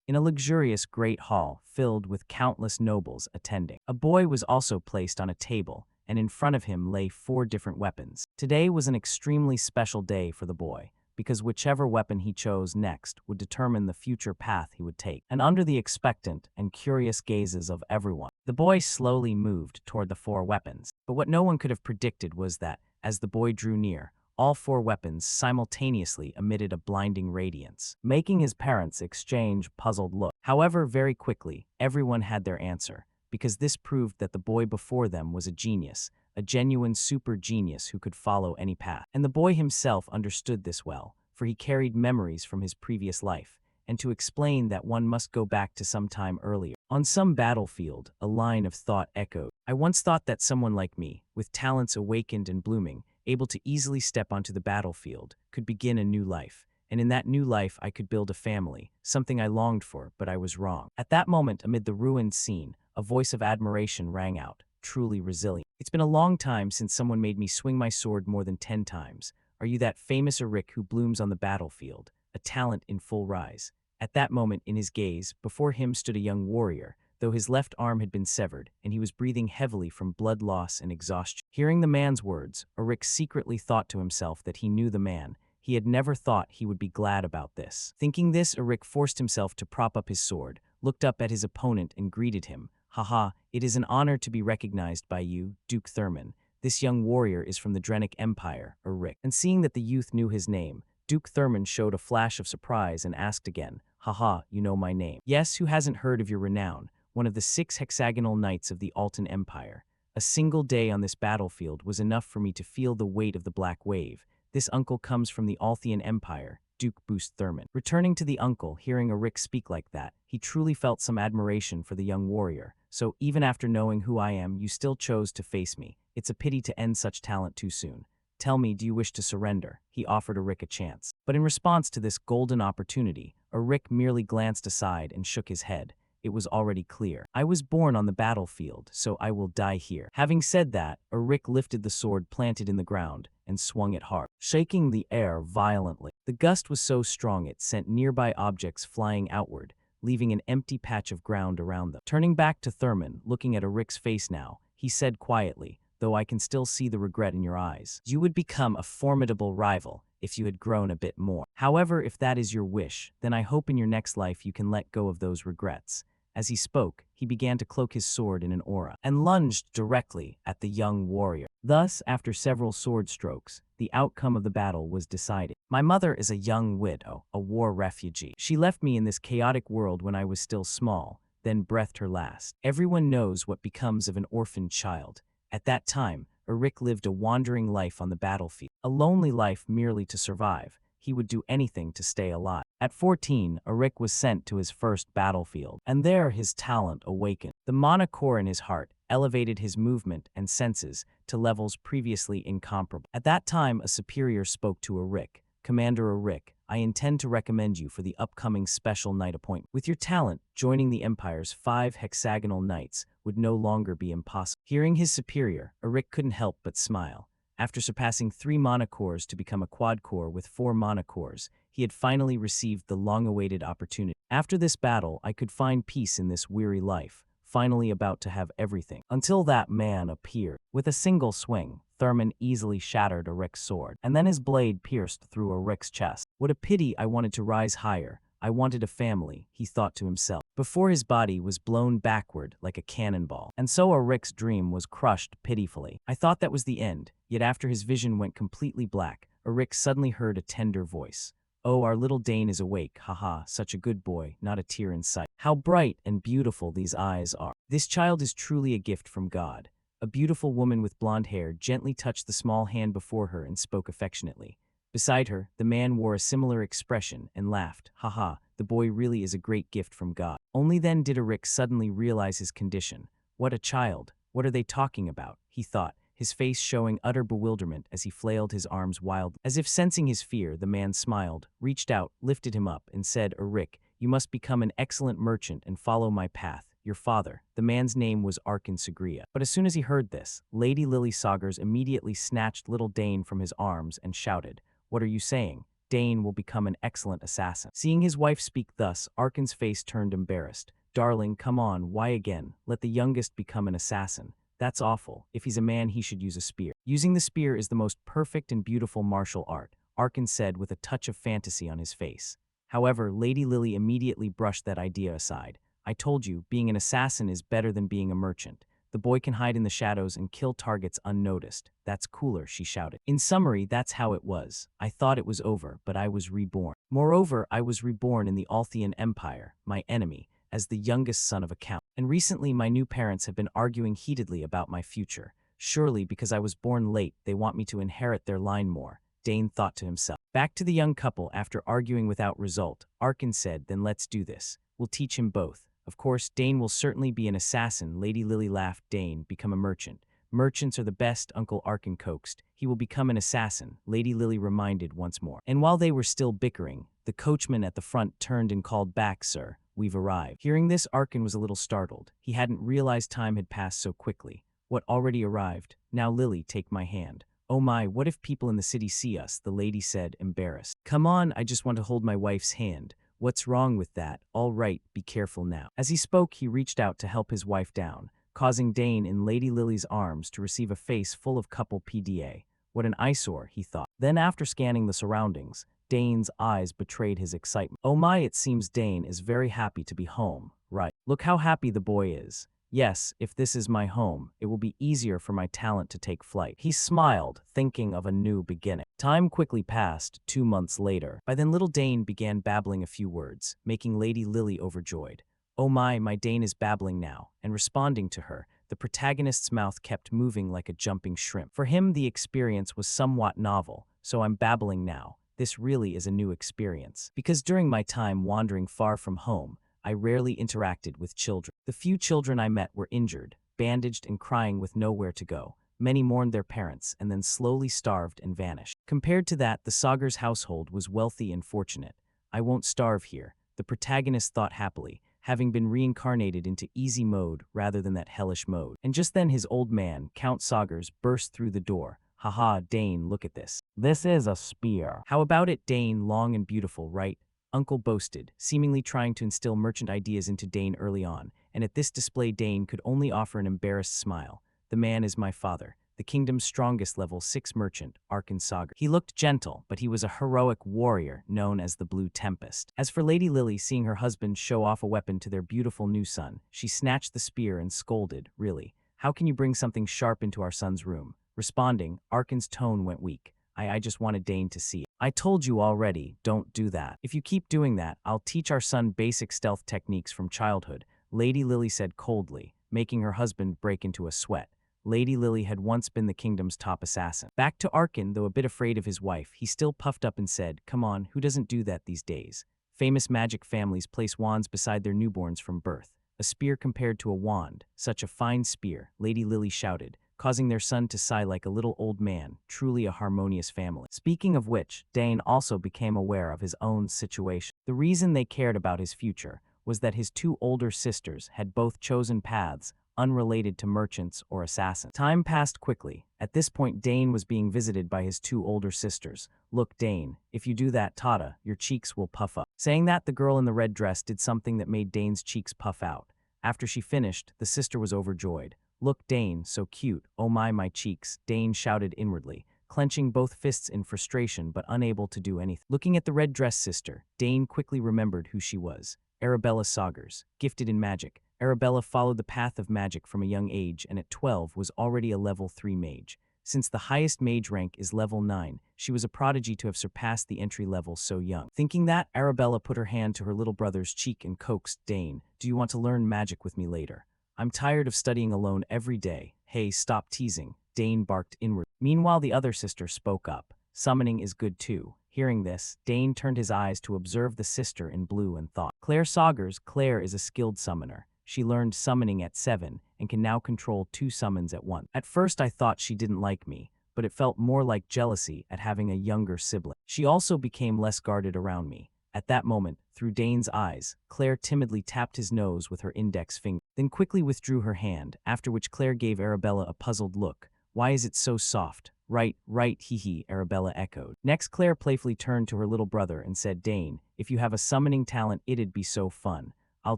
in a luxurious great hall filled with countless nobles attending. A boy was also placed on a table, and in front of him lay 4 different weapons. Today was an extremely special day for the boy, because whichever weapon he chose next would determine the future path he would take. And under the expectant and curious gazes of everyone, the boy slowly moved toward the 4 weapons. But what no one could have predicted was that, as the boy drew near, all 4 weapons simultaneously emitted a blinding radiance, making his parents exchange puzzled looks. However, very quickly, everyone had their answer, because this proved that the boy before them was a genius, a genuine super genius who could follow any path. And the boy himself understood this well, for he carried memories from his previous life, and to explain that one must go back to some time earlier. On some battlefield, a line of thought echoed. I once thought that someone like me, with talents awakened and blooming, able to easily step onto the battlefield, could begin a new life. And in that new life I could build a family, something I longed for, but I was wrong. At that moment, amid the ruined scene, a voice of admiration rang out, truly resilient. It's been a long time since someone made me swing my sword more than 10 times. Are you that famous Arik who blooms on the battlefield, a talent in full rise? At that moment, in his gaze, before him stood a young warrior, though his left arm had been severed, and he was breathing heavily from blood loss and exhaustion. Hearing the man's words, Arik secretly thought to himself that he knew the man. He had never thought he would be glad about this. Thinking this, Arik forced himself to prop up his sword, looked up at his opponent and greeted him. Haha, it is an honor to be recognized by you, Duke Thurman. This young warrior is from the Drenic Empire, Arik. And seeing that the youth knew his name, Duke Thurman showed a flash of surprise and asked again, Haha, you know my name. Yes, who hasn't heard of your renown? One of the 6 hexagonal knights of the Altan Empire. A single day on this battlefield was enough for me to feel the weight of the Black Wave. This uncle comes from the Althian Empire, Duke Boost Thurman. Returning to the uncle, hearing Arik speak like that, he truly felt some admiration for the young warrior. So even after knowing who I am, you still chose to face me. It's a pity to end such talent too soon. Tell me, do you wish to surrender? He offered Arik a chance. But in response to this golden opportunity, Arik merely glanced aside and shook his head. It was already clear. I was born on the battlefield, so I will die here. Having said that, Arik lifted the sword planted in the ground and swung it hard, shaking the air violently. The gust was so strong it sent nearby objects flying outward, leaving an empty patch of ground around them. Turning back to Thurman, looking at Arik's face now, he said quietly, though I can still see the regret in your eyes, you would become a formidable rival if you had grown a bit more. However, if that is your wish, then I hope in your next life you can let go of those regrets. As he spoke, he began to cloak his sword in an aura and lunged directly at the young warrior. Thus, after several sword strokes, the outcome of the battle was decided. My mother is a young widow, a war refugee. She left me in this chaotic world when I was still small, then breathed her last. Everyone knows what becomes of an orphaned child. At that time, Arik lived a wandering life on the battlefield, a lonely life merely to survive. He would do anything to stay alive. At 14, Arik was sent to his first battlefield, and there his talent awakened. The mana core in his heart elevated his movement and senses to levels previously incomparable. At that time, a superior spoke to Arik. Commander Arik, I intend to recommend you for the upcoming special knight appointment. With your talent, joining the Empire's 5 hexagonal knights would no longer be impossible. Hearing his superior, Arik couldn't help but smile. After surpassing 3 mana cores to become a quad core with 4 mana cores, he had finally received the long-awaited opportunity. After this battle, I could find peace in this weary life, finally about to have everything. Until that man appeared. With a single swing, Thurman easily shattered Arik's sword, and then his blade pierced through Arik's chest. What a pity I wanted to rise higher. I wanted a family, he thought to himself, before his body was blown backward like a cannonball. And so Arik's dream was crushed pitifully. I thought that was the end, yet after his vision went completely black, Arik suddenly heard a tender voice. Oh, our little Dane is awake, haha, such a good boy, not a tear in sight. How bright and beautiful these eyes are. This child is truly a gift from God. A beautiful woman with blonde hair gently touched the small hand before her and spoke affectionately. Beside her, the man wore a similar expression and laughed. Haha, the boy really is a great gift from God. Only then did Arik suddenly realize his condition. What a child. What are they talking about? He thought, his face showing utter bewilderment as he flailed his arms wildly. As if sensing his fear, the man smiled, reached out, lifted him up, and said, Arik, you must become an excellent merchant and follow my path. Your father. The man's name was Arkin Sagria. But as soon as he heard this, Lady Lily Saugers immediately snatched little Dane from his arms and shouted, What are you saying? Dane will become an excellent assassin. Seeing his wife speak thus, Arkin's face turned embarrassed. Darling, come on, why again? Let the youngest become an assassin. That's awful. If he's a man, he should use a spear. Using the spear is the most perfect and beautiful martial art, Arkin said with a touch of fantasy on his face. However, Lady Lily immediately brushed that idea aside. I told you, being an assassin is better than being a merchant. The boy can hide in the shadows and kill targets unnoticed. That's cooler, she shouted. In summary, that's how it was. I thought it was over, but I was reborn. Moreover, I was reborn in the Althian Empire, my enemy, as the youngest son of a count. And recently my new parents have been arguing heatedly about my future. Surely, because I was born late, they want me to inherit their line more, Dane thought to himself. Back to the young couple after arguing without result, Arkin said, then let's do this. We'll teach him both. Of course, Dane will certainly be an assassin, Lady Lily laughed. Dane, become a merchant. Merchants are the best, Uncle Arkin coaxed. He will become an assassin, Lady Lily reminded once more. And while they were still bickering, the coachman at the front turned and called back, sir, we've arrived. Hearing this, Arkin was a little startled. He hadn't realized time had passed so quickly. What, already arrived? Now Lily, take my hand. Oh my, what if people in the city see us, the lady said, embarrassed. Come on, I just want to hold my wife's hand. What's wrong with that? All right, be careful now. As he spoke, he reached out to help his wife down, causing Dane in Lady Lily's arms to receive a face full of couple PDA. What an eyesore, he thought. Then after scanning the surroundings, Dane's eyes betrayed his excitement. Oh my, it seems Dane is very happy to be home, right? Look how happy the boy is. Yes, if this is my home, it will be easier for my talent to take flight. He smiled, thinking of a new beginning. Time quickly passed, 2 months later. By then little Dane began babbling a few words, making Lady Lily overjoyed. Oh my Dane is babbling now, and responding to her, the protagonist's mouth kept moving like a jumping shrimp. For him, the experience was somewhat novel, so I'm babbling now. This really is a new experience. Because during my time wandering far from home, I rarely interacted with children. The few children I met were injured, bandaged and crying with nowhere to go. Many mourned their parents and then slowly starved and vanished. Compared to that, the Sagar's household was wealthy and fortunate. I won't starve here, the protagonist thought happily, having been reincarnated into easy mode rather than that hellish mode. And just then his old man, Count Sagars, burst through the door. Haha, Dane, look at this. This is a spear. How about it, Dane? Long and beautiful, right? Uncle boasted, seemingly trying to instill merchant ideas into Dane early on, and at this display Dane could only offer an embarrassed smile. The man is my father, the kingdom's strongest level 6 merchant, Arkin Sagar. He looked gentle, but he was a heroic warrior known as the Blue Tempest. As for Lady Lily, seeing her husband show off a weapon to their beautiful new son, she snatched the spear and scolded, really, how can you bring something sharp into our son's room? Responding, Arkin's tone went weak. I just wanted Dane to see it. I told you already, don't do that. If you keep doing that, I'll teach our son basic stealth techniques from childhood, Lady Lily said coldly, making her husband break into a sweat. Lady Lily had once been the kingdom's top assassin. Back to Arkin, though a bit afraid of his wife, he still puffed up and said, come on, who doesn't do that these days? Famous magic families place wands beside their newborns from birth. A spear compared to a wand, such a fine spear, Lady Lily shouted, causing their son to sigh like a little old man, truly a harmonious family. Speaking of which, Dane also became aware of his own situation. The reason they cared about his future was that his 2 older sisters had both chosen paths unrelated to merchants or assassins. Time passed quickly. At this point, Dane was being visited by his 2 older sisters. Look, Dane, if you do that, Tata, your cheeks will puff up. Saying that, the girl in the red dress did something that made Dane's cheeks puff out. After she finished, the sister was overjoyed. Look, Dane, so cute. Oh my cheeks, Dane shouted inwardly, clenching both fists in frustration but unable to do anything. Looking at the red-dressed sister, Dane quickly remembered who she was. Arabella Sagars, gifted in magic. Arabella followed the path of magic from a young age and at 12 was already a level 3 mage. Since the highest mage rank is level 9, she was a prodigy to have surpassed the entry level so young. Thinking that, Arabella put her hand to her little brother's cheek and coaxed Dane, do you want to learn magic with me later? I'm tired of studying alone every day. Hey, stop teasing, Dane barked inward. Meanwhile, the other sister spoke up. Summoning is good too. Hearing this, Dane turned his eyes to observe the sister in blue and thought. Claire Sagars, Claire is a skilled summoner. She learned summoning at 7 and can now control 2 summons at once. At first I thought she didn't like me, but it felt more like jealousy at having a younger sibling. She also became less guarded around me. At that moment, through Dane's eyes, Claire timidly tapped his nose with her index finger, then quickly withdrew her hand, after which Claire gave Arabella a puzzled look. Why is it so soft? Right, hee hee, Arabella echoed. Next, Claire playfully turned to her little brother and said, Dane, if you have a summoning talent, it'd be so fun. I'll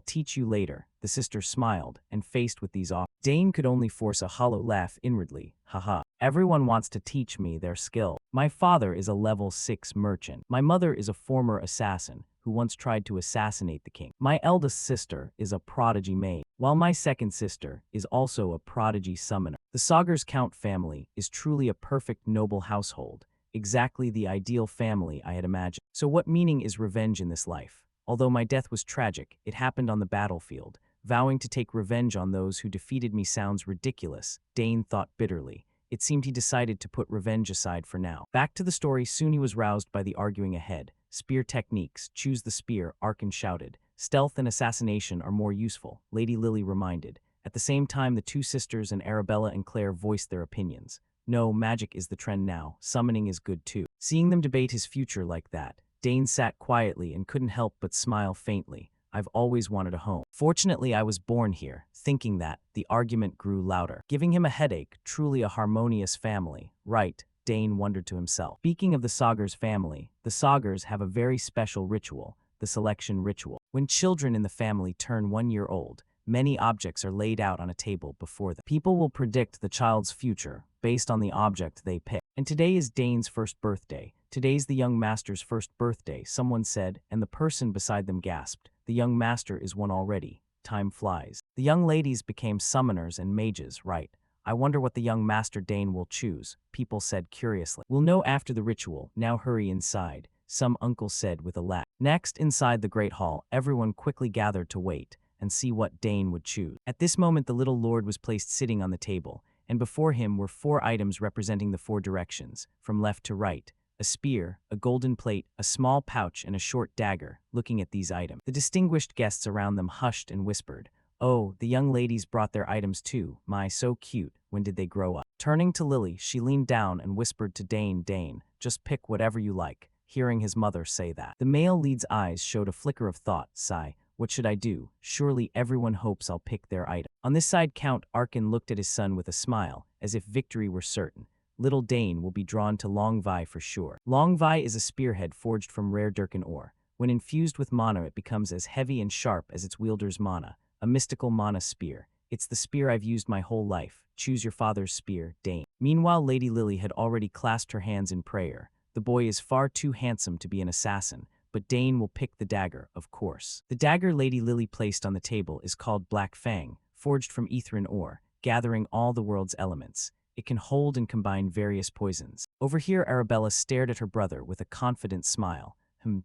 teach you later. The sister smiled, and faced with these offers, Dane could only force a hollow laugh inwardly. Haha. Everyone wants to teach me their skill. My father is a level 6 merchant. My mother is a former assassin who once tried to assassinate the king. My eldest sister is a prodigy mage, while my second sister is also a prodigy summoner. The Sagar's Count family is truly a perfect noble household, exactly the ideal family I had imagined. So what meaning is revenge in this life? Although my death was tragic, it happened on the battlefield. Vowing to take revenge on those who defeated me sounds ridiculous, Dane thought bitterly. It seemed he decided to put revenge aside for now. Back to the story, soon he was roused by the arguing ahead. Spear techniques, choose the spear, Arkin shouted. Stealth and assassination are more useful, Lady Lily reminded. At the same time, the two sisters and Arabella and Claire voiced their opinions. No, magic is the trend now, summoning is good too. Seeing them debate his future like that, Dane sat quietly and couldn't help but smile faintly. I've always wanted a home. Fortunately, I was born here. Thinking that, the argument grew louder, giving him a headache. Truly a harmonious family. Right, Dane wondered to himself. Speaking of the Sagars family, the Sagars have a very special ritual, the selection ritual. When children in the family turn 1 year old, many objects are laid out on a table before them. People will predict the child's future based on the object they pick. And today is Dane's first birthday. Today's the young master's first birthday, someone said, and the person beside them gasped. The young master is one already. Time flies. The young ladies became summoners and mages, right? I wonder what the young master Dane will choose, people said curiously. We'll know after the ritual, now hurry inside, some uncle said with a laugh. Next, inside the great hall, everyone quickly gathered to wait and see what Dane would choose. At this moment, the little lord was placed sitting on the table, and before him were 4 items representing the 4 directions, from left to right. A spear, a golden plate, a small pouch, and a short dagger. Looking at these items, the distinguished guests around them hushed and whispered, "Oh, the young ladies brought their items too. My, so cute. When did they grow up?" Turning to Lily, she leaned down and whispered to Dane, "Dane, just pick whatever you like." Hearing his mother say that, the male lead's eyes showed a flicker of thought. Sigh, what should I do? Surely everyone hopes I'll pick their item. On this side, Count Arkin looked at his son with a smile, as if victory were certain. Little Dane will be drawn to Longvi for sure. Longvi is a spearhead forged from rare Durkin ore. When infused with mana, it becomes as heavy and sharp as its wielder's mana, a mystical mana spear. It's the spear I've used my whole life. Choose your father's spear, Dane. Meanwhile, Lady Lily had already clasped her hands in prayer. The boy is far too handsome to be an assassin, but Dane will pick the dagger, of course. The dagger Lady Lily placed on the table is called Black Fang, forged from Ethrin ore, gathering all the world's elements. It can hold and combine various poisons. Over here, Arabella stared at her brother with a confident smile.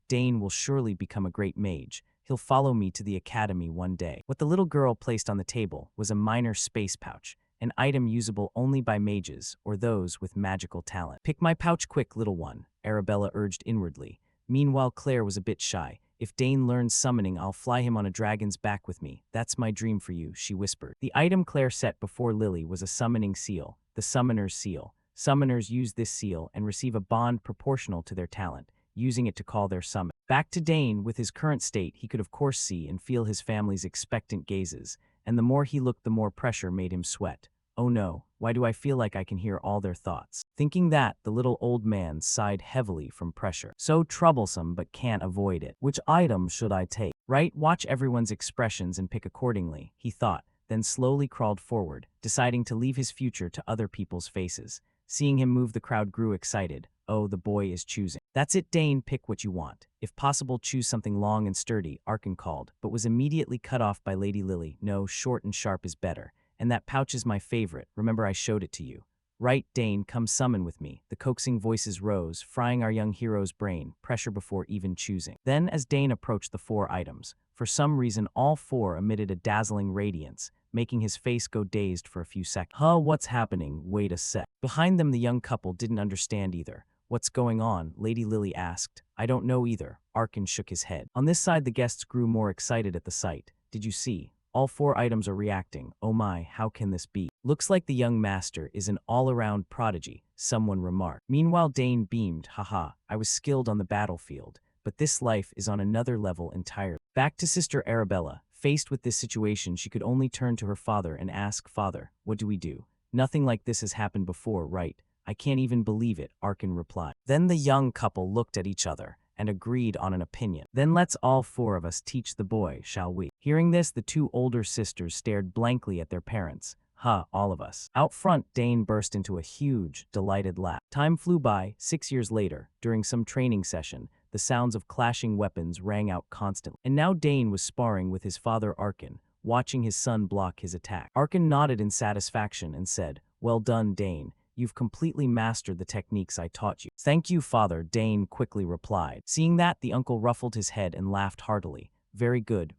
Dane will surely become a great mage. He'll follow me to the academy one day. What the little girl placed on the table was a minor space pouch, an item usable only by mages or those with magical talent. Pick my pouch quick, little one, Arabella urged inwardly. Meanwhile, Claire was a bit shy. If Dane learns summoning, I'll fly him on a dragon's back with me. That's my dream for you, she whispered. The item Claire set before Lily was a summoning seal, the summoner's seal. Summoners use this seal and receive a bond proportional to their talent, using it to call their summon. Back to Dane, with his current state, he could of course see and feel his family's expectant gazes, and the more he looked, the more pressure made him sweat. Oh no, why do I feel like I can hear all their thoughts? Thinking that, the little old man sighed heavily from pressure. So troublesome, but can't avoid it. Which item should I take? Right, watch everyone's expressions and pick accordingly, he thought, then slowly crawled forward, deciding to leave his future to other people's faces. Seeing him move, the crowd grew excited. Oh, the boy is choosing. That's it, Dane, pick what you want. If possible, choose something long and sturdy, Arkin called, but was immediately cut off by Lady Lily. No, short and sharp is better. And that pouch is my favorite. Remember, I showed it to you. Right, Dane, come summon with me. The coaxing voices rose, frying our young hero's brain, pressure before even choosing. Then, as Dane approached the 4 items, for some reason all 4 emitted a dazzling radiance, making his face go dazed for a few seconds. What's happening? Wait a sec. Behind them, the young couple didn't understand either. What's going on? Lady Lily asked. I don't know either. Arkin shook his head. On this side, the guests grew more excited at the sight. Did you see? All 4 items are reacting. Oh my, how can this be? Looks like the young master is an all-around prodigy, someone remarked. Meanwhile, Dane beamed. Haha, I was skilled on the battlefield, but this life is on another level entirely. Back to Sister Arabella. Faced with this situation, she could only turn to her father and ask, Father, what do we do? Nothing like this has happened before, right? I can't even believe it, Arkin replied. Then the young couple looked at each other and agreed on an opinion. Then let's all four of us teach the boy, shall we? Hearing this, the two older sisters stared blankly at their parents. Huh, all of us. Out front, Dane burst into a huge, delighted laugh. Time flew by. 6 years later, during some training session, the sounds of clashing weapons rang out constantly. And now Dane was sparring with his father Arkin, watching his son block his attack. Arkin nodded in satisfaction and said, "Well done, Dane. You've completely mastered the techniques I taught you." "Thank you, father," Dane quickly replied. Seeing that, the uncle ruffled his head and laughed heartily. Very good,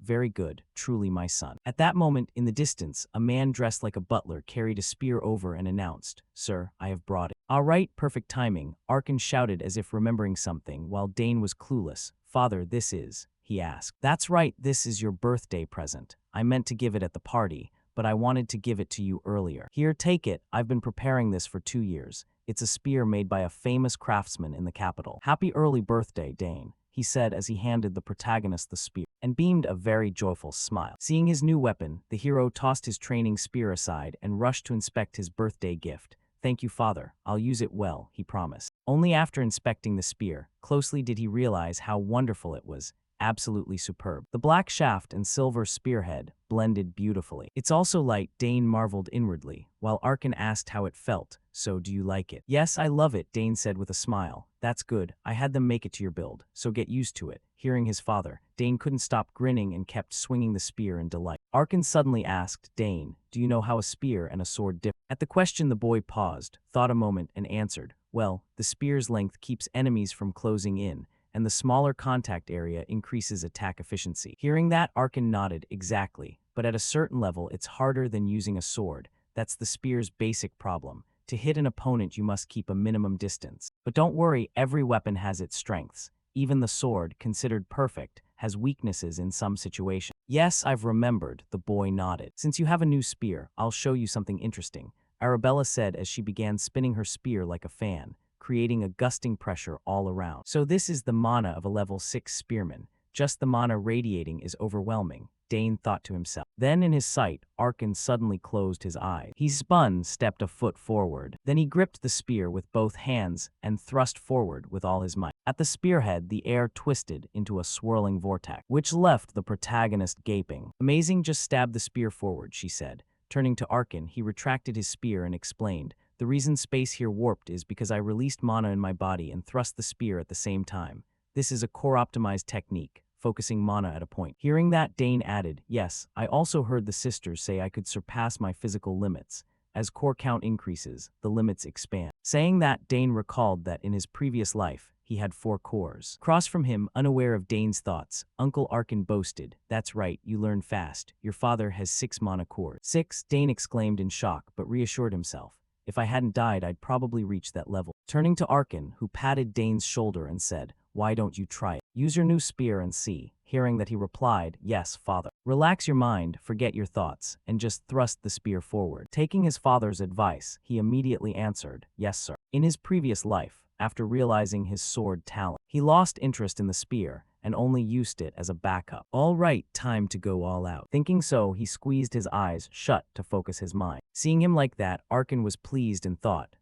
truly my son." At that moment, in the distance, a man dressed like a butler carried a spear over and announced, "Sir, I have brought it." "All right, perfect timing," Arkin shouted as if remembering something, while Dane was clueless. "Father, this is," he asked. "That's right, this is your birthday present. I meant to give it at the party, but I wanted to give it to you earlier. Here, take it. I've been preparing this for 2 years. It's a spear made by a famous craftsman in the capital. Happy early birthday, Dane," he said as he handed the protagonist the spear, and beamed a very joyful smile. Seeing his new weapon, the hero tossed his training spear aside and rushed to inspect his birthday gift. "Thank you, father. I'll use it well," he promised. Only after inspecting the spear closely did he realize how wonderful it was. Absolutely superb. The black shaft and silver spearhead blended beautifully. "It's also light," Dane marveled inwardly, while Arkin asked how it felt. "So do you like it?" "Yes, I love it," Dane said with a smile. "That's good. I had them make it to your build, so get used to it." Hearing his father, Dane couldn't stop grinning and kept swinging the spear in delight. Arkin suddenly asked, "Dane, do you know how a spear and a sword differ?" At the question, the boy paused, thought a moment, and answered, "Well, the spear's length keeps enemies from closing in, and the smaller contact area increases attack efficiency." Hearing that, Arkin nodded. "Exactly, but at a certain level it's harder than using a sword. That's the spear's basic problem. To hit an opponent you must keep a minimum distance. But don't worry, every weapon has its strengths. Even the sword, considered perfect, has weaknesses in some situations." "Yes, I've remembered," the boy nodded. "Since you have a new spear, I'll show you something interesting," Arabella said as she began spinning her spear like a fan, creating a gusting pressure all around. "So this is the mana of a level 6 spearman. Just the mana radiating is overwhelming," Dane thought to himself. Then in his sight, Arkin suddenly closed his eyes. He spun, stepped a foot forward. Then he gripped the spear with both hands and thrust forward with all his might. At the spearhead, the air twisted into a swirling vortex, which left the protagonist gaping. "Amazing, just stab the spear forward," she said. Turning to Arkin, he retracted his spear and explained, "The reason space here warped is because I released mana in my body and thrust the spear at the same time. This is a core-optimized technique, focusing mana at a point." Hearing that, Dane added, "Yes, I also heard the sisters say I could surpass my physical limits. As core count increases, the limits expand." Saying that, Dane recalled that in his previous life, he had 4 cores. Across from him, unaware of Dane's thoughts, Uncle Arkin boasted, "That's right, you learn fast. Your father has 6 mana cores." 6, Dane exclaimed in shock, but reassured himself. "If I hadn't died, I'd probably reach that level." Turning to Arkin, who patted Dane's shoulder and said, "Why don't you try it? Use your new spear and see." Hearing that, he replied, "Yes, father." "Relax your mind, forget your thoughts, and just thrust the spear forward." Taking his father's advice, he immediately answered, "Yes, sir." In his previous life, after realizing his sword talent, he lost interest in the spear and only used it as a backup. All right, time to go all out. Thinking so, he squeezed his eyes shut to focus his mind. Seeing him like that, Arkin was pleased and thought,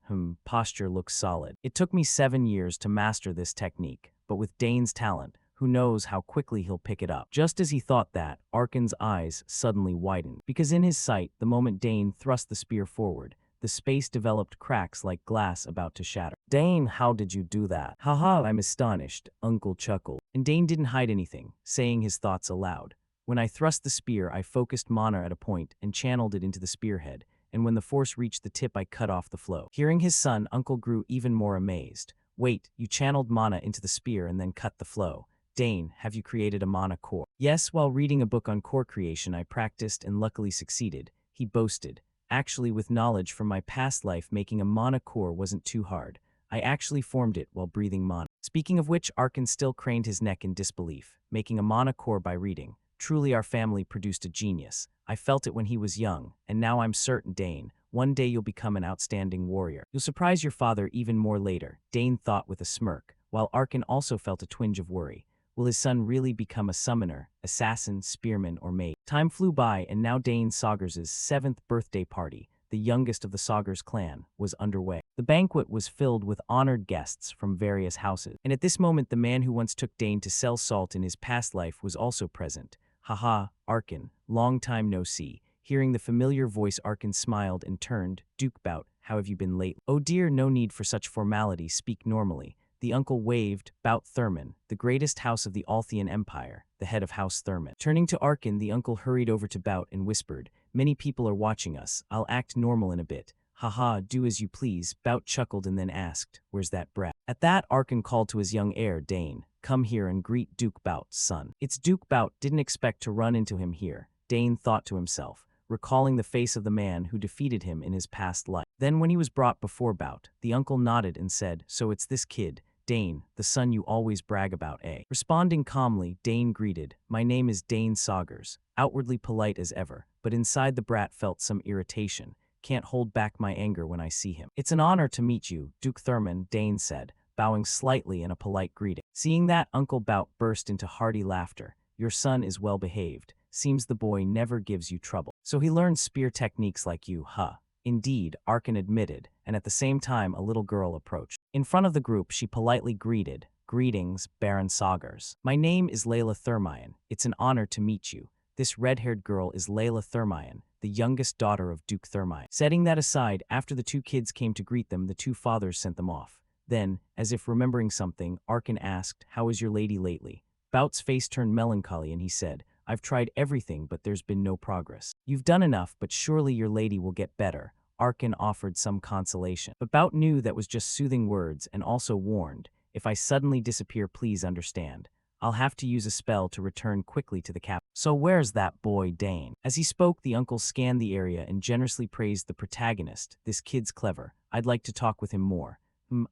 posture looks solid. It took me 7 years to master this technique, but with Dane's talent, who knows how quickly he'll pick it up." Just as he thought that, Arkin's eyes suddenly widened, because in his sight, the moment Dane thrust the spear forward, the space developed cracks like glass about to shatter. "Dane, how did you do that?" "Haha, I'm astonished," Uncle chuckled. And Dane didn't hide anything, saying his thoughts aloud. "When I thrust the spear, I focused mana at a point and channeled it into the spearhead, and when the force reached the tip, I cut off the flow." Hearing his son, Uncle grew even more amazed. "Wait, you channeled mana into the spear and then cut the flow. Dane, have you created a mana core?" "Yes, while reading a book on core creation, I practiced and luckily succeeded," he boasted. "Actually, with knowledge from my past life, making a mana core wasn't too hard. I actually formed it while breathing mana." Speaking of which, Arkin still craned his neck in disbelief. "Making a mana core by reading. Truly our family produced a genius. I felt it when he was young, and now I'm certain, Dane, one day you'll become an outstanding warrior. You'll surprise your father even more later," Dane thought with a smirk, while Arkin also felt a twinge of worry. Will his son really become a summoner, assassin, spearman, or mage? Time flew by, and now Dane Saugers' 7th birthday party, the youngest of the Saugers clan, was underway. The banquet was filled with honored guests from various houses. And at this moment, the man who once took Dane to sell salt in his past life was also present. Haha, Arkin, long time no see. Hearing the familiar voice, Arkin smiled and turned. Duke Bout, how have you been lately? Oh dear, no need for such formality, speak normally. The uncle waved. Bout Thurman, the greatest house of the Althian Empire, the head of House Thurman. Turning to Arkin, the uncle hurried over to Bout and whispered, many people are watching us. I'll act normal in a bit. Haha, do as you please. Bout chuckled and then asked, where's that brat? At that, Arkin called to his young heir, Dane. Come here and greet Duke Bout's son. It's Duke Bout, didn't expect to run into him here, Dane thought to himself, recalling the face of the man who defeated him in his past life. Then when he was brought before Bout, the uncle nodded and said, so it's this kid, Dane, the son you always brag about, eh? Responding calmly, Dane greeted, my name is Dane Saugers, outwardly polite as ever, but inside the brat felt some irritation. Can't hold back my anger when I see him. It's an honor to meet you, Duke Thurman, Dane said, bowing slightly in a polite greeting. Seeing that, Uncle Bout burst into hearty laughter. Your son is well behaved. Seems the boy never gives you trouble. So he learned spear techniques like you, huh? Indeed, Arkin admitted, and at the same time a little girl approached. In front of the group, she politely greeted, greetings, Baron Saugers. My name is Layla Thermion. It's an honor to meet you. This red-haired girl is Layla Thermion, the youngest daughter of Duke Thermion. Setting that aside, after the two kids came to greet them, the two fathers sent them off. Then, as if remembering something, Arkin asked, how is your lady lately? Bout's face turned melancholy and he said, I've tried everything, but there's been no progress. You've done enough, but surely your lady will get better. Arkin offered some consolation. But Bout knew that was just soothing words and also warned, if I suddenly disappear, please understand. I'll have to use a spell to return quickly to the capital. So where's that boy, Dane? As he spoke, the uncle scanned the area and generously praised the protagonist. This kid's clever. I'd like to talk with him more.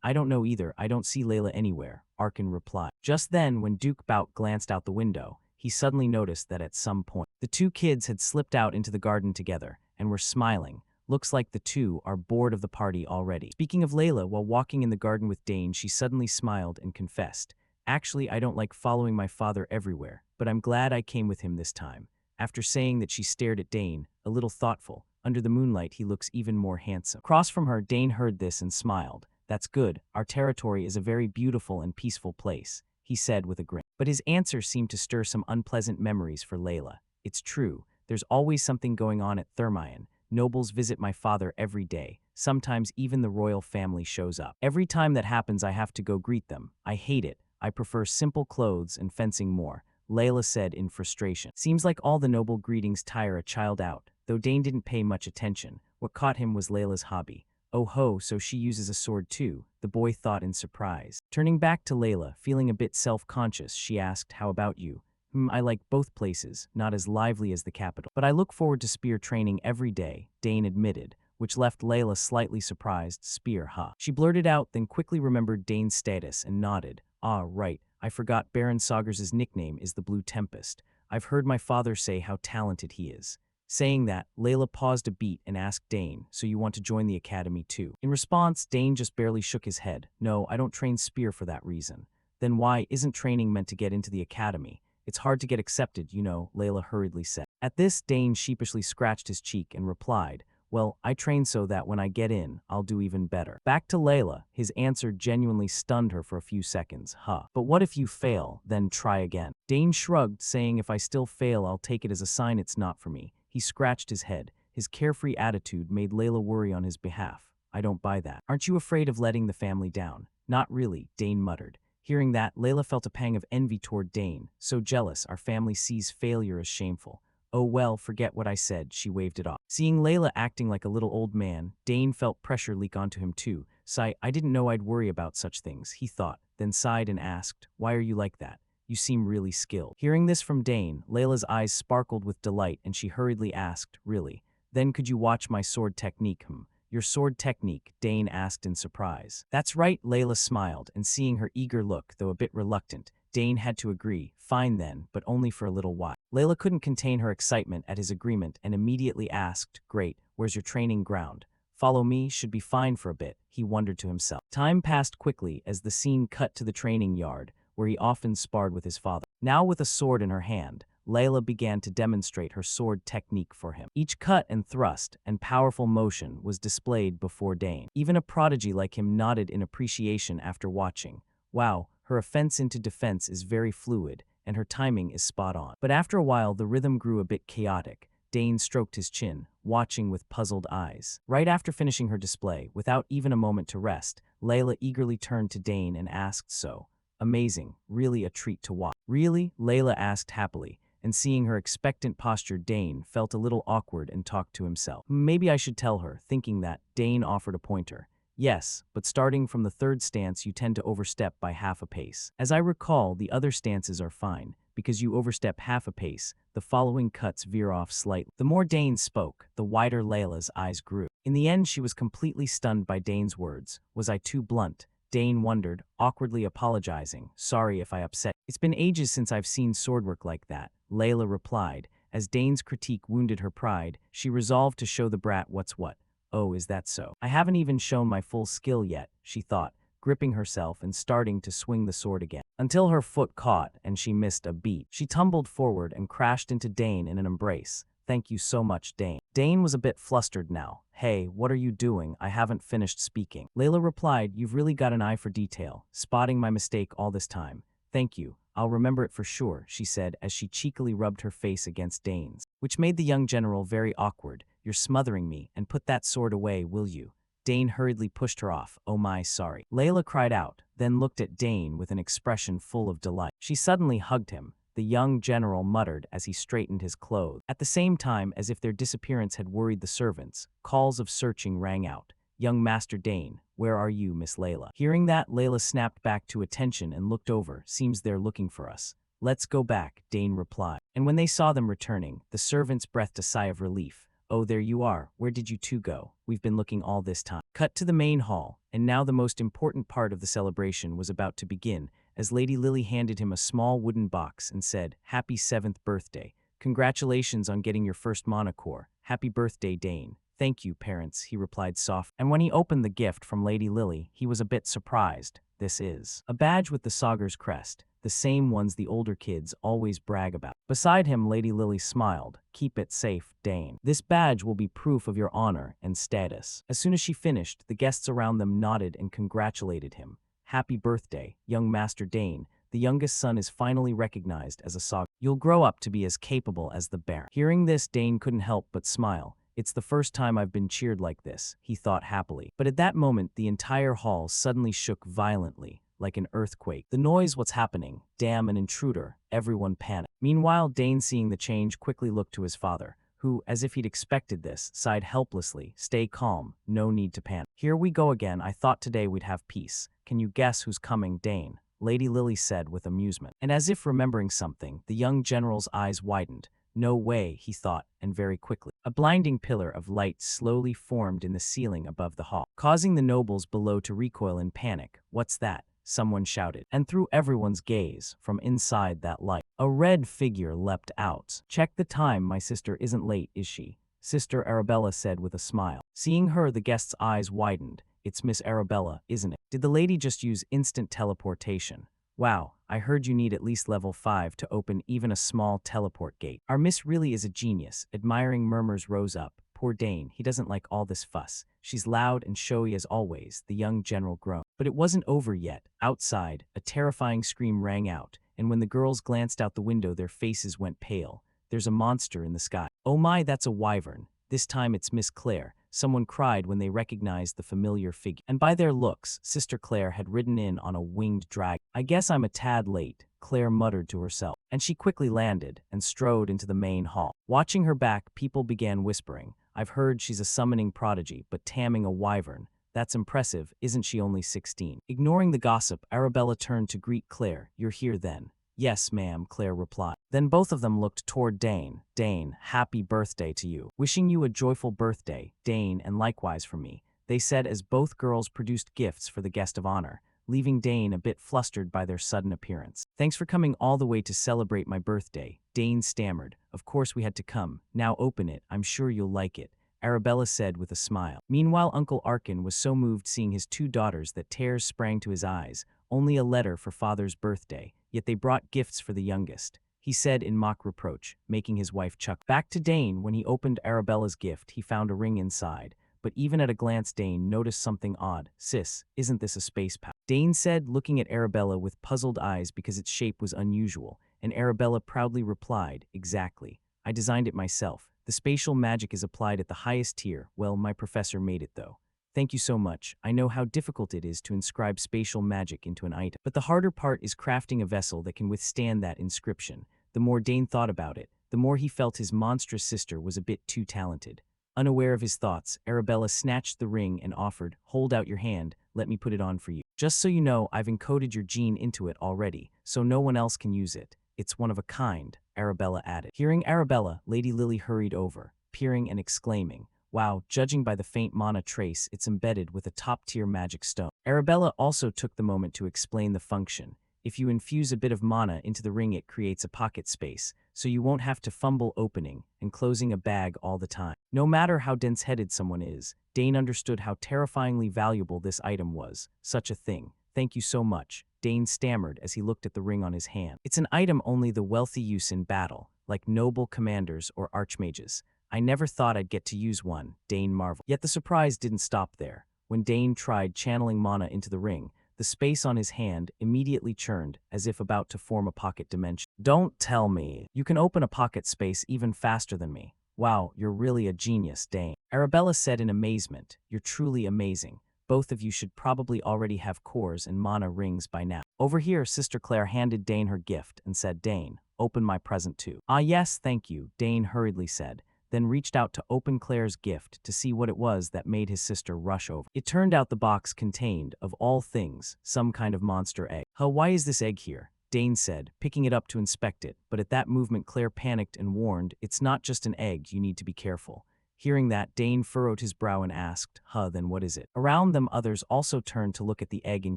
I don't know either. I don't see Layla anywhere, Arkin replied. Just then, when Duke Bout glanced out the window, he suddenly noticed that at some point, the two kids had slipped out into the garden together and were smiling. Looks like the two are bored of the party already. Speaking of Layla, while walking in the garden with Dane, she suddenly smiled and confessed, actually, I don't like following my father everywhere, but I'm glad I came with him this time. After saying that, she stared at Dane, a little thoughtful. Under the moonlight, he looks even more handsome. Across from her, Dane heard this and smiled. That's good. Our territory is a very beautiful and peaceful place, he said with a grin. But his answer seemed to stir some unpleasant memories for Layla. It's true. There's always something going on at Thermion. Nobles visit my father every day. Sometimes even the royal family shows up. Every time that happens, I have to go greet them. I hate it. I prefer simple clothes and fencing more, Layla said in frustration. Seems like all the noble greetings tire a child out. Though Dane didn't pay much attention, what caught him was Layla's hobby. Oh ho, so she uses a sword too, the boy thought in surprise. Turning back to Layla, feeling a bit self-conscious, she asked, how about you? I like both places, not as lively as the capital. But I look forward to spear training every day, Dane admitted, which left Layla slightly surprised. Spear, huh? She blurted out, then quickly remembered Dane's status and nodded. Ah, right, I forgot Baron Saugers' nickname is the Blue Tempest. I've heard my father say how talented he is. Saying that, Layla paused a beat and asked Dane, so you want to join the academy too? In response, Dane just barely shook his head. No, I don't train spear for that reason. Then why isn't training meant to get into the academy? It's hard to get accepted, you know, Layla hurriedly said. At this, Dane sheepishly scratched his cheek and replied, well, I train so that when I get in, I'll do even better. Back to Layla, his answer genuinely stunned her for a few seconds. Huh. But what if you fail, then try again? Dane shrugged, saying if I still fail, I'll take it as a sign it's not for me. He scratched his head. His carefree attitude made Layla worry on his behalf. I don't buy that. Aren't you afraid of letting the family down? Not really, Dane muttered. Hearing that, Layla felt a pang of envy toward Dane. So jealous, our family sees failure as shameful. Oh well, forget what I said, she waved it off. Seeing Layla acting like a little old man, Dane felt pressure leak onto him too. I didn't know I'd worry about such things, he thought, then sighed and asked, why are you like that? You seem really skilled. Hearing this from Dane, Layla's eyes sparkled with delight and she hurriedly asked, really? Then could you watch my sword technique? Your sword technique, Dane asked in surprise. That's right, Layla smiled, and seeing her eager look, though a bit reluctant, Dane had to agree. Fine then, but only for a little while. Layla couldn't contain her excitement at his agreement and immediately asked, great, where's your training ground? Follow me, should be fine for a bit, he wondered to himself. Time passed quickly as the scene cut to the training yard, where he often sparred with his father. Now with a sword in her hand, Layla began to demonstrate her sword technique for him. Each cut and thrust and powerful motion was displayed before Dane. Even a prodigy like him nodded in appreciation after watching. Wow, her offense into defense is very fluid, and her timing is spot on. But after a while, the rhythm grew a bit chaotic. Dane stroked his chin, watching with puzzled eyes. Right after finishing her display, without even a moment to rest, Layla eagerly turned to Dane and asked, "So, amazing, really a treat to watch." "Really?" Layla asked happily, and seeing her expectant posture, Dane felt a little awkward and talked to himself. Maybe I should tell her, thinking that. Dane offered a pointer. "Yes, but starting from the third stance you tend to overstep by half a pace. As I recall, the other stances are fine. Because you overstep half a pace, the following cuts veer off slightly." The more Dane spoke, the wider Layla's eyes grew. In the end, she was completely stunned by Dane's words. Was I too blunt? Dane wondered, awkwardly apologizing. "Sorry if I upset." "It's been ages since I've seen swordwork like that," Layla replied. As Dane's critique wounded her pride, she resolved to show the brat what's what. "Oh, is that so? I haven't even shown my full skill yet," she thought, gripping herself and starting to swing the sword again. Until her foot caught and she missed a beat. She tumbled forward and crashed into Dane in an embrace. "Thank you so much, Dane." Dane was a bit flustered now. "Hey, what are you doing? I haven't finished speaking." Layla replied, "You've really got an eye for detail, spotting my mistake all this time. Thank you. I'll remember it for sure," she said as she cheekily rubbed her face against Dane's, which made the young general very awkward. "You're smothering me, and put that sword away, will you?" Dane hurriedly pushed her off. "Oh my, sorry." Layla cried out, then looked at Dane with an expression full of delight. She suddenly hugged him. The young general muttered as he straightened his clothes. At the same time, as if their disappearance had worried the servants, calls of searching rang out. "Young Master Dane, where are you, Miss Layla?" Hearing that, Layla snapped back to attention and looked over. "Seems they're looking for us." "Let's go back," Dane replied. And when they saw them returning, the servants breathed a sigh of relief. "Oh, there you are. Where did you two go? We've been looking all this time." Cut to the main hall, and now the most important part of the celebration was about to begin, as Lady Lily handed him a small wooden box and said, "Happy 7th birthday. Congratulations on getting your first monocore. Happy birthday, Dane." "Thank you, parents," he replied softly. And when he opened the gift from Lady Lily, he was a bit surprised. This is a badge with the Sagar's crest, the same ones the older kids always brag about. Beside him, Lady Lily smiled. "Keep it safe, Dane. This badge will be proof of your honor and status." As soon as she finished, the guests around them nodded and congratulated him. "Happy birthday, young Master Dane. The youngest son is finally recognized as a Sagar. You'll grow up to be as capable as the Baron." Hearing this, Dane couldn't help but smile. "It's the first time I've been cheered like this," he thought happily. But at that moment, the entire hall suddenly shook violently, like an earthquake. The noise, "What's happening? Damn, an intruder." Everyone panicked. Meanwhile, Dane, seeing the change, quickly looked to his father, who, as if he'd expected this, sighed helplessly. "Stay calm. No need to panic." "Here we go again. I thought today we'd have peace. Can you guess who's coming, Dane?" Lady Lily said with amusement. And as if remembering something, the young general's eyes widened. "No way," he thought, and very quickly, a blinding pillar of light slowly formed in the ceiling above the hall, causing the nobles below to recoil in panic. "What's that?" someone shouted. And through everyone's gaze, from inside that light, a red figure leapt out. "Check the time, my sister isn't late, is she?" Sister Arabella said with a smile. Seeing her, the guest's eyes widened. "It's Miss Arabella, isn't it? Did the lady just use instant teleportation? Wow, I heard you need at least level 5 to open even a small teleport gate. Our miss really is a genius." Admiring murmurs rose up. "Poor Dane, he doesn't like all this fuss. She's loud and showy as always," the young general groaned. But it wasn't over yet. Outside, a terrifying scream rang out, and when the girls glanced out the window, their faces went pale. "There's a monster in the sky." "Oh my, that's a wyvern. This time it's Miss Claire," someone cried when they recognized the familiar figure. And by their looks, Sister Claire had ridden in on a winged dragon. "I guess I'm a tad late," Claire muttered to herself. And she quickly landed and strode into the main hall. Watching her back, people began whispering. "I've heard she's a summoning prodigy, but taming a wyvern. That's impressive, isn't she only 16? Ignoring the gossip, Arabella turned to greet Claire. "You're here then?" "Yes, ma'am," Claire replied. Then both of them looked toward Dane. "Dane, happy birthday to you. Wishing you a joyful birthday, Dane, and likewise for me," they said as both girls produced gifts for the guest of honor, leaving Dane a bit flustered by their sudden appearance. "Thanks for coming all the way to celebrate my birthday," Dane stammered. "Of course we had to come. Now open it. I'm sure you'll like it," Arabella said with a smile. Meanwhile, Uncle Arkin was so moved seeing his two daughters that tears sprang to his eyes. Only a letter for father's birthday, yet they brought gifts for the youngest. he said in mock reproach, making his wife chuckle. Back to Dane, when he opened Arabella's gift, he found a ring inside. But even at a glance, Dane noticed something odd. Sis, isn't this a space pouch? Dane said, looking at Arabella with puzzled eyes because its shape was unusual, and Arabella proudly replied, exactly. I designed it myself. The spatial magic is applied at the highest tier. Well, my professor made it though. Thank you so much. I know how difficult it is to inscribe spatial magic into an item. But the harder part is crafting a vessel that can withstand that inscription. The more Dane thought about it, the more he felt his monstrous sister was a bit too talented. Unaware of his thoughts, Arabella snatched the ring and offered, hold out your hand, let me put it on for you. Just so you know, I've encoded your gene into it already, so no one else can use it. It's one of a kind, Arabella added. Hearing Arabella, Lady Lily hurried over, peering and exclaiming, wow, judging by the faint mana trace, it's embedded with a top-tier magic stone. Arabella also took the moment to explain the function. If you infuse a bit of mana into the ring, it creates a pocket space, so you won't have to fumble opening and closing a bag all the time. No matter how dense-headed someone is, Dane understood how terrifyingly valuable this item was. Such a thing. Thank you so much, Dane stammered as he looked at the ring on his hand. It's an item only the wealthy use in battle, like noble commanders or archmages. I never thought I'd get to use one, Dane marveled. Yet the surprise didn't stop there. When Dane tried channeling mana into the ring, the space on his hand immediately churned, as if about to form a pocket dimension. Don't tell me. You can open a pocket space even faster than me. Wow, you're really a genius, Dane. Arabella said in amazement, you're truly amazing. Both of you should probably already have cores and mana rings by now. Over here, Sister Claire handed Dane her gift and said, Dane, open my present too. Ah yes, thank you, Dane hurriedly said, then reached out to open Claire's gift to see what it was that made his sister rush over. It turned out the box contained, of all things, some kind of monster egg. Huh, why is this egg here? Dane said, picking it up to inspect it, but at that movement Claire panicked and warned, it's not just an egg, you need to be careful. Hearing that, Dane furrowed his brow and asked, huh, then what is it? Around them others also turned to look at the egg in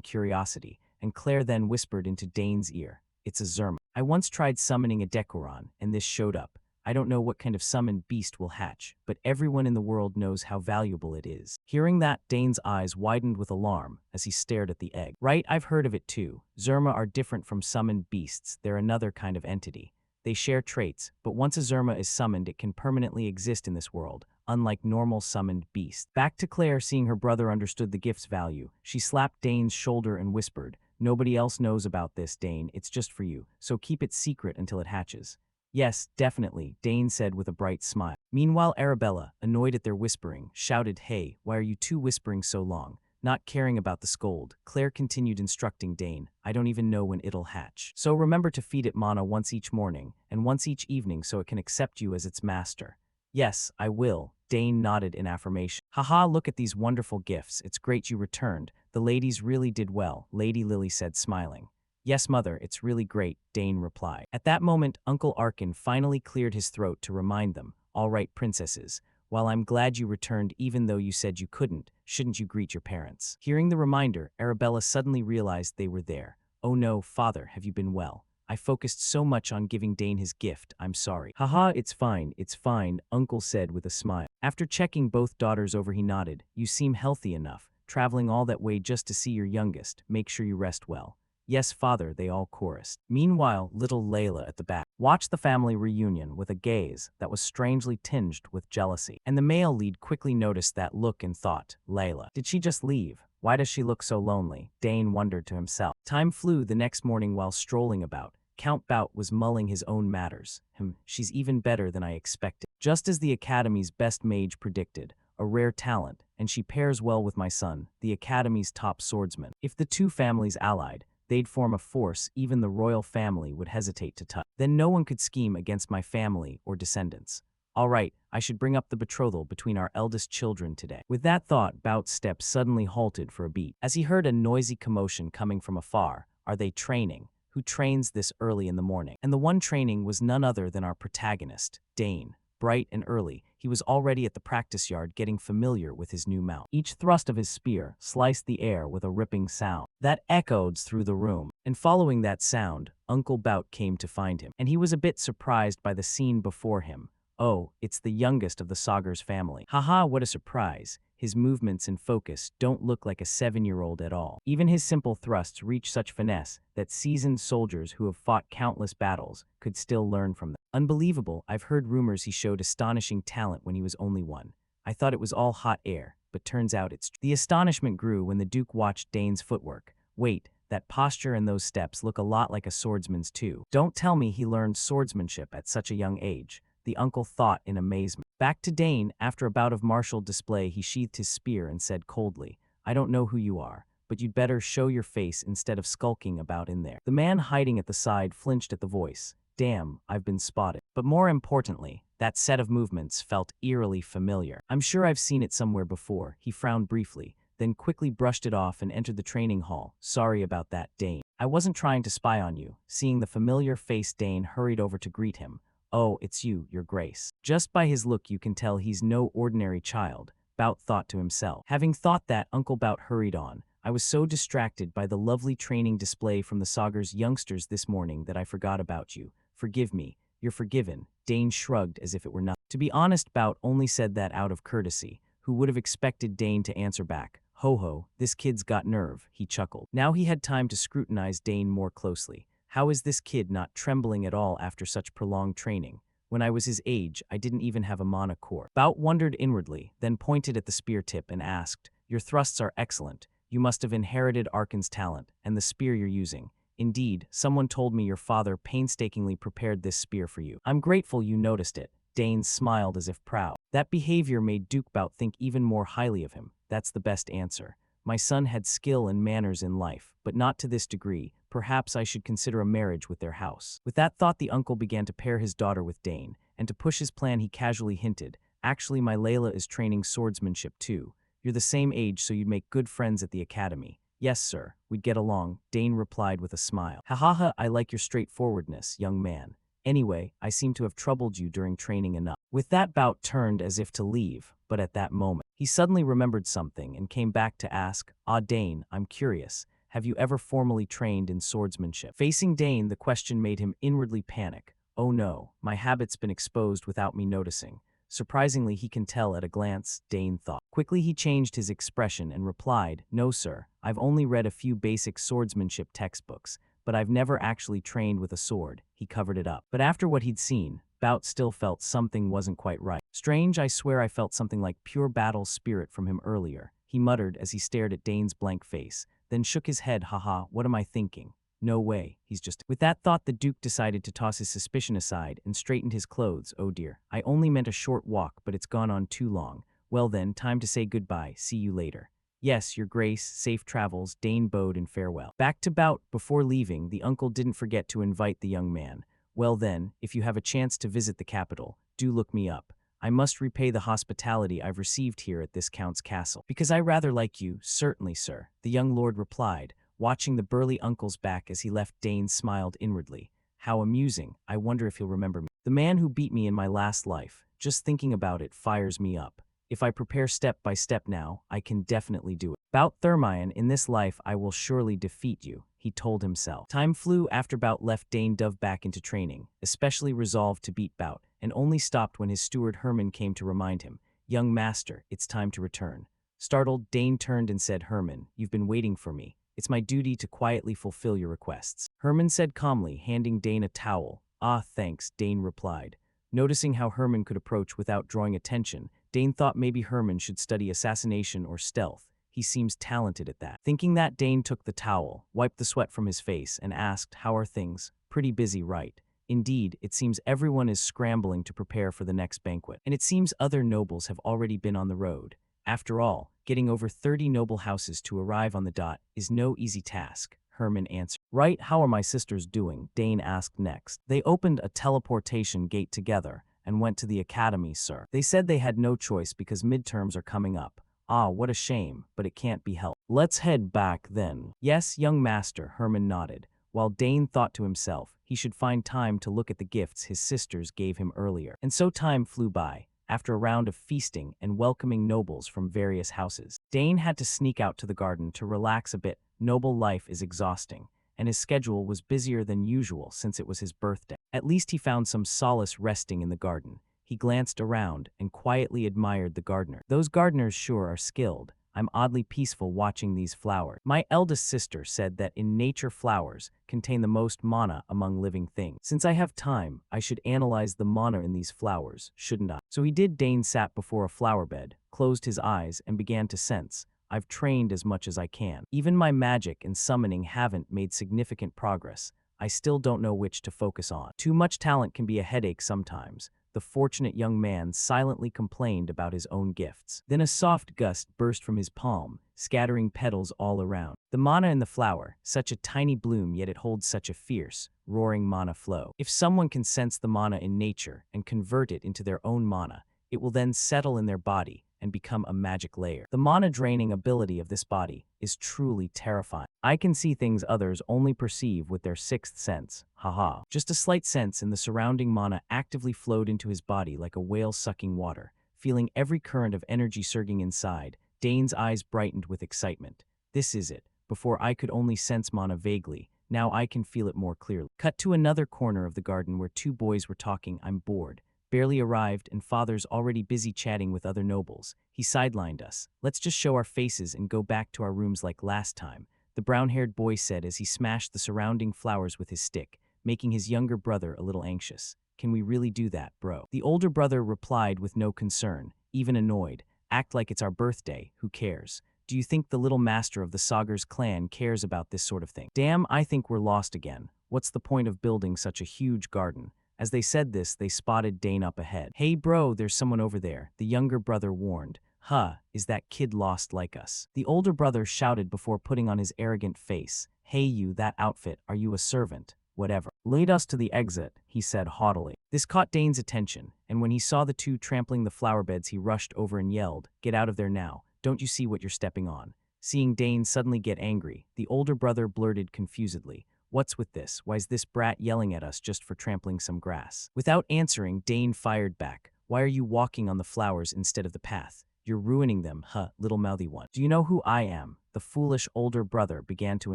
curiosity, and Claire then whispered into Dane's ear, it's a Zerma. I once tried summoning a Decoron, and this showed up. I don't know what kind of summoned beast will hatch, but everyone in the world knows how valuable it is. Hearing that, Dane's eyes widened with alarm as he stared at the egg. Right, I've heard of it too. Zerma are different from summoned beasts. They're another kind of entity. They share traits, but once a Zerma is summoned, it can permanently exist in this world, unlike normal summoned beasts. Back to Claire, seeing her brother understood the gift's value, she slapped Dane's shoulder and whispered, nobody else knows about this, Dane. It's just for you, so keep it secret until it hatches. Yes, definitely, Dane said with a bright smile. Meanwhile, Arabella, annoyed at their whispering, shouted, hey, why are you two whispering so long? Not caring about the scold, Claire continued instructing Dane, I don't even know when it'll hatch. So remember to feed it mana once each morning, and once each evening so it can accept you as its master. Yes, I will, Dane nodded in affirmation. Haha, look at these wonderful gifts, it's great you returned. The ladies really did well, Lady Lily said smiling. Yes, mother, it's really great, Dane replied. At that moment, Uncle Arkin finally cleared his throat to remind them, all right, princesses, while I'm glad you returned even though you said you couldn't, shouldn't you greet your parents? Hearing the reminder, Arabella suddenly realized they were there. Oh no, father, have you been well? I focused so much on giving Dane his gift, I'm sorry. Haha, it's fine, Uncle said with a smile. After checking both daughters over, he nodded. You seem healthy enough, traveling all that way just to see your youngest, make sure you rest well. Yes, father, they all chorused. Meanwhile, little Layla at the back watched the family reunion with a gaze that was strangely tinged with jealousy. And the male lead quickly noticed that look and thought, Layla, did she just leave? Why does she look so lonely? Dane wondered to himself. Time flew. The next morning while strolling about, Count Bout was mulling his own matters. She's even better than I expected. Just as the Academy's best mage predicted, a rare talent, and she pairs well with my son, the Academy's top swordsman. If the two families allied, they'd form a force even the royal family would hesitate to touch. Then no one could scheme against my family or descendants. All right, I should bring up the betrothal between our eldest children today. With that thought, Bout's steps suddenly halted for a beat, as he heard a noisy commotion coming from afar. Are they training? Who trains this early in the morning? And the one training was none other than our protagonist, Dane. Bright and early, he was already at the practice yard getting familiar with his new mount. Each thrust of his spear sliced the air with a ripping sound that echoed through the room. And following that sound, Uncle Bout came to find him. And he was a bit surprised by the scene before him. Oh, it's the youngest of the Sagar's family. Haha, what a surprise. His movements and focus don't look like a 7-year-old at all. Even his simple thrusts reach such finesse that seasoned soldiers who have fought countless battles could still learn from them. Unbelievable, I've heard rumors he showed astonishing talent when he was only one. I thought it was all hot air, but turns out it's true. The astonishment grew when the Duke watched Dane's footwork. Wait, that posture and those steps look a lot like a swordsman's too. Don't tell me he learned swordsmanship at such a young age, the uncle thought in amazement. Back to Dane, after a bout of martial display, he sheathed his spear and said coldly, I don't know who you are, but you'd better show your face instead of skulking about in there. The man hiding at the side flinched at the voice. Damn, I've been spotted. But more importantly, that set of movements felt eerily familiar. I'm sure I've seen it somewhere before. He frowned briefly, then quickly brushed it off and entered the training hall. Sorry about that, Dane. I wasn't trying to spy on you. Seeing the familiar face, Dane hurried over to greet him. Oh, it's you, your grace. Just by his look you can tell he's no ordinary child, Bout thought to himself. Having thought that, Uncle Bout hurried on. I was so distracted by the lovely training display from the Sagar's youngsters this morning that I forgot about you. Forgive me. You're forgiven. Dane shrugged as if it were nothing. To be honest, Bout only said that out of courtesy. Who would have expected Dane to answer back? Ho ho, this kid's got nerve, he chuckled. Now he had time to scrutinize Dane more closely. How is this kid not trembling at all after such prolonged training? When I was his age, I didn't even have a mana core. Bout wondered inwardly, then pointed at the spear tip and asked, Your thrusts are excellent. You must have inherited Arkan's talent, and the spear you're using. Indeed, someone told me your father painstakingly prepared this spear for you. I'm grateful you noticed it. Dane smiled as if proud. That behavior made Duke Bout think even more highly of him. That's the best answer. My son had skill and manners in life, but not to this degree. Perhaps I should consider a marriage with their house. With that thought, the uncle began to pair his daughter with Dane, and to push his plan he casually hinted, Actually, my Layla is training swordsmanship too. You're the same age, so you'd make good friends at the academy. Yes, sir, we'd get along, Dane replied with a smile. Ha ha ha, I like your straightforwardness, young man. Anyway, I seem to have troubled you during training enough. With that, Bout turned as if to leave, but at that moment, he suddenly remembered something and came back to ask, Dane, I'm curious. Have you ever formally trained in swordsmanship? Facing Dane, the question made him inwardly panic. Oh no, my habit's been exposed without me noticing. Surprisingly, he can tell at a glance, Dane thought. Quickly he changed his expression and replied, No sir, I've only read a few basic swordsmanship textbooks, but I've never actually trained with a sword. He covered it up. But after what he'd seen, Bout still felt something wasn't quite right. Strange, I swear I felt something like pure battle spirit from him earlier, he muttered as he stared at Dane's blank face, then shook his head. Haha, what am I thinking? No way, he's just... With that thought, the Duke decided to toss his suspicion aside and straightened his clothes. Oh dear, I only meant a short walk, but it's gone on too long. Well then, time to say goodbye. See you later. Yes, your grace, safe travels, Dane bowed in farewell. Back to Bout. Before leaving, the uncle didn't forget to invite the young man. Well then, if you have a chance to visit the capital, do look me up. I must repay the hospitality I've received here at this count's castle. Because I rather like you, certainly, sir, the young lord replied, watching the burly uncle's back as he left. Dane smiled inwardly. How amusing, I wonder if he'll remember me. The man who beat me in my last life, just thinking about it fires me up. If I prepare step by step now, I can definitely do it. Bout Thermion, in this life I will surely defeat you, he told himself. Time flew after Bout left. Dane dove back into training, especially resolved to beat Bout, and only stopped when his steward Herman came to remind him, Young master, it's time to return. Startled, Dane turned and said, Herman, you've been waiting for me. It's my duty to quietly fulfill your requests. Herman said calmly, handing Dane a towel. Ah, thanks, Dane replied. Noticing how Herman could approach without drawing attention, Dane thought maybe Herman should study assassination or stealth. He seems talented at that. Thinking that, Dane took the towel, wiped the sweat from his face, and asked, How are things? Pretty busy, right? Indeed, it seems everyone is scrambling to prepare for the next banquet. And it seems other nobles have already been on the road. After all, getting over 30 noble houses to arrive on the dot is no easy task, Herman answered. Right, how are my sisters doing? Dane asked next. They opened a teleportation gate together and went to the academy, sir. They said they had no choice because midterms are coming up. Ah, what a shame, but it can't be helped. Let's head back then. Yes, young master, Herman nodded, while Dane thought to himself he should find time to look at the gifts his sisters gave him earlier. And so time flew by. After a round of feasting and welcoming nobles from various houses, Dane had to sneak out to the garden to relax a bit. Noble life is exhausting, and his schedule was busier than usual since it was his birthday. At least he found some solace resting in the garden. He glanced around and quietly admired the gardener. Those gardeners sure are skilled. I'm oddly peaceful watching these flowers. My eldest sister said that in nature flowers contain the most mana among living things. Since I have time, I should analyze the mana in these flowers, shouldn't I? So he did. Dane sat before a flower bed, closed his eyes, and began to sense. I've trained as much as I can. Even my magic and summoning haven't made significant progress. I still don't know which to focus on. Too much talent can be a headache sometimes. The fortunate young man silently complained about his own gifts. Then a soft gust burst from his palm, scattering petals all around. The mana in the flower, such a tiny bloom, yet it holds such a fierce, roaring mana flow. If someone can sense the mana in nature and convert it into their own mana, it will then settle in their body and become a magic layer. The mana-draining ability of this body is truly terrifying. I can see things others only perceive with their sixth sense. Haha. Just a slight sense in the surrounding mana actively flowed into his body like a whale sucking water. Feeling every current of energy surging inside, Dane's eyes brightened with excitement. This is it. Before I could only sense mana vaguely, now I can feel it more clearly. Cut to another corner of the garden where two boys were talking. I'm bored. Barely arrived and father's already busy chatting with other nobles. He sidelined us. Let's just show our faces and go back to our rooms like last time, the brown-haired boy said as he smashed the surrounding flowers with his stick, making his younger brother a little anxious. Can we really do that, bro? The older brother replied with no concern, even annoyed. Act like it's our birthday, who cares? Do you think the little master of the Sagar's clan cares about this sort of thing? Damn, I think we're lost again. What's the point of building such a huge garden? As they said this, they spotted Dane up ahead. Hey bro, there's someone over there, the younger brother warned. Huh, is that kid lost like us? The older brother shouted before putting on his arrogant face. Hey you, that outfit, are you a servant? Whatever. Lead us to the exit, he said haughtily. This caught Dane's attention, and when he saw the two trampling the flower beds, he rushed over and yelled, "Get out of there now, don't you see what you're stepping on?" Seeing Dane suddenly get angry, the older brother blurted confusedly, "What's with this? Why's this brat yelling at us just for trampling some grass?" Without answering, Dane fired back. "Why are you walking on the flowers instead of the path? You're ruining them, huh, little mouthy one. Do you know who I am?" The foolish older brother began to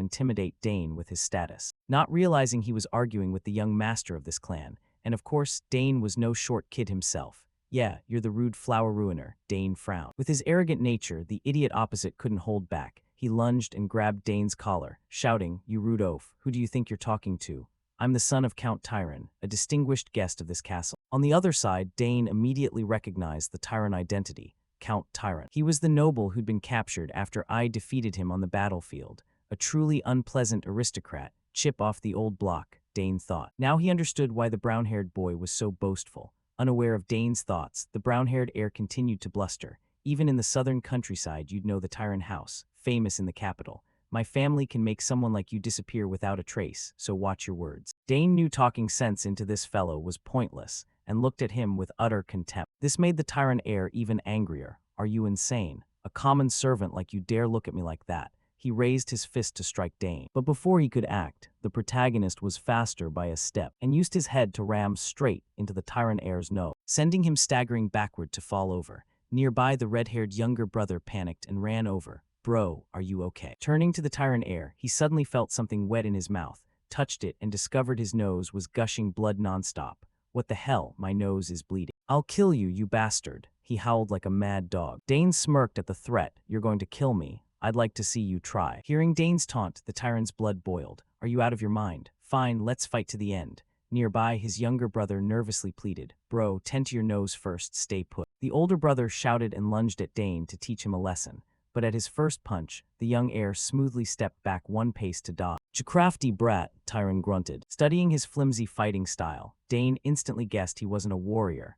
intimidate Dane with his status, not realizing he was arguing with the young master of this clan. And of course, Dane was no short kid himself. "Yeah, you're the rude flower ruiner," Dane frowned. With his arrogant nature, the idiot opposite couldn't hold back. He lunged and grabbed Dane's collar, shouting, "You rude oaf, who do you think you're talking to? I'm the son of Count Tyron, a distinguished guest of this castle." On the other side, Dane immediately recognized the Tyron identity, Count Tyron. He was the noble who'd been captured after I defeated him on the battlefield. A truly unpleasant aristocrat, chip off the old block, Dane thought. Now he understood why the brown-haired boy was so boastful. Unaware of Dane's thoughts, the brown-haired heir continued to bluster. "Even in the southern countryside, you'd know the Tyron house, famous in the capital. My family can make someone like you disappear without a trace, so watch your words." Dane knew talking sense into this fellow was pointless, and looked at him with utter contempt. This made the Tyron heir even angrier. "Are you insane? A common servant like you dare look at me like that?" He raised his fist to strike Dane. But before he could act, the protagonist was faster by a step, and used his head to ram straight into the Tyron heir's nose, sending him staggering backward to fall over. Nearby, the red-haired younger brother panicked and ran over. "Bro, are you okay?" Turning to the Tyron heir, he suddenly felt something wet in his mouth, touched it, and discovered his nose was gushing blood nonstop. "What the hell? My nose is bleeding." "I'll kill you, you bastard," he howled like a mad dog. Dane smirked at the threat. "You're going to kill me? I'd like to see you try." Hearing Dane's taunt, the Tyron's blood boiled. "Are you out of your mind? Fine, let's fight to the end." Nearby, his younger brother nervously pleaded, "Bro, tend to your nose first, stay put." The older brother shouted and lunged at Dane to teach him a lesson. But at his first punch, the young heir smoothly stepped back one pace to dodge. "You crafty brat," Tyron grunted. Studying his flimsy fighting style, Dane instantly guessed he wasn't a warrior.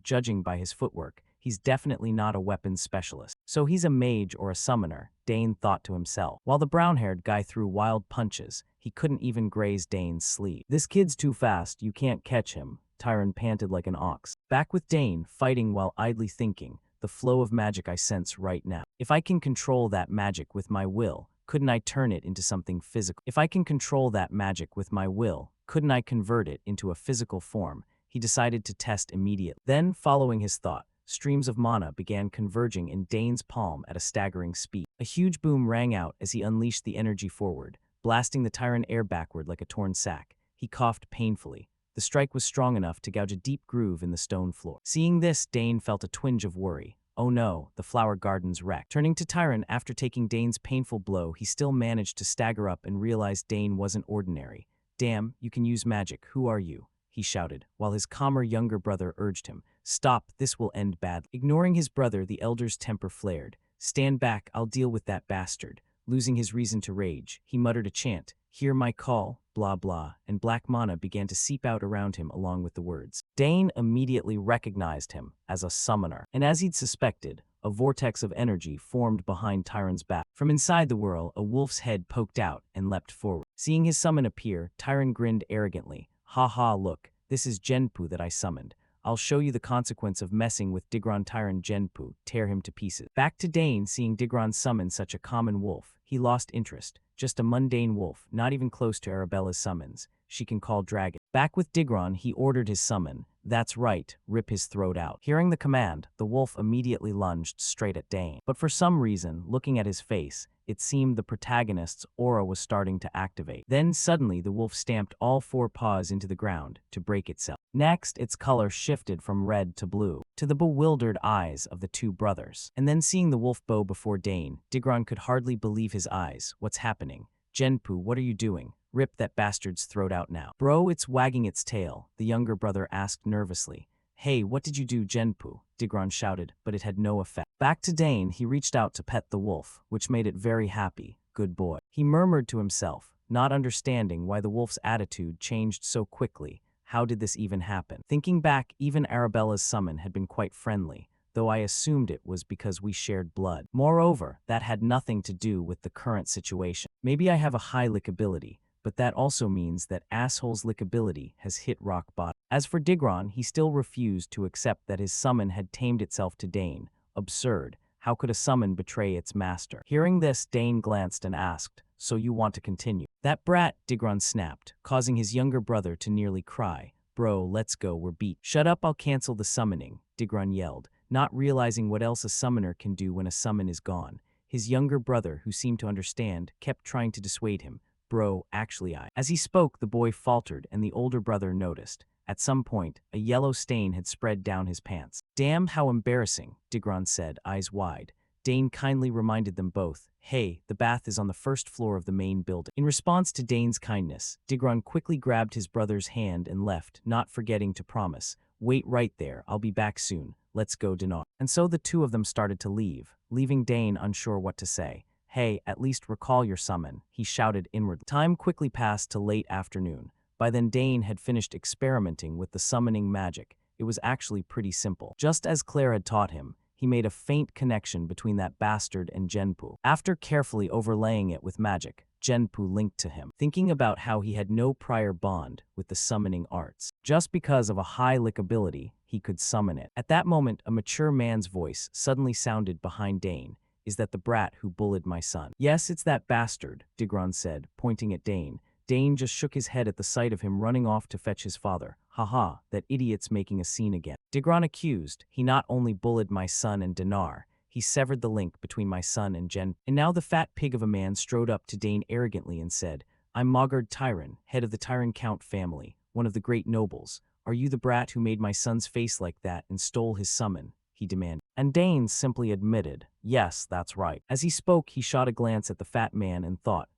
Judging by his footwork, he's definitely not a weapons specialist. So he's a mage or a summoner, Dane thought to himself. While the brown-haired guy threw wild punches, he couldn't even graze Dane's sleeve. "This kid's too fast, you can't catch him," Tyron panted like an ox. Back with Dane, fighting while idly thinking, "The flow of magic I sense right now. If I can control that magic with my will, couldn't I turn it into something physical? If I can control that magic with my will, couldn't I convert it into a physical form?" He decided to test immediately. Then, following his thought, streams of mana began converging in Dane's palm at a staggering speed. A huge boom rang out as he unleashed the energy forward, blasting the Tyron heir backward like a torn sack. He coughed painfully. The The strike was strong enough to gouge a deep groove in the stone floor. Seeing this, Dane felt a twinge of worry. Oh no, the flower garden's wrecked. Turning to Tyron after taking Dane's painful blow, he still managed to stagger up and realized Dane wasn't ordinary. Damn, you can use magic. Who are you? He shouted, while his calmer younger brother urged him. Stop, this will end badly. Ignoring his brother, the elder's temper flared. Stand back, I'll deal with that bastard. Losing his reason to rage, he muttered a chant. Hear my call, blah blah, and black mana began to seep out around him along with the words. Dane immediately recognized him as a summoner, and as he'd suspected, a vortex of energy formed behind Tyron's back. From inside the whirl, a wolf's head poked out and leapt forward. Seeing his summon appear, Tyron grinned arrogantly. Ha ha, look, this is Genpu that I summoned. I'll show you the consequence of messing with Digron. Tyron Genpu, tear him to pieces. Back to Dane, seeing Digron summon such a common wolf, he lost interest. Just a mundane wolf, not even close to Arabella's summons. She can call dragon. Back with Digron, he ordered his summon. That's right, rip his throat out. Hearing the command, the wolf immediately lunged straight at Dane. But for some reason, looking at his face, it seemed the protagonist's aura was starting to activate. Then suddenly the wolf stamped all four paws into the ground to break itself. Next, its color shifted from red to blue, to the bewildered eyes of the two brothers. And then seeing the wolf bow before Dane, Digron could hardly believe his eyes. What's happening? Genpu, what are you doing? Rip that bastard's throat out now. Bro, it's wagging its tail, the younger brother asked nervously. Hey, what did you do, Genpu? Digron shouted, but it had no effect. Back to Dane, he reached out to pet the wolf, which made it very happy. Good boy. He murmured to himself, not understanding why the wolf's attitude changed so quickly. How did this even happen? Thinking back, even Arabella's summon had been quite friendly, though I assumed it was because we shared blood. Moreover, that had nothing to do with the current situation. Maybe I have a high lickability, but that also means that asshole's lickability has hit rock bottom. As for Digron, he still refused to accept that his summon had tamed itself to Dane. Absurd. How could a summon betray its master? Hearing this, Dane glanced and asked, so you want to continue? That brat, Digron snapped, causing his younger brother to nearly cry. Bro, let's go, we're beat. Shut up, I'll cancel the summoning, Digron yelled, not realizing what else a summoner can do when a summon is gone. His younger brother, who seemed to understand, kept trying to dissuade him. Bro, actually I. As he spoke, the boy faltered and the older brother noticed. At some point, a yellow stain had spread down his pants. Damn, how embarrassing, Digron said, eyes wide. Dane kindly reminded them both, hey, the bath is on the first floor of the main building. In response to Dane's kindness, Digron quickly grabbed his brother's hand and left, not forgetting to promise, wait right there, I'll be back soon, let's go Dinar. And so the two of them started to leave, leaving Dane unsure what to say. Hey, at least recall your summon, he shouted inwardly. Time quickly passed to late afternoon. By then Dane had finished experimenting with the summoning magic. It was actually pretty simple. Just as Claire had taught him, he made a faint connection between that bastard and Genpu. After carefully overlaying it with magic, Genpu linked to him, thinking about how he had no prior bond with the summoning arts. Just because of a high lickability, he could summon it. At that moment, a mature man's voice suddenly sounded behind Dane. Is that the brat who bullied my son? Yes, it's that bastard, Digron said, pointing at Dane. Dane just shook his head at the sight of him running off to fetch his father. Haha, that idiot's making a scene again. Digron accused, he not only bullied my son and Dinar, he severed the link between my son and Jen. And now the fat pig of a man strode up to Dane arrogantly and said, I'm Mogard Tyron, head of the Tyron Count family, one of the great nobles. Are you the brat who made my son's face like that and stole his summon? He demanded. And Dane simply admitted, yes, that's right. As he spoke, he shot a glance at the fat man and thought,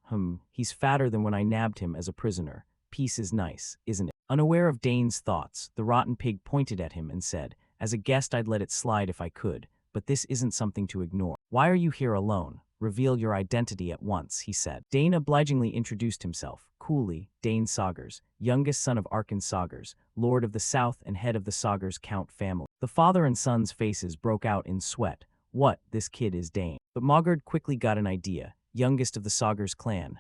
he's fatter than when I nabbed him as a prisoner. Peace is nice, isn't it? Unaware of Dane's thoughts, the rotten pig pointed at him and said, as a guest I'd let it slide if I could, but this isn't something to ignore. Why are you here alone? Reveal your identity at once, he said. Dane obligingly introduced himself. Coolly, Dane Saugers, youngest son of Arkan Saugers, Lord of the South and head of the Saugers Count family. The father and son's faces broke out in sweat. What, this kid is Dane. But Mogard quickly got an idea. Youngest of the Saugers clan,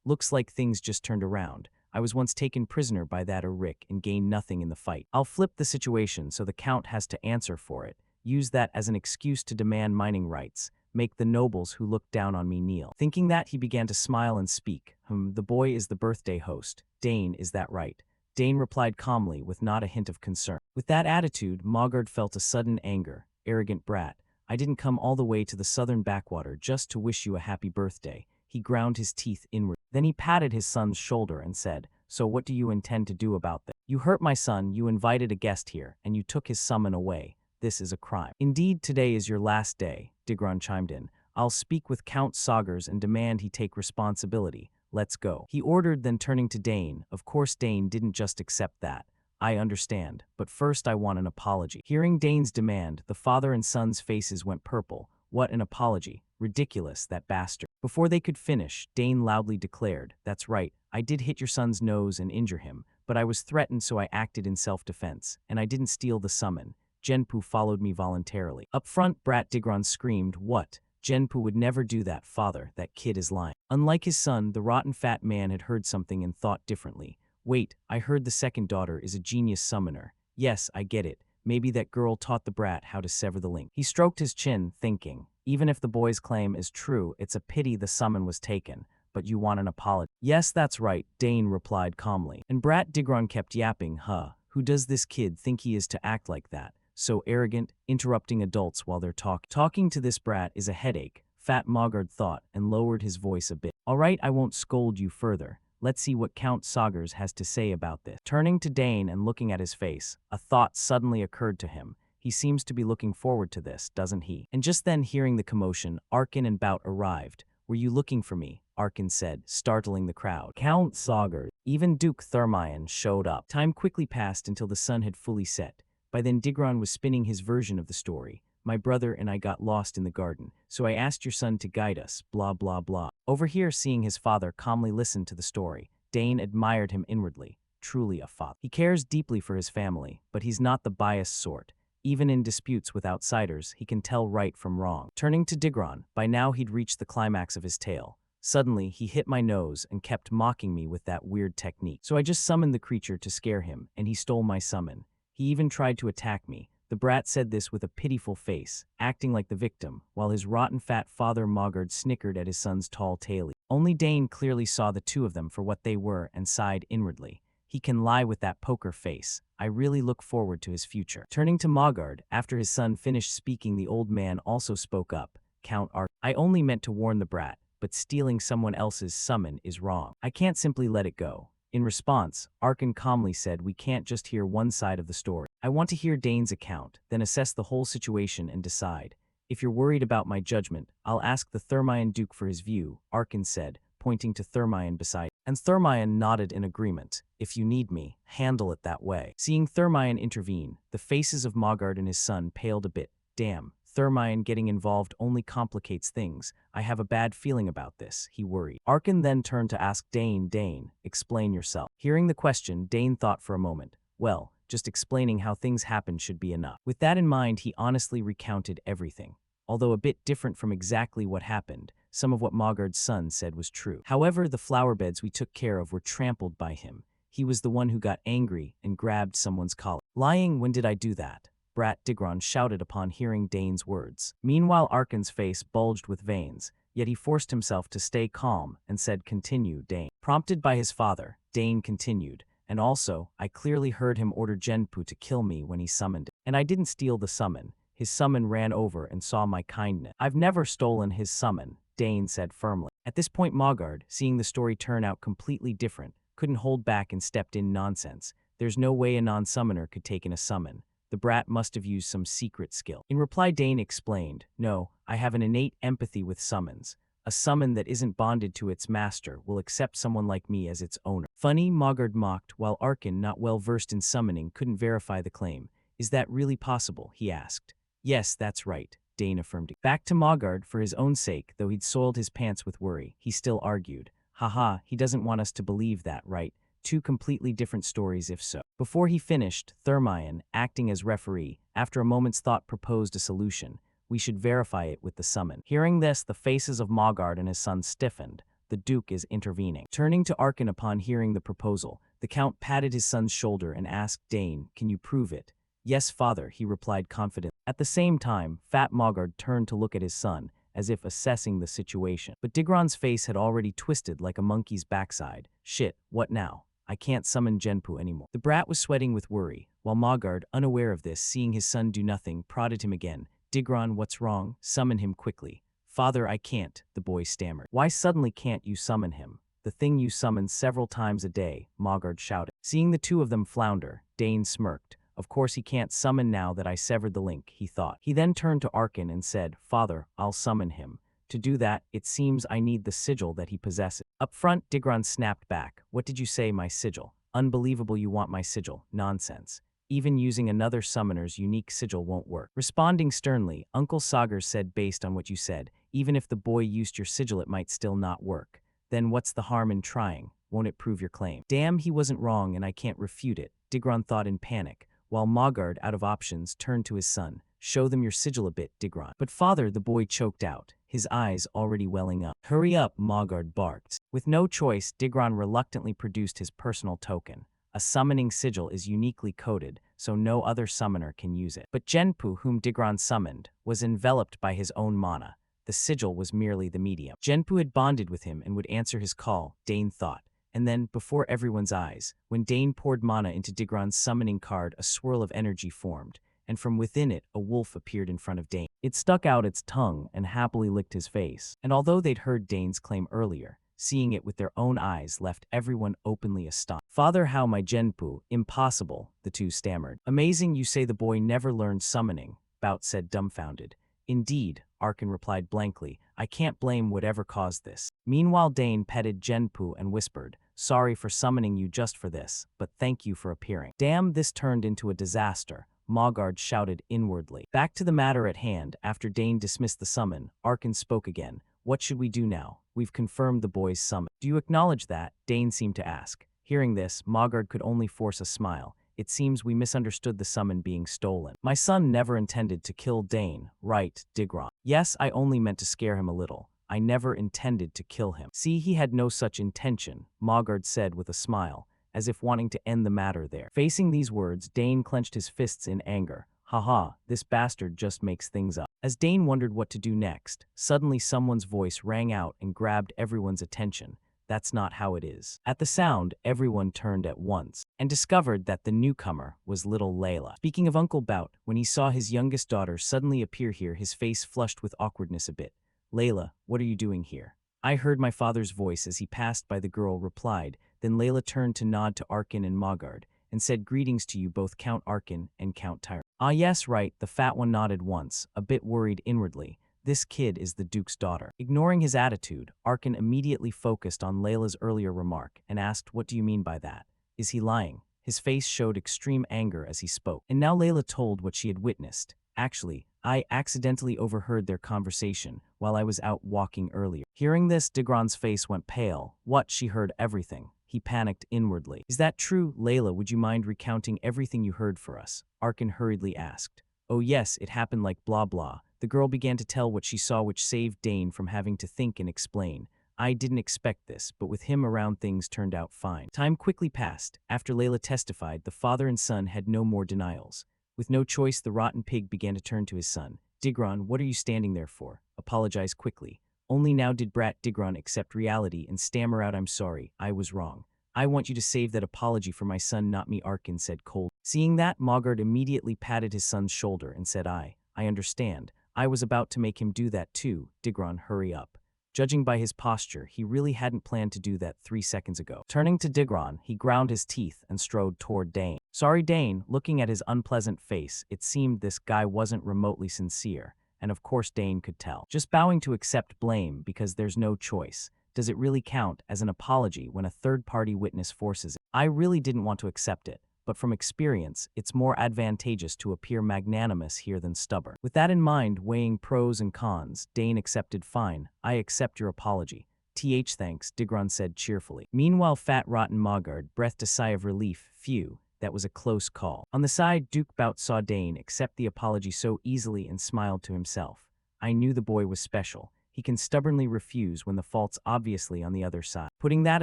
looks like things just turned around. I was once taken prisoner by that Rick and gained nothing in the fight. I'll flip the situation so the Count has to answer for it. Use that as an excuse to demand mining rights. Make the nobles who look down on me kneel. Thinking that, he began to smile and speak. The boy is the birthday host. Dane, is that right? Dane replied calmly with not a hint of concern. With that attitude, Mogard felt a sudden anger. Arrogant brat. I didn't come all the way to the southern backwater just to wish you a happy birthday. He ground his teeth inward. Then he patted his son's shoulder and said, so what do you intend to do about this? You hurt my son, you invited a guest here, and you took his summon away. This is a crime. Indeed, today is your last day, Digron chimed in. I'll speak with Count Saugers and demand he take responsibility. Let's go. He ordered, then turning to Dane. Of course, Dane didn't just accept that. I understand, but first I want an apology. Hearing Dane's demand, the father and son's faces went purple. What an apology. Ridiculous, that bastard. Before they could finish, Dane loudly declared, That's right, I did hit your son's nose and injure him, but I was threatened so I acted in self-defense, and I didn't steal the summon. Genpu followed me voluntarily. Up front, Brat Digron screamed, What? Genpu would never do that, father, that kid is lying. Unlike his son, the rotten fat man had heard something and thought differently. Wait, I heard the second daughter is a genius summoner. Yes, I get it. Maybe that girl taught the brat how to sever the link. He stroked his chin, thinking, even if the boy's claim is true, it's a pity the summon was taken. But you want an apology? Yes, that's right, Dane replied calmly. And Brat Digron kept yapping, who does this kid think he is to act like that? So arrogant, interrupting adults while they're talking. Talking to this brat is a headache, Fat Mogard thought and lowered his voice a bit. All right, I won't scold you further. Let's see what Count Saugers has to say about this. Turning to Dane and looking at his face, a thought suddenly occurred to him. He seems to be looking forward to this, doesn't he? And just then, hearing the commotion, Arkin and Bout arrived. Were you looking for me? Arkin said, startling the crowd. Count Saugers. Even Duke Thermion showed up. Time quickly passed until the sun had fully set. By then Digron was spinning his version of the story. My brother and I got lost in the garden, so I asked your son to guide us, blah blah blah. Over here, seeing his father calmly listen to the story, Dane admired him inwardly. Truly a father. He cares deeply for his family, but he's not the biased sort. Even in disputes with outsiders, he can tell right from wrong. Turning to Digron, by now he'd reached the climax of his tale. Suddenly, he hit my nose and kept mocking me with that weird technique. So I just summoned the creature to scare him, and he stole my summon. He even tried to attack me. The brat said this with a pitiful face, acting like the victim, while his rotten fat father Mogard snickered at his son's tall taily. Only Dane clearly saw the two of them for what they were and sighed inwardly. He can lie with that poker face. I really look forward to his future. Turning to Mogard, after his son finished speaking, the old man also spoke up. Count Ark. I only meant to warn the brat, but stealing someone else's summon is wrong. I can't simply let it go. In response, Arkin calmly said, we can't just hear one side of the story. I want to hear Dane's account, then assess the whole situation and decide. If you're worried about my judgment, I'll ask the Thermion Duke for his view, Arkin said, pointing to Thermion beside him. And Thermion nodded in agreement. If you need me, handle it that way. Seeing Thermion intervene, the faces of Mogard and his son paled a bit. Damn. Thermion getting involved only complicates things. I have a bad feeling about this, he worried. Arkin then turned to ask Dane, explain yourself. Hearing the question, Dane thought for a moment. Well, just explaining how things happened should be enough. With that in mind, he honestly recounted everything. Although a bit different from exactly what happened, some of what Mogard's son said was true. However, the flower beds we took care of were trampled by him. He was the one who got angry and grabbed someone's collar. Lying, when did I do that? Brat Digron shouted upon hearing Dane's words. Meanwhile, Arkin's face bulged with veins, yet he forced himself to stay calm and said, Continue, Dane. Prompted by his father, Dane continued, and also, I clearly heard him order Genpu to kill me when he summoned it. And I didn't steal the summon. His summon ran over and saw my kindness. I've never stolen his summon, Dane said firmly. At this point, Mogard, seeing the story turn out completely different, couldn't hold back and stepped in. Nonsense. There's no way a non-summoner could take in a summon. The brat must have used some secret skill. In reply, Dane explained, No, I have an innate empathy with summons. A summon that isn't bonded to its master will accept someone like me as its owner. Funny, Mogard mocked, while Arkin, not well versed in summoning, couldn't verify the claim. Is that really possible? He asked. Yes, that's right, Dane affirmed. Back to Mogard, for his own sake, though he'd soiled his pants with worry, he still argued. Haha, he doesn't want us to believe that, right? Two completely different stories if so. Before he finished, Thermion, acting as referee, after a moment's thought proposed a solution. We should verify it with the summon. Hearing this, the faces of Mogard and his son stiffened. The Duke is intervening. Turning to Arkin upon hearing the proposal, the Count patted his son's shoulder and asked Dane, Can you prove it? Yes, father, he replied confidently. At the same time, Fat Mogard turned to look at his son, as if assessing the situation. But Digron's face had already twisted like a monkey's backside. Shit, what now? I can't summon Genpu anymore. The brat was sweating with worry, while Mogard, unaware of this, seeing his son do nothing, prodded him again. Digron, what's wrong? Summon him quickly. Father, I can't, the boy stammered. Why suddenly can't you summon him? the thing you summon several times a day, Mogard shouted. Seeing the two of them flounder, Dane smirked. Of course he can't summon now that I severed the link, he thought. He then turned to Arkin and said, Father, I'll summon him. To do that, it seems I need the sigil that he possesses. Up front, Digron snapped back. What did you say, my sigil? Unbelievable you want my sigil. Nonsense. Even using another summoner's unique sigil won't work. Responding sternly, Uncle Sagar said based on what you said, even if the boy used your sigil it might still not work. Then what's the harm in trying? Won't it prove your claim? Damn, he wasn't wrong and I can't refute it, Digron thought in panic, while Mogard, out of options, turned to his son. Show them your sigil a bit, Digron. But father, the boy choked out, his eyes already welling up. Hurry up, Mogard barked. With no choice, Digron reluctantly produced his personal token. A summoning sigil is uniquely coded, so no other summoner can use it. But Genpu, whom Digron summoned, was enveloped by his own mana. The sigil was merely the medium. Genpu had bonded with him and would answer his call, Dane thought. And then, before everyone's eyes, when Dane poured mana into Digron's summoning card, a swirl of energy formed, and from within it, a wolf appeared in front of Dane. It stuck out its tongue and happily licked his face. And although they'd heard Dane's claim earlier, seeing it with their own eyes left everyone openly astonished. Father, how my Genpu? Impossible, the two stammered. Amazing you say the boy never learned summoning, Bout said dumbfounded. Indeed, Arkin replied blankly, I can't blame whatever caused this. Meanwhile Dane petted Genpu and whispered, sorry for summoning you just for this, but thank you for appearing. Damn, this turned into a disaster, Mogard shouted inwardly. Back to the matter at hand, after Dane dismissed the summon, Arkin spoke again. What should we do now? We've confirmed the boy's summon. Do you acknowledge that? Dane seemed to ask. Hearing this, Mogard could only force a smile. It seems we misunderstood the summon being stolen. My son never intended to kill Dane, right, Digron? Yes, I only meant to scare him a little. I never intended to kill him. See, he had no such intention, Mogard said with a smile, as if wanting to end the matter there. Facing these words, Dane clenched his fists in anger. Haha, this bastard just makes things up. As Dane wondered what to do next, suddenly someone's voice rang out and grabbed everyone's attention. That's not how it is. At the sound, everyone turned at once and discovered that the newcomer was little Layla. Speaking of Uncle Bout, when he saw his youngest daughter suddenly appear here, his face flushed with awkwardness a bit. Layla, what are you doing here? I heard my father's voice as he passed by, the girl replied. Then Layla turned to nod to Arkin and Mogard and said, greetings to you both, Count Arkin and Count Tyrant. Ah yes, right, the fat one nodded once, a bit worried inwardly. This kid is the Duke's daughter. Ignoring his attitude, Arkin immediately focused on Layla's earlier remark and asked, what do you mean by that? Is he lying? His face showed extreme anger as he spoke. And now Layla told what she had witnessed. Actually, I accidentally overheard their conversation while I was out walking earlier. Hearing this, Digron's face went pale. What? She heard everything. He panicked inwardly. Is that true? Layla, would you mind recounting everything you heard for us? Arkin hurriedly asked. Oh yes, it happened like blah blah. The girl began to tell what she saw, which saved Dane from having to think and explain. I didn't expect this, but with him around things turned out fine. Time quickly passed. After Layla testified, the father and son had no more denials. With no choice, the rotten pig began to turn to his son. Digron, what are you standing there for? Apologize quickly. Only now did brat Digron accept reality and stammer out, I'm sorry, I was wrong. I want you to save that apology for my son, not me, Arkin said cold. Seeing that, Mogard immediately patted his son's shoulder and said, I understand. I was about to make him do that too. Digron, hurry up. Judging by his posture, he really hadn't planned to do that 3 seconds ago. Turning to Digron, he ground his teeth and strode toward Dane. Sorry, Dane. Looking at his unpleasant face, it seemed this guy wasn't remotely sincere, and of course Dane could tell. Just bowing to accept blame because there's no choice. Does it really count as an apology when a third-party witness forces it? I really didn't want to accept it, but from experience, it's more advantageous to appear magnanimous here than stubborn. With that in mind, weighing pros and cons, Dane accepted. Fine, I accept your apology. Thanks, Digron said cheerfully. Meanwhile, fat rotten Mogard breathed a sigh of relief. Phew, that was a close call. On the side, Duke Bout saw Dane accept the apology so easily and smiled to himself. I knew the boy was special. He can stubbornly refuse when the fault's obviously on the other side. Putting that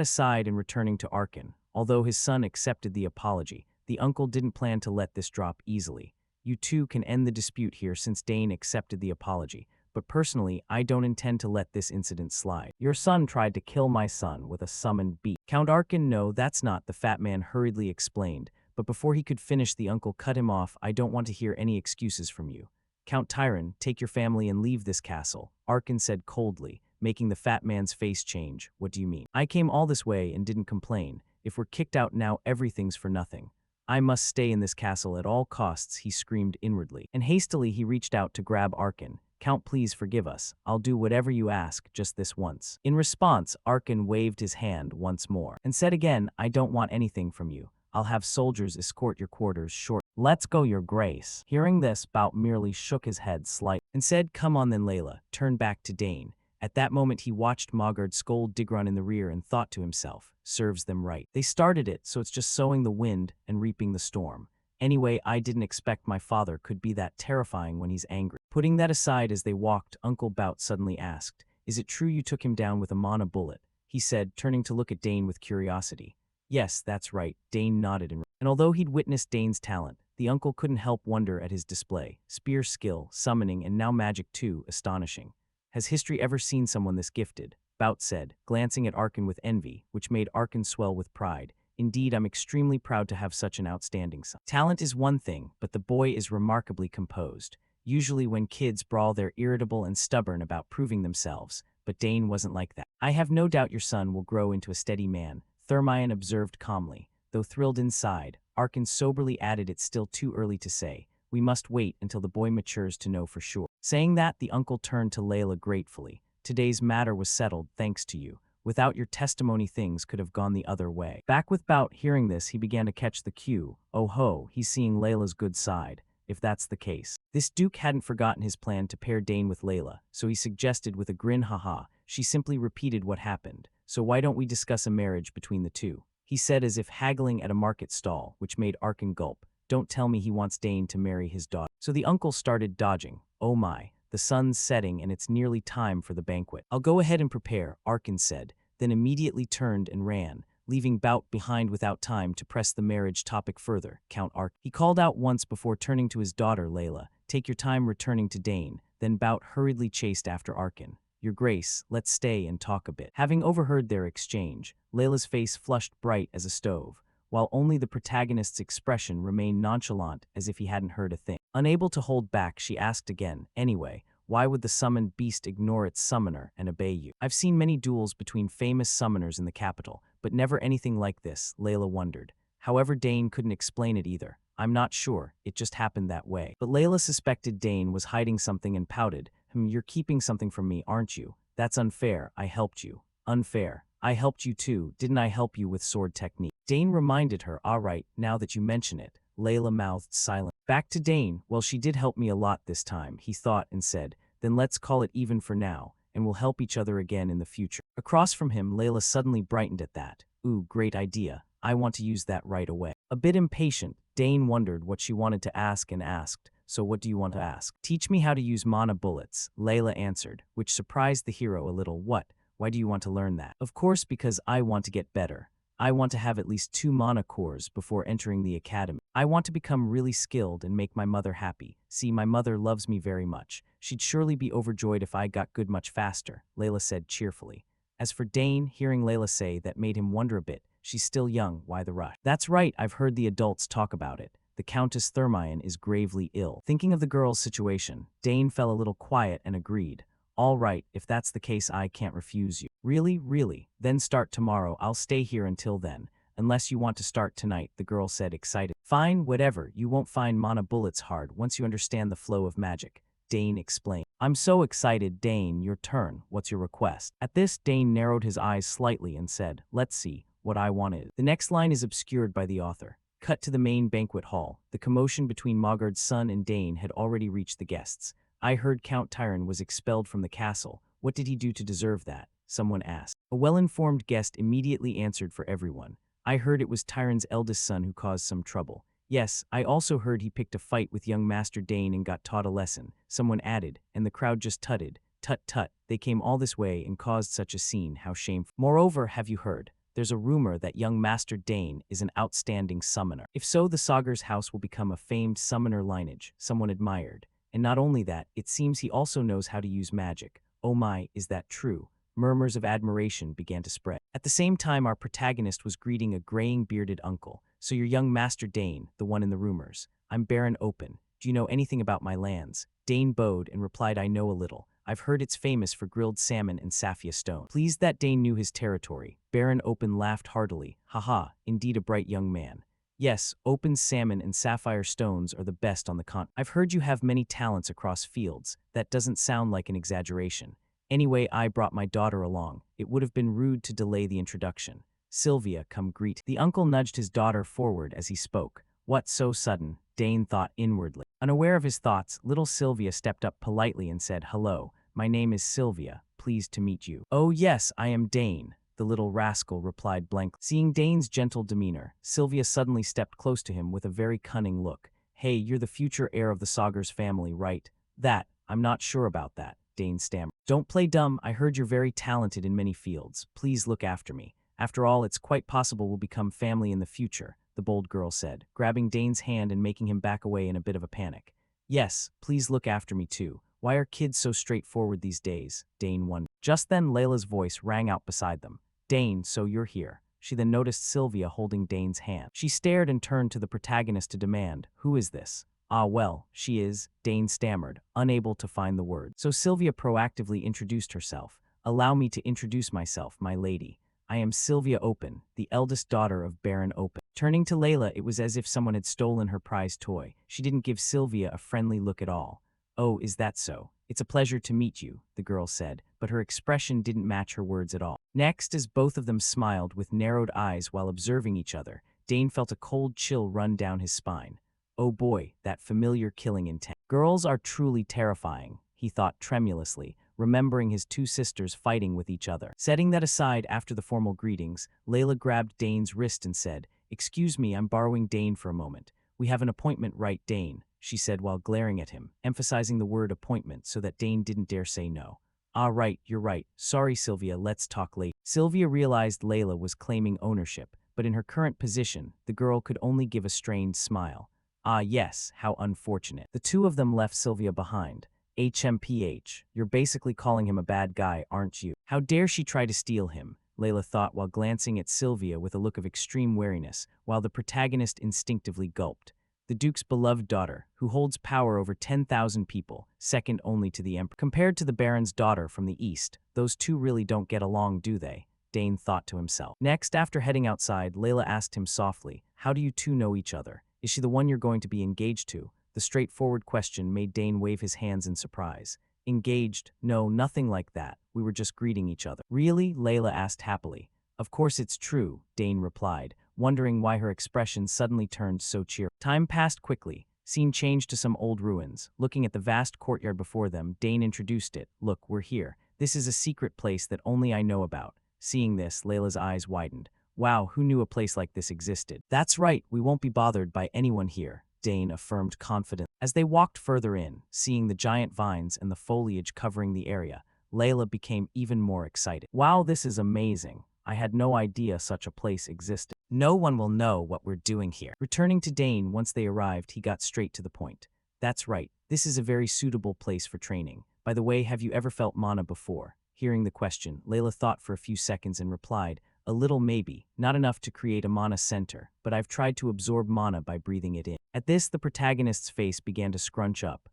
aside and returning to Arkin, although his son accepted the apology, the uncle didn't plan to let this drop easily. You two can end the dispute here since Dane accepted the apology, but personally, I don't intend to let this incident slide. Your son tried to kill my son with a summoned beast. Count Arkin, no, that's not, the fat man hurriedly explained, but before he could finish, the uncle cut him off. I don't want to hear any excuses from you. Count Tyron, take your family and leave this castle, Arkin said coldly. making the fat man's face change. What do you mean? I came all this way and didn't complain. If we're kicked out now, everything's for nothing. I must stay in this castle at all costs, he screamed inwardly. And hastily he reached out to grab Arkin. Count, please forgive us. I'll do whatever you ask, just this once. In response, Arkin waved his hand once more and said again, I don't want anything from you. I'll have soldiers escort your quarters short. Let's go, your grace. Hearing this, Bout merely shook his head slightly and said, come on then, Layla. Turn back to Dane. At that moment he watched Mogard scold Digron in the rear and thought to himself, serves them right. They started it, so it's just sowing the wind and reaping the storm. Anyway, I didn't expect my father could be that terrifying when he's angry. Putting that aside as they walked, Uncle Bout suddenly asked, is it true you took him down with a mana bullet? He said, turning to look at Dane with curiosity. Yes, that's right, Dane nodded and although he'd witnessed Dane's talent, the uncle couldn't help wonder at his display. Spear skill, summoning, and now magic too, astonishing. Has history ever seen someone this gifted? Bout said, glancing at Arkin with envy, which made Arkin swell with pride. Indeed, I'm extremely proud to have such an outstanding son. Talent is one thing, but the boy is remarkably composed. Usually when kids brawl, they're irritable and stubborn about proving themselves, but Dane wasn't like that. I have no doubt your son will grow into a steady man, Thermion observed calmly. Though thrilled inside, Arkin soberly added, it's still too early to say. We must wait until the boy matures to know for sure. Saying that, the uncle turned to Layla gratefully. Today's matter was settled thanks to you. Without your testimony, things could have gone the other way. Back with Bout, hearing this, he began to catch the cue. Oh ho, he's seeing Layla's good side, if that's the case. This duke hadn't forgotten his plan to pair Dane with Layla, so he suggested with a grin, haha. She simply repeated what happened. So why don't we discuss a marriage between the two? He said as if haggling at a market stall, which made Arkin gulp. Don't tell me he wants Dane to marry his daughter. So the uncle started dodging. Oh my, the sun's setting and it's nearly time for the banquet. I'll go ahead and prepare, Arkin said, then immediately turned and ran, leaving Bout behind without time to press the marriage topic further. Count Arkin. He called out once before turning to his daughter, Layla. Take your time returning to Dane. Then Bout hurriedly chased after Arkin. Your Grace, let's stay and talk a bit. Having overheard their exchange, Layla's face flushed bright as a stove, while only the protagonist's expression remained nonchalant as if he hadn't heard a thing. Unable to hold back, she asked again, anyway, why would the summoned beast ignore its summoner and obey you? I've seen many duels between famous summoners in the capital, but never anything like this, Layla wondered. However, Dane couldn't explain it either. I'm not sure, it just happened that way. But Layla suspected Dane was hiding something and pouted. You're keeping something from me, aren't you? That's unfair, I helped you. Unfair. I helped you too, didn't I help you with sword technique? Dane reminded her, alright, now that you mention it. Layla mouthed silent. Back to Dane, well, she did help me a lot this time, he thought and said, then let's call it even for now, and we'll help each other again in the future. Across from him, Layla suddenly brightened at that. Ooh, great idea. I want to use that right away. A bit impatient, Dane wondered what she wanted to ask and asked. So what do you want to ask? Teach me how to use mana bullets, Layla answered, which surprised the hero a little. What? Why do you want to learn that? Of course, because I want to get better. I want to have at least 2 mana cores before entering the academy. I want to become really skilled and make my mother happy. See, my mother loves me very much. She'd surely be overjoyed if I got good much faster, Layla said cheerfully. As for Dane, hearing Layla say that made him wonder a bit. She's still young, why the rush? That's right, I've heard the adults talk about it. The Countess Thermion is gravely ill. Thinking of the girl's situation, Dane fell a little quiet and agreed. All right, if that's the case, I can't refuse you. Really, really? Then start tomorrow. I'll stay here until then. Unless you want to start tonight, the girl said, excited. Fine, whatever. You won't find mana bullets hard once you understand the flow of magic, Dane explained. I'm so excited. Dane, your turn. What's your request? At this, Dane narrowed his eyes slightly and said, let's see, what I want is. The next line is obscured by the author. Cut to the main banquet hall. The commotion between Mogard's son and Dane had already reached the guests. I heard Count Tyron was expelled from the castle. What did he do to deserve that? Someone asked. A well-informed guest immediately answered for everyone. I heard it was Tyron's eldest son who caused some trouble. Yes, I also heard he picked a fight with young Master Dane and got taught a lesson. Someone added, and the crowd just tutted. Tut tut, they came all this way and caused such a scene, how shameful. Moreover, have you heard? There's a rumor that young Master Dane is an outstanding summoner. If so, the Sagar's house will become a famed summoner lineage, someone admired. And not only that, it seems he also knows how to use magic. Oh my, is that true? Murmurs of admiration began to spread. At the same time, our protagonist was greeting a graying bearded uncle. So your young Master Dane, the one in the rumors. I'm Baron Open. Do you know anything about my lands? Dane bowed and replied, I know a little. I've heard it's famous for grilled salmon and sapphire stone. Pleased that Dane knew his territory, Baron Open laughed heartily. Haha, indeed a bright young man. Yes, open salmon and sapphire stones are the best on the continent. I've heard you have many talents across fields. That doesn't sound like an exaggeration. Anyway, I brought my daughter along. It would have been rude to delay the introduction. Sylvia, come greet. The uncle nudged his daughter forward as he spoke. What, so sudden? Dane thought inwardly. Unaware of his thoughts, little Sylvia stepped up politely and said, Hello, my name is Sylvia. Pleased to meet you. Oh yes, I am Dane, the little rascal replied blankly. Seeing Dane's gentle demeanor, Sylvia suddenly stepped close to him with a very cunning look. Hey, you're the future heir of the Saugers family, right? I'm not sure about that, Dane stammered. Don't play dumb, I heard you're very talented in many fields. Please look after me. After all, it's quite possible we'll become family in the future, the bold girl said, grabbing Dane's hand and making him back away in a bit of a panic. Yes, please look after me too. Why are kids so straightforward these days? Dane wondered. Just then Layla's voice rang out beside them. Dane, so you're here. She then noticed Sylvia holding Dane's hand. She stared and turned to the protagonist to demand, Who is this? Ah well, she is, Dane stammered, unable to find the word. So Sylvia proactively introduced herself. Allow me to introduce myself, my lady. I am Sylvia Open, the eldest daughter of Baron Open. Turning to Layla, it was as if someone had stolen her prized toy. She didn't give Sylvia a friendly look at all. Oh, is that so? It's a pleasure to meet you, the girl said, but her expression didn't match her words at all. Next, as both of them smiled with narrowed eyes while observing each other, Dane felt a cold chill run down his spine. Oh boy, that familiar killing intent. Girls are truly terrifying, he thought tremulously, remembering his two sisters fighting with each other. Setting that aside after the formal greetings, Layla grabbed Dane's wrist and said, Excuse me, I'm borrowing Dane for a moment. We have an appointment, right, Dane? She said while glaring at him, emphasizing the word appointment so that Dane didn't dare say no. Ah, right, you're right. Sorry, Sylvia, let's talk later. Sylvia realized Layla was claiming ownership, but in her current position, the girl could only give a strained smile. Ah yes, how unfortunate. The two of them left Sylvia behind. HMPH, you're basically calling him a bad guy, aren't you? How dare she try to steal him? Layla thought while glancing at Sylvia with a look of extreme wariness, while the protagonist instinctively gulped. The Duke's beloved daughter, who holds power over 10,000 people, second only to the Emperor. Compared to the Baron's daughter from the east, those two really don't get along, do they? Dane thought to himself. Next, after heading outside, Layla asked him softly, How do you two know each other? Is she the one you're going to be engaged to? The straightforward question made Dane wave his hands in surprise. Engaged? No, nothing like that. We were just greeting each other. Really? Layla asked happily. Of course it's true, Dane replied, wondering why her expression suddenly turned so cheerful. Time passed quickly. Scene changed to some old ruins. Looking at the vast courtyard before them, Dane introduced it. Look, we're here. This is a secret place that only I know about. Seeing this, Layla's eyes widened. Wow, who knew a place like this existed? That's right, we won't be bothered by anyone here, Dane affirmed confidently. As they walked further in, seeing the giant vines and the foliage covering the area, Layla became even more excited. Wow, this is amazing. I had no idea such a place existed. No one will know what we're doing here. Returning to Dane once they arrived, he got straight to the point. That's right, this is a very suitable place for training. By the way, have you ever felt mana before? Hearing the question, Layla thought for a few seconds and replied, A little maybe, not enough to create a mana center, but I've tried to absorb mana by breathing it in. At this, the protagonist's face began to scrunch up.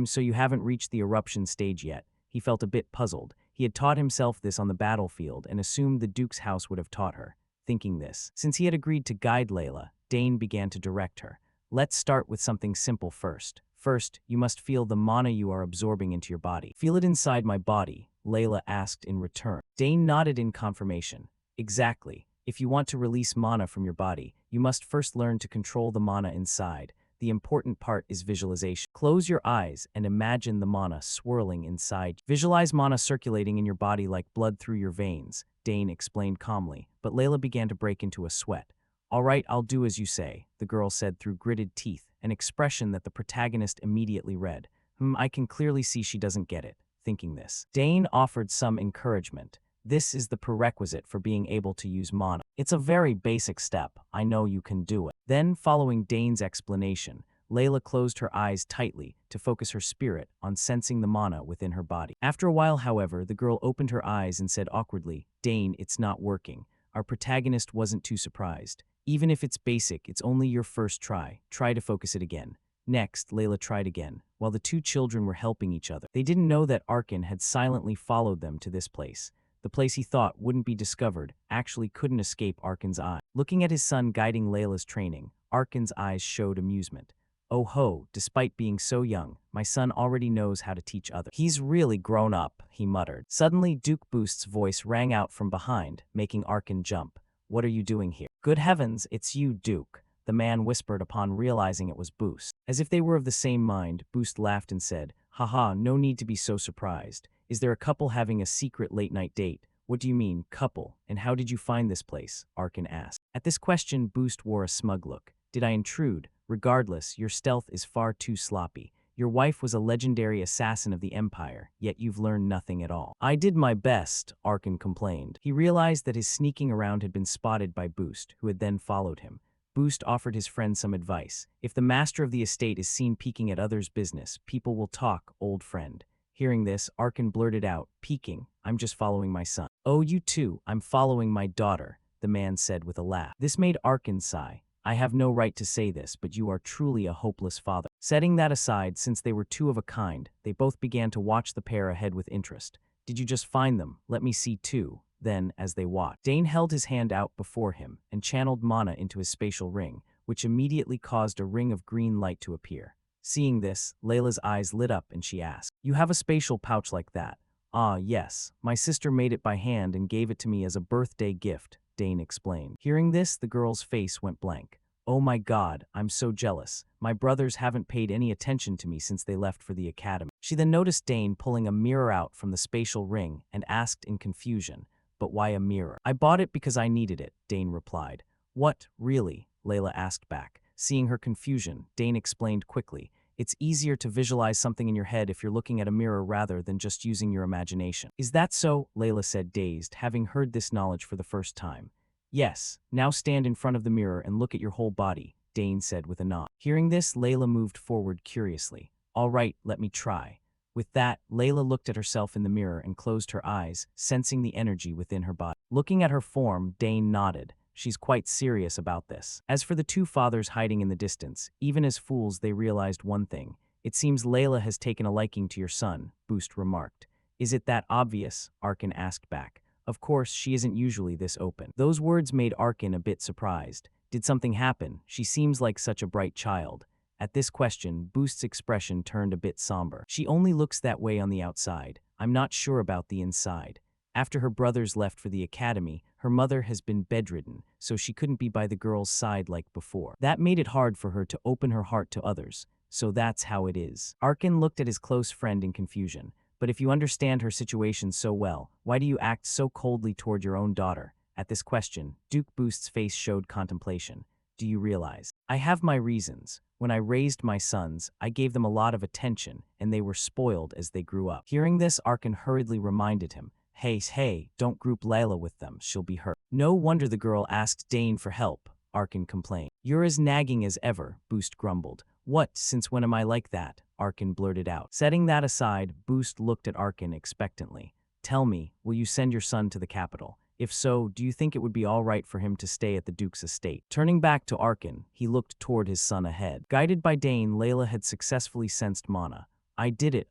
So you haven't reached the eruption stage yet. He felt a bit puzzled. He had taught himself this on the battlefield and assumed the Duke's house would have taught her. Thinking this, since he had agreed to guide Layla, Dane began to direct her. Let's start with something simple first. First, you must feel the mana you are absorbing into your body. Feel it inside my body, Layla asked in return. Dane nodded in confirmation. Exactly. If you want to release mana from your body, you must first learn to control the mana inside. The important part is visualization. Close your eyes and imagine the mana swirling inside. Visualize mana circulating in your body like blood through your veins, Dane explained calmly, but Layla began to break into a sweat. All right, I'll do as you say, the girl said through gritted teeth, an expression that the protagonist immediately read. I can clearly see she doesn't get it. Thinking this, Dane offered some encouragement. This is the prerequisite for being able to use mana. It's a very basic step. I know you can do it. Then, following Dane's explanation, Layla closed her eyes tightly to focus her spirit on sensing the mana within her body. After a while, however, the girl opened her eyes and said awkwardly, Dane, it's not working. Our protagonist wasn't too surprised. Even if it's basic, it's only your first try. Try to focus it again. Next, Layla tried again, while the two children were helping each other. They didn't know that Arkin had silently followed them to this place. The place he thought wouldn't be discovered actually couldn't escape Arkin's eye. Looking at his son guiding Layla's training, Arkin's eyes showed amusement. Oh ho, despite being so young, my son already knows how to teach others. He's really grown up, he muttered. Suddenly, Duke Boost's voice rang out from behind, making Arkin jump. What are you doing here? Good heavens, it's you, Duke, the man whispered upon realizing it was Boost. As if they were of the same mind, Boost laughed and said, haha, no need to be so surprised. Is there a couple having a secret late-night date? What do you mean, couple, and how did you find this place? Arkin asked. At this question, Boost wore a smug look. Did I intrude? Regardless, your stealth is far too sloppy. Your wife was a legendary assassin of the Empire, yet you've learned nothing at all. I did my best, Arkin complained. He realized that his sneaking around had been spotted by Boost, who had then followed him. Boost offered his friend some advice. If the master of the estate is seen peeking at others' business, people will talk, old friend. Hearing this, Arkin blurted out, peeking, I'm just following my son. Oh, you too, I'm following my daughter, the man said with a laugh. This made Arkin sigh. I have no right to say this, but you are truly a hopeless father. Setting that aside, since they were two of a kind, they both began to watch the pair ahead with interest. Did you just find them? Let me see too. Then, as they watched, Dane held his hand out before him and channeled mana into his spatial ring, which immediately caused a ring of green light to appear. Seeing this, Layla's eyes lit up and she asked, You have a spatial pouch like that? Ah, yes. My sister made it by hand and gave it to me as a birthday gift, Dane explained. Hearing this, the girl's face went blank. Oh my god, I'm so jealous. My brothers haven't paid any attention to me since they left for the academy. She then noticed Dane pulling a mirror out from the spatial ring and asked in confusion, But why a mirror? I bought it because I needed it, Dane replied. What, really? Layla asked back. Seeing her confusion, Dane explained quickly. It's easier to visualize something in your head if you're looking at a mirror rather than just using your imagination. Is that so? Layla said, dazed, having heard this knowledge for the first time. Yes, now stand in front of the mirror and look at your whole body, Dane said with a nod. Hearing this, Layla moved forward curiously. All right, let me try. With that, Layla looked at herself in the mirror and closed her eyes, sensing the energy within her body. Looking at her form, Dane nodded. She's quite serious about this. As for the two fathers hiding in the distance, even as fools they realized one thing. It seems Layla has taken a liking to your son, Boost remarked. Is it that obvious? Arkin asked back. Of course, she isn't usually this open. Those words made Arkin a bit surprised. Did something happen? She seems like such a bright child. At this question, Boost's expression turned a bit somber. She only looks that way on the outside. I'm not sure about the inside. After her brothers left for the academy, her mother has been bedridden, so she couldn't be by the girl's side like before. That made it hard for her to open her heart to others. So that's how it is. Arkin looked at his close friend in confusion. But if you understand her situation so well, why do you act so coldly toward your own daughter? At this question, Duke Boost's face showed contemplation. Do you realize? I have my reasons. When I raised my sons, I gave them a lot of attention, and they were spoiled as they grew up. Hearing this, Arkin hurriedly reminded him. Hey, don't group Layla with them, she'll be hurt. No wonder the girl asked Dane for help, Arkin complained. You're as nagging as ever, Boost grumbled. What, since when am I like that? Arkin blurted out. Setting that aside, Boost looked at Arkin expectantly. Tell me, will you send your son to the capital? If so, do you think it would be all right for him to stay at the Duke's estate? Turning back to Arkin, he looked toward his son ahead. Guided by Dane, Layla had successfully sensed mana. I did it.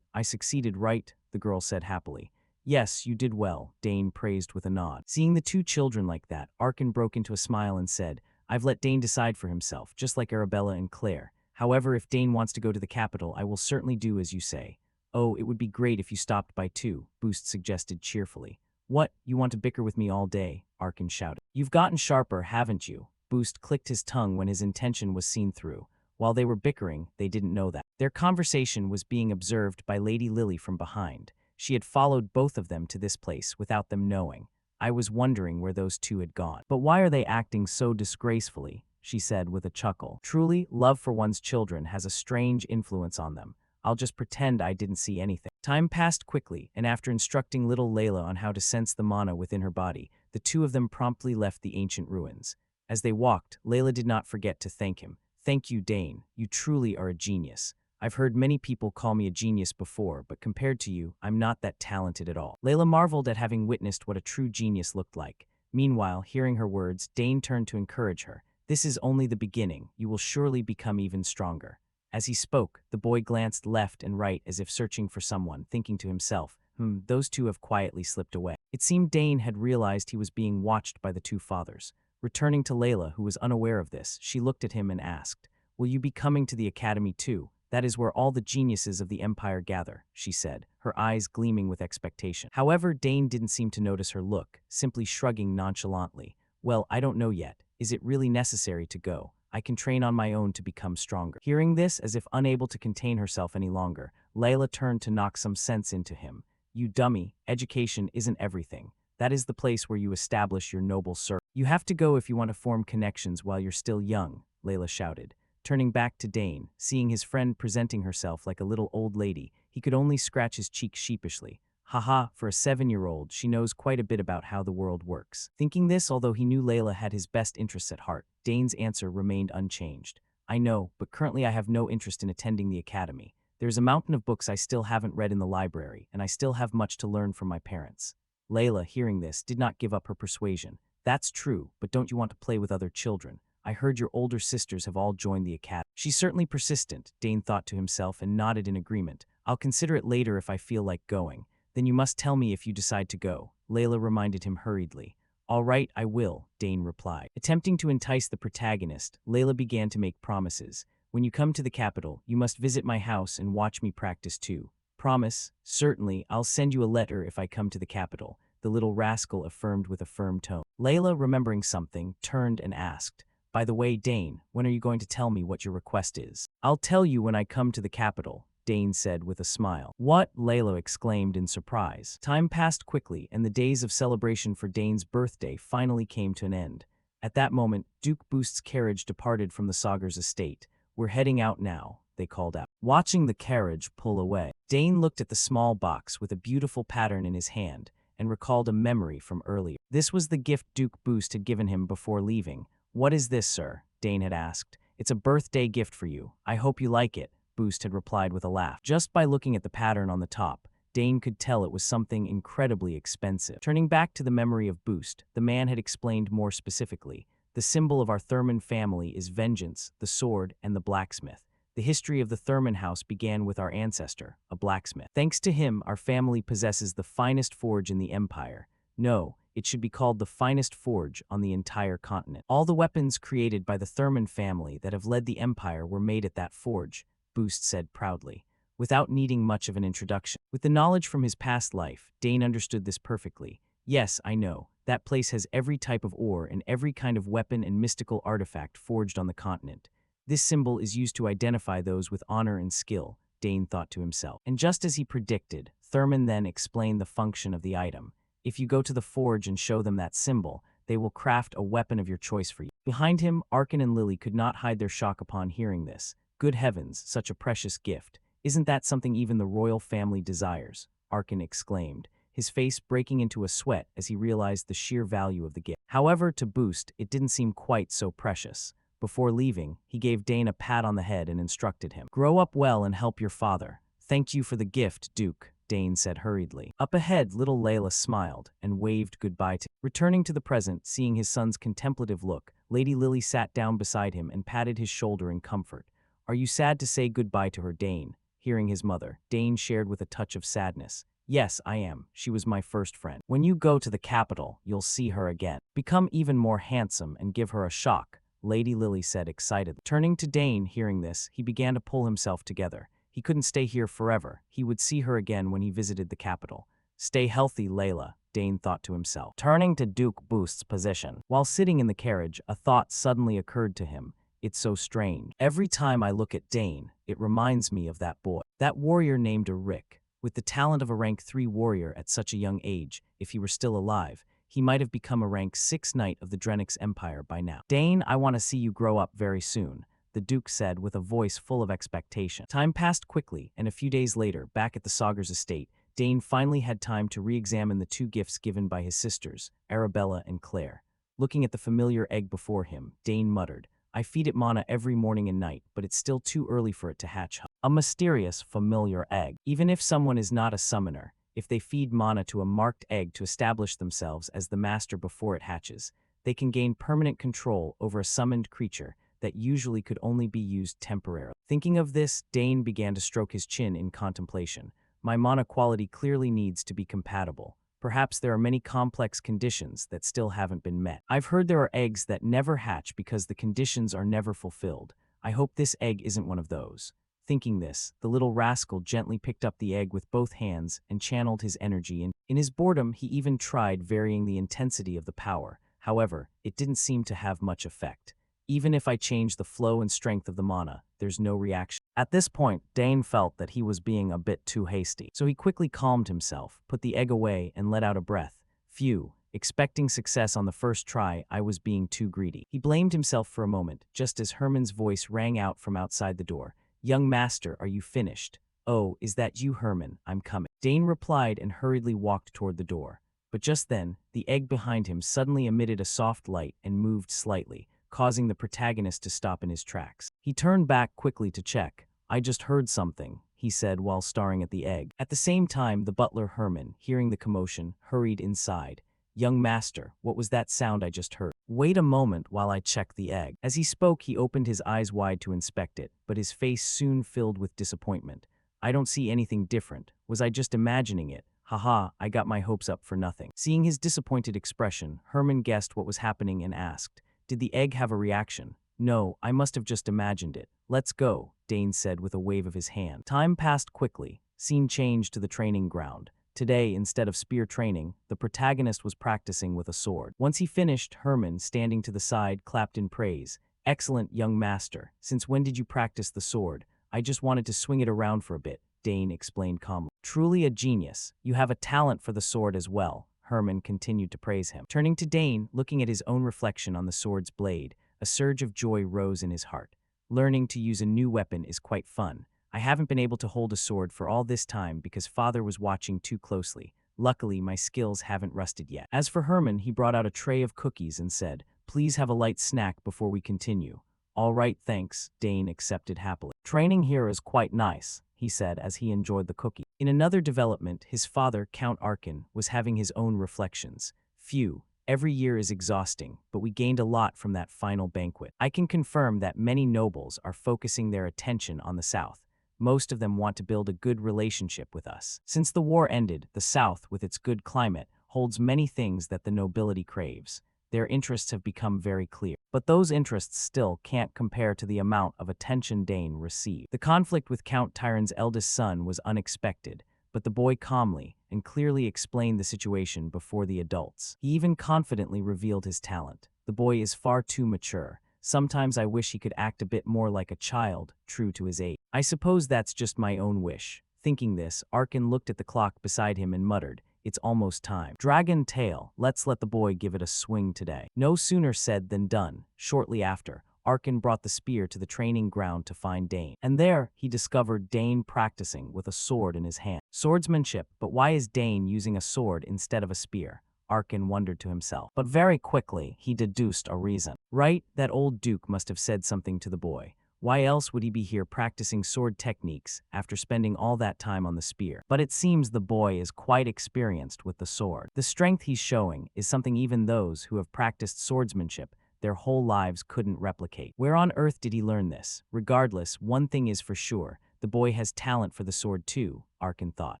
I succeeded, right? The girl said happily. Yes, you did well, Dane praised with a nod. Seeing the two children like that, Arkin broke into a smile and said, I've let Dane decide for himself, just like Arabella and Claire. However, if Dane wants to go to the capital, I will certainly do as you say. Oh, it would be great if you stopped by too, Boost suggested cheerfully. What, you want to bicker with me all day? Arkin shouted. You've gotten sharper, haven't you? Boost clicked his tongue when his intention was seen through. While they were bickering, they didn't know that. Their conversation was being observed by Lady Lily from behind. She had followed both of them to this place without them knowing. I was wondering where those two had gone. But why are they acting so disgracefully? She said with a chuckle. Truly, love for one's children has a strange influence on them. I'll just pretend I didn't see anything. Time passed quickly, and after instructing little Layla on how to sense the mana within her body, the two of them promptly left the ancient ruins. As they walked, Layla did not forget to thank him. Thank you, Dane. You truly are a genius. I've heard many people call me a genius before, but compared to you, I'm not that talented at all. Layla marveled at having witnessed what a true genius looked like. Meanwhile, hearing her words, Dane turned to encourage her. This is only the beginning. You will surely become even stronger. As he spoke, the boy glanced left and right as if searching for someone, thinking to himself, those two have quietly slipped away. It seemed Dane had realized he was being watched by the two fathers. Returning to Layla, who was unaware of this, she looked at him and asked, "Will you be coming to the academy too? That is where all the geniuses of the Empire gather," she said, her eyes gleaming with expectation. However, Dane didn't seem to notice her look, simply shrugging nonchalantly. "Well, I don't know yet. Is it really necessary to go? I can train on my own to become stronger." Hearing this, as if unable to contain herself any longer, Layla turned to knock some sense into him. "You dummy, education isn't everything. That is the place where you establish your noble circle. You have to go if you want to form connections while you're still young," Layla shouted. Turning back to Dane, seeing his friend presenting herself like a little old lady, he could only scratch his cheek sheepishly. Haha, for a 7-year-old, she knows quite a bit about how the world works. Thinking this, although he knew Layla had his best interests at heart, Dane's answer remained unchanged. "I know, but currently I have no interest in attending the academy. There's a mountain of books I still haven't read in the library, and I still have much to learn from my parents." Layla, hearing this, did not give up her persuasion. "That's true, but don't you want to play with other children? I heard your older sisters have all joined the academy." "She's certainly persistent," Dane thought to himself and nodded in agreement. "I'll consider it later if I feel like going." "Then you must tell me if you decide to go," Layla reminded him hurriedly. "All right, I will," Dane replied. Attempting to entice the protagonist, Layla began to make promises. "When you come to the capital, you must visit my house and watch me practice too." "Promise?" "Certainly, I'll send you a letter if I come to the capital," the little rascal affirmed with a firm tone. Layla, remembering something, turned and asked, "By the way, Dane, when are you going to tell me what your request is?" "I'll tell you when I come to the capital," Dane said with a smile. "What?" Layla exclaimed in surprise. Time passed quickly, and the days of celebration for Dane's birthday finally came to an end. At that moment, Duke Boost's carriage departed from the Sagar's estate. "We're heading out now," they called out. Watching the carriage pull away, Dane looked at the small box with a beautiful pattern in his hand and recalled a memory from earlier. This was the gift Duke Boost had given him before leaving. "What is this, sir?" Dane had asked. "It's a birthday gift for you. I hope you like it," Boost had replied with a laugh. Just by looking at the pattern on the top, Dane could tell it was something incredibly expensive. Turning back to the memory of Boost, the man had explained more specifically. "The symbol of our Thurman family is vengeance, the sword, and the blacksmith. The history of the Thurman house began with our ancestor, a blacksmith. Thanks to him, our family possesses the finest forge in the empire. No, it should be called the finest forge on the entire continent. All the weapons created by the Thurman family that have led the empire were made at that forge," Boost said proudly, without needing much of an introduction. With the knowledge from his past life, Dane understood this perfectly. "Yes, I know. That place has every type of ore and every kind of weapon and mystical artifact forged on the continent. This symbol is used to identify those with honor and skill," Dane thought to himself. And just as he predicted, Thurman then explained the function of the item. "If you go to the forge and show them that symbol, they will craft a weapon of your choice for you." Behind him, Arkin and Lily could not hide their shock upon hearing this. "Good heavens, such a precious gift. Isn't that something even the royal family desires?" Arkin exclaimed, his face breaking into a sweat as he realized the sheer value of the gift. However, to Boost, it didn't seem quite so precious. Before leaving, he gave Dane a pat on the head and instructed him, "Grow up well and help your father." "Thank you for the gift, Duke," Dane said hurriedly. Up ahead, little Layla smiled and waved goodbye to him. Returning to the present, seeing his son's contemplative look, Lady Lily sat down beside him and patted his shoulder in comfort. "Are you sad to say goodbye to her, Dane?" Hearing his mother, Dane shared with a touch of sadness. "Yes, I am. She was my first friend. When you go to the capital, you'll see her again. Become even more handsome and give her a shock," Lady Lily said excitedly. Turning to Dane, hearing this, he began to pull himself together. He couldn't stay here forever. He would see her again when he visited the capital. "Stay healthy, Layla," Dane thought to himself. Turning to Duke Boost's position. While sitting in the carriage, a thought suddenly occurred to him. "It's so strange. Every time I look at Dane, it reminds me of that boy. That warrior named Rick. With the talent of a rank 3 warrior at such a young age, if he were still alive, he might have become a rank 6 knight of the Drenix Empire by now. Dane, I want to see you grow up very soon," the Duke said with a voice full of expectation. Time passed quickly, and a few days later, back at the Sagar's estate, Dane finally had time to re-examine the 2 gifts given by his sisters, Arabella and Claire. Looking at the familiar egg before him, Dane muttered, "I feed it mana every morning and night, but it's still too early for it to hatch." A mysterious, familiar egg. Even if someone is not a summoner, if they feed mana to a marked egg to establish themselves as the master before it hatches, they can gain permanent control over a summoned creature that usually could only be used temporarily. Thinking of this, Dane began to stroke his chin in contemplation. My mana quality clearly needs to be compatible. Perhaps there are many complex conditions that still haven't been met. I've heard there are eggs that never hatch because the conditions are never fulfilled. I hope this egg isn't one of those. Thinking this, the little rascal gently picked up the egg with both hands and channeled his energy in his boredom, he even tried varying the intensity of the power. However, it didn't seem to have much effect. Even if I change the flow and strength of the mana, there's no reaction. At this point, Dane felt that he was being a bit too hasty, so he quickly calmed himself, put the egg away, and let out a breath. Phew, expecting success on the first try, I was being too greedy. He blamed himself for a moment, just as Herman's voice rang out from outside the door. "Young master, are you finished?" "Oh, is that you, Herman? I'm coming." Dane replied and hurriedly walked toward the door. But just then, the egg behind him suddenly emitted a soft light and moved slightly, causing the protagonist to stop in his tracks. He turned back quickly to check. "I just heard something," he said while staring at the egg. At the same time, the butler Herman, hearing the commotion, hurried inside. "Young master, what was that sound I just heard?" "Wait a moment while I check the egg." As he spoke, he opened his eyes wide to inspect it, but his face soon filled with disappointment. "I don't see anything different. Was I just imagining it? Haha, I got my hopes up for nothing." Seeing his disappointed expression, Herman guessed what was happening and asked, "Did the egg have a reaction?" "No, I must have just imagined it. Let's go," Dane said with a wave of his hand. Time passed quickly. Scene changed to the training ground. Today, instead of spear training, the protagonist was practicing with a sword. Once he finished, Herman, standing to the side, clapped in praise. "Excellent, young master. Since when did you practice the sword?" "I just wanted to swing it around for a bit," Dane explained calmly. "Truly a genius. You have a talent for the sword as well." Herman continued to praise him. Turning to Dane, looking at his own reflection on the sword's blade, a surge of joy rose in his heart. Learning to use a new weapon is quite fun. I haven't been able to hold a sword for all this time because father was watching too closely. Luckily, my skills haven't rusted yet. As for Herman, he brought out a tray of cookies and said, "Please have a light snack before we continue." "All right, thanks," Dane accepted happily. "Training here is quite nice," he said as he enjoyed the cookie. In another development, his father, Count Arkin, was having his own reflections. "Phew, every year is exhausting, but we gained a lot from that final banquet. I can confirm that many nobles are focusing their attention on the South. Most of them want to build a good relationship with us. Since the war ended, the South, with its good climate, holds many things that the nobility craves. Their interests have become very clear. But those interests still can't compare to the amount of attention Dane received." The conflict with Count Tyron's eldest son was unexpected, but the boy calmly and clearly explained the situation before the adults. He even confidently revealed his talent. "The boy is far too mature. Sometimes I wish he could act a bit more like a child, true to his age. I suppose that's just my own wish." Thinking this, Arkin looked at the clock beside him and muttered, "It's almost time. Dragon Tail, let's let the boy give it a swing today." No sooner said than done. Shortly after, Arkin brought the spear to the training ground to find Dane. And there, he discovered Dane practicing with a sword in his hand. Swordsmanship, but why is Dane using a sword instead of a spear? Arkin wondered to himself. But very quickly, he deduced a reason. Right, that old duke must have said something to the boy. Why else would he be here practicing sword techniques after spending all that time on the spear? But it seems the boy is quite experienced with the sword. The strength he's showing is something even those who have practiced swordsmanship their whole lives couldn't replicate. Where on earth did he learn this? Regardless, one thing is for sure, the boy has talent for the sword too, Arkin thought.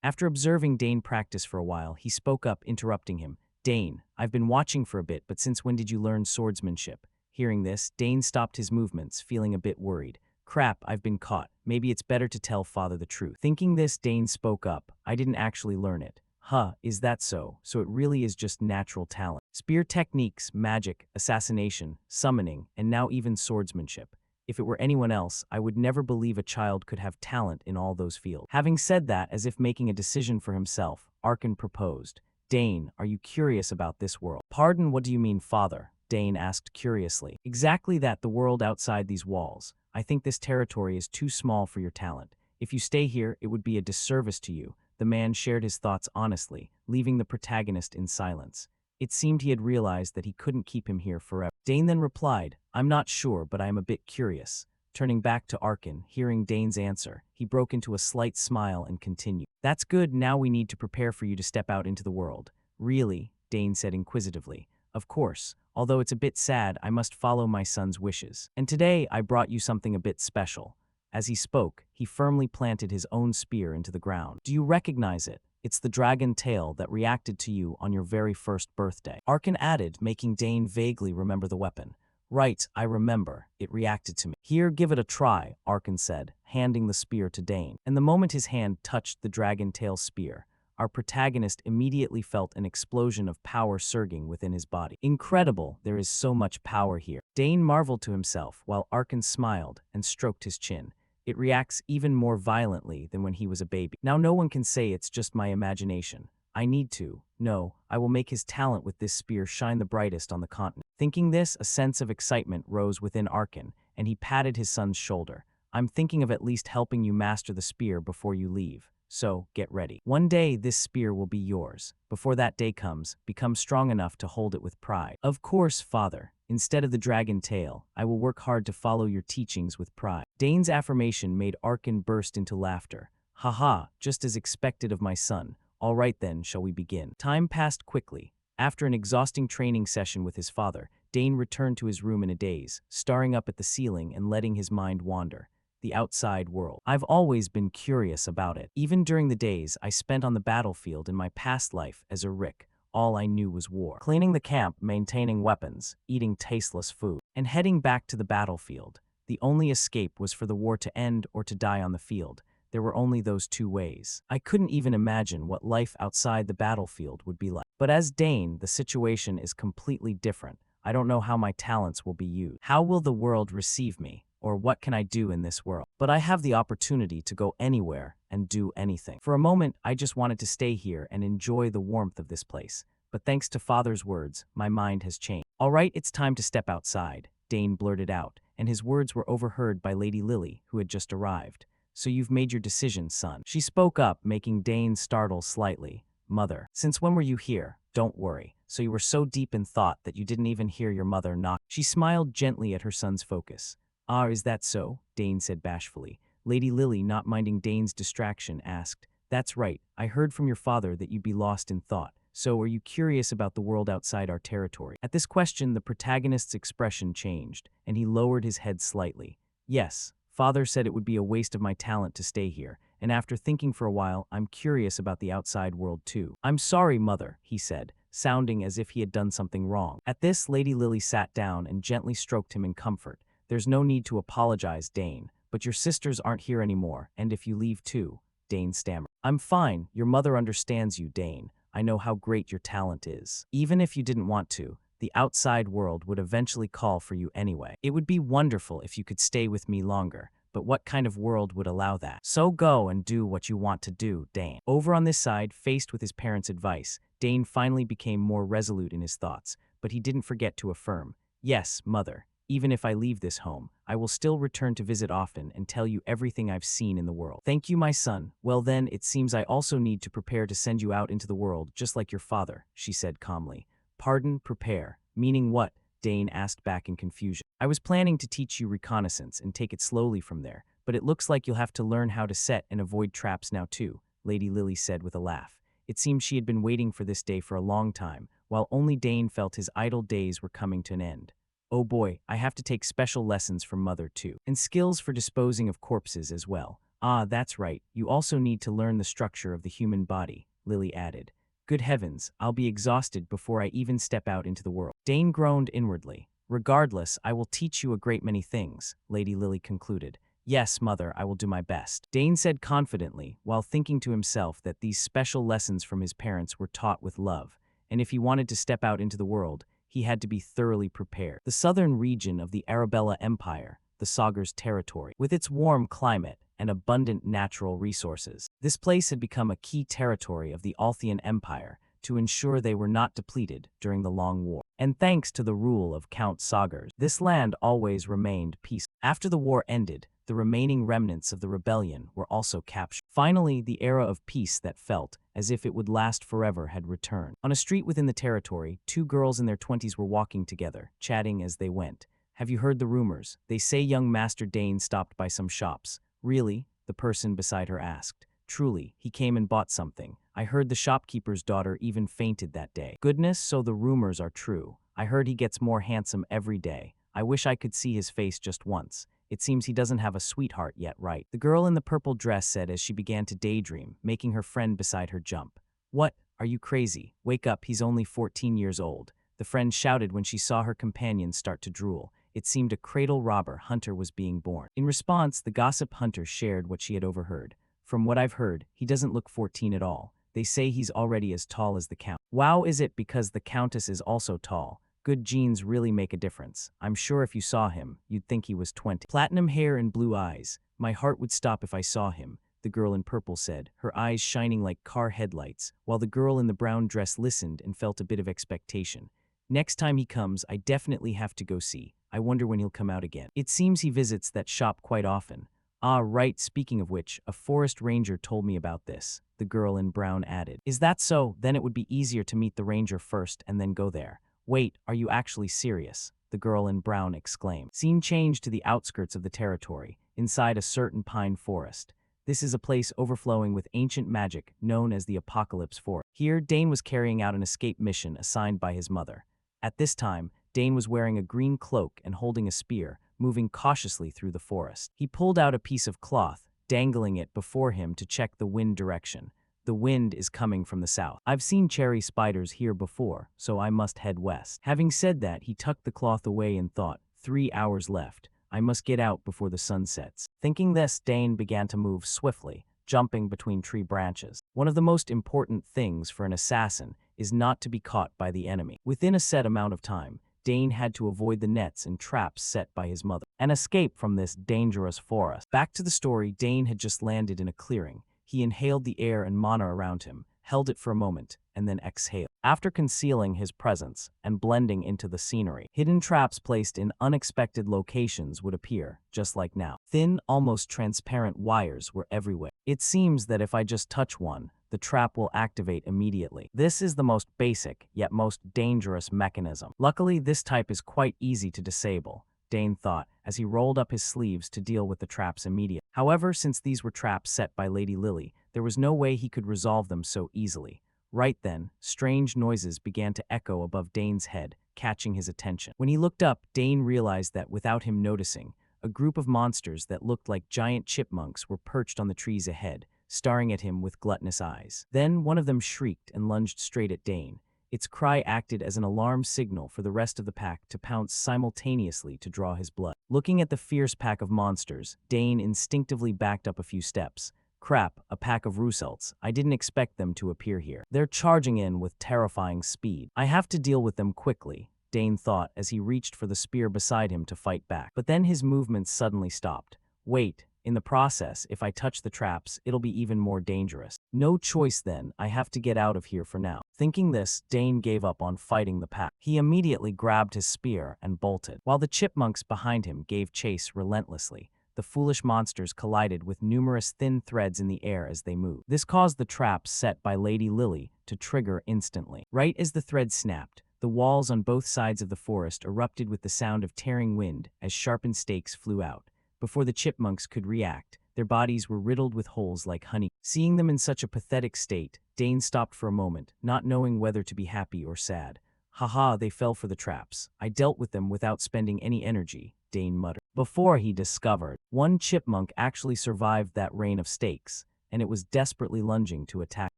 After observing Dane practice for a while, he spoke up, interrupting him. "Dane, I've been watching for a bit, but since when did you learn swordsmanship?" Hearing this, Dane stopped his movements, feeling a bit worried. "Crap, I've been caught. Maybe it's better to tell father the truth." Thinking this, Dane spoke up. "I didn't actually learn it." "Huh, is that so? So it really is just natural talent. Spear techniques, magic, assassination, summoning, and now even swordsmanship. If it were anyone else, I would never believe a child could have talent in all those fields." Having said that, as if making a decision for himself, Arkin proposed. "Dane, are you curious about this world?" "Pardon, what do you mean, father?" Dane asked curiously. "Exactly that, the world outside these walls. I think this territory is too small for your talent. If you stay here, it would be a disservice to you." The man shared his thoughts honestly, leaving the protagonist in silence. It seemed he had realized that he couldn't keep him here forever. Dane then replied, "I'm not sure, but I am a bit curious." Turning back to Arkin, hearing Dane's answer, he broke into a slight smile and continued. "That's good, now we need to prepare for you to step out into the world." "Really?" Dane said inquisitively. "Of course. Although it's a bit sad, I must follow my son's wishes. And today I brought you something a bit special." As he spoke, he firmly planted his own spear into the ground. "Do you recognize it? It's the dragon tail that reacted to you on your very first birthday." Arkin added, making Dane vaguely remember the weapon. "Right, I remember. It reacted to me." "Here, give it a try," Arkin said, handing the spear to Dane. And the moment his hand touched the dragon tail spear, our protagonist immediately felt an explosion of power surging within his body. "Incredible, there is so much power here." Dane marveled to himself while Arkin smiled and stroked his chin. "It reacts even more violently than when he was a baby. Now no one can say it's just my imagination. I need to. No, I will make his talent with this spear shine the brightest on the continent." Thinking this, a sense of excitement rose within Arkin, and he patted his son's shoulder. "I'm thinking of at least helping you master the spear before you leave. So, get ready. One day, this spear will be yours. Before that day comes, become strong enough to hold it with pride." "Of course, father. Instead of the dragon tail, I will work hard to follow your teachings with pride." Dane's affirmation made Arkin burst into laughter. "Haha, just as expected of my son. All right then, shall we begin?" Time passed quickly. After an exhausting training session with his father, Dane returned to his room in a daze, staring up at the ceiling and letting his mind wander. The outside world. "I've always been curious about it. Even during the days I spent on the battlefield in my past life as a Rick, all I knew was war. Cleaning the camp, maintaining weapons, eating tasteless food, and heading back to the battlefield. The only escape was for the war to end or to die on the field. There were only those two ways. I couldn't even imagine what life outside the battlefield would be like. But as Dane, the situation is completely different. I don't know how my talents will be used. How will the world receive me? Or what can I do in this world? But I have the opportunity to go anywhere and do anything. For a moment, I just wanted to stay here and enjoy the warmth of this place. But thanks to Father's words, my mind has changed." "All right, it's time to step outside," Dane blurted out, and his words were overheard by Lady Lily, who had just arrived. "So you've made your decision, son." She spoke up, making Dane startle slightly. "Mother, since when were you here? Don't worry. So you were so deep in thought that you didn't even hear your mother knock." She smiled gently at her son's focus. "Ah, is that so?" Dane said bashfully. Lady Lily, not minding Dane's distraction, asked, "That's right. I heard from your father that you'd be lost in thought. So are you curious about the world outside our territory?" At this question, the protagonist's expression changed, and he lowered his head slightly. "Yes. Father said it would be a waste of my talent to stay here, and after thinking for a while, I'm curious about the outside world too." "I'm sorry, Mother," he said, sounding as if he had done something wrong. At this, Lady Lily sat down and gently stroked him in comfort. "There's no need to apologize, Dane, but your sisters aren't here anymore, and if you leave too," Dane stammered. "I'm fine. Your mother understands you, Dane. I know how great your talent is. Even if you didn't want to, the outside world would eventually call for you anyway. It would be wonderful if you could stay with me longer, but what kind of world would allow that? So go and do what you want to do, Dane." Over on this side, faced with his parents' advice, Dane finally became more resolute in his thoughts, but he didn't forget to affirm, "Yes, Mother. Even if I leave this home, I will still return to visit often and tell you everything I've seen in the world." "Thank you, my son. Well then, it seems I also need to prepare to send you out into the world, just like your father," she said calmly. "Pardon, prepare. Meaning what?" Dane asked back in confusion. "I was planning to teach you reconnaissance and take it slowly from there, but it looks like you'll have to learn how to set and avoid traps now too," Lady Lily said with a laugh. It seemed she had been waiting for this day for a long time, while only Dane felt his idle days were coming to an end. "Oh boy, I have to take special lessons from Mother too. And skills for disposing of corpses as well. Ah, that's right, you also need to learn the structure of the human body," Lily added. "Good heavens, I'll be exhausted before I even step out into the world." Dane groaned inwardly. "Regardless, I will teach you a great many things," Lady Lily concluded. "Yes, Mother, I will do my best," Dane said confidently, while thinking to himself that these special lessons from his parents were taught with love, and if he wanted to step out into the world, he had to be thoroughly prepared. The southern region of the Arabella Empire, the Sagar's territory, with its warm climate and abundant natural resources. This place had become a key territory of the Althian Empire to ensure they were not depleted during the Long War. And thanks to the rule of Count Sagars, this land always remained peaceful. After the war ended, the remaining remnants of the rebellion were also captured. Finally, the era of peace that felt as if it would last forever had returned. On a street within the territory, two girls in their 20s were walking together, chatting as they went. "Have you heard the rumors? They say young Master Dane stopped by some shops." "Really?" the person beside her asked. "Truly, he came and bought something. I heard the shopkeeper's daughter even fainted that day." "Goodness, so the rumors are true. I heard he gets more handsome every day. I wish I could see his face just once. It seems he doesn't have a sweetheart yet, right? The girl in the purple dress said as she began to daydream, making her friend beside her jump. What? Are you crazy? Wake up, he's only 14 years old. The friend shouted when she saw her companion start to drool. It seemed a cradle robber hunter was being born. In response, the gossip hunter shared what she had overheard. From what I've heard, he doesn't look 14 at all. They say he's already as tall as the count. Wow, is it because the countess is also tall? Good genes really make a difference. I'm sure if you saw him, you'd think he was 20. Platinum hair and blue eyes. My heart would stop if I saw him, the girl in purple said, her eyes shining like car headlights, while the girl in the brown dress listened and felt a bit of expectation. Next time he comes, I definitely have to go see. I wonder when he'll come out again. It seems he visits that shop quite often. Ah, right, speaking of which, a forest ranger told me about this, the girl in brown added. Is that so? Then it would be easier to meet the ranger first and then go there. Wait, are you actually serious? The girl in brown exclaimed. Scene changed to the outskirts of the territory, inside a certain pine forest. This is a place overflowing with ancient magic known as the Apocalypse Forest. Here, Dane was carrying out an escape mission assigned by his mother. At this time, Dane was wearing a green cloak and holding a spear, moving cautiously through the forest. He pulled out a piece of cloth, dangling it before him to check the wind direction. The wind is coming from the south. I've seen cherry spiders here before, so I must head west. Having said that, he tucked the cloth away and thought, 3 hours left. I must get out before the sun sets. Thinking this, Dane began to move swiftly, jumping between tree branches. One of the most important things for an assassin is not to be caught by the enemy. Within a set amount of time, Dane had to avoid the nets and traps set by his mother and escape from this dangerous forest. Back to the story, Dane had just landed in a clearing. He inhaled the air and mana around him, held it for a moment, and then exhaled. After concealing his presence and blending into the scenery, hidden traps placed in unexpected locations would appear, just like now. Thin, almost transparent wires were everywhere. It seems that if I just touch one, the trap will activate immediately. This is the most basic, yet most dangerous mechanism. Luckily, this type is quite easy to disable, Dane thought, as he rolled up his sleeves to deal with the traps immediately. However, since these were traps set by Lady Lily, there was no way he could resolve them so easily. Right then, strange noises began to echo above Dane's head, catching his attention. When he looked up, Dane realized that without him noticing, a group of monsters that looked like giant chipmunks were perched on the trees ahead, staring at him with gluttonous eyes. Then one of them shrieked and lunged straight at Dane. Its cry acted as an alarm signal for the rest of the pack to pounce simultaneously to draw his blood. Looking at the fierce pack of monsters, Dane instinctively backed up a few steps. Crap, a pack of Russelts. I didn't expect them to appear here. They're charging in with terrifying speed. I have to deal with them quickly, Dane thought as he reached for the spear beside him to fight back. But then his movements suddenly stopped. Wait. In the process, if I touch the traps, it'll be even more dangerous. No choice then, I have to get out of here for now. Thinking this, Dane gave up on fighting the pack. He immediately grabbed his spear and bolted. While the chipmunks behind him gave chase relentlessly, the foolish monsters collided with numerous thin threads in the air as they moved. This caused the traps set by Lady Lily to trigger instantly. Right as the threads snapped, the walls on both sides of the forest erupted with the sound of tearing wind as sharpened stakes flew out. Before the chipmunks could react, their bodies were riddled with holes like honey. Seeing them in such a pathetic state, Dane stopped for a moment, not knowing whether to be happy or sad. Haha, they fell for the traps. I dealt with them without spending any energy, Dane muttered. Before he discovered, one chipmunk actually survived that rain of stakes, and it was desperately lunging to attack.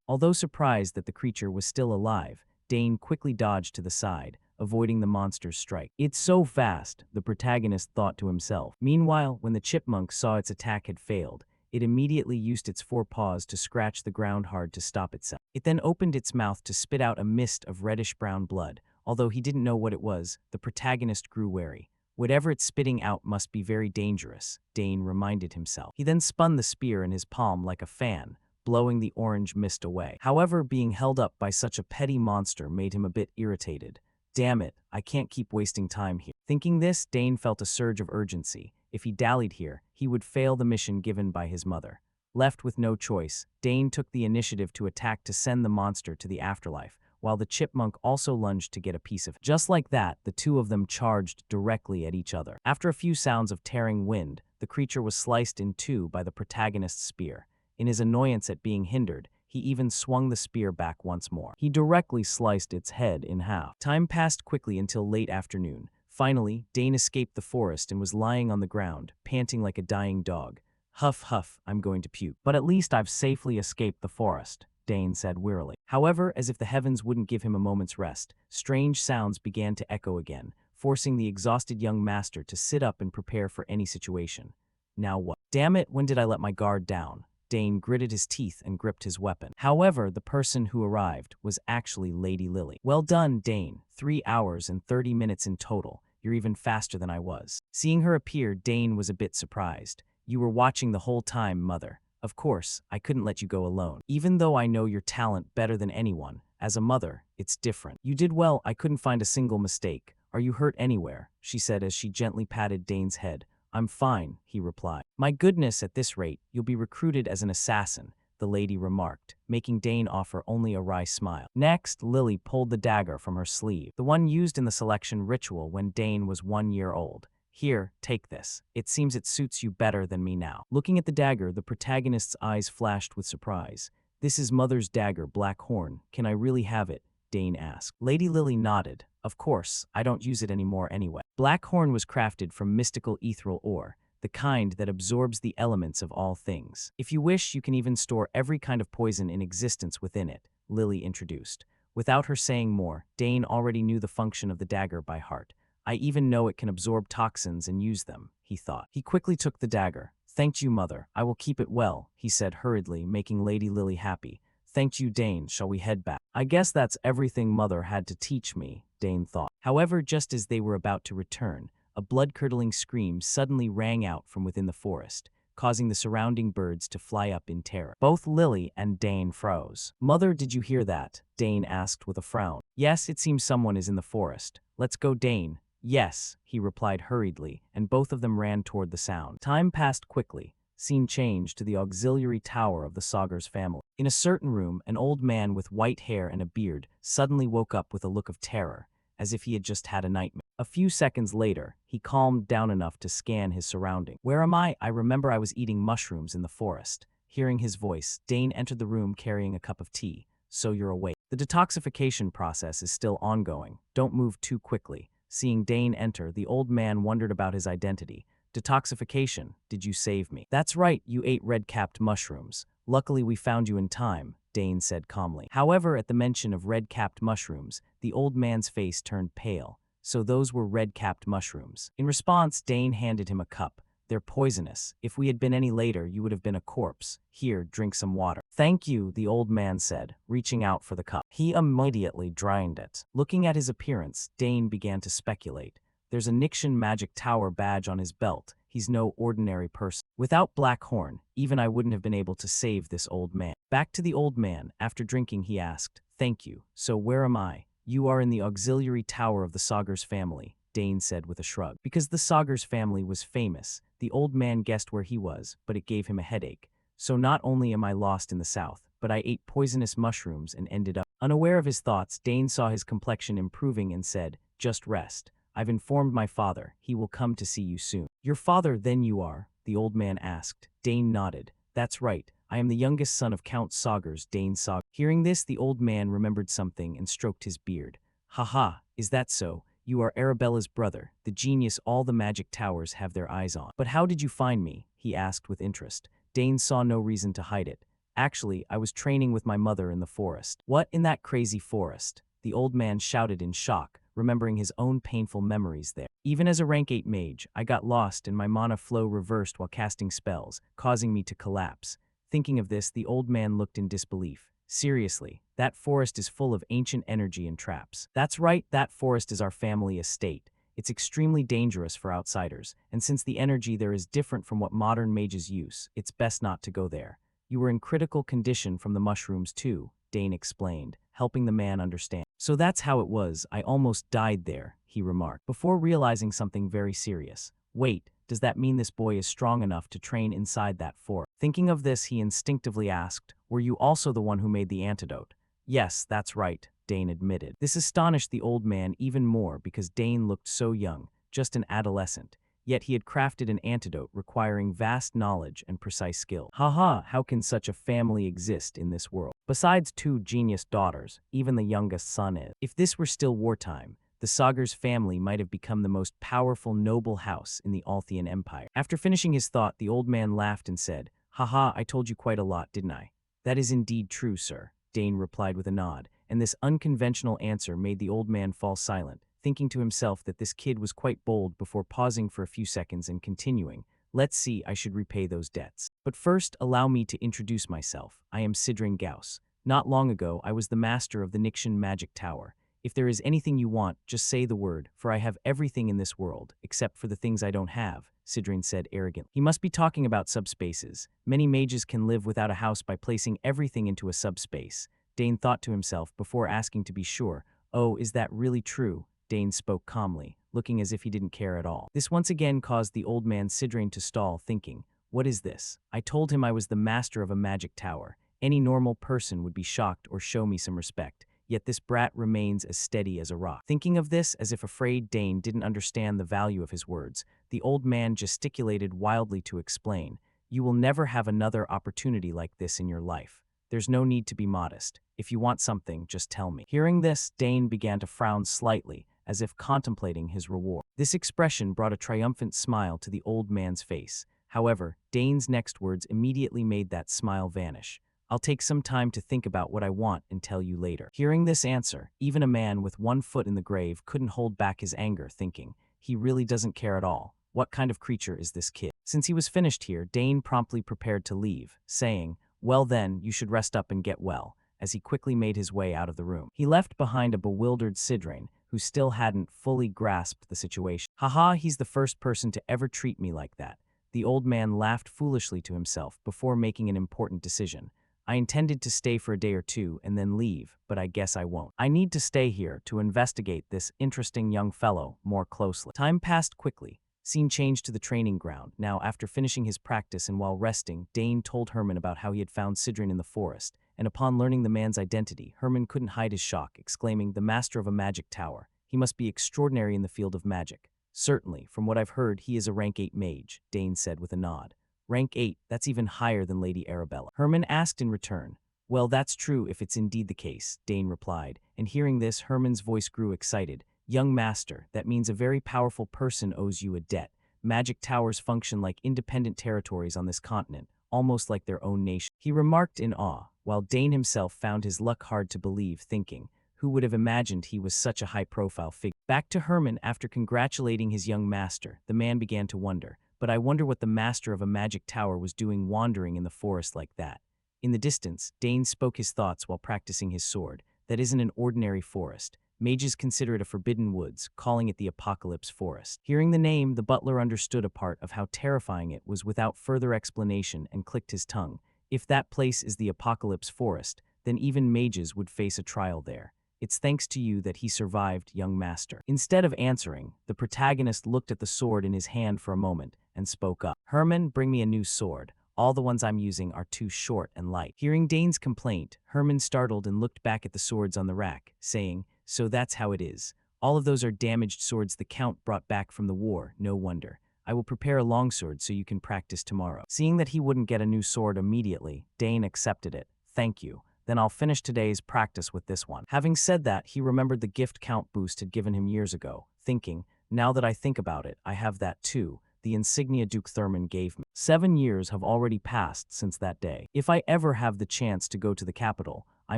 Although surprised that the creature was still alive, Dane quickly dodged to the side, avoiding the monster's strike. It's so fast, the protagonist thought to himself. Meanwhile, when the chipmunk saw its attack had failed, it immediately used its forepaws to scratch the ground hard to stop itself. It then opened its mouth to spit out a mist of reddish-brown blood. Although he didn't know what it was, the protagonist grew wary. Whatever it's spitting out must be very dangerous, Dane reminded himself. He then spun the spear in his palm like a fan, blowing the orange mist away. However, being held up by such a petty monster made him a bit irritated. Damn it, I can't keep wasting time here. Thinking this, Dane felt a surge of urgency. If he dallied here, he would fail the mission given by his mother. Left with no choice, Dane took the initiative to attack to send the monster to the afterlife, while the chipmunk also lunged to get a piece of it. Just like that, the two of them charged directly at each other. After a few sounds of tearing wind, the creature was sliced in two by the protagonist's spear. In his annoyance at being hindered, He even swung the spear back once more. He directly sliced its head in half. Time passed quickly until late afternoon. Finally, Dane escaped the forest and was lying on the ground, panting like a dying dog. Huff, huff, I'm going to puke. But at least I've safely escaped the forest, Dane said wearily. However, as if the heavens wouldn't give him a moment's rest, strange sounds began to echo again, forcing the exhausted young master to sit up and prepare for any situation. Now what? Damn it, when did I let my guard down? Dane gritted his teeth and gripped his weapon. However, the person who arrived was actually Lady Lily. Well done, Dane. 3 hours and 30 minutes in total. You're even faster than I was. Seeing her appear, Dane was a bit surprised. You were watching the whole time, Mother. Of course, I couldn't let you go alone. Even though I know your talent better than anyone, as a mother, it's different. You did well, I couldn't find a single mistake. Are you hurt anywhere? She said as she gently patted Dane's head. I'm fine, he replied. My goodness, at this rate, you'll be recruited as an assassin, the lady remarked, making Dane offer only a wry smile. Next, Lily pulled the dagger from her sleeve, the one used in the selection ritual when Dane was 1 year old. Here, take this. It seems it suits you better than me now. Looking at the dagger, the protagonist's eyes flashed with surprise. This is Mother's dagger, Black Horn. Can I really have it? Dane asked. Lady Lily nodded. Of course, I don't use it anymore anyway. Black Horn was crafted from mystical ethereal ore, the kind that absorbs the elements of all things. If you wish, you can even store every kind of poison in existence within it, Lily introduced. Without her saying more, Dane already knew the function of the dagger by heart. I even know it can absorb toxins and use them, he thought. He quickly took the dagger. Thank you, Mother. I will keep it well, he said hurriedly, making Lady Lily happy. Thank you, Dane. Shall we head back? I guess that's everything Mother had to teach me, Dane thought. However, just as they were about to return, a blood-curdling scream suddenly rang out from within the forest, causing the surrounding birds to fly up in terror. Both Lily and Dane froze. Mother, did you hear that? Dane asked with a frown. Yes, it seems someone is in the forest. Let's go, Dane. Yes, he replied hurriedly, and both of them ran toward the sound. Time passed quickly. Scene changed to the auxiliary tower of the Saugers family. In a certain room, an old man with white hair and a beard suddenly woke up with a look of terror, as if he had just had a nightmare. A few seconds later, he calmed down enough to scan his surroundings. Where am I? I remember I was eating mushrooms in the forest. Hearing his voice, Dane entered the room carrying a cup of tea. So you're awake. The detoxification process is still ongoing. Don't move too quickly. Seeing Dane enter, the old man wondered about his identity. Detoxification, did you save me? That's right, you ate red-capped mushrooms. Luckily we found you in time, Dane said calmly. However, at the mention of red-capped mushrooms, the old man's face turned pale. So those were red-capped mushrooms. In response, Dane handed him a cup. They're poisonous. If we had been any later, you would have been a corpse. Here, drink some water. Thank you, the old man said, reaching out for the cup. He immediately drained it. Looking at his appearance, Dane began to speculate. There's a Nixian Magic Tower badge on his belt. He's no ordinary person. Without Black Horn, even I wouldn't have been able to save this old man. Back to the old man. After drinking, he asked, Thank you. So where am I? You are in the auxiliary tower of the Saugers family, Dane said with a shrug. Because the Saugers family was famous, the old man guessed where he was, but it gave him a headache. So not only am I lost in the south, but I ate poisonous mushrooms and ended up. Unaware of his thoughts, Dane saw his complexion improving and said, Just rest. I've informed my father. He will come to see you soon. Your father, then you are? The old man asked. Dane nodded. That's right. I am the youngest son of Count Saugers, Dane Saugers. Hearing this, the old man remembered something and stroked his beard. Haha, is that so? You are Arabella's brother, the genius all the magic towers have their eyes on. But how did you find me? He asked with interest. Dane saw no reason to hide it. Actually, I was training with my mother in the forest. What, in that crazy forest? The old man shouted in shock, remembering his own painful memories there. Even as a rank 8 mage, I got lost and my mana flow reversed while casting spells, causing me to collapse. Thinking of this, the old man looked in disbelief. Seriously, that forest is full of ancient energy and traps. That's right, that forest is our family estate. It's extremely dangerous for outsiders, and since the energy there is different from what modern mages use, it's best not to go there. You were in critical condition from the mushrooms too, Dane explained, helping the man understand. So that's how it was. I almost died there, he remarked, before realizing something very serious. Wait, does that mean this boy is strong enough to train inside that forest? Thinking of this, he instinctively asked, Were you also the one who made the antidote? Yes, that's right, Dane admitted. This astonished the old man even more because Dane looked so young, just an adolescent. yet he had crafted an antidote requiring vast knowledge and precise skill. Haha, how can such a family exist in this world? Besides two genius daughters, even the youngest son is. If this were still wartime, the Sagar's family might have become the most powerful noble house in the Althian Empire. After finishing his thought, the old man laughed and said, "Haha, I told you quite a lot, didn't I?" "That is indeed true, sir," Dane replied with a nod, and this unconventional answer made the old man fall silent, thinking to himself that this kid was quite bold before pausing for a few seconds and continuing, "Let's see, I should repay those debts. But first, allow me to introduce myself. I am Sidring Gauss. Not long ago, I was the master of the Nixian Magic Tower. If there is anything you want, just say the word, for I have everything in this world, except for the things I don't have," Sidrin said arrogantly. He must be talking about subspaces. Many mages can live without a house by placing everything into a subspace. Dane thought to himself before asking to be sure. "Oh, is that really true?" Dane spoke calmly, looking as if he didn't care at all. This once again caused the old man Sidrin to stall, thinking, "What is this? I told him I was the master of a magic tower. Any normal person would be shocked or show me some respect. Yet this brat remains as steady as a rock." Thinking of this as if afraid Dane didn't understand the value of his words, the old man gesticulated wildly to explain, "You will never have another opportunity like this in your life. There's no need to be modest. If you want something, just tell me." Hearing this, Dane began to frown slightly, as if contemplating his reward. This expression brought a triumphant smile to the old man's face. However, Dane's next words immediately made that smile vanish. "I'll take some time to think about what I want and tell you later." Hearing this answer, even a man with one foot in the grave couldn't hold back his anger, thinking, he really doesn't care at all. What kind of creature is this kid? Since he was finished here, Dane promptly prepared to leave, saying, "Well then, you should rest up and get well," as he quickly made his way out of the room. He left behind a bewildered Sidrain, who still hadn't fully grasped the situation. "Haha, he's the first person to ever treat me like that." The old man laughed foolishly to himself before making an important decision. "I intended to stay for a day or two and then leave, but I guess I won't. I need to stay here to investigate this interesting young fellow more closely." Time passed quickly. Scene changed to the training ground. Now, after finishing his practice and while resting, Dane told Herman about how he had found Sidrin in the forest, and upon learning the man's identity, Herman couldn't hide his shock, exclaiming, "The master of a magic tower. He must be extraordinary in the field of magic." "Certainly, from what I've heard, he is a rank 8 mage," Dane said with a nod. "Rank 8, that's even higher than Lady Arabella." Herman asked in return. "Well, that's true if it's indeed the case," Dane replied, and hearing this, Herman's voice grew excited. "Young master, that means a very powerful person owes you a debt. Magic towers function like independent territories on this continent, almost like their own nation." He remarked in awe, while Dane himself found his luck hard to believe, thinking, who would have imagined he was such a high-profile figure? Back to Herman, after congratulating his young master, the man began to wonder, "But I wonder what the master of a magic tower was doing wandering in the forest like that." In the distance, Dane spoke his thoughts while practicing his sword. "That isn't an ordinary forest. Mages consider it a forbidden woods, calling it the Apocalypse Forest." Hearing the name, the butler understood a part of how terrifying it was without further explanation and clicked his tongue. "If that place is the Apocalypse Forest, then even mages would face a trial there. It's thanks to you that he survived, young master." Instead of answering, the protagonist looked at the sword in his hand for a moment and spoke up. "Herman, bring me a new sword. All the ones I'm using are too short and light." Hearing Dane's complaint, Herman startled and looked back at the swords on the rack, saying, "So that's how it is. All of those are damaged swords the Count brought back from the war, no wonder. I will prepare a longsword so you can practice tomorrow." Seeing that he wouldn't get a new sword immediately, Dane accepted it. "Thank you. Then I'll finish today's practice with this one." Having said that, he remembered the gift Count Boost had given him years ago, thinking, "Now that I think about it, I have that too, the insignia Duke Thurman gave me." 7 years have already passed since that day. If I ever have the chance to go to the capital, I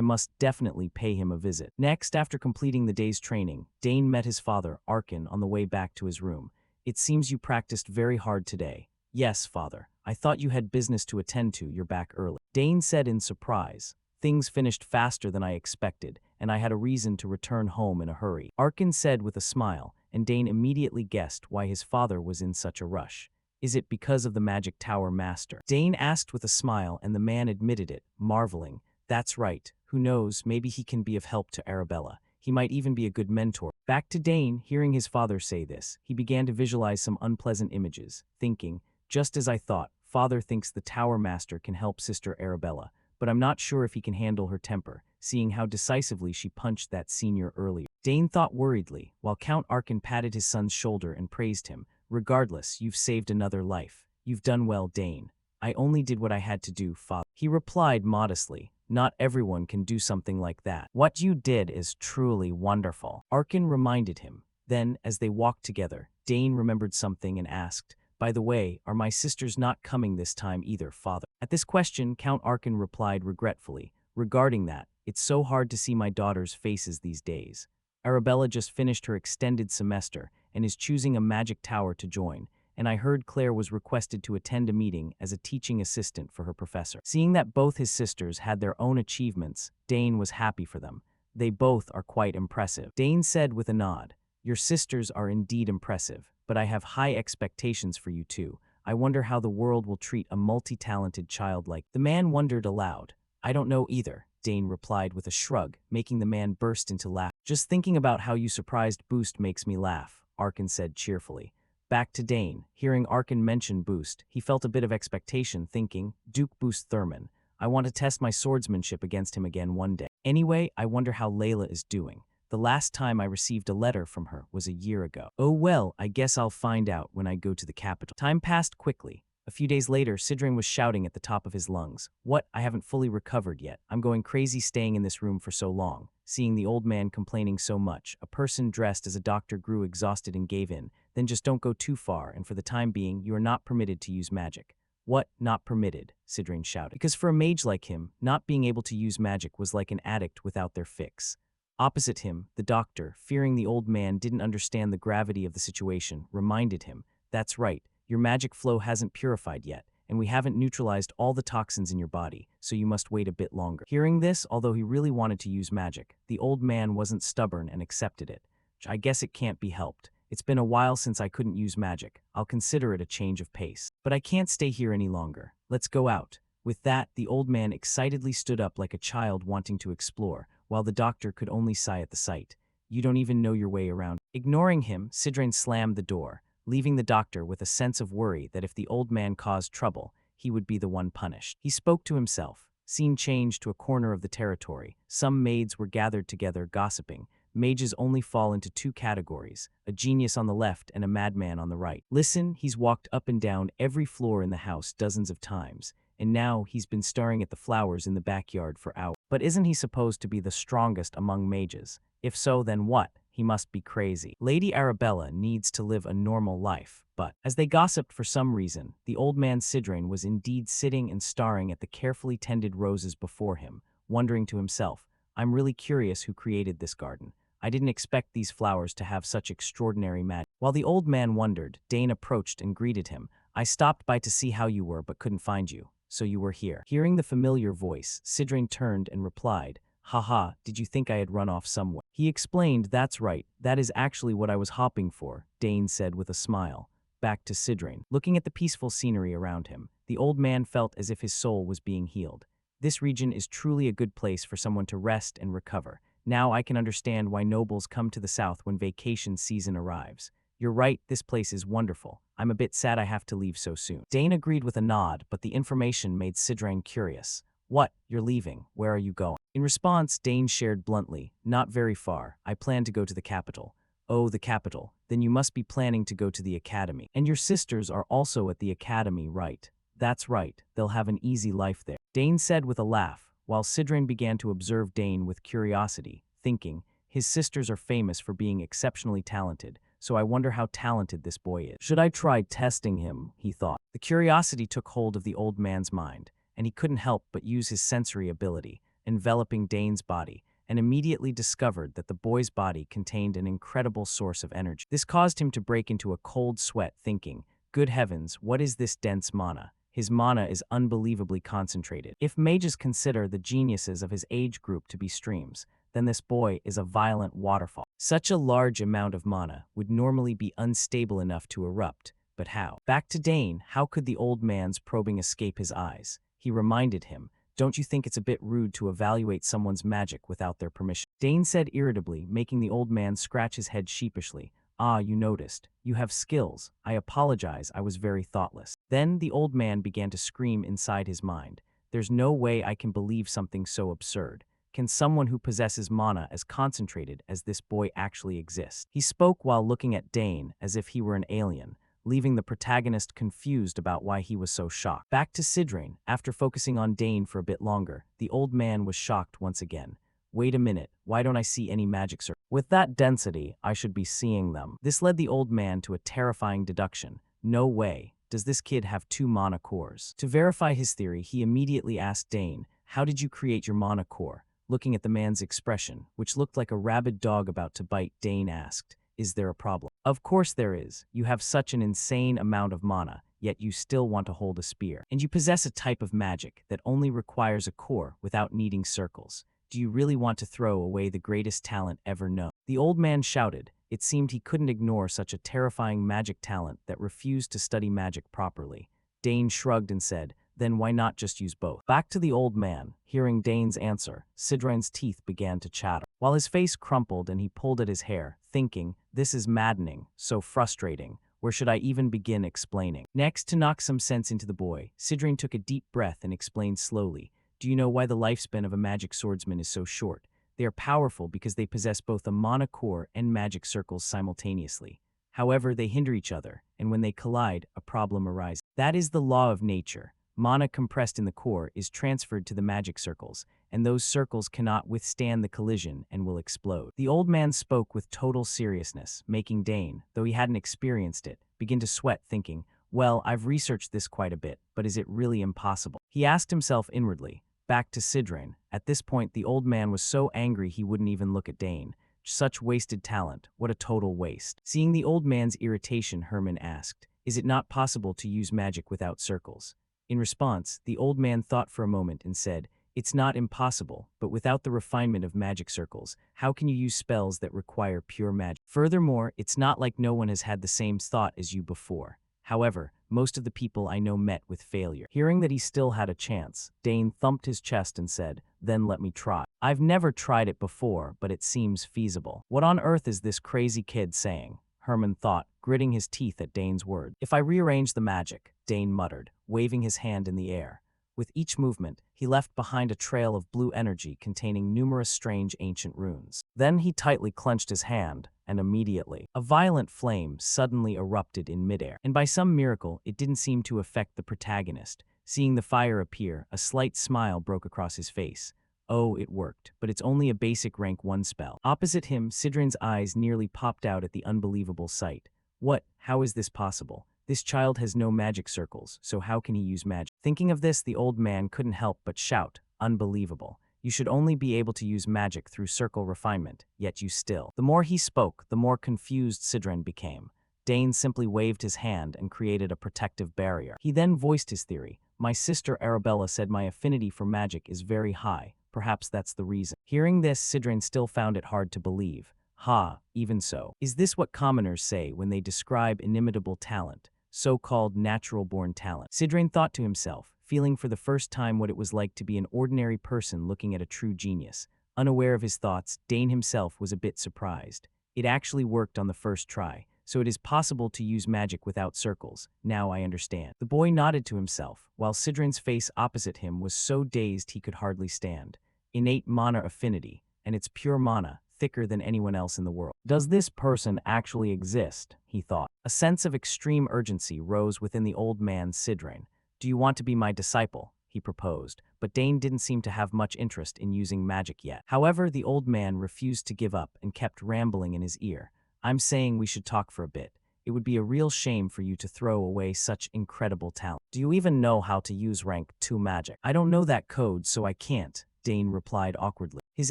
must definitely pay him a visit. Next, after completing the day's training, Dane met his father, Arkin, on the way back to his room. "It seems you practiced very hard today." "Yes, father. I thought you had business to attend to, you're back early," Dane said in surprise. "Things finished faster than I expected, and I had a reason to return home in a hurry," Arkin said with a smile, and Dane immediately guessed why his father was in such a rush. "Is it because of the Magic Tower Master?" Dane asked with a smile, and the man admitted it, marveling. "That's right. Who knows, maybe he can be of help to Arabella. He might even be a good mentor." Back to Dane, hearing his father say this, he began to visualize some unpleasant images, thinking, "Just as I thought, father thinks the Tower Master can help Sister Arabella, but I'm not sure if he can handle her temper, seeing how decisively she punched that senior earlier." Dane thought worriedly, while Count Arkin patted his son's shoulder and praised him. Regardless, you've saved another life. You've done well, Dane. I only did what I had to do, father. He replied modestly, not everyone can do something like that. What you did is truly wonderful. Arkin reminded him. Then, as they walked together, Dane remembered something and asked, by the way, are my sisters not coming this time either, father? At this question, Count Arkin replied regretfully, regarding that, it's so hard to see my daughter's faces these days. Arabella just finished her extended semester and is choosing a magic tower to join, and I heard Claire was requested to attend a meeting as a teaching assistant for her professor. Seeing that both his sisters had their own achievements, Dane was happy for them. They both are quite impressive. Dane said with a nod, your sisters are indeed impressive, but I have high expectations for you too. I wonder how the world will treat a multi-talented child like. The man wondered aloud. I don't know either, Dane replied with a shrug, making the man burst into laughter. Just thinking about how you surprised Boost makes me laugh, Arkin said cheerfully. Back to Dane. Hearing Arkin mention Boost, he felt a bit of expectation, thinking, Duke Boost Thurman. I want to test my swordsmanship against him again one day. Anyway, I wonder how Layla is doing. The last time I received a letter from her was a year ago. Oh well, I guess I'll find out when I go to the capital. Time passed quickly. A few days later, Sidran was shouting at the top of his lungs. What? I haven't fully recovered yet. I'm going crazy staying in this room for so long. Seeing the old man complaining so much, a person dressed as a doctor grew exhausted and gave in. Then just don't go too far, and for the time being, you are not permitted to use magic. What? Not permitted? Sidran shouted. Because for a mage like him, not being able to use magic was like an addict without their fix. Opposite him, the doctor, fearing the old man didn't understand the gravity of the situation, reminded him, that's right, your magic flow hasn't purified yet, and we haven't neutralized all the toxins in your body, so you must wait a bit longer. Hearing this, although he really wanted to use magic, the old man wasn't stubborn and accepted it. I guess it can't be helped. It's been a while since I couldn't use magic. I'll consider it a change of pace. But I can't stay here any longer. Let's go out. With that, the old man excitedly stood up like a child wanting to explore, while the doctor could only sigh at the sight. You don't even know your way around. Ignoring him, Sidran slammed the door, leaving the doctor with a sense of worry that if the old man caused trouble, he would be the one punished. He spoke to himself. Scene changed to a corner of the territory. Some maids were gathered together gossiping. Mages only fall into two categories, a genius on the left and a madman on the right. Listen, he's walked up and down every floor in the house dozens of times, and now he's been staring at the flowers in the backyard for hours. But isn't he supposed to be the strongest among mages? If so, then what? He must be crazy. Lady Arabella needs to live a normal life, but as they gossiped for some reason, the old man Sidran was indeed sitting and staring at the carefully tended roses before him, wondering to himself, I'm really curious who created this garden. I didn't expect these flowers to have such extraordinary magic. While the old man wondered, Dane approached and greeted him. I stopped by to see how you were but couldn't find you, so you were here. Hearing the familiar voice, Sidran turned and replied, Haha, did you think I had run off somewhere? He explained, that's right, that is actually what I was hopping for, Dane said with a smile. Back to Sidran. Looking at the peaceful scenery around him, the old man felt as if his soul was being healed. This region is truly a good place for someone to rest and recover. Now I can understand why nobles come to the south when vacation season arrives. You're right, this place is wonderful. I'm a bit sad I have to leave so soon. Dane agreed with a nod, but the information made Sidran curious. What? You're leaving. Where are you going? In response, Dane shared bluntly, not very far. I plan to go to the capital. Oh, the capital. Then you must be planning to go to the academy. And your sisters are also at the academy, right? That's right. They'll have an easy life there. Dane said with a laugh, while Sidran began to observe Dane with curiosity, thinking, his sisters are famous for being exceptionally talented, so I wonder how talented this boy is. Should I try testing him? He thought. The curiosity took hold of the old man's mind, and he couldn't help but use his sensory ability, enveloping Dane's body, and immediately discovered that the boy's body contained an incredible source of energy. This caused him to break into a cold sweat, thinking, good heavens, what is this dense mana? His mana is unbelievably concentrated. If mages consider the geniuses of his age group to be streams, then this boy is a violent waterfall. Such a large amount of mana would normally be unstable enough to erupt, but how? Back to Dane, how could the old man's probing escape his eyes? He reminded him, don't you think it's a bit rude to evaluate someone's magic without their permission? Dane said irritably, making the old man scratch his head sheepishly. Ah, you noticed. You have skills. I apologize, I was very thoughtless. Then the old man began to scream inside his mind. There's no way I can believe something so absurd. Can someone who possesses mana as concentrated as this boy actually exist? He spoke while looking at Dane as if he were an alien, leaving the protagonist confused about why he was so shocked. Back to Sidrain, after focusing on Dane for a bit longer, the old man was shocked once again. Wait a minute, why don't I see any magic circles? With that density, I should be seeing them. This led the old man to a terrifying deduction. No way. Does this kid have 2 mana cores? To verify his theory, he immediately asked Dane, how did you create your mana core? Looking at the man's expression, which looked like a rabid dog about to bite, Dane asked, is there a problem? Of course there is. You have such an insane amount of mana, yet you still want to hold a spear. And you possess a type of magic that only requires a core without needing circles. Do you really want to throw away the greatest talent ever known? The old man shouted. It seemed he couldn't ignore such a terrifying magic talent that refused to study magic properly. Dane shrugged and said, then why not just use both? Back to the old man. Hearing Dane's answer, Sidrain's teeth began to chatter, while his face crumpled and he pulled at his hair, thinking, this is maddening, so frustrating. Where should I even begin explaining? Next, to knock some sense into the boy, Sidrain took a deep breath and explained slowly, do you know why the lifespan of a magic swordsman is so short? They are powerful because they possess both a mana core and magic circles simultaneously. However, they hinder each other, and when they collide, a problem arises. That is the law of nature. Mana compressed in the core is transferred to the magic circles, and those circles cannot withstand the collision and will explode. The old man spoke with total seriousness, making Dane, though he hadn't experienced it, begin to sweat, thinking, well, I've researched this quite a bit, but is it really impossible? He asked himself inwardly. Back to Sidrain. At this point, the old man was so angry he wouldn't even look at Dane. Such wasted talent, what a total waste. Seeing the old man's irritation, Herman asked, is it not possible to use magic without circles? In response, the old man thought for a moment and said, it's not impossible, but without the refinement of magic circles, how can you use spells that require pure magic? Furthermore, it's not like no one has had the same thought as you before. However, most of the people I know met with failure. Hearing that he still had a chance, Dane thumped his chest and said, then let me try. I've never tried it before, but it seems feasible. What on earth is this crazy kid saying? Herman thought, gritting his teeth at Dane's word. If I rearrange the magic, Dane muttered, waving his hand in the air. With each movement, he left behind a trail of blue energy containing numerous strange ancient runes. Then he tightly clenched his hand, and immediately, a violent flame suddenly erupted in midair. And by some miracle, it didn't seem to affect the protagonist. Seeing the fire appear, a slight smile broke across his face. Oh, it worked, but it's only a basic rank 1 spell. Opposite him, Sidrain's eyes nearly popped out at the unbelievable sight. What? How is this possible? This child has no magic circles, so how can he use magic? Thinking of this, the old man couldn't help but shout, unbelievable. You should only be able to use magic through circle refinement, yet you still. The more he spoke, the more confused Sidrain became. Dane simply waved his hand and created a protective barrier. He then voiced his theory. My sister Arabella said my affinity for magic is very high. Perhaps that's the reason. Hearing this, Sidrain still found it hard to believe. Ha, even so. Is this what commoners say when they describe inimitable talent? So-called natural-born talent. Sidrain thought to himself, feeling for the first time what it was like to be an ordinary person looking at a true genius. Unaware of his thoughts, Dane himself was a bit surprised. It actually worked on the first try, so it is possible to use magic without circles. Now I understand. The boy nodded to himself, while Sidrain's face opposite him was so dazed he could hardly stand. Innate mana affinity, and it's pure mana, thicker than anyone else in the world. Does this person actually exist? He thought. A sense of extreme urgency rose within the old man Sidrain. Do you want to be my disciple? He proposed, but Dane didn't seem to have much interest in using magic yet. However, the old man refused to give up and kept rambling in his ear. I'm saying we should talk for a bit. It would be a real shame for you to throw away such incredible talent. Do you even know how to use rank 2 magic? I don't know that code, so I can't, Dane replied awkwardly. His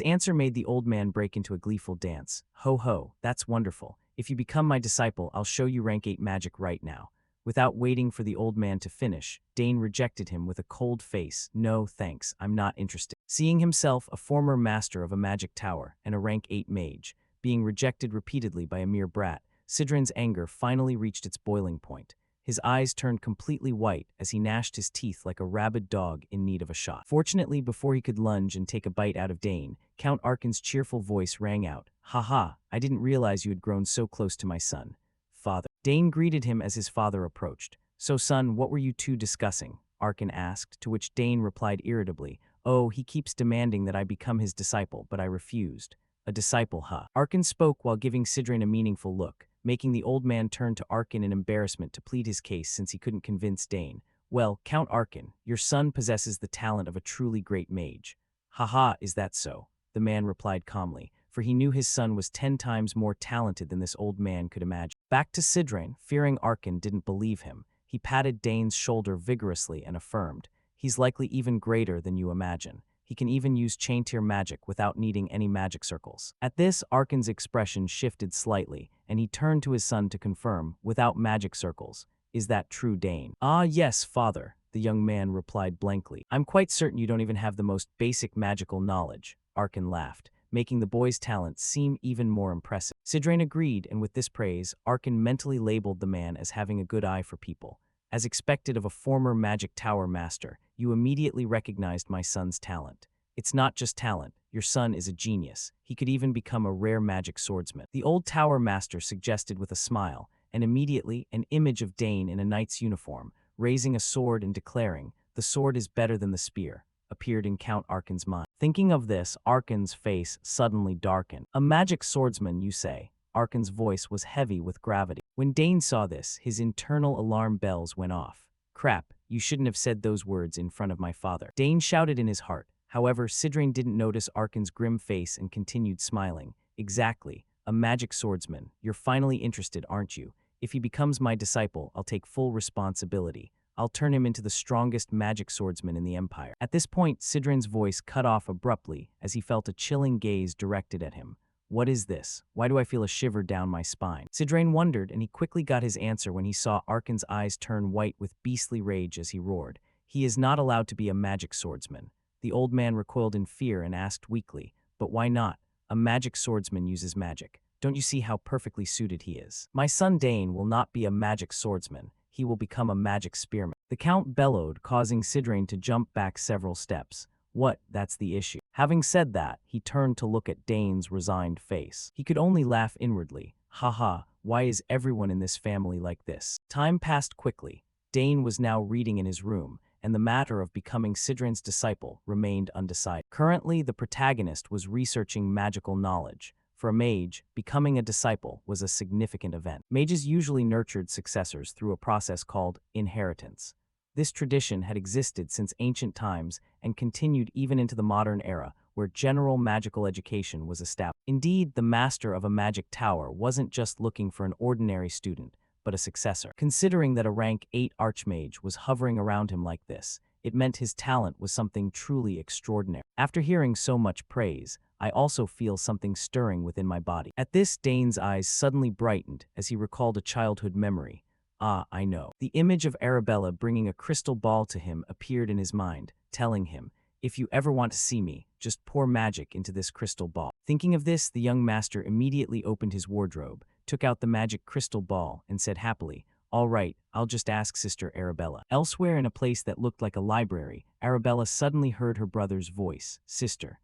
answer made the old man break into a gleeful dance. Ho ho, that's wonderful. If you become my disciple, I'll show you rank 8 magic right now. Without waiting for the old man to finish, Dane rejected him with a cold face. No, thanks, I'm not interested. Seeing himself a former master of a magic tower and a rank 8 mage, being rejected repeatedly by a mere brat, Sidrain's anger finally reached its boiling point. His eyes turned completely white as he gnashed his teeth like a rabid dog in need of a shot. Fortunately, before he could lunge and take a bite out of Dane, Count Arkin's cheerful voice rang out. Haha, I didn't realize you had grown so close to my son. Father. Dane greeted him as his father approached. So son, what were you two discussing? Arkin asked, to which Dane replied irritably. Oh, he keeps demanding that I become his disciple, but I refused. A disciple, huh? Arkin spoke while giving Sidrain a meaningful look. making the old man turn to Arkin in embarrassment to plead his case since he couldn't convince Dane. Well, Count Arkin, your son possesses the talent of a truly great mage. Haha, is that so? The man replied calmly, for he knew his son was 10 times more talented than this old man could imagine. Back to Sidrain, fearing Arkin didn't believe him, he patted Dane's shoulder vigorously and affirmed, he's likely even greater than you imagine. He can even use chain-tier magic without needing any magic circles. At this, Arkin's expression shifted slightly, and he turned to his son to confirm, without magic circles. Is that true, Dane? Ah, yes, father, the young man replied blankly. I'm quite certain you don't even have the most basic magical knowledge. Arkin laughed, making the boy's talent seem even more impressive. Sidrain agreed, and with this praise, Arkin mentally labeled the man as having a good eye for people. As expected of a former Magic Tower master, you immediately recognized my son's talent. It's not just talent, your son is a genius. He could even become a rare magic swordsman. The old tower master suggested with a smile, and immediately an image of Dane in a knight's uniform, raising a sword and declaring, the sword is better than the spear, appeared in Count Arkin's mind. Thinking of this, Arkin's face suddenly darkened. A magic swordsman, you say? Arkin's voice was heavy with gravity. When Dane saw this, his internal alarm bells went off. Crap, you shouldn't have said those words in front of my father. Dane shouted in his heart. However, Sidrain didn't notice Arkin's grim face and continued smiling. Exactly, a magic swordsman. You're finally interested, aren't you? If he becomes my disciple, I'll take full responsibility. I'll turn him into the strongest magic swordsman in the Empire. At this point, Sidrain's voice cut off abruptly as he felt a chilling gaze directed at him. What is this? Why do I feel a shiver down my spine? Sidrain wondered, and he quickly got his answer when he saw Arkin's eyes turn white with beastly rage as he roared. He is not allowed to be a magic swordsman. The old man recoiled in fear and asked weakly, but why not? A magic swordsman uses magic. Don't you see how perfectly suited he is? My son Dane will not be a magic swordsman. He will become a magic spearman. The Count bellowed, causing Sidrain to jump back several steps. What? That's the issue. Having said that, he turned to look at Dane's resigned face. He could only laugh inwardly. Haha, why is everyone in this family like this? Time passed quickly. Dane was now reading in his room, and the matter of becoming Sidrain's disciple remained undecided. Currently, the protagonist was researching magical knowledge. For a mage, becoming a disciple was a significant event. Mages usually nurtured successors through a process called inheritance. This tradition had existed since ancient times and continued even into the modern era, where general magical education was established. Indeed, the master of a magic tower wasn't just looking for an ordinary student, but a successor. Considering that a rank 8 archmage was hovering around him like this, it meant his talent was something truly extraordinary. After hearing so much praise, I also feel something stirring within my body. At this, Dane's eyes suddenly brightened as he recalled a childhood memory. Ah, I know. The image of Arabella bringing a crystal ball to him appeared in his mind, telling him, if you ever want to see me, just pour magic into this crystal ball. Thinking of this, the young master immediately opened his wardrobe, took out the magic crystal ball, and said happily, all right, I'll just ask Sister Arabella. Elsewhere in a place that looked like a library, Arabella suddenly heard her brother's voice. Sister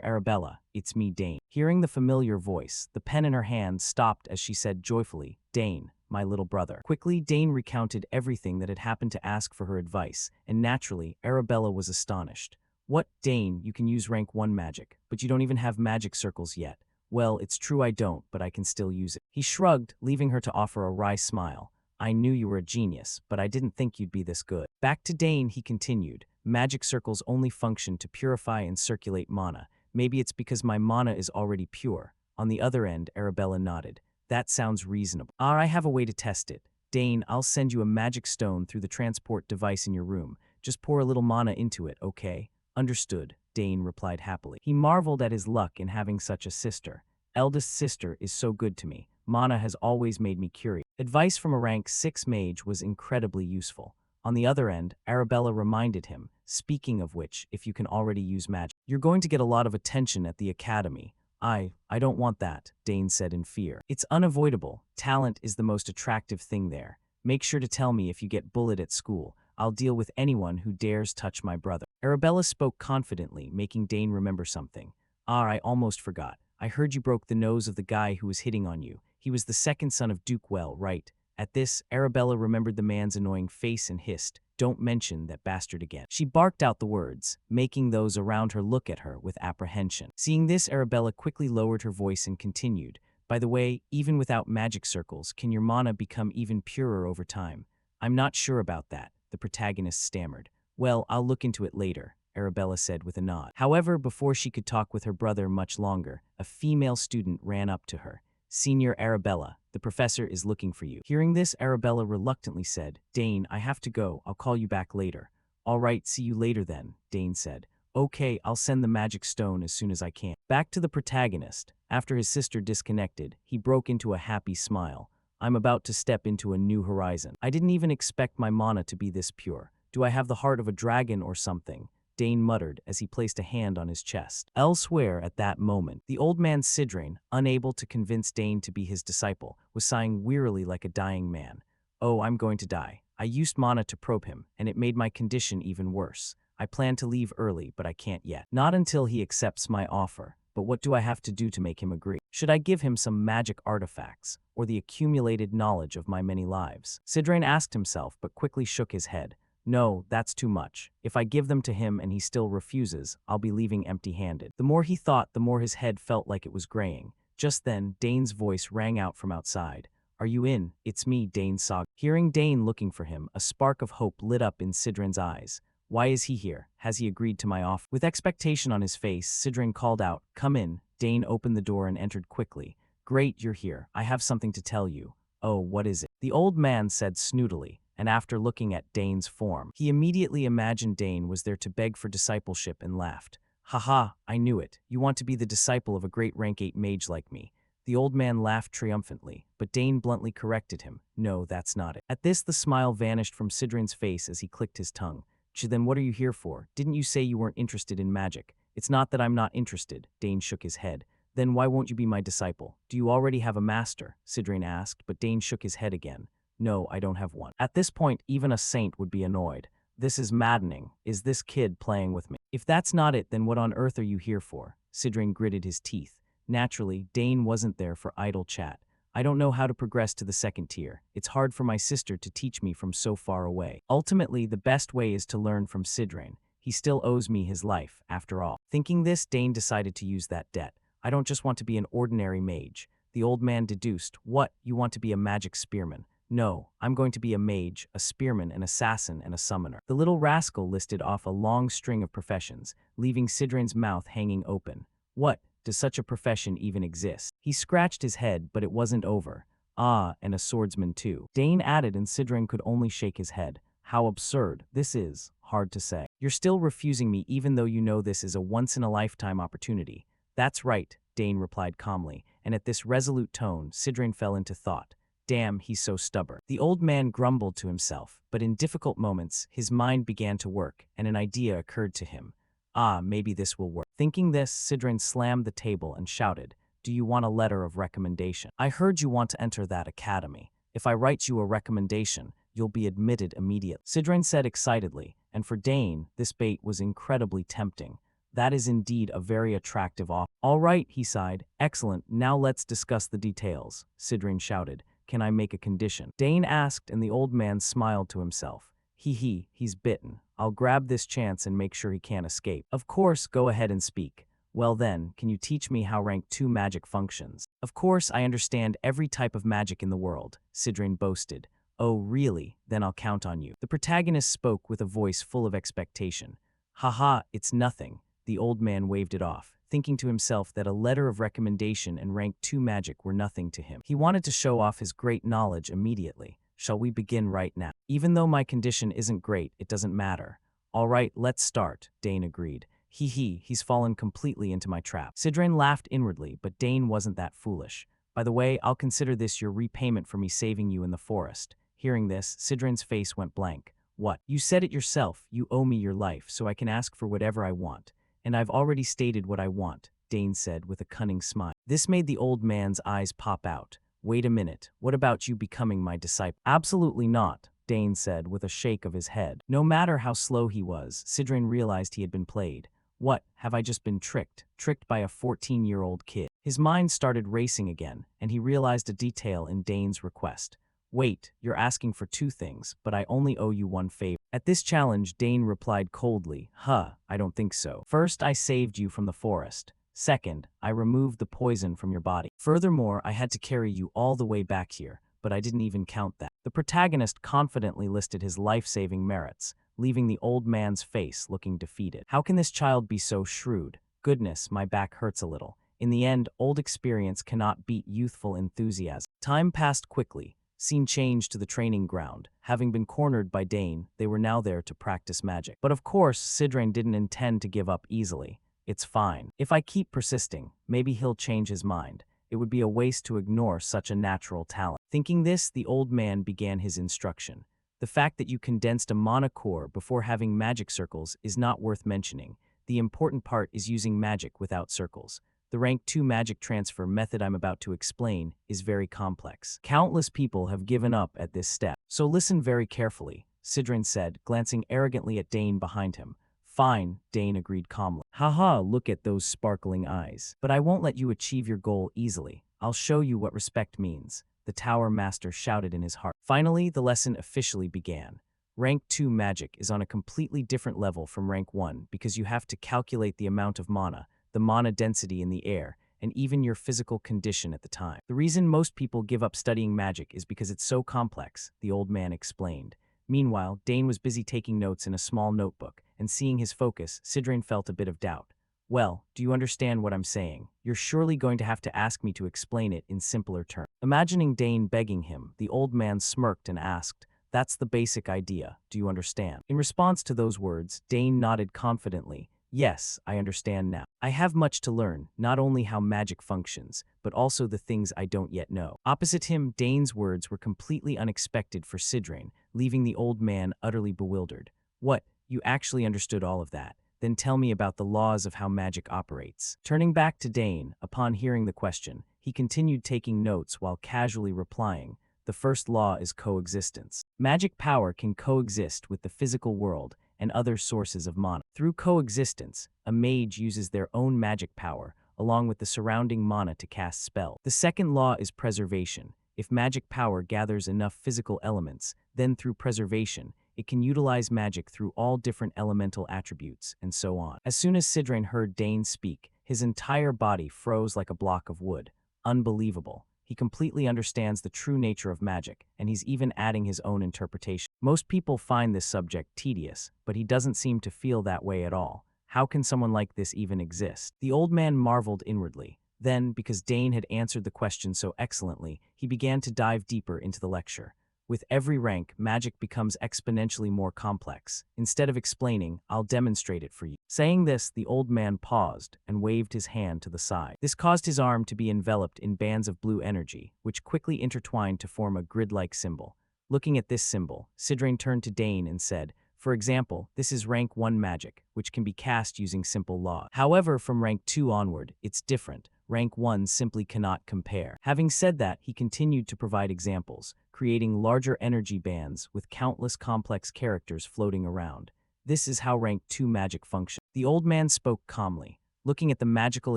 Arabella, it's me, Dane. Hearing the familiar voice, the pen in her hand stopped as she said joyfully, Dane, my little brother. Quickly, Dane recounted everything that had happened to ask for her advice, and naturally, Arabella was astonished. What, Dane, you can use rank 1 magic, but you don't even have magic circles yet. Well, it's true I don't, but I can still use it. He shrugged, leaving her to offer a wry smile. I knew you were a genius, but I didn't think you'd be this good. Back to Dane, he continued. Magic circles only function to purify and circulate mana. Maybe it's because my mana is already pure. On the other end, Arabella nodded. That sounds reasonable. I have a way to test it. Dane, I'll send you a magic stone through the transport device in your room. Just pour a little mana into it, okay? Understood, Dane replied happily. He marveled at his luck in having such a sister. Eldest sister is so good to me. Mana has always made me curious. Advice from a rank 6 mage was incredibly useful. On the other end, Arabella reminded him, speaking of which, if you can already use magic, you're going to get a lot of attention at the academy. I don't want that, Dane said in fear. It's unavoidable. Talent is the most attractive thing there. Make sure to tell me if you get bullied at school. I'll deal with anyone who dares touch my brother. Arabella spoke confidently, making Dane remember something. I almost forgot. I heard you broke the nose of the guy who was hitting on you. He was the second son of Duke Well, right? At this, Arabella remembered the man's annoying face and hissed, don't mention that bastard again. She barked out the words, making those around her look at her with apprehension. Seeing this, Arabella quickly lowered her voice and continued, By the way, even without magic circles, can your mana become even purer over time? I'm not sure about that, the protagonist stammered. Well, I'll look into it later, Arabella said with a nod. However, before she could talk with her brother much longer, a female student ran up to her. Senior Arabella, the professor is looking for you. Hearing this, Arabella reluctantly said, Dane, I have to go. I'll call you back later. All right, see you later then, Dane said. Okay, I'll send the magic stone as soon as I can. Back to the protagonist. After his sister disconnected, he broke into a happy smile. I'm about to step into a new horizon. I didn't even expect my mana to be this pure. Do I have the heart of a dragon or something? Dane muttered as he placed a hand on his chest. Elsewhere at that moment, the old man Sidrain, unable to convince Dane to be his disciple, was sighing wearily like a dying man. Oh, I'm going to die. I used mana to probe him, and it made my condition even worse. I plan to leave early, but I can't yet. Not until he accepts my offer. But what do I have to do to make him agree? Should I give him some magic artifacts, or the accumulated knowledge of my many lives? Sidrain asked himself, but quickly shook his head. No, that's too much. If I give them to him and he still refuses, I'll be leaving empty-handed. The more he thought, the more his head felt like it was graying. Just then, Dane's voice rang out from outside. Are you in? It's me, Dane saw. Hearing Dane looking for him, a spark of hope lit up in Sidrain's eyes. Why is he here? Has he agreed to my offer? With expectation on his face, Sidrain called out, Come in. Dane opened the door and entered quickly. Great, you're here. I have something to tell you. Oh, what is it? The old man said snootily, and after looking at Dane's form, he immediately imagined Dane was there to beg for discipleship and laughed. Haha, I knew it. You want to be the disciple of a great rank 8 mage like me. The old man laughed triumphantly, but Dane bluntly corrected him. No, that's not it. At this, the smile vanished from Sidrain's face as he clicked his tongue. Then what are you here for? Didn't you say you weren't interested in magic? It's not that I'm not interested, Dane shook his head. Then why won't you be my disciple? Do you already have a master? Sidrain asked, but Dane shook his head again. No, I don't have one. At this point, even a saint would be annoyed. This is maddening. Is this kid playing with me? If that's not it, then what on earth are you here for? Sidrain gritted his teeth. Naturally, Dane wasn't there for idle chat. I don't know how to progress to the second tier. It's hard for my sister to teach me from so far away. Ultimately, the best way is to learn from Sidrain. He still owes me his life, after all. Thinking this, Dane decided to use that debt. I don't just want to be an ordinary mage. The old man deduced. What? You want to be a magic spearman? No, I'm going to be a mage, a spearman, an assassin, and a summoner. The little rascal listed off a long string of professions, leaving Sidrain's mouth hanging open. What? Does such a profession even exist? He scratched his head, but it wasn't over. Ah, and a swordsman too. Dane added, and Sidrain could only shake his head. How absurd. This is hard to say. You're still refusing me even though you know this is a once-in-a-lifetime opportunity. That's right, Dane replied calmly, and at this resolute tone, Sidrain fell into thought. Damn, he's so stubborn. The old man grumbled to himself, but in difficult moments, his mind began to work, and an idea occurred to him. Ah, maybe this will work. Thinking this, Sidrain slammed the table and shouted, Do you want a letter of recommendation? I heard you want to enter that academy. If I write you a recommendation, you'll be admitted immediately. Sidrain said excitedly, and for Dane, this bait was incredibly tempting. That is indeed a very attractive offer. All right, he sighed. Excellent, now let's discuss the details, Sidrain shouted. Can I make a condition? Dane asked, and the old man smiled to himself. He's bitten. I'll grab this chance and make sure he can't escape. Of course, go ahead and speak. Well then, can you teach me how rank 2 magic functions? Of course, I understand every type of magic in the world, Sidrain boasted. Oh, really? Then I'll count on you. The protagonist spoke with a voice full of expectation. Haha, it's nothing. The old man waved it off, thinking to himself that a letter of recommendation and rank 2 magic were nothing to him. He wanted to show off his great knowledge immediately. Shall we begin right now? Even though my condition isn't great, it doesn't matter. All right, let's start, Dane agreed. He's fallen completely into my trap. Sidrain laughed inwardly, but Dane wasn't that foolish. By the way, I'll consider this your repayment for me saving you in the forest. Hearing this, Sidrain's face went blank. What? You said it yourself. You owe me your life, so I can ask for whatever I want. And I've already stated what I want, Dane said with a cunning smile. This made the old man's eyes pop out. Wait a minute, what about you becoming my disciple? Absolutely not, Dane said with a shake of his head. No matter how slow he was, Sidrain realized he had been played. What, have I just been tricked? Tricked by a 14-year-old kid? His mind started racing again, and he realized a detail in Dane's request. Wait, you're asking for 2 things, but I only owe you 1 favor. At this challenge, Dane replied coldly, I don't think so. First, I saved you from the forest. Second, I removed the poison from your body. Furthermore, I had to carry you all the way back here, but I didn't even count that. The protagonist confidently listed his life-saving merits, leaving the old man's face looking defeated. How can this child be so shrewd? Goodness, my back hurts a little. In the end, old experience cannot beat youthful enthusiasm. Time passed quickly. Scene changed to the training ground. Having been cornered by Dane, they were now there to practice magic. But of course, Sidrain didn't intend to give up easily. It's fine. If I keep persisting, maybe he'll change his mind. It would be a waste to ignore such a natural talent. Thinking this, the old man began his instruction. The fact that you condensed a mana core before having magic circles is not worth mentioning. The important part is using magic without circles. The rank 2 magic transfer method I'm about to explain is very complex. Countless people have given up at this step. So listen very carefully, Sidrain said, glancing arrogantly at Dane behind him. Fine, Dane agreed calmly. Haha, look at those sparkling eyes. But I won't let you achieve your goal easily. I'll show you what respect means, the Tower Master shouted in his heart. Finally, the lesson officially began. Rank 2 magic is on a completely different level from rank 1 because you have to calculate the amount of mana, the mana density in the air, and even your physical condition at the time. The reason most people give up studying magic is because it's so complex, the old man explained. Meanwhile, Dane was busy taking notes in a small notebook, and seeing his focus, Sidrain felt a bit of doubt. Well, do you understand what I'm saying? You're surely going to have to ask me to explain it in simpler terms. Imagining Dane begging him, the old man smirked and asked, That's the basic idea, do you understand? In response to those words, Dane nodded confidently. Yes, I understand now. I have much to learn, not only how magic functions, but also the things I don't yet know. Opposite him, Dane's words were completely unexpected for Sidrain, leaving the old man utterly bewildered. What, you actually understood all of that? Then tell me about the laws of how magic operates. Turning back to Dane, upon hearing the question, he continued taking notes while casually replying. The first law is coexistence. Magic power can coexist with the physical world and other sources of mana. Through coexistence, a mage uses their own magic power, along with the surrounding mana to cast spells. The second law is preservation. If magic power gathers enough physical elements, then through preservation, it can utilize magic through all different elemental attributes, and so on. As soon as Sidrain heard Dane speak, his entire body froze like a block of wood. Unbelievable. He completely understands the true nature of magic, and he's even adding his own interpretation. Most people find this subject tedious, but he doesn't seem to feel that way at all. How can someone like this even exist? The old man marveled inwardly. Then, because Dane had answered the question so excellently, he began to dive deeper into the lecture. With every rank, magic becomes exponentially more complex. Instead of explaining, I'll demonstrate it for you. Saying this, the old man paused and waved his hand to the side. This caused his arm to be enveloped in bands of blue energy, which quickly intertwined to form a grid-like symbol. Looking at this symbol, Sidrain turned to Dane and said, For example, this is rank 1 magic, which can be cast using simple laws. However, from rank 2 onward, it's different. Rank 1 simply cannot compare. Having said that, he continued to provide examples, creating larger energy bands with countless complex characters floating around. This is how rank 2 magic functions. The old man spoke calmly. Looking at the magical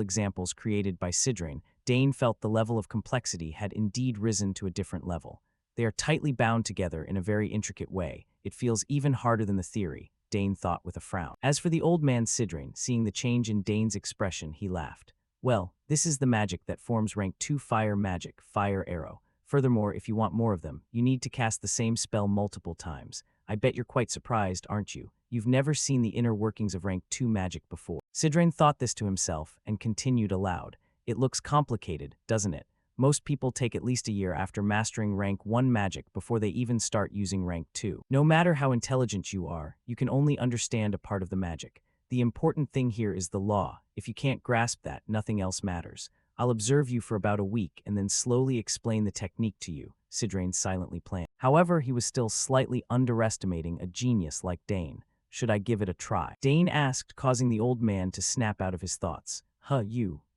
examples created by Sidrain, Dane felt the level of complexity had indeed risen to a different level. They are tightly bound together in a very intricate way. It feels even harder than the theory, Dane thought with a frown. As for the old man Sidrain, seeing the change in Dane's expression, he laughed. Well, this is the magic that forms rank 2 fire magic, fire arrow. Furthermore, if you want more of them, you need to cast the same spell multiple times. I bet you're quite surprised, aren't you? You've never seen the inner workings of rank 2 magic before. Sidrain thought this to himself and continued aloud. It looks complicated, doesn't it? Most people take at least a year after mastering rank 1 magic before they even start using rank 2. No matter how intelligent you are, you can only understand a part of the magic. The important thing here is the law. If you can't grasp that, nothing else matters. I'll observe you for about a week and then slowly explain the technique to you, Sidrain silently planned. However, he was still slightly underestimating a genius like Dane. Should I give it a try? Dane asked, causing the old man to snap out of his thoughts.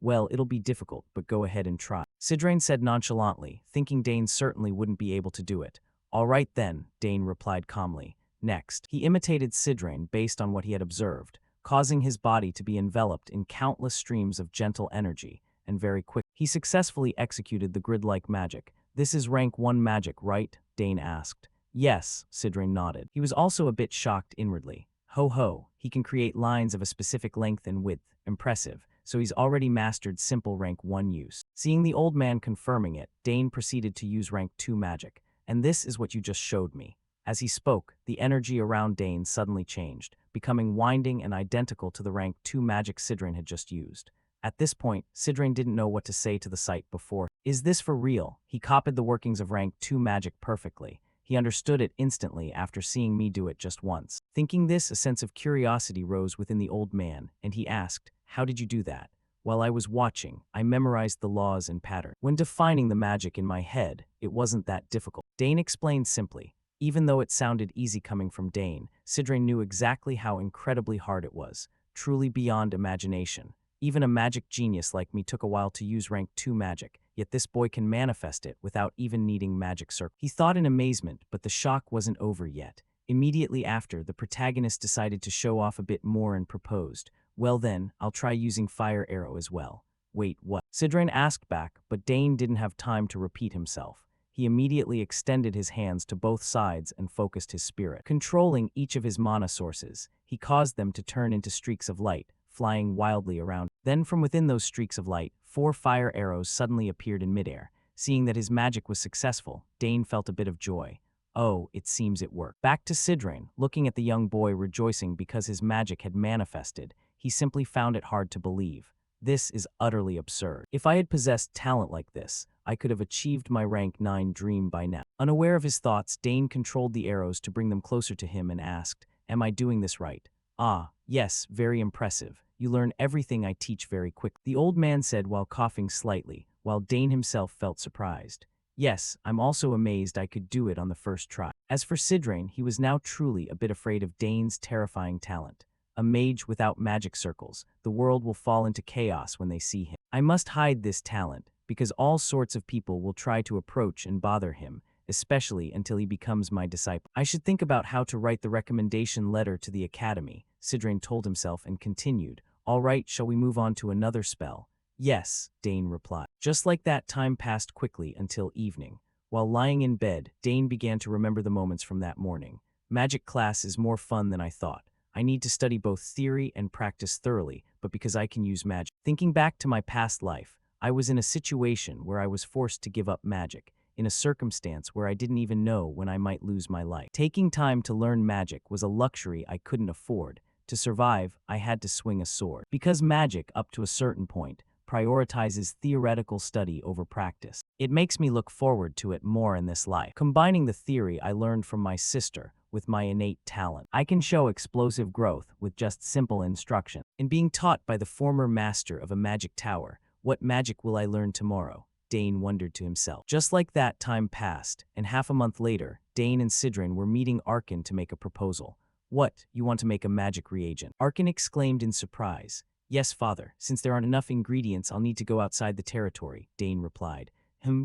Well, it'll be difficult, but go ahead and try. Sidrain said nonchalantly, thinking Dane certainly wouldn't be able to do it. All right then, Dane replied calmly. Next, he imitated Sidrain based on what he had observed, causing his body to be enveloped in countless streams of gentle energy, and very quick. He successfully executed the grid-like magic. This is rank 1 magic, right? Dane asked. Yes, Sidrain nodded. He was also a bit shocked inwardly. Ho ho, he can create lines of a specific length and width. Impressive. so he's already mastered simple rank 1 use. Seeing the old man confirming it, Dane proceeded to use rank 2 magic. And this is what you just showed me. As he spoke, the energy around Dane suddenly changed, becoming winding and identical to the rank 2 magic Sidran had just used. At this point, Sidran didn't know what to say to the sight before. Is this for real? He copied the workings of rank 2 magic perfectly. He understood it instantly after seeing me do it just once. Thinking this, a sense of curiosity rose within the old man, and he asked, "How did you do that?" While I was watching, I memorized the laws and patterns. When defining the magic in my head, it wasn't that difficult. Dane explained simply. Even though it sounded easy coming from Dane, Sidran knew exactly how incredibly hard it was, truly beyond imagination. Even a magic genius like me took a while to use rank 2 magic, yet this boy can manifest it without even needing magic circle. He thought in amazement, but the shock wasn't over yet. Immediately after, the protagonist decided to show off a bit more and proposed, "Well then, I'll try using fire arrow as well." "Wait, what?" Sidran asked back, but Dane didn't have time to repeat himself. He immediately extended his hands to both sides and focused his spirit. Controlling each of his mana sources, he caused them to turn into streaks of light, flying wildly around. Then from within those streaks of light, 4 fire arrows suddenly appeared in midair. Seeing that his magic was successful, Dane felt a bit of joy. Oh, it seems it worked. Back to Sidran, looking at the young boy rejoicing because his magic had manifested, he simply found it hard to believe. This is utterly absurd. If I had possessed talent like this, I could have achieved my rank 9 dream by now. Unaware of his thoughts, Dane controlled the arrows to bring them closer to him and asked, "Am I doing this right?" "Ah, yes, very impressive. You learn everything I teach very quick," the old man said while coughing slightly, while Dane himself felt surprised. "Yes, I'm also amazed I could do it on the first try." As for Sidran, he was now truly a bit afraid of Dane's terrifying talent. A mage without magic circles, the world will fall into chaos when they see him. I must hide this talent, because all sorts of people will try to approach and bother him, especially until he becomes my disciple. I should think about how to write the recommendation letter to the academy, Sidran told himself and continued. "All right, shall we move on to another spell?" "Yes," Dane replied. Just like that, time passed quickly until evening. While lying in bed, Dane began to remember the moments from that morning. Magic class is more fun than I thought. I need to study both theory and practice thoroughly, but because I can use magic. Thinking back to my past life, I was in a situation where I was forced to give up magic, in a circumstance where I didn't even know when I might lose my life. Taking time to learn magic was a luxury I couldn't afford. To survive, I had to swing a sword. Because magic, up to a certain point, prioritizes theoretical study over practice. It makes me look forward to it more in this life. Combining the theory I learned from my sister with my innate talent, I can show explosive growth with just simple instruction. In being taught by the former master of a magic tower, what magic will I learn tomorrow? Dane wondered to himself. Just like that, time passed, and half a month later, Dane and Sidran were meeting Arkin to make a proposal. "What, you want to make a magic reagent?" Arkin exclaimed in surprise. "Yes, father. Since there aren't enough ingredients, I'll need to go outside the territory," Dane replied.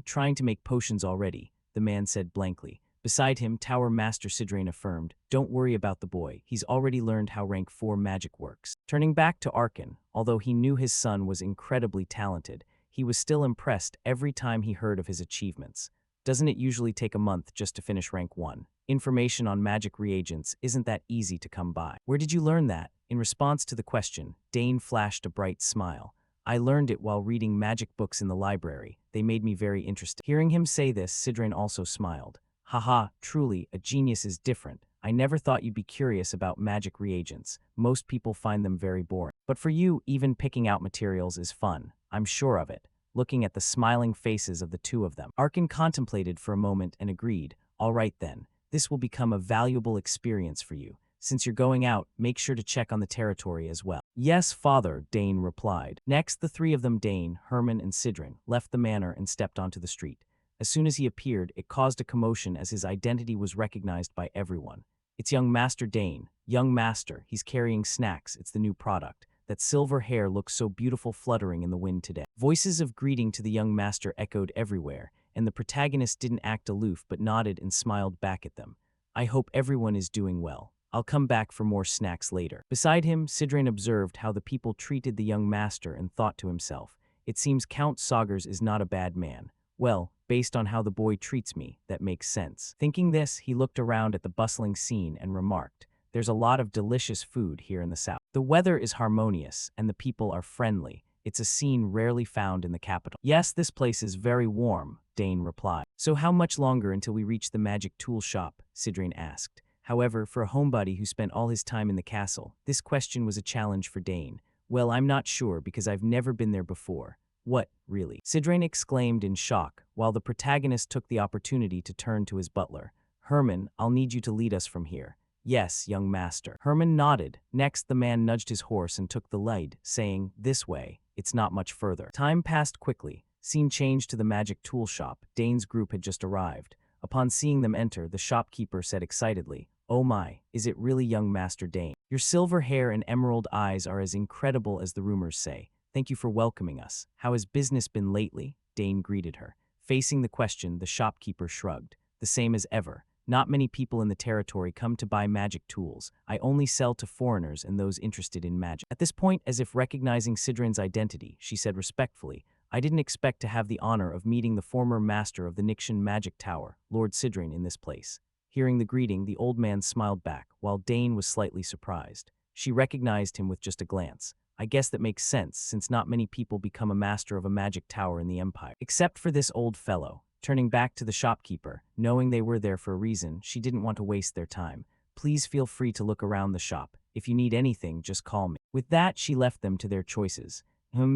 Trying to make potions already," the man said blankly. Beside him, Tower Master Sidran affirmed, "Don't worry about the boy. He's already learned how rank 4 magic works." Turning back to Arkin, although he knew his son was incredibly talented, he was still impressed every time he heard of his achievements. Doesn't it usually take a month just to finish rank 1? Information on magic reagents isn't that easy to come by. Where did you learn that? In response to the question, Dane flashed a bright smile. "I learned it while reading magic books in the library. They made me very interested." Hearing him say this, Sidran also smiled. "Haha, truly, a genius is different. I never thought you'd be curious about magic reagents. Most people find them very boring. But for you, even picking out materials is fun. I'm sure of it." Looking at the smiling faces of the two of them, Arkin contemplated for a moment and agreed. "All right then, this will become a valuable experience for you. Since you're going out, make sure to check on the territory as well." "Yes, father," Dane replied. Next, the three of them, Dane, Herman, and Sidran, left the manor and stepped onto the street. As soon as he appeared, it caused a commotion as his identity was recognized by everyone. "It's young Master Dane. Young Master, he's carrying snacks. It's the new product. That silver hair looks so beautiful fluttering in the wind today." Voices of greeting to the young master echoed everywhere, and the protagonist didn't act aloof but nodded and smiled back at them. "I hope everyone is doing well. I'll come back for more snacks later." Beside him, Sidran observed how the people treated the young master and thought to himself, "It seems Count Saugers is not a bad man. Well, based on how the boy treats me, that makes sense." Thinking this, he looked around at the bustling scene and remarked, "There's a lot of delicious food here in the south. The weather is harmonious and the people are friendly. It's a scene rarely found in the capital. Yes, this place is very warm, Dane replied. So how much longer until we reach the magic tool shop? Sidrine asked. However, for a homebody who spent all his time in the castle, this question was a challenge for Dane. Well, I'm not sure because I've never been there before. What, really? Sidrine exclaimed in shock, while the protagonist took the opportunity to turn to his butler. Herman, I'll need you to lead us from here. Yes, young master. Herman nodded. Next, the man nudged his horse and took the lead, saying, this way. It's not much further. Time passed quickly. Scene changed to the magic tool shop. Dane's group had just arrived. Upon seeing them enter, the shopkeeper said excitedly, oh my, is it really young Master Dane? Your silver hair and emerald eyes are as incredible as the rumors say. Thank you for welcoming us. How has business been lately? Dane greeted her. Facing the question, the shopkeeper shrugged. The same as ever. Not many people in the territory come to buy magic tools. I only sell to foreigners and those interested in magic. At this point, as if recognizing Sidrine's identity, she said respectfully, I didn't expect to have the honor of meeting the former master of the Nixian Magic Tower, Lord Sidrine, in this place. Hearing the greeting, the old man smiled back, while Dane was slightly surprised. She recognized him with just a glance. I guess that makes sense, since not many people become a master of a magic tower in the Empire. Except for this old fellow. Turning back to the shopkeeper, knowing they were there for a reason, she didn't want to waste their time. Please feel free to look around the shop. If you need anything, just call me. With that, she left them to their choices.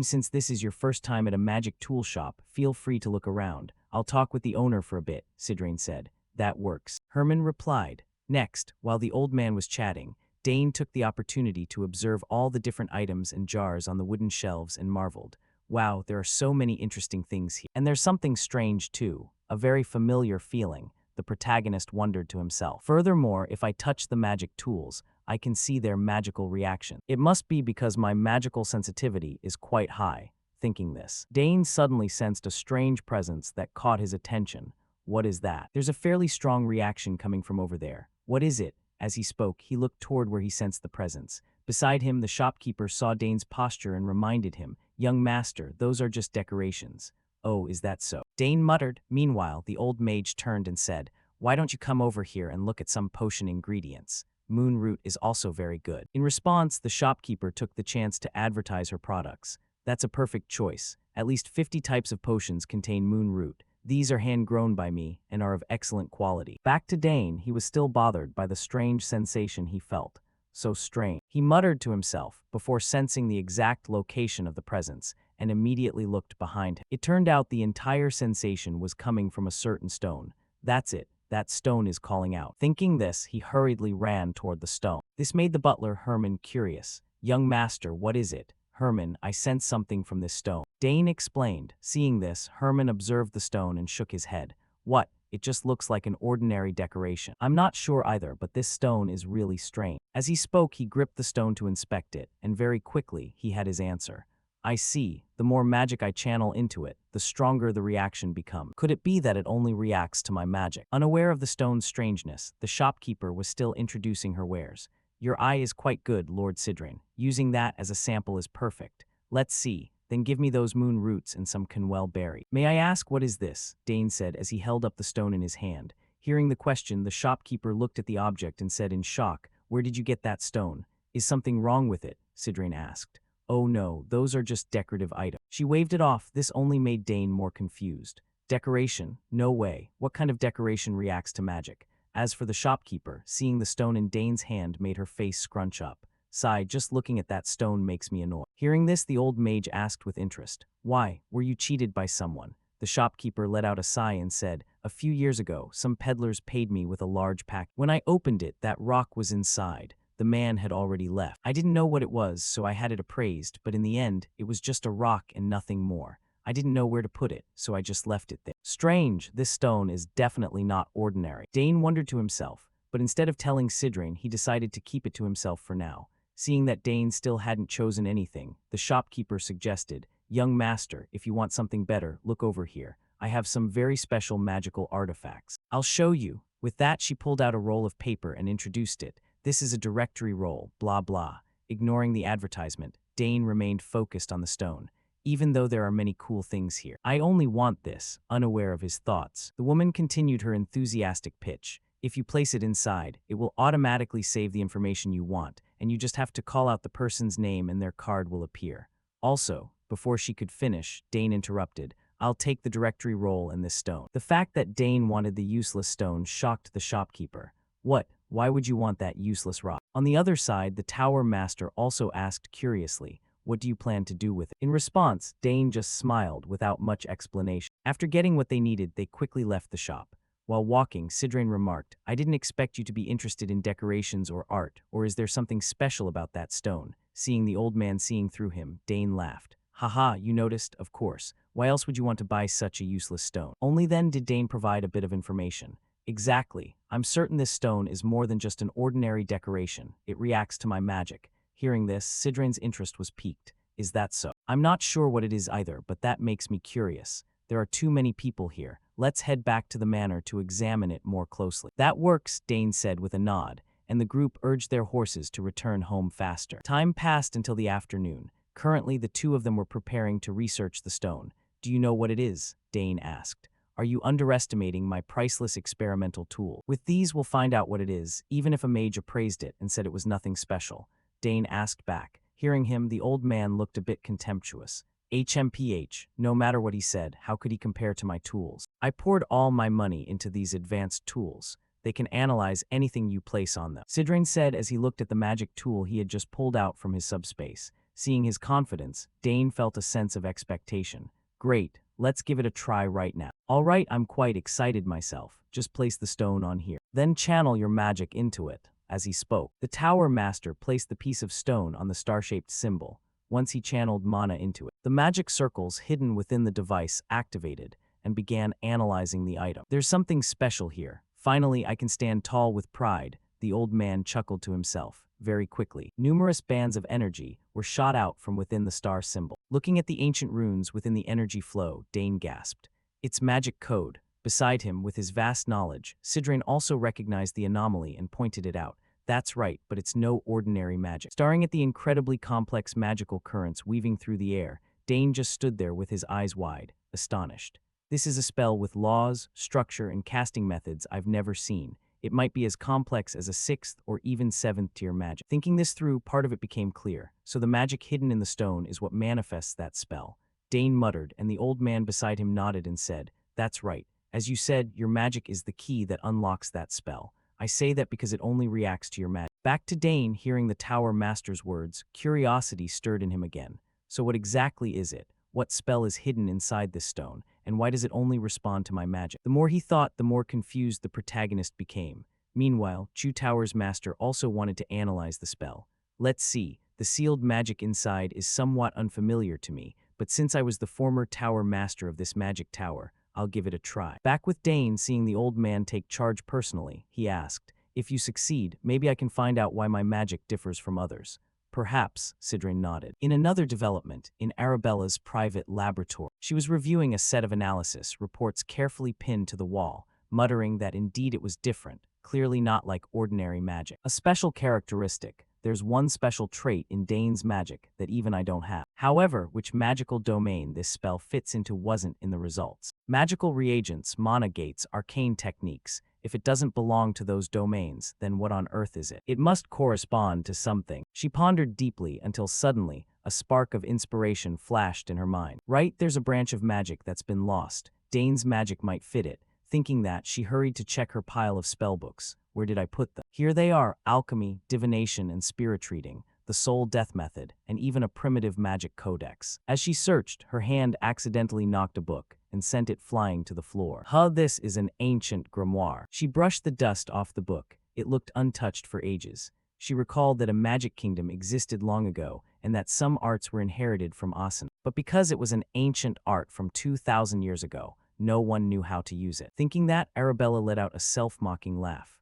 Since this is your first time at a magic tool shop, feel free to look around. I'll talk with the owner for a bit, Sidrine said. That works. Herman replied. Next, while the old man was chatting, Dane took the opportunity to observe all the different items and jars on the wooden shelves and marveled. Wow, there are so many interesting things here. And there's something strange too, a very familiar feeling, the protagonist wondered to himself. Furthermore, if I touch the magic tools, I can see their magical reaction. It must be because my magical sensitivity is quite high. Thinking this, Dane suddenly sensed a strange presence that caught his attention. What is that? There's a fairly strong reaction coming from over there. What is it? As he spoke, he looked toward where he sensed the presence. Beside him, the shopkeeper saw Dane's posture and reminded him, young master, those are just decorations. Oh, is that so? Dane muttered. Meanwhile, the old mage turned and said, why don't you come over here and look at some potion ingredients? Moon root is also very good. In response, the shopkeeper took the chance to advertise her products. That's a perfect choice. At least 50 types of potions contain moon root. These are hand-grown by me and are of excellent quality. Back to Dane, he was still bothered by the strange sensation he felt. So strange. He muttered to himself before sensing the exact location of the presence and immediately looked behind him. It turned out the entire sensation was coming from a certain stone. That's it. That stone is calling out. Thinking this, he hurriedly ran toward the stone. This made the butler Herman curious. Young master, what is it? Herman, I sense something from this stone. Dane explained. Seeing this, Herman observed the stone and shook his head. What? It just looks like an ordinary decoration. I'm not sure either, but this stone is really strange. As he spoke, he gripped the stone to inspect it, and very quickly, he had his answer. I see. The more magic I channel into it, the stronger the reaction becomes. Could it be that it only reacts to my magic? Unaware of the stone's strangeness, the shopkeeper was still introducing her wares. Your eye is quite good, Lord Sidrine. Using that as a sample is perfect. Let's see. Then give me those moon roots and some Canwell berry. May I ask what is this? Dane said as he held up the stone in his hand. Hearing the question, the shopkeeper looked at the object and said in shock, where did you get that stone? Is something wrong with it? Sidrine asked. Oh no, those are just decorative items. She waved it off. This only made Dane more confused. Decoration? No way. What kind of decoration reacts to magic? As for the shopkeeper, seeing the stone in Dane's hand made her face scrunch up. Sigh, just looking at that stone makes me annoyed. Hearing this, the old mage asked with interest, why, were you cheated by someone? The shopkeeper let out a sigh and said, a few years ago, some peddlers paid me with a large pack. When I opened it, that rock was inside. The man had already left. I didn't know what it was, so I had it appraised, but in the end, it was just a rock and nothing more. I didn't know where to put it, so I just left it there. Strange, this stone is definitely not ordinary. Dane wondered to himself, but instead of telling Sidrine, he decided to keep it to himself for now. Seeing that Dane still hadn't chosen anything, the shopkeeper suggested, young master, if you want something better, look over here. I have some very special magical artifacts. I'll show you. With that, she pulled out a roll of paper and introduced it. This is a directory roll, blah blah. Ignoring the advertisement, Dane remained focused on the stone. Even though there are many cool things here. I only want this, unaware of his thoughts. The woman continued her enthusiastic pitch. If you place it inside, it will automatically save the information you want, and you just have to call out the person's name and their card will appear. Also, Before she could finish, Dane interrupted. I'll take the directory role in this stone. The fact that Dane wanted the useless stone shocked the shopkeeper. What? Why would you want that useless rock? On the other side, the tower master also asked curiously, what do you plan to do with it? In response, Dane just smiled without much explanation. After getting what they needed, they quickly left the shop. While walking, Sidrain remarked, I didn't expect you to be interested in decorations or art, or is there something special about that stone? Seeing the old man seeing through him, Dane laughed. Haha, you noticed, of course. Why else would you want to buy such a useless stone? Only then did Dane provide a bit of information. Exactly. I'm certain this stone is more than just an ordinary decoration. It reacts to my magic. Hearing this, Sidrain's interest was piqued. Is that so? I'm not sure what it is either, but that makes me curious. There are too many people here. Let's head back to the manor to examine it more closely. That works, Dane said with a nod, and the group urged their horses to return home faster. Time passed until the afternoon. Currently, the two of them were preparing to research the stone. Do you know what it is? Dane asked. Are you underestimating my priceless experimental tool? With these, we'll find out what it is, even if a mage appraised it and said it was nothing special. Dane asked back. Hearing him, the old man looked a bit contemptuous. HMPH, no matter what he said, how could he compare to my tools? I poured all my money into these advanced tools. They can analyze anything you place on them. Sidrain said as he looked at the magic tool he had just pulled out from his subspace. Seeing his confidence, Dane felt a sense of expectation. Great, let's give it a try right now. All right, I'm quite excited myself. Just place the stone on here. Then channel your magic into it. As he spoke, the tower master placed the piece of stone on the star-shaped symbol. Once he channeled mana into it, the magic circles hidden within the device activated and began analyzing the item. There's something special here. Finally, I can stand tall with pride, the old man chuckled to himself. Very quickly, numerous bands of energy were shot out from within the star symbol. Looking at the ancient runes within the energy flow, Dane gasped. It's magic code. Beside him, with his vast knowledge, Sidrain also recognized the anomaly and pointed it out. That's right, but it's no ordinary magic. Staring at the incredibly complex magical currents weaving through the air, Dane just stood there with his eyes wide, astonished. This is a spell with laws, structure, and casting methods I've never seen. It might be as complex as a 6th or even 7th tier magic. Thinking this through, part of it became clear. So the magic hidden in the stone is what manifests that spell. Dane muttered, and the old man beside him nodded and said, That's right. As you said, your magic is the key that unlocks that spell. I say that because it only reacts to your magic. Back to Dane, hearing the tower master's words, curiosity stirred in him again. So what exactly is it? What spell is hidden inside this stone? And why does it only respond to my magic? The more he thought, the more confused the protagonist became. Meanwhile, Chu Tower's master also wanted to analyze the spell. Let's see. The sealed magic inside is somewhat unfamiliar to me, but since I was the former tower master of this magic tower, I'll give it a try. Back with Dane, seeing the old man take charge personally, he asked, If you succeed, maybe I can find out why my magic differs from others. Perhaps, Sidrain nodded. In another development, in Arabella's private laboratory, she was reviewing a set of analysis reports carefully pinned to the wall, muttering that indeed it was different, clearly not like ordinary magic. A special characteristic. There's one special trait in Dane's magic that even I don't have. However, which magical domain this spell fits into wasn't in the results. Magical reagents, mana gates, arcane techniques. If it doesn't belong to those domains, then what on earth is it? It must correspond to something. She pondered deeply until suddenly, a spark of inspiration flashed in her mind. Right, there's a branch of magic that's been lost. Dane's magic might fit it. Thinking that, she hurried to check her pile of spellbooks. Where did I put them? Here they are: alchemy, divination, and spirit reading, the soul death method, and even a primitive magic codex. As she searched, her hand accidentally knocked a book and sent it flying to the floor. This is an ancient grimoire. She brushed the dust off the book. It looked untouched for ages. She recalled that a magic kingdom existed long ago and that some arts were inherited from Asen. But because it was an ancient art from 2,000 years ago, no one knew how to use it. Thinking that, Arabella let out a self-mocking laugh.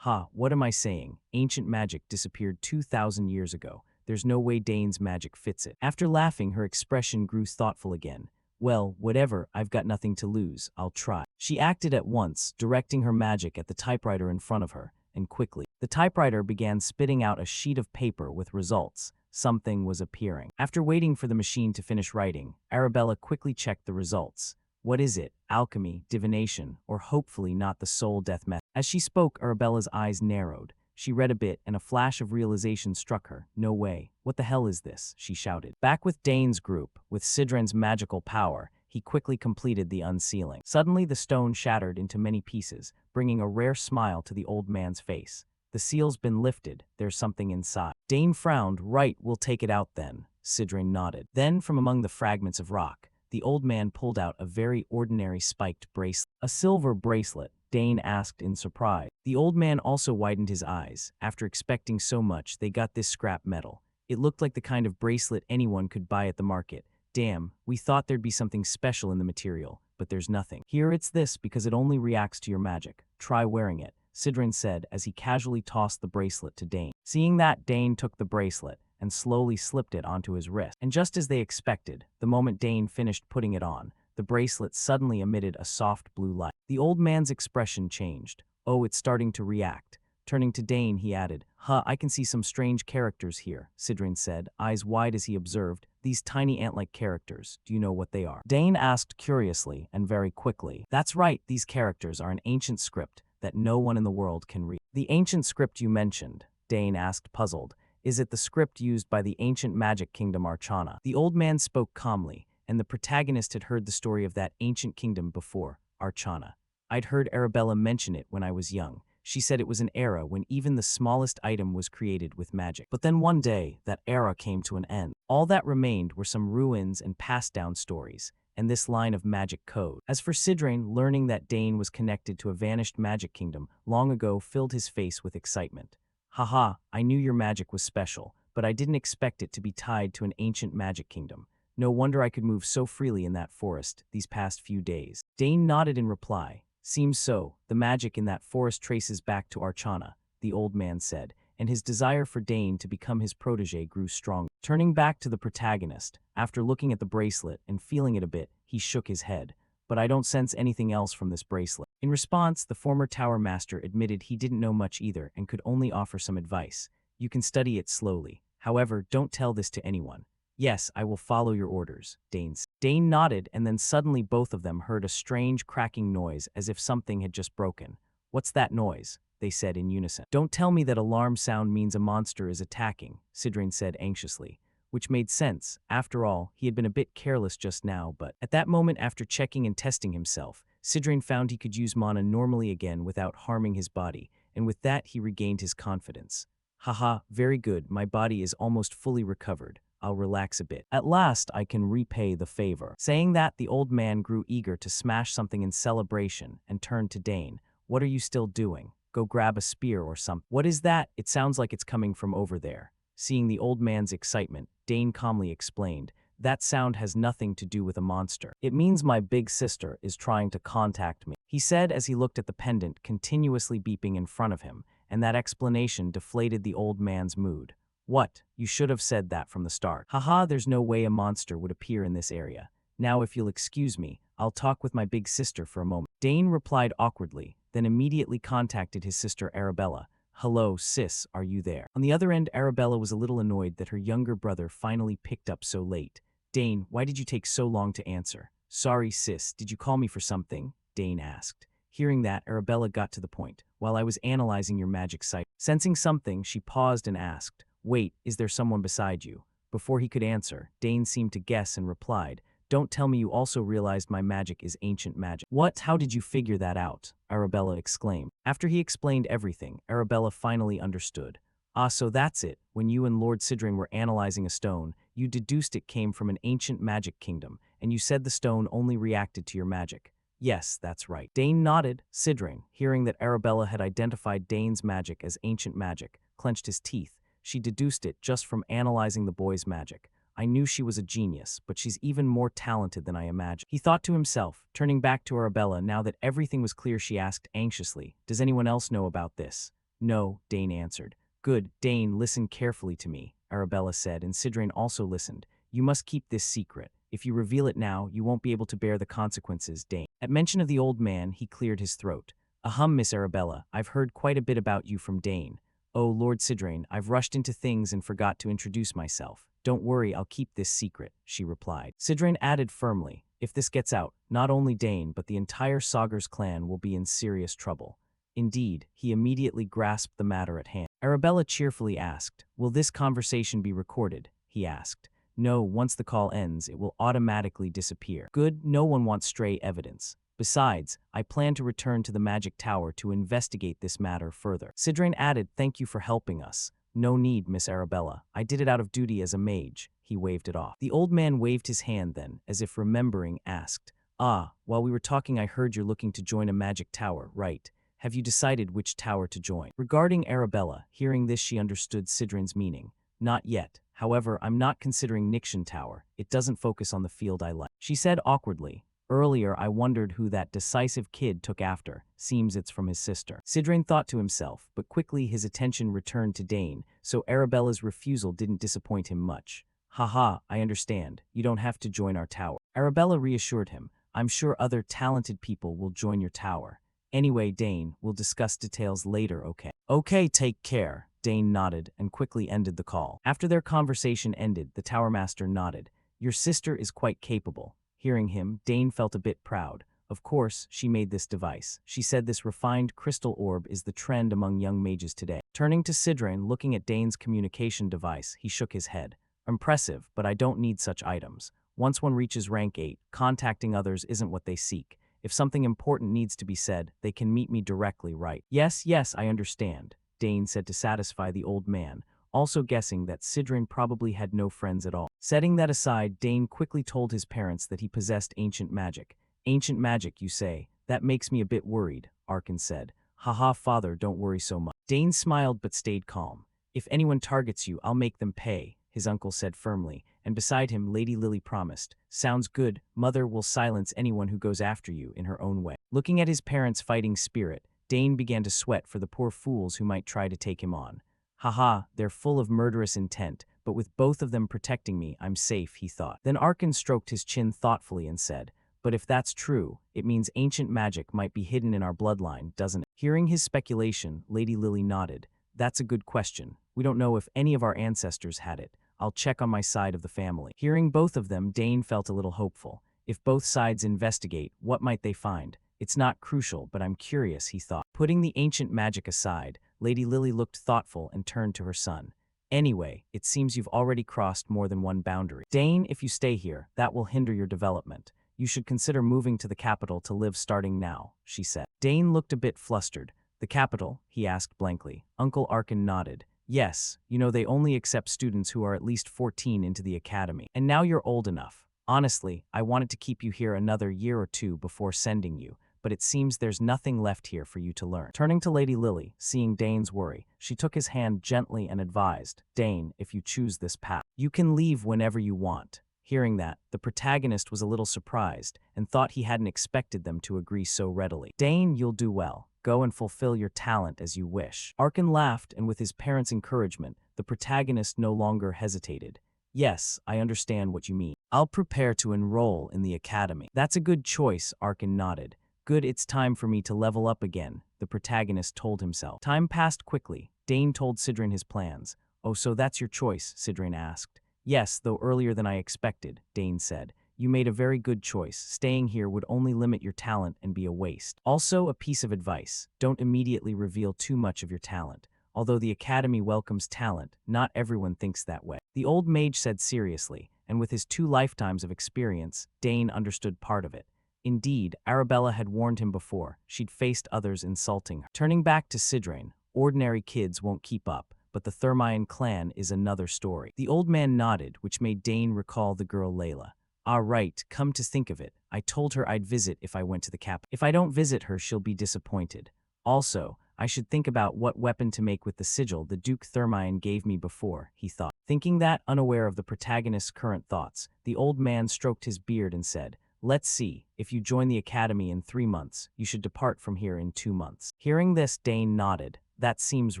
What am I saying? Ancient magic disappeared 2,000 years ago. There's no way Dane's magic fits it. After laughing, her expression grew thoughtful again. Well, whatever, I've got nothing to lose. I'll try. She acted at once, directing her magic at the typewriter in front of her, and quickly. The typewriter began spitting out a sheet of paper with results. Something was appearing. After waiting for the machine to finish writing, Arabella quickly checked the results. What is it? Alchemy, divination, or hopefully not the soul death method? As she spoke, Arabella's eyes narrowed. She read a bit, and a flash of realization struck her. No way. What the hell is this? She shouted. Back with Dane's group, with Sidren's magical power, he quickly completed the unsealing. Suddenly, the stone shattered into many pieces, bringing a rare smile to the old man's face. The seal's been lifted. There's something inside. Dane frowned. Right, we'll take it out then. Sidren nodded. Then, from among the fragments of rock, the old man pulled out a very ordinary spiked bracelet. A silver bracelet, Dane asked in surprise. The old man also widened his eyes. After expecting so much, they got this scrap metal. It looked like the kind of bracelet anyone could buy at the market. Damn, we thought there'd be something special in the material, but there's nothing. Here it's this because it only reacts to your magic. Try wearing it, Sidren said as he casually tossed the bracelet to Dane. Seeing that, Dane took the bracelet and slowly slipped it onto his wrist. And just as they expected, the moment Dane finished putting it on, the bracelet suddenly emitted a soft blue light. The old man's expression changed. Oh, it's starting to react. Turning to Dane, he added, I can see some strange characters here, Sidren said, eyes wide as he observed. These tiny ant-like characters, do you know what they are? Dane asked curiously and very quickly. That's right, these characters are an ancient script that no one in the world can read. The ancient script you mentioned, Dane asked puzzled. Is it the script used by the ancient magic kingdom Archana? The old man spoke calmly, and the protagonist had heard the story of that ancient kingdom before, Archana. I'd heard Arabella mention it when I was young. She said it was an era when even the smallest item was created with magic. But then one day, that era came to an end. All that remained were some ruins and passed-down stories, and this line of magic code. As for Sidren, learning that Dane was connected to a vanished magic kingdom long ago filled his face with excitement. Haha, I knew your magic was special, but I didn't expect it to be tied to an ancient magic kingdom. No wonder I could move so freely in that forest these past few days. Dane nodded in reply. Seems so. The magic in that forest traces back to Archana, the old man said, and his desire for Dane to become his protege grew stronger. Turning back to the protagonist, after looking at the bracelet and feeling it a bit, he shook his head. But I don't sense anything else from this bracelet. In response, the former tower master admitted he didn't know much either and could only offer some advice. You can study it slowly. However, don't tell this to anyone. Yes, I will follow your orders, Dane said. Dane nodded, and then suddenly both of them heard a strange cracking noise as if something had just broken. What's that noise? They said in unison. Don't tell me that alarm sound means a monster is attacking, Sidren said anxiously. Which made sense. After all, he had been a bit careless just now, but at that moment, after checking and testing himself, Sidren found he could use mana normally again without harming his body, and with that he regained his confidence. Haha, very good, my body is almost fully recovered. I'll relax a bit. At last, I can repay the favor. Saying that, the old man grew eager to smash something in celebration and turned to Dane. What are you still doing? Go grab a spear or something. What is that? It sounds like it's coming from over there. Seeing the old man's excitement, Dane calmly explained, that sound has nothing to do with a monster. It means my big sister is trying to contact me, he said as he looked at the pendant continuously beeping in front of him, and that explanation deflated the old man's mood. What? You should have said that from the start. Haha, there's no way a monster would appear in this area. Now if you'll excuse me, I'll talk with my big sister for a moment. Dane replied awkwardly, then immediately contacted his sister Arabella. Hello, sis, are you there? On the other end, Arabella was a little annoyed that her younger brother finally picked up so late. Dane, why did you take so long to answer? Sorry, sis, did you call me for something? Dane asked. Hearing that, Arabella got to the point. While I was analyzing your magic site. Sensing something, she paused and asked, wait, is there someone beside you? Before he could answer, Dane seemed to guess and replied, don't tell me you also realized my magic is ancient magic. What? How did you figure that out? Arabella exclaimed. After he explained everything, Arabella finally understood. Ah, so that's it. When you and Lord Sidren were analyzing a stone, you deduced it came from an ancient magic kingdom, and you said the stone only reacted to your magic. Yes, that's right. Dane nodded. Sidren, hearing that Arabella had identified Dane's magic as ancient magic, clenched his teeth. She deduced it just from analyzing the boy's magic. I knew she was a genius, but she's even more talented than I imagined. He thought to himself, turning back to Arabella now that everything was clear. She asked anxiously, does anyone else know about this? No, Dane answered. Good, Dane, listen carefully to me, Arabella said, and Sidren also listened. You must keep this secret. If you reveal it now, you won't be able to bear the consequences, Dane. At mention of the old man, he cleared his throat. Ahem, Miss Arabella, I've heard quite a bit about you from Dane. Oh, Lord Sidren, I've rushed into things and forgot to introduce myself. Don't worry, I'll keep this secret, she replied. Sidren added firmly, if this gets out, not only Dane but the entire Sagar's clan will be in serious trouble. Indeed, he immediately grasped the matter at hand. Arabella cheerfully asked. Will this conversation be recorded? He asked. No, once the call ends, it will automatically disappear. Good, no one wants stray evidence. Besides, I plan to return to the Magic Tower to investigate this matter further. Sidrain added, thank you for helping us. No need, Miss Arabella. I did it out of duty as a mage. He waved it off. The old man waved his hand then, as if remembering, asked, Ah, while we were talking I heard you're looking to join a magic tower, right? Have you decided which tower to join? Regarding Arabella, hearing this she understood Sidrain's meaning. Not yet. However, I'm not considering Nixian Tower. It doesn't focus on the field I like. She said awkwardly. Earlier, I wondered who that decisive kid took after. Seems it's from his sister. Sidrain thought to himself, but quickly his attention returned to Dane, so Arabella's refusal didn't disappoint him much. Haha, I understand. You don't have to join our tower. Arabella reassured him. I'm sure other talented people will join your tower. Anyway, Dane, we'll discuss details later, okay? Okay, take care. Dane nodded and quickly ended the call. After their conversation ended, the Tower Master nodded. Your sister is quite capable. Hearing him, Dane felt a bit proud. Of course, she made this device. She said this refined crystal orb is the trend among young mages today. Turning to Sidrain, looking at Dane's communication device, he shook his head. Impressive, but I don't need such items. Once one reaches rank 8, contacting others isn't what they seek. If something important needs to be said, they can meet me directly, right? Yes, I understand, Dane said to satisfy the old man, also guessing that Sidrain probably had no friends at all. Setting that aside, Dane quickly told his parents that he possessed ancient magic. Ancient magic, you say? That makes me a bit worried, Arkan said. Haha, father, don't worry so much. Dane smiled but stayed calm. If anyone targets you, I'll make them pay, his uncle said firmly, and beside him Lady Lily promised. Sounds good, mother will silence anyone who goes after you in her own way. Looking at his parents' fighting spirit, Dane began to sweat for the poor fools who might try to take him on. Haha, they're full of murderous intent, but with both of them protecting me, I'm safe, he thought. Then Arkan stroked his chin thoughtfully and said, but if that's true, it means ancient magic might be hidden in our bloodline, doesn't it? Hearing his speculation, Lady Lily nodded. That's a good question. We don't know if any of our ancestors had it. I'll check on my side of the family. Hearing both of them, Dane felt a little hopeful. If both sides investigate, what might they find? It's not crucial, but I'm curious, he thought. Putting the ancient magic aside, Lady Lily looked thoughtful and turned to her son. Anyway, it seems you've already crossed more than one boundary. Dane, if you stay here, that will hinder your development. You should consider moving to the capital to live starting now, she said. Dane looked a bit flustered. The capital? He asked blankly. Uncle Arkan nodded. Yes, you know they only accept students who are at least 14 into the academy. And now you're old enough. Honestly, I wanted to keep you here another year or two before sending you, but it seems there's nothing left here for you to learn. Turning to Lady Lily, seeing Dane's worry, she took his hand gently and advised, Dane, if you choose this path, you can leave whenever you want. Hearing that, the protagonist was a little surprised and thought he hadn't expected them to agree so readily. Dane, you'll do well. Go and fulfill your talent as you wish. Arkan laughed, and with his parents' encouragement, the protagonist no longer hesitated. Yes, I understand what you mean. I'll prepare to enroll in the academy. That's a good choice, Arkan nodded. Good, it's time for me to level up again, the protagonist told himself. Time passed quickly. Dane told Sidrain his plans. Oh, so that's your choice, Sidrain asked. Yes, though earlier than I expected, Dane said. You made a very good choice. Staying here would only limit your talent and be a waste. Also, a piece of advice. Don't immediately reveal too much of your talent. Although the academy welcomes talent, not everyone thinks that way. The old mage said seriously, and with his 2 lifetimes of experience, Dane understood part of it. Indeed, Arabella had warned him before. She'd faced others insulting her. Turning back to Sidrain, ordinary kids won't keep up, but the Thermion clan is another story. The old man nodded, which made Dane recall the girl Layla. Ah, right, come to think of it, I told her I'd visit if I went to the capital. If I don't visit her, she'll be disappointed. Also, I should think about what weapon to make with the sigil the Duke Thermion gave me before, he thought. Thinking that, unaware of the protagonist's current thoughts, the old man stroked his beard and said, Let's see, if you join the academy in 3 months, you should depart from here in 2 months. Hearing this, Dane nodded. That seems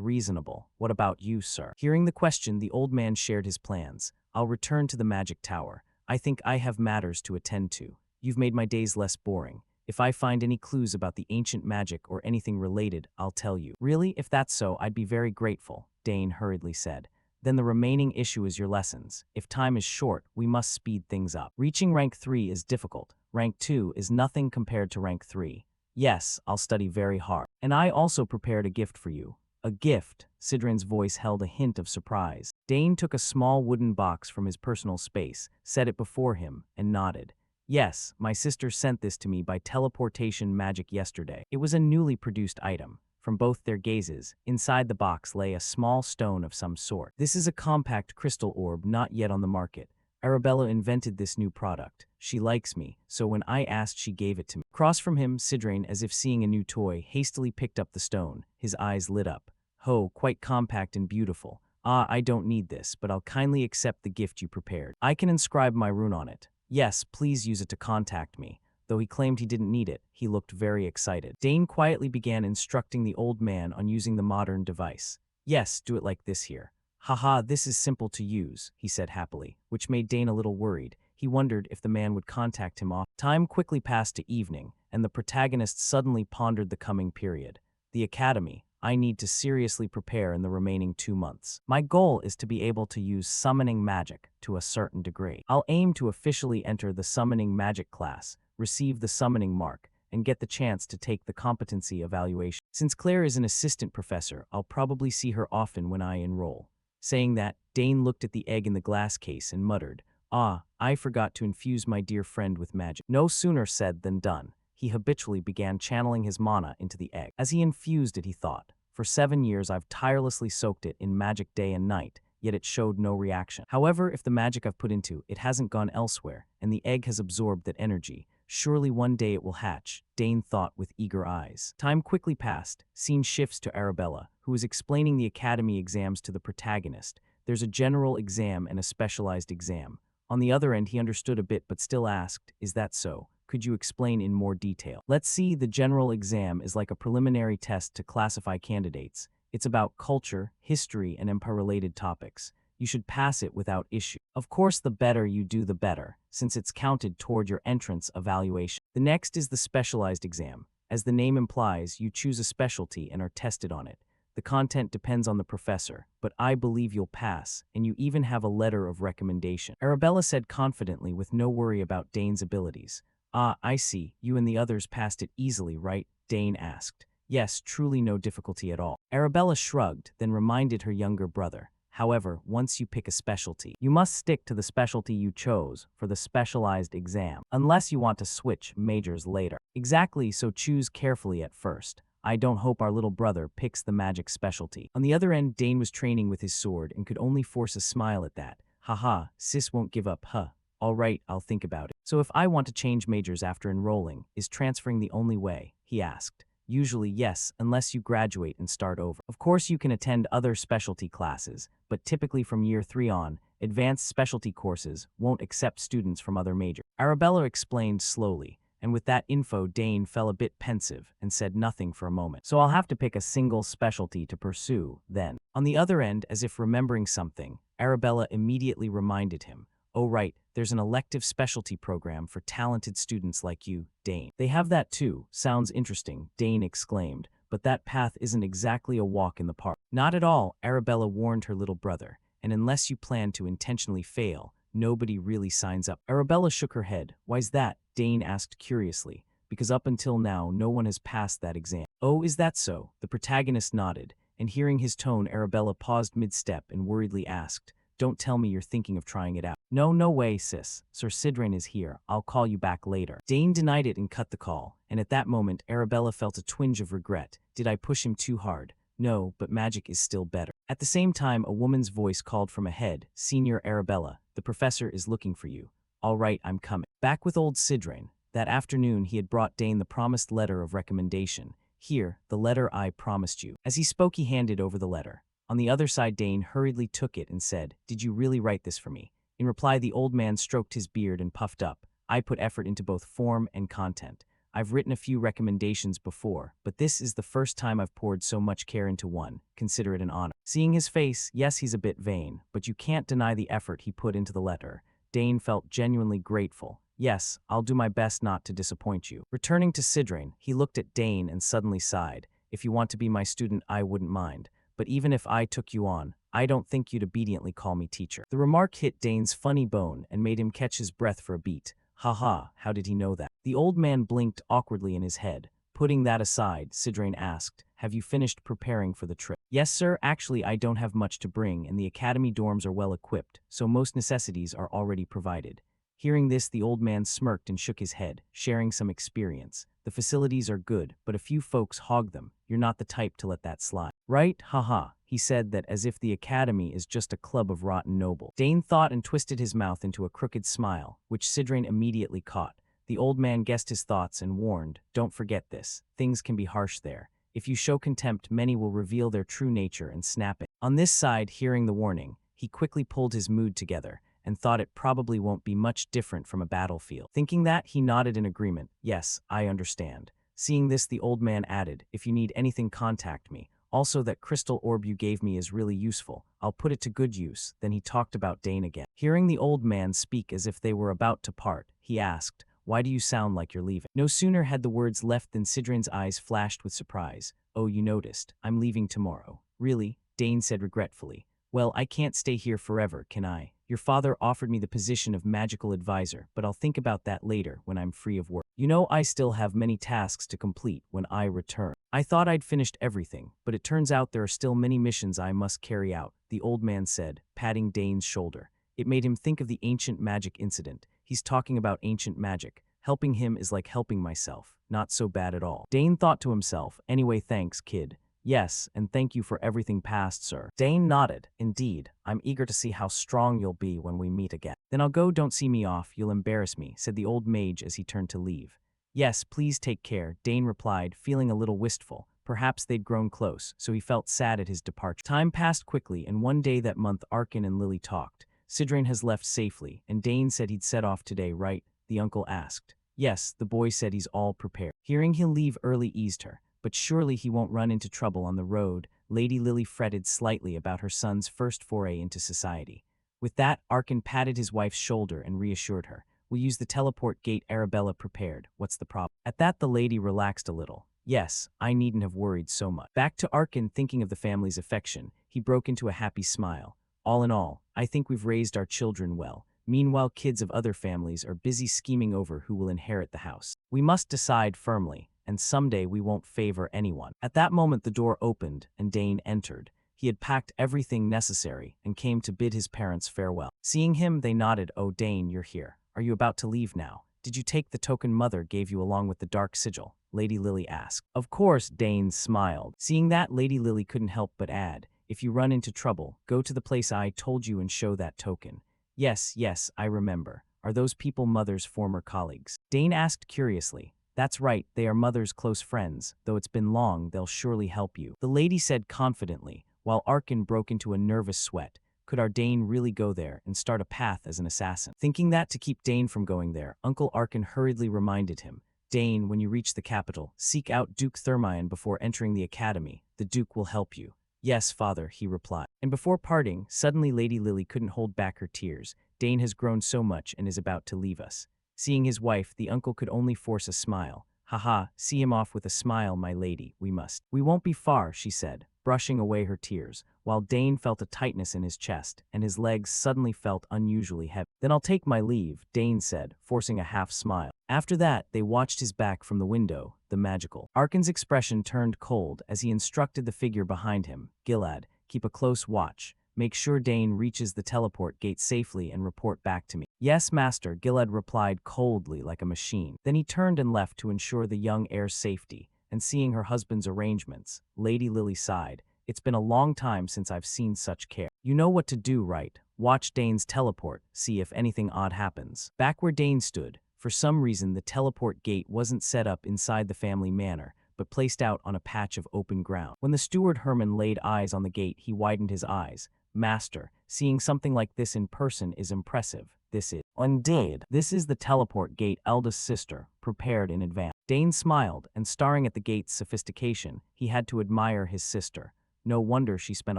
reasonable. What about you, sir? Hearing the question, the old man shared his plans. I'll return to the magic tower. I think I have matters to attend to. You've made my days less boring. If I find any clues about the ancient magic or anything related, I'll tell you. Really, if that's so, I'd be very grateful, Dane hurriedly said. Then the remaining issue is your lessons. If time is short, we must speed things up. Reaching rank 3 is difficult. Rank 2 is nothing compared to rank 3. Yes, I'll study very hard. And I also prepared a gift for you. A gift. Sidran's voice held a hint of surprise. Dane took a small wooden box from his personal space, set it before him, and nodded. Yes, my sister sent this to me by teleportation magic yesterday. It was a newly produced item. From both their gazes, inside the box lay a small stone of some sort. This is a compact crystal orb not yet on the market. Arabella invented this new product. She likes me, so when I asked she gave it to me. Across from him, Sidrain, as if seeing a new toy, hastily picked up the stone. His eyes lit up. Ho, quite compact and beautiful. Ah, I don't need this, but I'll kindly accept the gift you prepared. I can inscribe my rune on it. Yes, please use it to contact me. Though he claimed he didn't need it, he looked very excited. Dane quietly began instructing the old man on using the modern device. Yes, do it like this here. Haha, this is simple to use, he said happily, which made Dane a little worried. He wondered if the man would contact him off. Time quickly passed to evening, and the protagonist suddenly pondered the coming period. The academy. I need to seriously prepare in the remaining 2 months. My goal is to be able to use summoning magic to a certain degree. I'll aim to officially enter the summoning magic class, receive the summoning mark, and get the chance to take the competency evaluation. Since Claire is an assistant professor, I'll probably see her often when I enroll. Saying that, Dane looked at the egg in the glass case and muttered, Ah, I forgot to infuse my dear friend with magic. No sooner said than done. He habitually began channeling his mana into the egg. As he infused it, he thought, For 7 years I've tirelessly soaked it in magic day and night, yet it showed no reaction. However, if the magic I've put into it hasn't gone elsewhere, and the egg has absorbed that energy, surely one day it will hatch, Dane thought with eager eyes. Time quickly passed. Scene shifts to Arabella, who is explaining the academy exams to the protagonist. There's a general exam and a specialized exam. On the other end, he understood a bit but still asked, Is that so? Could you explain in more detail? Let's see, the general exam is like a preliminary test to classify candidates. It's about culture, history, and empire-related topics. You should pass it without issue. Of course, the better you do, the better, since it's counted toward your entrance evaluation. The next is the specialized exam. As the name implies, you choose a specialty and are tested on it. The content depends on the professor, but I believe you'll pass, and you even have a letter of recommendation. Arabella said confidently with no worry about Dane's abilities. Ah, I see, you and the others passed it easily, right? Dane asked. Yes, truly no difficulty at all. Arabella shrugged, then reminded her younger brother. However, once you pick a specialty, you must stick to the specialty you chose for the specialized exam, unless you want to switch majors later. Exactly, so choose carefully at first. I don't hope our little brother picks the magic specialty. On the other end, Dane was training with his sword and could only force a smile at that. Haha, sis won't give up, huh? All right, I'll think about it. So if I want to change majors after enrolling, is transferring the only way? He asked. Usually yes, unless you graduate and start over. Of course you can attend other specialty classes, but typically from year 3 on, advanced specialty courses won't accept students from other majors. Arabella explained slowly, and with that info Dane fell a bit pensive and said nothing for a moment. So I'll have to pick a single specialty to pursue, then. On the other end, as if remembering something, Arabella immediately reminded him, Oh right, there's an elective specialty program for talented students like you, Dane. They have that too. Sounds interesting, Dane exclaimed, but that path isn't exactly a walk in the park. Not at all, Arabella warned her little brother, and unless you plan to intentionally fail, nobody really signs up. Arabella shook her head. Why's that? Dane asked curiously. Because up until now, no one has passed that exam. Oh, is that so? The protagonist nodded, and hearing his tone, Arabella paused mid-step and worriedly asked, Don't tell me you're thinking of trying it out. No way, sis. Sir Sidrain is here. I'll call you back later. Dane denied it and cut the call, and at that moment, Arabella felt a twinge of regret. Did I push him too hard? No, but magic is still better. At the same time, a woman's voice called from ahead, Senior Arabella, the professor is looking for you. All right, I'm coming. Back with old Sidrain. That afternoon, he had brought Dane the promised letter of recommendation. Here, the letter I promised you. As he spoke, he handed over the letter. On the other side, Dane hurriedly took it and said, Did you really write this for me? In reply, the old man stroked his beard and puffed up. I put effort into both form and content. I've written a few recommendations before, but this is the first time I've poured so much care into one. Consider it an honor. Seeing his face, yes, he's a bit vain, but you can't deny the effort he put into the letter. Dane felt genuinely grateful. Yes, I'll do my best not to disappoint you. Returning to Sidrain, he looked at Dane and suddenly sighed. If you want to be my student, I wouldn't mind. But even if I took you on, I don't think you'd obediently call me teacher. The remark hit Dane's funny bone and made him catch his breath for a beat. Haha, how did he know that? The old man blinked awkwardly in his head. Putting that aside, Sidrain asked, have you finished preparing for the trip? Yes, sir. Actually, I don't have much to bring, and the academy dorms are well equipped, so most necessities are already provided. Hearing this, the old man smirked and shook his head, sharing some experience. The facilities are good, but a few folks hog them. You're not the type to let that slide. Right? Haha. He said that as if the academy is just a club of rotten noble. Dane thought and twisted his mouth into a crooked smile, which Sidrain immediately caught. The old man guessed his thoughts and warned, don't forget this. Things can be harsh there. If you show contempt, many will reveal their true nature and snap it. On this side, hearing the warning, he quickly pulled his mood together and thought it probably won't be much different from a battlefield. Thinking that, he nodded in agreement. Yes, I understand. Seeing this, the old man added, if you need anything, contact me. Also, that crystal orb you gave me is really useful. I'll put it to good use. Then he talked about Dane again. Hearing the old man speak as if they were about to part, he asked, why do you sound like you're leaving? No sooner had the words left than Sidrain's eyes flashed with surprise. Oh, you noticed. I'm leaving tomorrow. Really? Dane said regretfully. Well, I can't stay here forever, can I? Your father offered me the position of magical advisor, but I'll think about that later when I'm free of work. You know, I still have many tasks to complete when I return. I thought I'd finished everything, but it turns out there are still many missions I must carry out, the old man said, patting Dane's shoulder. It made him think of the ancient magic incident. He's talking about ancient magic. Helping him is like helping myself. Not so bad at all. Dane thought to himself, anyway, thanks, kid. Yes, and thank you for everything past, sir. Dane nodded. Indeed, I'm eager to see how strong you'll be when we meet again. Then I'll go, don't see me off, you'll embarrass me, said the old mage as he turned to leave. Yes, please take care, Dane replied, feeling a little wistful. Perhaps they'd grown close, so he felt sad at his departure. Time passed quickly, and one day that month Arkin and Lily talked. Sidrain has left safely, and Dane said he'd set off today, right? The uncle asked. Yes, the boy said he's all prepared. Hearing he'll leave early eased her. But surely he won't run into trouble on the road. Lady Lily fretted slightly about her son's first foray into society. With that, Arkin patted his wife's shoulder and reassured her. We'll use the teleport gate Arabella prepared. What's the problem? At that, the lady relaxed a little. Yes, I needn't have worried so much. Back to Arkin, thinking of the family's affection, he broke into a happy smile. All in all, I think we've raised our children well. Meanwhile, kids of other families are busy scheming over who will inherit the house. We must decide firmly, and someday we won't favor anyone. At that moment, the door opened, and Dane entered. He had packed everything necessary and came to bid his parents farewell. Seeing him, they nodded. Oh, Dane, you're here. Are you about to leave now? Did you take the token Mother gave you along with the dark sigil? Lady Lily asked. Of course, Dane smiled. Seeing that, Lady Lily couldn't help but add, if you run into trouble, go to the place I told you and show that token. Yes, I remember. Are those people Mother's former colleagues? Dane asked curiously. That's right, they are Mother's close friends. Though it's been long, they'll surely help you. The lady said confidently, while Arkin broke into a nervous sweat. Could our Dane really go there and start a path as an assassin? Thinking that to keep Dane from going there, Uncle Arkin hurriedly reminded him, Dane, when you reach the capital, seek out Duke Thermion before entering the academy. The Duke will help you. Yes, father, he replied. And before parting, suddenly Lady Lily couldn't hold back her tears. Dane has grown so much and is about to leave us. Seeing his wife, the uncle could only force a smile. Haha, see him off with a smile, my lady, we must. We won't be far, she said, brushing away her tears, while Dane felt a tightness in his chest, and his legs suddenly felt unusually heavy. Then I'll take my leave, Dane said, forcing a half smile. After that, they watched his back from the window, the magical. Arkin's expression turned cold as he instructed the figure behind him, Gilad, keep a close watch. Make sure Dane reaches the teleport gate safely and report back to me. Yes, master, Gilad replied coldly like a machine. Then he turned and left to ensure the young heir's safety, and seeing her husband's arrangements, Lady Lily sighed. It's been a long time since I've seen such care. You know what to do, right? Watch Dane's teleport, see if anything odd happens. Back where Dane stood, for some reason the teleport gate wasn't set up inside the family manor, but placed out on a patch of open ground. When the steward Herman laid eyes on the gate, he widened his eyes. Master, seeing something like this in person is impressive. This is. Indeed. This is the teleport gate eldest sister, prepared in advance. Dane smiled, and staring at the gate's sophistication, he had to admire his sister. No wonder she spent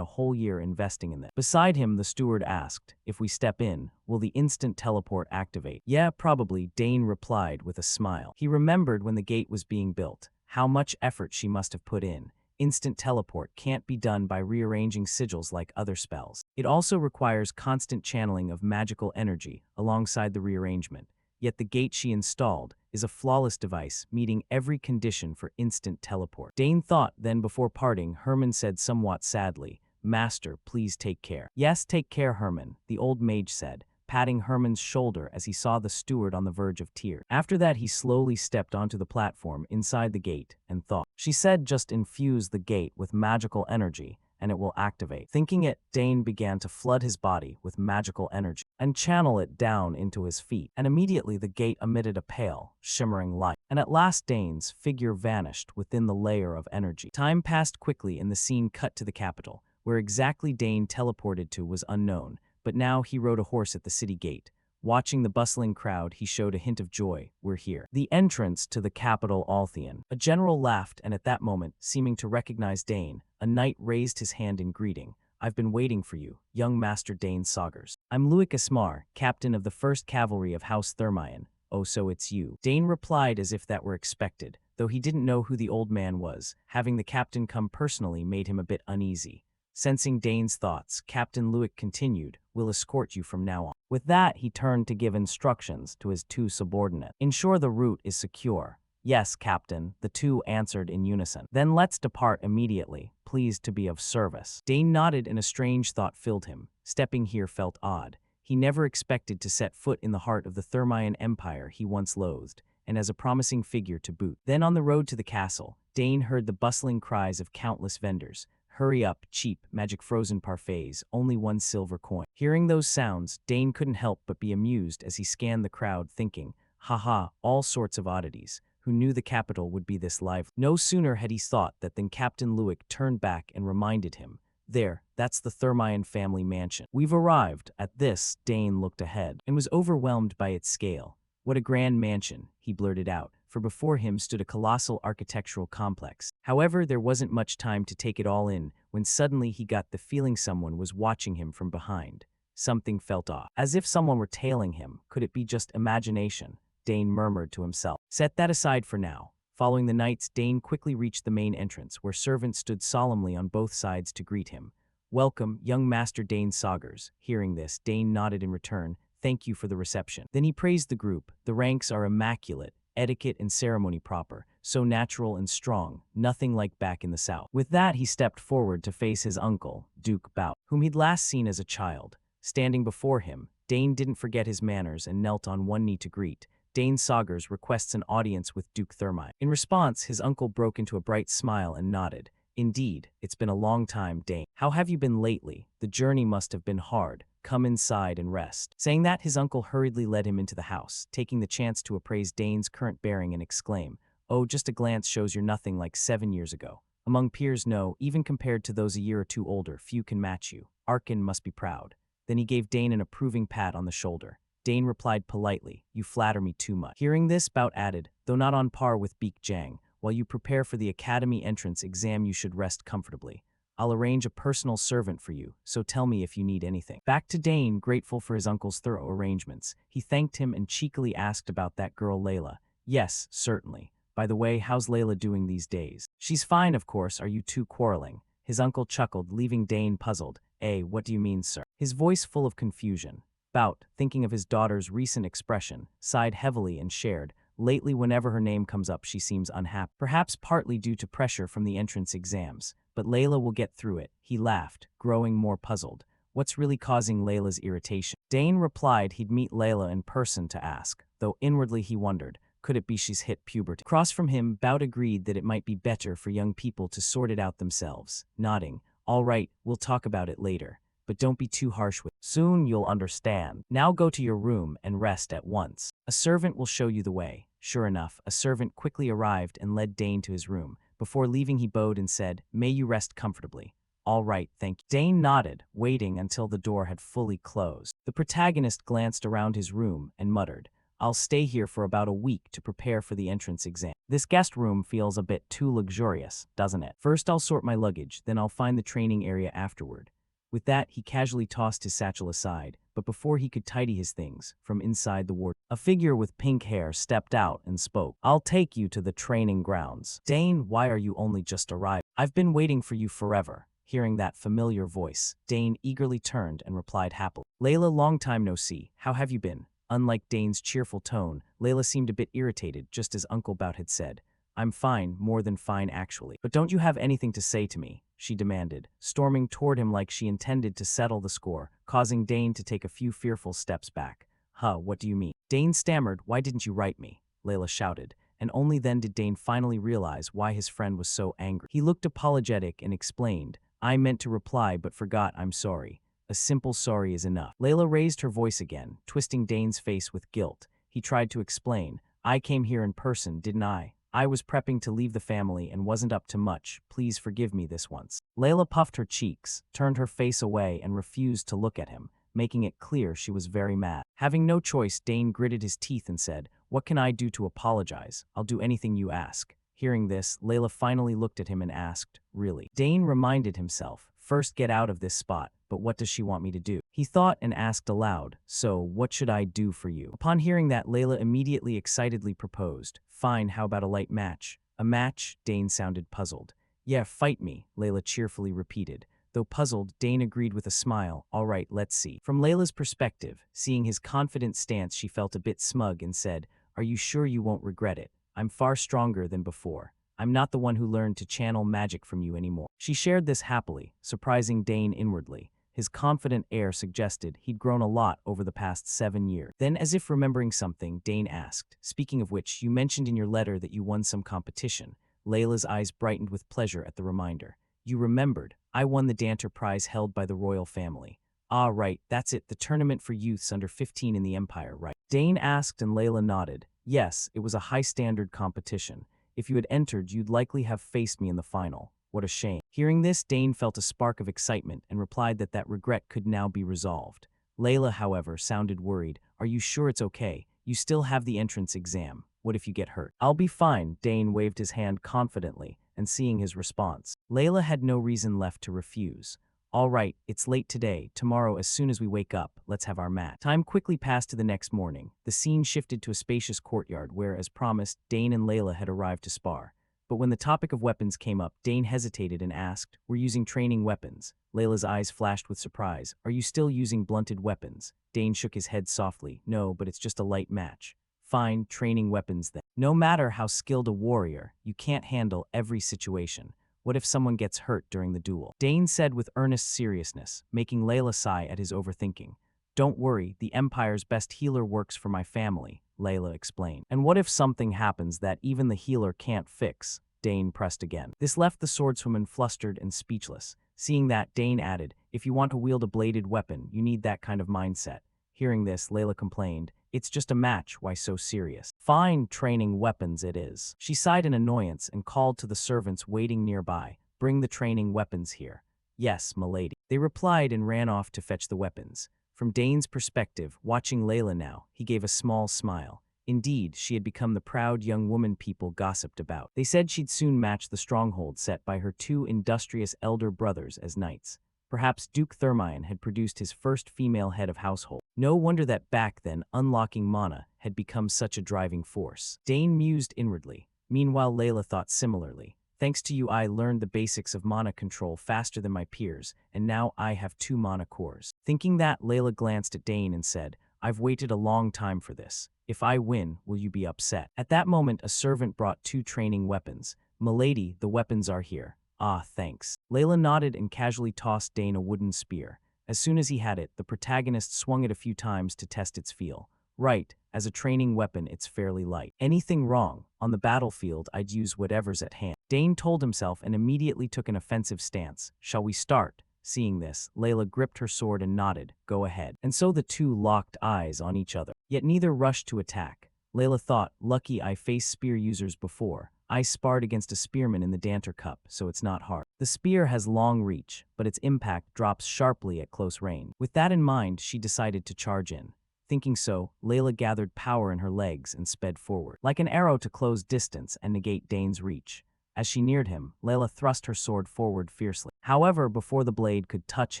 a whole year investing in this. Beside him, the steward asked, if we step in, will the instant teleport activate? Yeah, probably, Dane replied with a smile. He remembered when the gate was being built, how much effort she must have put in. Instant teleport can't be done by rearranging sigils like other spells. It also requires constant channeling of magical energy alongside the rearrangement. yet the gate she installed is a flawless device, meeting every condition for instant teleport. Dane thought, then before parting, Herman said somewhat sadly, "Master, please take care." "Yes, take care, Herman," the old mage said, patting Herman's shoulder as he saw the steward on the verge of tears. After that, he slowly stepped onto the platform inside the gate and thought. She said, "Just infuse the gate with magical energy, and it will activate." Thinking it, Dane began to flood his body with magical energy and channel it down into his feet, and immediately the gate emitted a pale, shimmering light, and at last Dane's figure vanished within the layer of energy. Time passed quickly and the scene cut to the capital. Where exactly Dane teleported to was unknown, but now he rode a horse at the city gate. Watching the bustling crowd, he showed a hint of joy. "We're here." The entrance to the capital Altheon. A general laughed, and at that moment, seeming to recognize Dane, a knight raised his hand in greeting. "I've been waiting for you, young Master Dane Saugers. I'm Luik Asmar, captain of the 1st Cavalry of House Thermion. Oh, so it's you." Dane replied as if that were expected, though he didn't know who the old man was. Having the captain come personally made him a bit uneasy. Sensing Dane's thoughts, Captain Luik continued, "We'll escort you from now on." With that, he turned to give instructions to his 2 subordinates. "Ensure the route is secure." "Yes, Captain," the 2 answered in unison. "Then let's depart immediately, pleased to be of service." Dane nodded and a strange thought filled him. Stepping here felt odd. He never expected to set foot in the heart of the Thermion Empire he once loathed, and as a promising figure to boot. Then on the road to the castle, Dane heard the bustling cries of countless vendors. "Hurry up, cheap, magic frozen parfaits, only 1 silver coin." Hearing those sounds, Dane couldn't help but be amused as he scanned the crowd, thinking, "Haha, all sorts of oddities. Who knew the capital would be this lively?" No sooner had he thought that than Captain Luik turned back and reminded him, "There, that's the Thermion family mansion. We've arrived." At this, Dane looked ahead and was overwhelmed by its scale. "What a grand mansion," he blurted out, for before him stood a colossal architectural complex. However, there wasn't much time to take it all in when suddenly he got the feeling someone was watching him from behind. Something felt off, as if someone were tailing him. Could it be just imagination? Dane murmured to himself. Set that aside for now. Following the knights, Dane quickly reached the main entrance, where servants stood solemnly on both sides to greet him. "Welcome, young Master Dane Saugers." Hearing this, Dane nodded in return. "Thank you for the reception." Then he praised the group. "The ranks are immaculate. Etiquette and ceremony proper, so natural and strong, nothing like back in the South." With that, he stepped forward to face his uncle, Duke Bout, whom he'd last seen as a child. Standing before him, Dane didn't forget his manners and knelt on one knee to greet. Dane Saugers requests an audience with Duke Thermine. In response, his uncle broke into a bright smile and nodded. "Indeed, it's been a long time, Dane. How have you been lately? The journey must have been hard. Come inside and rest." Saying that, his uncle hurriedly led him into the house, taking the chance to appraise Dane's current bearing and exclaim, "Oh, just a glance shows you're nothing like 7 years ago. Among peers, no, even compared to those a year or two older, few can match you. Arkin must be proud." Then he gave Dane an approving pat on the shoulder. Dane replied politely, "You flatter me too much." Hearing this, Bout added, "Though not on par with Beek Jang, while you prepare for the academy entrance exam, you should rest comfortably. I'll arrange a personal servant for you, so tell me if you need anything." Back to Dane, grateful for his uncle's thorough arrangements. He thanked him and cheekily asked about that girl Layla. "Yes, certainly. By the way, how's Layla doing these days?" "She's fine, of course. Are you two quarreling?" His uncle chuckled, leaving Dane puzzled. What do you mean, sir?" His voice full of confusion. Bout, thinking of his daughter's recent expression, sighed heavily and shared, "Lately, whenever her name comes up, she seems unhappy. Perhaps partly due to pressure from the entrance exams. But Layla will get through it." He laughed, growing more puzzled. "What's really causing Layla's irritation?" Dane replied he'd meet Layla in person to ask, though inwardly he wondered, could it be she's hit puberty? Across from him, Bout agreed that it might be better for young people to sort it out themselves, nodding, "All right, we'll talk about it later. But don't be too harsh with it. Soon you'll understand. Now go to your room and rest at once. A servant will show you the way." Sure enough, a servant quickly arrived and led Dane to his room. Before leaving, he bowed and said, "May you rest comfortably." "All right, thank you." Dane nodded, waiting until the door had fully closed. The protagonist glanced around his room and muttered, "I'll stay here for about a week to prepare for the entrance exam. This guest room feels a bit too luxurious, doesn't it? First I'll sort my luggage, then I'll find the training area afterward." With that, he casually tossed his satchel aside, but before he could tidy his things, from inside the ward, a figure with pink hair stepped out and spoke. "I'll take you to the training grounds." "Dane, why are you only just arrived? I've been waiting for you forever." Hearing that familiar voice, Dane eagerly turned and replied happily, "Layla, long time no see. How have you been?" Unlike Dane's cheerful tone, Layla seemed a bit irritated, just as Uncle Bout had said. I'm fine, more than fine actually. But don't you have anything to say to me? She demanded, storming toward him like she intended to settle the score, causing Dane to take a few fearful steps back. Huh, what do you mean? Dane stammered, why didn't you write me? Layla shouted, and only then did Dane finally realize why his friend was so angry. He looked apologetic and explained, I meant to reply but forgot I'm sorry. A simple sorry is enough. Layla raised her voice again, twisting Dane's face with guilt. He tried to explain, I came here in person, didn't I? I was prepping to leave the family and wasn't up to much. Please forgive me this once. Layla puffed her cheeks, turned her face away and refused to look at him, making it clear she was very mad. Having no choice, Dane gritted his teeth and said, what can I do to apologize? I'll do anything you ask. Hearing this, Layla finally looked at him and asked, really? Dane reminded himself, first get out of this spot, but what does she want me to do? He thought and asked aloud, so what should I do for you? Upon hearing that, Layla immediately excitedly proposed, fine, how about a light match? A match? Dane sounded puzzled. Yeah, fight me, Layla cheerfully repeated. Though puzzled, Dane agreed with a smile, all right, let's see. From Layla's perspective, seeing his confident stance, she felt a bit smug and said, are you sure you won't regret it? I'm far stronger than before. I'm not the one who learned to channel magic from you anymore. She shared this happily, surprising Dane inwardly. His confident air suggested he'd grown a lot over the past 7 years. Then, as if remembering something, Dane asked, speaking of which, you mentioned in your letter that you won some competition. Layla's eyes brightened with pleasure at the reminder. You remembered. I won the Danter Prize held by the royal family. Ah, right, that's it, the tournament for youths under 15 in the Empire, right? Dane asked and Layla nodded. Yes, it was a high-standard competition. If you had entered, you'd likely have faced me in the final. What a shame. Hearing this, Dane felt a spark of excitement and replied that regret could now be resolved. Layla, however, sounded worried. Are you sure it's okay? You still have the entrance exam. What if you get hurt? I'll be fine, Dane waved his hand confidently, and seeing his response, Layla had no reason left to refuse. All right, it's late today. Tomorrow, as soon as we wake up, let's have our match. Time quickly passed to the next morning. The scene shifted to a spacious courtyard where, as promised, Dane and Layla had arrived to spar. But when the topic of weapons came up, Dane hesitated and asked, we're using training weapons. Layla's eyes flashed with surprise. Are you still using blunted weapons? Dane shook his head softly. No, but it's just a light match. Fine, training weapons then. No matter how skilled a warrior, you can't handle every situation. What if someone gets hurt during the duel? Dane said with earnest seriousness, making Layla sigh at his overthinking. Don't worry, the Empire's best healer works for my family, Layla explained. And what if something happens that even the healer can't fix? Dane pressed again. This left the swordswoman flustered and speechless. Seeing that, Dane added, if you want to wield a bladed weapon, you need that kind of mindset. Hearing this, Layla complained, it's just a match, why so serious? Fine, training weapons it is. She sighed in annoyance and called to the servants waiting nearby, bring the training weapons here. Yes, milady. They replied and ran off to fetch the weapons. From Dane's perspective, watching Layla now, he gave a small smile. Indeed, she had become the proud young woman people gossiped about. They said she'd soon match the stronghold set by her 2 industrious elder brothers as knights. Perhaps Duke Thermion had produced his first female head of household. No wonder that back then, unlocking mana had become such a driving force. Dane mused inwardly. Meanwhile, Layla thought similarly. Thanks to you, I learned the basics of mana control faster than my peers, and now I have 2 mana cores. Thinking that, Layla glanced at Dane and said, I've waited a long time for this. If I win, will you be upset? At that moment, a servant brought 2 training weapons. Milady, the weapons are here. Ah, thanks. Layla nodded and casually tossed Dane a wooden spear. As soon as he had it, the protagonist swung it a few times to test its feel. Right, as a training weapon, it's fairly light. Anything wrong? On the battlefield, I'd use whatever's at hand. Dane told himself and immediately took an offensive stance. Shall we start? Seeing this, Layla gripped her sword and nodded, go ahead. And so the two locked eyes on each other. Yet neither rushed to attack. Layla thought, lucky I faced spear users before. I sparred against a spearman in the Danter Cup, so it's not hard. The spear has long reach, but its impact drops sharply at close range. With that in mind, she decided to charge in. Thinking so, Layla gathered power in her legs and sped forward, like an arrow to close distance and negate Dane's reach. As she neared him, Layla thrust her sword forward fiercely. However, before the blade could touch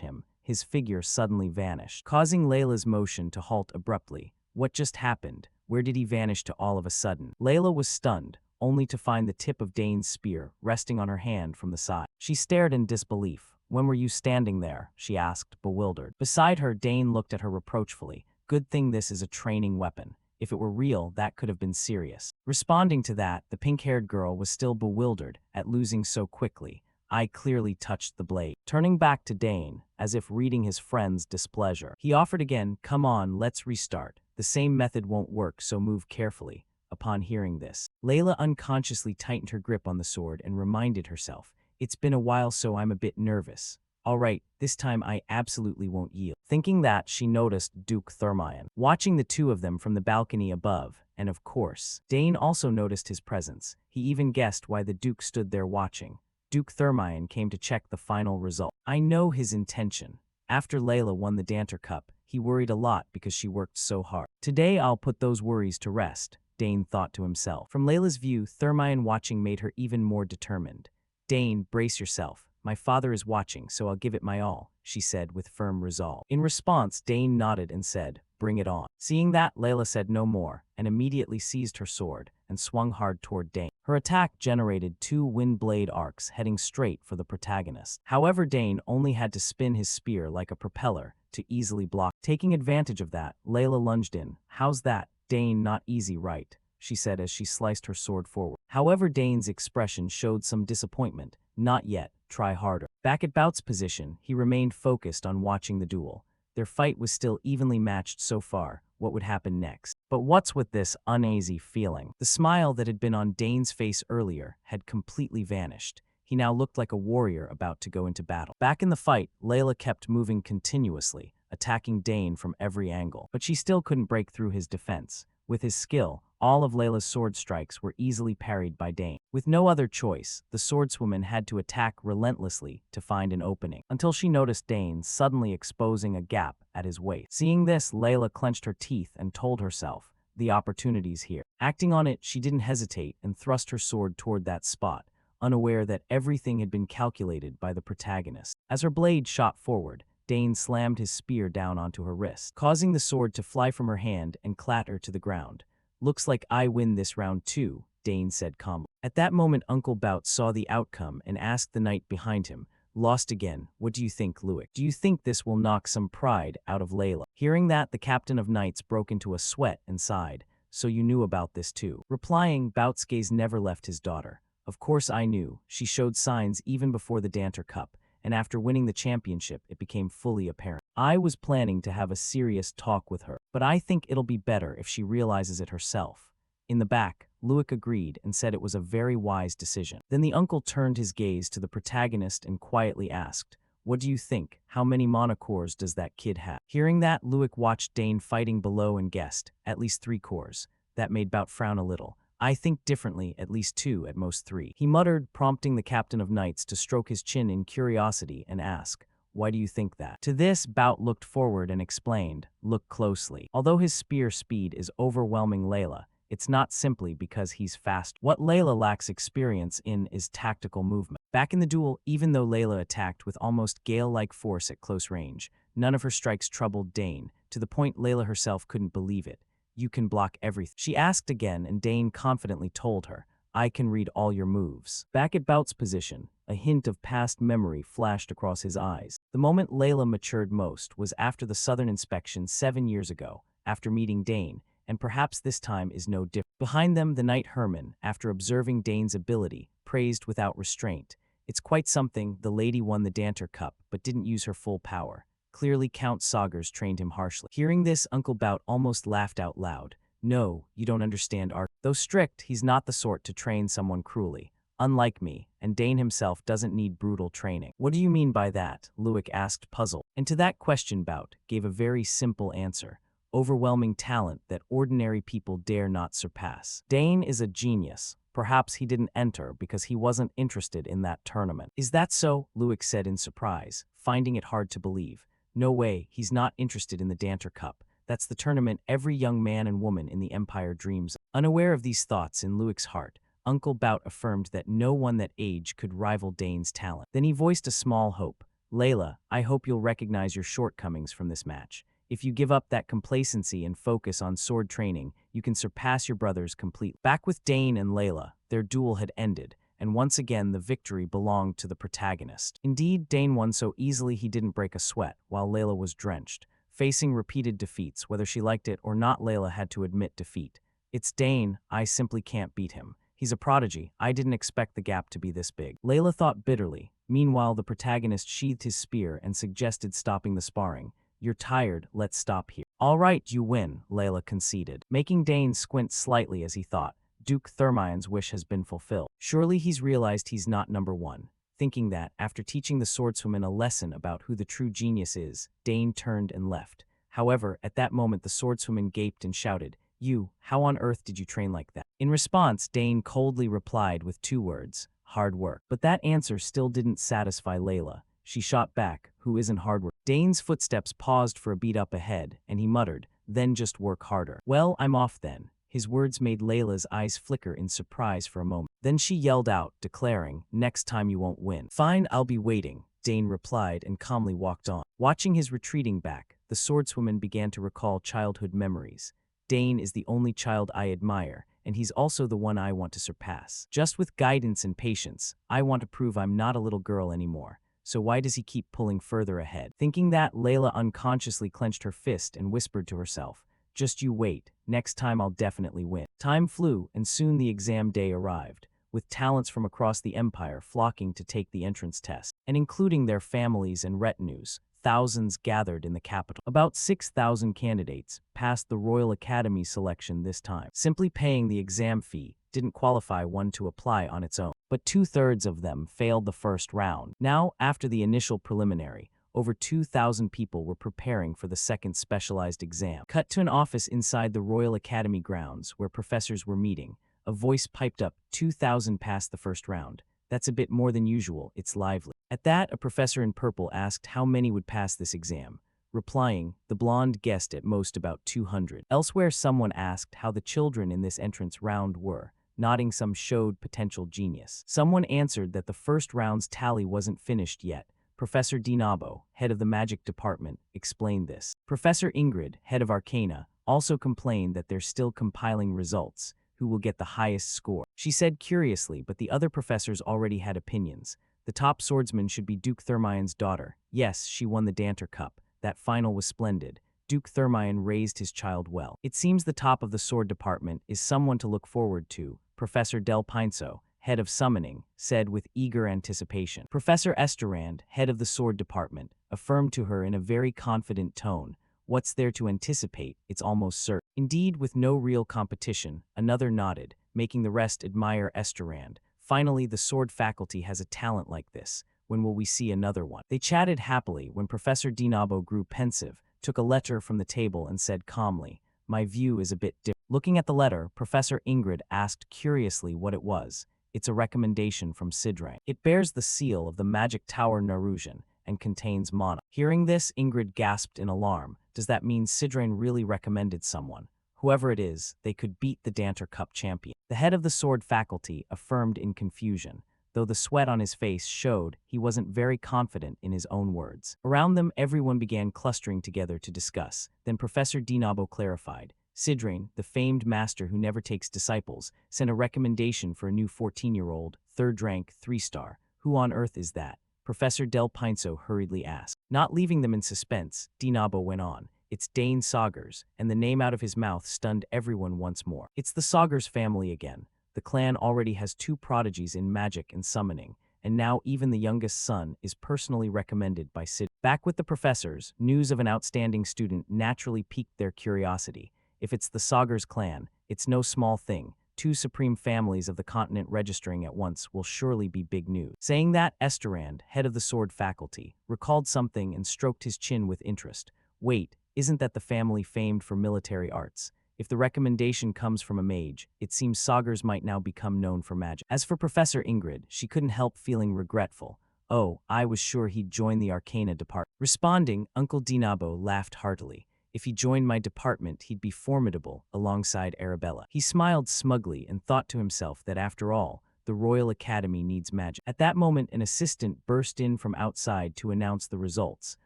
him, his figure suddenly vanished, causing Layla's motion to halt abruptly. What just happened? Where did he vanish to all of a sudden? Layla was stunned, only to find the tip of Dane's spear resting on her hand from the side. She stared in disbelief. When were you standing there? She asked, bewildered. Beside her, Dane looked at her reproachfully. Good thing this is a training weapon. If it were real, that could have been serious. Responding to that, the pink-haired girl was still bewildered at losing so quickly. I clearly touched the blade. Turning back to Dane, as if reading his friend's displeasure, he offered again, "Come on, let's restart. The same method won't work, so move carefully." Upon hearing this, Layla unconsciously tightened her grip on the sword and reminded herself, "It's been a while, so I'm a bit nervous. All right, this time I absolutely won't yield." Thinking that, she noticed Duke Thermion watching the two of them from the balcony above, and of course, Dane also noticed his presence. He even guessed why the Duke stood there watching. Duke Thermion came to check the final result. I know his intention. After Layla won the Danter Cup, he worried a lot because she worked so hard. Today I'll put those worries to rest, Dane thought to himself. From Layla's view, Thermion watching made her even more determined. "Dane, brace yourself. My father is watching, so I'll give it my all," she said with firm resolve. In response, Dane nodded and said, "Bring it on." Seeing that, Layla said no more and immediately seized her sword and swung hard toward Dane. Her attack generated 2 wind blade arcs heading straight for the protagonist. However, Dane only had to spin his spear like a propeller to easily block. Taking advantage of that, Layla lunged in. "How's that, Dane? Not easy, right?" she said as she sliced her sword forward. However, Dane's expression showed some disappointment. "Not yet. Try harder." Back at Bout's position, he remained focused on watching the duel. Their fight was still evenly matched so far. What would happen next? But what's with this uneasy feeling? The smile that had been on Dane's face earlier had completely vanished. He now looked like a warrior about to go into battle. Back in the fight, Layla kept moving continuously, attacking Dane from every angle. But she still couldn't break through his defense. With his skill, all of Layla's sword strikes were easily parried by Dane. With no other choice, the swordswoman had to attack relentlessly to find an opening, until she noticed Dane suddenly exposing a gap at his waist. Seeing this, Layla clenched her teeth and told herself, "The opportunity's here." Acting on it, she didn't hesitate and thrust her sword toward that spot, unaware that everything had been calculated by the protagonist. As her blade shot forward, Dane slammed his spear down onto her wrist, causing the sword to fly from her hand and clatter to the ground. "Looks like I win this round too," Dane said calmly. At that moment, Uncle Bout saw the outcome and asked the knight behind him, "Lost again. What do you think, Luik? Do you think this will knock some pride out of Layla?" Hearing that, the captain of knights broke into a sweat and sighed. "So you knew about this too?" Replying, Bout's gaze never left his daughter. "Of course I knew. She showed signs even before the Danter Cup, and after winning the championship, it became fully apparent. I was planning to have a serious talk with her, but I think it'll be better if she realizes it herself." In the back, Luik agreed and said it was a very wise decision. Then the uncle turned his gaze to the protagonist and quietly asked, "What do you think? How many monocores does that kid have?" Hearing that, Luik watched Dane fighting below and guessed, "At least 3 cores. That made Bout frown a little. "I think differently, at least 2, at most 3. He muttered, prompting the captain of knights to stroke his chin in curiosity and ask, "Why do you think that?" To this, Bout looked forward and explained, "Look closely. Although his spear speed is overwhelming Layla, it's not simply because he's fast. What Layla lacks experience in is tactical movement." Back in the duel, even though Layla attacked with almost Gale-like force at close range, none of her strikes troubled Dane, to the point Layla herself couldn't believe it. "You can block everything?" She asked again, and Dane confidently told her, "I can read all your moves." Back at Bout's position, a hint of past memory flashed across his eyes. The moment Layla matured most was after the Southern inspection 7 years ago, after meeting Dane, and perhaps this time is no different. Behind them, the knight Herman, after observing Dane's ability, praised without restraint. "It's quite something. The lady won the Danter Cup, but didn't use her full power. Clearly Count Sagers trained him harshly." Hearing this, Uncle Bout almost laughed out loud. "No, you don't understand Art. Though strict, he's not the sort to train someone cruelly. Unlike me, and Dane himself doesn't need brutal training." "What do you mean by that?" Luik asked, puzzled. And to that question Bout gave a very simple answer. "Overwhelming talent that ordinary people dare not surpass. Dane is a genius. Perhaps he didn't enter because he wasn't interested in that tournament." "Is that so?" Luik said in surprise, finding it hard to believe. "No way, he's not interested in the Danter Cup. That's the tournament every young man and woman in the Empire dreams of." Unaware of these thoughts in Luik's heart, Uncle Bout affirmed that no one that age could rival Dane's talent. Then he voiced a small hope. "Layla, I hope you'll recognize your shortcomings from this match. If you give up that complacency and focus on sword training, you can surpass your brothers completely." Back with Dane and Layla, their duel had ended, and once again the victory belonged to the protagonist. Indeed, Dane won so easily he didn't break a sweat, while Layla was drenched. Facing repeated defeats, whether she liked it or not, Layla had to admit defeat. It's Dane, I simply can't beat him. He's a prodigy. I didn't expect the gap to be this big. Layla thought bitterly. Meanwhile, the protagonist sheathed his spear and suggested stopping the sparring. You're tired, let's stop here. All right, you win, Layla conceded, making Dane squint slightly as he thought. Duke Thermion's wish has been fulfilled. Surely he's realized he's not number one. Thinking that, after teaching the swordswoman a lesson about who the true genius is, Dane turned and left. However, at that moment the swordswoman gaped and shouted, "You, how on earth did you train like that?" In response, Dane coldly replied with 2 words, hard work. But that answer still didn't satisfy Layla. She shot back, who isn't hard work? Dane's footsteps paused for a beat up ahead, and he muttered, then just work harder. Well, I'm off then. His words made Layla's eyes flicker in surprise for a moment. Then she yelled out, declaring, next time you won't win. Fine, I'll be waiting, Dane replied and calmly walked on. Watching his retreating back, the swordswoman began to recall childhood memories. Dane is the only child I admire, and he's also the one I want to surpass. Just with guidance and patience, I want to prove I'm not a little girl anymore. So why does he keep pulling further ahead? Thinking that, Layla unconsciously clenched her fist and whispered to herself, just you wait, next time I'll definitely win. Time flew, and soon the exam day arrived, with talents from across the empire flocking to take the entrance test, and including their families and retinues. Thousands gathered in the capital. About 6,000 candidates passed the Royal Academy selection this time. Simply paying the exam fee didn't qualify one to apply on its own, but 2/3 of them failed the first round. Now, after the initial preliminary, over 2,000 people were preparing for the second specialized exam. Cut to an office inside the Royal Academy grounds where professors were meeting. A voice piped up, 2,000 passed the first round. That's a bit more than usual, it's lively. At that, a professor in purple asked how many would pass this exam. Replying, the blonde guessed at most about 200. Elsewhere, someone asked how the children in this entrance round were. Nodding, some showed potential genius. Someone answered that the first round's tally wasn't finished yet. Professor Dinabo, head of the magic department, explained this. Professor Ingrid, head of Arcana, also complained that they're still compiling results. Who will get the highest score? She said curiously, but the other professors already had opinions. The top swordsman should be Duke Thermion's daughter. Yes, she won the Danter Cup. That final was splendid. Duke Thermion raised his child well. It seems the top of the sword department is someone to look forward to, Professor Del Pinso, head of summoning, said with eager anticipation. Professor Esterand, head of the sword department, affirmed to her in a very confident tone, what's there to anticipate, it's almost certain. Indeed, with no real competition, another nodded, making the rest admire Esterand. Finally, the sword faculty has a talent like this. When will we see another one? They chatted happily when Professor Dinabo grew pensive, took a letter from the table and said calmly, my view is a bit different. Looking at the letter, Professor Ingrid asked curiously what it was. It's a recommendation from Sidrang. It bears the seal of the magic tower Narujan and contains mana. Hearing this, Ingrid gasped in alarm. Does that mean Sidrang really recommended someone? Whoever it is, they could beat the Danter Cup champion. The head of the sword faculty affirmed in confusion, though the sweat on his face showed he wasn't very confident in his own words. Around them, everyone began clustering together to discuss. Then Professor Dinabo clarified. Sidrang, the famed master who never takes disciples, sent a recommendation for a new 14-year-old, 3rd rank, 3-star. Who on earth is that? Professor Del Pinso hurriedly asked. Not leaving them in suspense, Dinabo went on. It's Dane Saugers, and the name out of his mouth stunned everyone once more. It's the Saugers family again. The clan already has 2 prodigies in magic and summoning, and now even the youngest son is personally recommended by Sid. Back with the professors, news of an outstanding student naturally piqued their curiosity. If it's the Saugers clan, it's no small thing. 2 supreme families of the continent registering at once will surely be big news. Saying that, Esterand, head of the sword faculty, recalled something and stroked his chin with interest. Wait, isn't that the family famed for military arts? If the recommendation comes from a mage, it seems Saugers might now become known for magic. As for Professor Ingrid, she couldn't help feeling regretful. Oh, I was sure he'd join the Arcana department. Responding, Uncle Dinabo laughed heartily. If he joined my department, he'd be formidable alongside Arabella. He smiled smugly and thought to himself that after all, the Royal Academy needs magic. At that moment, an assistant burst in from outside to announce the results,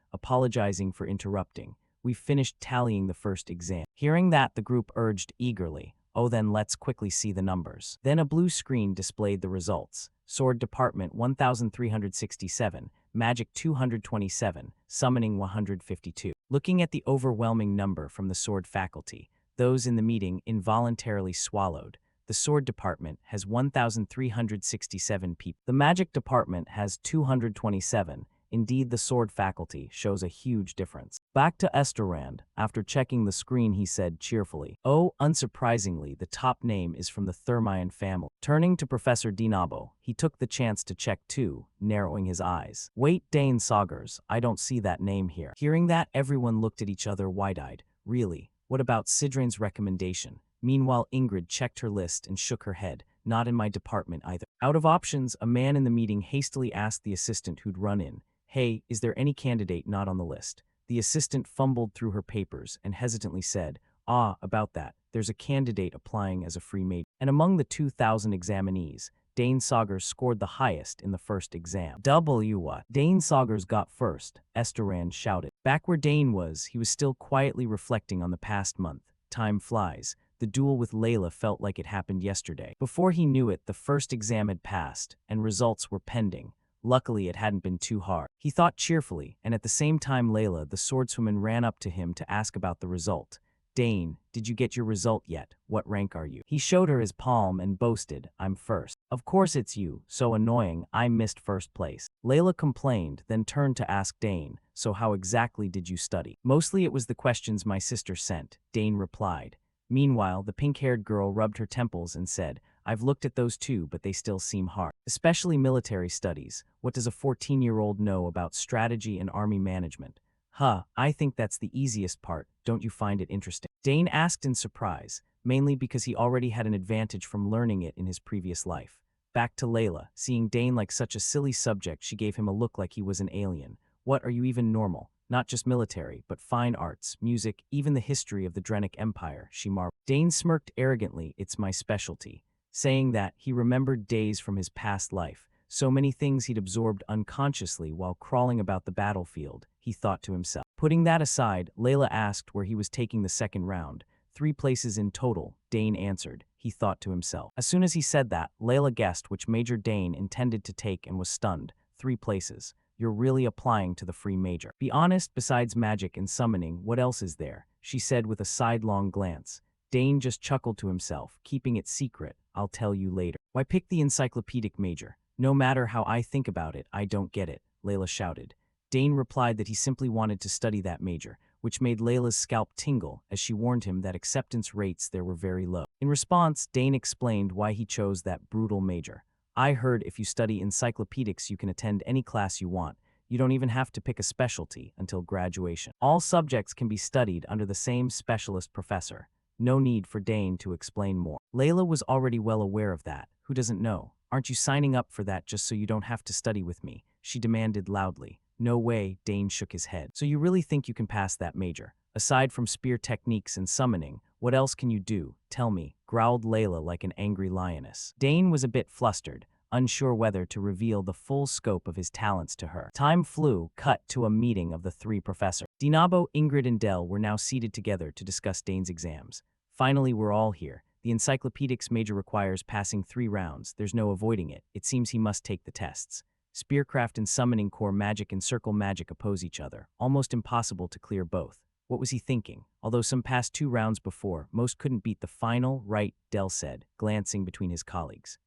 apologizing for interrupting. We've finished tallying the first exam. Hearing that, the group urged eagerly, oh then let's quickly see the numbers. Then a blue screen displayed the results. Sword Department 1,367, Magic 227, Summoning 152. Looking at the overwhelming number from the sword faculty, those in the meeting involuntarily swallowed. The sword department has 1,367 people. The magic department has 227. Indeed, the sword faculty shows a huge difference. Back to Esterand. After checking the screen, he said cheerfully, "Oh, unsurprisingly, the top name is from the Thermion family." Turning to Professor Dinabo, he took the chance to check too, narrowing his eyes. "Wait, Dane Saugers, I don't see that name here." Hearing that, everyone looked at each other wide-eyed. Really? What about Sidrane's recommendation? Meanwhile, Ingrid checked her list and shook her head. "Not in my department either." Out of options, a man in the meeting hastily asked the assistant who'd run in, "Hey, is there any candidate not on the list?" The assistant fumbled through her papers and hesitantly said, "About that. There's a candidate applying as a free major." And among the 2,000 examinees, Dane Saugers scored the highest in the first exam. What? Dane Saugers got first, Esterand shouted. Back where Dane was, he was still quietly reflecting on the past month. Time flies. The duel with Layla felt like it happened yesterday. Before he knew it, the first exam had passed, and results were pending. Luckily, it hadn't been too hard. He thought cheerfully, and at the same time Layla, the swordswoman, ran up to him to ask about the result. "Dane, did you get your result yet? What rank are you?" He showed her his palm and boasted, "I'm first." "Of course it's you. So annoying, I missed first place." Layla complained, then turned to ask Dane, "So how exactly did you study?" "Mostly it was the questions my sister sent," Dane replied. Meanwhile, the pink-haired girl rubbed her temples and said, "I've looked at those too, but they still seem hard. Especially military studies. What does a 14-year-old know about strategy and army management?" I think that's the easiest part. Don't you find it interesting?" Dane asked in surprise, mainly because he already had an advantage from learning it in his previous life. Back to Layla. Seeing Dane like such a silly subject, she gave him a look like he was an alien. "What, are you even normal? Not just military, but fine arts, music, even the history of the Drenic Empire," she marveled. Dane smirked arrogantly, "It's my specialty." Saying that, he remembered days from his past life, so many things he'd absorbed unconsciously while crawling about the battlefield, he thought to himself. Putting that aside, Layla asked where he was taking the second round. 3 places in total, Dane answered, he thought to himself. As soon as he said that, Layla guessed which major Dane intended to take and was stunned. 3 places. You're really applying to the free major. Be honest, besides magic and summoning, what else is there? She said with a sidelong glance. Dane just chuckled to himself, keeping it secret. I'll tell you later. Why pick the encyclopedic major? No matter how I think about it, I don't get it, Layla shouted. Dane replied that he simply wanted to study that major, which made Layla's scalp tingle as she warned him that acceptance rates there were very low. In response, Dane explained why he chose that brutal major. I heard if you study encyclopedics you can attend any class you want. You don't even have to pick a specialty until graduation. All subjects can be studied under the same specialist professor. No need for Dane to explain more. Layla was already well aware of that. Who doesn't know? Aren't you signing up for that just so you don't have to study with me? She demanded loudly. No way, Dane shook his head. So you really think you can pass that major? Aside from spear techniques and summoning, what else can you do? Tell me, growled Layla like an angry lioness. Dane was a bit flustered, unsure whether to reveal the full scope of his talents to her. Time flew, cut to a meeting of the 3 professors. Dinabo, Ingrid, and Dell were now seated together to discuss Dane's exams. Finally, we're all here. The encyclopedics major requires passing 3 rounds. There's no avoiding it. It seems he must take the tests. Spearcraft and summoning core magic and circle magic oppose each other. Almost impossible to clear both. What was he thinking? Although some passed 2 rounds before, most couldn't beat the final, right, Dell said, glancing between his colleagues.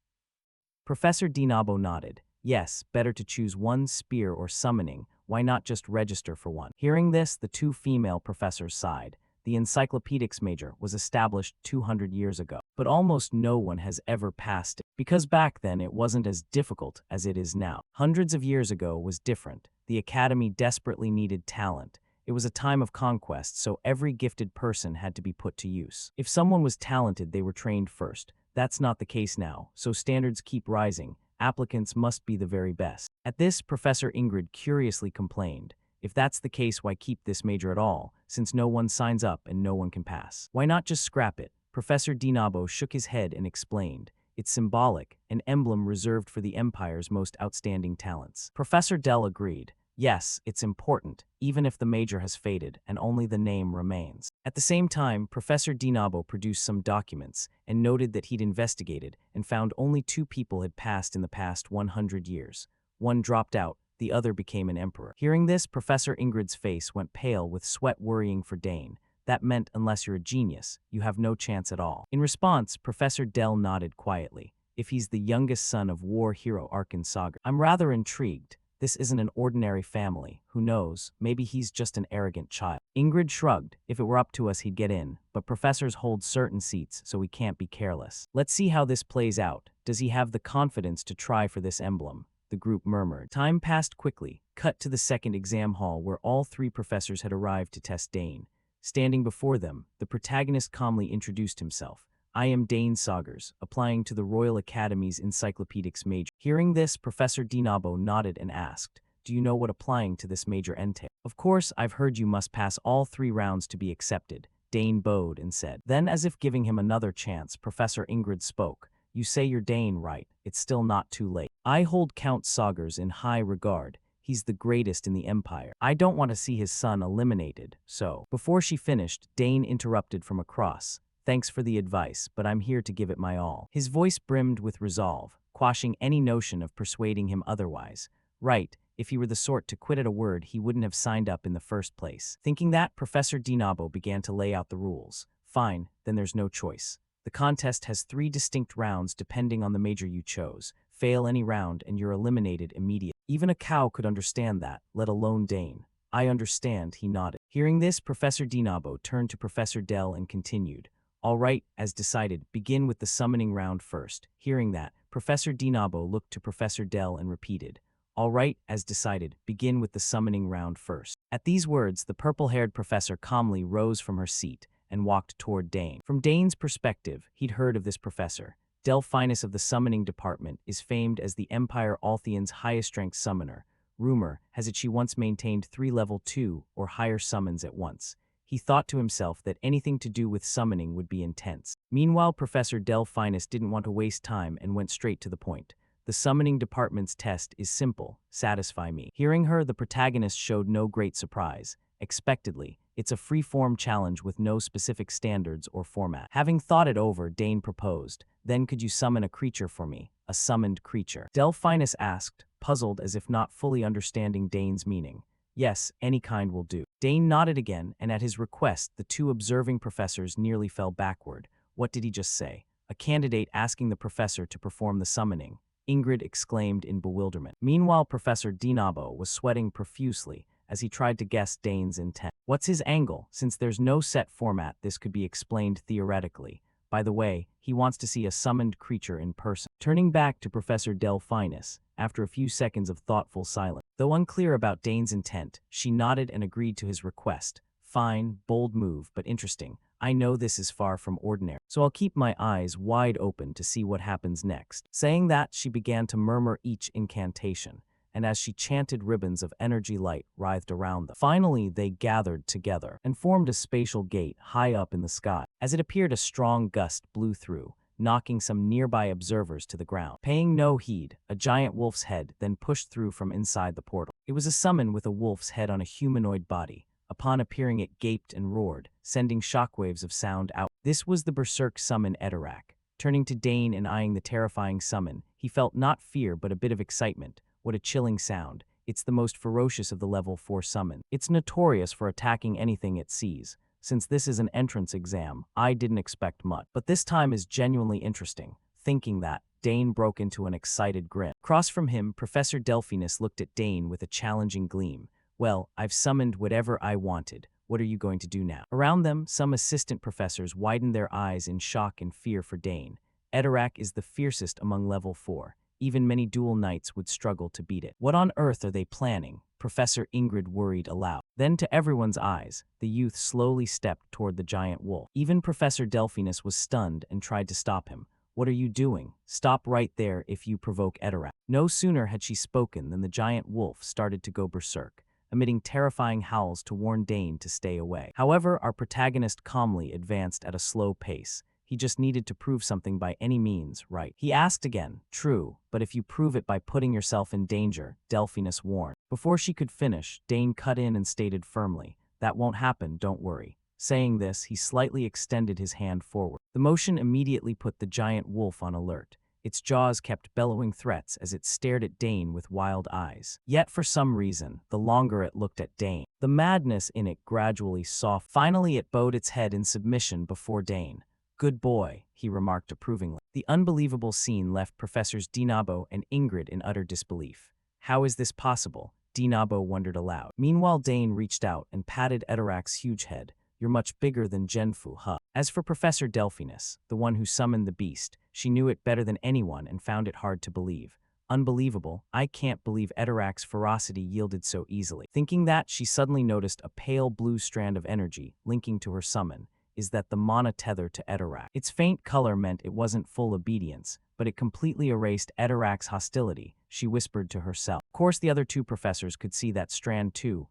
Professor Dinabo nodded. Yes, better to choose one spear or summoning. Why not just register for one? Hearing this, the 2 female professors sighed. The encyclopedics major was established 200 years ago, but almost no one has ever passed it, because back then it wasn't as difficult as it is now. Hundreds of years ago was different. The academy desperately needed talent. It was a time of conquest, so every gifted person had to be put to use. If someone was talented, they were trained first. That's not the case now, so standards keep rising. Applicants must be the very best. At this, Professor Ingrid curiously complained. If that's the case, why keep this major at all, since no one signs up and no one can pass? Why not just scrap it? Professor Dinabo shook his head and explained. It's symbolic, an emblem reserved for the Empire's most outstanding talents. Professor Dell agreed. Yes, it's important, even if the major has faded and only the name remains. At the same time, Professor Dinabo produced some documents and noted that he'd investigated and found only 2 people had passed in the past 100 years. One dropped out, the other became an emperor. Hearing this, Professor Ingrid's face went pale with sweat, worrying for Dane. That meant unless you're a genius, you have no chance at all. In response, Professor Dell nodded quietly. If he's the youngest son of war hero Arkan Sagar, I'm rather intrigued. This isn't an ordinary family. Who knows, maybe he's just an arrogant child. Ingrid shrugged. If it were up to us, he'd get in, but professors hold certain seats, so we can't be careless. Let's see how this plays out. Does he have the confidence to try for this emblem? The group murmured. Time passed quickly. Cut to the second exam hall where all three professors had arrived to test Dane. Standing before them, the protagonist calmly introduced himself. I am Dane Sagars, applying to the Royal Academy's Encyclopedics major. Hearing this, Professor Dinabo nodded and asked, do you know what applying to this major entails? Of course, I've heard you must pass all 3 rounds to be accepted. Dane bowed and said. Then, as if giving him another chance, Professor Ingrid spoke. You say you're Dane, right? It's still not too late. I hold Count Sagars in high regard. He's the greatest in the Empire. I don't want to see his son eliminated, so. Before she finished, Dane interrupted from across. Thanks for the advice, but I'm here to give it my all. His voice brimmed with resolve, quashing any notion of persuading him otherwise. Right, if he were the sort to quit at a word, he wouldn't have signed up in the first place. Thinking that, Professor Dinabo began to lay out the rules. Fine, then there's no choice. The contest has 3 distinct rounds depending on the major you chose. Fail any round and you're eliminated immediately. Even a cow could understand that, let alone Dane. I understand, he nodded. Hearing this, Professor Dinabo turned to Professor Dell and continued. All right, as decided, begin with the summoning round first. Hearing that, Professor Dinabo looked to Professor Dell and repeated. All right, as decided, begin with the summoning round first. At these words, the purple-haired professor calmly rose from her seat and walked toward Dane. From Dane's perspective, he'd heard of this professor. Delphinus of the summoning department is famed as the Empire Althean's highest-ranked summoner. Rumor has it she once maintained 3 level 2 or higher summons at once. He thought to himself that anything to do with summoning would be intense. Meanwhile, Professor Delphinus didn't want to waste time and went straight to the point. The summoning department's test is simple. Satisfy me. Hearing her, the protagonist showed no great surprise. Expectedly, it's a free-form challenge with no specific standards or format. Having thought it over, Dane proposed. Then could you summon a creature for me? A summoned creature. Delphinus asked, puzzled as if not fully understanding Dane's meaning. Yes, any kind will do. Dane nodded again, and at his request, the 2 observing professors nearly fell backward. What did he just say? A candidate asking the professor to perform the summoning. Ingrid exclaimed in bewilderment. Meanwhile, Professor Dinabo was sweating profusely as he tried to guess Dane's intent. What's his angle? Since there's no set format, this could be explained theoretically. By the way, he wants to see a summoned creature in person. Turning back to Professor Delphinus, after a few seconds of thoughtful silence. Though unclear about Dane's intent, she nodded and agreed to his request. Fine, bold move, but interesting. I know this is far from ordinary, so I'll keep my eyes wide open to see what happens next. Saying that, she began to murmur each incantation, and as she chanted, ribbons of energy light writhed around them. Finally, they gathered together and formed a spatial gate high up in the sky. As it appeared, a strong gust blew through, knocking some nearby observers to the ground. Paying no heed, a giant wolf's head then pushed through from inside the portal. It was a summon with a wolf's head on a humanoid body. Upon appearing, it gaped and roared, sending shockwaves of sound out. This was the berserk summon Edorak. Turning to Dane and eyeing the terrifying summon, he felt not fear but a bit of excitement. What a chilling sound. It's the most ferocious of the level 4 summons. It's notorious for attacking anything it sees. Since this is an entrance exam, I didn't expect much. But this time is genuinely interesting. Thinking that, Dane broke into an excited grin. Across from him, Professor Delphinus looked at Dane with a challenging gleam. Well, I've summoned whatever I wanted. What are you going to do now? Around them, some assistant professors widened their eyes in shock and fear for Dane. Edorak is the fiercest among level 4. Even many dual knights would struggle to beat it. What on earth are they planning? Professor Ingrid worried aloud. Then, to everyone's eyes, the youth slowly stepped toward the giant wolf. Even Professor Delphinus was stunned and tried to stop him. What are you doing? Stop right there if you provoke Edorak. No sooner had she spoken than the giant wolf started to go berserk, emitting terrifying howls to warn Dane to stay away. However, our protagonist calmly advanced at a slow pace. He just needed to prove something by any means, right? He asked again, true, but if you prove it by putting yourself in danger, Delphinus warned. Before she could finish, Dane cut in and stated firmly, that won't happen, don't worry. Saying this, he slightly extended his hand forward. The motion immediately put the giant wolf on alert. Its jaws kept bellowing threats as it stared at Dane with wild eyes. Yet for some reason, the longer it looked at Dane, the madness in it gradually softened. Finally, it bowed its head in submission before Dane. "Good boy," he remarked approvingly. The unbelievable scene left Professors Dinabo and Ingrid in utter disbelief. How is this possible? Dinabo wondered aloud. Meanwhile, Dane reached out and patted Edorak's huge head. "You're much bigger than Genfu, huh?" As for Professor Delphinus, the one who summoned the beast, she knew it better than anyone and found it hard to believe. "Unbelievable, I can't believe Edorak's ferocity yielded so easily." Thinking that, she suddenly noticed a pale blue strand of energy linking to her summon. Is that the mana tether to Edorak? Its faint color meant it wasn't full obedience, but it completely erased Edorak's hostility, she whispered to herself. Of course, the other two professors could see that strand too.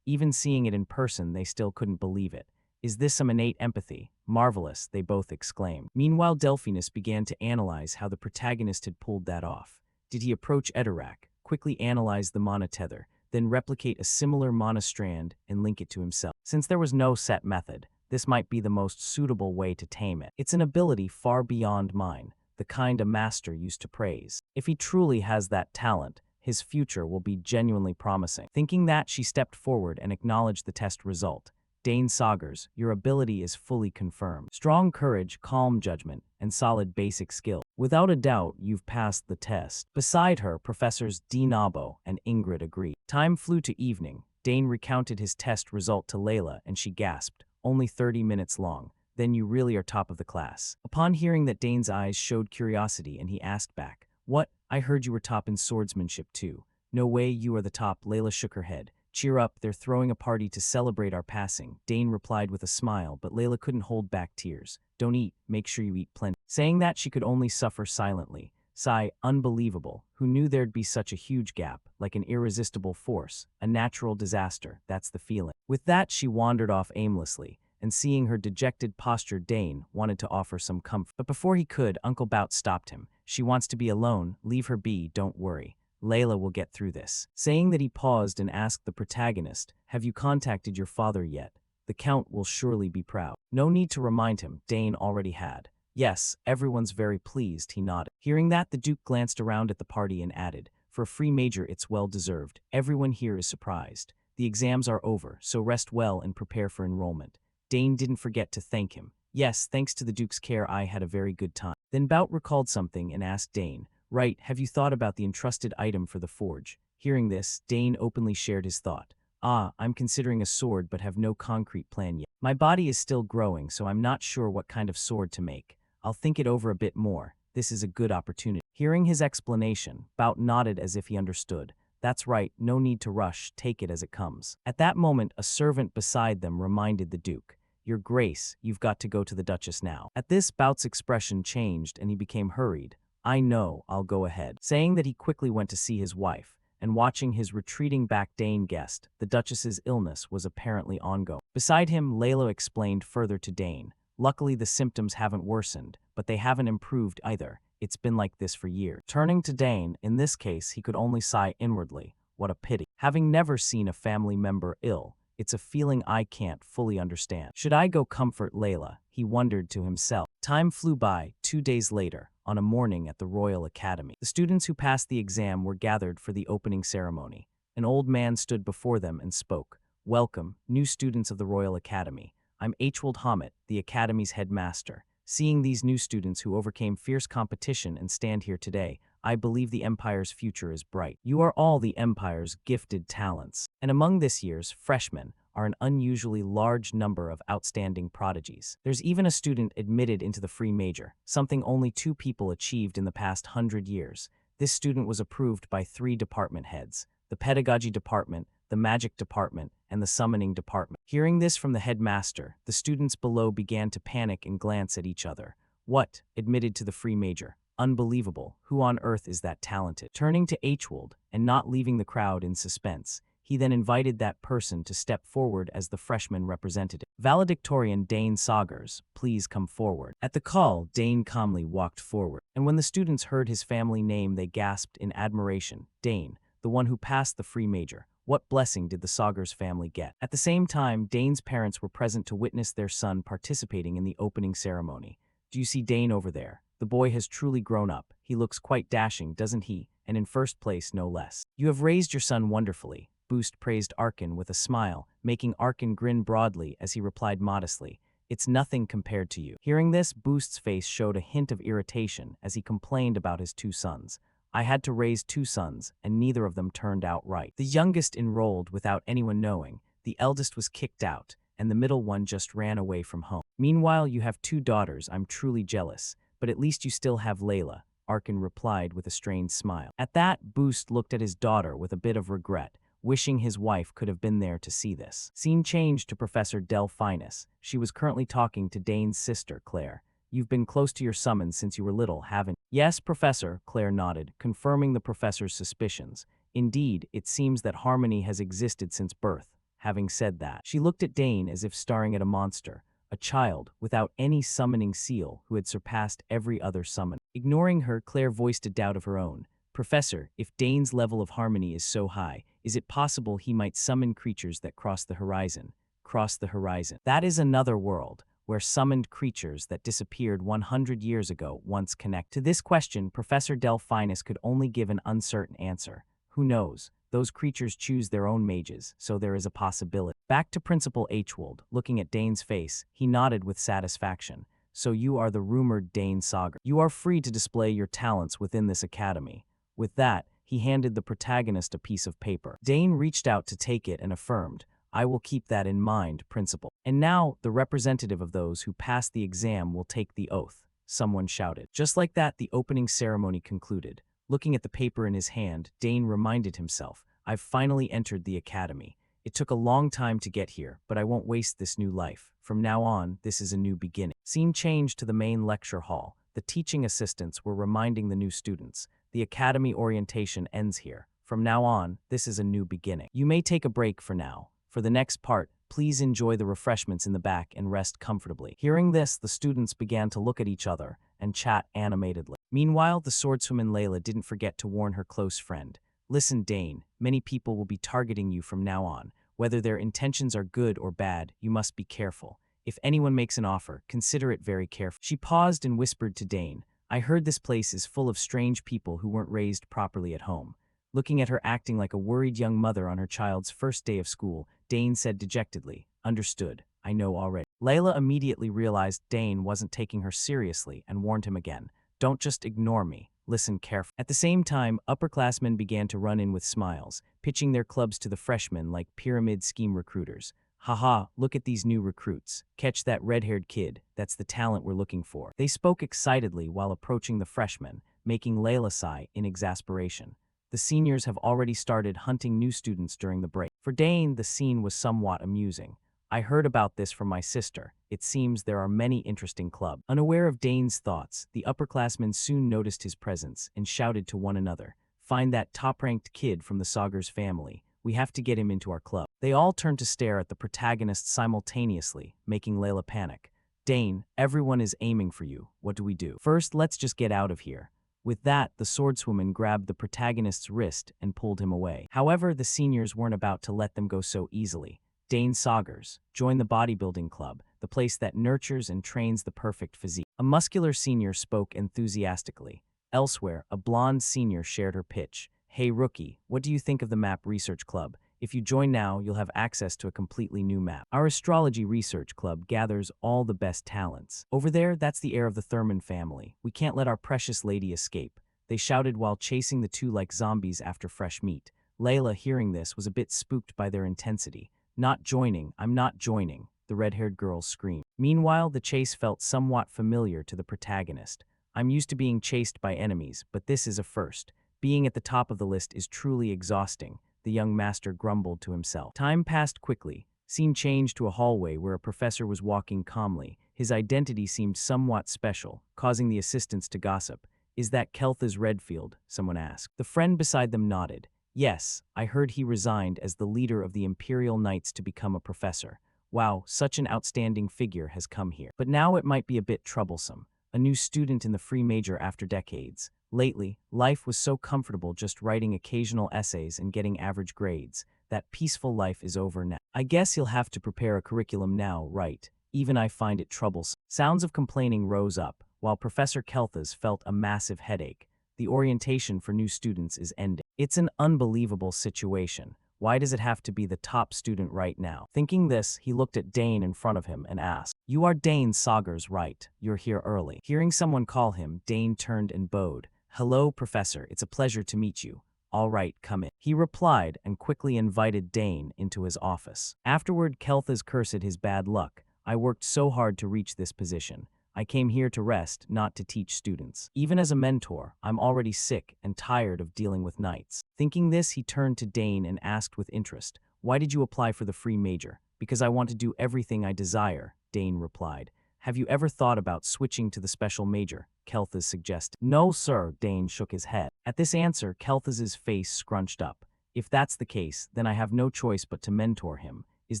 Even seeing it in person, they still couldn't believe it. "Is this some innate empathy? Marvelous," they both exclaimed. Meanwhile, Delphinus began to analyze how the protagonist had pulled that off. Did he approach Edorak, quickly analyze the mana tether, then replicate a similar mana strand and link it to himself? Since there was no set method, this might be the most suitable way to tame it. It's an ability far beyond mine, the kind a master used to praise. If he truly has that talent, his future will be genuinely promising. Thinking that, she stepped forward and acknowledged the test result. "Dane Saugers, your ability is fully confirmed. Strong courage, calm judgment, and solid basic skill. Without a doubt, you've passed the test." Beside her, Professors Dinabo and Ingrid agreed. Time flew to evening. Dane recounted his test result to Layla and she gasped. "Only 30 minutes long. Then you really are top of the class." Upon hearing that, Dane's eyes showed curiosity and he asked back, "What? I heard you were top in swordsmanship too." "No way you are the top," Layla shook her head. "Cheer up, they're throwing a party to celebrate our passing," Dane replied with a smile, but Layla couldn't hold back tears. "Don't eat, make sure you eat plenty." Saying that, she could only suffer silently. Sigh, unbelievable. Who knew there'd be such a huge gap, like an irresistible force, a natural disaster, that's the feeling. With that, she wandered off aimlessly, and seeing her dejected posture, Dane wanted to offer some comfort. But before he could, Uncle Bout stopped him. "She wants to be alone, leave her be, don't worry. Layla will get through this." Saying that, he paused and asked the protagonist, "Have you contacted your father yet? The Count will surely be proud." No need to remind him, Dane already had. "Yes, everyone's very pleased," he nodded. Hearing that, the Duke glanced around at the party and added, "For a free major, it's well deserved. Everyone here is surprised. The exams are over, so rest well and prepare for enrollment." Dane didn't forget to thank him. "Yes, thanks to the Duke's care, I had a very good time." Then Bout recalled something and asked Dane, "Right, have you thought about the entrusted item for the forge?" Hearing this, Dane openly shared his thought. I'm considering a sword but have no concrete plan yet. My body is still growing, so I'm not sure what kind of sword to make. I'll think it over a bit more. This is a good opportunity." Hearing his explanation, Bout nodded as if he understood. "That's right, no need to rush, take it as it comes." At that moment, a servant beside them reminded the Duke, "Your Grace, you've got to go to the Duchess now." At this, Bout's expression changed and he became hurried. "I know, I'll go ahead." Saying that, he quickly went to see his wife, and watching his retreating back, Dane guessed the Duchess's illness was apparently ongoing. Beside him, Layla explained further to Dane, "Luckily the symptoms haven't worsened, but they haven't improved either. It's been like this for years." Turning to Dane, in this case he could only sigh inwardly. What a pity. Having never seen a family member ill, it's a feeling I can't fully understand. Should I go comfort Layla? He wondered to himself. Time flew by. 2 days later, on a morning at the Royal Academy, the students who passed the exam were gathered for the opening ceremony. An old man stood before them and spoke. "Welcome, new students of the Royal Academy. I'm Hwold Hammett, the Academy's headmaster. Seeing these new students who overcame fierce competition and stand here today, I believe the Empire's future is bright. You are all the Empire's gifted talents. And among this year's freshmen are an unusually large number of outstanding prodigies. There's even a student admitted into the free major, something only 2 people achieved in the past 100 years. This student was approved by 3 department heads: the pedagogy department, the magic department, and the summoning department." Hearing this from the headmaster, the students below began to panic and glance at each other. "What? Admitted to the free major? Unbelievable. Who on earth is that talented?" Turning to Hwold, and not leaving the crowd in suspense, he then invited that person to step forward as the freshman representative. "Valedictorian Dane Saugers, please come forward." At the call, Dane calmly walked forward, and when the students heard his family name, they gasped in admiration. Dane, the one who passed the free major. What blessing did the Saugers family get? At the same time, Dane's parents were present to witness their son participating in the opening ceremony. "Do you see Dane over there? The boy has truly grown up. He looks quite dashing, doesn't he? And in first place, no less. You have raised your son wonderfully, Boost praised Arkin with a smile, making Arkin grin broadly as he replied modestly, it's nothing compared to you. Hearing this, Boost's face showed a hint of irritation as he complained about his two sons. I had to raise two sons, and neither of them turned out right. The youngest enrolled without anyone knowing, the eldest was kicked out, and the middle one just ran away from home. Meanwhile, you have two daughters. I'm truly jealous, but at least you still have Layla, Arkin replied with a strained smile. At that, Boost looked at his daughter with a bit of regret, wishing his wife could have been there to see this. Scene changed to Professor Delphinus. She was currently talking to Dane's sister, Claire. You've been close to your summons since you were little, haven't you? Yes, Professor, Claire nodded, confirming the professor's suspicions. Indeed, it seems that harmony has existed since birth. Having said that, she looked at Dane as if staring at a monster, a child without any summoning seal who had surpassed every other summon. Ignoring her, Claire voiced a doubt of her own. Professor, if Dane's level of harmony is so high, is it possible he might summon creatures that cross the horizon? Cross the horizon. That is another world, where summoned creatures that disappeared 100 years ago once connect. To this question, Professor Delphinus could only give an uncertain answer. Who knows? Those creatures choose their own mages, so there is a possibility. Back to Principal Hwold, looking at Dane's face, he nodded with satisfaction. So you are the rumored Dane Saga. You are free to display your talents within this academy. With that, he handed the protagonist a piece of paper. Dane reached out to take it and affirmed, I will keep that in mind, Principal. And now, the representative of those who passed the exam will take the oath, someone shouted. Just like that, the opening ceremony concluded. Looking at the paper in his hand, Dane reminded himself, I've finally entered the academy. It took a long time to get here, but I won't waste this new life. From now on, this is a new beginning. Scene changed to the main lecture hall. The teaching assistants were reminding the new students, the academy orientation ends here. From now on, this is a new beginning. You may take a break for now. For the next part, please enjoy the refreshments in the back and rest comfortably. Hearing this, the students began to look at each other and chat animatedly. Meanwhile, the swordswoman Layla didn't forget to warn her close friend. Listen, Dane, many people will be targeting you from now on. Whether their intentions are good or bad, you must be careful. If anyone makes an offer, consider it very carefully. She paused and whispered to Dane, I heard this place is full of strange people who weren't raised properly at home. Looking at her acting like a worried young mother on her child's first day of school, Dane said dejectedly, Understood, I know already. Layla immediately realized Dane wasn't taking her seriously and warned him again, Don't just ignore me, listen carefully. At the same time, upperclassmen began to run in with smiles, pitching their clubs to the freshmen like pyramid scheme recruiters. Haha, look at these new recruits. Catch that red-haired kid, that's the talent we're looking for. They spoke excitedly while approaching the freshmen, making Layla sigh in exasperation. The seniors have already started hunting new students during the break. For Dane, the scene was somewhat amusing. I heard about this from my sister. It seems there are many interesting clubs. Unaware of Dane's thoughts, the upperclassmen soon noticed his presence and shouted to one another, Find that top-ranked kid from the Saugers family. We have to get him into our club. They all turned to stare at the protagonist simultaneously, making Layla panic. Dane, everyone is aiming for you. What do we do? First, let's just get out of here. With that, the swordswoman grabbed the protagonist's wrist and pulled him away. However, the seniors weren't about to let them go so easily. Dane Saugers, join the bodybuilding club, the place that nurtures and trains the perfect physique. A muscular senior spoke enthusiastically. Elsewhere, a blonde senior shared her pitch. Hey rookie, what do you think of the map research club? If you join now, you'll have access to a completely new map. Our astrology research club gathers all the best talents. Over there, that's the heir of the Thurman family. We can't let our precious lady escape. They shouted while chasing the two like zombies after fresh meat. Layla, hearing this, was a bit spooked by their intensity. Not joining, I'm not joining, the red-haired girl screamed. Meanwhile, the chase felt somewhat familiar to the protagonist. I'm used to being chased by enemies, but this is a first. Being at the top of the list is truly exhausting, the young master grumbled to himself. Time passed quickly. Scene changed to a hallway where a professor was walking calmly. His identity seemed somewhat special, causing the assistants to gossip. Is that Kelthas Redfield? Someone asked. The friend beside them nodded. Yes, I heard he resigned as the leader of the Imperial Knights to become a professor. Wow, such an outstanding figure has come here. But now it might be a bit troublesome. A new student in the free major after decades. Lately, life was so comfortable just writing occasional essays and getting average grades. That peaceful life is over now. I guess you'll have to prepare a curriculum now, right? Even I find it troublesome. Sounds of complaining rose up, while Professor Kelthas felt a massive headache. The orientation for new students is ending. It's an unbelievable situation. Why does it have to be the top student right now? Thinking this, he looked at Dane in front of him and asked, "You are Dane Saugers, right? You're here early." Hearing someone call him, Dane turned and bowed. "Hello, Professor. It's a pleasure to meet you." "All right, come in," he replied and quickly invited Dane into his office. Afterward, Kelthas cursed his bad luck. "I worked so hard to reach this position. I came here to rest, not to teach students. Even as a mentor, I'm already sick and tired of dealing with knights." Thinking this, he turned to Dane and asked with interest, "Why did you apply for the free major?" "Because I want to do everything I desire," Dane replied. "Have you ever thought about switching to the special major?" Kelthas suggested. "No, sir," Dane shook his head. At this answer, Kelthas's face scrunched up. "If that's the case, then I have no choice but to mentor him. Is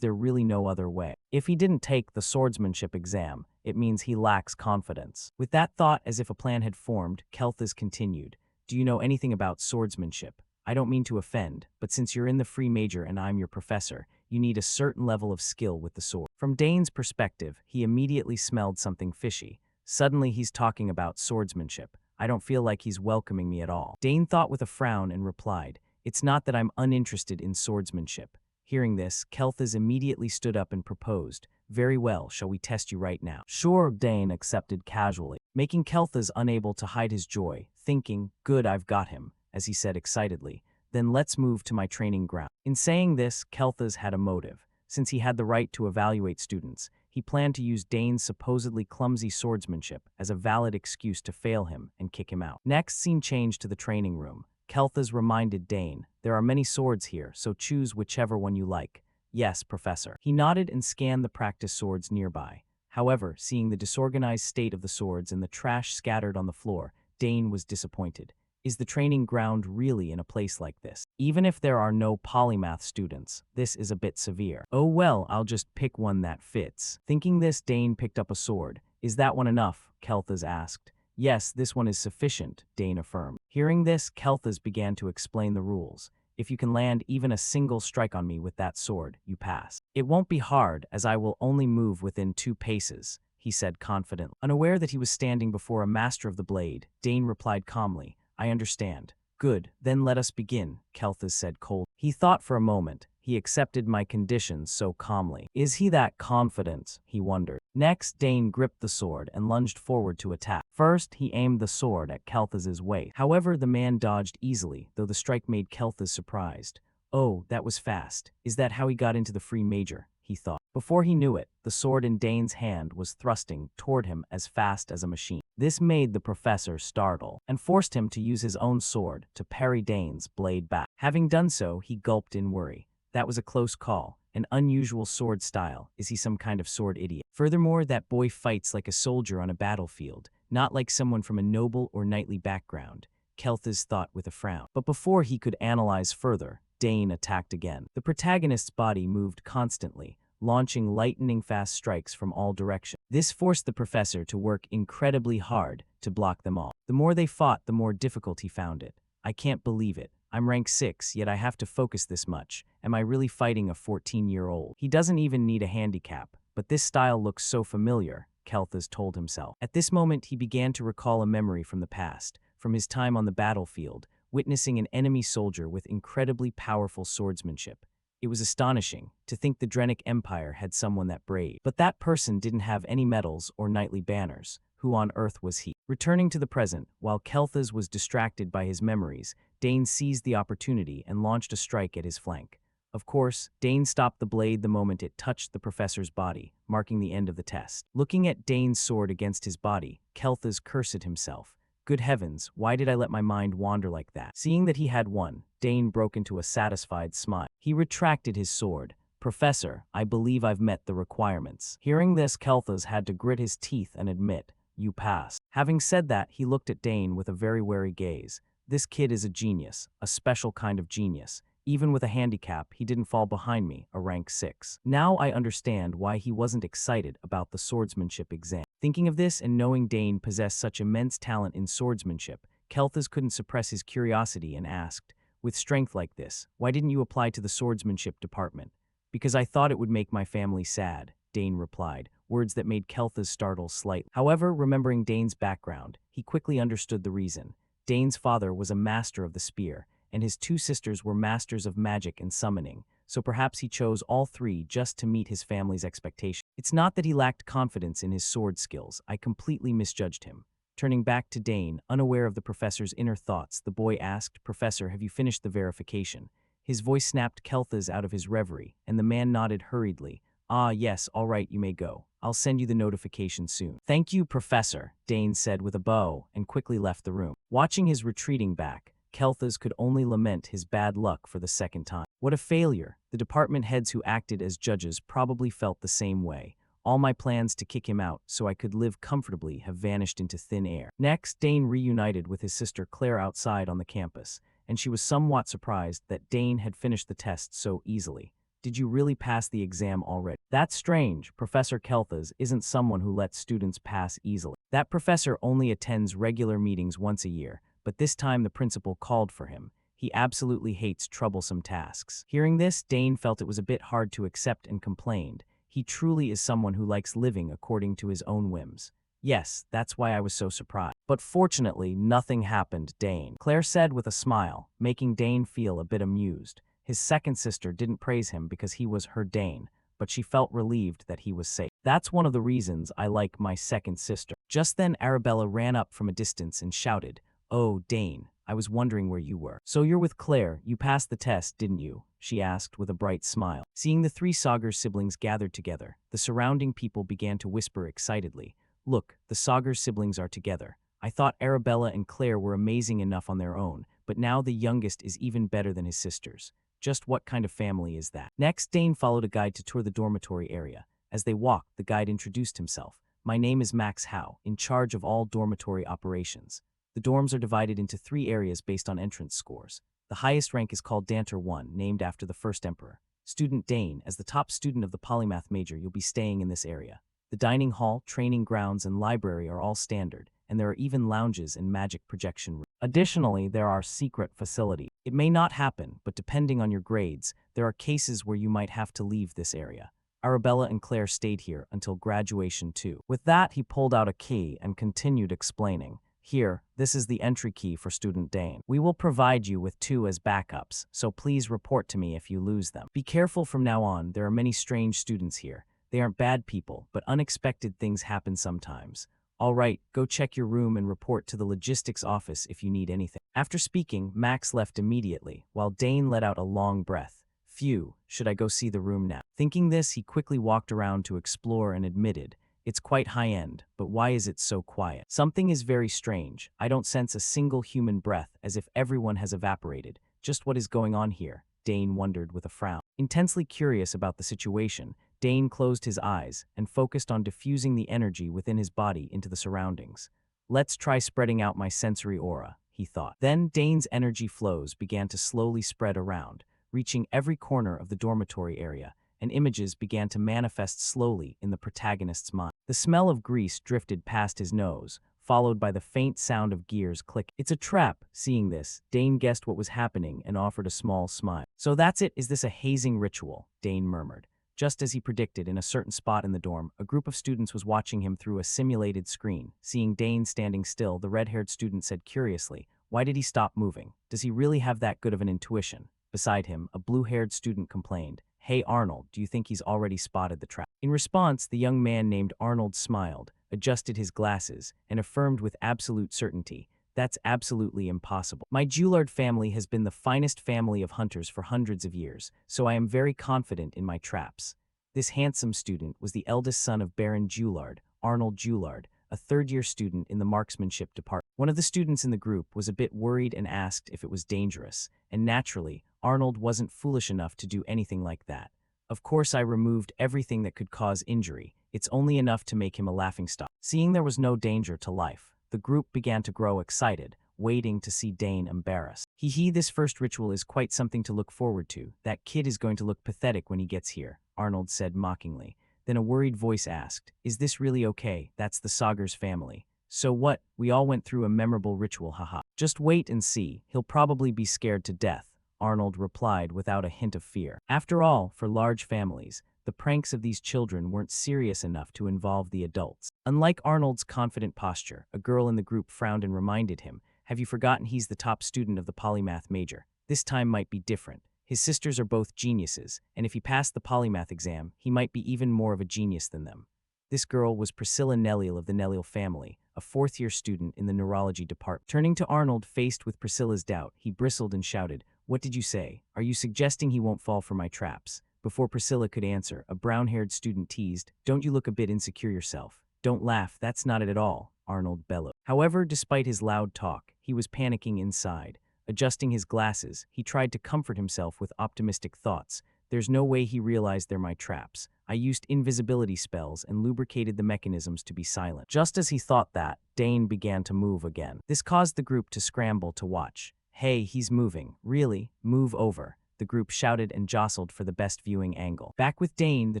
there really no other way? If he didn't take the swordsmanship exam, it means he lacks confidence." With that thought as if a plan had formed, Kelthas continued, "Do you know anything about swordsmanship? I don't mean to offend, but since you're in the free major and I'm your professor, you need a certain level of skill with the sword." From Dane's perspective, he immediately smelled something fishy. Suddenly he's talking about swordsmanship. I don't feel like he's welcoming me at all. Dane thought with a frown and replied, "It's not that I'm uninterested in swordsmanship." Hearing this, Kelthas immediately stood up and proposed, "Very well, shall we test you right now?" "Sure," Dane accepted casually, making Kelthas unable to hide his joy, thinking, "Good, I've got him," as he said excitedly. "Then let's move to my training ground." In saying this, Kelthas had a motive. Since he had the right to evaluate students, he planned to use Dane's supposedly clumsy swordsmanship as a valid excuse to fail him and kick him out. Next, scene changed to the training room. Kelthas reminded Dane, "There are many swords here, so choose whichever one you like." "Yes, Professor." He nodded and scanned the practice swords nearby. However, seeing the disorganized state of the swords and the trash scattered on the floor, Dane was disappointed. Is the training ground really in a place like this? Even if there are no polymath students, this is a bit severe. "Oh well, I'll just pick one that fits." Thinking this, Dane picked up a sword. "Is that one enough?" Kelthas asked. "Yes, this one is sufficient," Dane affirmed. Hearing this, Kelthas began to explain the rules. "If you can land even a single strike on me with that sword, you pass. It won't be hard, as I will only move within 2 paces," he said confidently. Unaware that he was standing before a master of the blade, Dane replied calmly, "I understand." "Good, then let us begin," Kelthas said coldly. He thought for a moment. He accepted my conditions so calmly. Is he that confident? He wondered. Next, Dane gripped the sword and lunged forward to attack. First, he aimed the sword at Kelthas's waist. However, the man dodged easily, though the strike made Kelthas surprised. "Oh, that was fast. Is that how he got into the free major?" he thought. Before he knew it, the sword in Dane's hand was thrusting toward him as fast as a machine. This made the professor startle and forced him to use his own sword to parry Dane's blade back. Having done so, he gulped in worry. That was a close call, an unusual sword style. Is he some kind of sword idiot? Furthermore, that boy fights like a soldier on a battlefield, not like someone from a noble or knightly background, Kelthas thought with a frown. But before he could analyze further, Dane attacked again. The protagonist's body moved constantly, launching lightning-fast strikes from all directions. This forced the professor to work incredibly hard to block them all. The more they fought, the more difficult he found it. "I can't believe it. I'm rank 6, yet I have to focus this much. Am I really fighting a 14-year-old? He doesn't even need a handicap, but this style looks so familiar," Kelthas told himself. At this moment, he began to recall a memory from the past, from his time on the battlefield, witnessing an enemy soldier with incredibly powerful swordsmanship. It was astonishing to think the Drenic Empire had someone that brave. But that person didn't have any medals or knightly banners. Who on earth was he? Returning to the present, while Kelthas was distracted by his memories, Dane seized the opportunity and launched a strike at his flank. Of course, Dane stopped the blade the moment it touched the professor's body, marking the end of the test. Looking at Dane's sword against his body, Kelthas cursed himself. Good heavens, why did I let my mind wander like that? Seeing that he had won, Dane broke into a satisfied smile. He retracted his sword. "Professor, I believe I've met the requirements." Hearing this, Kelthas had to grit his teeth and admit, "You pass." Having said that, he looked at Dane with a very wary gaze. This kid is a genius, a special kind of genius. Even with a handicap, he didn't fall behind me, a rank 6. Now I understand why he wasn't excited about the swordsmanship exam. Thinking of this and knowing Dane possessed such immense talent in swordsmanship, Kelthas couldn't suppress his curiosity and asked, "With strength like this, why didn't you apply to the swordsmanship department?" "Because I thought it would make my family sad," Dane replied, words that made Kelthas startle slightly. However, remembering Dane's background, he quickly understood the reason. Dane's father was a master of the spear, and his two sisters were masters of magic and summoning, so perhaps he chose all three just to meet his family's expectations. It's not that he lacked confidence in his sword skills, I completely misjudged him. Turning back to Dane, unaware of the professor's inner thoughts, the boy asked, "Professor, have you finished the verification?" His voice snapped Kelthas out of his reverie, and the man nodded hurriedly. "Ah, yes, all right, you may go. I'll send you the notification soon." "Thank you, Professor," Dane said with a bow, and quickly left the room. Watching his retreating back, Kelthas could only lament his bad luck for the second time. What a failure! The department heads who acted as judges probably felt the same way. All my plans to kick him out so I could live comfortably have vanished into thin air. Next, Dane reunited with his sister Claire outside on the campus, and she was somewhat surprised that Dane had finished the test so easily. "Did you really pass the exam already?" "That's strange. Professor Kelthas isn't someone who lets students pass easily. That professor only attends regular meetings once a year, but this time the principal called for him. He absolutely hates troublesome tasks." Hearing this, Dane felt it was a bit hard to accept and complained. He truly is someone who likes living according to his own whims. "Yes, that's why I was so surprised. But fortunately, nothing happened, Dane," Claire said with a smile, making Dane feel a bit amused. His second sister didn't praise him because he was her Dane, but she felt relieved that he was safe. "That's one of the reasons I like my second sister." Just then Arabella ran up from a distance and shouted, "Oh, Dane, I was wondering where you were." "So you're with Claire, you passed the test, didn't you?" she asked with a bright smile. Seeing the three Sagar siblings gathered together, the surrounding people began to whisper excitedly, "Look, the Sagar siblings are together. I thought Arabella and Claire were amazing enough on their own, but now the youngest is even better than his sisters. Just what kind of family is that?" Next, Dane followed a guide to tour the dormitory area. As they walked, the guide introduced himself. "My name is Max Howe, in charge of all dormitory operations. The dorms are divided into 3 areas based on entrance scores. The highest rank is called Danter 1, named after the first emperor. Student Dane, as the top student of the polymath major, you'll be staying in this area. The dining hall, training grounds, and library are all standard, and there are even lounges and magic projection rooms. Additionally, there are secret facilities. It may not happen, but depending on your grades, there are cases where you might have to leave this area. Arabella and Claire stayed here until graduation too." With that, he pulled out a key and continued explaining. "Here, this is the entry key for Student Dane. We will provide you with 2 as backups, so please report to me if you lose them. Be careful from now on, there are many strange students here. They aren't bad people, but unexpected things happen sometimes. All right, go check your room and report to the logistics office if you need anything." After speaking, Max left immediately, while Dane let out a long breath. "Phew, should I go see the room now?" Thinking this, he quickly walked around to explore and admitted, "It's quite high-end, but why is it so quiet? Something is very strange. I don't sense a single human breath, as if everyone has evaporated. Just what is going on here?" Dane wondered with a frown. Intensely curious about the situation, Dane closed his eyes and focused on diffusing the energy within his body into the surroundings. "Let's try spreading out my sensory aura," he thought. Then Dane's energy flows began to slowly spread around, reaching every corner of the dormitory area, and images began to manifest slowly in the protagonist's mind. The smell of grease drifted past his nose, followed by the faint sound of gears clicking. "It's a trap." Seeing this, Dane guessed what was happening and offered a small smile. "So that's it, is this a hazing ritual?" Dane murmured. Just as he predicted, in a certain spot in the dorm, a group of students was watching him through a simulated screen. Seeing Dane standing still, the red-haired student said curiously, "Why did he stop moving? Does he really have that good of an intuition?" Beside him, a blue-haired student complained, "Hey Arnold, do you think he's already spotted the trap?" In response, the young man named Arnold smiled, adjusted his glasses, and affirmed with absolute certainty, "That's absolutely impossible. My Joulard family has been the finest family of hunters for hundreds of years, so I am very confident in my traps." This handsome student was the eldest son of Baron Joulard, Arnold Joulard, a third-year student in the marksmanship department. One of the students in the group was a bit worried and asked if it was dangerous, and naturally, Arnold wasn't foolish enough to do anything like that. "Of course I removed everything that could cause injury. It's only enough to make him a laughingstock." Seeing there was no danger to life, the group began to grow excited, waiting to see Dane embarrassed. This first ritual is quite something to look forward to. That kid is going to look pathetic when he gets here," Arnold said mockingly. Then a worried voice asked, "Is this really okay? That's the Sagar's family." "So what? We all went through a memorable ritual, haha." "Just wait and see. He'll probably be scared to death," Arnold replied without a hint of fear. After all, for large families, the pranks of these children weren't serious enough to involve the adults. Unlike Arnold's confident posture, a girl in the group frowned and reminded him, Have you forgotten he's the top student of the polymath major? This time might be different. His sisters are both geniuses, and if he passed the polymath exam, he might be even more of a genius than them. This girl was Priscilla Neliel of the Neliel family, a fourth-year student in the neurology department. Turning to Arnold, faced with Priscilla's doubt, he bristled and shouted, "What did you say? Are you suggesting he won't fall for my traps?" Before Priscilla could answer, a brown-haired student teased, "Don't you look a bit insecure yourself? Don't laugh, that's not it at all," Arnold bellowed. However, despite his loud talk, he was panicking inside. Adjusting his glasses, he tried to comfort himself with optimistic thoughts. There's no way he realized they're my traps. I used invisibility spells and lubricated the mechanisms to be silent. Just as he thought that, Dane began to move again. This caused the group to scramble to watch. "Hey, he's moving. Really? Move over." The group shouted and jostled for the best viewing angle. Back with Dane, the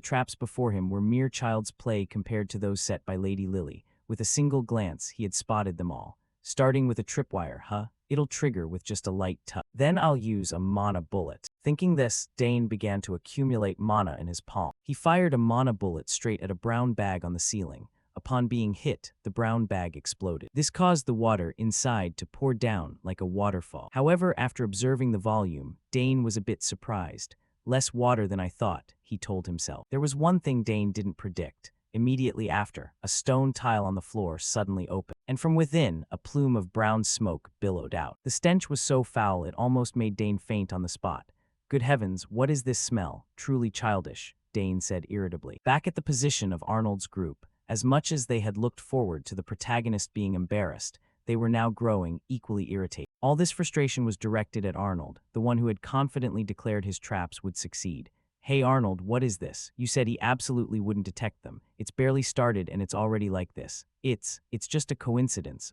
traps before him were mere child's play compared to those set by Lady Lily. With a single glance, he had spotted them all. Starting with a tripwire, huh? It'll trigger with just a light touch. Then I'll use a mana bullet. Thinking this, Dane began to accumulate mana in his palm. He fired a mana bullet straight at a brown bag on the ceiling. Upon being hit, the brown bag exploded. This caused the water inside to pour down like a waterfall. However, after observing the volume, Dane was a bit surprised. "Less water than I thought," he told himself. There was one thing Dane didn't predict. Immediately after, a stone tile on the floor suddenly opened, and from within, a plume of brown smoke billowed out. The stench was so foul it almost made Dane faint on the spot. "Good heavens, what is this smell? Truly childish," Dane said irritably. Back at the position of Arnold's group, as much as they had looked forward to the protagonist being embarrassed, they were now growing equally irritated. All this frustration was directed at Arnold, the one who had confidently declared his traps would succeed. "Hey Arnold, what is this? You said he absolutely wouldn't detect them. It's barely started and it's already like this." It's just a coincidence,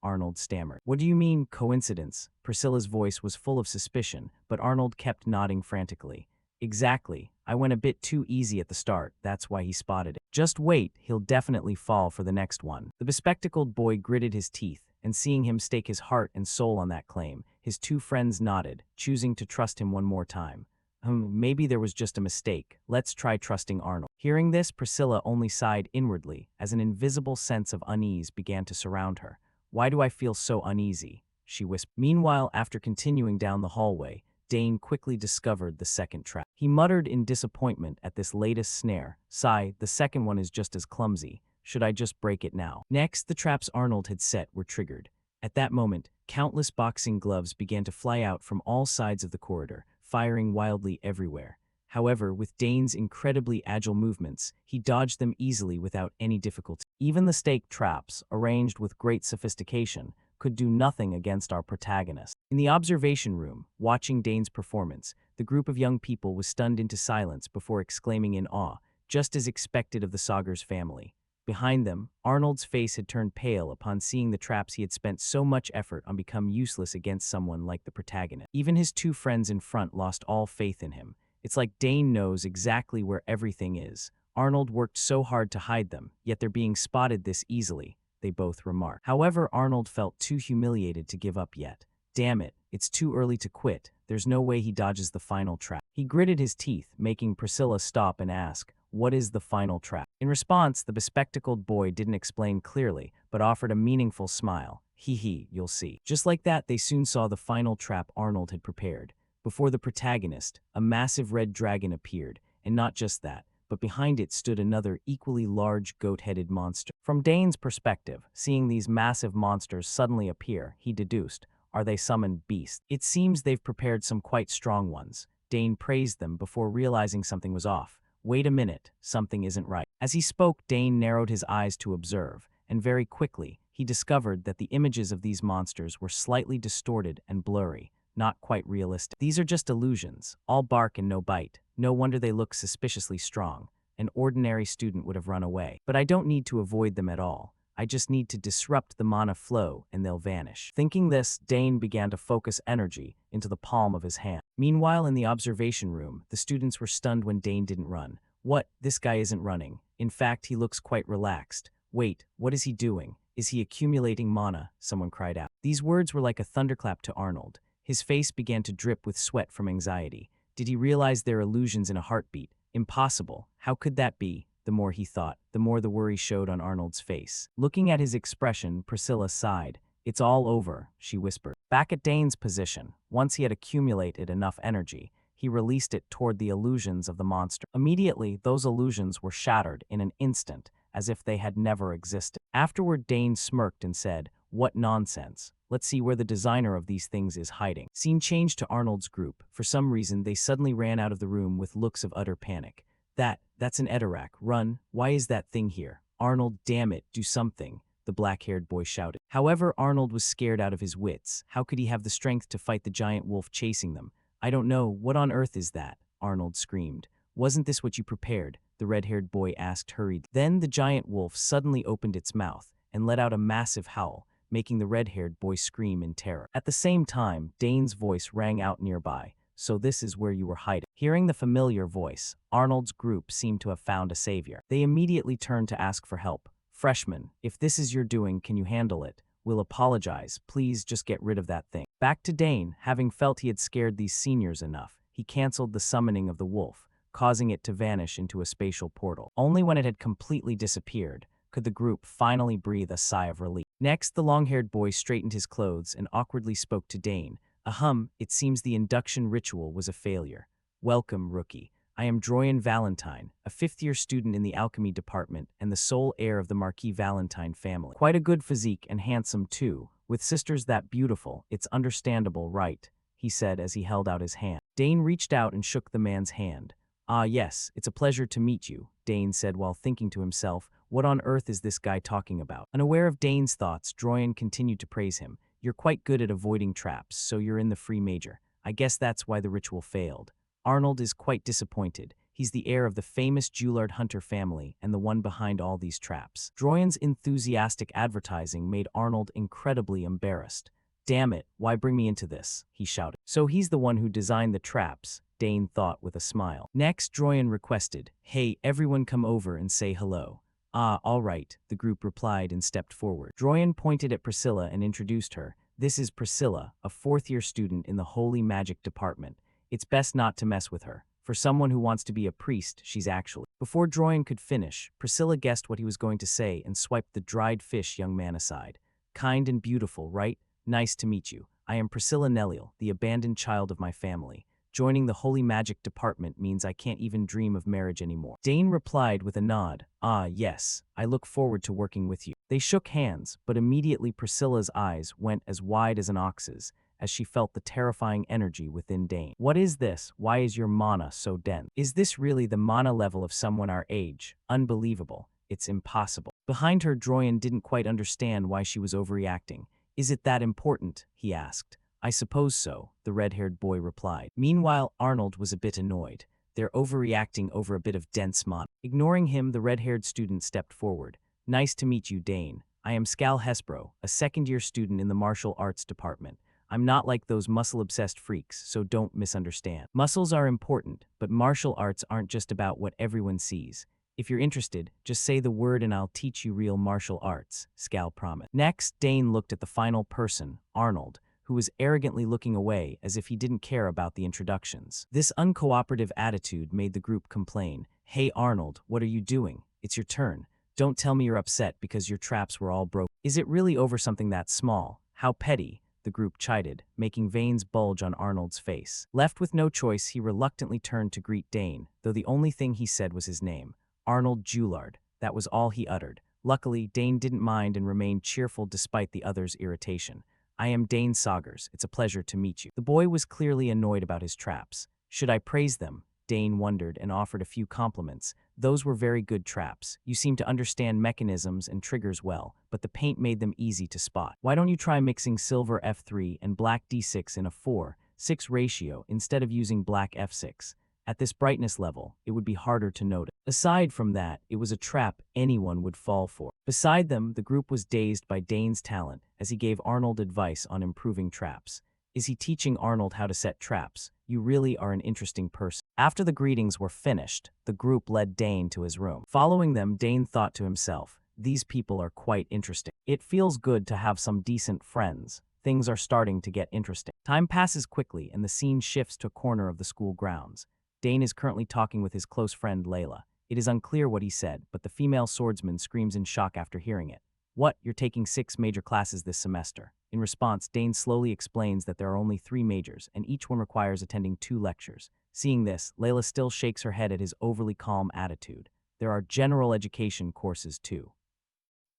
Arnold stammered. "What do you mean, coincidence?" Priscilla's voice was full of suspicion, but Arnold kept nodding frantically. "Exactly. I went a bit too easy at the start, that's why he spotted it. Just wait, he'll definitely fall for the next one." The bespectacled boy gritted his teeth, and seeing him stake his heart and soul on that claim, his two friends nodded, choosing to trust him one more time. Maybe there was just a mistake. Let's try trusting Arnold." Hearing this, Priscilla only sighed inwardly as an invisible sense of unease began to surround her. "Why do I feel so uneasy?" she whispered. Meanwhile, after continuing down the hallway, Dane quickly discovered the second trap. He muttered in disappointment at this latest snare. "Sigh, the second one is just as clumsy. Should I just break it now?" Next, the traps Arnold had set were triggered. At that moment, countless boxing gloves began to fly out from all sides of the corridor, firing wildly everywhere. However, with Dane's incredibly agile movements, he dodged them easily without any difficulty. Even the stake traps, arranged with great sophistication, could do nothing against our protagonist. In the observation room, watching Dane's performance, the group of young people was stunned into silence before exclaiming in awe, just as expected of the Saugers family. Behind them, Arnold's face had turned pale upon seeing the traps he had spent so much effort on become useless against someone like the protagonist. Even his two friends in front lost all faith in him. It's like Dane knows exactly where everything is. Arnold worked so hard to hide them, yet they're being spotted this easily, they both remarked. However, Arnold felt too humiliated to give up yet. Damn it, it's too early to quit. There's no way he dodges the final trap. He gritted his teeth, making Priscilla stop and ask, "What is the final trap?" In response, the bespectacled boy didn't explain clearly, but offered a meaningful smile. You'll see." Just like that, they soon saw the final trap Arnold had prepared. Before the protagonist, a massive red dragon appeared, and not just that, but behind it stood another equally large goat-headed monster. From Dane's perspective, seeing these massive monsters suddenly appear, he deduced, are they summoned beasts? It seems they've prepared some quite strong ones. Dane praised them before realizing something was off. Wait a minute, something isn't right. As he spoke, Dane narrowed his eyes to observe, and very quickly, he discovered that the images of these monsters were slightly distorted and blurry, not quite realistic. These are just illusions, all bark and no bite. No wonder they look suspiciously strong. An ordinary student would have run away. But I don't need to avoid them at all. I just need to disrupt the mana flow and they'll vanish. Thinking this, Dane began to focus energy into the palm of his hand. Meanwhile, in the observation room, the students were stunned when Dane didn't run. "What? This guy isn't running. In fact, he looks quite relaxed. Wait, what is he doing? Is he accumulating mana?" someone cried out. These words were like a thunderclap to Arnold. His face began to drip with sweat from anxiety. Did he realize their illusions in a heartbeat? Impossible. How could that be? The more he thought, the more the worry showed on Arnold's face. Looking at his expression, Priscilla sighed. It's all over, she whispered. Back at Dane's position, once he had accumulated enough energy, he released it toward the illusions of the monster. Immediately, those illusions were shattered in an instant, as if they had never existed. Afterward, Dane smirked and said, "What nonsense. Let's see where the designer of these things is hiding." Scene changed to Arnold's group. For some reason, they suddenly ran out of the room with looks of utter panic. That's an Edorak. Run. Why is that thing here? Arnold, damn it, do something, the black-haired boy shouted. However, Arnold was scared out of his wits. How could he have the strength to fight the giant wolf chasing them? "I don't know. What on earth is that?" Arnold screamed. "Wasn't this what you prepared?" the red-haired boy asked hurriedly. Then the giant wolf suddenly opened its mouth and let out a massive howl, making the red-haired boy scream in terror. At the same time, Dane's voice rang out nearby. "So this is where you were hiding." Hearing the familiar voice, Arnold's group seemed to have found a savior. They immediately turned to ask for help. "Freshman, if this is your doing, can you handle it? We'll apologize. Please just get rid of that thing." Back to Dane, having felt he had scared these seniors enough, he canceled the summoning of the wolf, causing it to vanish into a spatial portal. Only when it had completely disappeared could the group finally breathe a sigh of relief. Next, the long-haired boy straightened his clothes and awkwardly spoke to Dane. "Ahem, it seems the induction ritual was a failure. Welcome, rookie. I am Droyan Valentine, a fifth-year student in the alchemy department and the sole heir of the Marquis Valentine family. Quite a good physique and handsome, too. With sisters that beautiful, it's understandable, right?" he said as he held out his hand. Dane reached out and shook the man's hand. "Ah, yes, it's a pleasure to meet you," Dane said while thinking to himself, "What on earth is this guy talking about?" Unaware of Dane's thoughts, Droyan continued to praise him. "You're quite good at avoiding traps, so you're in the free major. I guess that's why the ritual failed." Arnold is quite disappointed. He's the heir of the famous Juillard Hunter family and the one behind all these traps. Droyan's enthusiastic advertising made Arnold incredibly embarrassed. "Damn it, why bring me into this?" he shouted. "So he's the one who designed the traps," Dane thought with a smile. Next, Droyan requested, "Hey, everyone come over and say hello." "Ah, all right," the group replied and stepped forward. Droyan pointed at Priscilla and introduced her. "This is Priscilla, a fourth-year student in the Holy Magic department. It's best not to mess with her. For someone who wants to be a priest, she's actually—" Before Droyan could finish, Priscilla guessed what he was going to say and swiped the dried fish young man aside. "Kind and beautiful, right? Nice to meet you. I am Priscilla Nelliel, the abandoned child of my family. Joining the Holy Magic department means I can't even dream of marriage anymore." Dane replied with a nod. "Ah, yes, I look forward to working with you." They shook hands, but immediately Priscilla's eyes went as wide as an ox's, as she felt the terrifying energy within Dane. "What is this? Why is your mana so dense? Is this really the mana level of someone our age? Unbelievable. It's impossible." Behind her, Droyan didn't quite understand why she was overreacting. "Is it that important?" he asked. "I suppose so," the red-haired boy replied. Meanwhile, Arnold was a bit annoyed. They're overreacting over a bit of dense mana. Ignoring him, the red-haired student stepped forward. "Nice to meet you, Dane. I am Skal Hespro, a second-year student in the martial arts department. I'm not like those muscle-obsessed freaks, so don't misunderstand. Muscles are important, but martial arts aren't just about what everyone sees. If you're interested, just say the word and I'll teach you real martial arts," Skal promised. Next, Dane looked at the final person, Arnold, who was arrogantly looking away as if he didn't care about the introductions. This uncooperative attitude made the group complain. "Hey Arnold, what are you doing? It's your turn. Don't tell me you're upset because your traps were all broke. Is it really over something that small? How petty," the group chided, making veins bulge on Arnold's face. Left with no choice, he reluctantly turned to greet Dane, though the only thing he said was his name. Arnold Juillard. That was all he uttered. Luckily, Dane didn't mind and remained cheerful despite the other's irritation. "I am Dane Saugers. It's a pleasure to meet you." The boy was clearly annoyed about his traps. "Should I praise them?" Dane wondered and offered a few compliments. "Those were very good traps. You seem to understand mechanisms and triggers well, but the paint made them easy to spot. Why don't you try mixing silver F3 and black D6 in a 4:6 ratio instead of using black F6? At this brightness level, it would be harder to notice." Aside from that, it was a trap anyone would fall for. Beside them, the group was dazed by Dane's talent as he gave Arnold advice on improving traps. Is he teaching Arnold how to set traps? You really are an interesting person. After the greetings were finished, the group led Dane to his room. Following them, Dane thought to himself, "These people are quite interesting. It feels good to have some decent friends. Things are starting to get interesting." Time passes quickly and the scene shifts to a corner of the school grounds. Dane is currently talking with his close friend Layla. It is unclear what he said, but the female swordsman screams in shock after hearing it. What, you're taking 6 major classes this semester? In response, Dane slowly explains that there are only 3 majors, and each one requires attending 2 lectures. Seeing this, Layla still shakes her head at his overly calm attitude. There are general education courses too.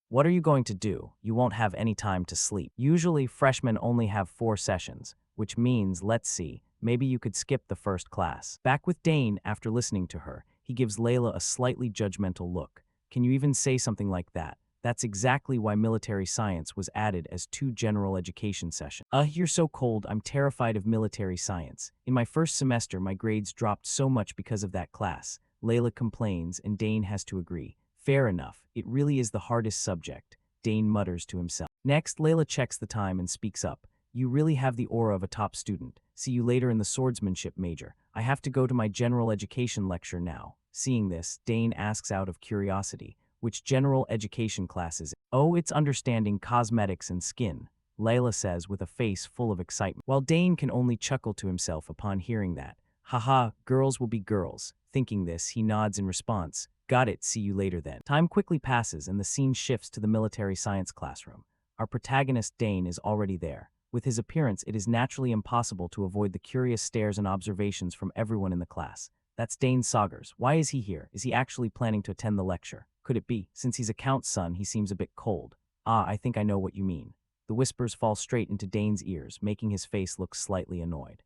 What are you going to do? You won't have any time to sleep. Usually, freshmen only have 4 sessions, which means, let's see, maybe you could skip the first class. Back with Dane, after listening to her, he gives Layla a slightly judgmental look. Can you even say something like that? That's exactly why military science was added as 2 general education sessions. You're so cold, I'm terrified of military science. In my first semester, my grades dropped so much because of that class. Layla complains, and Dane has to agree. Fair enough, it really is the hardest subject, Dane mutters to himself. Next, Layla checks the time and speaks up. You really have the aura of a top student. See you later in the swordsmanship major. I have to go to my general education lecture now. Seeing this, Dane asks out of curiosity, which general education class is it? Oh, it's understanding cosmetics and skin, Layla says with a face full of excitement, while Dane can only chuckle to himself upon hearing that. Haha, girls will be girls. Thinking this, he nods in response. Got it, see you later then. Time quickly passes and the scene shifts to the military science classroom. Our protagonist Dane is already there. With his appearance, it is naturally impossible to avoid the curious stares and observations from everyone in the class. That's Dane Saugers. Why is he here? Is he actually planning to attend the lecture? Could it be? Since he's a count's son, he seems a bit cold. I think I know what you mean. The whispers fall straight into Dane's ears, making his face look slightly annoyed.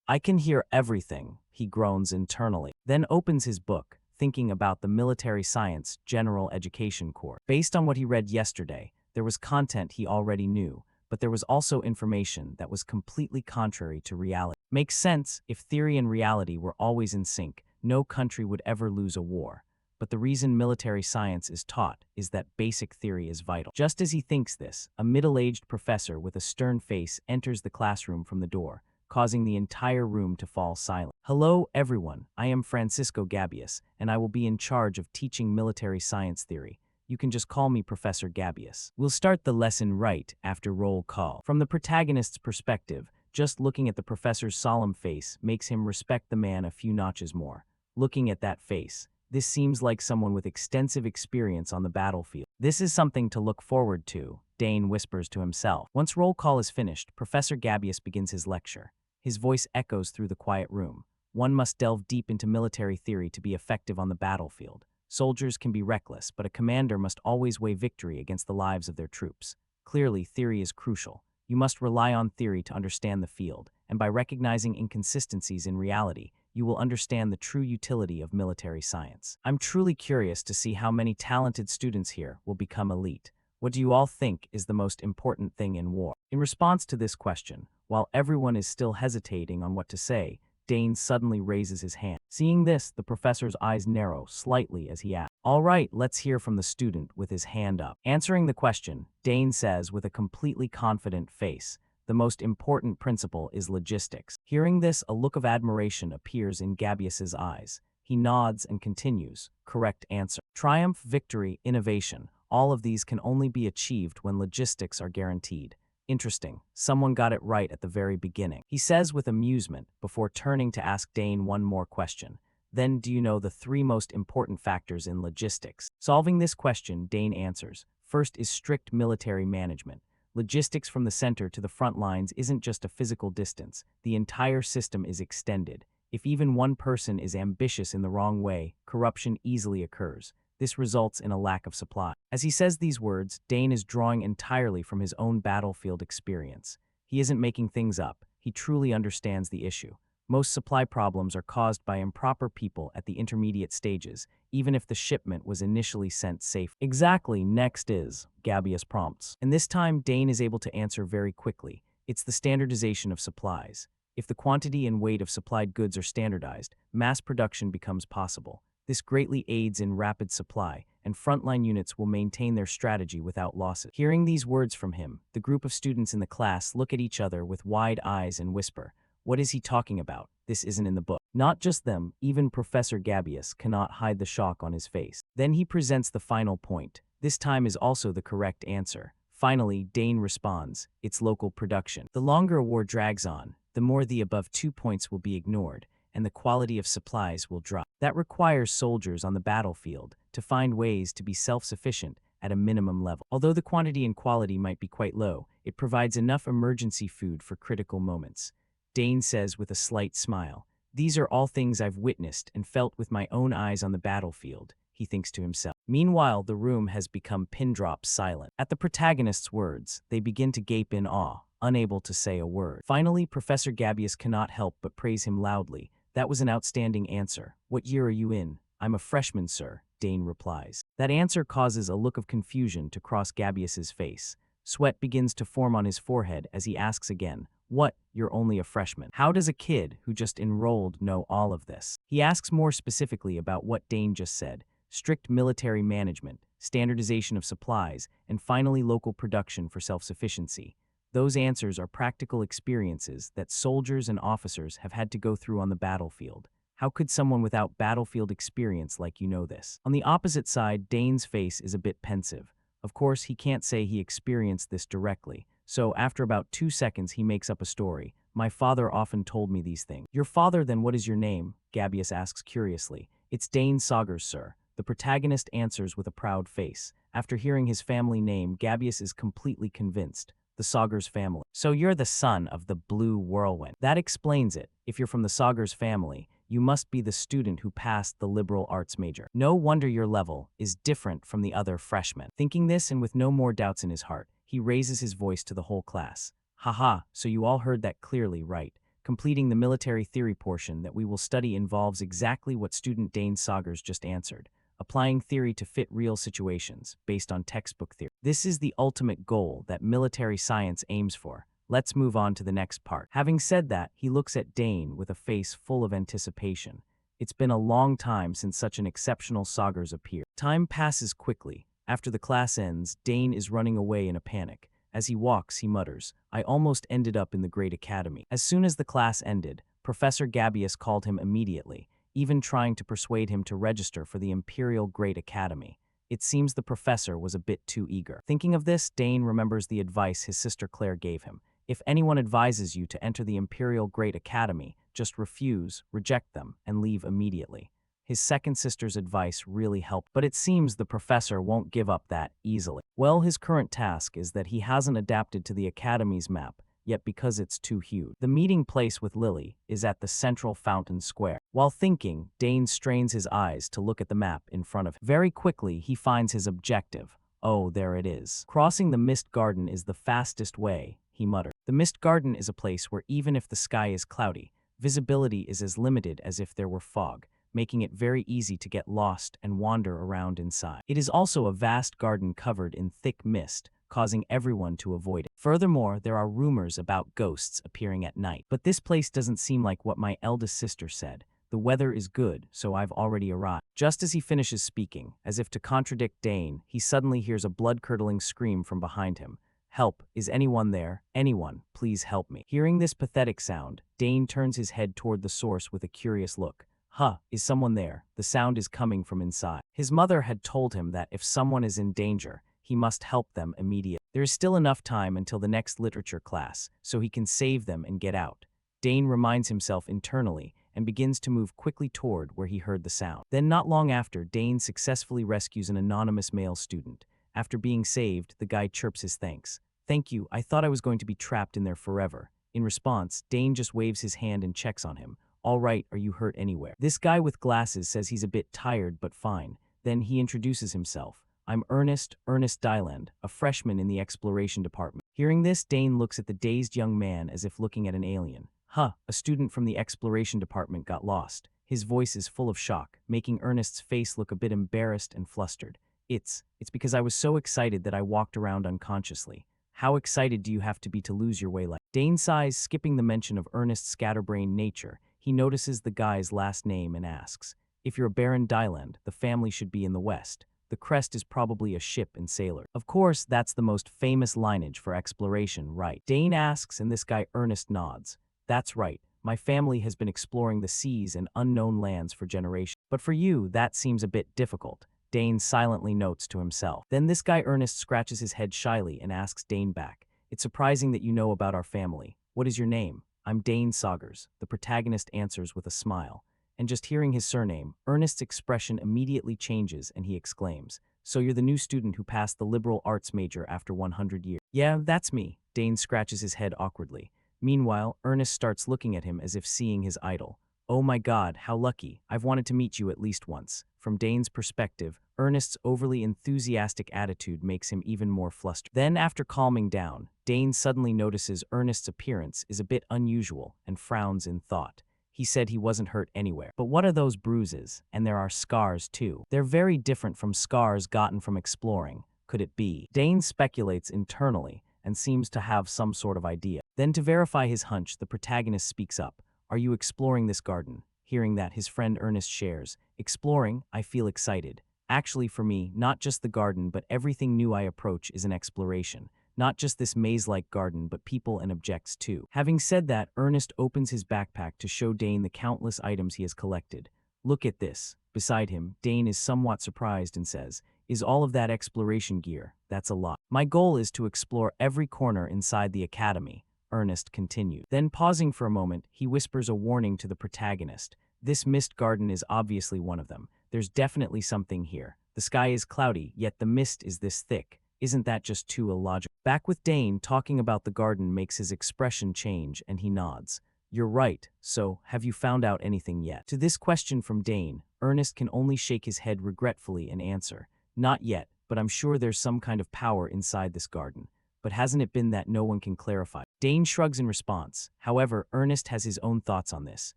I can hear everything, he groans internally, then opens his book, thinking about the military science general education course. Based on what he read yesterday, there was content he already knew, but there was also information that was completely contrary to reality. Makes sense, if theory and reality were always in sync, no country would ever lose a war. But the reason military science is taught is that basic theory is vital. Just as he thinks this, a middle-aged professor with a stern face enters the classroom from the door, causing the entire room to fall silent. Hello, everyone. I am Francisco Gabius, and I will be in charge of teaching military science theory. You can just call me Professor Gabius. We'll start the lesson right after roll call. From the protagonist's perspective, just looking at the professor's solemn face makes him respect the man a few notches more. Looking at that face, this seems like someone with extensive experience on the battlefield. This is something to look forward to, Dane whispers to himself. Once roll call is finished, Professor Gabius begins his lecture. His voice echoes through the quiet room. One must delve deep into military theory to be effective on the battlefield. Soldiers can be reckless, but a commander must always weigh victory against the lives of their troops. Clearly, theory is crucial. You must rely on theory to understand the field, and by recognizing inconsistencies in reality, you will understand the true utility of military science. I'm truly curious to see how many talented students here will become elite. What do you all think is the most important thing in war? In response to this question, while everyone is still hesitating on what to say, Dane suddenly raises his hand. Seeing this, the professor's eyes narrow slightly as he asks, all right, let's hear from the student with his hand up. Answering the question, Dane says with a completely confident face, the most important principle is logistics. Hearing this, a look of admiration appears in Gabius's eyes. He nods and continues, correct answer. Triumph, victory, innovation, all of these can only be achieved when logistics are guaranteed. Interesting, someone got it right at the very beginning, he says with amusement before turning to ask Dane one more question. Then do you know the 3 most important factors in logistics? Solving this question, Dane answers. First is strict military management. Logistics from the center to the front lines isn't just a physical distance, the entire system is extended. If even one person is ambitious in the wrong way, corruption easily occurs. This results in a lack of supply. As he says these words, Dane is drawing entirely from his own battlefield experience. He isn't making things up, he truly understands the issue. Most supply problems are caused by improper people at the intermediate stages, even if the shipment was initially sent safe. Exactly, next is, Gabius prompts. And this time, Dane is able to answer very quickly. It's the standardization of supplies. If the quantity and weight of supplied goods are standardized, mass production becomes possible. This greatly aids in rapid supply, and frontline units will maintain their strategy without losses. Hearing these words from him, the group of students in the class look at each other with wide eyes and whisper, "What is he talking about? This isn't in the book." Not just them, even Professor Gabius cannot hide the shock on his face. Then he presents the final point. This time is also the correct answer. Finally, Dane responds, "It's local production." The longer a war drags on, the more the above 2 points will be ignored, and the quality of supplies will drop. That requires soldiers on the battlefield to find ways to be self-sufficient at a minimum level. Although the quantity and quality might be quite low, it provides enough emergency food for critical moments. Dane says with a slight smile, "These are all things I've witnessed and felt with my own eyes on the battlefield," he thinks to himself. Meanwhile, the room has become pin-drop silent. At the protagonist's words, they begin to gape in awe, unable to say a word. Finally, Professor Gabius cannot help but praise him loudly. "That was an outstanding answer. What year are you in?" "I'm a freshman, sir," Dane replies. That answer causes a look of confusion to cross Gabius's face. Sweat begins to form on his forehead as he asks again, "What? You're only a freshman." How does a kid who just enrolled know all of this? He asks more specifically about what Dane just said: strict military management, standardization of supplies, and finally local production for self-sufficiency. Those answers are practical experiences that soldiers and officers have had to go through on the battlefield. How could someone without battlefield experience like you know this? On the opposite side, Dane's face is a bit pensive. Of course, he can't say he experienced this directly, so after about 2 seconds he makes up a story. "My father often told me these things." "Your father, then what is your name?" Gabius asks curiously. "It's Dane Saugers, sir." The protagonist answers with a proud face. After hearing his family name, Gabius is completely convinced. The Saugers family. "So you're the son of the Blue Whirlwind." That explains it. If you're from the Saugers family, you must be the student who passed the liberal arts major. No wonder your level is different from the other freshmen. Thinking this and with no more doubts in his heart, he raises his voice to the whole class. "Haha, so you all heard that clearly, right? Completing the military theory portion that we will study involves exactly what student Dane Saugers just answered. Applying theory to fit real situations, based on textbook theory. This is the ultimate goal that military science aims for. Let's move on to the next part." Having said that, he looks at Dane with a face full of anticipation. It's been a long time since such an exceptional Saugers appeared. Time passes quickly. After the class ends, Dane is running away in a panic. As he walks, he mutters, "I almost ended up in the Great Academy." As soon as the class ended, Professor Gabius called him immediately, even trying to persuade him to register for the Imperial Great Academy. It seems the professor was a bit too eager. Thinking of this, Dane remembers the advice his sister Claire gave him. If anyone advises you to enter the Imperial Great Academy, just refuse, reject them, and leave immediately. His second sister's advice really helped, but it seems the professor won't give up that easily. Well, his current task is that he hasn't adapted to the Academy's map, yet because it's too huge. The meeting place with Lily is at the central fountain square. While thinking, Dane strains his eyes to look at the map in front of him. Very quickly, he finds his objective. Oh, there it is. Crossing the Mist Garden is the fastest way, he muttered. The Mist Garden is a place where even if the sky is cloudy, visibility is as limited as if there were fog, making it very easy to get lost and wander around inside. It is also a vast garden covered in thick mist, causing everyone to avoid it. Furthermore, there are rumors about ghosts appearing at night. But this place doesn't seem like what my eldest sister said. The weather is good, so I've already arrived. Just as he finishes speaking, as if to contradict Dane, he suddenly hears a blood-curdling scream from behind him. "Help, is anyone there? Anyone, please help me." Hearing this pathetic sound, Dane turns his head toward the source with a curious look. "Huh, is someone there?" The sound is coming from inside. His mother had told him that if someone is in danger, he must help them immediately. There is still enough time until the next literature class, so he can save them and get out. Dane reminds himself internally and begins to move quickly toward where he heard the sound. Then not long after, Dane successfully rescues an anonymous male student. After being saved, the guy chirps his thanks. "Thank you, I thought I was going to be trapped in there forever." In response, Dane just waves his hand and checks on him. "All right, are you hurt anywhere?" This guy with glasses says he's a bit tired but fine. Then he introduces himself. "I'm Ernest Dyland, a freshman in the exploration department." Hearing this, Dane looks at the dazed young man as if looking at an alien. "Huh, a student from the exploration department got lost." His voice is full of shock, making Ernest's face look a bit embarrassed and flustered. It's because I was so excited that I walked around unconsciously." "How excited do you have to be to lose your way like?" Dane sighs, skipping the mention of Ernest's scatterbrained nature. He notices the guy's last name and asks, "If you're Baron Dyland, the family should be in the West. The crest is probably a ship and sailor." Of course, that's the most famous lineage for exploration, right? Dane asks, and this guy Ernest nods. "That's right. My family has been exploring the seas and unknown lands for generations. But for you, that seems a bit difficult." Dane silently notes to himself. Then this guy Ernest scratches his head shyly and asks Dane back, "It's surprising that you know about our family. What is your name?" "I'm Dane Saugers," the protagonist answers with a smile. And just hearing his surname, Ernest's expression immediately changes and he exclaims, So you're the new student who passed the liberal arts major after 100 years. Yeah, that's me. Dane scratches his head awkwardly. Meanwhile, Ernest starts looking at him as if seeing his idol. Oh my god, how lucky. I've wanted to meet you at least once. From Dane's perspective, Ernest's overly enthusiastic attitude makes him even more flustered. Then, after calming down, Dane suddenly notices Ernest's appearance is a bit unusual and frowns in thought. He said he wasn't hurt anywhere. But what are those bruises? And there are scars too. They're very different from scars gotten from exploring. Could it be? Dane speculates internally and seems to have some sort of idea. Then, to verify his hunch, the protagonist speaks up. Are you exploring this garden? Hearing that, his friend Ernest shares. Exploring, I feel excited. Actually, for me, not just the garden, but everything new I approach is an exploration. Not just this maze-like garden, but people and objects too. Having said that, Ernest opens his backpack to show Dane the countless items he has collected. Look at this. Beside him, Dane is somewhat surprised and says, is all of that exploration gear? That's a lot. My goal is to explore every corner inside the academy, Ernest continued. Then, pausing for a moment, he whispers a warning to the protagonist. This mist garden is obviously one of them. There's definitely something here. The sky is cloudy, yet the mist is this thick. Isn't that just too illogical? Back with Dane, talking about the garden makes his expression change, and he nods. You're right, so have you found out anything yet? To this question from Dane, Ernest can only shake his head regretfully and answer. Not yet, but I'm sure there's some kind of power inside this garden. But hasn't it been that no one can clarify? Dane shrugs in response. However, Ernest has his own thoughts on this.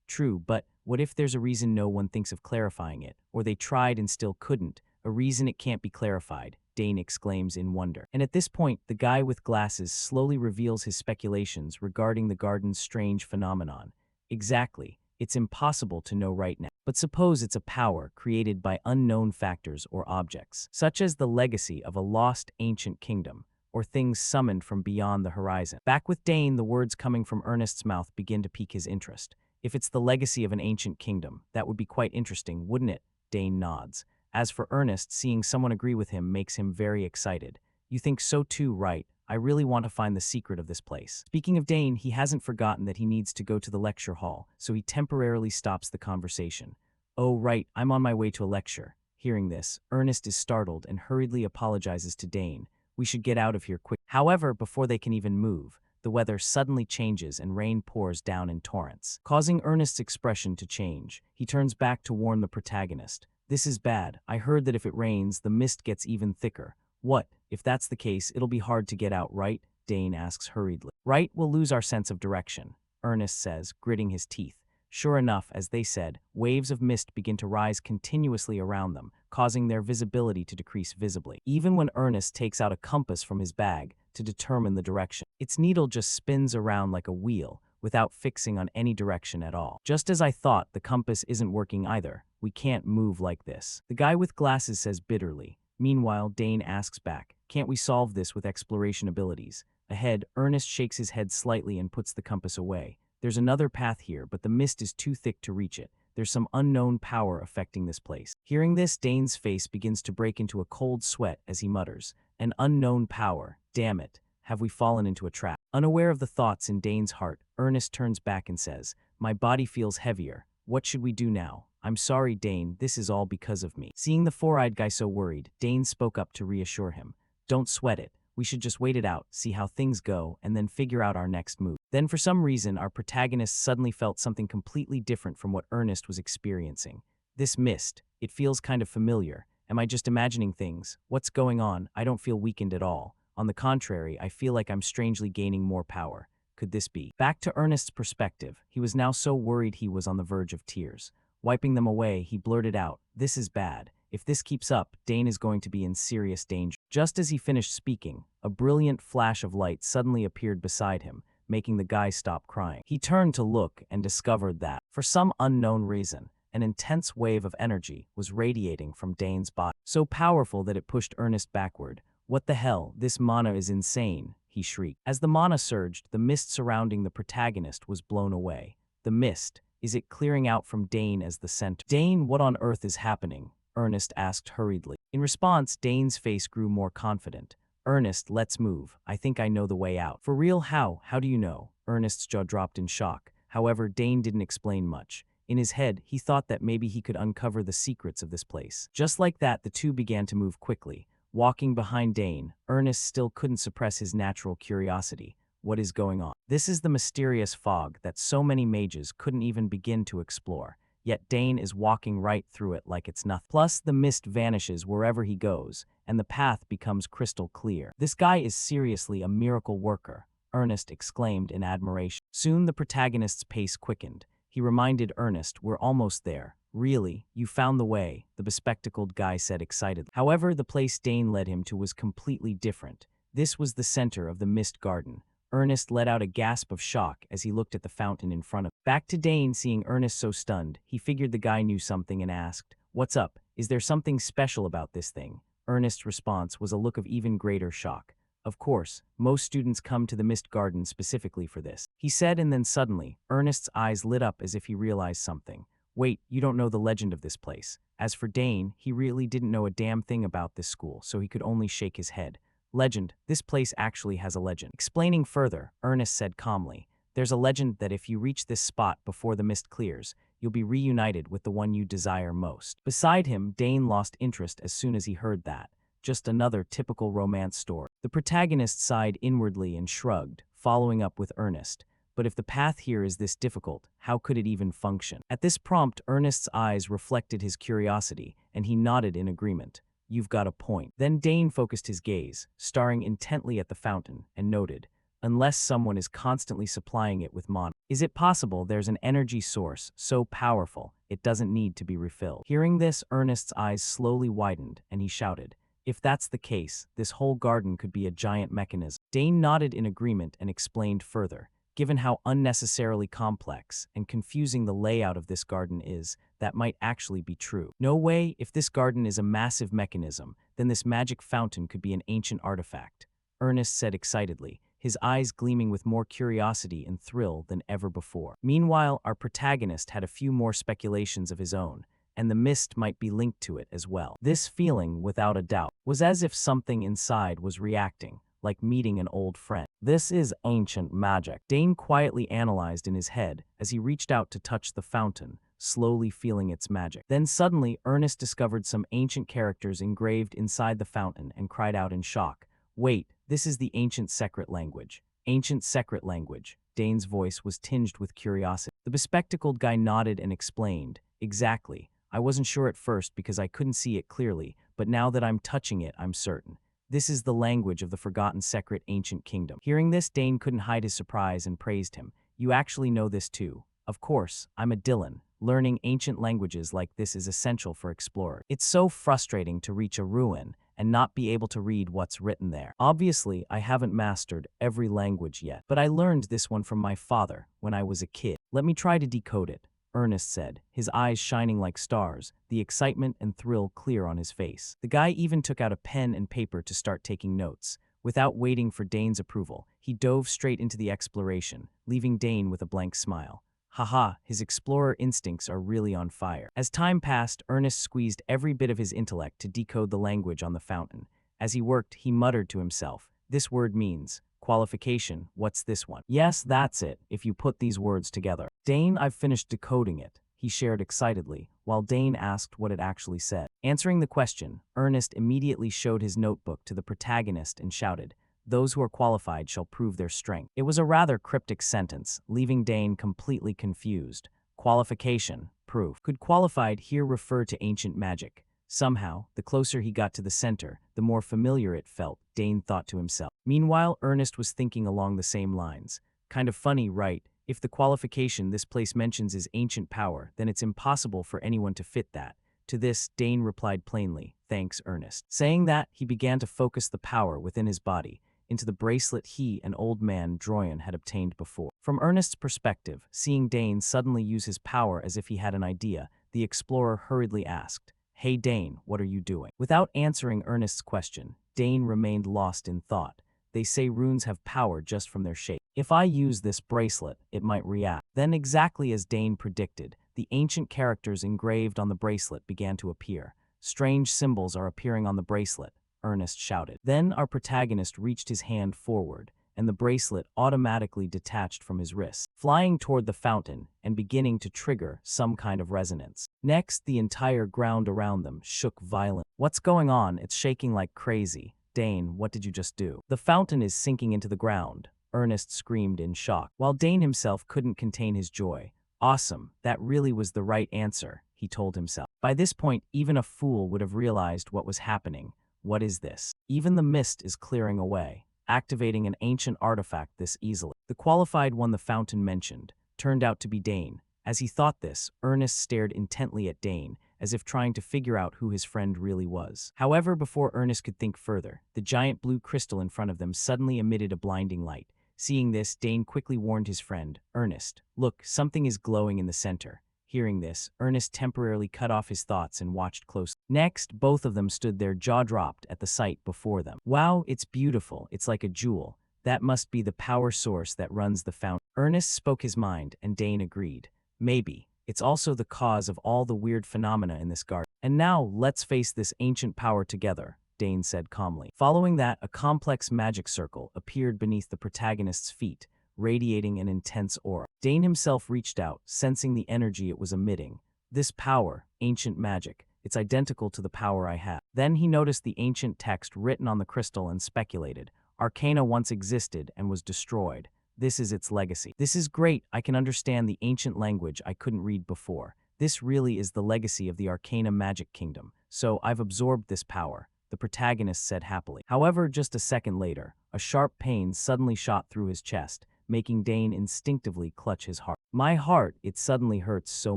True, but what if there's a reason no one thinks of clarifying it, or they tried and still couldn't? A reason it can't be clarified, Dane exclaims in wonder. And at this point, the guy with glasses slowly reveals his speculations regarding the garden's strange phenomenon. Exactly. It's impossible to know right now. But suppose it's a power created by unknown factors or objects, such as the legacy of a lost ancient kingdom, or things summoned from beyond the horizon. Back with Dane, the words coming from Ernest's mouth begin to pique his interest. If it's the legacy of an ancient kingdom, that would be quite interesting, wouldn't it? Dane nods. As for Ernest, seeing someone agree with him makes him very excited. You think so too, right? I really want to find the secret of this place. Speaking of Dane, he hasn't forgotten that he needs to go to the lecture hall, so he temporarily stops the conversation. Oh, right, I'm on my way to a lecture. Hearing this, Ernest is startled and hurriedly apologizes to Dane. We should get out of here quick. However, before they can even move, the weather suddenly changes and rain pours down in torrents, causing Ernest's expression to change. He turns back to warn the protagonist. This is bad. I heard that if it rains, the mist gets even thicker. What? If that's the case, it'll be hard to get out, right? Dane asks hurriedly. Right, we'll lose our sense of direction, Ernest says, gritting his teeth. Sure enough, as they said, waves of mist begin to rise continuously around them, causing their visibility to decrease visibly. Even when Ernest takes out a compass from his bag to determine the direction, its needle just spins around like a wheel, without fixing on any direction at all. Just as I thought, the compass isn't working either. We can't move like this. The guy with glasses says bitterly. Meanwhile, Dane asks back, can't we solve this with exploration abilities? Ahead, Ernest shakes his head slightly and puts the compass away. There's another path here, but the mist is too thick to reach it. There's some unknown power affecting this place. Hearing this, Dane's face begins to break into a cold sweat as he mutters, an unknown power, damn it. Have we fallen into a trap? Unaware of the thoughts in Dane's heart, Ernest turns back and says, my body feels heavier. What should we do now? I'm sorry, Dane, this is all because of me. Seeing the four-eyed guy so worried, Dane spoke up to reassure him. Don't sweat it. We should just wait it out, see how things go, and then figure out our next move. Then for some reason, our protagonist suddenly felt something completely different from what Ernest was experiencing. This mist, it feels kind of familiar. Am I just imagining things? What's going on? I don't feel weakened at all. On the contrary, I feel like I'm strangely gaining more power. Could this be? Back to Ernest's perspective, he was now so worried he was on the verge of tears. Wiping them away, he blurted out, this is bad. If this keeps up, Dane is going to be in serious danger. Just as he finished speaking, a brilliant flash of light suddenly appeared beside him, making the guy stop crying. He turned to look and discovered that, for some unknown reason, an intense wave of energy was radiating from Dane's body, so powerful that it pushed Ernest backward. What the hell? This mana is insane, he shrieked. As the mana surged, the mist surrounding the protagonist was blown away. The mist, is it clearing out from Dane as the center? Dane, what on earth is happening? Ernest asked hurriedly. In response, Dane's face grew more confident. Ernest, let's move. I think I know the way out. For real, how? How do you know? Ernest's jaw dropped in shock. However, Dane didn't explain much. In his head, he thought that maybe he could uncover the secrets of this place. Just like that, the two began to move quickly. Walking behind Dane, Ernest still couldn't suppress his natural curiosity. What is going on? This is the mysterious fog that so many mages couldn't even begin to explore. Yet Dane is walking right through it like it's nothing. Plus, the mist vanishes wherever he goes, and the path becomes crystal clear. This guy is seriously a miracle worker, Ernest exclaimed in admiration. Soon the protagonist's pace quickened. He reminded Ernest, "We're almost there." "Really? You found the way," the bespectacled guy said excitedly. However, the place Dane led him to was completely different. This was the center of the mist garden. Ernest let out a gasp of shock as he looked at the fountain in front of him. Back to Dane, seeing Ernest so stunned, he figured the guy knew something and asked, "What's up? Is there something special about this thing?" Ernest's response was a look of even greater shock. "Of course, most students come to the mist garden specifically for this," he said, and then suddenly, Ernest's eyes lit up as if he realized something. "Wait, you don't know the legend of this place." As for Dane, he really didn't know a damn thing about this school, so he could only shake his head. "Legend, this place actually has a legend." Explaining further, Ernest said calmly, "There's a legend that if you reach this spot before the mist clears, you'll be reunited with the one you desire most." Beside him, Dane lost interest as soon as he heard that. Just another typical romance story. The protagonist sighed inwardly and shrugged, following up with Ernest. "But if the path here is this difficult, how could it even function?" At this prompt, Ernest's eyes reflected his curiosity, and he nodded in agreement. "You've got a point." Then Dane focused his gaze, staring intently at the fountain, and noted, "Unless someone is constantly supplying it with mana. Is it possible there's an energy source so powerful it doesn't need to be refilled?" Hearing this, Ernest's eyes slowly widened, and he shouted, "If that's the case, this whole garden could be a giant mechanism." Dane nodded in agreement and explained further. "Given how unnecessarily complex and confusing the layout of this garden is, that might actually be true." "No way, if this garden is a massive mechanism, then this magic fountain could be an ancient artifact," Ernest said excitedly, his eyes gleaming with more curiosity and thrill than ever before. Meanwhile, our protagonist had a few more speculations of his own, and the mist might be linked to it as well. This feeling, without a doubt, was as if something inside was reacting, like meeting an old friend. "This is ancient magic," Dane quietly analyzed in his head as he reached out to touch the fountain, slowly feeling its magic. Then suddenly, Ernest discovered some ancient characters engraved inside the fountain and cried out in shock. "Wait, this is the ancient secret language." "Ancient secret language." Dane's voice was tinged with curiosity. The bespectacled guy nodded and explained, "Exactly. I wasn't sure at first because I couldn't see it clearly, but now that I'm touching it, I'm certain. This is the language of the forgotten secret ancient kingdom." Hearing this, Dane couldn't hide his surprise and praised him. "You actually know this too." "Of course, I'm a Dylan. Learning ancient languages like this is essential for explorers. It's so frustrating to reach a ruin and not be able to read what's written there. Obviously, I haven't mastered every language yet, but I learned this one from my father when I was a kid. Let me try to decode it," Ernest said, his eyes shining like stars, the excitement and thrill clear on his face. The guy even took out a pen and paper to start taking notes. Without waiting for Dane's approval, he dove straight into the exploration, leaving Dane with a blank smile. Haha, his explorer instincts are really on fire. As time passed, Ernest squeezed every bit of his intellect to decode the language on the fountain. As he worked, he muttered to himself, "This word means qualification. What's this one?" "Yes, that's it, if you put these words together." "Dane, I've finished decoding it," he shared excitedly, while Dane asked what it actually said. Answering the question, Ernest immediately showed his notebook to the protagonist and shouted, "Those who are qualified shall prove their strength." It was a rather cryptic sentence, leaving Dane completely confused. Qualification, proof. Could qualified here refer to ancient magic? Somehow, the closer he got to the center, the more familiar it felt, Dane thought to himself. Meanwhile, Ernest was thinking along the same lines. Kind of funny, right? If the qualification this place mentions is ancient power, then it's impossible for anyone to fit that. To this, Dane replied plainly, "Thanks, Ernest." Saying that, he began to focus the power within his body into the bracelet he and old man Droyan had obtained before. From Ernest's perspective, seeing Dane suddenly use his power as if he had an idea, the explorer hurriedly asked, "Hey Dane, what are you doing?" Without answering Ernest's question, Dane remained lost in thought. They say runes have power just from their shape. If I use this bracelet, it might react. Then, exactly as Dane predicted, the ancient characters engraved on the bracelet began to appear. "Strange symbols are appearing on the bracelet," Ernest shouted. Then our protagonist reached his hand forward, and the bracelet automatically detached from his wrist, flying toward the fountain and beginning to trigger some kind of resonance. Next, the entire ground around them shook violently. "What's going on? It's shaking like crazy. Dane, what did you just do?" "The fountain is sinking into the ground," Ernest screamed in shock, while Dane himself couldn't contain his joy. "Awesome, that really was the right answer," he told himself. By this point, even a fool would have realized what was happening. What is this? Even the mist is clearing away, activating an ancient artifact this easily. The qualified one the fountain mentioned turned out to be Dane. As he thought this, Ernest stared intently at Dane, as if trying to figure out who his friend really was. However, before Ernest could think further, the giant blue crystal in front of them suddenly emitted a blinding light. Seeing this, Dane quickly warned his friend, "Ernest, look, something is glowing in the center." Hearing this, Ernest temporarily cut off his thoughts and watched closely. Next, both of them stood there jaw-dropped at the sight before them. "Wow, it's beautiful. It's like a jewel. That must be the power source that runs the fountain." Ernest spoke his mind, and Dane agreed. "Maybe. It's also the cause of all the weird phenomena in this garden. And now, let's face this ancient power together," Dane said calmly. Following that, a complex magic circle appeared beneath the protagonist's feet, radiating an intense aura. Dane himself reached out, sensing the energy it was emitting. "This power, ancient magic, it's identical to the power I have." Then he noticed the ancient text written on the crystal and speculated. "Arcana once existed and was destroyed. This is its legacy." "This is great. I can understand the ancient language I couldn't read before. This really is the legacy of the Arcana Magic Kingdom, so I've absorbed this power," the protagonist said happily. However, just a second later, a sharp pain suddenly shot through his chest, making Dane instinctively clutch his heart. "My heart, it suddenly hurts so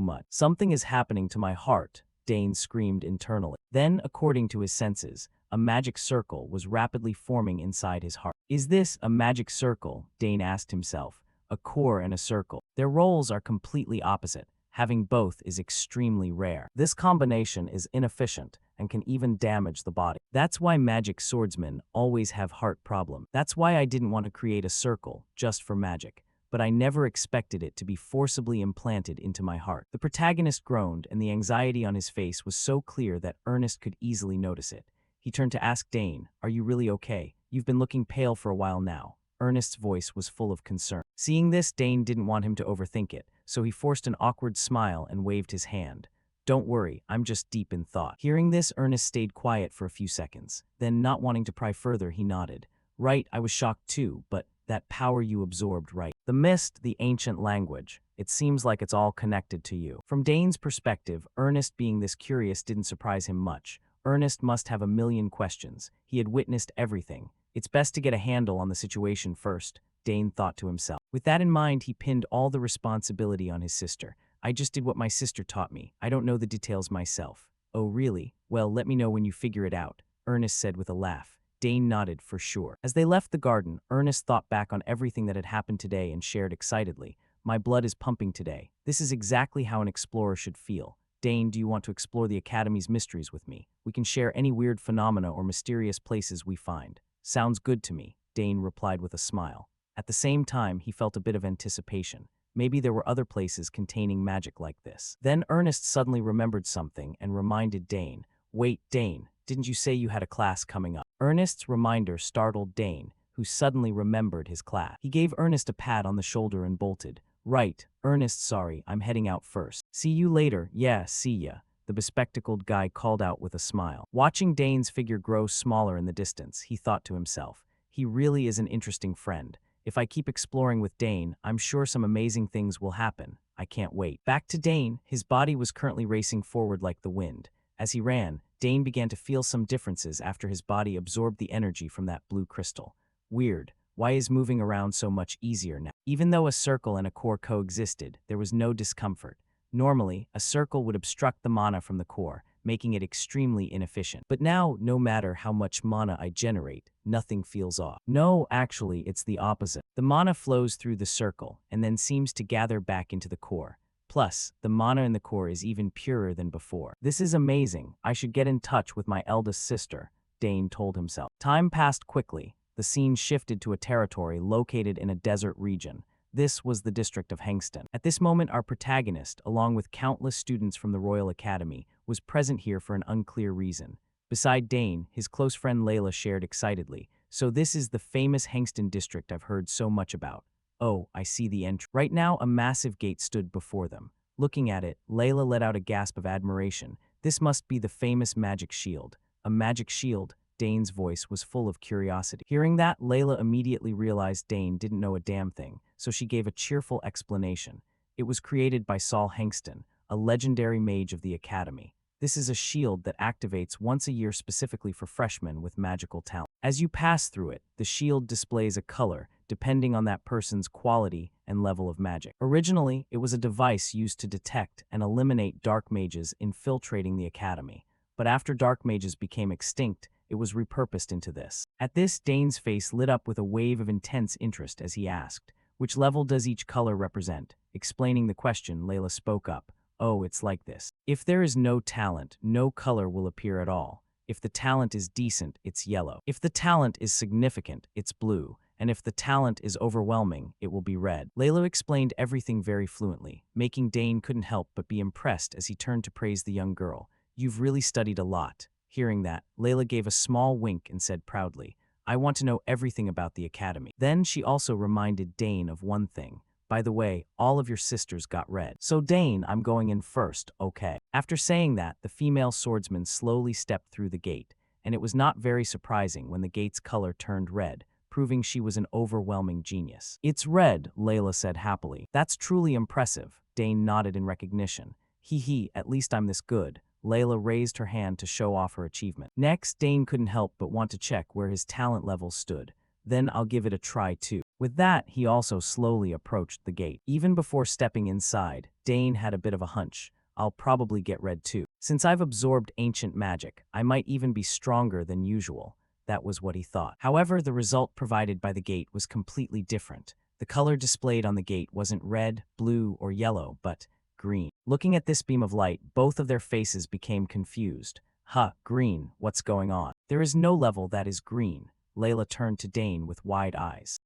much. Something is happening to my heart," Dane screamed internally. Then, according to his senses, a magic circle was rapidly forming inside his heart. "Is this a magic circle?" Dane asked himself. "A core and a circle. Their roles are completely opposite. Having both is extremely rare. This combination is inefficient and can even damage the body. That's why magic swordsmen always have heart problems. That's why I didn't want to create a circle just for magic, but I never expected it to be forcibly implanted into my heart." The protagonist groaned, and the anxiety on his face was so clear that Ernest could easily notice it. He turned to ask Dane, "Are you really okay? You've been looking pale for a while now." Ernest's voice was full of concern. Seeing this, Dane didn't want him to overthink it, so he forced an awkward smile and waved his hand. "Don't worry, I'm just deep in thought." Hearing this, Ernest stayed quiet for a few seconds. Then, not wanting to pry further, he nodded. "Right, I was shocked too, but that power you absorbed, right? The mist, the ancient language. It seems like it's all connected to you." From Dane's perspective, Ernest being this curious didn't surprise him much. Ernest must have a million questions. He had witnessed everything. It's best to get a handle on the situation first, Dane thought to himself. With that in mind, he pinned all the responsibility on his sister. "I just did what my sister taught me. I don't know the details myself." "Oh, really? Well, let me know when you figure it out," Ernest said with a laugh. Dane nodded for sure. As they left the garden, Ernest thought back on everything that had happened today and shared excitedly. "My blood is pumping today. This is exactly how an explorer should feel. Dane, do you want to explore the Academy's mysteries with me? We can share any weird phenomena or mysterious places we find." "Sounds good to me," Dane replied with a smile. At the same time, he felt a bit of anticipation. Maybe there were other places containing magic like this. Then Ernest suddenly remembered something and reminded Dane. "Wait, Dane, didn't you say you had a class coming up?" Ernest's reminder startled Dane, who suddenly remembered his class. He gave Ernest a pat on the shoulder and bolted. "Right, Ernest, sorry, I'm heading out first." "See you later." "Yeah, see ya," the bespectacled guy called out with a smile. Watching Dane's figure grow smaller in the distance, he thought to himself, "He really is an interesting friend. If I keep exploring with Dane, I'm sure some amazing things will happen. I can't wait." Back to Dane, his body was currently racing forward like the wind. As he ran, Dane began to feel some differences after his body absorbed the energy from that blue crystal. Weird. Why is moving around so much easier now? Even though a circle and a core coexisted, there was no discomfort. Normally, a circle would obstruct the mana from the core, making it extremely inefficient. But now, no matter how much mana I generate, nothing feels off. No, actually, it's the opposite. The mana flows through the circle and then seems to gather back into the core. Plus, the mana in the core is even purer than before. "This is amazing. I should get in touch with my eldest sister," Dane told himself. Time passed quickly. The scene shifted to a territory located in a desert region. This was the district of Hengston. At this moment, our protagonist, along with countless students from the Royal Academy, was present here for an unclear reason. Beside Dane, his close friend Layla shared excitedly. So this is the famous Hangston district I've heard so much about. Oh, I see the entry. Right now, a massive gate stood before them. Looking at it, Layla let out a gasp of admiration. This must be the famous magic shield. A magic shield? Dane's voice was full of curiosity. Hearing that, Layla immediately realized Dane didn't know a damn thing, so she gave a cheerful explanation. It was created by Saul Hangston, a legendary mage of the Academy. This is a shield that activates once a year specifically for freshmen with magical talent. As you pass through it, the shield displays a color, depending on that person's quality and level of magic. Originally, it was a device used to detect and eliminate dark mages infiltrating the Academy. But after dark mages became extinct, it was repurposed into this. At this, Dane's face lit up with a wave of intense interest as he asked, "Which level does each color represent?" Explaining the question, Layla spoke up. "Oh, it's like this. If there is no talent, no color will appear at all. If the talent is decent, it's yellow. If the talent is significant, it's blue. And if the talent is overwhelming, it will be red." Layla explained everything very fluently, making Dane couldn't help but be impressed as he turned to praise the young girl. "You've really studied a lot." Hearing that, Layla gave a small wink and said proudly, "I want to know everything about the Academy." Then she also reminded Dane of one thing. "By the way, all of your sisters got red. So Dane, I'm going in first, okay?" After saying that, the female swordsman slowly stepped through the gate, and it was not very surprising when the gate's color turned red, proving she was an overwhelming genius. "It's red," Layla said happily. "That's truly impressive." Dane nodded in recognition. "Hee, at least I'm this good." Layla raised her hand to show off her achievement. Next, Dane couldn't help but want to check where his talent levels stood. "Then I'll give it a try too." With that, he also slowly approached the gate. Even before stepping inside, Dane had a bit of a hunch. "I'll probably get red too. Since I've absorbed ancient magic, I might even be stronger than usual." That was what he thought. However, the result provided by the gate was completely different. The color displayed on the gate wasn't red, blue, or yellow, but green. Looking at this beam of light, both of their faces became confused. Green, what's going on?" "There is no level that is green." Layla turned to Dane with wide eyes.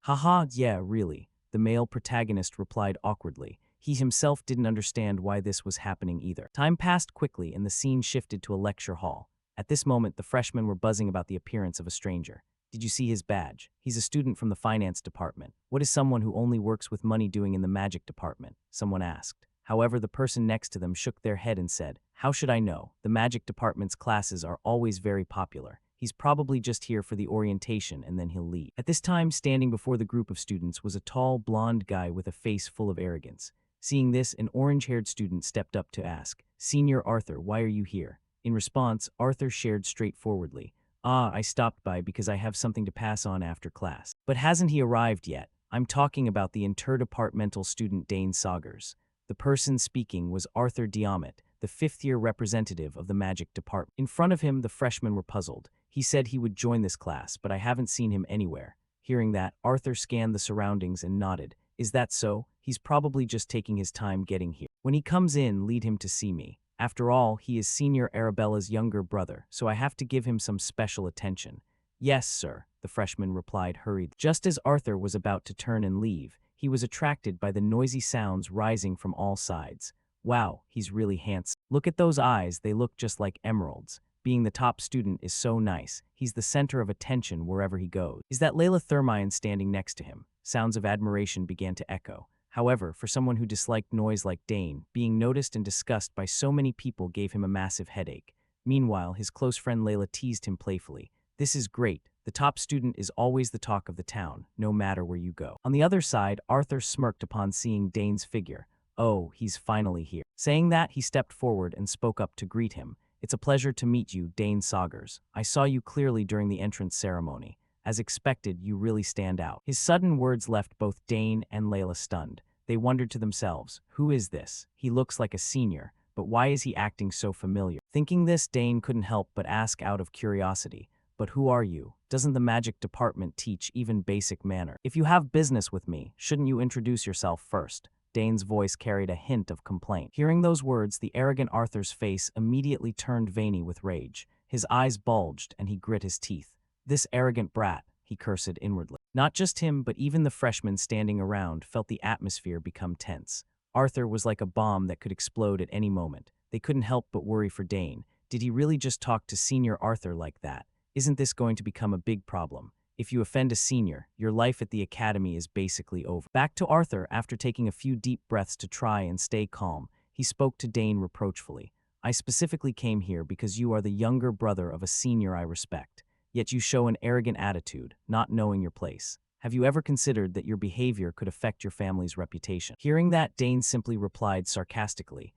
Yeah, really," the male protagonist replied awkwardly. He himself didn't understand why this was happening either. Time passed quickly and the scene shifted to a lecture hall. At this moment, the freshmen were buzzing about the appearance of a stranger. "Did you see his badge? He's a student from the finance department. What is someone who only works with money doing in the magic department?" someone asked. However, the person next to them shook their head and said, "How should I know? The magic department's classes are always very popular. He's probably just here for the orientation and then he'll leave." At this time, standing before the group of students was a tall, blonde guy with a face full of arrogance. Seeing this, an orange-haired student stepped up to ask, "Senior Arthur, why are you here?" In response, Arthur shared straightforwardly, I stopped by because I have something to pass on after class." "But hasn't he arrived yet?" "I'm talking about the interdepartmental student Dane Saugers." The person speaking was Arthur Diamant, the fifth-year representative of the magic department. In front of him, the freshmen were puzzled. "He said he would join this class, but I haven't seen him anywhere." Hearing that, Arthur scanned the surroundings and nodded. "Is that so? He's probably just taking his time getting here. When he comes in, lead him to see me. After all, he is Senior Arabella's younger brother, so I have to give him some special attention." "Yes, sir," the freshman replied hurriedly. Just as Arthur was about to turn and leave, he was attracted by the noisy sounds rising from all sides. "Wow, he's really handsome. Look at those eyes, they look just like emeralds. Being the top student is so nice. He's the center of attention wherever he goes." "Is that Layla Thermion standing next to him?" Sounds of admiration began to echo. However, for someone who disliked noise like Dane, being noticed and discussed by so many people gave him a massive headache. Meanwhile, his close friend Layla teased him playfully. "This is great. The top student is always the talk of the town, no matter where you go." On the other side, Arthur smirked upon seeing Dane's figure. "Oh, he's finally here." Saying that, he stepped forward and spoke up to greet him. "It's a pleasure to meet you, Dane Saugers. I saw you clearly during the entrance ceremony. As expected, you really stand out." His sudden words left both Dane and Layla stunned. They wondered to themselves, who is this? He looks like a senior, but why is he acting so familiar? Thinking this, Dane couldn't help but ask out of curiosity, "But who are you? Doesn't the magic department teach even basic manner? If you have business with me, shouldn't you introduce yourself first?" Dane's voice carried a hint of complaint. Hearing those words, the arrogant Arthur's face immediately turned veiny with rage. His eyes bulged and he grit his teeth. "This arrogant brat," he cursed inwardly. Not just him, but even the freshmen standing around felt the atmosphere become tense. Arthur was like a bomb that could explode at any moment. They couldn't help but worry for Dane. Did he really just talk to Senior Arthur like that? Isn't this going to become a big problem? If you offend a senior, your life at the academy is basically over. Back to Arthur, after taking a few deep breaths to try and stay calm, he spoke to Dane reproachfully. I specifically came here because you are the younger brother of a senior I respect, yet you show an arrogant attitude, not knowing your place. Have you ever considered that your behavior could affect your family's reputation? Hearing that, Dane simply replied sarcastically,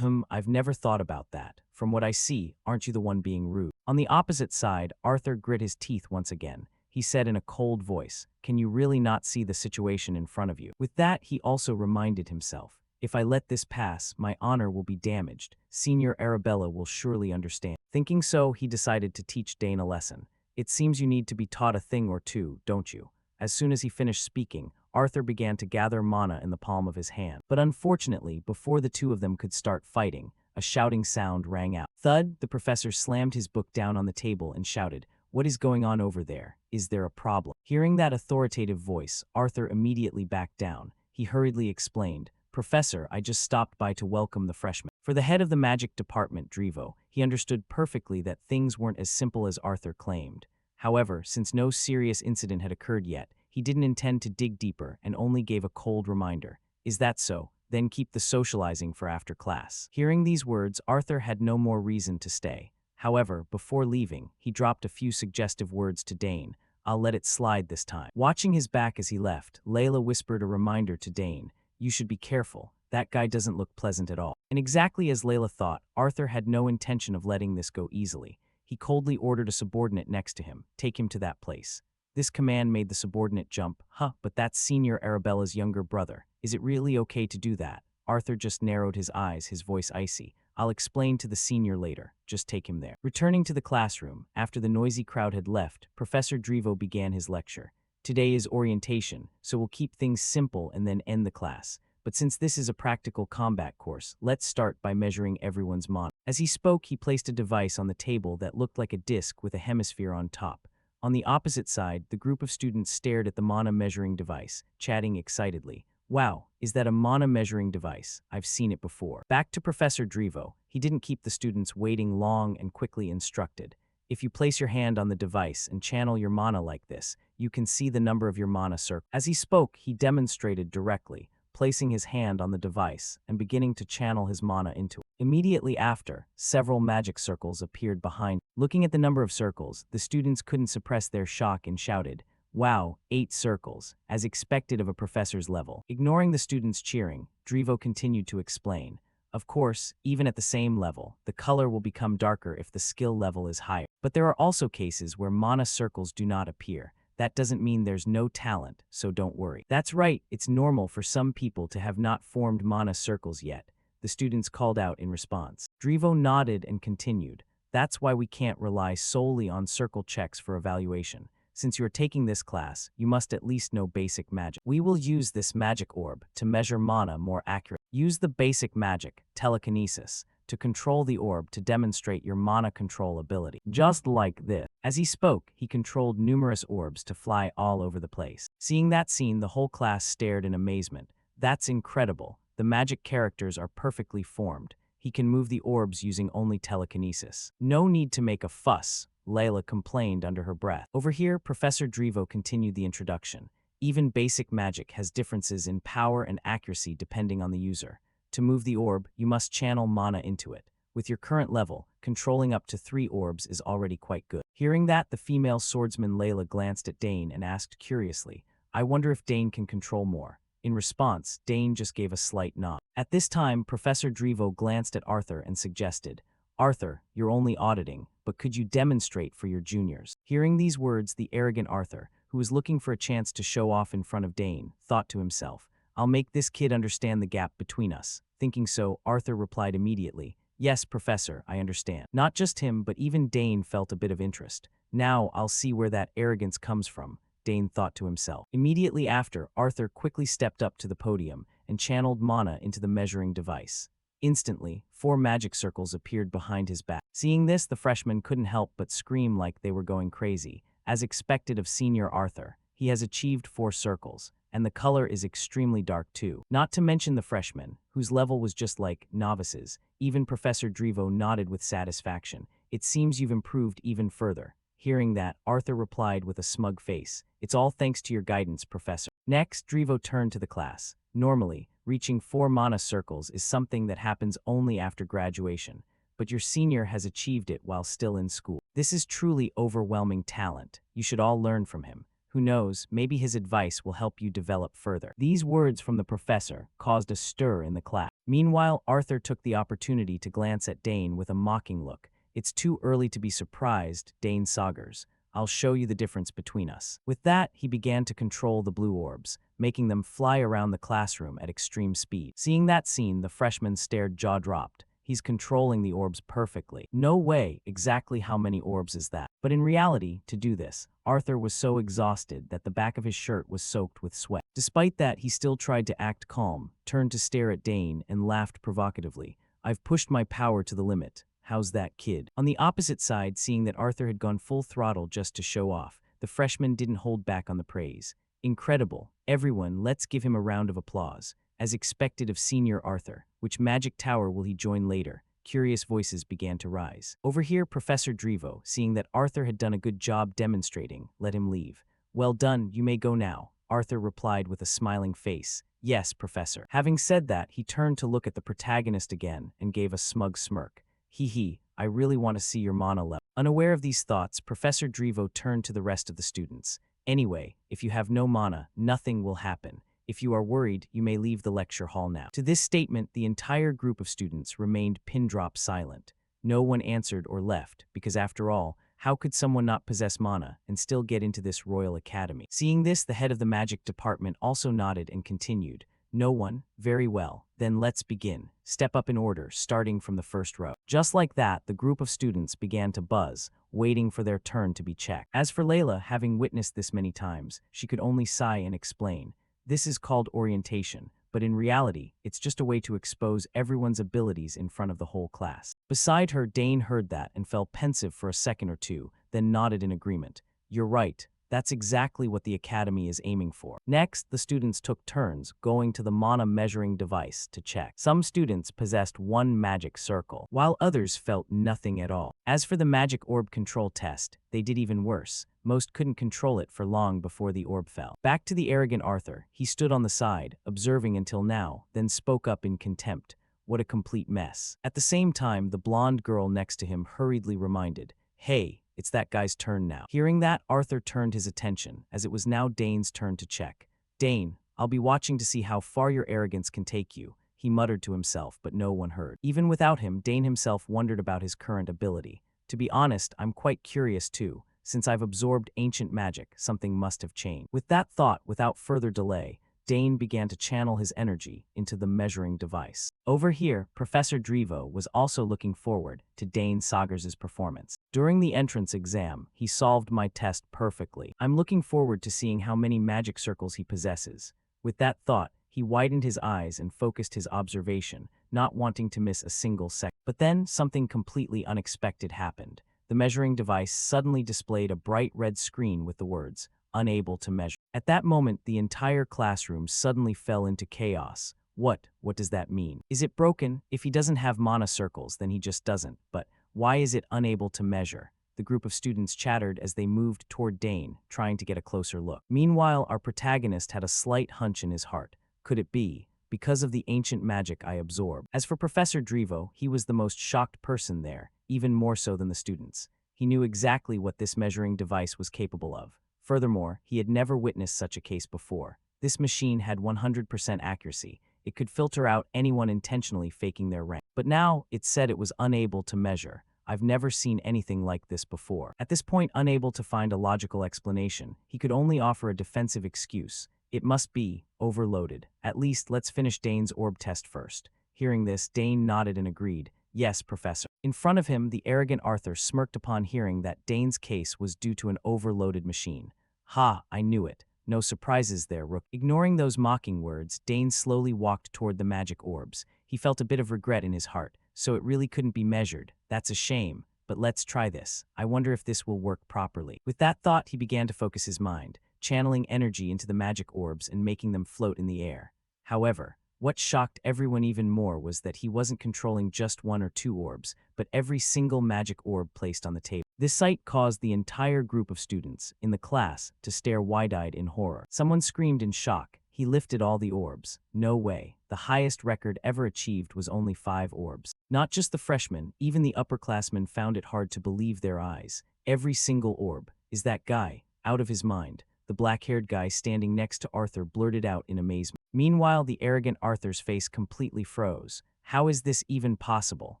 I've never thought about that. From what I see, aren't you the one being rude? On the opposite side, Arthur grit his teeth once again. He said in a cold voice, Can you really not see the situation in front of you? With that, he also reminded himself, If I let this pass, my honor will be damaged. Senior Arabella will surely understand. Thinking so, he decided to teach Dane a lesson. It seems you need to be taught a thing or two, don't you? As soon as he finished speaking, Arthur began to gather mana in the palm of his hand. But unfortunately, before the two of them could start fighting, a shouting sound rang out. Thud, the professor slammed his book down on the table and shouted, What is going on over there? Is there a problem? Hearing that authoritative voice, Arthur immediately backed down. He hurriedly explained, Professor, I just stopped by to welcome the freshmen. For the head of the magic department, Drivo, he understood perfectly that things weren't as simple as Arthur claimed. However, since no serious incident had occurred yet, he didn't intend to dig deeper and only gave a cold reminder. Is that so? Then keep the socializing for after class. Hearing these words, Arthur had no more reason to stay. However, before leaving, he dropped a few suggestive words to Dane. I'll let it slide this time. Watching his back as he left, Layla whispered a reminder to Dane. You should be careful. That guy doesn't look pleasant at all. And exactly as Layla thought, Arthur had no intention of letting this go easily. He coldly ordered a subordinate next to him, take him to that place. This command made the subordinate jump. But that's Senior Arabella's younger brother. Is it really okay to do that? Arthur just narrowed his eyes, his voice icy. I'll explain to the senior later. Just take him there. Returning to the classroom, after the noisy crowd had left, Professor Drivo began his lecture. Today is orientation, so we'll keep things simple and then end the class. But since this is a practical combat course, let's start by measuring everyone's mana. As he spoke, he placed a device on the table that looked like a disc with a hemisphere on top. On the opposite side, the group of students stared at the mana measuring device, chatting excitedly. Wow, is that a mana measuring device? I've seen it before. Back to Professor Drivo, he didn't keep the students waiting long and quickly instructed. If you place your hand on the device and channel your mana like this, you can see the number of your mana circle. As he spoke, he demonstrated directly, placing his hand on the device and beginning to channel his mana into it. Immediately after, several magic circles appeared behind. Looking at the number of circles, the students couldn't suppress their shock and shouted, Wow, 8 circles, as expected of a professor's level. Ignoring the students' cheering, Drivo continued to explain. Of course, even at the same level, the color will become darker if the skill level is higher. But there are also cases where mana circles do not appear. That doesn't mean there's no talent, so don't worry. That's right, it's normal for some people to have not formed mana circles yet, the students called out in response. Drivo nodded and continued. That's why we can't rely solely on circle checks for evaluation. Since you are taking this class, you must at least know basic magic. We will use this magic orb to measure mana more accurately. Use the basic magic, telekinesis, to control the orb to demonstrate your mana control ability. Just like this. As he spoke, he controlled numerous orbs to fly all over the place. Seeing that scene, the whole class stared in amazement. That's incredible. The magic characters are perfectly formed. He can move the orbs using only telekinesis. No need to make a fuss, Layla complained under her breath. Over here, Professor Drivo continued the introduction. Even basic magic has differences in power and accuracy depending on the user. To move the orb, you must channel mana into it. With your current level, controlling up to 3 orbs is already quite good. Hearing that, the female swordsman Layla glanced at Dane and asked curiously, I wonder if Dane can control more. In response, Dane just gave a slight nod. At this time, Professor Drivo glanced at Arthur and suggested, Arthur, you're only auditing, but could you demonstrate for your juniors? Hearing these words, the arrogant Arthur, who was looking for a chance to show off in front of Dane, thought to himself, I'll make this kid understand the gap between us. Thinking so, Arthur replied immediately, Yes, Professor, I understand. Not just him, but even Dane felt a bit of interest. Now I'll see where that arrogance comes from, Dane thought to himself. Immediately after, Arthur quickly stepped up to the podium and channeled mana into the measuring device. Instantly, 4 magic circles appeared behind his back. Seeing this, the freshmen couldn't help but scream like they were going crazy. As expected of Senior Arthur, he has achieved 4 circles, and the color is extremely dark too. Not to mention the freshmen, whose level was just like novices. Even Professor Drivo nodded with satisfaction. It seems you've improved even further. Hearing that, Arthur replied with a smug face, "It's all thanks to your guidance, Professor." Next, Drivo turned to the class. Normally, reaching 4 mana circles is something that happens only after graduation, but your senior has achieved it while still in school. This is truly overwhelming talent. You should all learn from him. Who knows, maybe his advice will help you develop further. These words from the professor caused a stir in the class. Meanwhile, Arthur took the opportunity to glance at Dane with a mocking look. "It's too early to be surprised, Dane Saugers. I'll show you the difference between us." With that, he began to control the blue orbs, making them fly around the classroom at extreme speed. Seeing that scene, the freshman stared jaw-dropped. He's controlling the orbs perfectly. No way, exactly how many orbs is that? But in reality, to do this, Arthur was so exhausted that the back of his shirt was soaked with sweat. Despite that, he still tried to act calm, turned to stare at Dane, and laughed provocatively. "I've pushed my power to the limit. How's that, kid?" On the opposite side, seeing that Arthur had gone full throttle just to show off, the freshman didn't hold back on the praise. "Incredible. Everyone, let's give him a round of applause. As expected of Senior Arthur. Which magic tower will he join later?" Curious voices began to rise. Over here, Professor Drivo, seeing that Arthur had done a good job demonstrating, let him leave. "Well done, you may go now," Arthur replied with a smiling face. "Yes, Professor." Having said that, he turned to look at the protagonist again and gave a smug smirk. "Hee, I really want to see your mana level." Unaware of these thoughts, Professor Drivo turned to the rest of the students. "Anyway, if you have no mana, nothing will happen. If you are worried, you may leave the lecture hall now." To this statement, the entire group of students remained pin-drop silent. No one answered or left, because after all, how could someone not possess mana and still get into this royal academy? Seeing this, the head of the magic department also nodded and continued. "No one? Very well. Then let's begin. Step up in order, starting from the first row." Just like that, the group of students began to buzz, waiting for their turn to be checked. As for Layla, having witnessed this many times, she could only sigh and explain. "This is called orientation, but in reality, it's just a way to expose everyone's abilities in front of the whole class." Beside her, Dane heard that and fell pensive for a second or two, then nodded in agreement. "You're right. That's exactly what the academy is aiming for." Next, the students took turns going to the mana measuring device to check. Some students possessed 1 magic circle, while others felt nothing at all. As for the magic orb control test, they did even worse. Most couldn't control it for long before the orb fell. Back to the arrogant Arthur, he stood on the side, observing until now, then spoke up in contempt. "What a complete mess." At the same time, the blonde girl next to him hurriedly reminded, "Hey, it's that guy's turn now." Hearing that, Arthur turned his attention, as it was now Dane's turn to check. "Dane, I'll be watching to see how far your arrogance can take you," he muttered to himself, but no one heard. Even without him, Dane himself wondered about his current ability. "To be honest, I'm quite curious too. Since I've absorbed ancient magic, something must have changed." With that thought, without further delay, Dane began to channel his energy into the measuring device. Over here, Professor Drivo was also looking forward to Dane Saugers' performance. "During the entrance exam, he solved my test perfectly. I'm looking forward to seeing how many magic circles he possesses." With that thought, he widened his eyes and focused his observation, not wanting to miss a single second. But then, something completely unexpected happened. The measuring device suddenly displayed a bright red screen with the words, "Unable to measure." At that moment, the entire classroom suddenly fell into chaos. What does that mean? Is it broken? If he doesn't have mana circles, then he just doesn't. But why is it unable to measure? The group of students chattered as they moved toward Dane, trying to get a closer look. Meanwhile, our protagonist had a slight hunch in his heart. Could it be? Because of the ancient magic I absorbed. As for Professor Drivo, he was the most shocked person there, even more so than the students. He knew exactly what this measuring device was capable of. Furthermore, he had never witnessed such a case before. This machine had 100% accuracy. It could filter out anyone intentionally faking their rank. But now, it said it was unable to measure. I've never seen anything like this before. At this point, unable to find a logical explanation, he could only offer a defensive excuse. It must be overloaded. At least, let's finish Dane's orb test first. Hearing this, Dane nodded and agreed. "Yes, Professor." In front of him, the arrogant Arthur smirked upon hearing that Dane's case was due to an overloaded machine. "Ha, I knew it. No surprises there, Rook." Ignoring those mocking words, Dane slowly walked toward the magic orbs. He felt a bit of regret in his heart, so it really couldn't be measured. That's a shame, but let's try this. I wonder if this will work properly. With that thought, he began to focus his mind, channeling energy into the magic orbs and making them float in the air. However, what shocked everyone even more was that he wasn't controlling just 1 or 2 orbs, but every single magic orb placed on the table. This sight caused the entire group of students in the class to stare wide-eyed in horror. Someone screamed in shock. He lifted all the orbs. No way. The highest record ever achieved was only 5 orbs. Not just the freshmen, even the upperclassmen found it hard to believe their eyes. Every single orb. Is that guy out of his mind? The black-haired guy standing next to Arthur blurted out in amazement. Meanwhile, the arrogant Arthur's face completely froze. How is this even possible?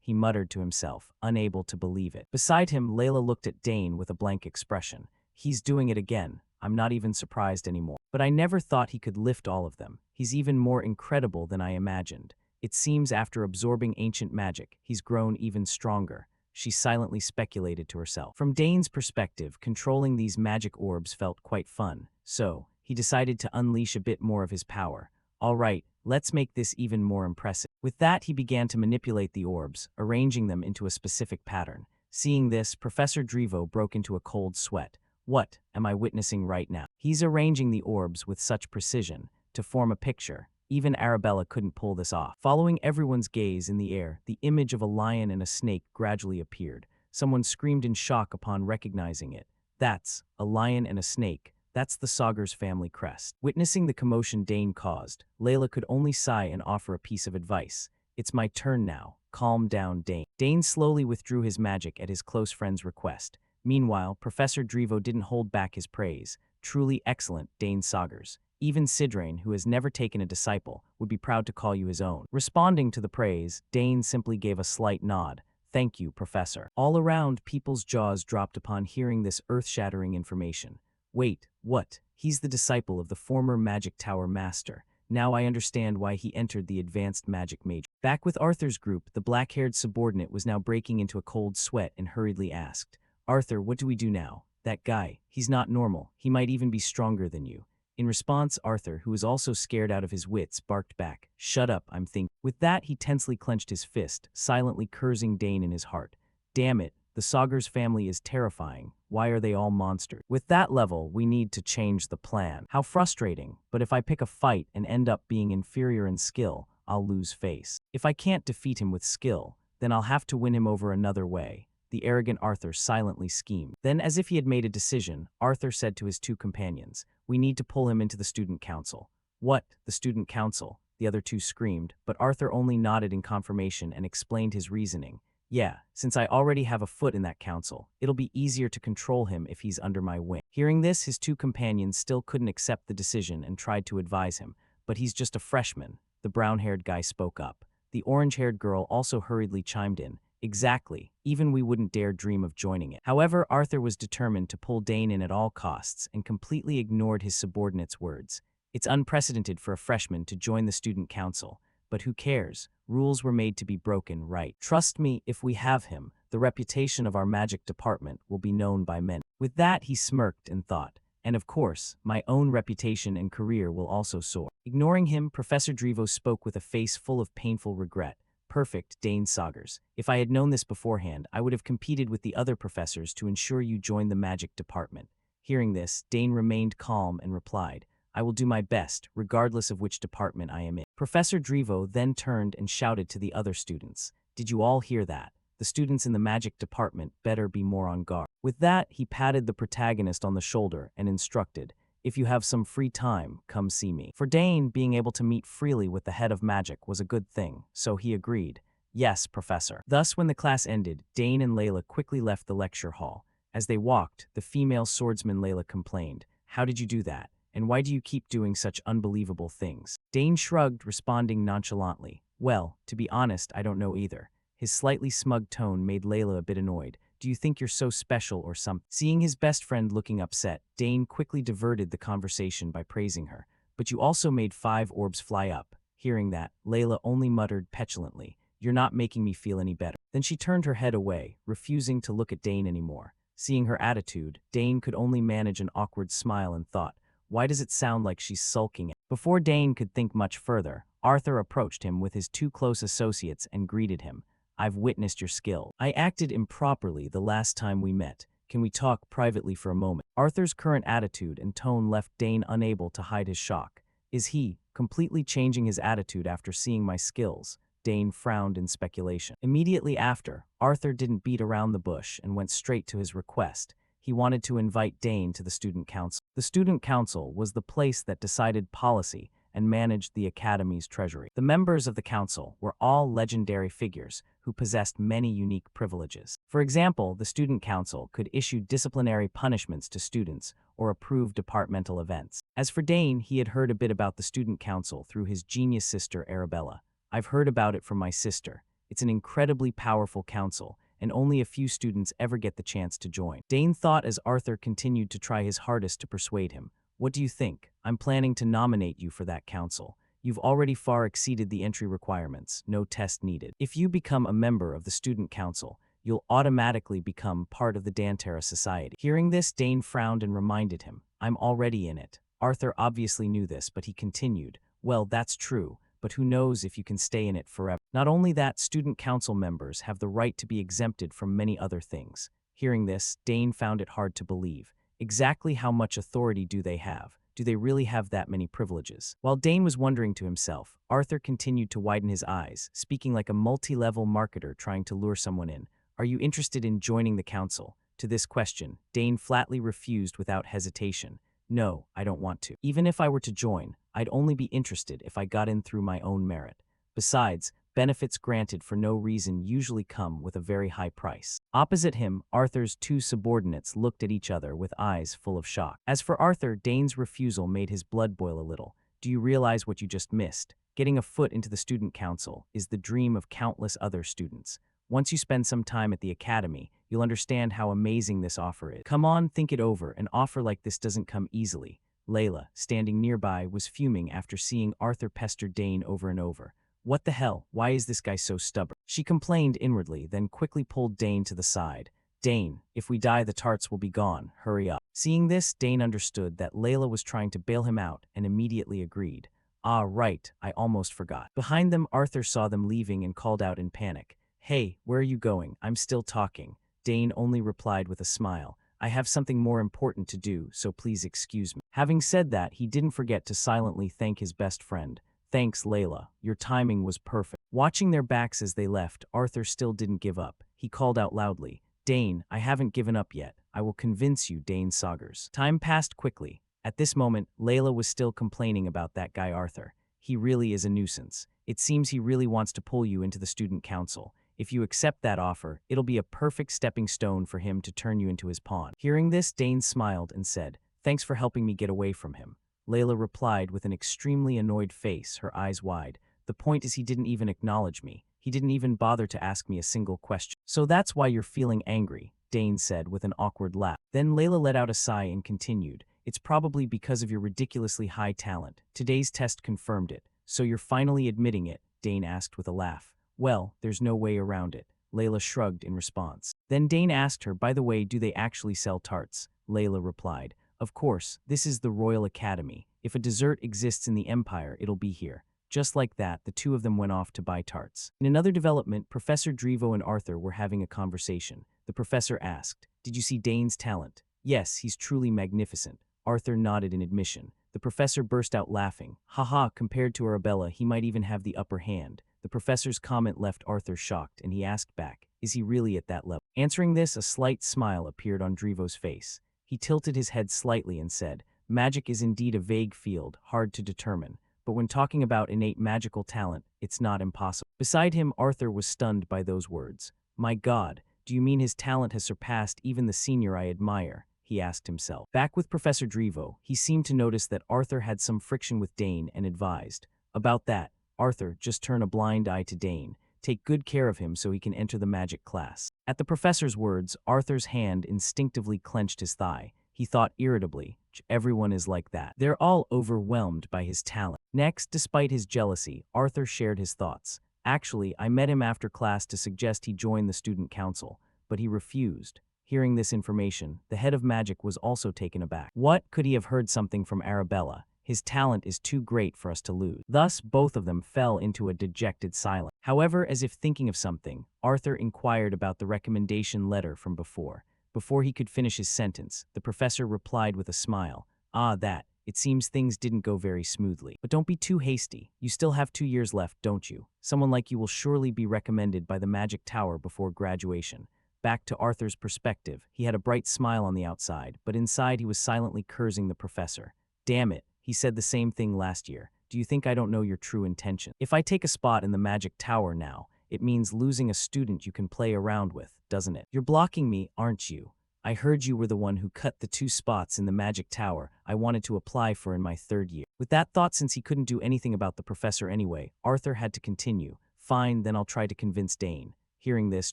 He muttered to himself, unable to believe it. Beside him, Layla looked at Dane with a blank expression. He's doing it again. I'm not even surprised anymore. But I never thought he could lift all of them. He's even more incredible than I imagined. It seems after absorbing ancient magic, he's grown even stronger. She silently speculated to herself. From Dane's perspective, controlling these magic orbs felt quite fun, so he decided to unleash a bit more of his power. All right, let's make this even more impressive. With that, he began to manipulate the orbs, arranging them into a specific pattern. Seeing this, Professor Drevo broke into a cold sweat. What am I witnessing right now? He's arranging the orbs with such precision to form a picture. Even Arabella couldn't pull this off. Following everyone's gaze in the air, the image of a lion and a snake gradually appeared. Someone screamed in shock upon recognizing it. That's a lion and a snake. That's the Sagar's family crest. Witnessing the commotion Dane caused, Layla could only sigh and offer a piece of advice. It's my turn now. Calm down, Dane. Dane slowly withdrew his magic at his close friend's request. Meanwhile, Professor Drevo didn't hold back his praise. Truly excellent, Dane Sagers. Even Sidrain, who has never taken a disciple, would be proud to call you his own. Responding to the praise, Dane simply gave a slight nod. Thank you, Professor. All around, people's jaws dropped upon hearing this earth-shattering information. Wait, what? He's the disciple of the former Magic Tower Master. Now I understand why he entered the Advanced Magic Major. Back with Arthur's group, the black-haired subordinate was now breaking into a cold sweat and hurriedly asked, Arthur, what do we do now? That guy, he's not normal. He might even be stronger than you. In response, Arthur, who was also scared out of his wits, barked back, Shut up, I'm thinking. With that, he tensely clenched his fist, silently cursing Dane in his heart. Damn it, the Sagers family is terrifying. Why are they all monsters? With that level, we need to change the plan. How frustrating, but if I pick a fight and end up being inferior in skill, I'll lose face. If I can't defeat him with skill, then I'll have to win him over another way. The arrogant Arthur silently schemed. Then, as if he had made a decision, Arthur said to his 2 companions, We need to pull him into the student council. What? The student council? The other 2 screamed, but Arthur only nodded in confirmation and explained his reasoning. Yeah, since I already have a foot in that council, it'll be easier to control him if he's under my wing. Hearing this, his 2 companions still couldn't accept the decision and tried to advise him, but he's just a freshman. The brown-haired guy spoke up. The orange-haired girl also hurriedly chimed in. Exactly. Even we wouldn't dare dream of joining it. However, Arthur was determined to pull Dane in at all costs and completely ignored his subordinate's words. It's unprecedented for a freshman to join the student council, but who cares? Rules were made to be broken, right? Trust me, if we have him, the reputation of our magic department will be known by many. With that, he smirked and thought, and of course, my own reputation and career will also soar. Ignoring him, Professor Drevo spoke with a face full of painful regret. Perfect, Dane Sagers. If I had known this beforehand, I would have competed with the other professors to ensure you joined the magic department. Hearing this, Dane remained calm and replied, I will do my best, regardless of which department I am in. Professor Drevo then turned and shouted to the other students. Did you all hear that? The students in the magic department better be more on guard. With that, he patted the protagonist on the shoulder and instructed, If you have some free time, come see me. For Dane, being able to meet freely with the head of magic was a good thing, so he agreed. Yes, Professor. Thus, when the class ended, Dane and Layla quickly left the lecture hall. As they walked, the female swordsman Layla complained, How did you do that? And why do you keep doing such unbelievable things? Dane shrugged, responding nonchalantly, Well, to be honest, I don't know either. His slightly smug tone made Layla a bit annoyed. Do you think you're so special or something? Seeing his best friend looking upset, Dane quickly diverted the conversation by praising her. But you also made 5 orbs fly up. Hearing that, Layla only muttered petulantly, You're not making me feel any better. Then she turned her head away, refusing to look at Dane anymore. Seeing her attitude, Dane could only manage an awkward smile and thought, Why does it sound like she's sulking? Before Dane could think much further, Arthur approached him with his 2 close associates and greeted him. I've witnessed your skill. I acted improperly the last time we met. Can we talk privately for a moment? Arthur's current attitude and tone left Dane unable to hide his shock. Is he completely changing his attitude after seeing my skills? Dane frowned in speculation. Immediately after, Arthur didn't beat around the bush and went straight to his request. He wanted to invite Dane to the student council. The student council was the place that decided policy and managed the academy's treasury. The members of the council were all legendary figures who possessed many unique privileges. For example, the student council could issue disciplinary punishments to students or approve departmental events. As for Dane, he had heard a bit about the student council through his genius sister Arabella. "I've heard about it from my sister. It's an incredibly powerful council, and only a few students ever get the chance to join." Dane thought as Arthur continued to try his hardest to persuade him. "What do you think? I'm planning to nominate you for that council. You've already far exceeded the entry requirements, no test needed. If you become a member of the student council, you'll automatically become part of the Dantera Society." Hearing this, Dane frowned and reminded him, "I'm already in it." Arthur obviously knew this, but he continued, "Well, that's true, but who knows if you can stay in it forever." Not only that, student council members have the right to be exempted from many other things. Hearing this, Dane found it hard to believe. Exactly how much authority do they have? Do they really have that many privileges? While Dane was wondering to himself, Arthur continued to widen his eyes, speaking like a multi-level marketer trying to lure someone in. "Are you interested in joining the council?" To this question, Dane flatly refused without hesitation. "No, I don't want to. Even if I were to join, I'd only be interested if I got in through my own merit. Besides, benefits granted for no reason usually come with a very high price." Opposite him, Arthur's two subordinates looked at each other with eyes full of shock. As for Arthur, Dane's refusal made his blood boil a little. "Do you realize what you just missed? Getting a foot into the student council is the dream of countless other students. Once you spend some time at the academy, you'll understand how amazing this offer is. Come on, think it over. An offer like this doesn't come easily." Layla, standing nearby, was fuming after seeing Arthur pester Dane over and over. "What the hell? Why is this guy so stubborn?" She complained inwardly, then quickly pulled Dane to the side. "Dane, if we die, the tarts will be gone. Hurry up." Seeing this, Dane understood that Layla was trying to bail him out and immediately agreed. "Ah, right, I almost forgot." Behind them, Arthur saw them leaving and called out in panic. "Hey, where are you going? I'm still talking." Dane only replied with a smile. "I have something more important to do, so please excuse me." Having said that, he didn't forget to silently thank his best friend. "Thanks, Layla. Your timing was perfect." Watching their backs as they left, Arthur still didn't give up. He called out loudly, "Dane, I haven't given up yet. I will convince you, Dane Saugers." Time passed quickly. At this moment, Layla was still complaining about that guy Arthur. "He really is a nuisance. It seems he really wants to pull you into the student council. If you accept that offer, it'll be a perfect stepping stone for him to turn you into his pawn." Hearing this, Dane smiled and said, "Thanks for helping me get away from him." Layla replied with an extremely annoyed face, her eyes wide. "The point is he didn't even acknowledge me. He didn't even bother to ask me a single question." "So that's why you're feeling angry," Dane said with an awkward laugh. Then Layla let out a sigh and continued, "It's probably because of your ridiculously high talent. Today's test confirmed it. So you're finally admitting it?" Dane asked with a laugh. "Well, there's no way around it." Layla shrugged in response. Then Dane asked her, "By the way, do they actually sell tarts?" Layla replied, "Of course, this is the Royal Academy. If a dessert exists in the Empire, it'll be here." Just like that, the two of them went off to buy tarts. In another development, Professor Drevo and Arthur were having a conversation. The professor asked, "Did you see Dane's talent?" "Yes, he's truly magnificent." Arthur nodded in admission. The professor burst out laughing. "Haha, compared to Arabella, he might even have the upper hand." The professor's comment left Arthur shocked, and he asked back, "Is he really at that level?" Answering this, a slight smile appeared on Drevo's face. He tilted his head slightly and said, "Magic is indeed a vague field, hard to determine. But when talking about innate magical talent, it's not impossible." Beside him, Arthur was stunned by those words. "My God, do you mean his talent has surpassed even the senior I admire?" he asked himself. Back with Professor Drevo, he seemed to notice that Arthur had some friction with Dane and advised, "About that, Arthur, just turn a blind eye to Dane. Take good care of him so he can enter the magic class." At the professor's words, Arthur's hand instinctively clenched his thigh. He thought irritably, "Everyone is like that. They're all overwhelmed by his talent." Next, despite his jealousy, Arthur shared his thoughts. "Actually, I met him after class to suggest he join the student council, but he refused." Hearing this information, the head of magic was also taken aback. What? Could he have heard something from Arabella? His talent is too great for us to lose. Thus, both of them fell into a dejected silence. However, as if thinking of something, Arthur inquired about the recommendation letter from before. Before he could finish his sentence, the professor replied with a smile, "Ah, that. It seems things didn't go very smoothly. But don't be too hasty. You still have 2 years left, don't you? Someone like you will surely be recommended by the Magic Tower before graduation. Back to Arthur's perspective, he had a bright smile on the outside, but inside he was silently cursing the professor. Damn it, he said the same thing last year. Do you think I don't know your true intention? If I take a spot in the Magic Tower now, it means losing a student you can play around with, doesn't it? You're blocking me, aren't you? I heard you were the one who cut the 2 spots in the Magic Tower I wanted to apply for in my 3rd year. With that thought, since he couldn't do anything about the professor anyway, Arthur had to continue. Fine, then I'll try to convince Dane. Hearing this,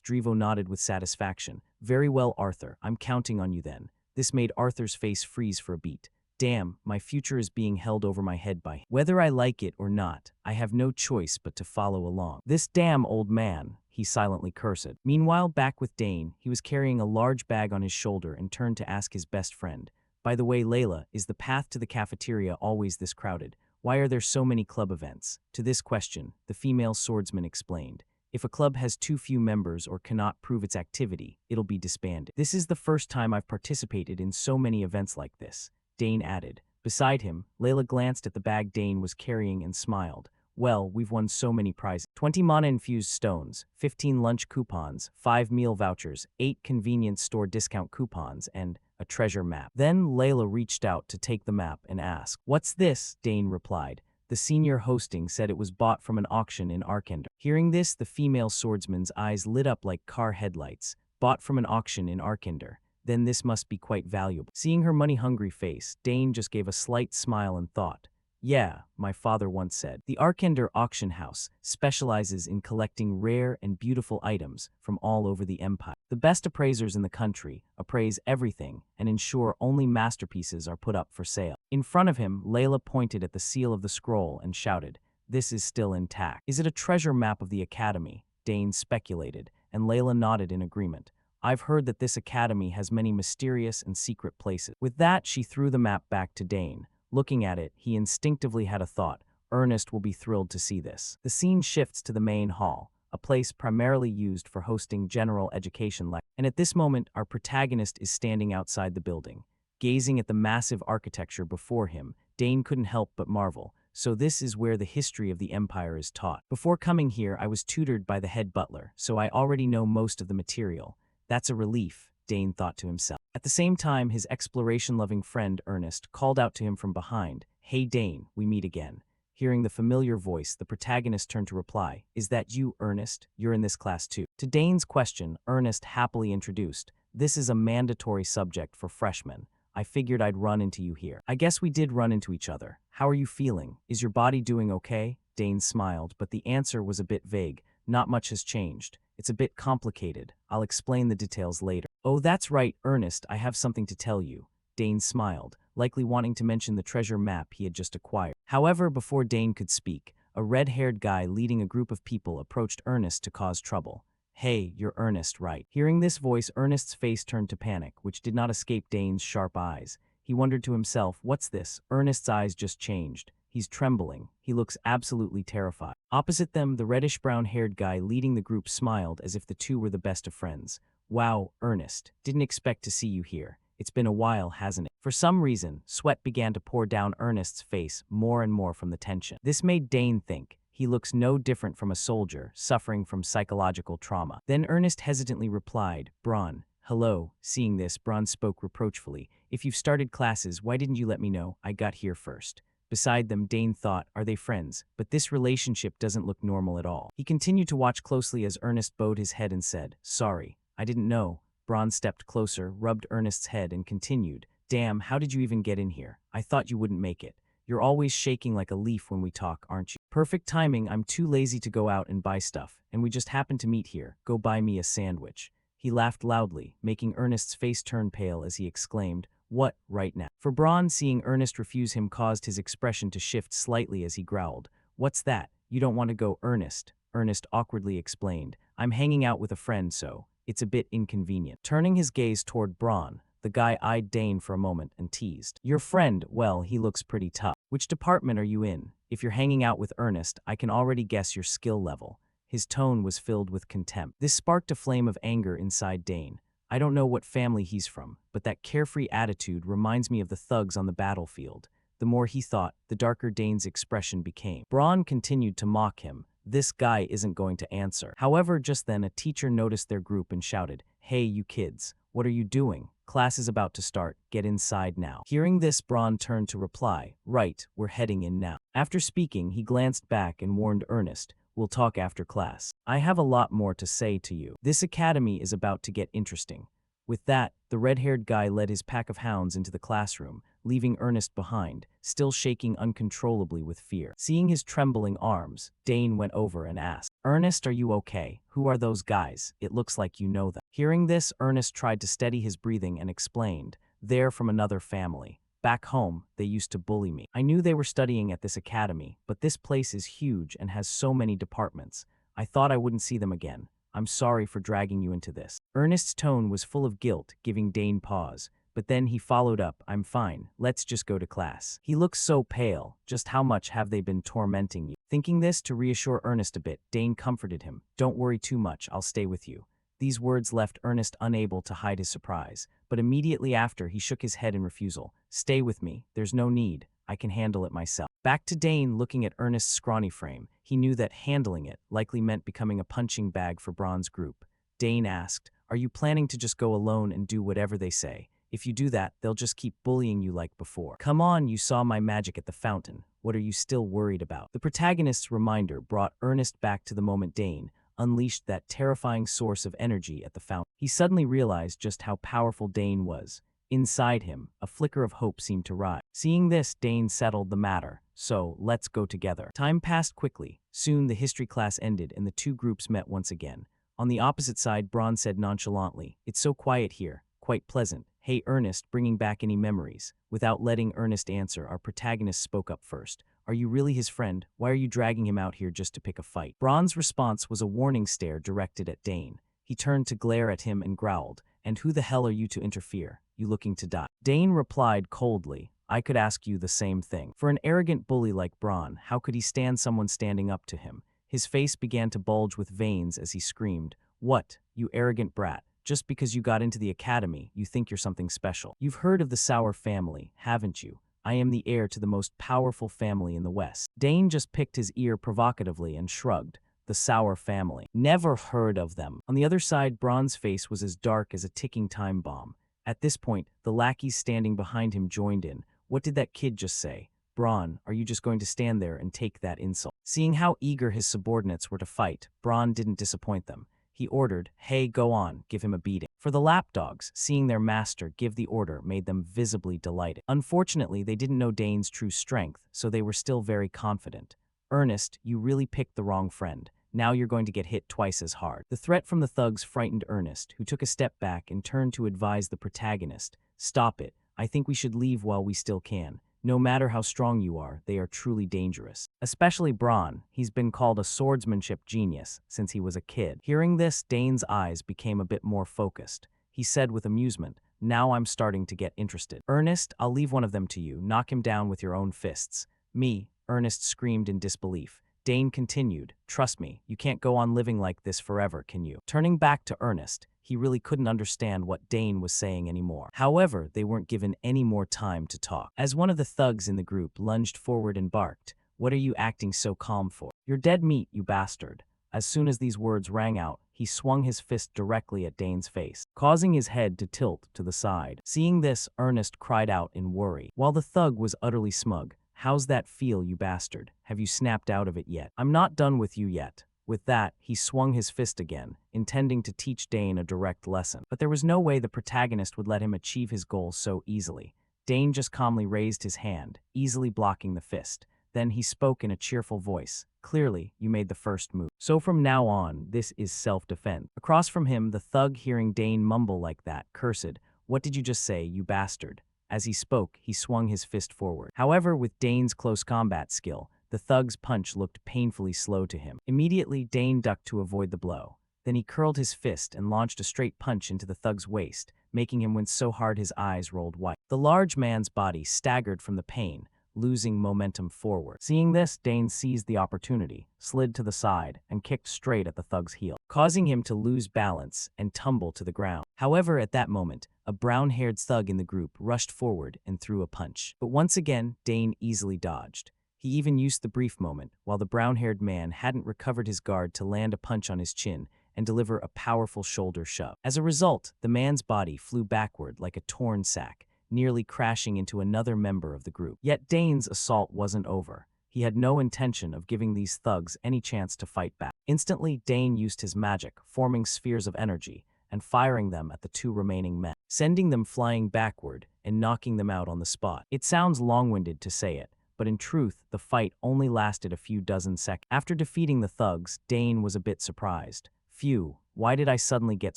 Drivo nodded with satisfaction. Very well, Arthur, I'm counting on you then. This made Arthur's face freeze for a beat. Damn, my future is being held over my head by him. Whether I like it or not, I have no choice but to follow along. This damn old man, he silently cursed. Meanwhile, back with Dane, he was carrying a large bag on his shoulder and turned to ask his best friend. By the way, Layla, is the path to the cafeteria always this crowded? Why are there so many club events? To this question, the female swordsman explained. If a club has too few members or cannot prove its activity, it'll be disbanded. This is the first time I've participated in so many events like this, Dane added. Beside him, Layla glanced at the bag Dane was carrying and smiled. Well, we've won so many prizes. 20 mana-infused stones, 15 lunch coupons, 5 meal vouchers, 8 convenience store discount coupons, and a treasure map. Then Layla reached out to take the map and ask, "What's this?" Dane replied. The senior hosting said it was bought from an auction in Arkender. Hearing this, the female swordsman's eyes lit up like car headlights. Bought from an auction in Arkender. Then this must be quite valuable. Seeing her money-hungry face, Dane just gave a slight smile and thought, yeah, my father once said. The Arkender auction house specializes in collecting rare and beautiful items from all over the empire. The best appraisers in the country appraise everything and ensure only masterpieces are put up for sale. In front of him, Layla pointed at the seal of the scroll and shouted, "This is still intact." Is it a treasure map of the academy? Dane speculated, and Layla nodded in agreement. I've heard that this academy has many mysterious and secret places. With that, she threw the map back to Dane. Looking at it, he instinctively had a thought. Ernest will be thrilled to see this. The scene shifts to the main hall, a place primarily used for hosting general education lectures. And at this moment, our protagonist is standing outside the building. Gazing at the massive architecture before him, Dane couldn't help but marvel. So this is where the history of the empire is taught. Before coming here, I was tutored by the head butler, so I already know most of the material. That's a relief, Dane thought to himself. At the same time, his exploration-loving friend, Ernest, called out to him from behind, "Hey Dane, we meet again." Hearing the familiar voice, the protagonist turned to reply, "Is that you, Ernest? You're in this class too." To Dane's question, Ernest happily introduced, "This is a mandatory subject for freshmen. I figured I'd run into you here." I guess we did run into each other. How are you feeling? Is your body doing okay? Dane smiled, but the answer was a bit vague. Not much has changed. It's a bit complicated. I'll explain the details later. Oh, that's right, Ernest, I have something to tell you. Dane smiled, likely wanting to mention the treasure map he had just acquired. However, before Dane could speak, a red-haired guy leading a group of people approached Ernest to cause trouble. Hey, you're Ernest, right? Hearing this voice, Ernest's face turned to panic, which did not escape Dane's sharp eyes. He wondered to himself, what's this? Ernest's eyes just changed. He's trembling. He looks absolutely terrified. Opposite them, the reddish-brown-haired guy leading the group smiled as if the two were the best of friends. Wow, Ernest, didn't expect to see you here. It's been a while, hasn't it? For some reason, sweat began to pour down Ernest's face more and more from the tension. This made Dane think. He looks no different from a soldier suffering from psychological trauma. Then Ernest hesitantly replied, "Braun, hello." Seeing this, Braun spoke reproachfully. "If you've started classes, why didn't you let me know? I got here first." Beside them, Dane thought, are they friends? But this relationship doesn't look normal at all. He continued to watch closely as Ernest bowed his head and said, "Sorry, I didn't know." Braun stepped closer, rubbed Ernest's head, and continued, "Damn, how did you even get in here? I thought you wouldn't make it. You're always shaking like a leaf when we talk, aren't you?" "Perfect timing, I'm too lazy to go out and buy stuff, and we just happened to meet here. Go buy me a sandwich." He laughed loudly, making Ernest's face turn pale as he exclaimed, "What, right now?" For Braun, seeing Ernest refuse him caused his expression to shift slightly as he growled, "What's that? You don't want to go, Ernest?" Ernest awkwardly explained, "I'm hanging out with a friend, so it's a bit inconvenient." Turning his gaze toward Braun, the guy eyed Dane for a moment and teased, "Your friend, well, he looks pretty tough. Which department are you in? If you're hanging out with Ernest, I can already guess your skill level." His tone was filled with contempt. This sparked a flame of anger inside Dane. I don't know what family he's from, but that carefree attitude reminds me of the thugs on the battlefield. The more he thought, the darker Dane's expression became. Braun continued to mock him. This guy isn't going to answer. However, just then a teacher noticed their group and shouted, "Hey, you kids, what are you doing? Class is about to start. Get inside now." Hearing this, Braun turned to reply, "Right, we're heading in now." After speaking, he glanced back and warned Ernest, "We'll talk after class. I have a lot more to say to you. This academy is about to get interesting." With that, the red-haired guy led his pack of hounds into the classroom, leaving Ernest behind, still shaking uncontrollably with fear. Seeing his trembling arms, Dane went over and asked, "Ernest, are you okay? Who are those guys? It looks like you know them." Hearing this, Ernest tried to steady his breathing and explained, "They're from another family. Back home, they used to bully me. I knew they were studying at this academy, but this place is huge and has so many departments. I thought I wouldn't see them again. I'm sorry for dragging you into this." Ernest's tone was full of guilt, giving Dane pause. But then he followed up, "I'm fine. Let's just go to class." He looks so pale. Just how much have they been tormenting you? Thinking this to reassure Ernest a bit, Dane comforted him. "Don't worry too much. I'll stay with you." These words left Ernest unable to hide his surprise, but immediately after he shook his head in refusal. "Stay with me. There's no need. I can handle it myself." Back to Dane looking at Ernest's scrawny frame. He knew that handling it likely meant becoming a punching bag for Braun's group. Dane asked, "Are you planning to just go alone and do whatever they say? If you do that, they'll just keep bullying you like before. Come on, you saw my magic at the fountain. What are you still worried about?" The protagonist's reminder brought Ernest back to the moment Dane unleashed that terrifying source of energy at the fountain. He suddenly realized just how powerful Dane was. Inside him, a flicker of hope seemed to rise. Seeing this, Dane settled the matter. "So, let's go together." Time passed quickly. Soon the history class ended and the two groups met once again. On the opposite side, Braun said nonchalantly, "It's so quiet here. Quite pleasant. Hey, Ernest, bringing back any memories?" Without letting Ernest answer, our protagonist spoke up first. "Are you really his friend? Why are you dragging him out here just to pick a fight?" Braun's response was a warning stare directed at Dane. He turned to glare at him and growled, "And who the hell are you to interfere? You looking to die?" Dane replied coldly, "I could ask you the same thing." For an arrogant bully like Braun, how could he stand someone standing up to him? His face began to bulge with veins as he screamed, "What, you arrogant brat? Just because you got into the academy, you think you're something special. You've heard of the Sauer family, haven't you? I am the heir to the most powerful family in the West." Dane just picked his ear provocatively and shrugged. "The Sauer family. Never heard of them." On the other side, Braun's face was as dark as a ticking time bomb. At this point, the lackeys standing behind him joined in. "What did that kid just say? Braun, are you just going to stand there and take that insult?" Seeing how eager his subordinates were to fight, Braun didn't disappoint them. He ordered, "Hey, go on, give him a beating." For the lapdogs, seeing their master give the order made them visibly delighted. Unfortunately, they didn't know Dane's true strength, so they were still very confident. "Ernest, you really picked the wrong friend. Now you're going to get hit twice as hard." The threat from the thugs frightened Ernest, who took a step back and turned to advise the protagonist, "Stop it. I think we should leave while we still can. No matter how strong you are, they are truly dangerous. Especially Braun. He's been called a swordsmanship genius since he was a kid." Hearing this, Dane's eyes became a bit more focused. He said with amusement, "Now I'm starting to get interested. Ernest, I'll leave one of them to you. Knock him down with your own fists." "Me?" Ernest screamed in disbelief. Dane continued, "Trust me, you can't go on living like this forever, can you?" Turning back to Ernest, he really couldn't understand what Dane was saying anymore. However, they weren't given any more time to talk. As one of the thugs in the group lunged forward and barked, "What are you acting so calm for? You're dead meat, you bastard." As soon as these words rang out, he swung his fist directly at Dane's face, causing his head to tilt to the side. Seeing this, Ernest cried out in worry, while the thug was utterly smug. "How's that feel, you bastard? Have you snapped out of it yet? I'm not done with you yet." With that, he swung his fist again, intending to teach Dane a direct lesson. But there was no way the protagonist would let him achieve his goal so easily. Dane just calmly raised his hand, easily blocking the fist. Then he spoke in a cheerful voice. "Clearly, you made the first move. So from now on, this is self-defense." Across from him, the thug, hearing Dane mumble like that, cursed, "What did you just say, you bastard?" As he spoke, he swung his fist forward. However, with Dane's close combat skill, the thug's punch looked painfully slow to him. Immediately, Dane ducked to avoid the blow. Then he curled his fist and launched a straight punch into the thug's waist, making him wince so hard his eyes rolled white. The large man's body staggered from the pain, losing momentum forward. Seeing this, Dane seized the opportunity, slid to the side, and kicked straight at the thug's heel, causing him to lose balance and tumble to the ground. However, at that moment, a brown-haired thug in the group rushed forward and threw a punch. But once again, Dane easily dodged. He even used the brief moment, while the brown-haired man hadn't recovered his guard, to land a punch on his chin and deliver a powerful shoulder shove. As a result, the man's body flew backward like a torn sack, nearly crashing into another member of the group. Yet Dane's assault wasn't over. He had no intention of giving these thugs any chance to fight back. Instantly, Dane used his magic, forming spheres of energy and firing them at the two remaining men, sending them flying backward and knocking them out on the spot. It sounds long-winded to say it, but in truth, the fight only lasted a few dozen seconds. After defeating the thugs, Dane was a bit surprised. Phew, why did I suddenly get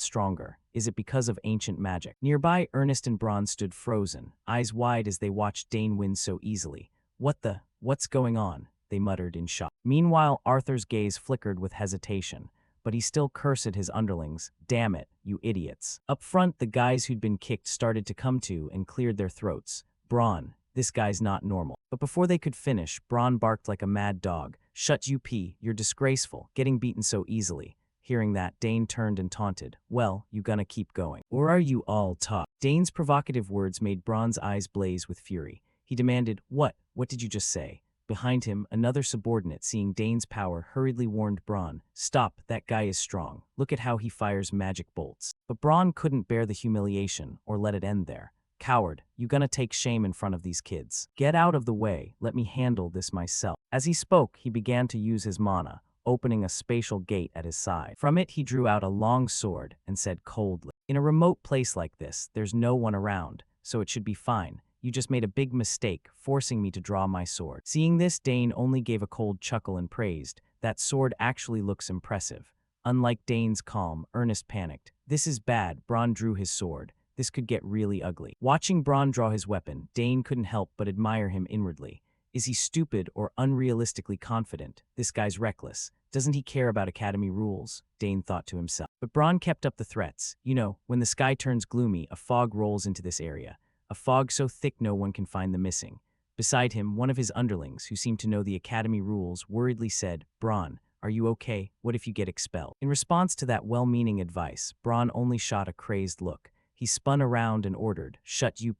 stronger? Is it because of ancient magic? Nearby, Ernest and Braun stood frozen, eyes wide as they watched Dane win so easily. What's going on? They muttered in shock. Meanwhile, Arthur's gaze flickered with hesitation, but he still cursed his underlings. Damn it, you idiots. Up front, the guys who'd been kicked started to come to and cleared their throats. Braun, this guy's not normal. But before they could finish, Braun barked like a mad dog. Shut you, you're disgraceful, getting beaten so easily. Hearing that, Dane turned and taunted. Well, you gonna keep going? Or are you all taught? Dane's provocative words made Braun's eyes blaze with fury. He demanded, What did you just say? Behind him, another subordinate, seeing Dane's power, hurriedly warned Braun, Stop, that guy is strong. Look at how he fires magic bolts. But Braun couldn't bear the humiliation or let it end there. Coward, you gonna take shame in front of these kids. Get out of the way, let me handle this myself. As he spoke, he began to use his mana, opening a spatial gate at his side. From it, he drew out a long sword and said coldly, In a remote place like this, there's no one around, so it should be fine. You just made a big mistake, forcing me to draw my sword. Seeing this, Dane only gave a cold chuckle and praised, That sword actually looks impressive. Unlike Dane's calm, Ernest panicked. This is bad. Braun drew his sword. This could get really ugly. Watching Braun draw his weapon, Dane couldn't help but admire him inwardly. Is he stupid or unrealistically confident? This guy's reckless. Doesn't he care about Academy rules? Dane thought to himself. But Braun kept up the threats. You know, when the sky turns gloomy, a fog rolls into this area. A fog so thick no one can find the missing. Beside him, one of his underlings, who seemed to know the Academy rules, worriedly said, Braun, are you okay? What if you get expelled? In response to that well-meaning advice, Braun only shot a crazed look. He spun around and ordered, Shut you,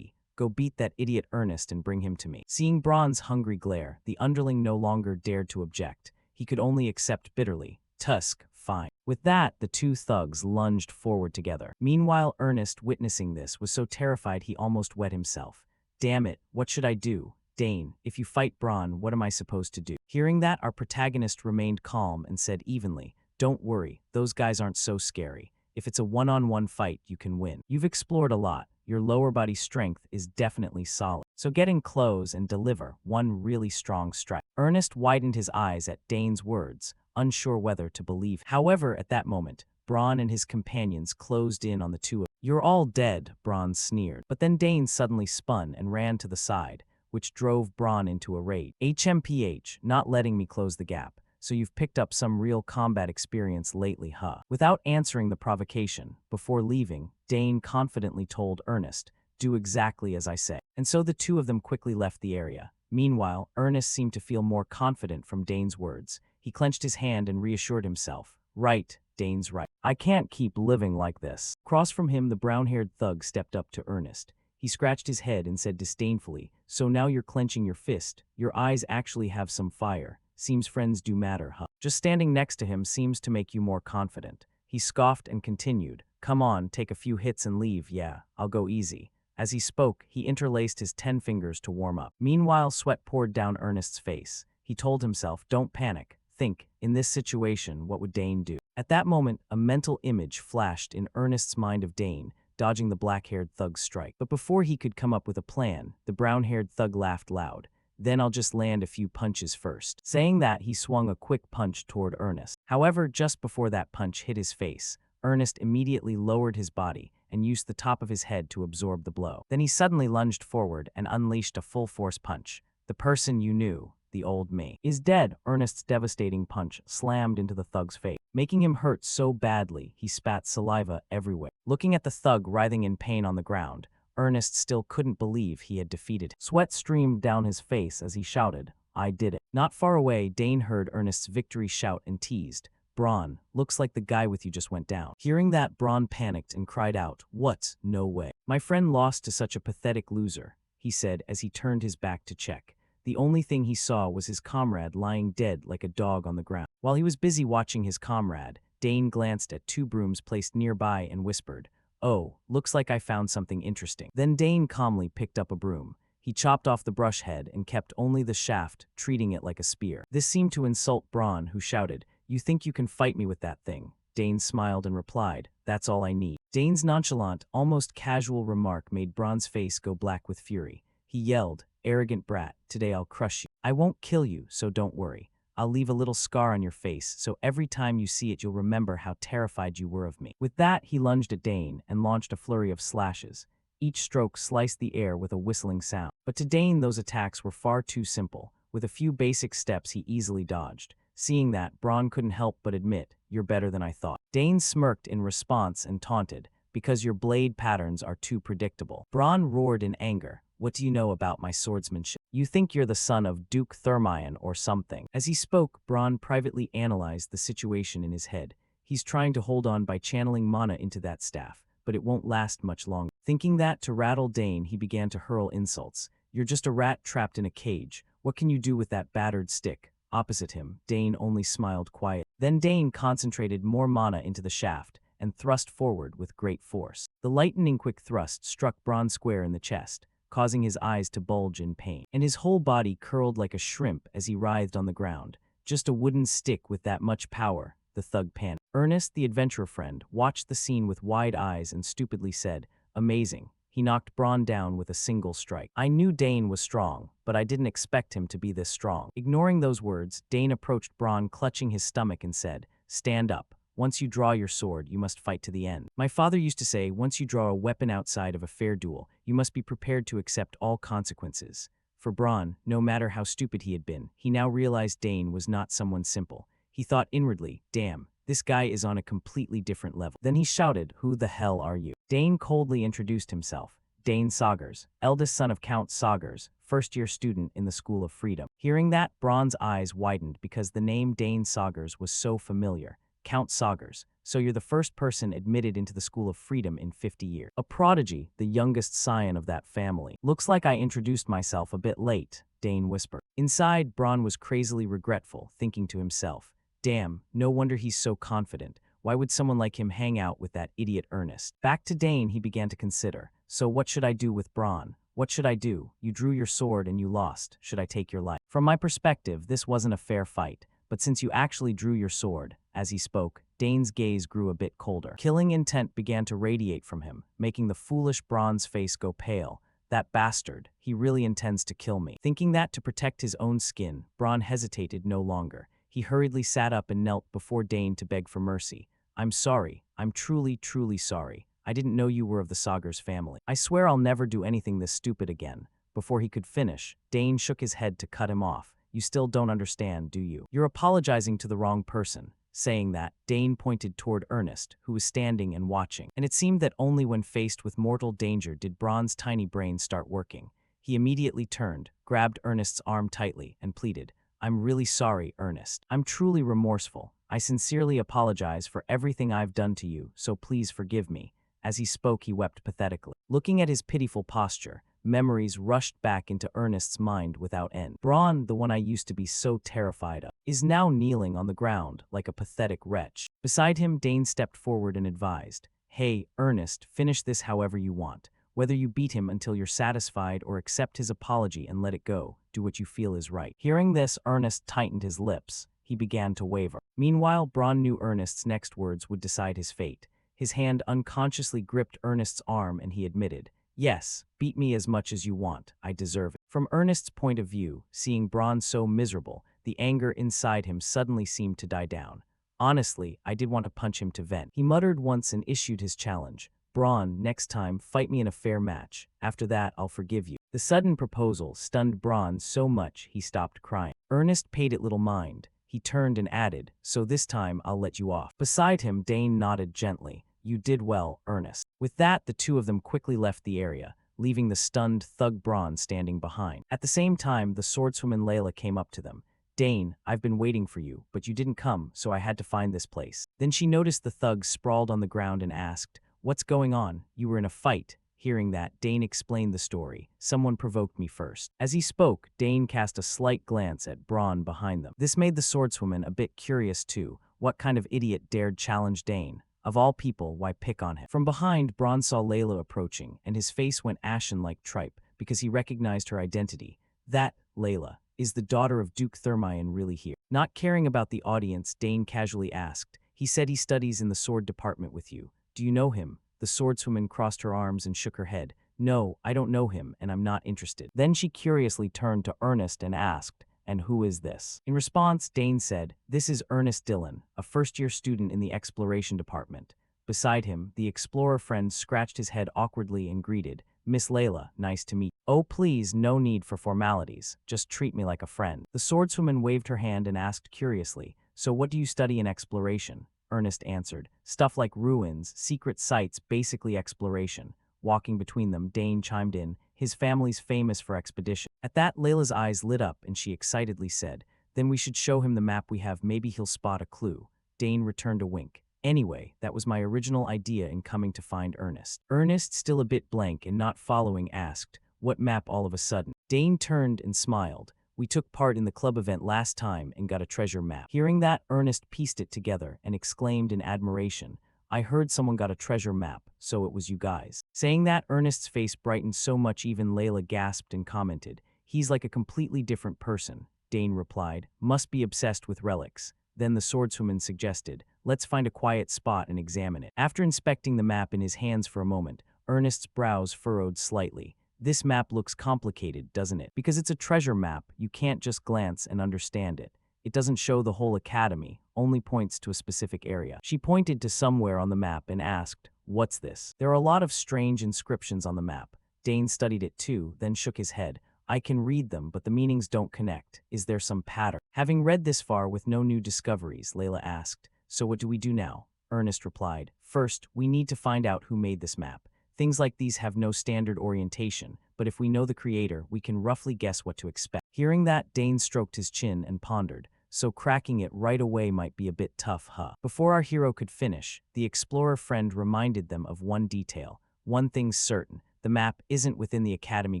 Go beat that idiot Ernest and bring him to me. Seeing Braun's hungry glare, the underling no longer dared to object. He could only accept bitterly. Tusk, fine. With that, the two thugs lunged forward together. Meanwhile, Ernest, witnessing this, was so terrified he almost wet himself. Damn it, what should I do? Dane, if you fight Braun, what am I supposed to do? Hearing that, our protagonist remained calm and said evenly, Don't worry, those guys aren't so scary. If it's a one-on-one fight, you can win. You've explored a lot. Your lower body strength is definitely solid. So get in close and deliver one really strong strike. Ernest widened his eyes at Dane's words, unsure whether to believe. However, at that moment, Braun and his companions closed in on the two of them. You're all dead, Braun sneered. But then Dane suddenly spun and ran to the side, which drove Braun into a rage. HMPH, not letting me close the gap. So you've picked up some real combat experience lately, huh? Without answering the provocation, before leaving, Dane confidently told Ernest, Do exactly as I say. And so the two of them quickly left the area. Meanwhile, Ernest seemed to feel more confident from Dane's words. He clenched his hand and reassured himself. Right, Dane's right. I can't keep living like this. Across from him, the brown-haired thug stepped up to Ernest. He scratched his head and said disdainfully, So now you're clenching your fist. Your eyes actually have some fire. Seems friends do matter, huh? Just standing next to him seems to make you more confident. He scoffed and continued, Come on, take a few hits and leave, yeah, I'll go easy. As he spoke, he interlaced his 10 fingers to warm up. Meanwhile, sweat poured down Ernest's face. He told himself, Don't panic. Think, in this situation, what would Dane do? At that moment, a mental image flashed in Ernest's mind of Dane, dodging the black-haired thug's strike. But before he could come up with a plan, the brown-haired thug laughed loud. Then I'll just land a few punches first. Saying that, he swung a quick punch toward Ernest. However, just before that punch hit his face, Ernest immediately lowered his body and used the top of his head to absorb the blow. Then he suddenly lunged forward and unleashed a full-force punch. The person you knew, the old me, is dead. Ernest's devastating punch slammed into the thug's face, making him hurt so badly he spat saliva everywhere. Looking at the thug writhing in pain on the ground, Ernest still couldn't believe he had defeated him. Sweat streamed down his face as he shouted, I did it. Not far away, Dane heard Ernest's victory shout and teased, Braun, looks like the guy with you just went down. Hearing that, Braun panicked and cried out, "What? No way. My friend lost to such a pathetic loser," he said as he turned his back to check. The only thing he saw was his comrade lying dead like a dog on the ground. While he was busy watching his comrade, Dane glanced at two brooms placed nearby and whispered, "Oh, looks like I found something interesting." Then Dane calmly picked up a broom. He chopped off the brush head and kept only the shaft, treating it like a spear. This seemed to insult Braun, who shouted, "You think you can fight me with that thing?" Dane smiled and replied, "That's all I need." Dane's nonchalant, almost casual remark made Braun's face go black with fury. He yelled, "Arrogant brat, today I'll crush you. I won't kill you, so don't worry. I'll leave a little scar on your face, so every time you see it you'll remember how terrified you were of me." With that, he lunged at Dane and launched a flurry of slashes. Each stroke sliced the air with a whistling sound. But to Dane, those attacks were far too simple. With a few basic steps, he easily dodged. Seeing that, Braun couldn't help but admit, "You're better than I thought." Dane smirked in response and taunted, "Because your blade patterns are too predictable." Braun roared in anger, "What do you know about my swordsmanship? You think you're the son of Duke Thermion or something." As he spoke, Braun privately analyzed the situation in his head. He's trying to hold on by channeling mana into that staff, but it won't last much longer. Thinking that to rattle Dane, he began to hurl insults. "You're just a rat trapped in a cage. What can you do with that battered stick?" Opposite him, Dane only smiled quietly. Then Dane concentrated more mana into the shaft and thrust forward with great force. The lightning-quick thrust struck Braun square in the chest, causing his eyes to bulge in pain, and his whole body curled like a shrimp as he writhed on the ground. Just a wooden stick with that much power, the thug panicked. Ernest, the adventurer friend, watched the scene with wide eyes and stupidly said, "Amazing." He knocked Braun down with a single strike. "I knew Dane was strong, but I didn't expect him to be this strong." Ignoring those words, Dane approached Braun clutching his stomach and said, "Stand up. Once you draw your sword, you must fight to the end. My father used to say, once you draw a weapon outside of a fair duel, you must be prepared to accept all consequences." For Braun, no matter how stupid he had been, he now realized Dane was not someone simple. He thought inwardly, "Damn, this guy is on a completely different level." Then he shouted, "Who the hell are you?" Dane coldly introduced himself. Dane Saugers, eldest son of Count Saugers, first-year student in the School of Freedom. Hearing that, Braun's eyes widened because the name Dane Saugers was so familiar. Count Saugers, so you're the first person admitted into the School of Freedom in 50 years. A prodigy, the youngest scion of that family. Looks like I introduced myself a bit late, Dane whispered. Inside, Braun was crazily regretful, thinking to himself, "Damn, no wonder he's so confident. Why would someone like him hang out with that idiot Ernest?" Back to Dane, he began to consider. "So what should I do with Braun? What should I do? You drew your sword and you lost. Should I take your life?" From my perspective, this wasn't a fair fight. But since you actually drew your sword," as he spoke, Dane's gaze grew a bit colder. Killing intent began to radiate from him, making the foolish Braun's face go pale. "That bastard, he really intends to kill me." Thinking that to protect his own skin, Braun hesitated no longer. He hurriedly sat up and knelt before Dane to beg for mercy. "I'm sorry. I'm truly, truly sorry. I didn't know you were of the Saugers family. I swear I'll never do anything this stupid again." Before he could finish, Dane shook his head to cut him off. "You still don't understand, do you? You're apologizing to the wrong person." Saying that, Dane pointed toward Ernest, who was standing and watching. And it seemed that only when faced with mortal danger did Braun's tiny brain start working. He immediately turned, grabbed Ernest's arm tightly, and pleaded, "I'm really sorry, Ernest. I'm truly remorseful. I sincerely apologize for everything I've done to you, so please forgive me." As he spoke, he wept pathetically. Looking at his pitiful posture, memories rushed back into Ernest's mind without end. Braun, the one I used to be so terrified of, is now kneeling on the ground like a pathetic wretch. Beside him, Dane stepped forward and advised, "Hey, Ernest, finish this however you want. Whether you beat him until you're satisfied or accept his apology and let it go, do what you feel is right." Hearing this, Ernest tightened his lips. He began to waver. Meanwhile, Braun knew Ernest's next words would decide his fate. His hand unconsciously gripped Ernest's arm and he admitted, "Yes, beat me as much as you want. I deserve it." From Ernest's point of view, seeing Braun so miserable, the anger inside him suddenly seemed to die down. "Honestly, I did want to punch him to vent." He muttered once and issued his challenge. "Braun, next time, fight me in a fair match. After that, I'll forgive you." The sudden proposal stunned Braun so much he stopped crying. Ernest paid it little mind. He turned and added, "So this time I'll let you off." Beside him, Dane nodded gently. "You did well, Ernest." With that, the two of them quickly left the area, leaving the stunned thug Braun standing behind. At the same time, the swordswoman Layla came up to them. Dane, I've been waiting for you, but you didn't come, so I had to find this place. Then she noticed the thugs sprawled on the ground and asked, "What's going on? You were in a fight." Hearing that, Dane explained the story. "Someone provoked me first." As he spoke, Dane cast a slight glance at Braun behind them. This made the swordswoman a bit curious too. What kind of idiot dared challenge Dane? Of all people, why pick on him? From behind, Braun saw Layla approaching, and his face went ashen like tripe because he recognized her identity. That, Layla, is the daughter of Duke Thermion really here? Not caring about the audience, Dane casually asked. "He said he studies in the sword department with you. Do you know him?" The swordswoman crossed her arms and shook her head. "No, I don't know him, and I'm not interested." Then she curiously turned to Ernest and asked, "And who is this?" In response, Dane said, "This is Ernest Dillon, a first-year student in the exploration department." Beside him, the explorer friend scratched his head awkwardly and greeted, "Miss Layla, nice to meet you." "Oh please, no need for formalities. Just treat me like a friend." The swordswoman waved her hand and asked curiously, "So what do you study in exploration?" Ernest answered, "Stuff like ruins, secret sites, basically exploration." Walking between them, Dane chimed in, "His family's famous for expedition." At that, Layla's eyes lit up and she excitedly said, "Then we should show him the map we have, maybe he'll spot a clue." Dane returned a wink. "Anyway, that was my original idea in coming to find Ernest." Ernest, still a bit blank and not following, asked, "What map all of a sudden?" Dane turned and smiled. "We took part in the club event last time and got a treasure map." Hearing that, Ernest pieced it together and exclaimed in admiration, "I heard someone got a treasure map, so it was you guys." Saying that, Ernest's face brightened so much even Layla gasped and commented, "He's like a completely different person." Dane replied, "Must be obsessed with relics." Then the swordswoman suggested, "Let's find a quiet spot and examine it." After inspecting the map in his hands for a moment, Ernest's brows furrowed slightly. "This map looks complicated, doesn't it? Because it's a treasure map, you can't just glance and understand it. It doesn't show the whole academy, only points to a specific area." She pointed to somewhere on the map and asked, "What's this?" "There are a lot of strange inscriptions on the map." Dane studied it too, then shook his head. "I can read them, but the meanings don't connect. Is there some pattern?" Having read this far with no new discoveries, Layla asked, "So what do we do now?" Ernest replied, "First, we need to find out who made this map. Things like these have no standard orientation, but if we know the creator, we can roughly guess what to expect." Hearing that, Dane stroked his chin and pondered, "So cracking it right away might be a bit tough, huh?" Before our hero could finish, the explorer friend reminded them of one detail. "One thing's certain, the map isn't within the academy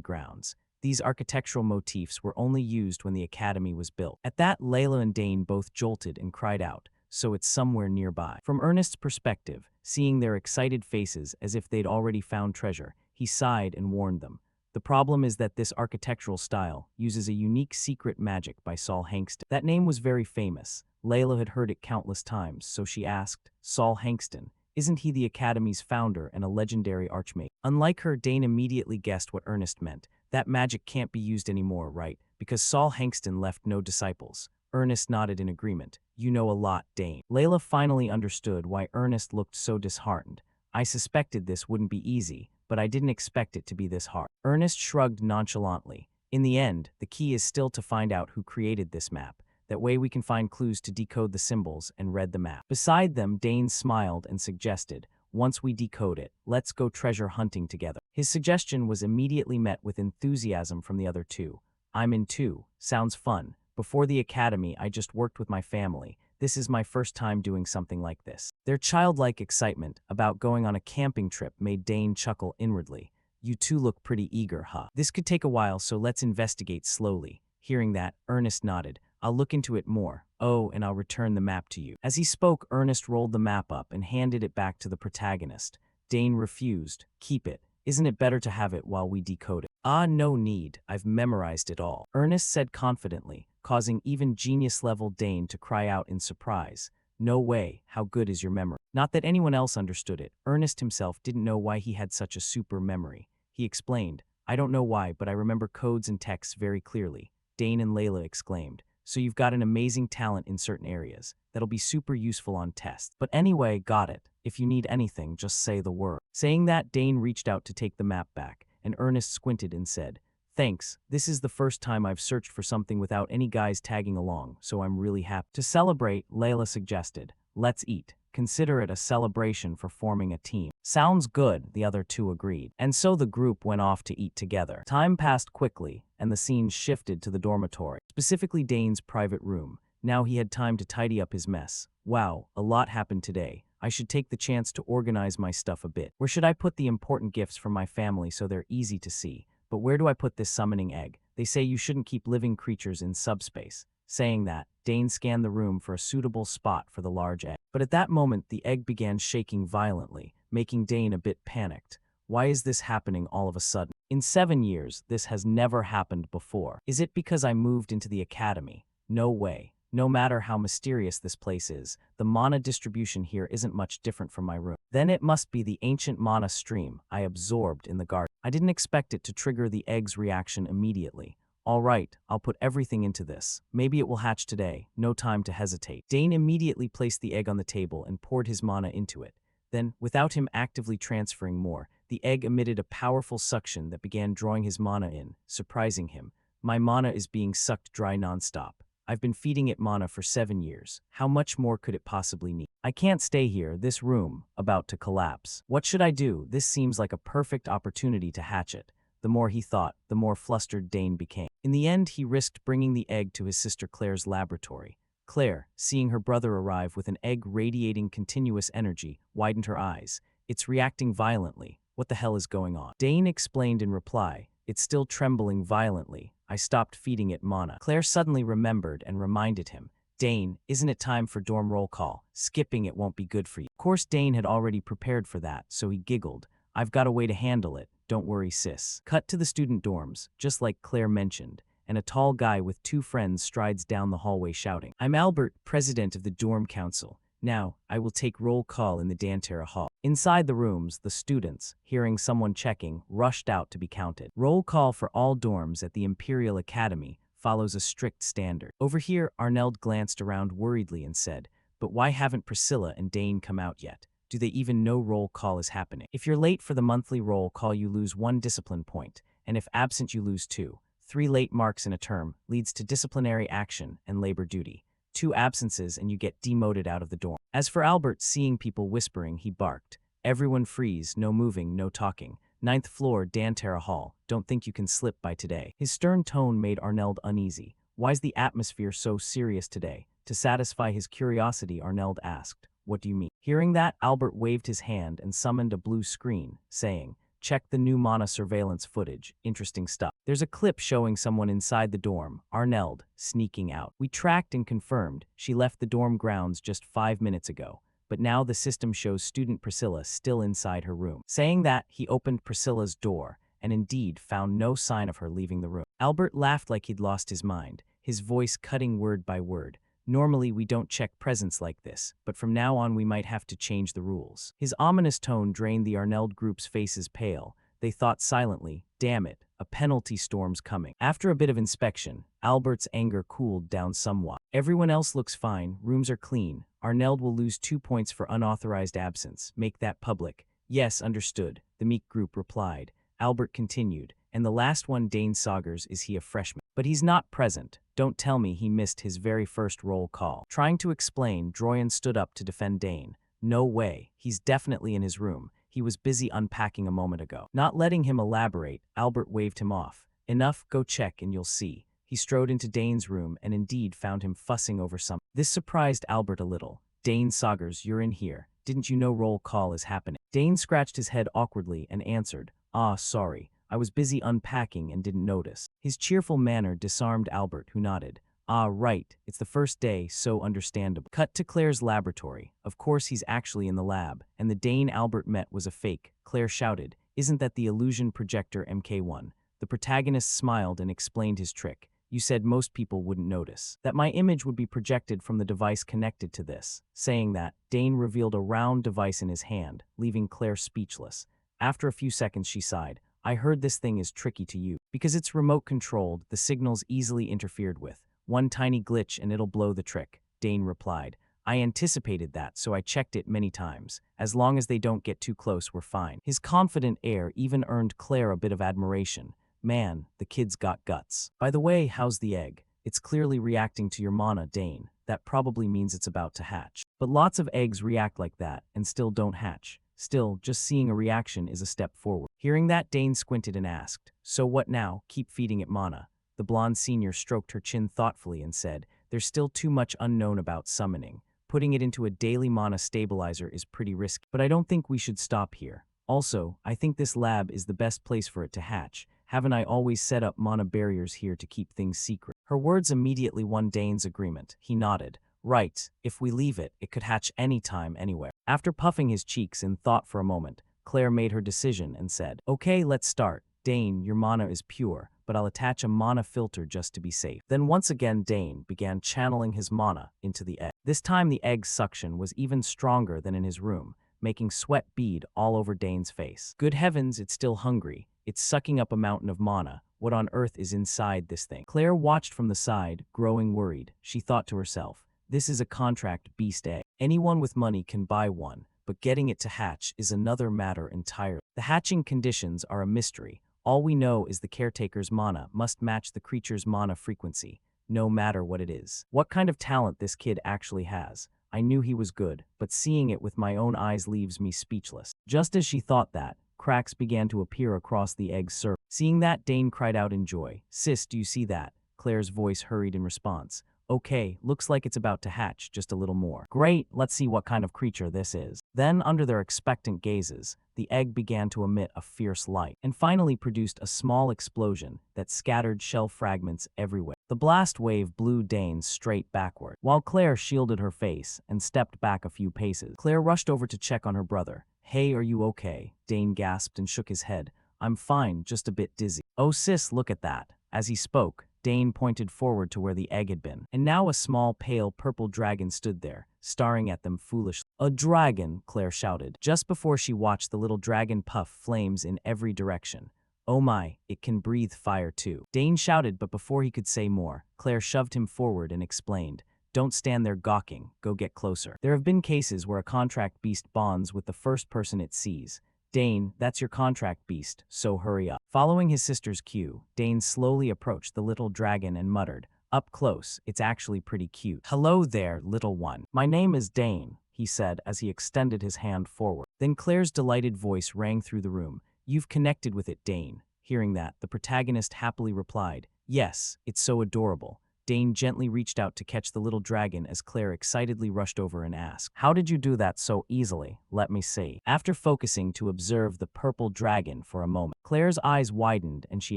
grounds. These architectural motifs were only used when the academy was built." At that, Layla and Dane both jolted and cried out, "So it's somewhere nearby." From Ernest's perspective, seeing their excited faces as if they'd already found treasure, he sighed and warned them. "The problem is that this architectural style uses a unique secret magic by Saul Hankston." That name was very famous. Layla had heard it countless times, so she asked, "Saul Hankston, isn't he the Academy's founder and a legendary archmage?" Unlike her, Dane immediately guessed what Ernest meant. "That magic can't be used anymore, right? Because Saul Hankston left no disciples." Ernest nodded in agreement. "You know a lot, Dane." Layla finally understood why Ernest looked so disheartened. "I suspected this wouldn't be easy, but I didn't expect it to be this hard." Ernest shrugged nonchalantly. "In the end, the key is still to find out who created this map. That way we can find clues to decode the symbols and read the map." Beside them, Dane smiled and suggested, "Once we decode it, let's go treasure hunting together." His suggestion was immediately met with enthusiasm from the other two. "I'm in too. Sounds fun. Before the academy, I just worked with my family. This is my first time doing something like this." Their childlike excitement about going on a camping trip made Dane chuckle inwardly. "You two look pretty eager, huh? This could take a while, so let's investigate slowly." Hearing that, Ernest nodded. "I'll look into it more. Oh, and I'll return the map to you." As he spoke, Ernest rolled the map up and handed it back to the protagonist. Dane refused. "Keep it. Isn't it better to have it while we decode it?" "Ah, no need. I've memorized it all," Ernest said confidently, causing even genius-level Dane to cry out in surprise. "No way, how good is your memory?" Not that anyone else understood it. Ernest himself didn't know why he had such a super memory. He explained, "I don't know why, but I remember codes and texts very clearly." Dane and Layla exclaimed, "So you've got an amazing talent in certain areas. That'll be super useful on tests. But anyway, got it. If you need anything, just say the word." Saying that, Dane reached out to take the map back, and Ernest squinted and said, "Thanks, this is the first time I've searched for something without any guys tagging along, so I'm really happy." To celebrate, Layla suggested, "Let's eat. Consider it a celebration for forming a team." Sounds good, the other two agreed. And so the group went off to eat together. Time passed quickly, and the scene shifted to the dormitory, specifically Dane's private room. Now he had time to tidy up his mess. Wow, a lot happened today. I should take the chance to organize my stuff a bit. Where should I put the important gifts from my family so they're easy to see? But where do I put this summoning egg? They say you shouldn't keep living creatures in subspace. Saying that, Dane scanned the room for a suitable spot for the large egg. But at that moment, the egg began shaking violently, making Dane a bit panicked. Why is this happening all of a sudden? In 7 years, this has never happened before. Is it because I moved into the academy? No way. No matter how mysterious this place is, the mana distribution here isn't much different from my room. Then it must be the ancient mana stream I absorbed in the garden. I didn't expect it to trigger the egg's reaction immediately. All right, I'll put everything into this. Maybe it will hatch today. No time to hesitate. Dane immediately placed the egg on the table and poured his mana into it. Then, without him actively transferring more, the egg emitted a powerful suction that began drawing his mana in, surprising him. My mana is being sucked dry nonstop. I've been feeding it mana for 7 years. How much more could it possibly need? I can't stay here, this room, about to collapse. What should I do? This seems like a perfect opportunity to hatch it. The more he thought, the more flustered Dane became. In the end, he risked bringing the egg to his sister Claire's laboratory. Claire, seeing her brother arrive with an egg radiating continuous energy, widened her eyes. It's reacting violently. What the hell is going on? Dane explained in reply. It's still trembling violently. I stopped feeding it mana. Claire suddenly remembered and reminded him. Dane, isn't it time for dorm roll call? Skipping it won't be good for you. Of course, Dane had already prepared for that, so he giggled. I've got a way to handle it. Don't worry, sis. Cut to the student dorms, just like Claire mentioned, and a tall guy with 2 friends strides down the hallway shouting, I'm Albert, president of the dorm council. Now, I will take roll call in the Dantera hall. Inside the rooms, the students, hearing someone checking, rushed out to be counted. Roll call for all dorms at the Imperial Academy follows a strict standard. Over here, Arnold glanced around worriedly and said, but why haven't Priscilla and Dane come out yet? Do they even know roll call is happening? If you're late for the monthly roll call, you lose 1 discipline point, and if absent, you lose 2. 3 late marks in a term leads to disciplinary action and labor duty. 2 absences and you get demoted out of the dorm. As for Albert, seeing people whispering, he barked. Everyone freeze, no moving, no talking. 9th floor, Dantera Hall. Don't think you can slip by today. His stern tone made Arnold uneasy. Why's the atmosphere so serious today? To satisfy his curiosity, Arnold asked, what do you mean? Hearing that, Albert waved his hand and summoned a blue screen, saying, check the new mana surveillance footage. Interesting stuff. There's a clip showing someone inside the dorm, Arnold, sneaking out. We tracked and confirmed she left the dorm grounds just 5 minutes ago, but now the system shows student Priscilla still inside her room. Saying that, he opened Priscilla's door and indeed found no sign of her leaving the room. Albert laughed like he'd lost his mind, his voice cutting word by word. Normally, we don't check presence like this, but from now on we might have to change the rules. His ominous tone drained the Arnold group's faces pale. They thought silently, damn it, a penalty storm's coming. After a bit of inspection, Albert's anger cooled down somewhat. Everyone else looks fine, rooms are clean. Arnold will lose 2 points for unauthorized absence. Make that public. Yes, understood, the meek group replied. Albert continued, and the last one, Dane Saugers, is he a freshman? But he's not present. Don't tell me he missed his very first roll call. Trying to explain, Droyan stood up to defend Dane. No way, he's definitely in his room. He was busy unpacking a moment ago. Not letting him elaborate, Albert waved him off. Enough, go check and you'll see. He strode into Dane's room and indeed found him fussing over something. This surprised Albert a little. Dane Saugers, you're in here. Didn't you know roll call is happening? Dane scratched his head awkwardly and answered, sorry. I was busy unpacking and didn't notice. His cheerful manner disarmed Albert, who nodded. Right. It's the first day, so understandable. Cut to Claire's laboratory. Of course he's actually in the lab, and the Dane Albert met was a fake. Claire shouted, isn't that the illusion projector MK1? The protagonist smiled and explained his trick. You said most people wouldn't notice. That my image would be projected from the device connected to this. Saying that, Dane revealed a round device in his hand, leaving Claire speechless. After a few seconds she sighed. I heard this thing is tricky to use. Because it's remote controlled, the signal's easily interfered with. One tiny glitch and it'll blow the trick, Dane replied. I anticipated that, so I checked it many times. As long as they don't get too close, we're fine. His confident air even earned Claire a bit of admiration. Man, the kid's got guts. By the way, how's the egg? It's clearly reacting to your mana, Dane. That probably means it's about to hatch. But lots of eggs react like that and still don't hatch. Still, just seeing a reaction is a step forward. Hearing that, Dane squinted and asked, "So what now? Keep feeding it mana." The blonde senior stroked her chin thoughtfully and said, "There's still too much unknown about summoning. Putting it into a daily mana stabilizer is pretty risky, but I don't think we should stop here. Also, I think this lab is the best place for it to hatch. Haven't I always set up mana barriers here to keep things secret?" Her words immediately won Dane's agreement. He nodded. "Right, if we leave it, it could hatch anytime, anywhere." After puffing his cheeks in thought for a moment, Claire made her decision and said, "Okay, let's start. Dane, your mana is pure, but I'll attach a mana filter just to be safe." Then once again Dane began channeling his mana into the egg. This time the egg's suction was even stronger than in his room, making sweat bead all over Dane's face. Good heavens, it's still hungry. It's sucking up a mountain of mana. What on earth is inside this thing? Claire watched from the side, growing worried. She thought to herself, this is a contract beast egg. Anyone with money can buy one, but getting it to hatch is another matter entirely. The hatching conditions are a mystery. All we know is the caretaker's mana must match the creature's mana frequency, no matter what it is. What kind of talent this kid actually has. I knew he was good, but seeing it with my own eyes leaves me speechless. Just as she thought that, cracks began to appear across the egg's surface. Seeing that, Dane cried out in joy. "Sis, do you see that?" Claire's voice hurried in response. "Okay, looks like it's about to hatch, just a little more." "Great, let's see what kind of creature this is." Then, under their expectant gazes, the egg began to emit a fierce light, and finally produced a small explosion that scattered shell fragments everywhere. The blast wave blew Dane straight backward, while Claire shielded her face and stepped back a few paces. Claire rushed over to check on her brother. "Hey, are you okay?" Dane gasped and shook his head. "I'm fine, just a bit dizzy." "Oh sis, look at that." As he spoke, Dane pointed forward to where the egg had been, and now a small pale purple dragon stood there, staring at them foolishly. "A dragon!" Claire shouted, just before she watched the little dragon puff flames in every direction. "Oh my, it can breathe fire too." Dane shouted, but before he could say more, Claire shoved him forward and explained, "Don't stand there gawking, go get closer." There have been cases where a contract beast bonds with the first person it sees. "Dane, that's your contract beast, so hurry up." Following his sister's cue, Dane slowly approached the little dragon and muttered, "Up close, it's actually pretty cute." "Hello there, little one. My name is Dane," he said as he extended his hand forward. Then Claire's delighted voice rang through the room. "You've connected with it, Dane." Hearing that, the protagonist happily replied, "Yes, it's so adorable." Dane gently reached out to catch the little dragon as Claire excitedly rushed over and asked, "How did you do that so easily? Let me see." After focusing to observe the purple dragon for a moment, Claire's eyes widened and she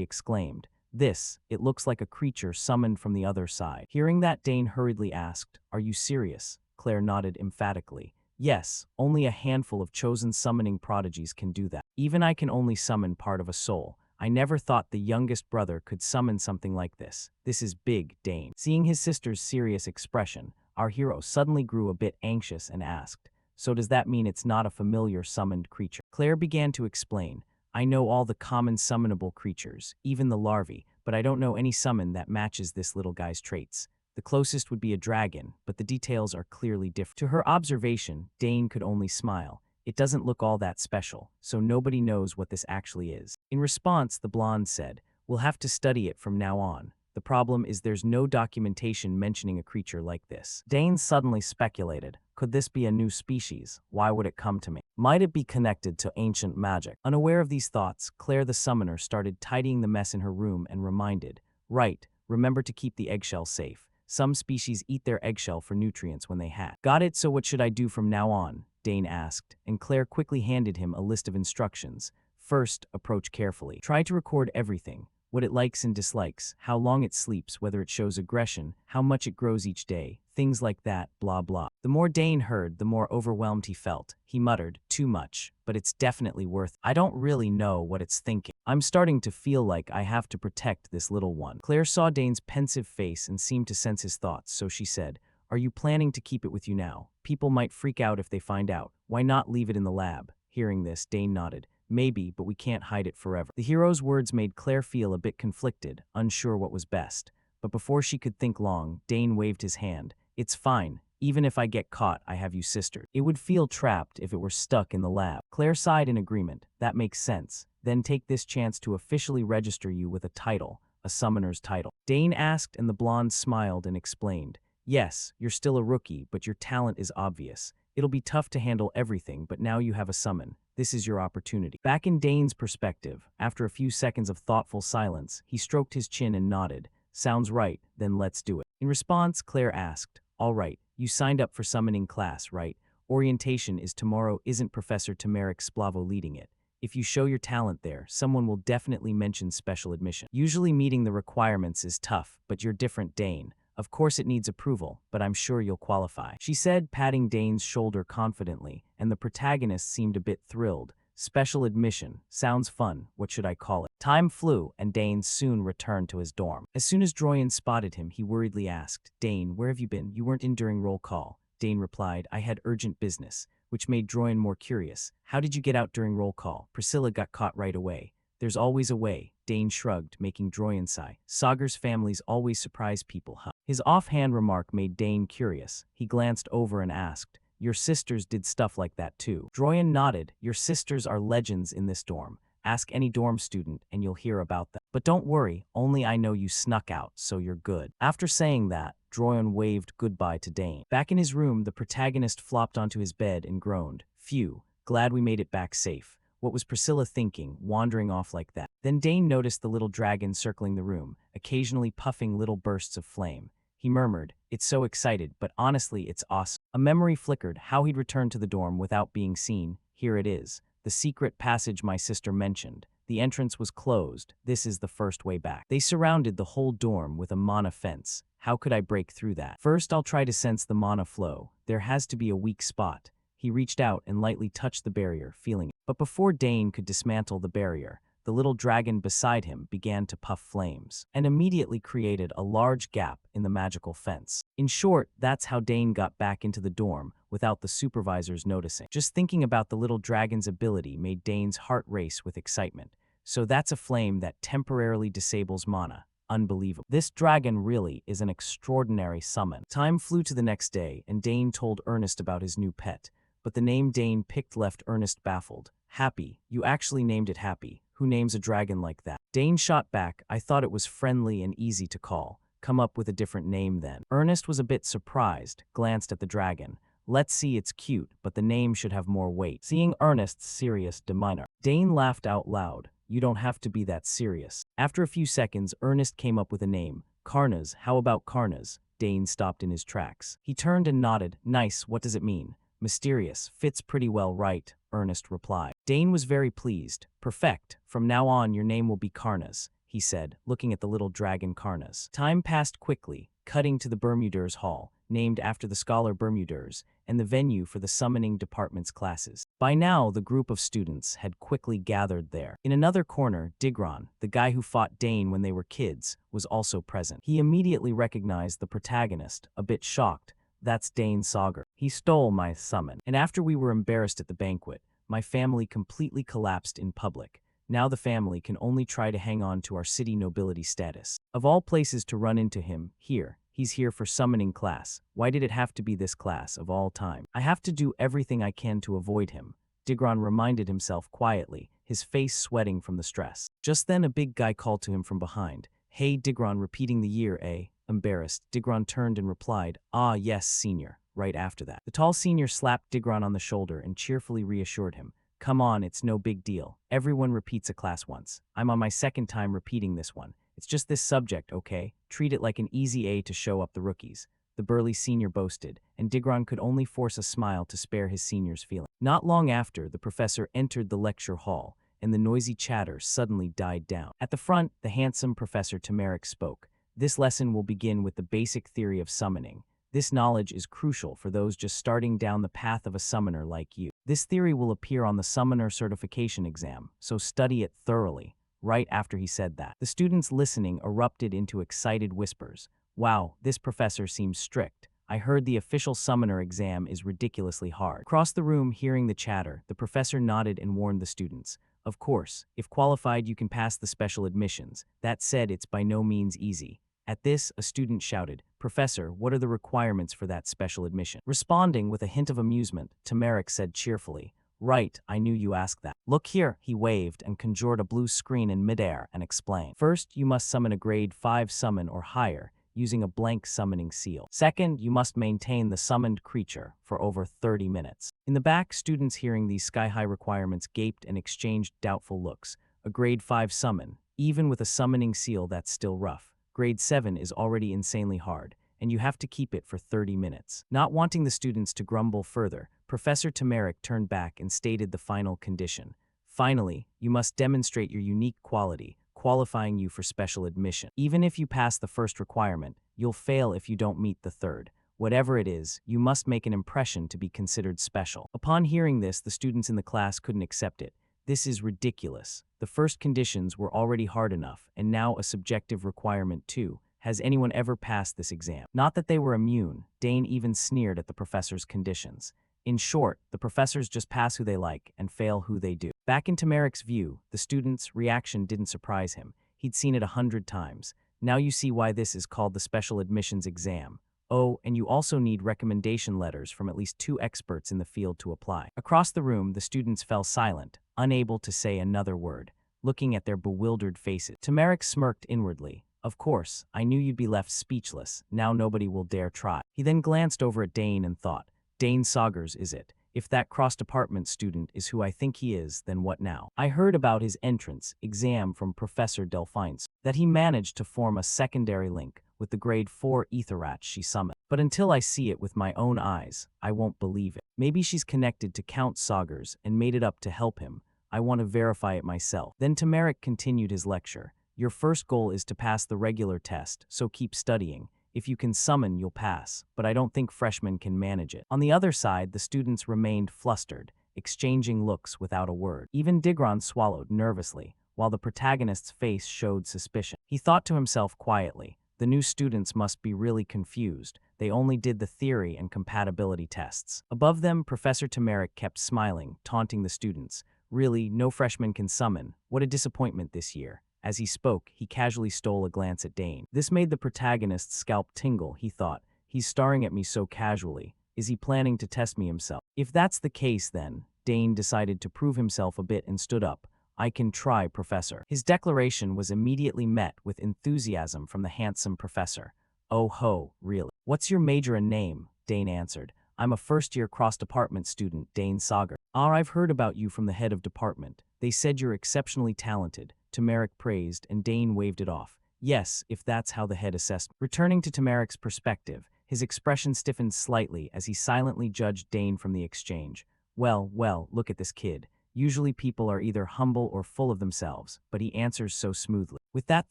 exclaimed, It looks like a creature summoned from the other side." Hearing that, Dane hurriedly asked, "Are you serious?" Claire nodded emphatically. "Yes, only a handful of chosen summoning prodigies can do that. Even I can only summon part of a soul. I never thought the youngest brother could summon something like this. This is big, Dane." Seeing his sister's serious expression, our hero suddenly grew a bit anxious and asked, "So does that mean it's not a familiar summoned creature?" Claire began to explain, "I know all the common summonable creatures, even the larvae, but I don't know any summon that matches this little guy's traits. The closest would be a dragon, but the details are clearly different." To her observation, Dane could only smile. "It doesn't look all that special, so nobody knows what this actually is." In response, the blonde said, "We'll have to study it from now on. The problem is there's no documentation mentioning a creature like this." Dane suddenly speculated, "Could this be a new species? Why would it come to me? Might it be connected to ancient magic?" Unaware of these thoughts, Claire the summoner started tidying the mess in her room and reminded, "Right, remember to keep the eggshell safe. Some species eat their eggshell for nutrients when they hatch." "Got it, so what should I do from now on?" Dane asked, and Claire quickly handed him a list of instructions. "First, approach carefully. Try to record everything. What it likes and dislikes, how long it sleeps, whether it shows aggression, how much it grows each day, things like that, blah blah." The more Dane heard, the more overwhelmed he felt. He muttered, "Too much, but it's definitely worth it. I don't really know what it's thinking. I'm starting to feel like I have to protect this little one." Claire saw Dane's pensive face and seemed to sense his thoughts, so she said, "Are you planning to keep it with you now? People might freak out if they find out. Why not leave it in the lab?" Hearing this, Dane nodded. "Maybe, but we can't hide it forever." The hero's words made Claire feel a bit conflicted, unsure what was best. But before she could think long, Dane waved his hand. "It's fine. Even if I get caught, I have you sistered. It would feel trapped if it were stuck in the lab." Claire sighed in agreement. "That makes sense. Then take this chance to officially register you with a title, a summoner's title." Dane asked, and the blonde smiled and explained, "Yes, you're still a rookie, but your talent is obvious. It'll be tough to handle everything, but now you have a summon. This is your opportunity. Back in Dane's perspective, after a few seconds of thoughtful silence, he stroked his chin and nodded. Sounds right, then let's do it. In response, Claire asked, all right, you signed up for summoning class, right? Orientation is tomorrow. Isn't Professor Tamaric Splavo leading it? If you show your talent there, someone will definitely mention special admission. Usually meeting the requirements is tough, but you're different, Dane. Of course it needs approval, but I'm sure you'll qualify, she said, patting Dane's shoulder confidently, and the protagonist seemed a bit thrilled. Special admission. Sounds fun. What should I call it? Time flew, and Dane soon returned to his dorm. As soon as Droyan spotted him, he worriedly asked, Dane, where have you been? You weren't in during roll call. Dane replied, I had urgent business, which made Droyan more curious. How did you get out during roll call? Priscilla got caught right away. There's always a way, Dane shrugged, making Droyan sigh. Sagar's families always surprise people, huh? His offhand remark made Dane curious. He glanced over and asked, your sisters did stuff like that too? Droyan nodded. Your sisters are legends in this dorm. Ask any dorm student and you'll hear about them. But don't worry, only I know you snuck out, so you're good. After saying that, Droyan waved goodbye to Dane. Back in his room, the protagonist flopped onto his bed and groaned. Phew, glad we made it back safe. What was Priscilla thinking, wandering off like that? Then Dane noticed the little dragon circling the room, occasionally puffing little bursts of flame. He murmured, it's so excited, but honestly, it's awesome. A memory flickered, how he'd returned to the dorm without being seen. Here it is. The secret passage my sister mentioned. The entrance was closed. This is the first way back. They surrounded the whole dorm with a mana fence. How could I break through that? First, I'll try to sense the mana flow. There has to be a weak spot. He reached out and lightly touched the barrier, feeling it. But before Dane could dismantle the barrier, the little dragon beside him began to puff flames, and immediately created a large gap in the magical fence. In short, that's how Dane got back into the dorm without the supervisors noticing. Just thinking about the little dragon's ability made Dane's heart race with excitement. So that's a flame that temporarily disables mana. Unbelievable. This dragon really is an extraordinary summon. Time flew to the next day, and Dane told Ernest about his new pet. But the name Dane picked left Ernest baffled. Happy. You actually named it Happy. Who names a dragon like that? Dane shot back, I thought it was friendly and easy to call. Come up with a different name then. Ernest was a bit surprised, glanced at the dragon. Let's see, it's cute, but the name should have more weight. Seeing Ernest's serious demeanor, Dane laughed out loud. You don't have to be that serious. After a few seconds, Ernest came up with a name. Karnas. How about Karnas? Dane stopped in his tracks. He turned and nodded. Nice, what does it mean? Mysterious. Fits pretty well, right? Ernest replied. Dane was very pleased. Perfect. From now on, your name will be Karnas, he said, looking at the little dragon Karnas. Time passed quickly, cutting to the Bermuders Hall, named after the scholar Bermuders, and the venue for the summoning department's classes. By now, the group of students had quickly gathered there. In another corner, Digron, the guy who fought Dane when they were kids, was also present. He immediately recognized the protagonist, a bit shocked. That's Dane Sagar. He stole my summon. And after we were embarrassed at the banquet, my family completely collapsed in public. Now the family can only try to hang on to our city nobility status. Of all places to run into him, here. He's here for summoning class. Why did it have to be this class of all time? I have to do everything I can to avoid him. Digron reminded himself quietly, his face sweating from the stress. Just then a big guy called to him from behind. Hey, Digron, repeating the year, eh? Embarrassed, Digron turned and replied, Ah, yes, senior, right after that. The tall senior slapped Digron on the shoulder and cheerfully reassured him. Come on, it's no big deal. Everyone repeats a class once. I'm on my second time repeating this one. It's just this subject, okay? Treat it like an easy A to show up the rookies. The burly senior boasted, and Digron could only force a smile to spare his senior's feeling. Not long after, the professor entered the lecture hall, and the noisy chatter suddenly died down. At the front, the handsome Professor Tamaric spoke. This lesson will begin with the basic theory of summoning. This knowledge is crucial for those just starting down the path of a summoner like you. This theory will appear on the summoner certification exam, so study it thoroughly. Right after he said that, the students listening erupted into excited whispers. Wow, this professor seems strict. I heard the official summoner exam is ridiculously hard. Across the room, hearing the chatter, the professor nodded and warned the students. Of course, if qualified, you can pass the special admissions. That said, it's by no means easy. At this, a student shouted, Professor, what are the requirements for that special admission? Responding with a hint of amusement, Tamaric said cheerfully, Right, I knew you asked that. Look here, he waved and conjured a blue screen in midair and explained. First, you must summon a grade 5 summon or higher. using a blank summoning seal. Second, you must maintain the summoned creature for over 30 minutes. In the back, students hearing these sky-high requirements gaped and exchanged doubtful looks. A grade 5 summon, even with a summoning seal that's still rough. Grade 7 is already insanely hard, and you have to keep it for 30 minutes. Not wanting the students to grumble further, Professor Tamaric turned back and stated the final condition. Finally, you must demonstrate your unique quality, qualifying you for special admission. Even if you pass the first requirement, you'll fail if you don't meet the third. Whatever it is, you must make an impression to be considered special. Upon hearing this, the students in the class couldn't accept it. This is ridiculous. The first conditions were already hard enough, and now a subjective requirement too. Has anyone ever passed this exam? Not that they were immune. Dane even sneered at the professor's conditions. In short, the professors just pass who they like and fail who they do. Back in Tamaric's view, the student's reaction didn't surprise him. He'd seen it 100 times. Now you see why this is called the special admissions exam. Oh, and you also need recommendation letters from at least 2 experts in the field to apply. Across the room, the students fell silent, unable to say another word, looking at their bewildered faces. Tamaric smirked inwardly. Of course, I knew you'd be left speechless. Now nobody will dare try. He then glanced over at Dane and thought, Dane Saugers is it? If that cross-department student is who I think he is, then what now? I heard about his entrance exam from Professor Delphines, that he managed to form a secondary link with the grade 4 Aetherat she summoned. But until I see it with my own eyes, I won't believe it. Maybe she's connected to Count Saugers and made it up to help him. I want to verify it myself. Then Tamaric continued his lecture. Your first goal is to pass the regular test, so keep studying. If you can summon, you'll pass, but I don't think freshmen can manage it. On the other side, the students remained flustered, exchanging looks without a word. Even Digron swallowed nervously, while the protagonist's face showed suspicion. He thought to himself quietly, the new students must be really confused. They only did the theory and compatibility tests. Above them, Professor Tamaric kept smiling, taunting the students. Really, no freshman can summon. What a disappointment this year. As he spoke, he casually stole a glance at Dane. This made the protagonist's scalp tingle, he thought. He's staring at me so casually. Is he planning to test me himself? If that's the case, then, Dane decided to prove himself a bit and stood up. I can try, Professor. His declaration was immediately met with enthusiasm from the handsome professor. Oh ho, really? What's your major and name? Dane answered. I'm a first-year cross-department student, Dane Sager. I've heard about you from the head of department. They said you're exceptionally talented. Tamaric praised, and Dane waved it off. Yes, if that's how the head assessed. Returning to Tamaric's perspective, his expression stiffened slightly as he silently judged Dane from the exchange. Well, look at this kid. Usually people are either humble or full of themselves, but he answers so smoothly. With that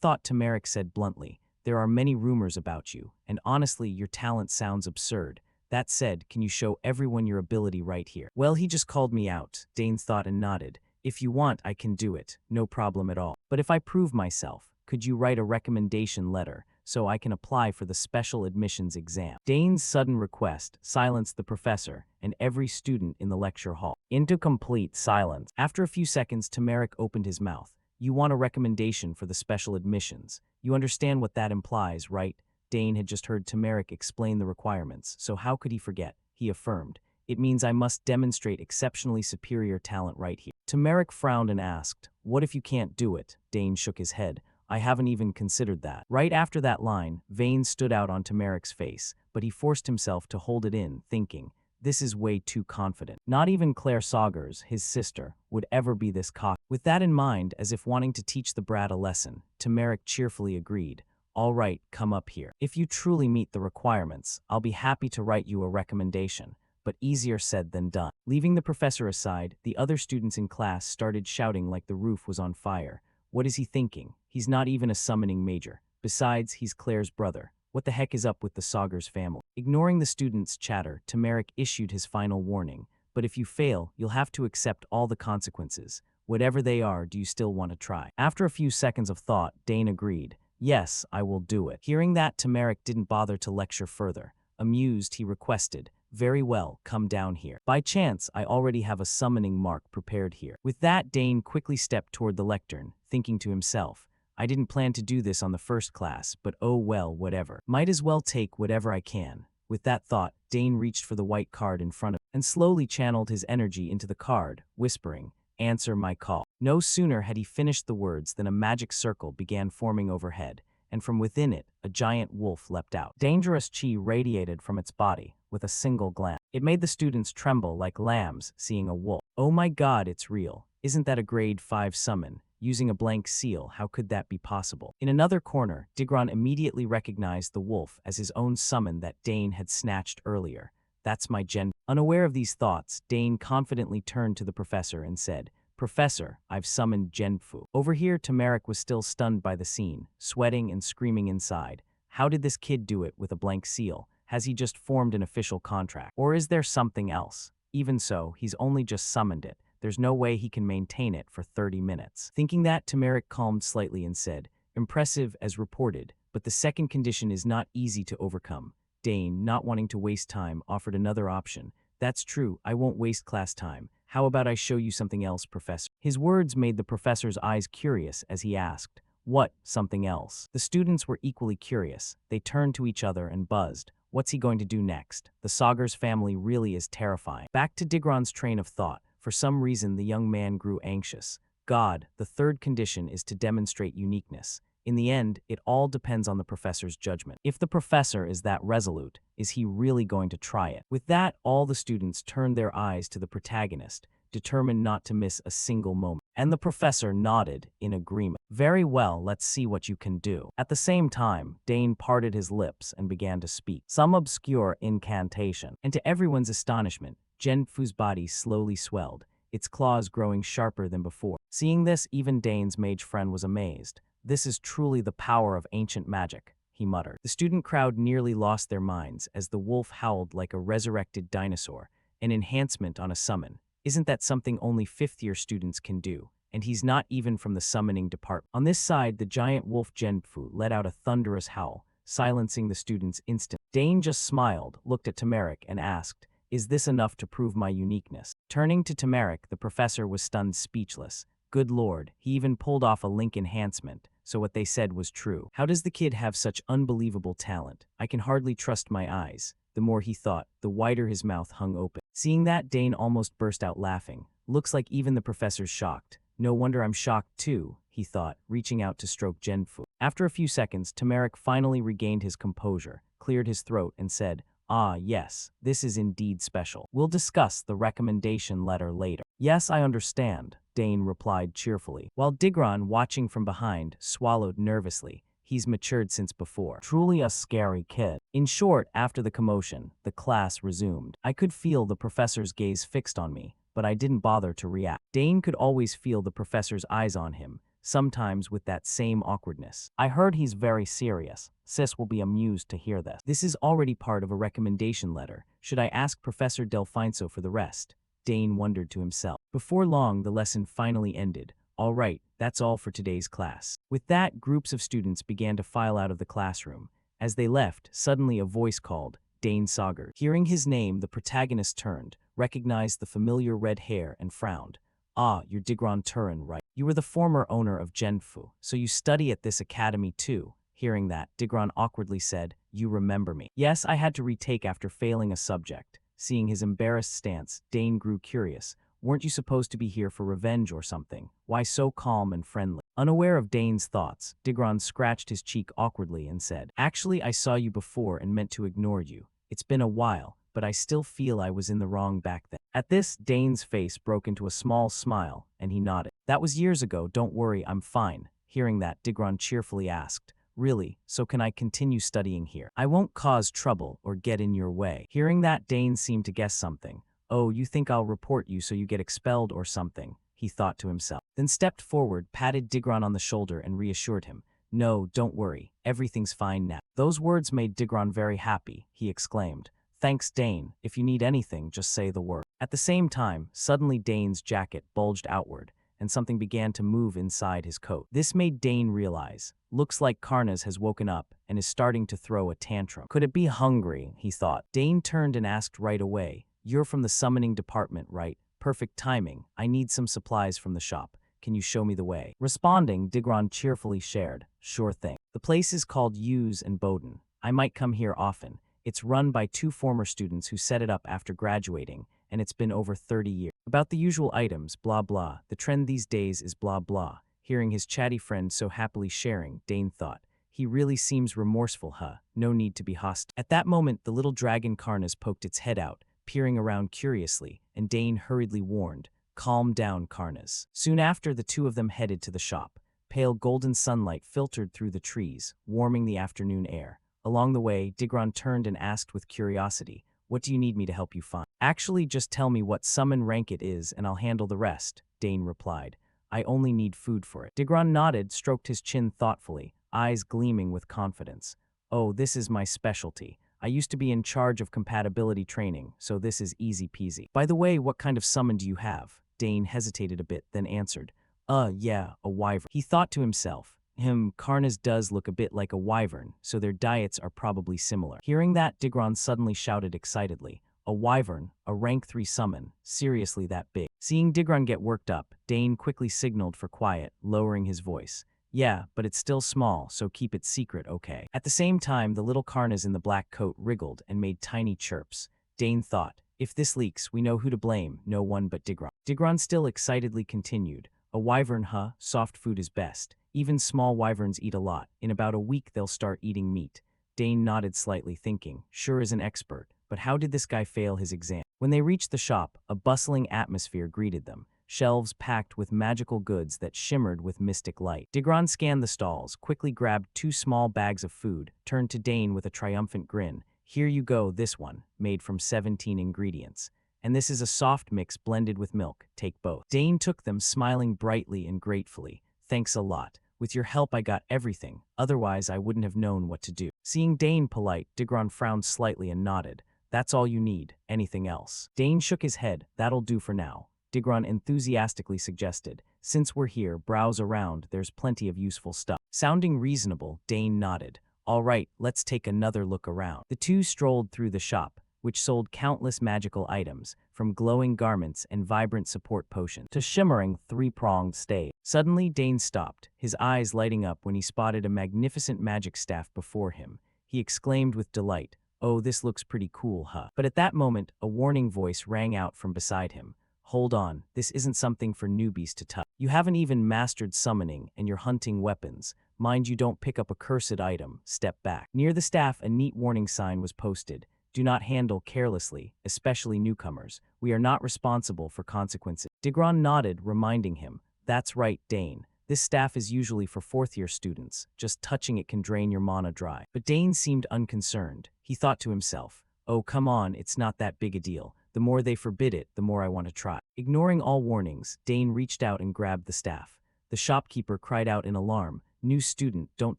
thought, Tamaric said bluntly, there are many rumors about you, and honestly, your talent sounds absurd. That said, can you show everyone your ability right here? Well, he just called me out, Dane thought and nodded. If you want, I can do it, no problem at all. But if I prove myself, could you write a recommendation letter so I can apply for the special admissions exam? Dane's sudden request silenced the professor and every student in the lecture hall. Into complete silence. After a few seconds, Tamaric opened his mouth. You want a recommendation for the special admissions. You understand what that implies, right? Dane had just heard Tamaric explain the requirements, so how could he forget? He affirmed. It means I must demonstrate exceptionally superior talent right here. Tamaric frowned and asked, what if you can't do it? Dane shook his head. I haven't even considered that. Right after that line, veins stood out on Tamaric's face, but he forced himself to hold it in, thinking, this is way too confident. Not even Claire Saugers, his sister, would ever be this cocky. With that in mind, as if wanting to teach the brat a lesson, Tamaric cheerfully agreed. All right, come up here. If you truly meet the requirements, I'll be happy to write you a recommendation. But easier said than done. Leaving the professor aside, the other students in class started shouting like the roof was on fire. What is he thinking? He's not even a summoning major. Besides, he's Claire's brother. What the heck is up with the Saugers family? Ignoring the students' chatter, Tamaric issued his final warning. But if you fail, you'll have to accept all the consequences. Whatever they are, do you still want to try? After a few seconds of thought, Dane agreed. Yes, I will do it. Hearing that, Tamaric didn't bother to lecture further. Amused, he requested, very well, come down here. By chance, I already have a summoning mark prepared here. With that, Dane quickly stepped toward the lectern, thinking to himself, I didn't plan to do this on the first class, but oh well, whatever. Might as well take whatever I can. With that thought, Dane reached for the white card in front of him and slowly channeled his energy into the card, whispering, answer my call. No sooner had he finished the words than a magic circle began forming overhead, and from within it, a giant wolf leapt out. Dangerous chi radiated from its body with a single glance. It made the students tremble like lambs seeing a wolf. Oh my god, it's real. Isn't that a grade 5 summon? Using a blank seal, how could that be possible? In another corner, Digron immediately recognized the wolf as his own summon that Dane had snatched earlier. That's my gen. Unaware of these thoughts, Dane confidently turned to the professor and said, Professor, I've summoned Genfu. Over here, Tamarick was still stunned by the scene, sweating and screaming inside. How did this kid do it with a blank seal? Has he just formed an official contract? Or is there something else? Even so, he's only just summoned it. There's no way he can maintain it for 30 minutes. Thinking that, Tamarick calmed slightly and said, Impressive as reported, but the second condition is not easy to overcome. Dane, not wanting to waste time, offered another option. That's true, I won't waste class time. How about I show you something else, Professor? His words made the professor's eyes curious as he asked, What, something else? The students were equally curious. They turned to each other and buzzed. What's he going to do next? The Sagar's family really is terrifying. Back to Digron's train of thought. For some reason, the young man grew anxious. God, the third condition is to demonstrate uniqueness. In the end, it all depends on the professor's judgment. If the professor is that resolute, is he really going to try it? With that, all the students turned their eyes to the protagonist, determined not to miss a single moment. And the professor nodded in agreement. Very well, let's see what you can do. At the same time, Dane parted his lips and began to speak some obscure incantation. And to everyone's astonishment, Genfu's body slowly swelled, its claws growing sharper than before. Seeing this, even Dane's mage friend was amazed. This is truly the power of ancient magic, he muttered. The student crowd nearly lost their minds as the wolf howled like a resurrected dinosaur, an enhancement on a summon. Isn't that something only fifth-year students can do? And he's not even from the summoning department. On this side, the giant wolf Genfu let out a thunderous howl, silencing the students instantly. Dane just smiled, looked at Tamarick, and asked, Is this enough to prove my uniqueness? Turning to Tamarick, the professor was stunned speechless. Good lord, he even pulled off a link enhancement, so what they said was true. How does the kid have such unbelievable talent? I can hardly trust my eyes. The more he thought, the wider his mouth hung open. Seeing that, Dane almost burst out laughing. Looks like even the professor's shocked. No wonder I'm shocked too, he thought, reaching out to stroke Genfu. After a few seconds, Tamarick finally regained his composure, cleared his throat, and said, Ah, yes, this is indeed special. We'll discuss the recommendation letter later. Yes, I understand, Dane replied cheerfully, while Digron, watching from behind, swallowed nervously. He's matured since before. Truly a scary kid. In short, after the commotion, the class resumed. I could feel the professor's gaze fixed on me, but I didn't bother to react. Dane could always feel the professor's eyes on him, sometimes with that same awkwardness. I heard he's very serious. Sis will be amused to hear this. This is already part of a recommendation letter. Should I ask Professor Delfinso for the rest? Dane wondered to himself. Before long, the lesson finally ended. All right, that's all for today's class. With that, groups of students began to file out of the classroom. As they left, suddenly a voice called, Dane Sagar. Hearing his name, the protagonist turned, recognized the familiar red hair, and frowned. Ah, you're Digron Turin, right? You were the former owner of Genfu, so you study at this academy too. Hearing that, Digron awkwardly said, You remember me. Yes, I had to retake after failing a subject. Seeing his embarrassed stance, Dane grew curious. Weren't you supposed to be here for revenge or something? Why so calm and friendly? Unaware of Dane's thoughts, Digron scratched his cheek awkwardly and said, Actually, I saw you before and meant to ignore you. It's been a while, but I still feel I was in the wrong back then. At this, Dane's face broke into a small smile, and he nodded. That was years ago, don't worry, I'm fine. Hearing that, Digron cheerfully asked, Really, so can I continue studying here? I won't cause trouble or get in your way. Hearing that, Dane seemed to guess something. Oh, you think I'll report you so you get expelled or something, he thought to himself. Then stepped forward, patted Digron on the shoulder and reassured him. No, don't worry, everything's fine now. Those words made Digron very happy, he exclaimed. Thanks, Dane. If you need anything, just say the word. At the same time, suddenly Dane's jacket bulged outward, and something began to move inside his coat. This made Dane realize, looks like Karnas has woken up and is starting to throw a tantrum. Could it be hungry, he thought. Dane turned and asked right away, You're from the summoning department, right? Perfect timing. I need some supplies from the shop. Can you show me the way? Responding, Digron cheerfully shared, Sure thing. The place is called Hughes and Bowden. I might come here often. It's run by 2 former students who set it up after graduating, and it's been over 30 years. About the usual items, blah blah. The trend these days is blah blah. Hearing his chatty friend so happily sharing, Dane thought, He really seems remorseful, huh? No need to be hostile. At that moment, the little dragon Karnas poked its head out, peering around curiously, and Dane hurriedly warned, "Calm down, Karnas." Soon after, the two of them headed to the shop. Pale golden sunlight filtered through the trees, warming the afternoon air. Along the way, Digron turned and asked with curiosity, "What do you need me to help you find?" "Actually, just tell me what summon rank it is and I'll handle the rest," Dane replied. "I only need food for it." Digron nodded, stroked his chin thoughtfully, eyes gleaming with confidence. "Oh, this is my specialty. I used to be in charge of compatibility training, so this is easy peasy." "By the way, what kind of summon do you have?" Dane hesitated a bit, then answered, Yeah, a wyvern." He thought to himself, Karnas does look a bit like a wyvern, so their diets are probably similar. Hearing that, Digron suddenly shouted excitedly, "A wyvern, a rank 3 summon, seriously that big?" Seeing Digron get worked up, Dane quickly signaled for quiet, lowering his voice. "Yeah, but it's still small, so keep it secret, okay?" At the same time, the little Karnas in the black coat wriggled and made tiny chirps. Dane thought, if this leaks, we know who to blame, no one but Digron. Digron still excitedly continued, "A wyvern, huh? Soft food is best. Even small wyverns eat a lot. In about a week, they'll start eating meat." Dane nodded slightly, thinking, sure is an expert, but how did this guy fail his exam? When they reached the shop, a bustling atmosphere greeted them, shelves packed with magical goods that shimmered with mystic light. Digron scanned the stalls, quickly grabbed 2 small bags of food, turned to Dane with a triumphant grin. "Here you go, this one, made from 17 ingredients. And this is a soft mix blended with milk. Take both." Dane took them, smiling brightly and gratefully. "Thanks a lot. With your help I got everything, otherwise I wouldn't have known what to do." Seeing Dane polite, Digron frowned slightly and nodded. "That's all you need. Anything else?" Dane shook his head. "That'll do for now." Digron enthusiastically suggested, "Since we're here, browse around, there's plenty of useful stuff." Sounding reasonable, Dane nodded. "All right, let's take another look around." The two strolled through the shop, which sold countless magical items, from glowing garments and vibrant support potions to shimmering 3-pronged staves. Suddenly, Dane stopped, his eyes lighting up when he spotted a magnificent magic staff before him. He exclaimed with delight, "Oh, this looks pretty cool, huh?" But at that moment, a warning voice rang out from beside him. "Hold on, this isn't something for newbies to touch. You haven't even mastered summoning, and you're hunting weapons. Mind you don't pick up a cursed item. Step back." Near the staff, a neat warning sign was posted. "Do not handle carelessly, especially newcomers. We are not responsible for consequences." Digron nodded, reminding him, "That's right, Dane. This staff is usually for 4th-year students. Just touching it can drain your mana dry." But Dane seemed unconcerned. He thought to himself, "Oh, come on, it's not that big a deal. The more they forbid it, the more I want to try." Ignoring all warnings, Dane reached out and grabbed the staff. The shopkeeper cried out in alarm, "New student, don't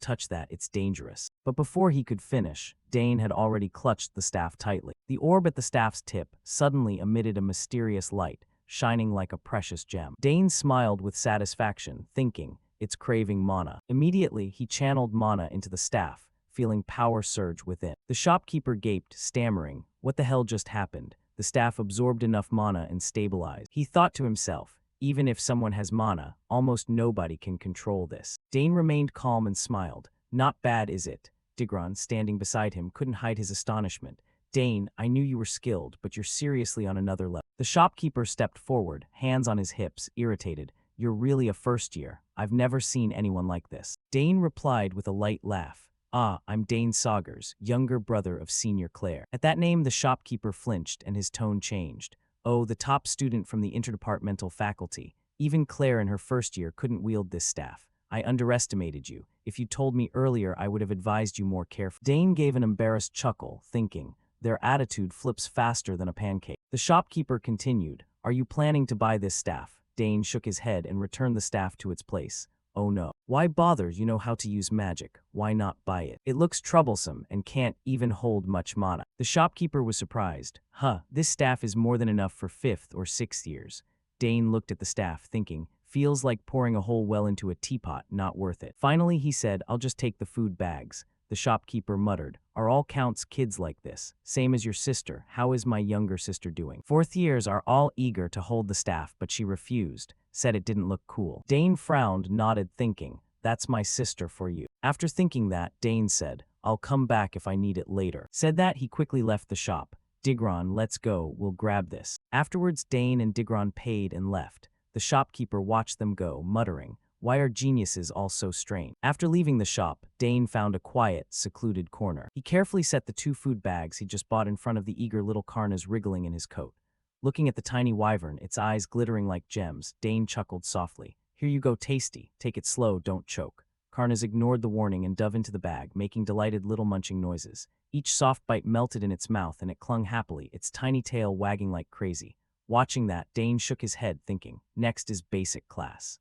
touch that, it's dangerous." But before he could finish, Dane had already clutched the staff tightly. The orb at the staff's tip suddenly emitted a mysterious light, shining like a precious gem. Dane smiled with satisfaction, thinking, it's craving mana. Immediately, he channeled mana into the staff, feeling power surge within. The shopkeeper gaped, stammering, "What the hell just happened?" The staff absorbed enough mana and stabilized. He thought to himself, even if someone has mana, almost nobody can control this. Dane remained calm and smiled. "Not bad, is it?" Digron, standing beside him, couldn't hide his astonishment. "Dane, I knew you were skilled, but you're seriously on another level." The shopkeeper stepped forward, hands on his hips, irritated. "You're really a first year. I've never seen anyone like this." Dane replied with a light laugh. I'm Dane Saugers, younger brother of Senior Claire." At that name, the shopkeeper flinched and his tone changed. "Oh, the top student from the interdepartmental faculty. Even Claire in her first year couldn't wield this staff. I underestimated you. If you'd told me earlier, I would have advised you more carefully." Dane gave an embarrassed chuckle, thinking, their attitude flips faster than a pancake. The shopkeeper continued, "Are you planning to buy this staff?" Dane shook his head and returned the staff to its place. "Oh no. Why bother? You know how to use magic. Why not buy it? It looks troublesome and can't even hold much mana." The shopkeeper was surprised. This staff is more than enough for 5th or 6th years." Dane looked at the staff, thinking, feels like pouring a whole well into a teapot, not worth it. Finally, he said, "I'll just take the food bags." The shopkeeper muttered, "Are all Count's kids like this? Same as your sister. How is my younger sister doing?" 4th years are all eager to hold the staff, but she refused, said it didn't look cool. Dane frowned, nodded, thinking, "That's my sister for you." After thinking that, Dane said, "I'll come back if I need it later." Said that, he quickly left the shop. "Digron, let's go, we'll grab this." Afterwards, Dane and Digron paid and left. The shopkeeper watched them go, muttering, Why are geniuses all so strange? After leaving the shop, Dane found a quiet, secluded corner. He carefully set the 2 food bags he'd just bought in front of the eager little Karnas wriggling in his coat. Looking at the tiny wyvern, its eyes glittering like gems, Dane chuckled softly. Here you go, tasty. Take it slow, don't choke. Karnas ignored the warning and dove into the bag, making delighted little munching noises. Each soft bite melted in its mouth and it clung happily, its tiny tail wagging like crazy. Watching that, Dane shook his head, thinking, next is basic class.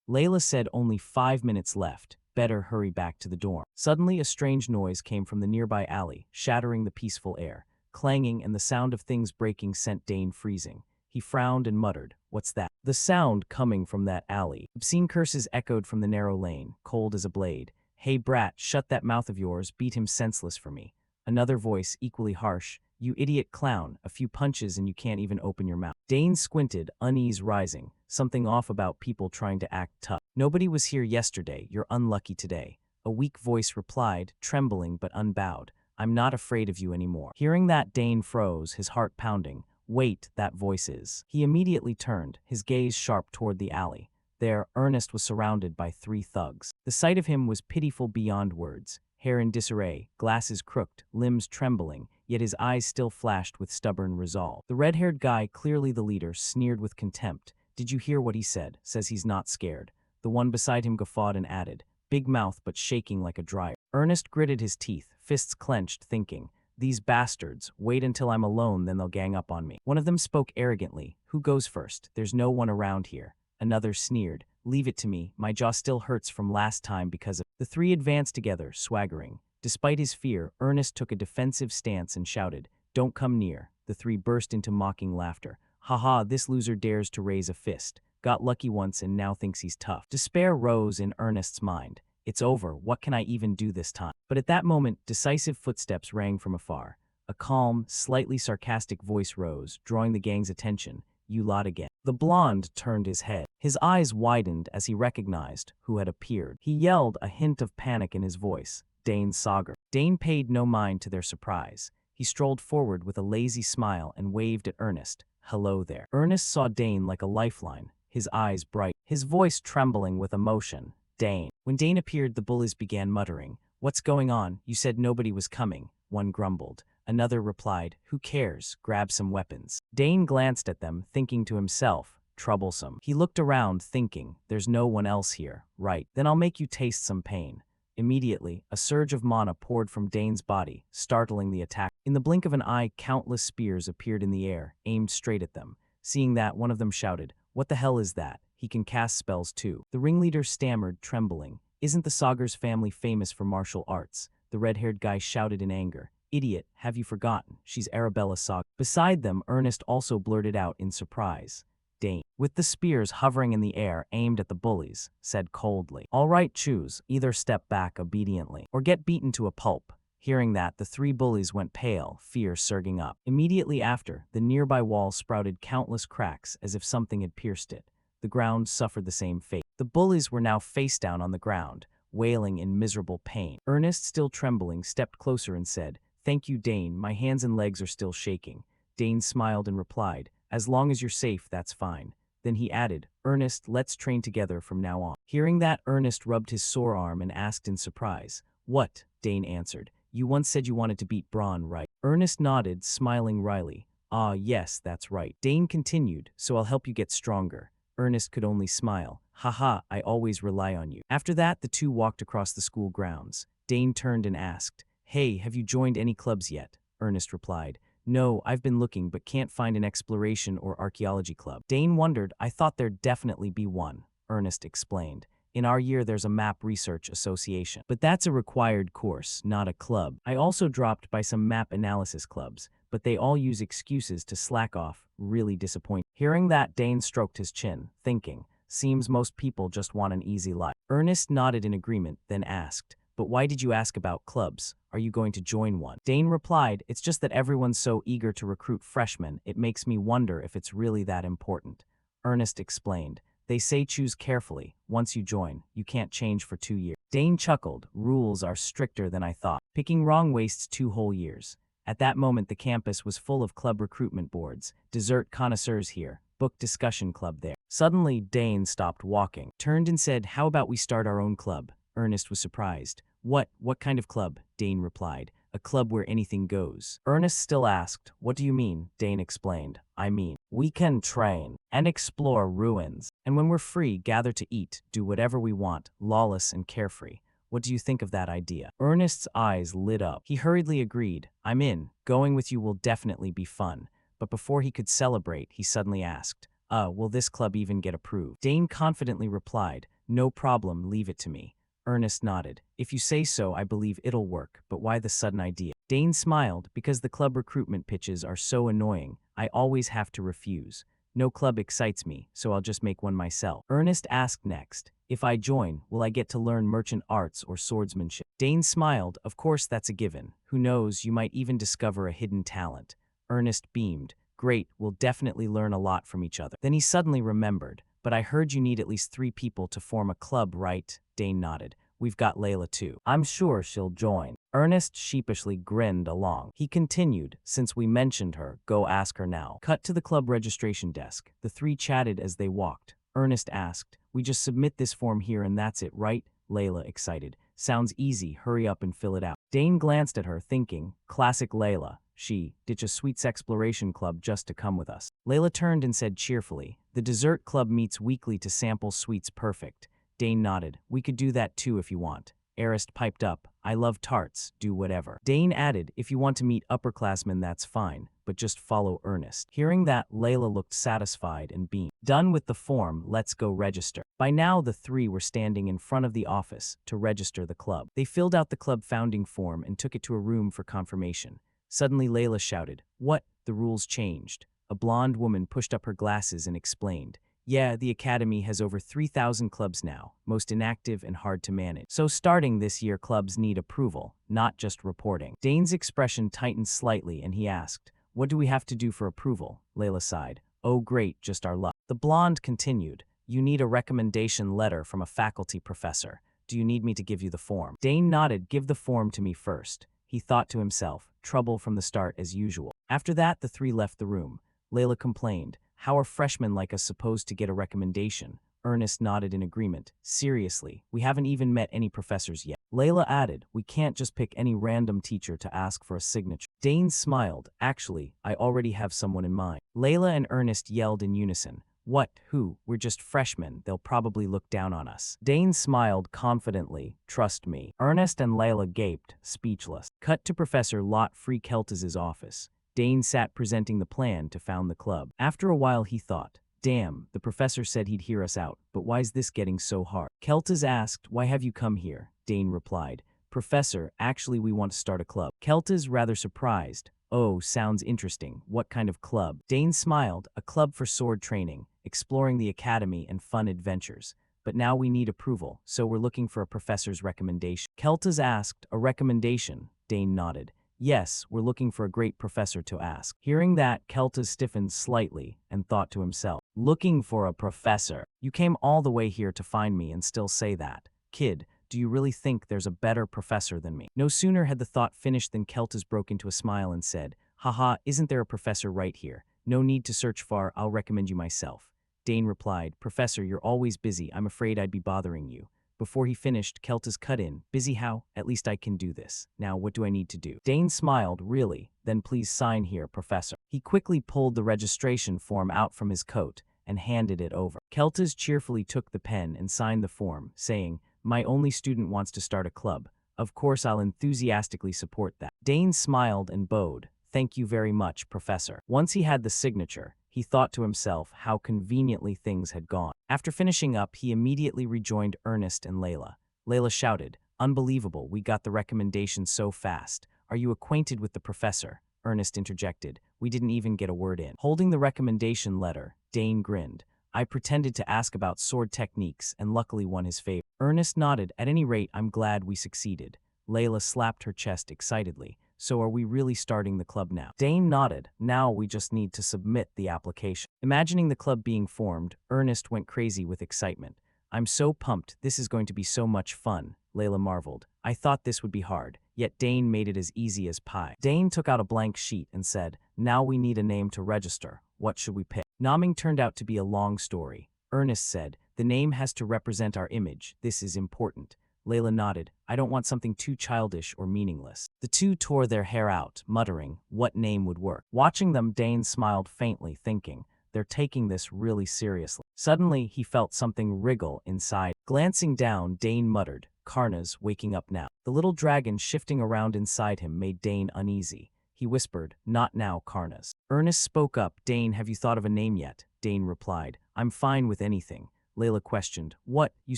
Layla said only 5 minutes left. Better hurry back to the dorm. Suddenly, a strange noise came from the nearby alley, shattering the peaceful air. Clanging and the sound of things breaking sent Dane freezing. He frowned and muttered, "What's that?" The sound coming from that alley. Obscene curses echoed from the narrow lane, cold as a blade. "Hey brat, shut that mouth of yours, beat him senseless for me." Another voice, equally harsh, "You idiot clown, a few punches and you can't even open your mouth." Dane squinted, unease rising. Something off about people trying to act tough. "Nobody was here yesterday, you're unlucky today." A weak voice replied, trembling but unbowed, "I'm not afraid of you anymore." Hearing that, Dane froze, his heart pounding. Wait, that voice is. He immediately turned, his gaze sharp toward the alley. There, Ernest was surrounded by 3 thugs. The sight of him was pitiful beyond words. Hair in disarray, glasses crooked, limbs trembling, yet his eyes still flashed with stubborn resolve. The red-haired guy, clearly the leader, sneered with contempt. "Did you hear what he said? Says he's not scared." The one beside him guffawed and added, "Big mouth but shaking like a dryer." Ernest gritted his teeth, fists clenched, thinking, "These bastards, wait until I'm alone, then they'll gang up on me." One of them spoke arrogantly, "Who goes first? There's no one around here." Another sneered, "Leave it to me, my jaw still hurts from last time because of..." The 3 advanced together, swaggering. Despite his fear, Ernest took a defensive stance and shouted, "Don't come near." The 3 burst into mocking laughter. "Haha, this loser dares to raise a fist. Got lucky once and now thinks he's tough." Despair rose in Ernest's mind. "It's over, what can I even do this time?" But at that moment, decisive footsteps rang from afar. A calm, slightly sarcastic voice rose, drawing the gang's attention. "You lot again." The blonde turned his head. His eyes widened as he recognized who had appeared. He yelled, a hint of panic in his voice, "Dane Sager." Dane paid no mind to their surprise. He strolled forward with a lazy smile and waved at Ernest. "Hello there." Ernest saw Dane like a lifeline, his eyes bright, his voice trembling with emotion. "Dane." When Dane appeared, the bullies began muttering. "What's going on? You said nobody was coming." One grumbled. Another replied, "Who cares? Grab some weapons." Dane glanced at them, thinking to himself, troublesome. He looked around, thinking, there's no one else here. Right, then I'll make you taste some pain. Immediately, a surge of mana poured from Dane's body, startling the attack. In the blink of an eye, countless spears appeared in the air, aimed straight at them. Seeing that, one of them shouted, "What the hell is that? He can cast spells too." The ringleader stammered, trembling. "Isn't the Sager's family famous for martial arts?" The red-haired guy shouted in anger. "Idiot, have you forgotten? She's Arabella Sager." Beside them, Ernest also blurted out in surprise. Dane, with the spears hovering in the air aimed at the bullies, said coldly, "All right, choose. Either step back obediently, or get beaten to a pulp." Hearing that, the 3 bullies went pale, fear surging up. Immediately after, the nearby wall sprouted countless cracks as if something had pierced it. The ground suffered the same fate. The bullies were now face down on the ground, wailing in miserable pain. Ernest, still trembling, stepped closer and said, "Thank you, Dane. My hands and legs are still shaking." Dane smiled and replied, "As long as you're safe, that's fine." Then he added, "Ernest, let's train together from now on." Hearing that, Ernest rubbed his sore arm and asked in surprise, "What?" Dane answered, "You once said you wanted to beat Braun, right?" Ernest nodded, smiling wryly. "Ah, yes, that's right." Dane continued, "So I'll help you get stronger." Ernest could only smile. "Haha, I always rely on you." After that, the 2 walked across the school grounds. Dane turned and asked, "Hey, have you joined any clubs yet?" Ernest replied, "No, I've been looking but can't find an exploration or archaeology club." Dane wondered, "I thought there'd definitely be one." Ernest explained, "In our year there's a map research association. But that's a required course, not a club. I also dropped by some map analysis clubs, but they all use excuses to slack off. Really disappointing." Hearing that, Dane stroked his chin, thinking, seems most people just want an easy life. Ernest nodded in agreement, then asked, "But why did you ask about clubs? Are you going to join one?" Dane replied, "It's just that everyone's so eager to recruit freshmen, it makes me wonder if it's really that important." Ernest explained, "They say choose carefully. Once you join, you can't change for 2 years." Dane chuckled, "Rules are stricter than I thought. Picking wrong wastes 2 whole years." At that moment, the campus was full of club recruitment boards, dessert connoisseurs here, book discussion club there. Suddenly, Dane stopped walking, turned and said, "How about we start our own club?" Ernest was surprised. What kind of club?" Dane replied. "A club where anything goes." Ernest still asked, "What do you mean?" Dane explained. "I mean, we can train and explore ruins. And when we're free, gather to eat, do whatever we want, lawless and carefree. What do you think of that idea?" Ernest's eyes lit up. He hurriedly agreed. "I'm in. Going with you will definitely be fun." But before he could celebrate, he suddenly asked, will this club even get approved?" Dane confidently replied, "No problem, leave it to me." Ernest nodded. "If you say so, I believe it'll work, but why the sudden idea?" Dane smiled, "Because the club recruitment pitches are so annoying, I always have to refuse. No club excites me, so I'll just make one myself." Ernest asked next, "If I join, will I get to learn merchant arts or swordsmanship?" Dane smiled, "Of course that's a given. Who knows, you might even discover a hidden talent." Ernest beamed. "Great, we'll definitely learn a lot from each other." Then he suddenly remembered, "But I heard you need at least 3 people to form a club, right?" Dane nodded. "We've got Layla too. I'm sure she'll join." Ernest sheepishly grinned along. He continued, "Since we mentioned her, go ask her now." Cut to the club registration desk. The 3 chatted as they walked. Ernest asked, "We just submit this form here and that's it, right?" Layla, excited. "Sounds easy, hurry up and fill it out." Dane glanced at her, thinking, classic Layla. She, ditch a sweets exploration club just to come with us. Layla turned and said cheerfully, "The dessert club meets weekly to sample sweets perfect." Dane nodded. "We could do that too if you want." Arist piped up, "I love tarts, do whatever." Dane added, "If you want to meet upperclassmen, that's fine, but just follow Ernest." Hearing that, Layla looked satisfied and beamed. "Done with the form, let's go register." By now, the 3 were standing in front of the office to register the club. They filled out the club founding form and took it to a room for confirmation. Suddenly, Layla shouted, "What? The rules changed." A blonde woman pushed up her glasses and explained, "Yeah, the Academy has over 3,000 clubs now, most inactive and hard to manage. So starting this year, clubs need approval, not just reporting." Dane's expression tightened slightly and he asked, "What do we have to do for approval?" Layla sighed, "Oh great, just our luck." The blonde continued, "You need a recommendation letter from a faculty professor. Do you need me to give you the form?" Dane nodded. "Give the form to me first." He thought to himself, trouble from the start as usual. After that, the 3 left the room. Layla complained, "How are freshmen like us supposed to get a recommendation?" Ernest nodded in agreement. "Seriously, we haven't even met any professors yet." Layla added, "We can't just pick any random teacher to ask for a signature." Dane smiled. "Actually, I already have someone in mind." Layla and Ernest yelled in unison, "What? Who? We're just freshmen. They'll probably look down on us." Dane smiled confidently. "Trust me." Ernest and Layla gaped, speechless. Cut to Professor Lot Keltis's office. Dane sat presenting the plan to found the club. After a while he thought, "Damn, the professor said he'd hear us out, but why's this getting so hard?" Keltis asked, "Why have you come here?" Dane replied, "Professor, actually we want to start a club." Keltis, rather surprised, "Oh, sounds interesting. What kind of club?" Dane smiled, "A club for sword training, exploring the academy and fun adventures. But now we need approval, so we're looking for a professor's recommendation." Keltis asked, "A recommendation?" Dane nodded. "Yes, we're looking for a great professor to ask." Hearing that, Keltis stiffened slightly and thought to himself, "Looking for a professor? You came all the way here to find me and still say that. Kid, do you really think there's a better professor than me?" No sooner had the thought finished than Keltis broke into a smile and said, "Haha, isn't there a professor right here? No need to search far, I'll recommend you myself." Dane replied, "Professor, you're always busy. I'm afraid I'd be bothering you." Before he finished, Keltis cut in, "Busy how? At least I can do this. Now what do I need to do?" Dane smiled, "Really? Then please sign here, Professor." He quickly pulled the registration form out from his coat and handed it over. Keltis cheerfully took the pen and signed the form, saying, "My only student wants to start a club. Of course I'll enthusiastically support that." Dane smiled and bowed. "Thank you very much, Professor." Once he had the signature, he thought to himself how conveniently things had gone. After finishing up, he immediately rejoined Ernest and Layla. Layla shouted, "Unbelievable, we got the recommendation so fast. Are you acquainted with the professor?" Ernest interjected, "We didn't even get a word in." Holding the recommendation letter, Dane grinned. "I pretended to ask about sword techniques and luckily won his favor." Ernest nodded. "At any rate, I'm glad we succeeded." Layla slapped her chest excitedly. "So are we really starting the club now?" Dane nodded. "Now we just need to submit the application." Imagining the club being formed, Ernest went crazy with excitement. "I'm so pumped, this is going to be so much fun," Layla marveled. "I thought this would be hard, yet Dane made it as easy as pie." Dane took out a blank sheet and said, "Now we need a name to register. What should we pick?" Naming turned out to be a long story. Ernest said, "The name has to represent our image. This is important." Layla nodded. "I don't want something too childish or meaningless." The two tore their hair out, muttering what name would work. Watching them, Dane smiled faintly, thinking, they're taking this really seriously. Suddenly, he felt something wriggle inside. Glancing down, Dane muttered, "Karna's waking up now." The little dragon shifting around inside him made Dane uneasy. He whispered, "Not now, Karnas." Ernest spoke up. "Dane, have you thought of a name yet?" Dane replied, "I'm fine with anything." Layla questioned, "What? You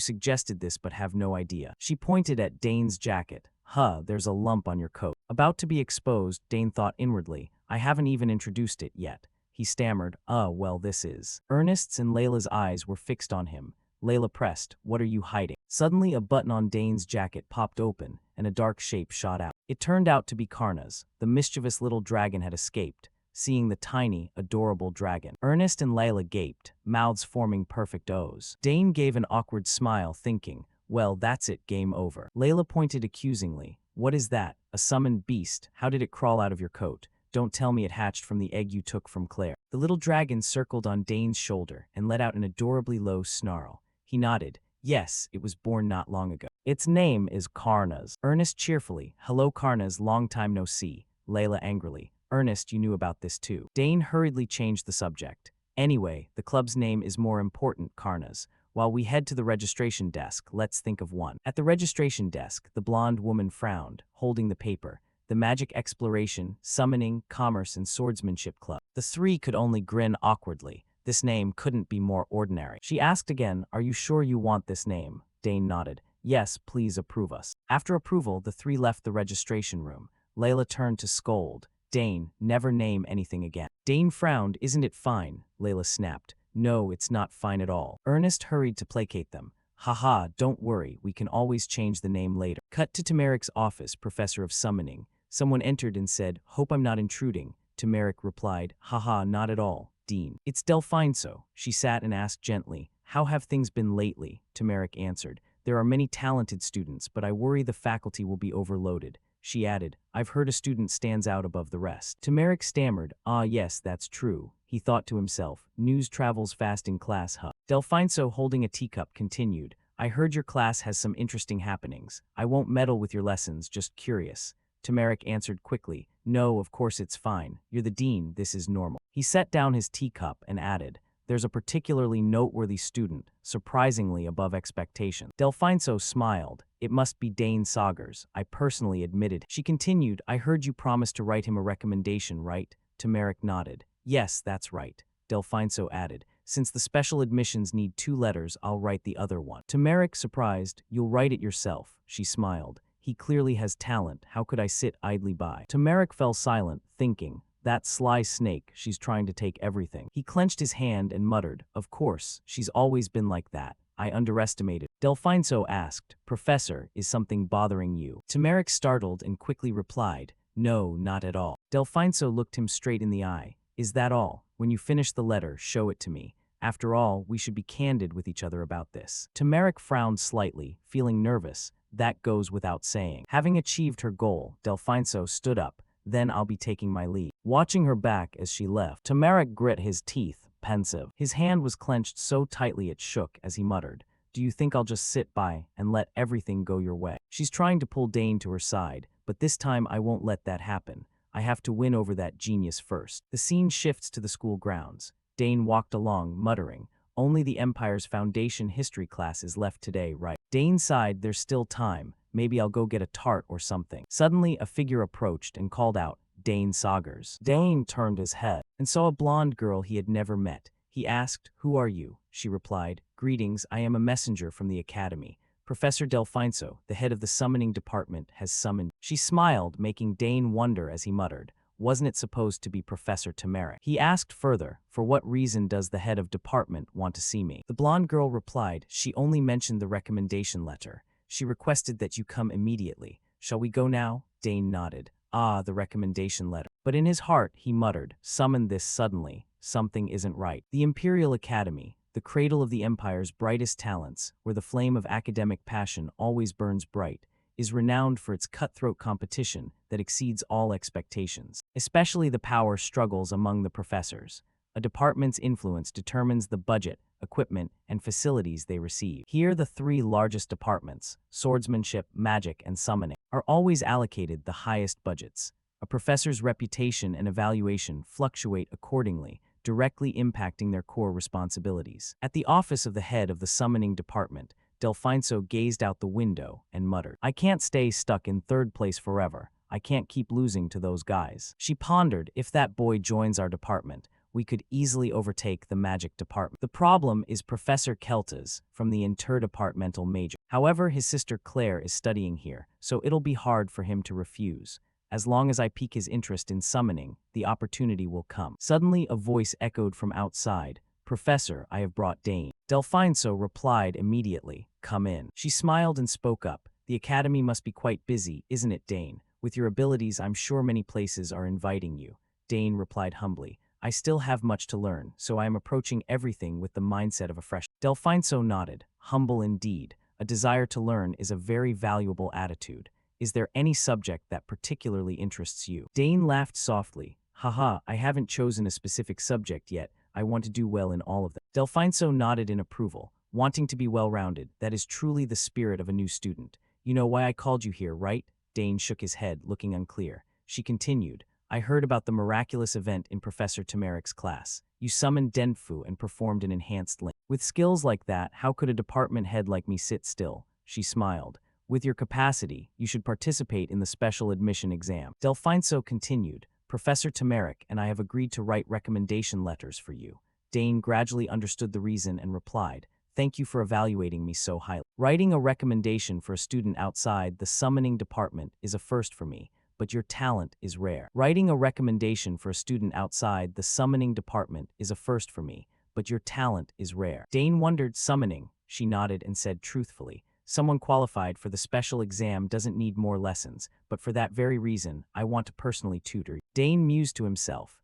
suggested this but have no idea." She pointed at Dane's jacket. "Huh, there's a lump on your coat." About to be exposed, Dane thought inwardly, "I haven't even introduced it yet." He stammered, well, this is." Ernest's and Layla's eyes were fixed on him. Layla pressed, "What are you hiding?" Suddenly a button on Dane's jacket popped open, and a dark shape shot out. It turned out to be Karna's. The mischievous little dragon had escaped. Seeing the tiny, adorable dragon, Ernest and Layla gaped, mouths forming perfect O's. Dane gave an awkward smile, thinking, well, that's it, game over. Layla pointed accusingly, "What is that? A summoned beast? How did it crawl out of your coat? Don't tell me it hatched from the egg you took from Claire." The little dragon circled on Dane's shoulder and let out an adorably low snarl. He nodded. "Yes, it was born not long ago. Its name is Karnas." Ernest cheerfully, "Hello Karnas, long time no see." Layla angrily, "Ernest, you knew about this too." Dane hurriedly changed the subject. "Anyway, the club's name is more important, Karnas. While we head to the registration desk, let's think of one." At the registration desk, the blonde woman frowned, holding the paper. The Magic Exploration, Summoning, Commerce, and Swordsmanship Club. The three could only grin awkwardly. This name couldn't be more ordinary. She asked again, "Are you sure you want this name?" Dane nodded. "Yes, please approve us." After approval, the three left the registration room. Layla turned to scold, "Dane, never name anything again." Dane frowned. "Isn't it fine?" Layla snapped. "No, it's not fine at all." Ernest hurried to placate them. "Haha, don't worry, we can always change the name later." Cut to Tamarik's office, Professor of Summoning. Someone entered and said, "Hope I'm not intruding." Tamarik replied, "Haha, not at all, Dean." "It's Delphinso." She sat and asked gently, "How have things been lately?" Tamarik answered, "There are many talented students, but I worry the faculty will be overloaded." She added, "I've heard a student stands out above the rest." Tamarik stammered, "Ah yes, that's true." He thought to himself, "News travels fast in class, huh?" Delphinso, holding a teacup, continued, "I heard your class has some interesting happenings. I won't meddle with your lessons, just curious." Tamarik answered quickly, "No, of course it's fine. You're the dean, this is normal." He set down his teacup and added, "There's a particularly noteworthy student, surprisingly above expectation." Delphinso smiled. "It must be Dane Saugers. I personally admitted." She continued, "I heard you promised to write him a recommendation, right?" Tamarik nodded. "Yes, that's right." Delphinso added, "Since the special admissions need 2 letters, I'll write the other one." Tamarik, surprised, "You'll write it yourself." She smiled. "He clearly has talent. How could I sit idly by?" Tamarik fell silent, thinking, that sly snake, she's trying to take everything. He clenched his hand and muttered, "Of course, she's always been like that. I underestimated." Delphinso asked, "Professor, is something bothering you?" Tamarik startled and quickly replied, "No, not at all." Delphinso looked him straight in the eye. "Is that all? When you finish the letter, show it to me. After all, we should be candid with each other about this." Tamarik frowned slightly, feeling nervous. That goes without saying. Having achieved her goal, Delphinso stood up. "Then I'll be taking my leave." Watching her back as she left, Tamarik grit his teeth, pensive. His hand was clenched so tightly it shook as he muttered, "Do you think I'll just sit by and let everything go your way?" She's trying to pull Dane to her side, but this time I won't let that happen. I have to win over that genius first. The scene shifts to the school grounds. Dane walked along, muttering, "Only the Empire's Foundation history class is left today, right?" Dane sighed, "There's still time. Maybe I'll go get a tart or something." Suddenly, a figure approached and called out, "Dane Saugers." Dane turned his head and saw a blonde girl he had never met. He asked, "Who are you?" She replied, "Greetings, I am a messenger from the academy. Professor Delphinso, the head of the summoning department, has summoned." She smiled, making Dane wonder as he muttered, "Wasn't it supposed to be Professor Tamarik?" He asked further, "For what reason does the head of department want to see me?" The blonde girl replied, "She only mentioned the recommendation letter. She requested that you come immediately. Shall we go now?" Dane nodded. "Ah, the recommendation letter." But in his heart, he muttered, "Summon this suddenly. Something isn't right." The Imperial Academy, the cradle of the Empire's brightest talents, where the flame of academic passion always burns bright, is renowned for its cutthroat competition that exceeds all expectations. Especially the power struggles among the professors. A department's influence determines the budget, equipment, and facilities they receive. Here, the three largest departments, swordsmanship, magic, and summoning, are always allocated the highest budgets. A professor's reputation and evaluation fluctuate accordingly, directly impacting their core responsibilities. At the office of the head of the summoning department, Delfinso gazed out the window and muttered, "I can't stay stuck in third place forever. I can't keep losing to those guys." She pondered, if that boy joins our department, we could easily overtake the magic department. The problem is Professor Keltas from the interdepartmental major. However, his sister Claire is studying here, so it'll be hard for him to refuse. As long as I pique his interest in summoning, the opportunity will come. Suddenly, a voice echoed from outside. "Professor, I have brought Dane." Delfinso replied immediately, "Come in." She smiled and spoke up. "The academy must be quite busy, isn't it, Dane? With your abilities, I'm sure many places are inviting you." Dane replied humbly, "I still have much to learn, so I am approaching everything with the mindset of a fresh." Delfinso nodded, humble indeed. A desire to learn is a very valuable attitude. "Is there any subject that particularly interests you?" Dane laughed softly. "Haha, I haven't chosen a specific subject yet. I want to do well in all of them." Delfinso nodded in approval, wanting to be well-rounded. That is truly the spirit of a new student. "You know why I called you here, right?" Dane shook his head, looking unclear. She continued, "I heard about the miraculous event in Professor Tamarik's class. You summoned Denfu and performed an enhanced link. With skills like that, how could a department head like me sit still?" She smiled. "With your capacity, you should participate in the special admission exam." Delfinso continued, "Professor Tamarik and I have agreed to write recommendation letters for you." Dane gradually understood the reason and replied, "Thank you for evaluating me so highly. Writing a recommendation for a student outside the summoning department is a first for me, but your talent is rare." Writing a recommendation for a student outside the summoning department is a first for me, but your talent is rare. Dane wondered, "Summoning?" She nodded and said truthfully, "Someone qualified for the special exam doesn't need more lessons, but for that very reason, I want to personally tutor you." Dane mused to himself,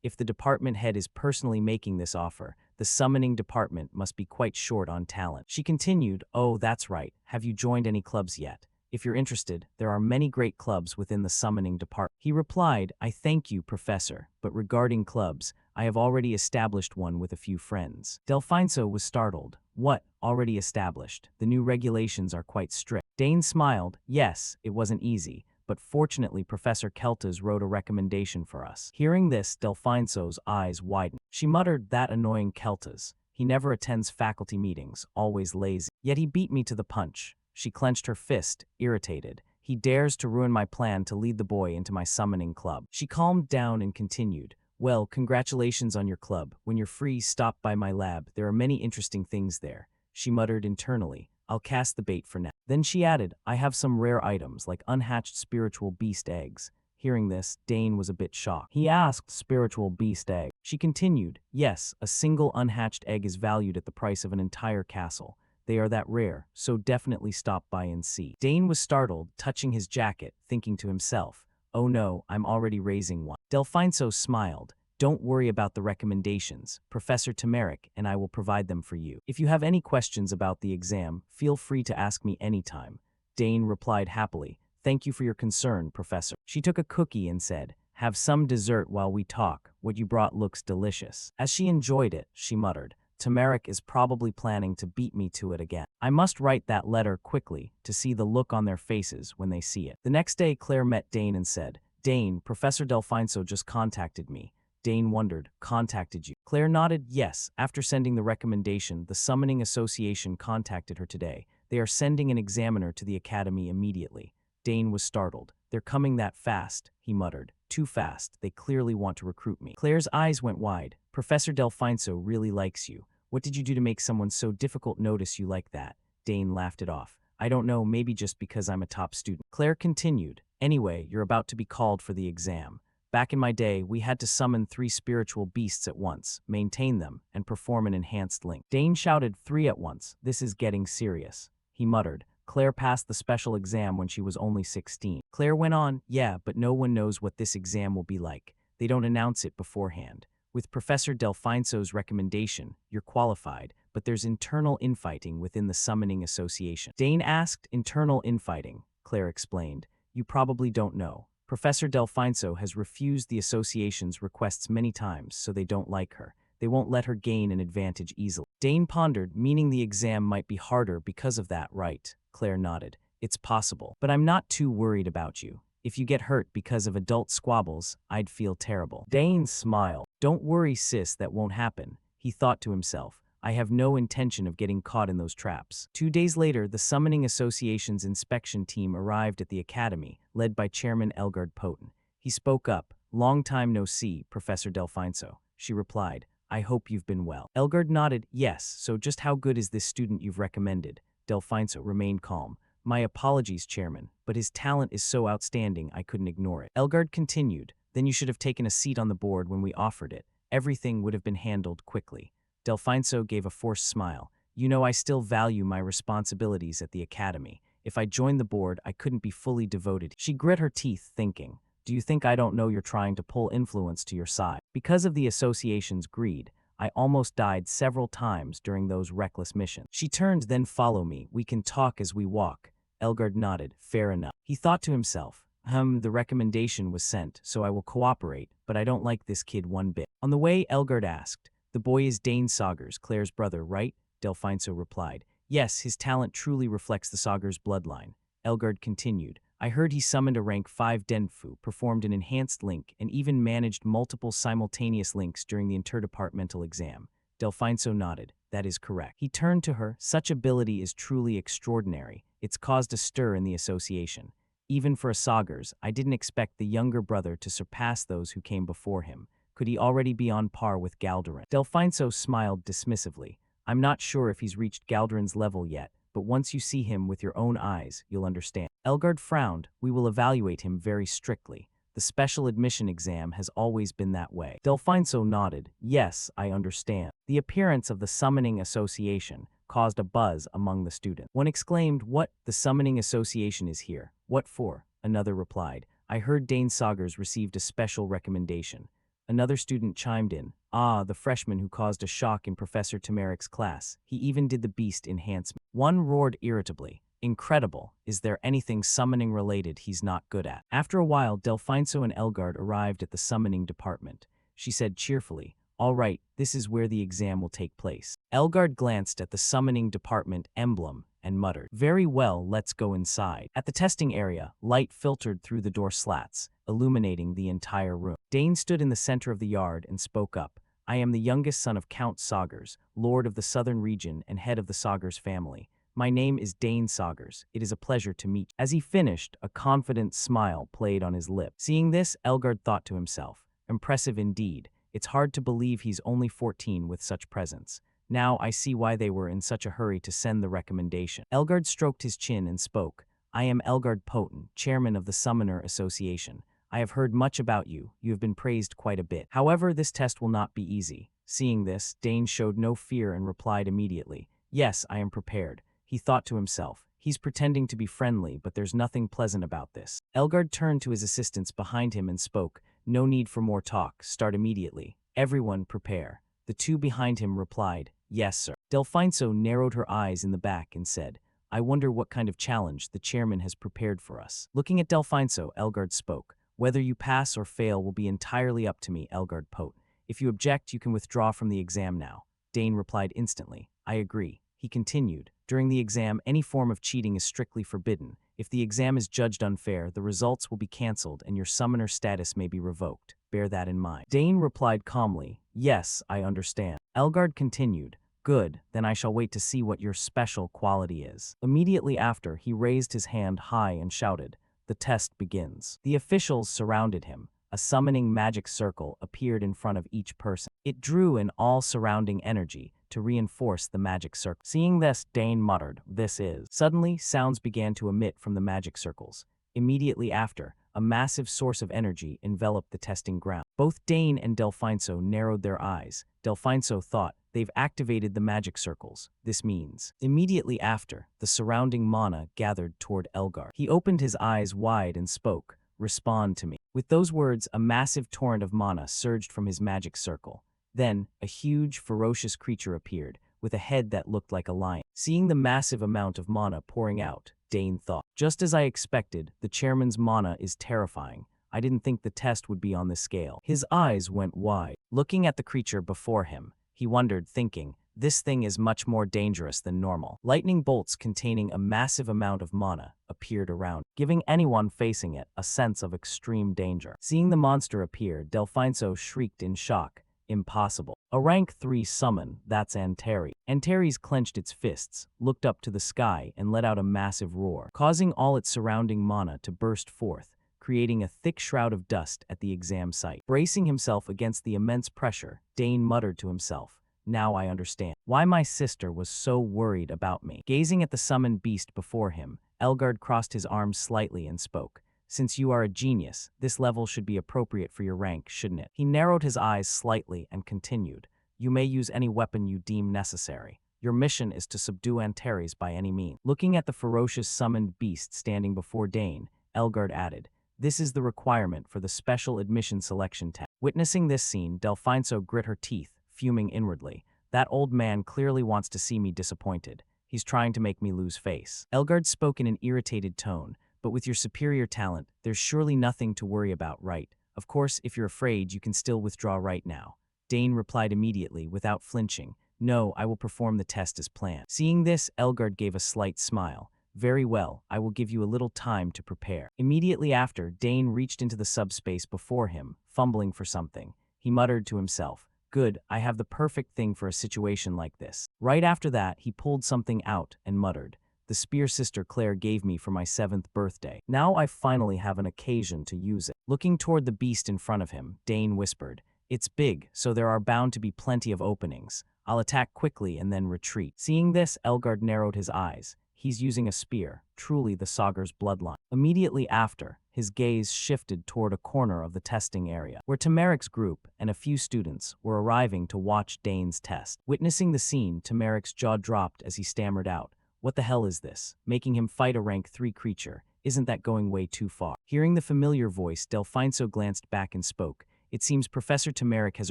if the department head is personally making this offer, the summoning department must be quite short on talent." She continued, "Oh, that's right. Have you joined any clubs yet? If you're interested, there are many great clubs within the summoning department." He replied, "I thank you, Professor, but regarding clubs, I have already established one with a few friends." Delfinso was startled. "What, already established? The new regulations are quite strict." Dane smiled. "Yes, it wasn't easy, but fortunately Professor Keltas wrote a recommendation for us." Hearing this, Delfinso's eyes widened. She muttered, "That annoying Keltas. He never attends faculty meetings, always lazy. Yet he beat me to the punch." She clenched her fist, irritated. "He dares to ruin my plan to lead the boy into my summoning club." She calmed down and continued, "Well, congratulations on your club. When you're free, stop by my lab. There are many interesting things there." She muttered internally, "I'll cast the bait for now." Then she added, "I have some rare items like unhatched spiritual beast eggs." Hearing this, Dane was a bit shocked. He asked, "Spiritual beast egg?" She continued, "Yes, a single unhatched egg is valued at the price of an entire castle. They are that rare, so definitely stop by and see." Dane was startled, touching his jacket, thinking to himself, "Oh no, I'm already raising one." Delfinso smiled. "Don't worry about the recommendations. Professor Tamarik and I will provide them for you. If you have any questions about the exam, feel free to ask me anytime." Dane replied happily, "Thank you for your concern, Professor." She took a cookie and said, "Have some dessert while we talk. What you brought looks delicious." As she enjoyed it, she muttered, "Tamarik is probably planning to beat me to it again. I must write that letter quickly to see the look on their faces when they see it." The next day, Claire met Dane and said, "Dane, Professor Delfinso just contacted me." Dane wondered, "Contacted you?" Claire nodded, "Yes. After sending the recommendation, the Summoning Association contacted her today. They are sending an examiner to the academy immediately." Dane was startled. "They're coming that fast," he muttered. "Too fast. They clearly want to recruit me." Claire's eyes went wide. "Professor Delfinso really likes you. What did you do to make someone so difficult notice you like that?" Dane laughed it off. "I don't know, maybe just because I'm a top student." Claire continued, "Anyway, you're about to be called for the exam. Back in my day, we had to summon 3 spiritual beasts at once, maintain them, and perform an enhanced link." Dane shouted, "3 at once. This is getting serious." He muttered, "Claire passed the special exam when she was only 16. Claire went on, "Yeah, but no one knows what this exam will be like. They don't announce it beforehand. With Professor Delfinso's recommendation, you're qualified, but there's internal infighting within the Summoning Association." Dane asked, "Internal infighting?" Claire explained, "You probably don't know. Professor Delfinso has refused the association's requests many times, so they don't like her. They won't let her gain an advantage easily." Dane pondered, meaning the exam might be harder because of that, right? Claire nodded. It's possible. But I'm not too worried about you. If you get hurt because of adult squabbles, I'd feel terrible. Dane smiled. Don't worry, sis, that won't happen. He thought to himself. I have no intention of getting caught in those traps. 2 days later, the Summoning Association's inspection team arrived at the academy, led by Chairman Elgard Poten. He spoke up. Long time no see, Professor Delfinso. She replied, I hope you've been well. Elgard nodded, yes, so just how good is this student you've recommended? Delfinso remained calm. My apologies, Chairman, but his talent is so outstanding I couldn't ignore it. Elgard continued, then you should have taken a seat on the board when we offered it. Everything would have been handled quickly. Delfinso gave a forced smile. You know I still value my responsibilities at the academy. If I joined the board, I couldn't be fully devoted. She grit her teeth, thinking, do you think I don't know you're trying to pull influence to your side? Because of the association's greed, I almost died several times during those reckless missions. She turned, then follow me. We can talk as we walk. Elgard nodded. Fair enough. He thought to himself, the recommendation was sent, so I will cooperate, but I don't like this kid one bit. On the way, Elgard asked, the boy is Dane Saugers, Claire's brother, right? Delfinso replied, yes, his talent truly reflects the Saugers bloodline. Elgard continued, I heard he summoned a rank 5 Denfu, performed an enhanced link, and even managed multiple simultaneous links during the interdepartmental exam. Delfinso nodded. That is correct. He turned to her. Such ability is truly extraordinary. It's caused a stir in the association. Even for a Saugers, I didn't expect the younger brother to surpass those who came before him. Could he already be on par with Galderin? Delfinso smiled dismissively. I'm not sure if he's reached Galderin's level yet, but once you see him with your own eyes, you'll understand. Elgard frowned. We will evaluate him very strictly. The special admission exam has always been that way. Delfinso nodded. Yes, I understand. The appearance of the Summoning Association caused a buzz among the students. One exclaimed, what? The Summoning Association is here. What for? Another replied, I heard Dane Saugers received a special recommendation. Another student chimed in, the freshman who caused a shock in Professor Tamarik's class. He even did the beast enhancement. One roared irritably, incredible. Is there anything summoning related he's not good at? After a while, Delfinso and Elgard arrived at the summoning department. She said cheerfully, all right, this is where the exam will take place. Elgard glanced at the summoning department emblem and muttered, very well, let's go inside. At the testing area, light filtered through the door slats, illuminating the entire room. Dane stood in the center of the yard and spoke up. I am the youngest son of Count Saugers, lord of the southern region and head of the Saugers family. My name is Dane Saugers. It is a pleasure to meet you. As he finished, a confident smile played on his lip. Seeing this, Elgard thought to himself, impressive indeed. It's hard to believe he's only 14 with such presence. Now I see why they were in such a hurry to send the recommendation. Elgard stroked his chin and spoke. I am Elgard Poten, chairman of the Summoner Association. I have heard much about you. You have been praised quite a bit. However, this test will not be easy. Seeing this, Dane showed no fear and replied immediately. Yes, I am prepared. He thought to himself. He's pretending to be friendly, but there's nothing pleasant about this. Elgard turned to his assistants behind him and spoke. No need for more talk. Start immediately. Everyone prepare. The two behind him replied, yes, sir. Delfinso narrowed her eyes in the back and said, I wonder what kind of challenge the chairman has prepared for us. Looking at Delfinso, Elgard spoke. Whether you pass or fail will be entirely up to me, Elgard Poten. If you object, you can withdraw from the exam now. Dane replied instantly. I agree. He continued. During the exam, any form of cheating is strictly forbidden. If the exam is judged unfair, the results will be cancelled and your summoner status may be revoked. Bear that in mind. Dane replied calmly, yes, I understand. Elgard continued, good, then I shall wait to see what your special quality is. Immediately after, he raised his hand high and shouted, the test begins. The officials surrounded him. A summoning magic circle appeared in front of each person. It drew in all surrounding energy to reinforce the magic circle. Seeing this, Dane muttered, this is. Suddenly, sounds began to emit from the magic circles. Immediately after, a massive source of energy enveloped the testing ground. Both Dane and Delfinso narrowed their eyes. Delfinso thought, they've activated the magic circles. This means. Immediately after, the surrounding mana gathered toward Elgard. He opened his eyes wide and spoke, respond to me. With those words, a massive torrent of mana surged from his magic circle. Then, a huge, ferocious creature appeared, with a head that looked like a lion. Seeing the massive amount of mana pouring out, Dane thought, just as I expected, the chairman's mana is terrifying. I didn't think the test would be on this scale. His eyes went wide. Looking at the creature before him, he wondered, thinking, This thing is much more dangerous than normal. Lightning bolts containing a massive amount of mana appeared around, giving anyone facing it a sense of extreme danger. Seeing the monster appear, Delfinso shrieked in shock. Impossible. A rank 3 summon, that's Anteri. Antares clenched its fists, looked up to the sky, and let out a massive roar, causing all its surrounding mana to burst forth, creating a thick shroud of dust at the exam site. Bracing himself against the immense pressure, Dane muttered to himself, "Now I understand why my sister was so worried about me." Gazing at the summoned beast before him, Elgard crossed his arms slightly and spoke. "Since you are a genius, this level should be appropriate for your rank, shouldn't it?" He narrowed his eyes slightly and continued, "You may use any weapon you deem necessary. Your mission is to subdue Antares by any means." Looking at the ferocious summoned beast standing before Dane, Elgard added, "This is the requirement for the special admission selection test." Witnessing this scene, Delfinso grit her teeth, fuming inwardly. "That old man clearly wants to see me disappointed. He's trying to make me lose face." Elgard spoke in an irritated tone, "But with your superior talent, there's surely nothing to worry about, right? Of course, if you're afraid, you can still withdraw right now." Dane replied immediately, without flinching, "No, I will perform the test as planned." Seeing this, Elgard gave a slight smile. "Very well, I will give you a little time to prepare." Immediately after, Dane reached into the subspace before him, fumbling for something. He muttered to himself, "Good, I have the perfect thing for a situation like this." Right after that, he pulled something out and muttered, "The spear Sister Claire gave me for my 7th birthday. Now I finally have an occasion to use it." Looking toward the beast in front of him, Dane whispered, "It's big, so there are bound to be plenty of openings. I'll attack quickly and then retreat." Seeing this, Elgard narrowed his eyes. He's using a spear, truly the Sagar's bloodline. Immediately after, his gaze shifted toward a corner of the testing area, where Tamarik's group and a few students were arriving to watch Dane's test. Witnessing the scene, Tamarik's jaw dropped as he stammered out, "What the hell is this? Making him fight a rank 3 creature? Isn't that going way too far?" Hearing the familiar voice, Delfinso glanced back and spoke, "It seems Professor Tamarik has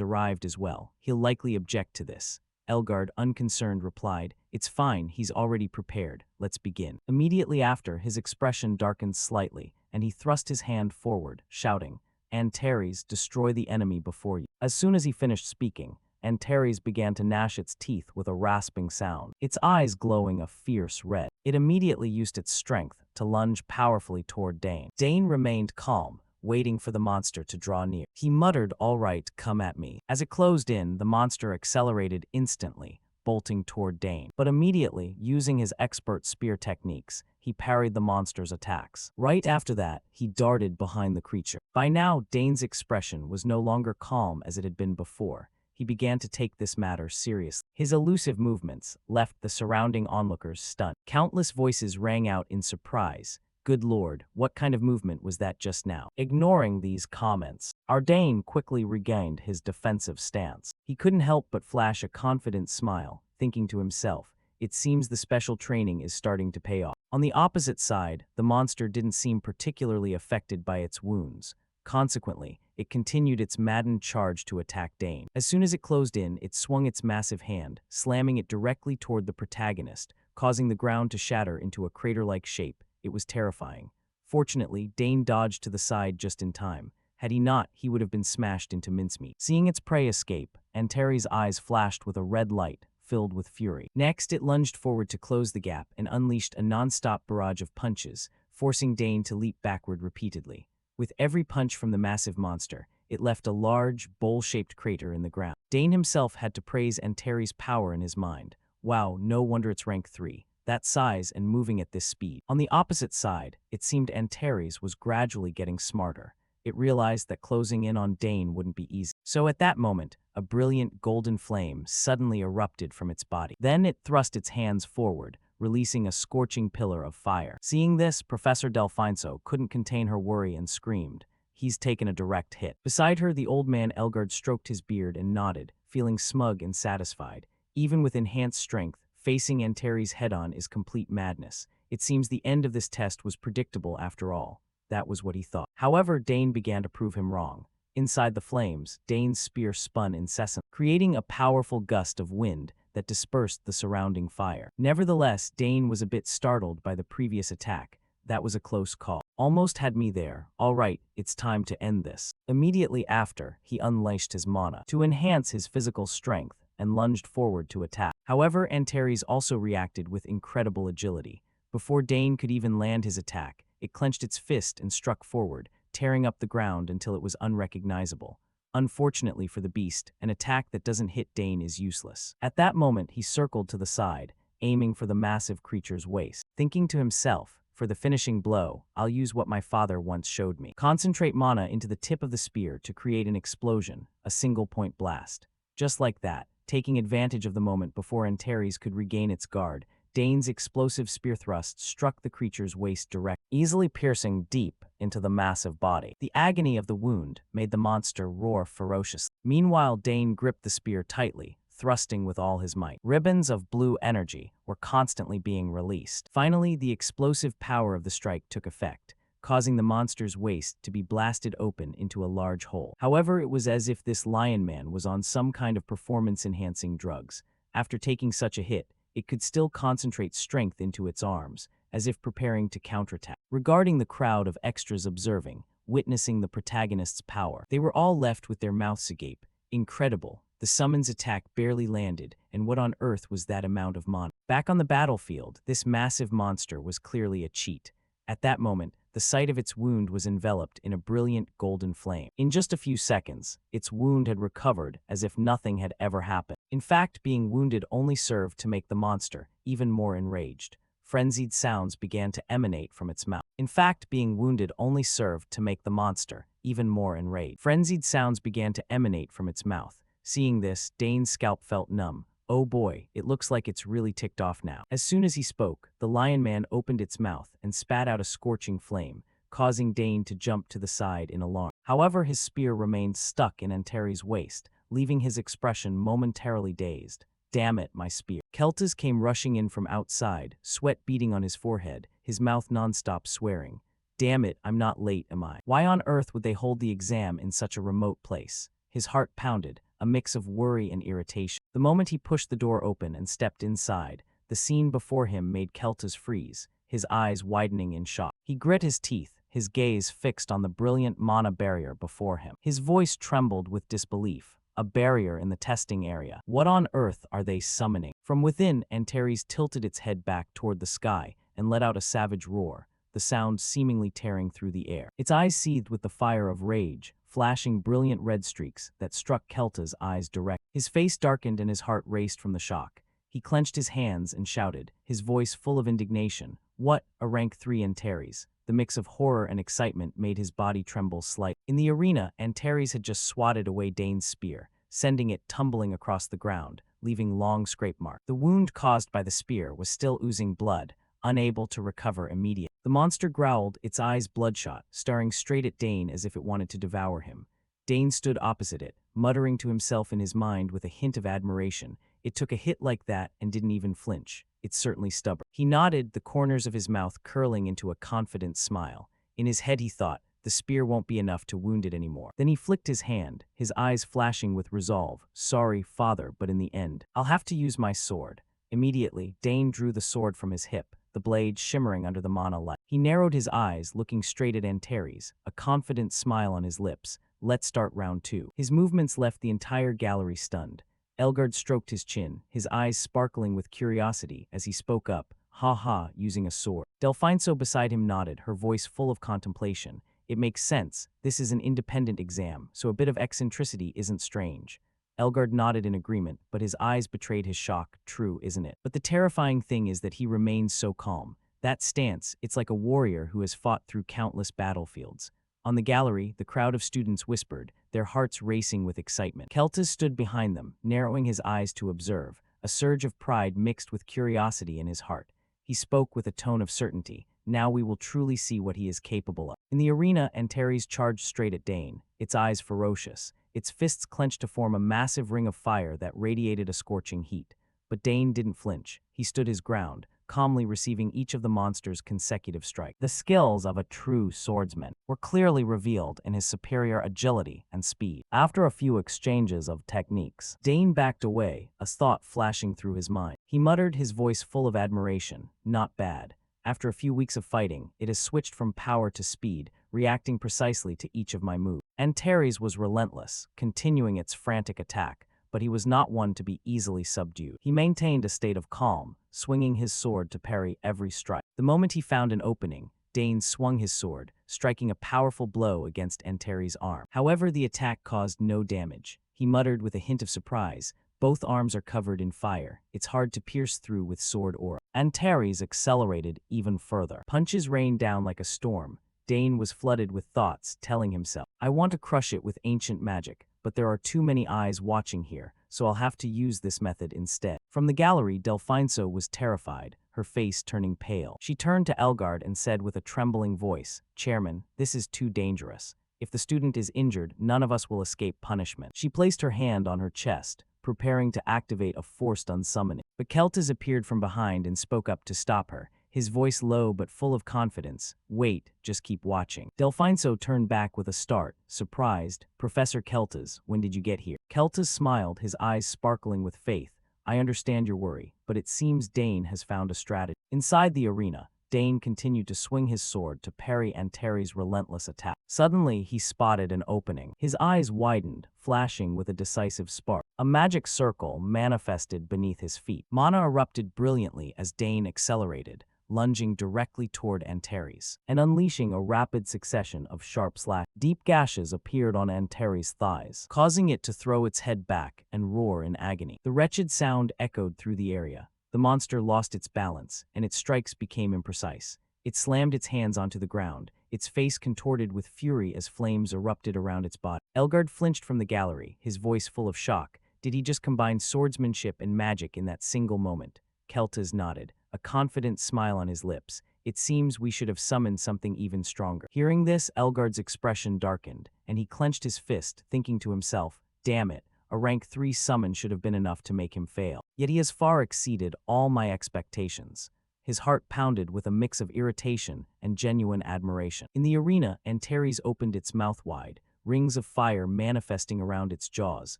arrived as well. He'll likely object to this." Elgard, unconcerned, replied, "It's fine, he's already prepared. Let's begin." Immediately after, his expression darkened slightly, and he thrust his hand forward, shouting, "Antares, destroy the enemy before you." As soon as he finished speaking, Antares began to gnash its teeth with a rasping sound, its eyes glowing a fierce red. It immediately used its strength to lunge powerfully toward Dane. Dane remained calm, waiting for the monster to draw near. He muttered, "All right, come at me." As it closed in, the monster accelerated instantly, bolting toward Dane. But immediately, using his expert spear techniques, he parried the monster's attacks. Right after that, he darted behind the creature. By now, Dane's expression was no longer calm as it had been before. He began to take this matter seriously. His elusive movements left the surrounding onlookers stunned. Countless voices rang out in surprise. "Good lord, what kind of movement was that just now?" Ignoring these comments, Ardain quickly regained his defensive stance. He couldn't help but flash a confident smile, thinking to himself, "It seems the special training is starting to pay off." On the opposite side, the monster didn't seem particularly affected by its wounds. Consequently, it continued its maddened charge to attack Dane. As soon as it closed in, it swung its massive hand, slamming it directly toward the protagonist, causing the ground to shatter into a crater-like shape. It was terrifying. Fortunately, Dane dodged to the side just in time. Had he not, he would have been smashed into mincemeat. Seeing its prey escape, Antares' eyes flashed with a red light, filled with fury. Next, it lunged forward to close the gap and unleashed a non-stop barrage of punches, forcing Dane to leap backward repeatedly. With every punch from the massive monster, it left a large, bowl-shaped crater in the ground. Dane himself had to praise Antares' power in his mind. Wow, no wonder it's rank 3. That size and moving at this speed. On the opposite side, it seemed Antares was gradually getting smarter. It realized that closing in on Dane wouldn't be easy. So at that moment, a brilliant golden flame suddenly erupted from its body. Then it thrust its hands forward, releasing a scorching pillar of fire. Seeing this, Professor Delfinso couldn't contain her worry and screamed, "He's taken a direct hit." Beside her, the old man Elgard stroked his beard and nodded, feeling smug and satisfied. Even with enhanced strength, facing Antares head-on is complete madness. It seems the end of this test was predictable after all. That was what he thought. However, Dane began to prove him wrong. Inside the flames, Dane's spear spun incessantly, creating a powerful gust of wind that dispersed the surrounding fire. Nevertheless, Dane was a bit startled by the previous attack. That was a close call. "Almost had me there. All right, it's time to end this." Immediately after, he unleashed his mana. To enhance his physical strength, and lunged forward to attack. However, Antares also reacted with incredible agility. Before Dane could even land his attack, it clenched its fist and struck forward, tearing up the ground until it was unrecognizable. Unfortunately for the beast, an attack that doesn't hit Dane is useless. At that moment, he circled to the side, aiming for the massive creature's waist. Thinking to himself, for the finishing blow, I'll use what my father once showed me. Concentrate mana into the tip of the spear to create an explosion, a single-point blast. Just like that, taking advantage of the moment before Antares could regain its guard, Dane's explosive spear thrust struck the creature's waist direct, easily piercing deep into the massive body. The agony of the wound made the monster roar ferociously. Meanwhile, Dane gripped the spear tightly, thrusting with all his might. Ribbons of blue energy were constantly being released. Finally, the explosive power of the strike took effect, causing the monster's waist to be blasted open into a large hole. However, it was as if this lion man was on some kind of performance-enhancing drugs. After taking such a hit, it could still concentrate strength into its arms, as if preparing to counterattack. Regarding the crowd of extras observing, witnessing the protagonist's power, they were all left with their mouths agape. Incredible. The summons attack barely landed, and what on earth was that amount of mana? Back on the battlefield, this massive monster was clearly a cheat. At that moment, the site of its wound was enveloped in a brilliant golden flame. In just a few seconds, its wound had recovered as if nothing had ever happened. In fact, being wounded only served to make the monster even more enraged. Frenzied sounds began to emanate from its mouth. In fact, being wounded only served to make the monster even more enraged. Frenzied sounds began to emanate from its mouth. Seeing this, Dane's scalp felt numb. Oh boy, it looks like it's really ticked off now. As soon as he spoke, the lion man opened its mouth and spat out a scorching flame, causing Dane to jump to the side in alarm. However, his spear remained stuck in Antares' waist, leaving his expression momentarily dazed. Damn it, my spear. Keltas came rushing in from outside, sweat beading on his forehead, his mouth nonstop swearing. Damn it, I'm not late, am I? Why on earth would they hold the exam in such a remote place? His heart pounded, a mix of worry and irritation. The moment he pushed the door open and stepped inside, the scene before him made Keltas freeze, his eyes widening in shock. He grit his teeth, his gaze fixed on the brilliant mana barrier before him. His voice trembled with disbelief. A barrier in the testing area. What on earth are they summoning? From within, Antares tilted its head back toward the sky and let out a savage roar, the sound seemingly tearing through the air. Its eyes seethed with the fire of rage, flashing brilliant red streaks that struck Kelta's eyes direct. His face darkened and his heart raced from the shock. He clenched his hands and shouted, his voice full of indignation. What, a rank 3 Antares? The mix of horror and excitement made his body tremble slightly. In the arena, Antares had just swatted away Dane's spear, sending it tumbling across the ground, leaving long scrape marks. The wound caused by the spear was still oozing blood, unable to recover immediately. The monster growled, its eyes bloodshot, staring straight at Dane as if it wanted to devour him. Dane stood opposite it, muttering to himself in his mind with a hint of admiration. It took a hit like that and didn't even flinch. It's certainly stubborn. He nodded, the corners of his mouth curling into a confident smile. In his head he thought, the spear won't be enough to wound it anymore. Then he flicked his hand, his eyes flashing with resolve. Sorry, father, but in the end, I'll have to use my sword. Immediately, Dane drew the sword from his hip, the blade shimmering under the mana light. He narrowed his eyes, looking straight at Antares, a confident smile on his lips. Let's start round 2. His movements left the entire gallery stunned. Elgard stroked his chin, his eyes sparkling with curiosity as he spoke up, ha ha, using a sword. Delphinso beside him nodded, her voice full of contemplation. It makes sense. This is an independent exam, so a bit of eccentricity isn't strange. Elgard nodded in agreement, but his eyes betrayed his shock. True, isn't it? But the terrifying thing is that he remains so calm. That stance, it's like a warrior who has fought through countless battlefields. On the gallery, the crowd of students whispered, their hearts racing with excitement. Keltas stood behind them, narrowing his eyes to observe, a surge of pride mixed with curiosity in his heart. He spoke with a tone of certainty. Now we will truly see what he is capable of. In the arena, Antares charged straight at Dane, its eyes ferocious, its fists clenched to form a massive ring of fire that radiated a scorching heat. But Dane didn't flinch. He stood his ground, calmly receiving each of the monster's consecutive strikes. The skills of a true swordsman were clearly revealed in his superior agility and speed. After a few exchanges of techniques, Dane backed away, a thought flashing through his mind. He muttered, his voice full of admiration, not bad. After a few weeks of fighting, it has switched from power to speed, reacting precisely to each of my moves. Antares was relentless, continuing its frantic attack, but he was not one to be easily subdued. He maintained a state of calm, swinging his sword to parry every strike. The moment he found an opening, Dane swung his sword, striking a powerful blow against Antares' arm. However, the attack caused no damage. He muttered with a hint of surprise, "Both arms are covered in fire. It's hard to pierce through with sword aura." Antares accelerated even further. Punches rained down like a storm. Dane was flooded with thoughts, telling himself, "I want to crush it with ancient magic, but there are too many eyes watching here, so I'll have to use this method instead." From the gallery, Delphinso was terrified, her face turning pale. She turned to Elgard and said with a trembling voice, "Chairman, this is too dangerous. If the student is injured, none of us will escape punishment." She placed her hand on her chest, preparing to activate a forced unsummoning. But Keltis appeared from behind and spoke up to stop her, his voice low but full of confidence. "Wait, just keep watching." Delphinso turned back with a start, surprised. "Professor Keltis, when did you get here?" Keltis smiled, his eyes sparkling with faith. "I understand your worry, but it seems Dane has found a strategy." Inside the arena, Dane continued to swing his sword to parry Antares' relentless attack. Suddenly, he spotted an opening. His eyes widened, flashing with a decisive spark. A magic circle manifested beneath his feet. Mana erupted brilliantly as Dane accelerated, lunging directly toward Antares, and unleashing a rapid succession of sharp slashes. Deep gashes appeared on Antares' thighs, causing it to throw its head back and roar in agony. The wretched sound echoed through the area. The monster lost its balance, and its strikes became imprecise. It slammed its hands onto the ground, its face contorted with fury as flames erupted around its body. Elgard flinched from the gallery, his voice full of shock. Did he just combine swordsmanship and magic in that single moment? Keltis nodded, a confident smile on his lips. "It seems we should have summoned something even stronger." Hearing this, Elgard's expression darkened, and he clenched his fist, thinking to himself, "Damn it, a rank 3 summon should have been enough to make him fail. Yet he has far exceeded all my expectations." His heart pounded with a mix of irritation and genuine admiration. In the arena, Antares opened its mouth wide, rings of fire manifesting around its jaws,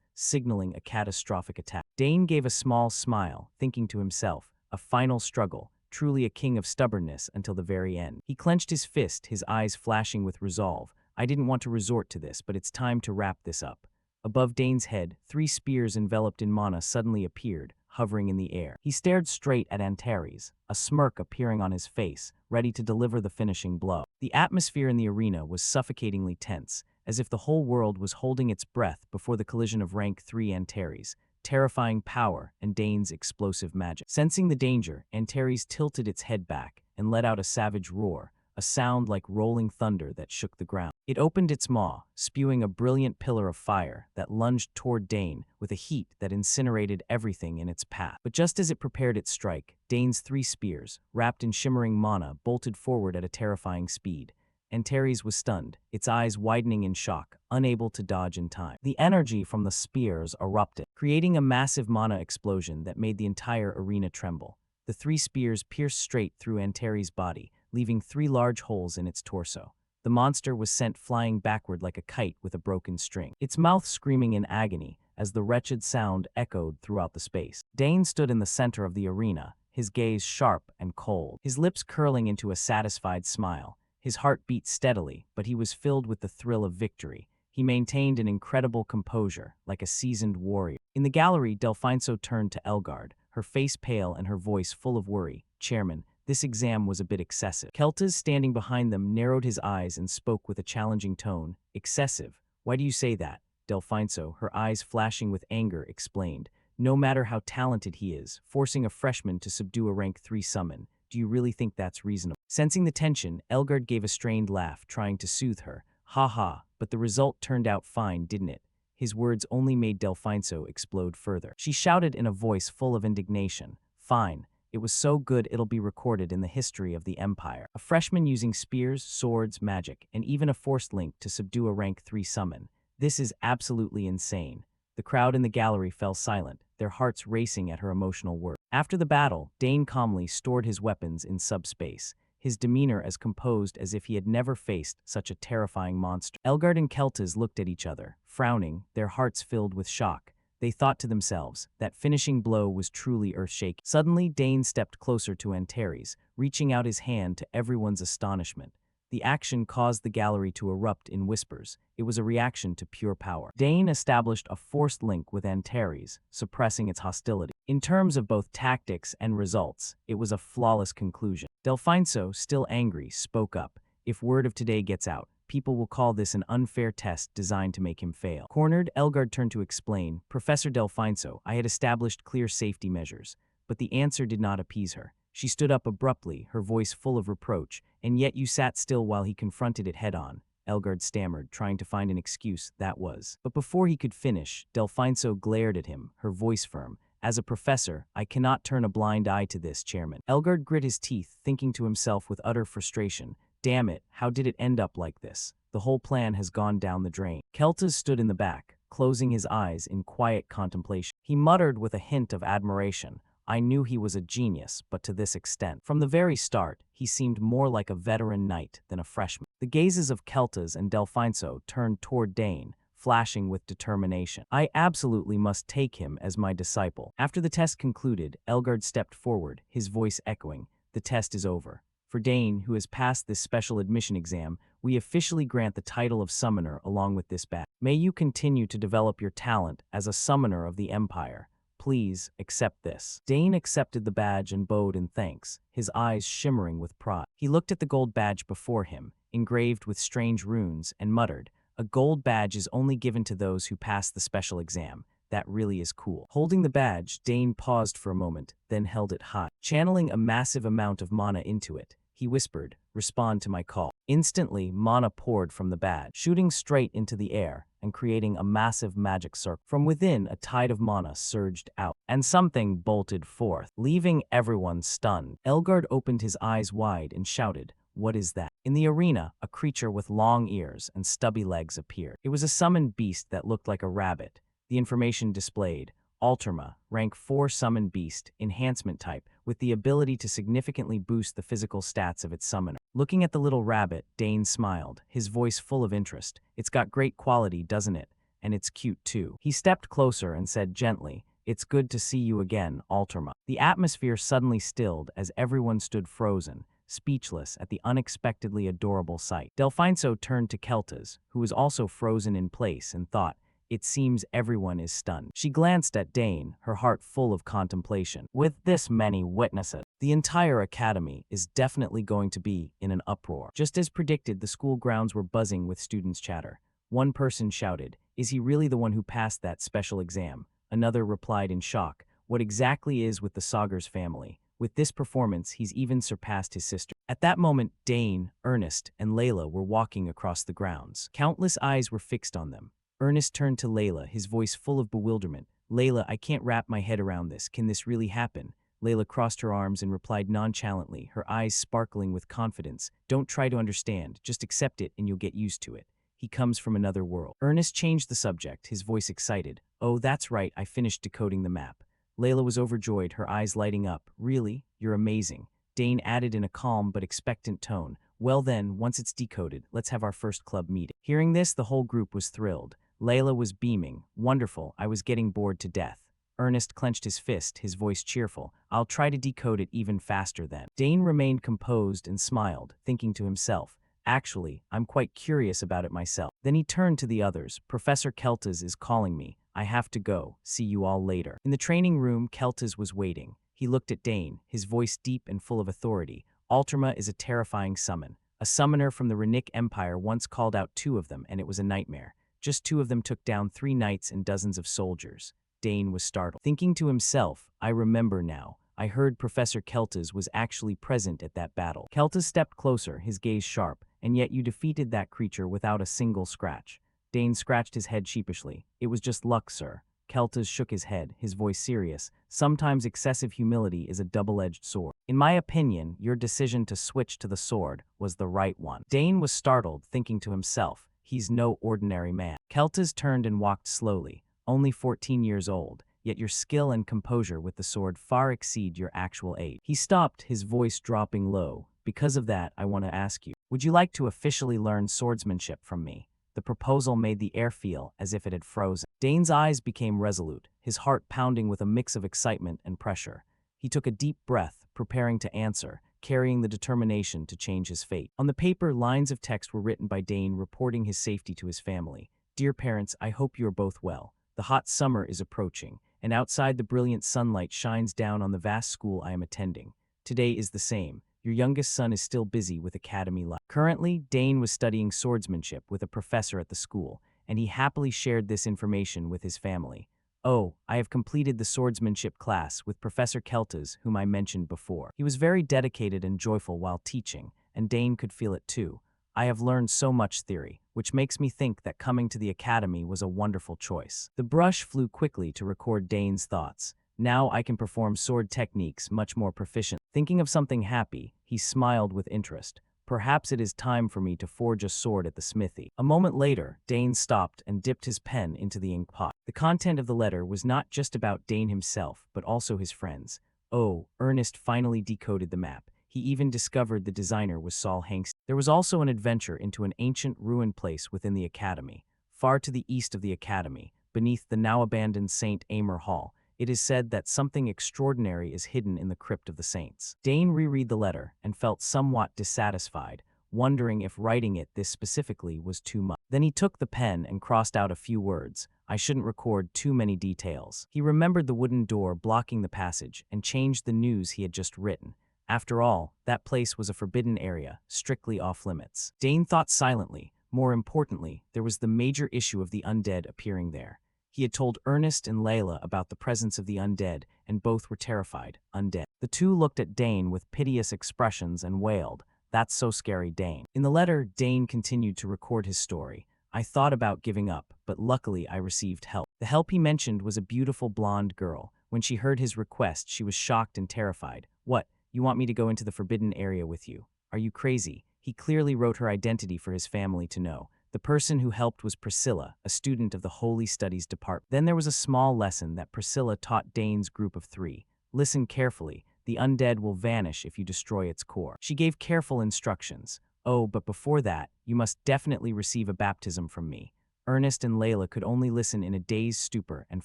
signaling a catastrophic attack. Dane gave a small smile, thinking to himself, "A final struggle, truly a king of stubbornness until the very end." He clenched his fist, his eyes flashing with resolve. "I didn't want to resort to this, but it's time to wrap this up." Above Dane's head, 3 spears enveloped in mana suddenly appeared, hovering in the air. He stared straight at Antares, a smirk appearing on his face, ready to deliver the finishing blow. The atmosphere in the arena was suffocatingly tense, as if the whole world was holding its breath before the collision of rank 3 Antares, terrifying power, and Dane's explosive magic. Sensing the danger, Antares tilted its head back and let out a savage roar, a sound like rolling thunder that shook the ground. It opened its maw, spewing a brilliant pillar of fire that lunged toward Dane with a heat that incinerated everything in its path. But just as it prepared its strike, Dane's 3 spears, wrapped in shimmering mana, bolted forward at a terrifying speed. Antares was stunned, its eyes widening in shock, unable to dodge in time. The energy from the spears erupted, creating a massive mana explosion that made the entire arena tremble. The 3 spears pierced straight through Antares' body, leaving 3 large holes in its torso. The monster was sent flying backward like a kite with a broken string, its mouth screaming in agony as the wretched sound echoed throughout the space. Dane stood in the center of the arena, his gaze sharp and cold, his lips curling into a satisfied smile. His heart beat steadily, but he was filled with the thrill of victory. He maintained an incredible composure, like a seasoned warrior. In the gallery, Delphinso turned to Elgard, her face pale and her voice full of worry. "Chairman, this exam was a bit excessive." Keltis, standing behind them, narrowed his eyes and spoke with a challenging tone. "Excessive? Why do you say that?" Delphinso, her eyes flashing with anger, explained. "No matter how talented he is, forcing a freshman to subdue a rank 3 summon, do you really think that's reasonable?" Sensing the tension, Elgard gave a strained laugh, trying to soothe her. "Ha ha, but the result turned out fine, didn't it?" His words only made Delphinso explode further. She shouted in a voice full of indignation. "Fine. It was so good it'll be recorded in the history of the Empire. A freshman using spears, swords, magic, and even a forced link to subdue a rank 3 summon. This is absolutely insane." The crowd in the gallery fell silent, their hearts racing at her emotional words. After the battle, Dane calmly stored his weapons in subspace, his demeanor as composed as if he had never faced such a terrifying monster. Elgard and Keltis looked at each other, frowning, their hearts filled with shock. They thought to themselves, that finishing blow was truly earth-shaking. Suddenly, Dane stepped closer to Antares, reaching out his hand to everyone's astonishment. The action caused the gallery to erupt in whispers. It was a reaction to pure power. Dane established a forced link with Antares, suppressing its hostility. In terms of both tactics and results, it was a flawless conclusion. Delfinso, still angry, spoke up. If word of today gets out, people will call this an unfair test designed to make him fail. Cornered, Elgard turned to explain, Professor Delfinso, I had established clear safety measures. But the answer did not appease her. She stood up abruptly, her voice full of reproach, and yet you sat still while he confronted it head-on. Elgard stammered, trying to find an excuse, that was. But before he could finish, Delfinso glared at him, her voice firm. As a professor, I cannot turn a blind eye to this, Chairman. Elgard grit his teeth, thinking to himself with utter frustration, damn it, how did it end up like this? The whole plan has gone down the drain. Keltas stood in the back, closing his eyes in quiet contemplation. He muttered with a hint of admiration, I knew he was a genius, but to this extent. From the very start, he seemed more like a veteran knight than a freshman. The gazes of Keltas and Delfinso turned toward Dane, flashing with determination. I absolutely must take him as my disciple. After the test concluded, Elgard stepped forward, his voice echoing, the test is over. For Dane, who has passed this special admission exam, we officially grant the title of summoner along with this badge. May you continue to develop your talent as a summoner of the Empire. Please accept this. Dane accepted the badge and bowed in thanks, his eyes shimmering with pride. He looked at the gold badge before him, engraved with strange runes, and muttered, a gold badge is only given to those who pass the special exam. That really is cool. Holding the badge, Dane paused for a moment, then held it high. Channeling a massive amount of mana into it, he whispered, respond to my call. Instantly, mana poured from the badge, shooting straight into the air and creating a massive magic circle. From within, a tide of mana surged out, and something bolted forth, leaving everyone stunned. Elgard opened his eyes wide and shouted, what is that? In the arena, a creature with long ears and stubby legs appeared. It was a summoned beast that looked like a rabbit. The information displayed, Alterma, rank 4 summon beast, enhancement type, with the ability to significantly boost the physical stats of its summoner. Looking at the little rabbit, Dane smiled, his voice full of interest. It's got great quality, doesn't it? And it's cute too. He stepped closer and said gently, it's good to see you again, Alterma. The atmosphere suddenly stilled as everyone stood frozen, speechless at the unexpectedly adorable sight. Delfinso turned to Keltas, who was also frozen in place, and thought, it seems everyone is stunned. She glanced at Dane, her heart full of contemplation. With this many witnesses, the entire academy is definitely going to be in an uproar. Just as predicted, the school grounds were buzzing with students' chatter. One person shouted, is he really the one who passed that special exam? Another replied in shock, what exactly is with the Sagar's family? With this performance, he's even surpassed his sister. At that moment, Dane, Ernest, and Layla were walking across the grounds. Countless eyes were fixed on them. Ernest turned to Layla, his voice full of bewilderment. Layla, I can't wrap my head around this. Can this really happen? Layla crossed her arms and replied nonchalantly, her eyes sparkling with confidence. Don't try to understand, just accept it and you'll get used to it. He comes from another world. Ernest changed the subject, his voice excited. Oh, that's right, I finished decoding the map. Layla was overjoyed, her eyes lighting up. Really? You're amazing. Dane added in a calm but expectant tone. Well then, once it's decoded, let's have our first club meeting. Hearing this, the whole group was thrilled. Layla was beaming. Wonderful, I was getting bored to death. Ernest clenched his fist, his voice cheerful. I'll try to decode it even faster then. Dane remained composed and smiled, thinking to himself, actually, I'm quite curious about it myself. Then he turned to the others. Professor Keltas is calling me. I have to go. See you all later. In the training room, Keltas was waiting. He looked at Dane, his voice deep and full of authority. Alterma is a terrifying summon. A summoner from the Renick Empire once called out 2 of them, and it was a nightmare. Just 2 of them took down 3 knights and dozens of soldiers. Dane was startled. Thinking to himself, I remember now. I heard Professor Keltas was actually present at that battle. Keltas stepped closer, his gaze sharp, and yet you defeated that creature without a single scratch. Dane scratched his head sheepishly. It was just luck, sir. Keltas shook his head, his voice serious. Sometimes excessive humility is a double-edged sword. In my opinion, your decision to switch to the sword was the right one. Dane was startled, thinking to himself, he's no ordinary man. Keltas turned and walked slowly, only 14 years old, yet your skill and composure with the sword far exceed your actual age. He stopped, his voice dropping low. Because of that, I want to ask you, would you like to officially learn swordsmanship from me? The proposal made the air feel as if it had frozen. Dane's eyes became resolute, his heart pounding with a mix of excitement and pressure. He took a deep breath, preparing to answer. carrying the determination to change his fate. On the paper, lines of text were written by Dane reporting his safety to his family. Dear parents, I hope you are both well. The hot summer is approaching, and outside the brilliant sunlight shines down on the vast school I am attending. Today is the same. Your youngest son is still busy with academy life. Currently, Dane was studying swordsmanship with a professor at the school, and he happily shared this information with his family. Oh, I have completed the swordsmanship class with Professor Keltas, whom I mentioned before. He was very dedicated and joyful while teaching, and Dane could feel it too. I have learned so much theory, which makes me think that coming to the academy was a wonderful choice. The brush flew quickly to record Dane's thoughts. Now I can perform sword techniques much more proficient. Thinking of something happy, he smiled with interest. Perhaps it is time for me to forge a sword at the smithy. A moment later, Dane stopped and dipped his pen into the ink pot. The content of the letter was not just about Dane himself, but also his friends. Oh, Ernest finally decoded the map. He even discovered the designer was Saul Hanks. There was also an adventure into an ancient ruined place within the academy. Far to the east of the academy, beneath the now abandoned St. Amer Hall, it is said that something extraordinary is hidden in the crypt of the saints. Dane reread the letter and felt somewhat dissatisfied, wondering if writing it this specifically was too much. Then he took the pen and crossed out a few words. I shouldn't record too many details. He remembered the wooden door blocking the passage and changed the news he had just written. After all, that place was a forbidden area, strictly off-limits. Dane thought silently. More importantly, there was the major issue of the undead appearing there. He had told Ernest and Layla about the presence of the undead, and both were terrified. Undead. The two looked at Dane with piteous expressions and wailed, "That's so scary, Dane." In the letter, Dane continued to record his story. I thought about giving up, but luckily I received help. The help he mentioned was a beautiful blonde girl. When she heard his request, she was shocked and terrified. What? You want me to go into the forbidden area with you? Are you crazy? He clearly wrote her identity for his family to know. The person who helped was Priscilla, a student of the Holy Studies Department. Then there was a small lesson that Priscilla taught Dane's group of 3. Listen carefully. The undead will vanish if you destroy its core. She gave careful instructions. Oh, but before that, you must definitely receive a baptism from me. Ernest and Layla could only listen in a dazed stupor and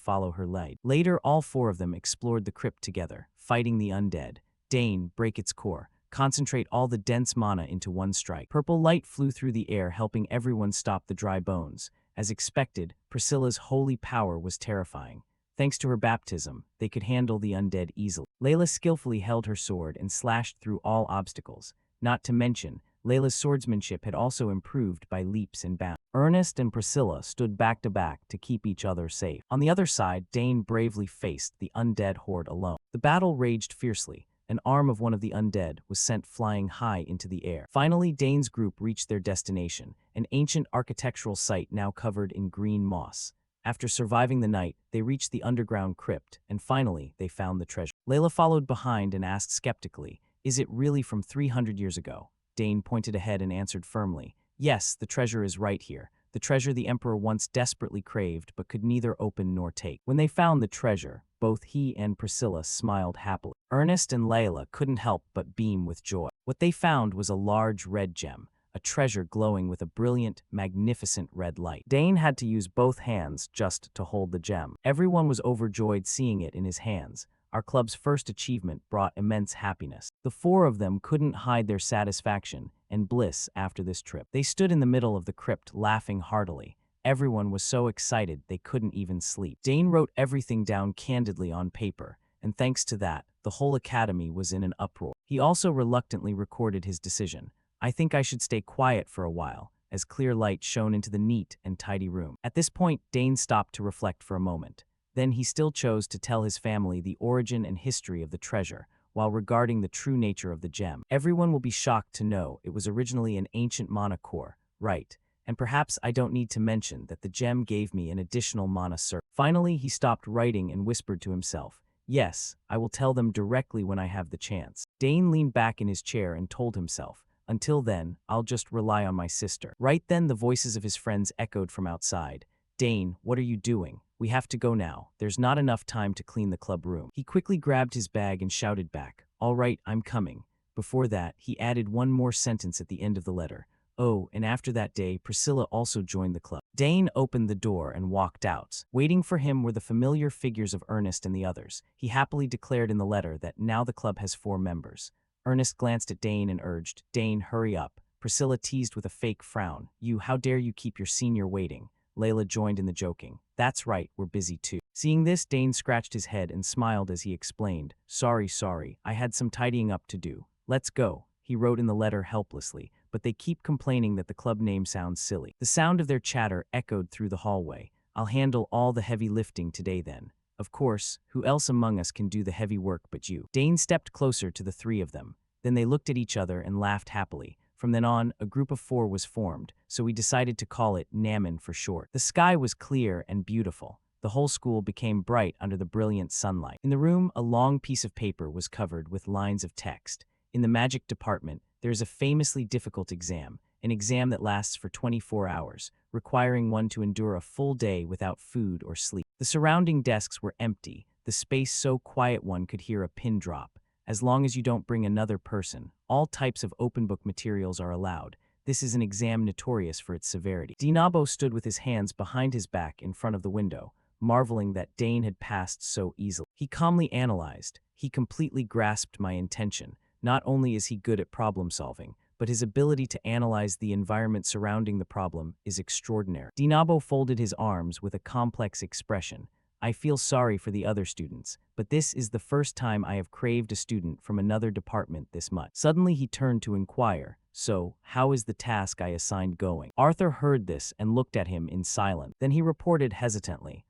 follow her lead. Later, all 4 of them explored the crypt together, fighting the undead. Dane, break its core. Concentrate all the dense mana into one strike. Purple light flew through the air, helping everyone stop the dry bones. As expected, Priscilla's holy power was terrifying. Thanks to her baptism, they could handle the undead easily. Layla skillfully held her sword and slashed through all obstacles. Not to mention, Layla's swordsmanship had also improved by leaps and bounds. Ernest and Priscilla stood back to back to keep each other safe. On the other side, Dane bravely faced the undead horde alone. The battle raged fiercely. An arm of one of the undead was sent flying high into the air. Finally, Dane's group reached their destination, an ancient architectural site now covered in green moss. After surviving the night, they reached the underground crypt, and finally, they found the treasure. Layla followed behind and asked skeptically, "Is it really from 300 years ago?" Dane pointed ahead and answered firmly, "Yes, the treasure is right here. The treasure the Emperor once desperately craved but could neither open nor take." When they found the treasure, both he and Priscilla smiled happily. Ernest and Layla couldn't help but beam with joy. What they found was a large red gem, a treasure glowing with a brilliant, magnificent red light. Dane had to use both hands just to hold the gem. Everyone was overjoyed seeing it in his hands. Our club's first achievement brought immense happiness. The 4 of them couldn't hide their satisfaction and bliss after this trip. They stood in the middle of the crypt laughing heartily. Everyone was so excited they couldn't even sleep. Dane wrote everything down candidly on paper, and thanks to that, the whole academy was in an uproar. He also reluctantly recorded his decision. I think I should stay quiet for a while, as clear light shone into the neat and tidy room. At this point, Dane stopped to reflect for a moment. Then he still chose to tell his family the origin and history of the treasure, while regarding the true nature of the gem. Everyone will be shocked to know it was originally an ancient mana core, right? And perhaps I don't need to mention that the gem gave me an additional mana surge. Finally, he stopped writing and whispered to himself, "Yes, I will tell them directly when I have the chance." Dane leaned back in his chair and told himself, "Until then, I'll just rely on my sister." Right then, the voices of his friends echoed from outside. "Dane, what are you doing? We have to go now. There's not enough time to clean the club room." He quickly grabbed his bag and shouted back, "All right, I'm coming." Before that, he added one more sentence at the end of the letter. Oh, and after that day, Priscilla also joined the club. Dane opened the door and walked out. Waiting for him were the familiar figures of Ernest and the others. He happily declared in the letter that now the club has 4 members. Ernest glanced at Dane and urged, Dane, hurry up. Priscilla teased with a fake frown. How dare you keep your senior waiting? Layla joined in the joking. That's right, we're busy too. Seeing this, Dane scratched his head and smiled as he explained. Sorry, I had some tidying up to do. Let's go. He wrote in the letter helplessly, but they keep complaining that the club name sounds silly. The sound of their chatter echoed through the hallway. I'll handle all the heavy lifting today then. Of course, who else among us can do the heavy work but you? Dane stepped closer to the three of them. Then they looked at each other and laughed happily. From then on, a group of four was formed, so we decided to call it Namin for short. The sky was clear and beautiful. The whole school became bright under the brilliant sunlight. In the room, a long piece of paper was covered with lines of text. In the magic department, there is a famously difficult exam, an exam that lasts for 24 hours, requiring one to endure a full day without food or sleep. The surrounding desks were empty, the space so quiet one could hear a pin drop. As long as you don't bring another person, all types of open book materials are allowed. This is an exam notorious for its severity. Dinabo stood with his hands behind his back in front of the window, marveling that Dane had passed so easily. He calmly analyzed. He completely grasped my intention. Not only is he good at problem solving, but his ability to analyze the environment surrounding the problem is extraordinary. Dinabo folded his arms with a complex expression. I feel sorry for the other students, but this is the first time I have craved a student from another department this much. Suddenly he turned to inquire, so, how is the task I assigned going? Arthur heard this and looked at him in silence. Then he reported hesitantly,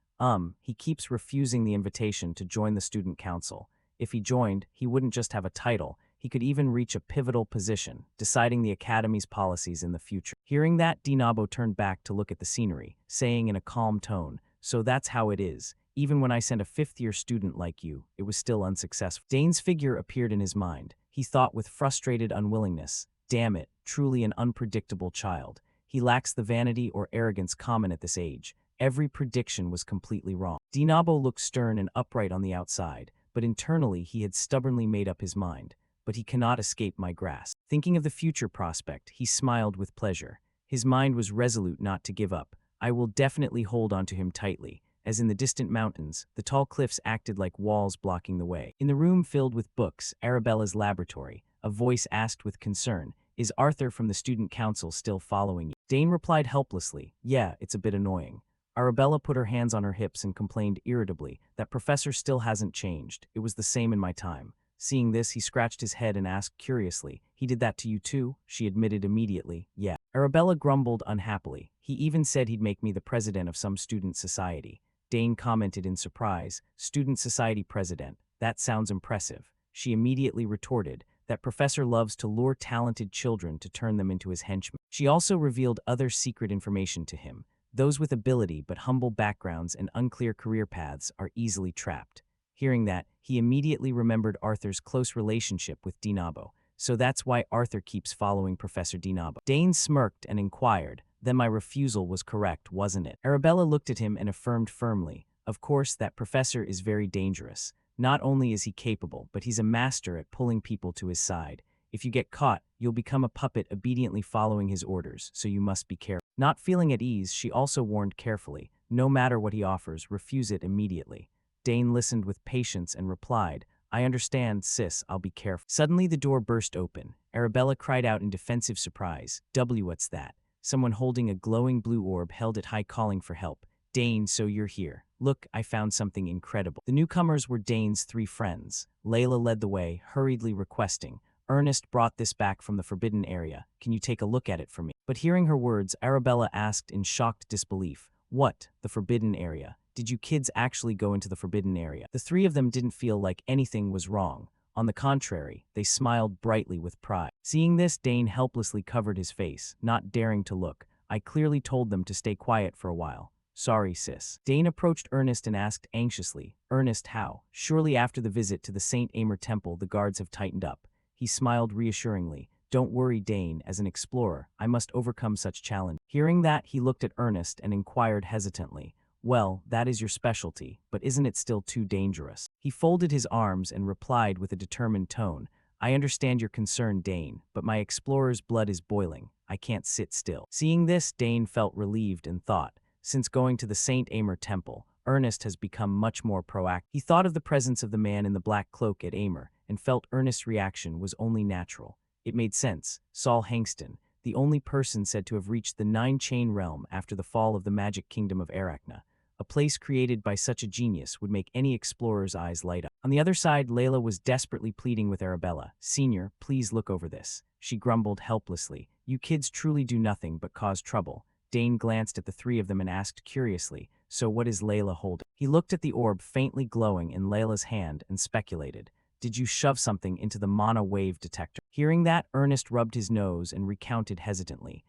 he keeps refusing the invitation to join the student council. If he joined, he wouldn't just have a title, he could even reach a pivotal position, deciding the academy's policies in the future. Hearing that, Dinabo turned back to look at the scenery, saying in a calm tone, so that's how it is. Even when I sent a fifth-year student like you, it was still unsuccessful. Dane's figure appeared in his mind. He thought with frustrated unwillingness, damn it, truly an unpredictable child. He lacks the vanity or arrogance common at this age. Every prediction was completely wrong. Dinabo looked stern and upright on the outside, but internally he had stubbornly made up his mind. But he cannot escape my grasp. Thinking of the future prospect, he smiled with pleasure. His mind was resolute not to give up. I will definitely hold onto him tightly. As in the distant mountains, the tall cliffs acted like walls blocking the way. In the room filled with books, Arabella's laboratory, a voice asked with concern, is Arthur from the student council still following you? Dane replied helplessly, yeah, it's a bit annoying. Arabella put her hands on her hips and complained irritably, that professor still hasn't changed. It was the same in my time. Seeing this, he scratched his head and asked curiously, he did that to you too? She admitted immediately, yeah. Arabella grumbled unhappily. He even said he'd make me the president of some student society. Dane commented in surprise, student society president, that sounds impressive. She immediately retorted, that professor loves to lure talented children to turn them into his henchmen. She also revealed other secret information to him. Those with ability but humble backgrounds and unclear career paths are easily trapped. Hearing that, he immediately remembered Arthur's close relationship with Dinabo. So that's why Arthur keeps following Professor Dinabo. Dane smirked and inquired, then my refusal was correct, wasn't it? Arabella looked at him and affirmed firmly, of course that professor is very dangerous. Not only is he capable, but he's a master at pulling people to his side. If you get caught, you'll become a puppet obediently following his orders, so you must be careful. Not feeling at ease, she also warned carefully, no matter what he offers, refuse it immediately. Dane listened with patience and replied, I understand, sis, I'll be careful. Suddenly the door burst open. Arabella cried out in defensive surprise, what's that? Someone holding a glowing blue orb held it high calling for help. Dane, so you're here. Look, I found something incredible. The newcomers were Dane's three friends. Layla led the way, hurriedly requesting, Ernest brought this back from the forbidden area. Can you take a look at it for me? But hearing her words, Arabella asked in shocked disbelief, what, the forbidden area? Did you kids actually go into the forbidden area? The three of them didn't feel like anything was wrong. On the contrary, they smiled brightly with pride. Seeing this, Dane helplessly covered his face, not daring to look. I clearly told them to stay quiet for a while. Sorry, sis. Dane approached Ernest and asked anxiously, Ernest, how? Surely after the visit to the St. Amer temple, the guards have tightened up. He smiled reassuringly. Don't worry, Dane, as an explorer, I must overcome such challenge. Hearing that, he looked at Ernest and inquired hesitantly, well, that is your specialty, but isn't it still too dangerous? He folded his arms and replied with a determined tone, I understand your concern, Dane, but my explorer's blood is boiling. I can't sit still. Seeing this, Dane felt relieved and thought, since going to the St. Amer temple, Ernest has become much more proactive. He thought of the presence of the man in the black cloak at Amer, and felt Ernest's reaction was only natural. It made sense. Saul Hangston, the only person said to have reached the Nine-Chain Realm after the fall of the magic kingdom of Arachna. A place created by such a genius would make any explorer's eyes light up. On the other side, Layla was desperately pleading with Arabella. "Senior, please look over this." She grumbled helplessly. "You kids truly do nothing but cause trouble." Dane glanced at the three of them and asked curiously, "So what is Layla holding?" He looked at the orb faintly glowing in Layla's hand and speculated, "Did you shove something into the mana wave detector?" Hearing that, Ernest rubbed his nose and recounted hesitantly.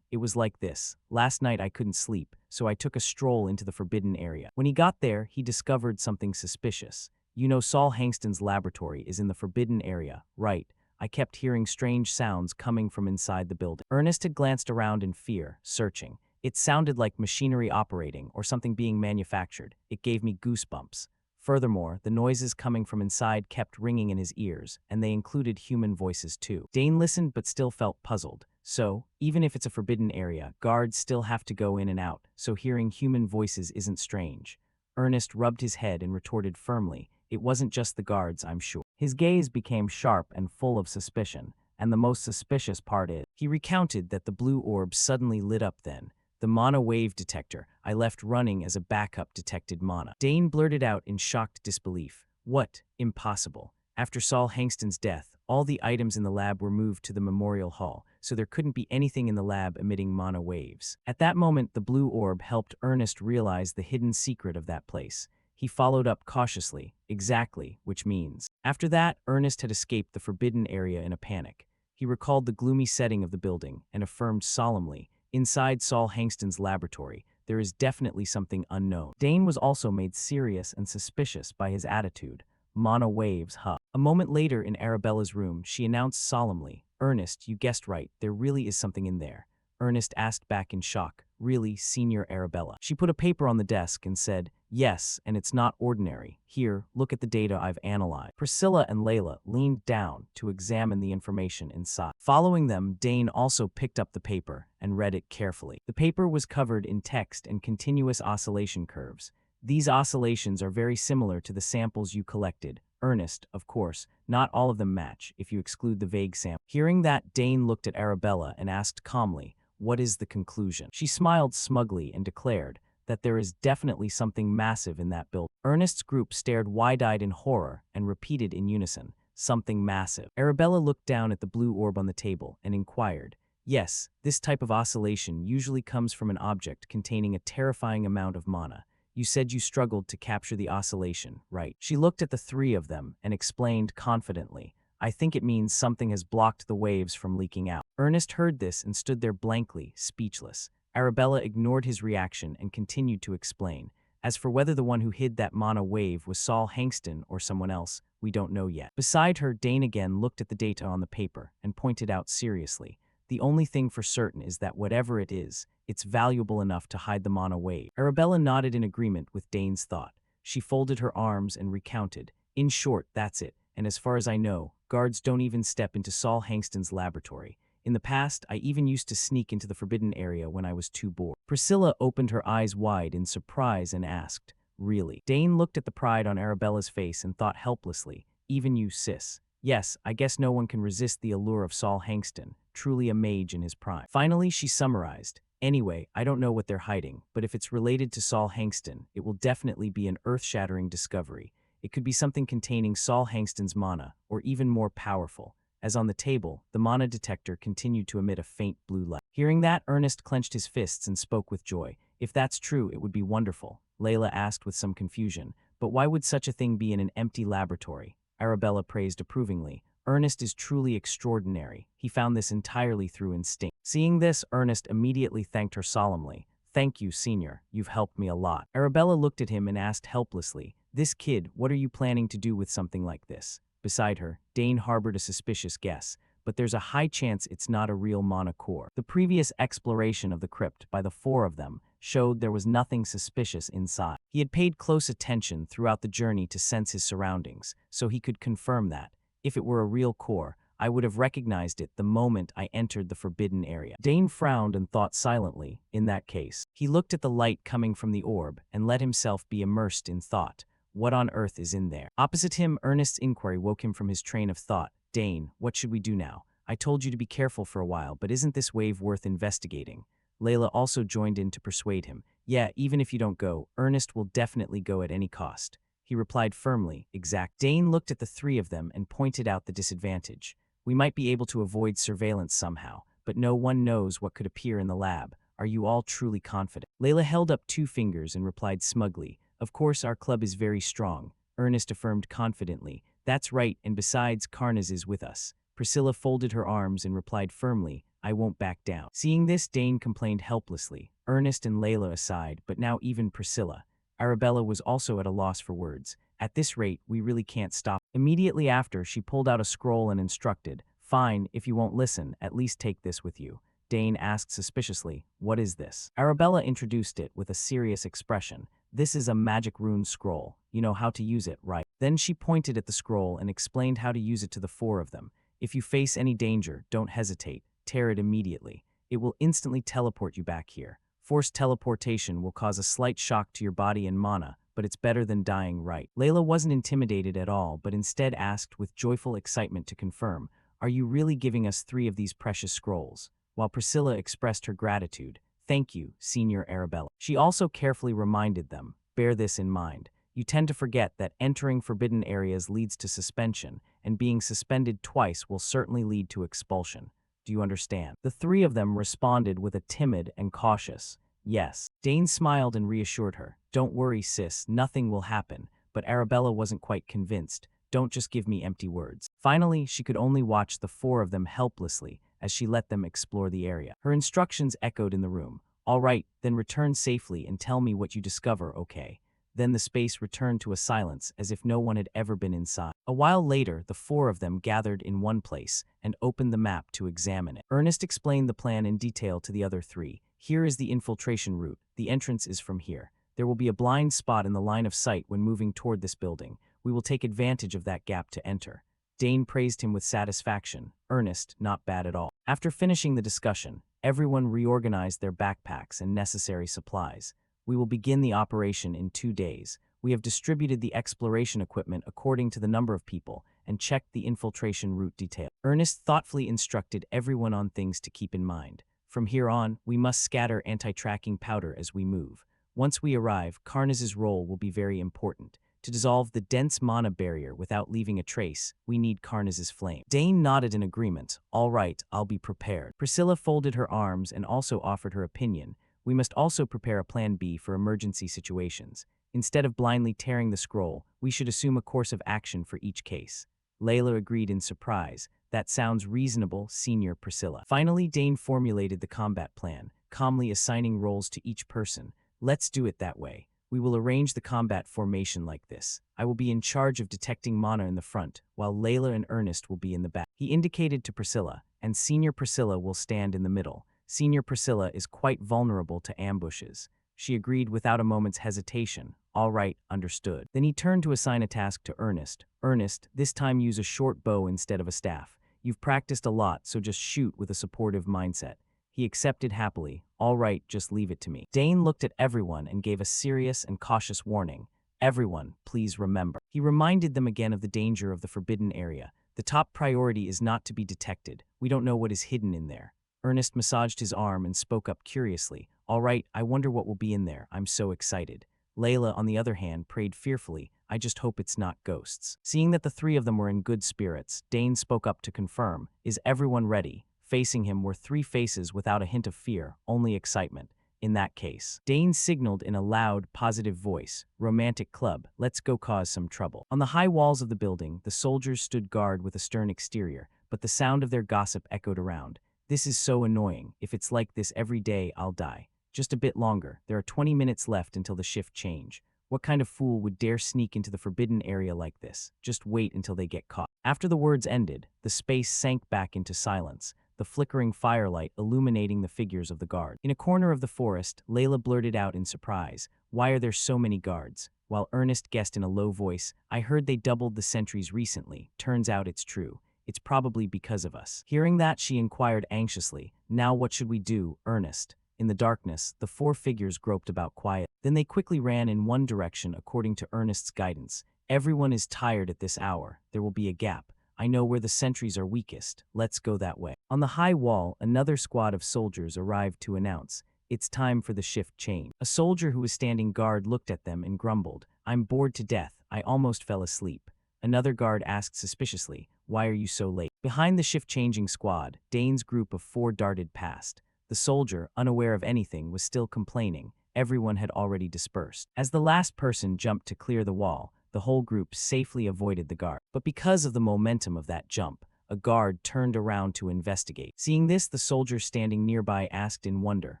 It was like this. Last night I couldn't sleep, so I took a stroll into the forbidden area. When he got there, he discovered something suspicious. You know, Saul Hangston's laboratory is in the forbidden area, right? I kept hearing strange sounds coming from inside the building." Ernest had glanced around in fear, searching. It sounded like machinery operating or something being manufactured. It gave me goosebumps. Furthermore, the noises coming from inside kept ringing in his ears, and they included human voices too. Dane listened but still felt puzzled. So, even if it's a forbidden area, guards still have to go in and out, so hearing human voices isn't strange. Ernest rubbed his head and retorted firmly, "It wasn't just the guards, I'm sure." His gaze became sharp and full of suspicion, and the most suspicious part is, he recounted that the blue orb suddenly lit up then. "The mana wave detector I left running as a backup detected mana." Dane blurted out in shocked disbelief. "What? Impossible. After Saul Hangston's death, all the items in the lab were moved to the memorial hall, so there couldn't be anything in the lab emitting mana waves." At that moment, the blue orb helped Ernest realize the hidden secret of that place. He followed up cautiously, "Exactly, which means." After that, Ernest had escaped the forbidden area in a panic. He recalled the gloomy setting of the building and affirmed solemnly, "Inside Saul Hangston's laboratory, there is definitely something unknown." Dane was also made serious and suspicious by his attitude. "Mana waves, huh?" A moment later in Arabella's room, she announced solemnly, "Ernest, you guessed right, there really is something in there." Ernest asked back in shock, "Really, Senior Arabella?" She put a paper on the desk and said, "Yes, and it's not ordinary. Here, look at the data I've analyzed." Priscilla and Layla leaned down to examine the information inside. Following them, Dane also picked up the paper and read it carefully. The paper was covered in text and continuous oscillation curves. "These oscillations are very similar to the samples you collected. Ernest, of course, not all of them match if you exclude the vague sample." Hearing that, Dane looked at Arabella and asked calmly, "What is the conclusion?" She smiled smugly and declared that there is definitely something massive in that building. Ernest's group stared wide-eyed in horror and repeated in unison, "Something massive." Arabella looked down at the blue orb on the table and inquired, "Yes, this type of oscillation usually comes from an object containing a terrifying amount of mana. You said you struggled to capture the oscillation, right?" She looked at the three of them and explained confidently, "I think it means something has blocked the waves from leaking out." Ernest heard this and stood there blankly, speechless. Arabella ignored his reaction and continued to explain, "As for whether the one who hid that mana wave was Saul Hangston or someone else, we don't know yet." Beside her, Dane again looked at the data on the paper and pointed out seriously, "The only thing for certain is that whatever it is, it's valuable enough to hide the mana wave." Arabella nodded in agreement with Dane's thought. She folded her arms and recounted, "In short, that's it. And as far as I know, guards don't even step into Saul Hangston's laboratory. In the past, I even used to sneak into the forbidden area when I was too bored." Priscilla opened her eyes wide in surprise and asked, "Really?" Dane looked at the pride on Arabella's face and thought helplessly, "Even you, sis?" "Yes, I guess no one can resist the allure of Saul Hangston, truly a mage in his prime." Finally, she summarized, "Anyway, I don't know what they're hiding, but if it's related to Saul Hangston, it will definitely be an earth-shattering discovery. It could be something containing Saul Hangston's mana, or even more powerful." As on the table, the mana detector continued to emit a faint blue light. Hearing that, Ernest clenched his fists and spoke with joy. "If that's true, it would be wonderful." Layla asked with some confusion, "But why would such a thing be in an empty laboratory?" Arabella praised approvingly, "Ernest is truly extraordinary. He found this entirely through instinct." Seeing this, Ernest immediately thanked her solemnly. "Thank you, Senior. You've helped me a lot." Arabella looked at him and asked helplessly, "This kid, what are you planning to do with something like this?" Beside her, Dane harbored a suspicious guess, but there's a high chance it's not a real mana core. The previous exploration of the crypt by the four of them showed there was nothing suspicious inside. He had paid close attention throughout the journey to sense his surroundings, so he could confirm that, if it were a real core, I would have recognized it the moment I entered the forbidden area. Dane frowned and thought silently, in that case. He looked at the light coming from the orb and let himself be immersed in thought. What on earth is in there? Opposite him, Ernest's inquiry woke him from his train of thought. Dane, what should we do now? I told you to be careful for a while, but isn't this wave worth investigating? Layla also joined in to persuade him. Yeah, even if you don't go, Ernest will definitely go at any cost. He replied firmly, exact. Dane looked at the three of them and pointed out the disadvantage. We might be able to avoid surveillance somehow, but no one knows what could appear in the lab. Are you all truly confident? Layla held up 2 fingers and replied smugly, of course our club is very strong. Ernest affirmed confidently, that's right, and besides, Karnaz is with us. Priscilla folded her arms and replied firmly, I won't back down. Seeing this, Dane complained helplessly, Ernest and Layla aside, but now even Priscilla. Arabella was also at a loss for words. At this rate, we really can't stop. Immediately after, she pulled out a scroll and instructed, fine, if you won't listen, at least take this with you. Dane asked suspiciously, what is this? Arabella introduced it with a serious expression. This is a magic rune scroll. You know how to use it, right? Then she pointed at the scroll and explained how to use it to the 4 of them. If you face any danger, don't hesitate. Tear it immediately. It will instantly teleport you back here. Forced teleportation will cause a slight shock to your body and mana, but it's better than dying right. Layla wasn't intimidated at all, but instead asked with joyful excitement to confirm, are you really giving us 3 of these precious scrolls? While Priscilla expressed her gratitude, thank you, Senior Arabella. She also carefully reminded them, bear this in mind. You tend to forget that entering forbidden areas leads to suspension, and being suspended twice will certainly lead to expulsion. Do you understand? The 3 of them responded with a timid and cautious, yes. Dane smiled and reassured her, don't worry sis, nothing will happen, but Arabella wasn't quite convinced. Don't just give me empty words. Finally, she could only watch the 4 of them helplessly as she let them explore the area. Her instructions echoed in the room. All right, then return safely and tell me what you discover, okay? Then the space returned to a silence as if no one had ever been inside. A while later, the 4 of them gathered in one place and opened the map to examine it. Ernest explained the plan in detail to the other 3. Here is the infiltration route. The entrance is from here. There will be a blind spot in the line of sight when moving toward this building. We will take advantage of that gap to enter. Dane praised him with satisfaction. Ernest, not bad at all. After finishing the discussion, everyone reorganized their backpacks and necessary supplies. We will begin the operation in 2 days. We have distributed the exploration equipment according to the number of people and checked the infiltration route detail. Ernest thoughtfully instructed everyone on things to keep in mind. From here on, we must scatter anti-tracking powder as we move. Once we arrive, Karnaz's role will be very important. To dissolve the dense mana barrier without leaving a trace, we need Karnaz's flame. Dane nodded in agreement. All right, I'll be prepared. Priscilla folded her arms and also offered her opinion. We must also prepare a plan B for emergency situations. Instead of blindly tearing the scroll, we should assume a course of action for each case. Layla agreed in surprise. That sounds reasonable, Senior Priscilla. Finally, Dane formulated the combat plan, calmly assigning roles to each person. Let's do it that way. We will arrange the combat formation like this. I will be in charge of detecting mana in the front, while Layla and Ernest will be in the back. He indicated to Priscilla, and Senior Priscilla will stand in the middle. Senior Priscilla is quite vulnerable to ambushes. She agreed without a moment's hesitation. All right, understood. Then he turned to assign a task to Ernest. Ernest, this time use a short bow instead of a staff. You've practiced a lot, so just shoot with a supportive mindset. He accepted happily. All right, just leave it to me. Dane looked at everyone and gave a serious and cautious warning. Everyone, please remember. He reminded them again of the danger of the forbidden area. The top priority is not to be detected. We don't know what is hidden in there. Ernest massaged his arm and spoke up curiously. All right, I wonder what will be in there. I'm so excited. Layla, on the other hand, prayed fearfully. I just hope it's not ghosts. Seeing that the 3 of them were in good spirits, Dane spoke up to confirm. Is everyone ready? Facing him were 3 faces without a hint of fear, only excitement. In that case, Dane signaled in a loud, positive voice, Romantic Club, let's go cause some trouble. On the high walls of the building, the soldiers stood guard with a stern exterior, but the sound of their gossip echoed around. This is so annoying. If it's like this every day, I'll die. Just a bit longer. There are 20 minutes left until the shift change. What kind of fool would dare sneak into the forbidden area like this? Just wait until they get caught. After the words ended, the space sank back into silence, the flickering firelight illuminating the figures of the guard. In a corner of the forest, Layla blurted out in surprise, why are there so many guards? While Ernest guessed in a low voice, I heard they doubled the sentries recently. Turns out it's true. It's probably because of us. Hearing that, she inquired anxiously, now what should we do, Ernest? In the darkness, the four figures groped about quiet. Then they quickly ran in one direction according to Ernest's guidance. Everyone is tired at this hour. There will be a gap. I know where the sentries are weakest. Let's go that way. On the high wall, another squad of soldiers arrived to announce, it's time for the shift change. A soldier who was standing guard looked at them and grumbled, I'm bored to death. I almost fell asleep. Another guard asked suspiciously, why are you so late? Behind the shift-changing squad, Dane's group of four darted past. The soldier, unaware of anything, was still complaining. Everyone had already dispersed. As the last person jumped to clear the wall, the whole group safely avoided the guard. But because of the momentum of that jump, a guard turned around to investigate. Seeing this, the soldier standing nearby asked in wonder,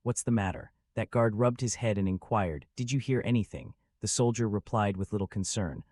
what's the matter? That guard rubbed his head and inquired, did you hear anything? The soldier replied with little concern,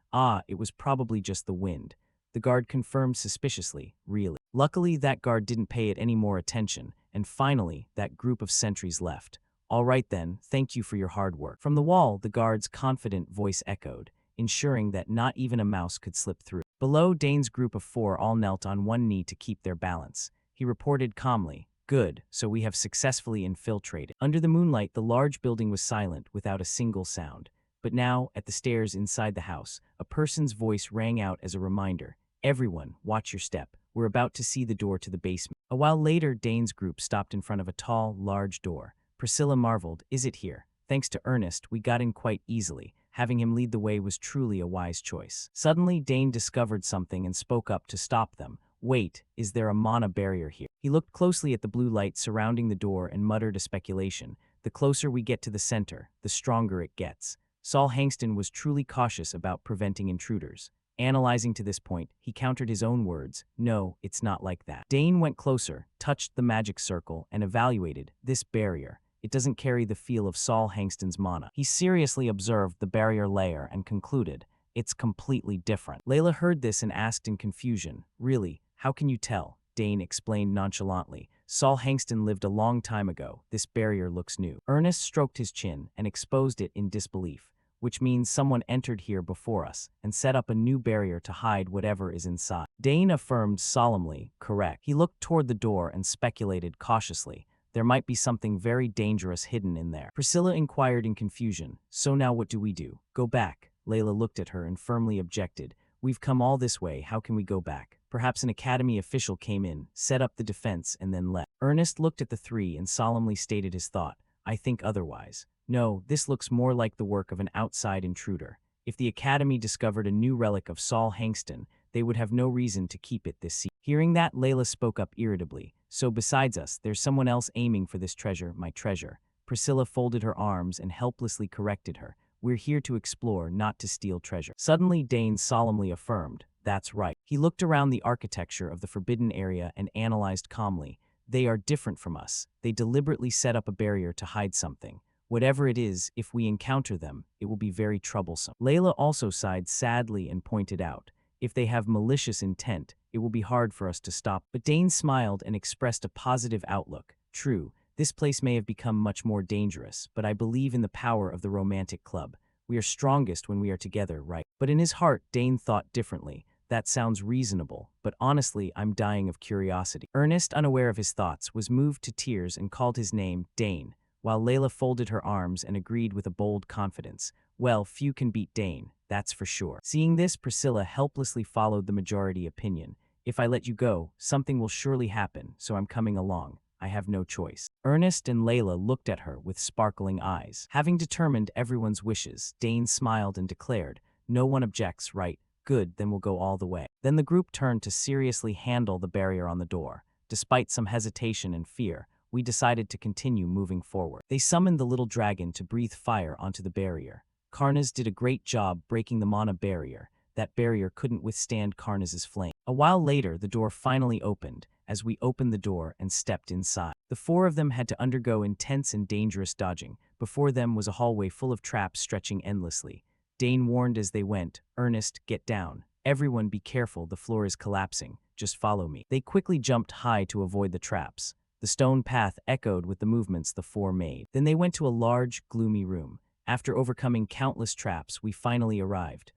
it was probably just the wind. The guard confirmed suspiciously, really. Luckily, that guard didn't pay it any more attention, and finally, that group of sentries left. All right then, thank you for your hard work. From the wall, the guard's confident voice echoed, ensuring that not even a mouse could slip through. Below, Dane's group of four all knelt on one knee to keep their balance. He reported calmly, good, so we have successfully infiltrated. Under the moonlight, the large building was silent, without a single sound. But now, at the stairs inside the house, a person's voice rang out as a reminder. Everyone, watch your step. We're about to see the door to the basement. A while later, Dane's group stopped in front of a tall, large door. Priscilla marveled, is it here? Thanks to Ernest, we got in quite easily. Having him lead the way was truly a wise choice. Suddenly, Dane discovered something and spoke up to stop them. Wait, is there a mana barrier here? He looked closely at the blue light surrounding the door and muttered a speculation. The closer we get to the center, the stronger it gets. Saul Hangston was truly cautious about preventing intruders. Analyzing to this point, he countered his own words. No, it's not like that. Dane went closer, touched the magic circle, and evaluated this barrier. It doesn't carry the feel of Saul Hangston's mana. He seriously observed the barrier layer and concluded, it's completely different. Layla heard this and asked in confusion, really, how can you tell? Dane explained nonchalantly. Saul Hangston lived a long time ago. This barrier looks new. Ernest stroked his chin and exposed it in disbelief, which means someone entered here before us and set up a new barrier to hide whatever is inside. Dane affirmed solemnly, correct. He looked toward the door and speculated cautiously. There might be something very dangerous hidden in there. Priscilla inquired in confusion, so now what do we do? Go back. Layla looked at her and firmly objected. We've come all this way, how can we go back? Perhaps an academy official came in, set up the defense, and then left. Ernest looked at the three and solemnly stated his thought. I think otherwise. No, this looks more like the work of an outside intruder. If the academy discovered a new relic of Saul Hangston, they would have no reason to keep it this secret. Hearing that, Layla spoke up irritably. So besides us, there's someone else aiming for this treasure, my treasure. Priscilla folded her arms and helplessly corrected her. We're here to explore, not to steal treasure. Suddenly, Dane solemnly affirmed, that's right. He looked around the architecture of the forbidden area and analyzed calmly. They are different from us. They deliberately set up a barrier to hide something. Whatever it is, if we encounter them, it will be very troublesome. Layla also sighed sadly and pointed out, if they have malicious intent, it will be hard for us to stop. But Dane smiled and expressed a positive outlook. True, this place may have become much more dangerous, but I believe in the power of the romantic club. We are strongest when we are together, right? But in his heart, Dane thought differently. That sounds reasonable, but honestly, I'm dying of curiosity. Ernest, unaware of his thoughts, was moved to tears and called his name, Dane, while Layla folded her arms and agreed with a bold confidence. Well, few can beat Dane, that's for sure. Seeing this, Priscilla helplessly followed the majority opinion. If I let you go, something will surely happen, so I'm coming along. I have no choice. Ernest and Layla looked at her with sparkling eyes. Having determined everyone's wishes, Dane smiled and declared, no one objects, right? Good, then we'll go all the way. Then the group turned to seriously handle the barrier on the door. Despite some hesitation and fear, we decided to continue moving forward. They summoned the little dragon to breathe fire onto the barrier. Karnaz did a great job breaking the mana barrier. That barrier couldn't withstand Karnaz's flame. A while later, the door finally opened, as we opened the door and stepped inside. The four of them had to undergo intense and dangerous dodging. Before them was a hallway full of traps stretching endlessly. Dane warned as they went, Ernest, get down. Everyone be careful, the floor is collapsing. Just follow me. They quickly jumped high to avoid the traps. The stone path echoed with the movements the four made. Then they went to a large, gloomy room. After overcoming countless traps, we finally arrived.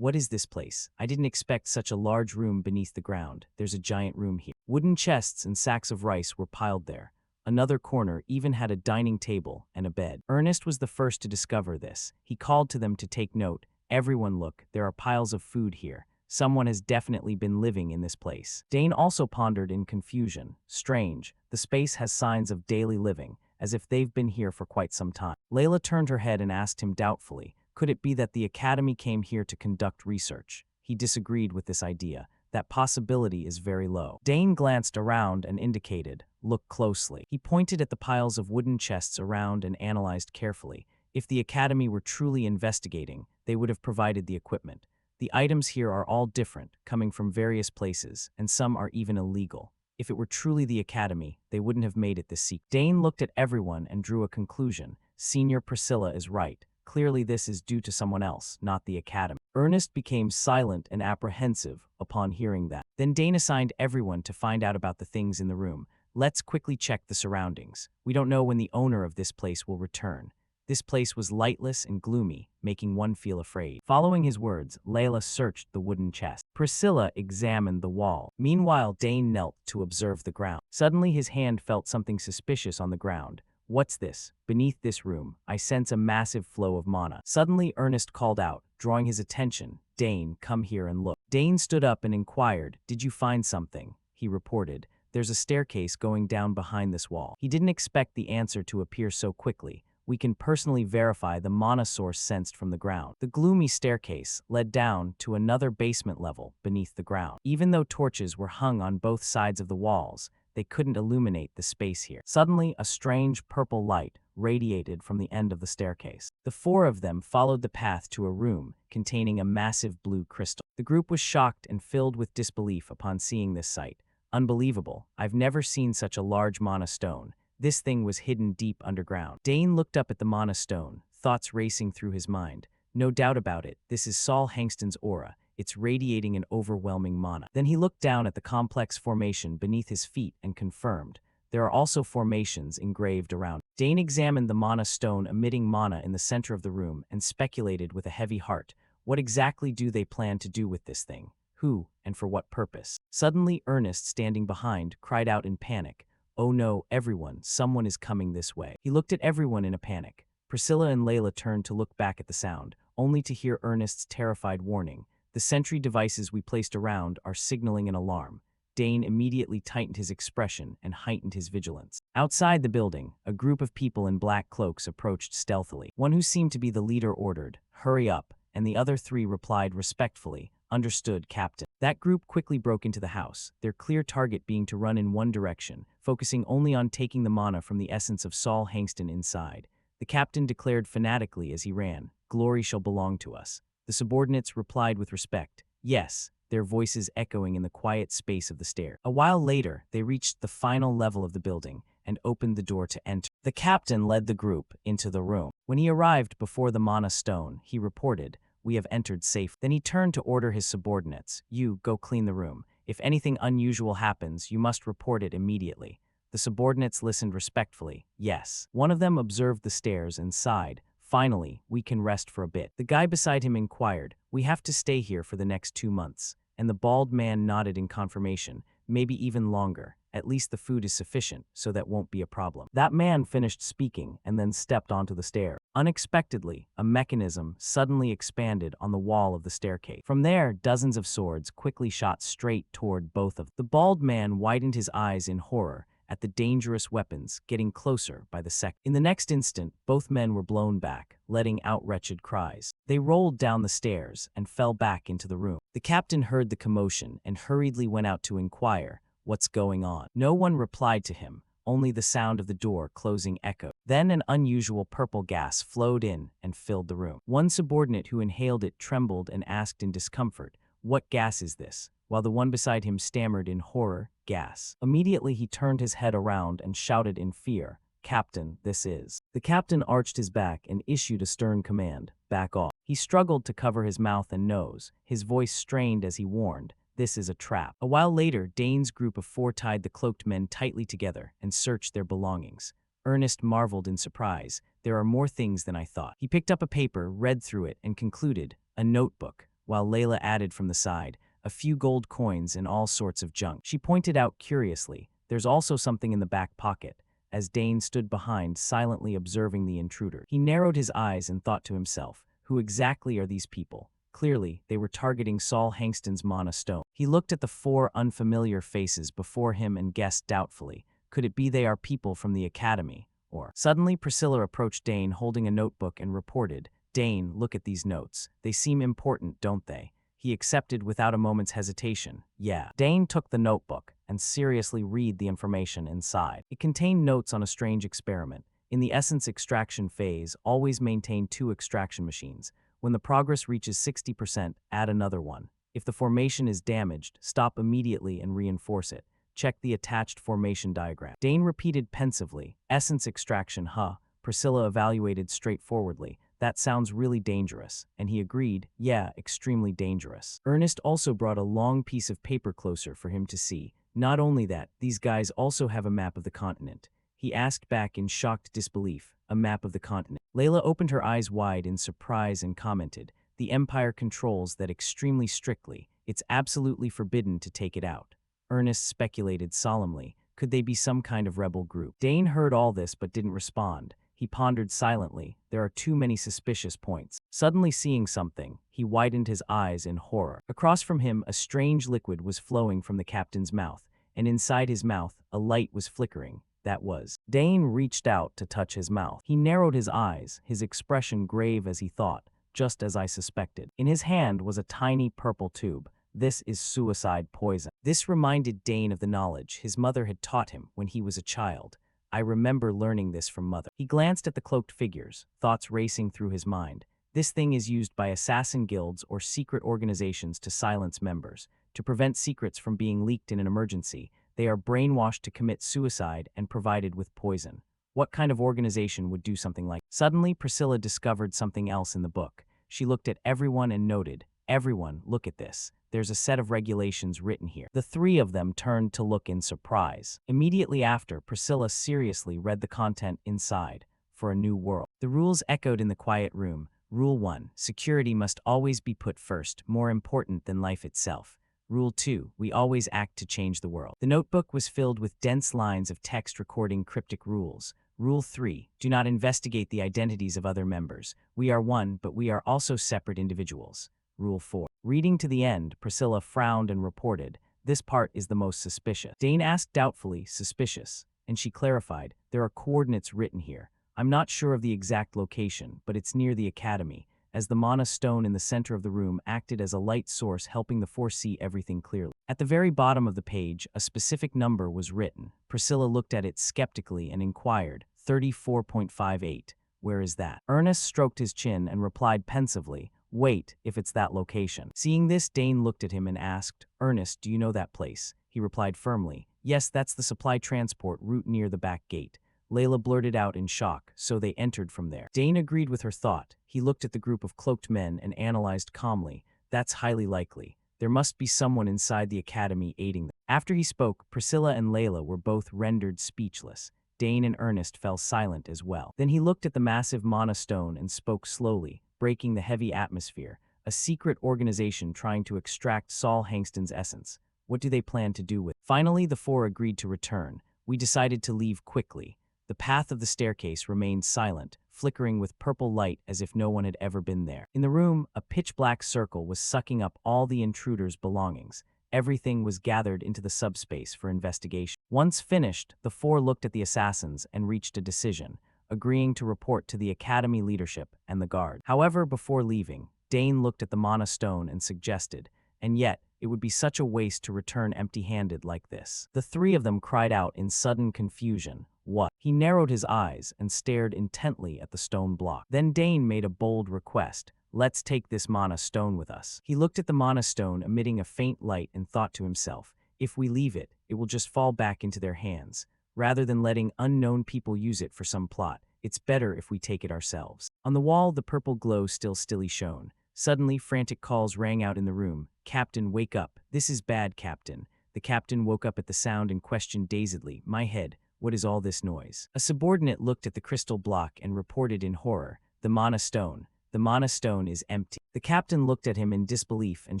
What is this place? I didn't expect such a large room beneath the ground. There's a giant room here. Wooden chests and sacks of rice were piled there. Another corner even had a dining table and a bed. Ernest was the first to discover this. He called to them to take note. Everyone look, there are piles of food here. Someone has definitely been living in this place. Dane also pondered in confusion. Strange, the space has signs of daily living, as if they've been here for quite some time. Layla turned her head and asked him doubtfully, could it be that the academy came here to conduct research? He disagreed with this idea. That possibility is very low. Dane glanced around and indicated, look closely. He pointed at the piles of wooden chests around and analyzed carefully. If the academy were truly investigating, they would have provided the equipment. The items here are all different, coming from various places, and some are even illegal. If it were truly the academy, they wouldn't have made it this secret. Dane looked at everyone and drew a conclusion. Senior Priscilla is right. Clearly this is due to someone else, not the academy. Ernest became silent and apprehensive upon hearing that. Then Dane assigned everyone to find out about the things in the room. Let's quickly check the surroundings. We don't know when the owner of this place will return. This place was lightless and gloomy, making one feel afraid. Following his words, Layla searched the wooden chest. Priscilla examined the wall. Meanwhile, Dane knelt to observe the ground. Suddenly his hand felt something suspicious on the ground. What's this? Beneath this room, I sense a massive flow of mana. Suddenly, Ernest called out, drawing his attention. Dane, come here and look. Dane stood up and inquired, did you find something? He reported, there's a staircase going down behind this wall. He didn't expect the answer to appear so quickly. We can personally verify the mana source sensed from the ground. The gloomy staircase led down to another basement level beneath the ground. Even though torches were hung on both sides of the walls, they couldn't illuminate the space here. Suddenly, a strange purple light radiated from the end of the staircase. The four of them followed the path to a room containing a massive blue crystal. The group was shocked and filled with disbelief upon seeing this sight. Unbelievable. I've never seen such a large mana stone. This thing was hidden deep underground. Dane looked up at the mana stone, thoughts racing through his mind. No doubt about it, this is Saul Hangston's aura. It's radiating an overwhelming mana. Then he looked down at the complex formation beneath his feet and confirmed. There are also formations engraved around. Dane examined the mana stone emitting mana in the center of the room and speculated with a heavy heart. What exactly do they plan to do with this thing? Who, and for what purpose? Suddenly, Ernest, standing behind, cried out in panic. Oh no, everyone, someone is coming this way. He looked at everyone in a panic. Priscilla and Layla turned to look back at the sound, only to hear Ernest's terrified warning. The sentry devices we placed around are signaling an alarm. Dane immediately tightened his expression and heightened his vigilance. Outside the building, a group of people in black cloaks approached stealthily. One who seemed to be the leader ordered, "Hurry up," and the other three replied respectfully, "Understood, Captain." That group quickly broke into the house, their clear target being to run in one direction, focusing only on taking the mana from the essence of Saul Hangston inside. The captain declared fanatically as he ran, "Glory shall belong to us." The subordinates replied with respect, "Yes," their voices echoing in the quiet space of the stair. A while later, they reached the final level of the building and opened the door to enter. The captain led the group into the room. When he arrived before the mana stone, he reported, "We have entered safe." Then he turned to order his subordinates, "You, go clean the room. If anything unusual happens, you must report it immediately." The subordinates listened respectfully. Yes. One of them observed the stairs and sighed. "Finally, we can rest for a bit." The guy beside him inquired, "We have to stay here for the next 2 months." And the bald man nodded in confirmation, "Maybe even longer. At least the food is sufficient, so that won't be a problem." That man finished speaking and then stepped onto the stair. Unexpectedly, a mechanism suddenly expanded on the wall of the staircase. From there, dozens of swords quickly shot straight toward both of them. The bald man widened his eyes in horror at the dangerous weapons getting closer by the second. In the next instant, both men were blown back, letting out wretched cries. They rolled down the stairs and fell back into the room. The captain heard the commotion and hurriedly went out to inquire, "What's going on?" No one replied to him, only the sound of the door closing echoed. Then an unusual purple gas flowed in and filled the room. One subordinate who inhaled it trembled and asked in discomfort, "What gas is this?" While the one beside him stammered in horror, "Gas." Immediately he turned his head around and shouted in fear, "Captain, this is." The captain arched his back and issued a stern command, "Back off." He struggled to cover his mouth and nose, his voice strained as he warned, "This is a trap." A while later, Dane's group of four tied the cloaked men tightly together and searched their belongings. Ernest marveled in surprise, "There are more things than I thought." He picked up a paper, read through it, and concluded, "A notebook," while Layla added from the side, "A few gold coins and all sorts of junk." She pointed out curiously, "There's also something in the back pocket." as Dane stood behind, silently observing the intruder. He narrowed his eyes and thought to himself, who exactly are these people? Clearly, they were targeting Saul Hangston's Mana Stone. He looked at the four unfamiliar faces before him and guessed doubtfully, could it be they are people from the academy? Or suddenly Priscilla approached Dane holding a notebook and reported, Dane, look at these notes. They seem important, don't they? He accepted without a moment's hesitation. Yeah. Dane took the notebook and seriously read the information inside. It contained notes on a strange experiment. In the essence extraction phase, always maintain 2 extraction machines. When the progress reaches 60%, add another one. If the formation is damaged, stop immediately and reinforce it. Check the attached formation diagram. Dane repeated pensively, essence extraction, huh? Priscilla evaluated straightforwardly. That sounds really dangerous. And he agreed, yeah, extremely dangerous. Ernest also brought a long piece of paper closer for him to see. Not only that, these guys also have a map of the continent. He asked back in shocked disbelief, a map of the continent. Layla opened her eyes wide in surprise and commented, the Empire controls that extremely strictly. It's absolutely forbidden to take it out. Ernest speculated solemnly, could they be some kind of rebel group? Dane heard all this but didn't respond. He pondered silently. There are too many suspicious points. Suddenly seeing something, he widened his eyes in horror. Across from him, a strange liquid was flowing from the captain's mouth, and inside his mouth, a light was flickering. That was. Dane reached out to touch his mouth. He narrowed his eyes, his expression grave as he thought, just as I suspected. In his hand was a tiny purple tube. This is suicide poison. This reminded Dane of the knowledge his mother had taught him when he was a child. I remember learning this from mother. He glanced at the cloaked figures, thoughts racing through his mind. This thing is used by assassin guilds or secret organizations to silence members. To prevent secrets from being leaked in an emergency, they are brainwashed to commit suicide and provided with poison. What kind of organization would do something like that? Suddenly, Priscilla discovered something else in the book. She looked at everyone and noted, everyone, look at this. There's a set of regulations written here. The three of them turned to look in surprise. Immediately after, Priscilla seriously read the content inside. For a new world. The rules echoed in the quiet room. Rule 1. Security must always be put first, more important than life itself. Rule 2. We always act to change the world. The notebook was filled with dense lines of text recording cryptic rules. Rule 3. Do not investigate the identities of other members. We are one, but we are also separate individuals. Rule 4. Reading to the end, Priscilla frowned and reported, this part is the most suspicious. Dane asked doubtfully, suspicious, and she clarified, there are coordinates written here. I'm not sure of the exact location, but it's near the academy, as the Mana Stone in the center of the room acted as a light source helping the four see everything clearly. At the very bottom of the page, a specific number was written. Priscilla looked at it skeptically and inquired, 34.58. Where is that? Ernest stroked his chin and replied pensively, wait, if it's that location. Seeing this, Dane looked at him and asked, Ernest, do you know that place? He replied firmly, yes, that's the supply transport route near the back gate. Layla blurted out in shock, so they entered from there. Dane agreed with her thought. He looked at the group of cloaked men and analyzed calmly, that's highly likely. There must be someone inside the academy aiding them. After he spoke, Priscilla and Layla were both rendered speechless. Dane and Ernest fell silent as well. Then he looked at the massive Mana Stone and spoke slowly, breaking the heavy atmosphere, a secret organization trying to extract Saul Hangston's essence. What do they plan to do with it? Finally, the four agreed to return. We decided to leave quickly. The path of the staircase remained silent, flickering with purple light as if no one had ever been there. In the room, a pitch-black circle was sucking up all the intruders' belongings. Everything was gathered into the subspace for investigation. Once finished, the four looked at the assassins and reached a decision, agreeing to report to the academy leadership and the guard. However, before leaving, Dane looked at the Mana Stone and suggested, and yet, it would be such a waste to return empty-handed like this. The three of them cried out in sudden confusion, what? He narrowed his eyes and stared intently at the stone block. Then Dane made a bold request, let's take this Mana Stone with us. He looked at the Mana Stone emitting a faint light and thought to himself, if we leave it, it will just fall back into their hands. Rather than letting unknown people use it for some plot, it's better if we take it ourselves. On the wall, the purple glow still stilly shone. Suddenly, frantic calls rang out in the room. Captain, wake up. This is bad, Captain. The captain woke up at the sound and questioned dazedly, my head, what is all this noise? A subordinate looked at the crystal block and reported in horror, the Mana Stone. The Mana Stone is empty. The captain looked at him in disbelief and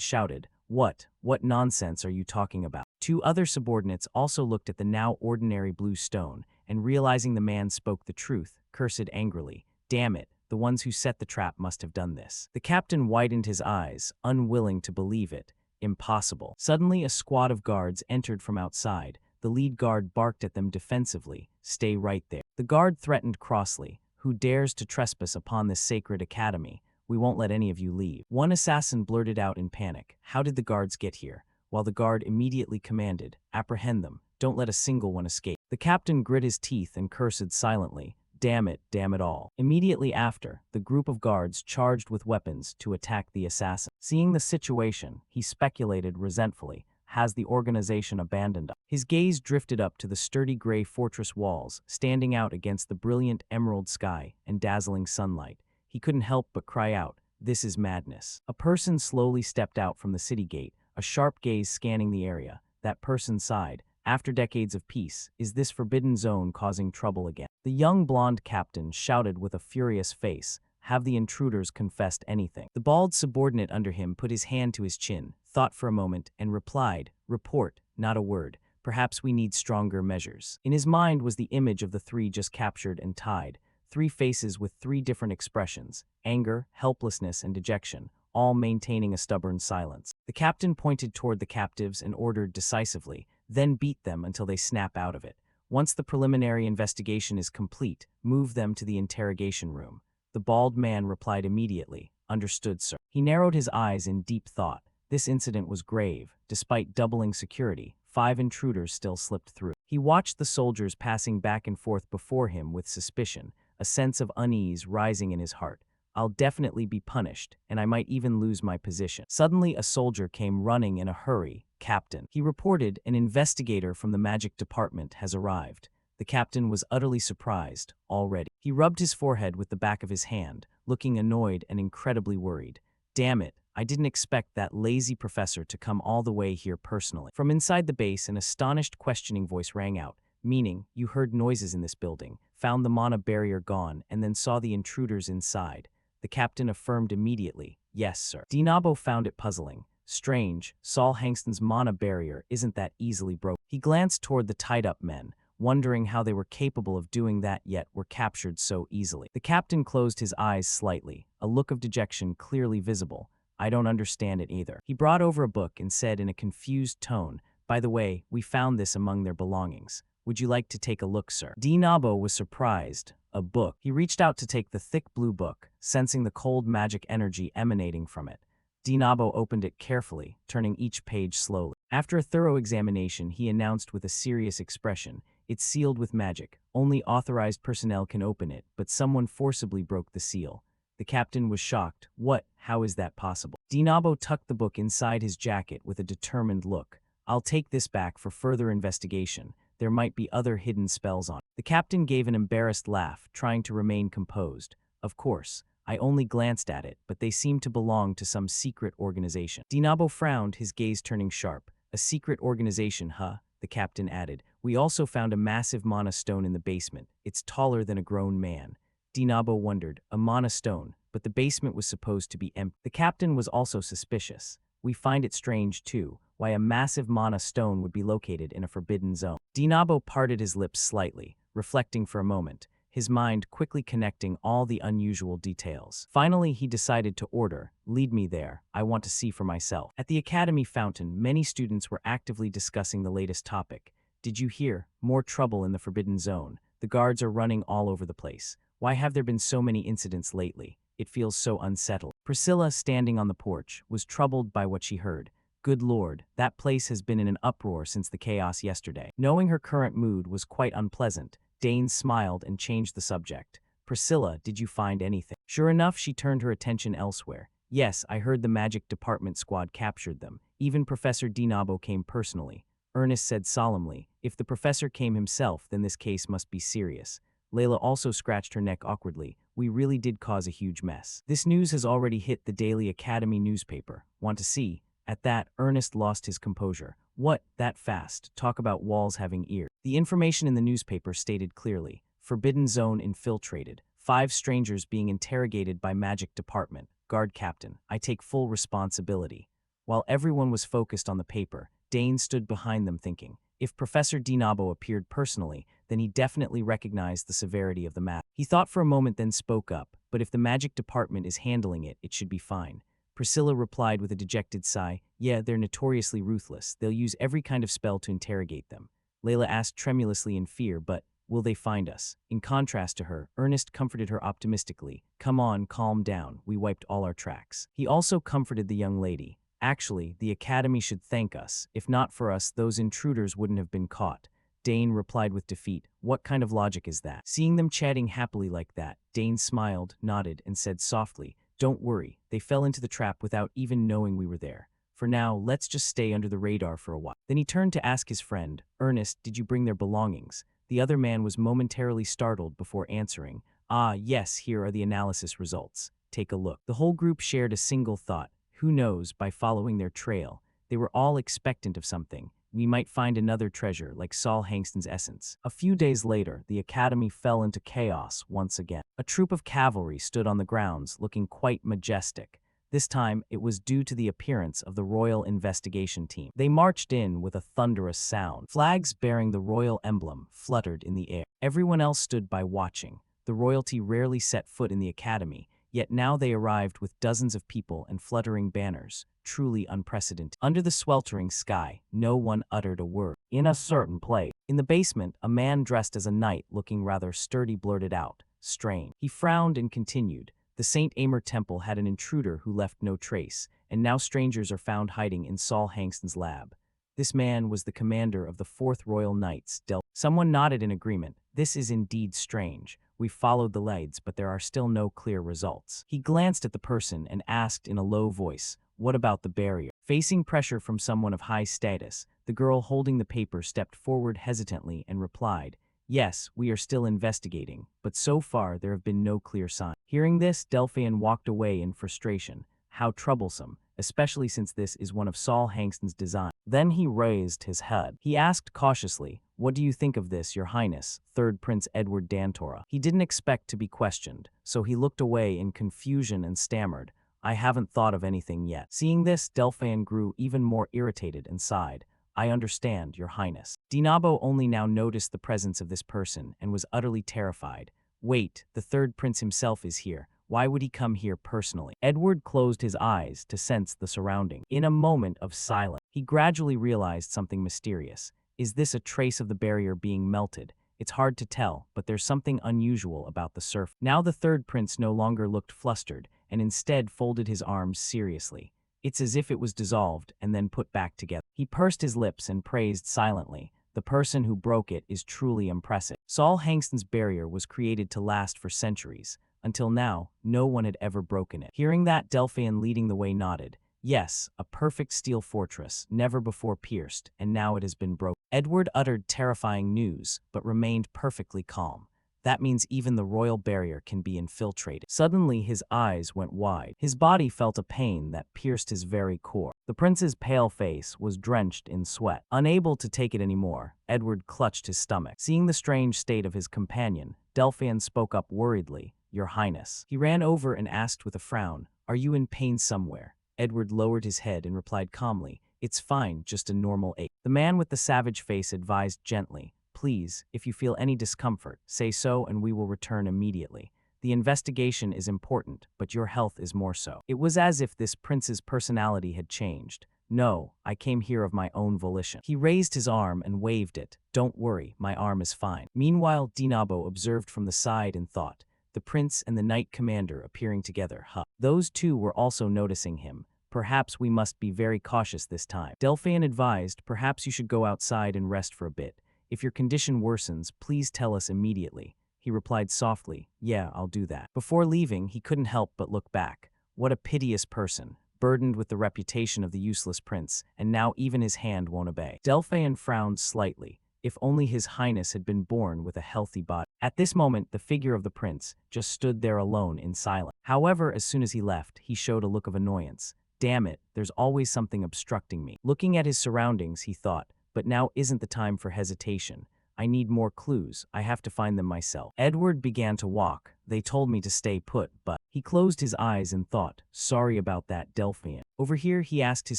shouted, what nonsense are you talking about? Two other subordinates also looked at the now ordinary blue stone, and realizing the man spoke the truth, cursed angrily. Damn it, the ones who set the trap must have done this. The captain widened his eyes, unwilling to believe it. Impossible. Suddenly, a squad of guards entered from outside. The lead guard barked at them defensively. Stay right there. The guard threatened crossly. Who dares to trespass upon this sacred academy? We won't let any of you leave. One assassin blurted out in panic. How did the guards get here? While the guard immediately commanded, apprehend them. Don't let a single one escape. The captain grit his teeth and cursed silently. Damn it all. Immediately after, the group of guards charged with weapons to attack the assassin. Seeing the situation, he speculated resentfully. Has the organization abandoned us? His gaze drifted up to the sturdy gray fortress walls, standing out against the brilliant emerald sky and dazzling sunlight. He couldn't help but cry out, this is madness. A person slowly stepped out from the city gate, a sharp gaze scanning the area. That person sighed. After decades of peace, is this forbidden zone causing trouble again? The young blonde captain shouted with a furious face, have the intruders confessed anything? The bald subordinate under him put his hand to his chin, thought for a moment, and replied, report, not a word. Perhaps we need stronger measures. In his mind was the image of the three just captured and tied, three faces with three different expressions, anger, helplessness, and dejection, all maintaining a stubborn silence. The captain pointed toward the captives and ordered decisively, then beat them until they snap out of it. Once the preliminary investigation is complete, move them to the interrogation room. The bald man replied immediately, understood, sir. He narrowed his eyes in deep thought. This incident was grave. Despite doubling security, 5 intruders still slipped through. He watched the soldiers passing back and forth before him with suspicion, a sense of unease rising in his heart. I'll definitely be punished, and I might even lose my position. Suddenly, a soldier came running in a hurry. Captain, he reported, an investigator from the magic department has arrived. The captain was utterly surprised, already. He rubbed his forehead with the back of his hand, looking annoyed and incredibly worried. Damn it, I didn't expect that lazy professor to come all the way here personally. From inside the base, an astonished questioning voice rang out, meaning, you heard noises in this building, found the mana barrier gone, and then saw the intruders inside. The captain affirmed immediately, yes, sir. Dinabo found it puzzling. Strange, Saul Hangston's mana barrier isn't that easily broken. He glanced toward the tied-up men, wondering how they were capable of doing that yet were captured so easily. The captain closed his eyes slightly, a look of dejection clearly visible. I don't understand it either. He brought over a book and said in a confused tone, by the way, we found this among their belongings. Would you like to take a look, sir? Dinabo was surprised. A book. He reached out to take the thick blue book, sensing the cold magic energy emanating from it. Dinabo opened it carefully, turning each page slowly. After a thorough examination, he announced with a serious expression, it's sealed with magic. Only authorized personnel can open it, but someone forcibly broke the seal. The captain was shocked. What? How is that possible? Dinabo tucked the book inside his jacket with a determined look. I'll take this back for further investigation. There might be other hidden spells on it. The captain gave an embarrassed laugh, trying to remain composed. Of course, I only glanced at it, but they seem to belong to some secret organization. Dinabo frowned, his gaze turning sharp. A secret organization, huh? The captain added. We also found a massive mana stone in the basement. It's taller than a grown man. Dinabo wondered, a mana stone, but the basement was supposed to be empty. The captain was also suspicious. We find it strange, too, why a massive mana stone would be located in a forbidden zone. Dinabo parted his lips slightly, reflecting for a moment, his mind quickly connecting all the unusual details. Finally, he decided to order, lead me there, I want to see for myself. At the academy fountain, many students were actively discussing the latest topic. Did you hear? More trouble in the forbidden zone. The guards are running all over the place. Why have there been so many incidents lately? It feels so unsettled. Priscilla, standing on the porch, was troubled by what she heard. Good Lord, that place has been in an uproar since the chaos yesterday. Knowing her current mood was quite unpleasant, Dane smiled and changed the subject. Priscilla, did you find anything? Sure enough, she turned her attention elsewhere. Yes, I heard the magic department squad captured them. Even Professor Dinabo came personally. Ernest said solemnly, if the professor came himself, then this case must be serious. Layla also scratched her neck awkwardly. We really did cause a huge mess. This news has already hit the Daily Academy newspaper. Want to see? At that, Ernest lost his composure. What? That fast? Talk about walls having ears. The information in the newspaper stated clearly, Forbidden Zone infiltrated. 5 strangers being interrogated by Magic Department. Guard Captain, I take full responsibility. While everyone was focused on the paper, Dane stood behind them thinking, If Professor Dinabo appeared personally, then he definitely recognized the severity of the matter. He thought for a moment, then spoke up, but if the magic department is handling it, it should be fine. Priscilla replied with a dejected sigh, yeah, they're notoriously ruthless. They'll use every kind of spell to interrogate them. Layla asked tremulously in fear, but will they find us? In contrast to her, Ernest comforted her optimistically. Come on, calm down. We wiped all our tracks. He also comforted the young lady. Actually, the Academy should thank us. If not for us, those intruders wouldn't have been caught. Dane replied with defeat. What kind of logic is that? Seeing them chatting happily like that, Dane smiled, nodded, and said softly, don't worry, they fell into the trap without even knowing we were there. For now, let's just stay under the radar for a while. Then he turned to ask his friend, Ernest, did you bring their belongings? The other man was momentarily startled before answering, ah, yes, here are the analysis results. Take a look. The whole group shared a single thought. Who knows, by following their trail, they were all expectant of something. We might find another treasure like Saul Hangston's essence. A few days later, the Academy fell into chaos once again. A troop of cavalry stood on the grounds, looking quite majestic. This time, it was due to the appearance of the Royal Investigation Team. They marched in with a thunderous sound. Flags bearing the royal emblem fluttered in the air. Everyone else stood by watching. The royalty rarely set foot in the Academy, yet now they arrived with dozens of people and fluttering banners. Truly unprecedented. Under the sweltering sky, no one uttered a word. In a certain place. In the basement, a man dressed as a knight looking rather sturdy blurted out, strange. He frowned and continued. The St. Amer Temple had an intruder who left no trace, and now strangers are found hiding in Saul Hangston's lab. This man was the commander of the 4th Royal Knights. Someone nodded in agreement. This is indeed strange. We followed the leads, but there are still no clear results. He glanced at the person and asked in a low voice, what about the barrier? Facing pressure from someone of high status, the girl holding the paper stepped forward hesitantly and replied, yes, we are still investigating, but so far there have been no clear signs. Hearing this, Delphian walked away in frustration. How troublesome, especially since this is one of Saul Hangston's designs. Then he raised his head. He asked cautiously, what do you think of this, Your Highness, 3rd Prince Edward Dantora? He didn't expect to be questioned, so he looked away in confusion and stammered, I haven't thought of anything yet. Seeing this, Delphian grew even more irritated and sighed. I understand, Your Highness. Dinabo only now noticed the presence of this person and was utterly terrified. Wait, the 3rd Prince himself is here. Why would he come here personally? Edward closed his eyes to sense the surrounding. In a moment of silence, he gradually realized something mysterious. Is this a trace of the barrier being melted? It's hard to tell, but there's something unusual about the surf. Now the 3rd Prince no longer looked flustered, and instead folded his arms seriously. It's as if it was dissolved and then put back together. He pursed his lips and praised silently. The person who broke it is truly impressive. Saul Hangston's barrier was created to last for centuries. Until now, no one had ever broken it. Hearing that, Delphian leading the way nodded. Yes, a perfect steel fortress, never before pierced, and now it has been broken. Edward uttered terrifying news, but remained perfectly calm. That means even the royal barrier can be infiltrated. Suddenly, his eyes went wide. His body felt a pain that pierced his very core. The prince's pale face was drenched in sweat. Unable to take it anymore, Edward clutched his stomach. Seeing the strange state of his companion, Delphian spoke up worriedly, Your Highness. He ran over and asked with a frown, Are you in pain somewhere? Edward lowered his head and replied calmly, It's fine, just a normal ache. The man with the savage face advised gently, Please, if you feel any discomfort, say so and we will return immediately. The investigation is important, but your health is more so. It was as if this prince's personality had changed. No, I came here of my own volition. He raised his arm and waved it. Don't worry, my arm is fine. Meanwhile, Dinabo observed from the side and thought, the prince and the knight commander appearing together, huh? Those two were also noticing him. Perhaps we must be very cautious this time. Delphian advised, perhaps you should go outside and rest for a bit. If your condition worsens, please tell us immediately. He replied softly, yeah, I'll do that. Before leaving, he couldn't help but look back. What a piteous person, burdened with the reputation of the useless prince, and now even his hand won't obey. Delphian frowned slightly. If only his highness had been born with a healthy body. At this moment, the figure of the prince just stood there alone in silence. However, as soon as he left, he showed a look of annoyance. Damn it, there's always something obstructing me. Looking at his surroundings, he thought, but now isn't the time for hesitation. I need more clues. I have to find them myself. Edward began to walk. They told me to stay put, but he closed his eyes and thought, sorry about that, Delphian. Over here, he asked his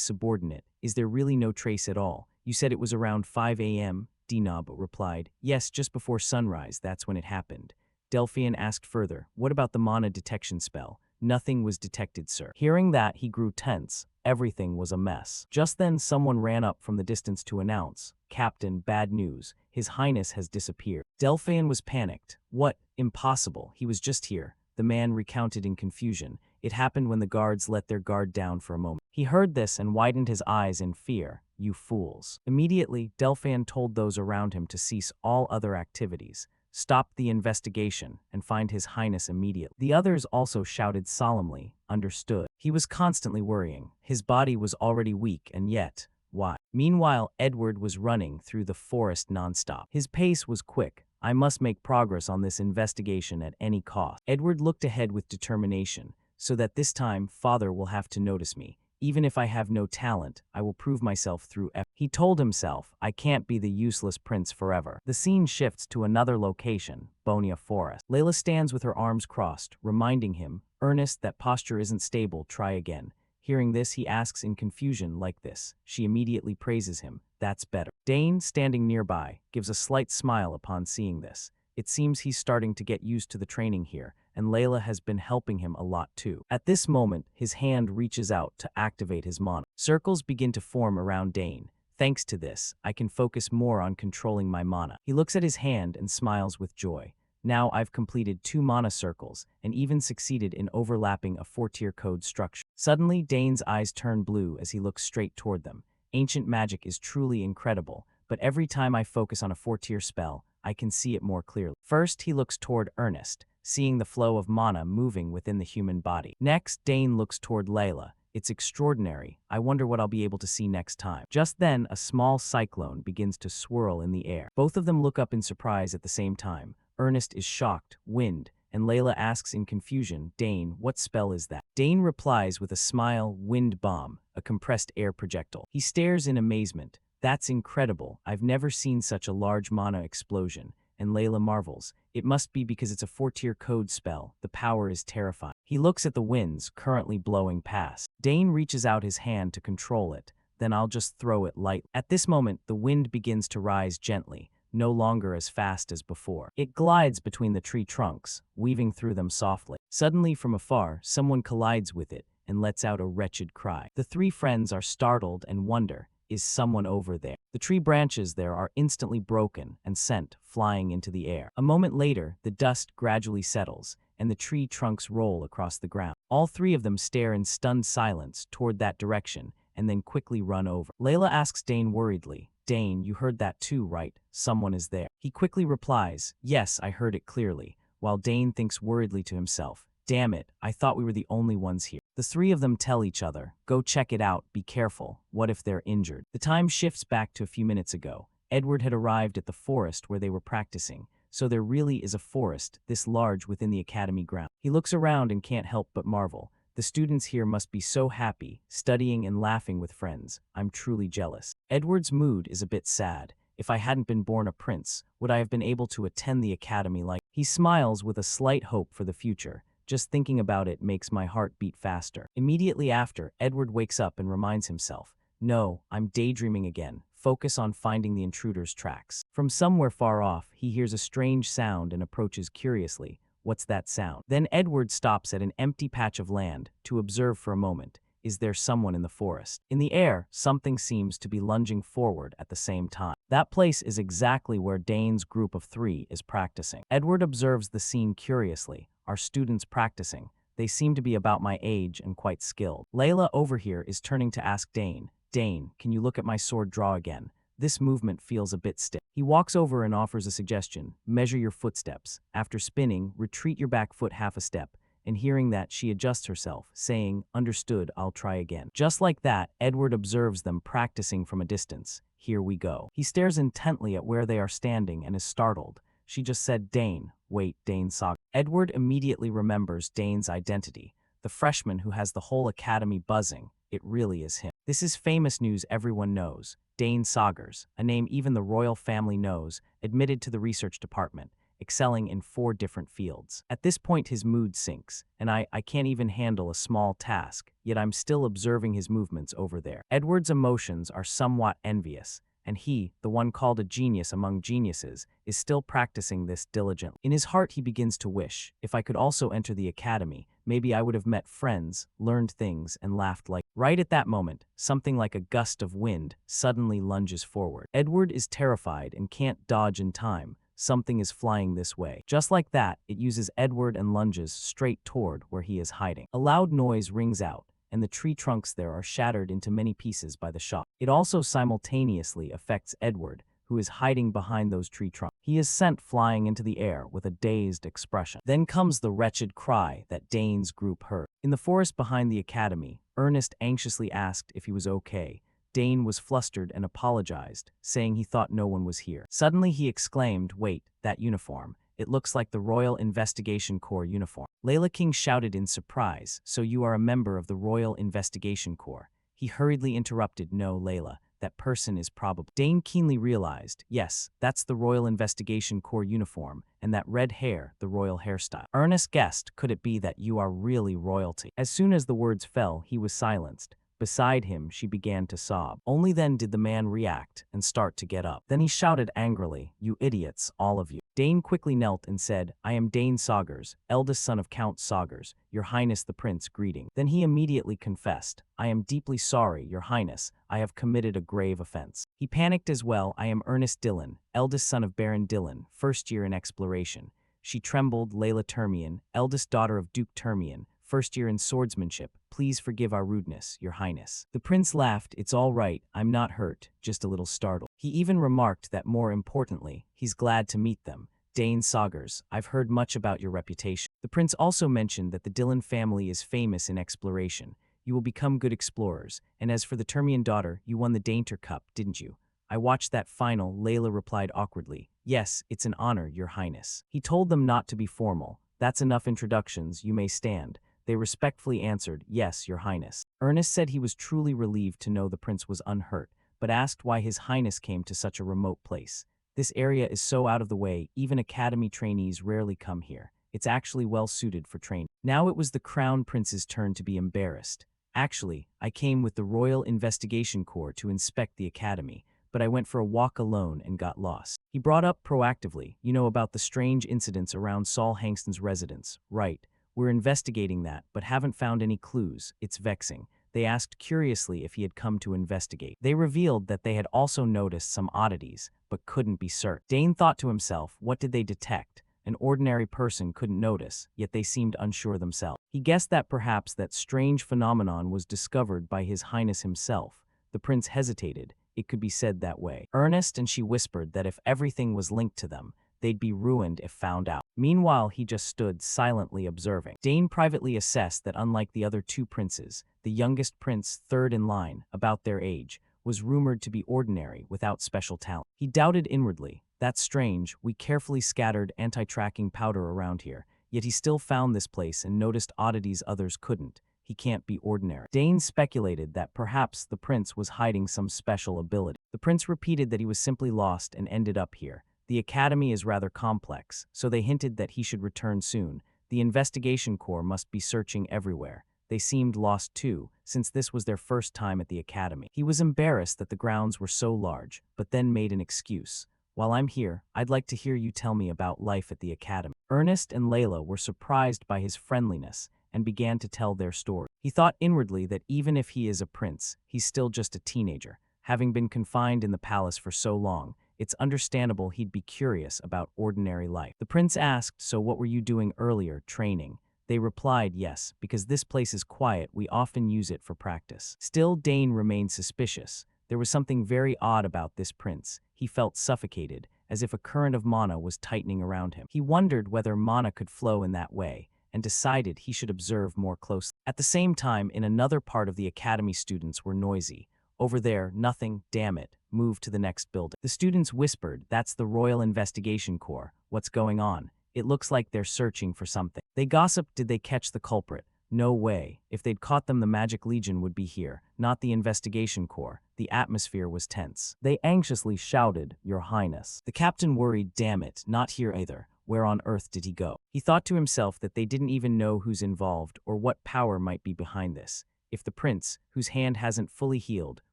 subordinate, is there really no trace at all? You said it was around 5 a.m., Dinob replied. Yes, just before sunrise, that's when it happened. Delphian asked further, what about the mana detection spell? Nothing was detected, sir. Hearing that, he grew tense. Everything was a mess. Just then, someone ran up from the distance to announce, Captain, bad news. His Highness has disappeared. Delphian was panicked. What? Impossible. He was just here. The man recounted in confusion. It happened when the guards let their guard down for a moment. He heard this and widened his eyes in fear. You fools. Immediately, Delphian told those around him to cease all other activities. Stop the investigation and find His Highness immediately. The others also shouted solemnly, understood. He was constantly worrying. His body was already weak, and yet, why? Meanwhile, Edward was running through the forest nonstop. His pace was quick. I must make progress on this investigation at any cost. Edward looked ahead with determination, so that this time Father will have to notice me. Even if I have no talent, I will prove myself through effort. He told himself, I can't be the useless prince forever. The scene shifts to another location, Bonia Forest. Layla stands with her arms crossed, reminding him, Ernest, that posture isn't stable, try again. Hearing this, he asks in confusion like this. She immediately praises him. That's better. Dane, standing nearby, gives a slight smile upon seeing this. It seems he's starting to get used to the training here, and Layla has been helping him a lot too. At this moment, his hand reaches out to activate his mana. Circles begin to form around Dane. Thanks to this, I can focus more on controlling my mana. He looks at his hand and smiles with joy. Now I've completed 2 mana circles, and even succeeded in overlapping a 4-tier code structure. Suddenly, Dane's eyes turn blue as he looks straight toward them. Ancient magic is truly incredible, but every time I focus on a 4-tier spell, I can see it more clearly. First, he looks toward Ernest, seeing the flow of mana moving within the human body. Next, Dane looks toward Layla. It's extraordinary. I wonder what I'll be able to see next time. Just then, a small cyclone begins to swirl in the air. Both of them look up in surprise at the same time. Ernest is shocked, wind, and Layla asks in confusion, Dane, what spell is that? Dane replies with a smile, wind bomb, a compressed air projectile. He stares in amazement. That's incredible. I've never seen such a large mana explosion. And Layla marvels. It must be because it's a 4-tier code spell. The power is terrifying. He looks at the winds currently blowing past. Dane reaches out his hand to control it. Then I'll just throw it lightly. At this moment, the wind begins to rise gently, no longer as fast as before. It glides between the tree trunks, weaving through them softly. Suddenly, from afar, someone collides with it and lets out a wretched cry. The 3 friends are startled and wonder, is someone over there? The tree branches there are instantly broken and sent flying into the air. A moment later, the dust gradually settles, and the tree trunks roll across the ground. All 3 of them stare in stunned silence toward that direction and then quickly run over. Layla asks Dane worriedly, Dane, you heard that too, right? Someone is there. He quickly replies, yes, I heard it clearly, while Dane thinks worriedly to himself, damn it, I thought we were the only ones here. The 3 of them tell each other, go check it out, be careful, what if they're injured? The time shifts back to a few minutes ago. Edward had arrived at the forest where they were practicing, so there really is a forest this large within the academy ground. He looks around and can't help but marvel. The students here must be so happy, studying and laughing with friends. I'm truly jealous. Edward's mood is a bit sad. If I hadn't been born a prince, would I have been able to attend the academy like? He smiles with a slight hope for the future. Just thinking about it makes my heart beat faster. Immediately after, Edward wakes up and reminds himself, no, I'm daydreaming again. Focus on finding the intruder's tracks. From somewhere far off, he hears a strange sound and approaches curiously. What's that sound? Then Edward stops at an empty patch of land to observe for a moment. Is there someone in the forest? In the air, something seems to be lunging forward at the same time. That place is exactly where Dane's group of 3 is practicing. Edward observes the scene curiously. Are students practicing? They seem to be about my age and quite skilled. Layla over here is turning to ask Dane, Dane, can you look at my sword draw again? This movement feels a bit stiff. He walks over and offers a suggestion. Measure your footsteps. After spinning, retreat your back foot half a step. And hearing that, she adjusts herself, saying, understood, I'll try again. Just like that, Edward observes them practicing from a distance. Here we go. He stares intently at where they are standing and is startled. She just said, Dane. Wait, Dane saw. Edward immediately remembers Dane's identity. The freshman who has the whole academy buzzing. It really is him. This is famous news everyone knows. Dane Saugers, a name even the royal family knows, admitted to the research department, excelling in 4 different fields. At this point his mood sinks, and I can't even handle a small task, yet I'm still observing his movements over there. Edward's emotions are somewhat envious, and he, the one called a genius among geniuses, is still practicing this diligently. In his heart he begins to wish, if I could also enter the academy, maybe I would have met friends, learned things, and laughed like. Right at that moment, something like a gust of wind suddenly lunges forward. Edward is terrified and can't dodge in time. Something is flying this way. Just like that, it uses Edward and lunges straight toward where he is hiding. A loud noise rings out, and the tree trunks there are shattered into many pieces by the shock. It also simultaneously affects Edward, who is hiding behind those tree trunks. He is sent flying into the air with a dazed expression. Then comes the wretched cry that Dane's group heard. In the forest behind the academy, Ernest anxiously asked if he was okay. Dane was flustered and apologized, saying he thought no one was here. Suddenly he exclaimed, "Wait, that uniform. It looks like the Royal Investigation Corps uniform." Layla King shouted in surprise, "So you are a member of the Royal Investigation Corps?" He hurriedly interrupted, "No, Layla, that person is probably." Dane keenly realized, yes, that's the Royal Investigation Corps uniform, and that red hair, the royal hairstyle. Ernest guessed, could it be that you are really royalty? As soon as the words fell, he was silenced. Beside him, she began to sob. Only then did the man react and start to get up. Then he shouted angrily, "You idiots, all of you." Dane quickly knelt and said, "I am Dane Saugers, eldest son of Count Saugers, Your Highness the Prince, greeting." Then he immediately confessed, "I am deeply sorry, Your Highness, I have committed a grave offense." He panicked as well, "I am Ernest Dillon, eldest son of Baron Dillon, first year in exploration." She trembled, "Layla Termian, eldest daughter of Duke Termian, first year in swordsmanship. Please forgive our rudeness, Your Highness." The prince laughed, "It's all right, I'm not hurt, just a little startled." He even remarked that more importantly, he's glad to meet them. "Dane Saugers, I've heard much about your reputation." The prince also mentioned that the Dillon family is famous in exploration. "You will become good explorers, and as for the Termian daughter, you won the Dainter Cup, didn't you?" "I watched that final," Layla replied awkwardly. "Yes, it's an honor, Your Highness." He told them not to be formal. "That's enough introductions, you may stand." They respectfully answered, "Yes, Your Highness." Ernest said he was truly relieved to know the prince was unhurt, but asked why His Highness came to such a remote place. "This area is so out of the way, even academy trainees rarely come here. It's actually well suited for training." Now it was the Crown Prince's turn to be embarrassed. "Actually, I came with the Royal Investigation Corps to inspect the academy, but I went for a walk alone and got lost." He brought up proactively, "You know about the strange incidents around Saul Hangston's residence, right? We're investigating that, but haven't found any clues. It's vexing." They asked curiously if he had come to investigate. They revealed that they had also noticed some oddities, but couldn't be certain. Dane thought to himself, what did they detect? An ordinary person couldn't notice, yet they seemed unsure themselves. He guessed that perhaps that strange phenomenon was discovered by His Highness himself. The prince hesitated. It could be said that way. Ernest and she whispered that if everything was linked to them, they'd be ruined if found out. Meanwhile, he just stood silently observing. Dane privately assessed that unlike the other two princes, the youngest prince, third in line, about their age, was rumored to be ordinary without special talent. He doubted inwardly. That's strange, we carefully scattered anti-tracking powder around here, yet he still found this place and noticed oddities others couldn't. He can't be ordinary. Dane speculated that perhaps the prince was hiding some special ability. The prince repeated that he was simply lost and ended up here. The academy is rather complex, so they hinted that he should return soon. The investigation corps must be searching everywhere. They seemed lost too, since this was their first time at the academy. He was embarrassed that the grounds were so large, but then made an excuse. "While I'm here, I'd like to hear you tell me about life at the academy." Ernest and Layla were surprised by his friendliness and began to tell their story. He thought inwardly that even if he is a prince, he's still just a teenager. Having been confined in the palace for so long, it's understandable he'd be curious about ordinary life. The prince asked, "So what were you doing earlier, training?" They replied, "Yes, because this place is quiet, we often use it for practice." Still, Dane remained suspicious. There was something very odd about this prince. He felt suffocated, as if a current of mana was tightening around him. He wondered whether mana could flow in that way, and decided he should observe more closely. At the same time, in another part of the academy, students were noisy. "Over there, nothing, damn it, move to the next building." The students whispered, "That's the Royal Investigation Corps. What's going on? It looks like they're searching for something." They gossiped, did they catch the culprit? No way. If they'd caught them, the Magic Legion would be here, not the Investigation Corps. The atmosphere was tense. They anxiously shouted, "Your Highness." The captain worried, "Damn it, not here either. Where on earth did he go?" He thought to himself that they didn't even know who's involved or what power might be behind this. If the prince, whose hand hasn't fully healed,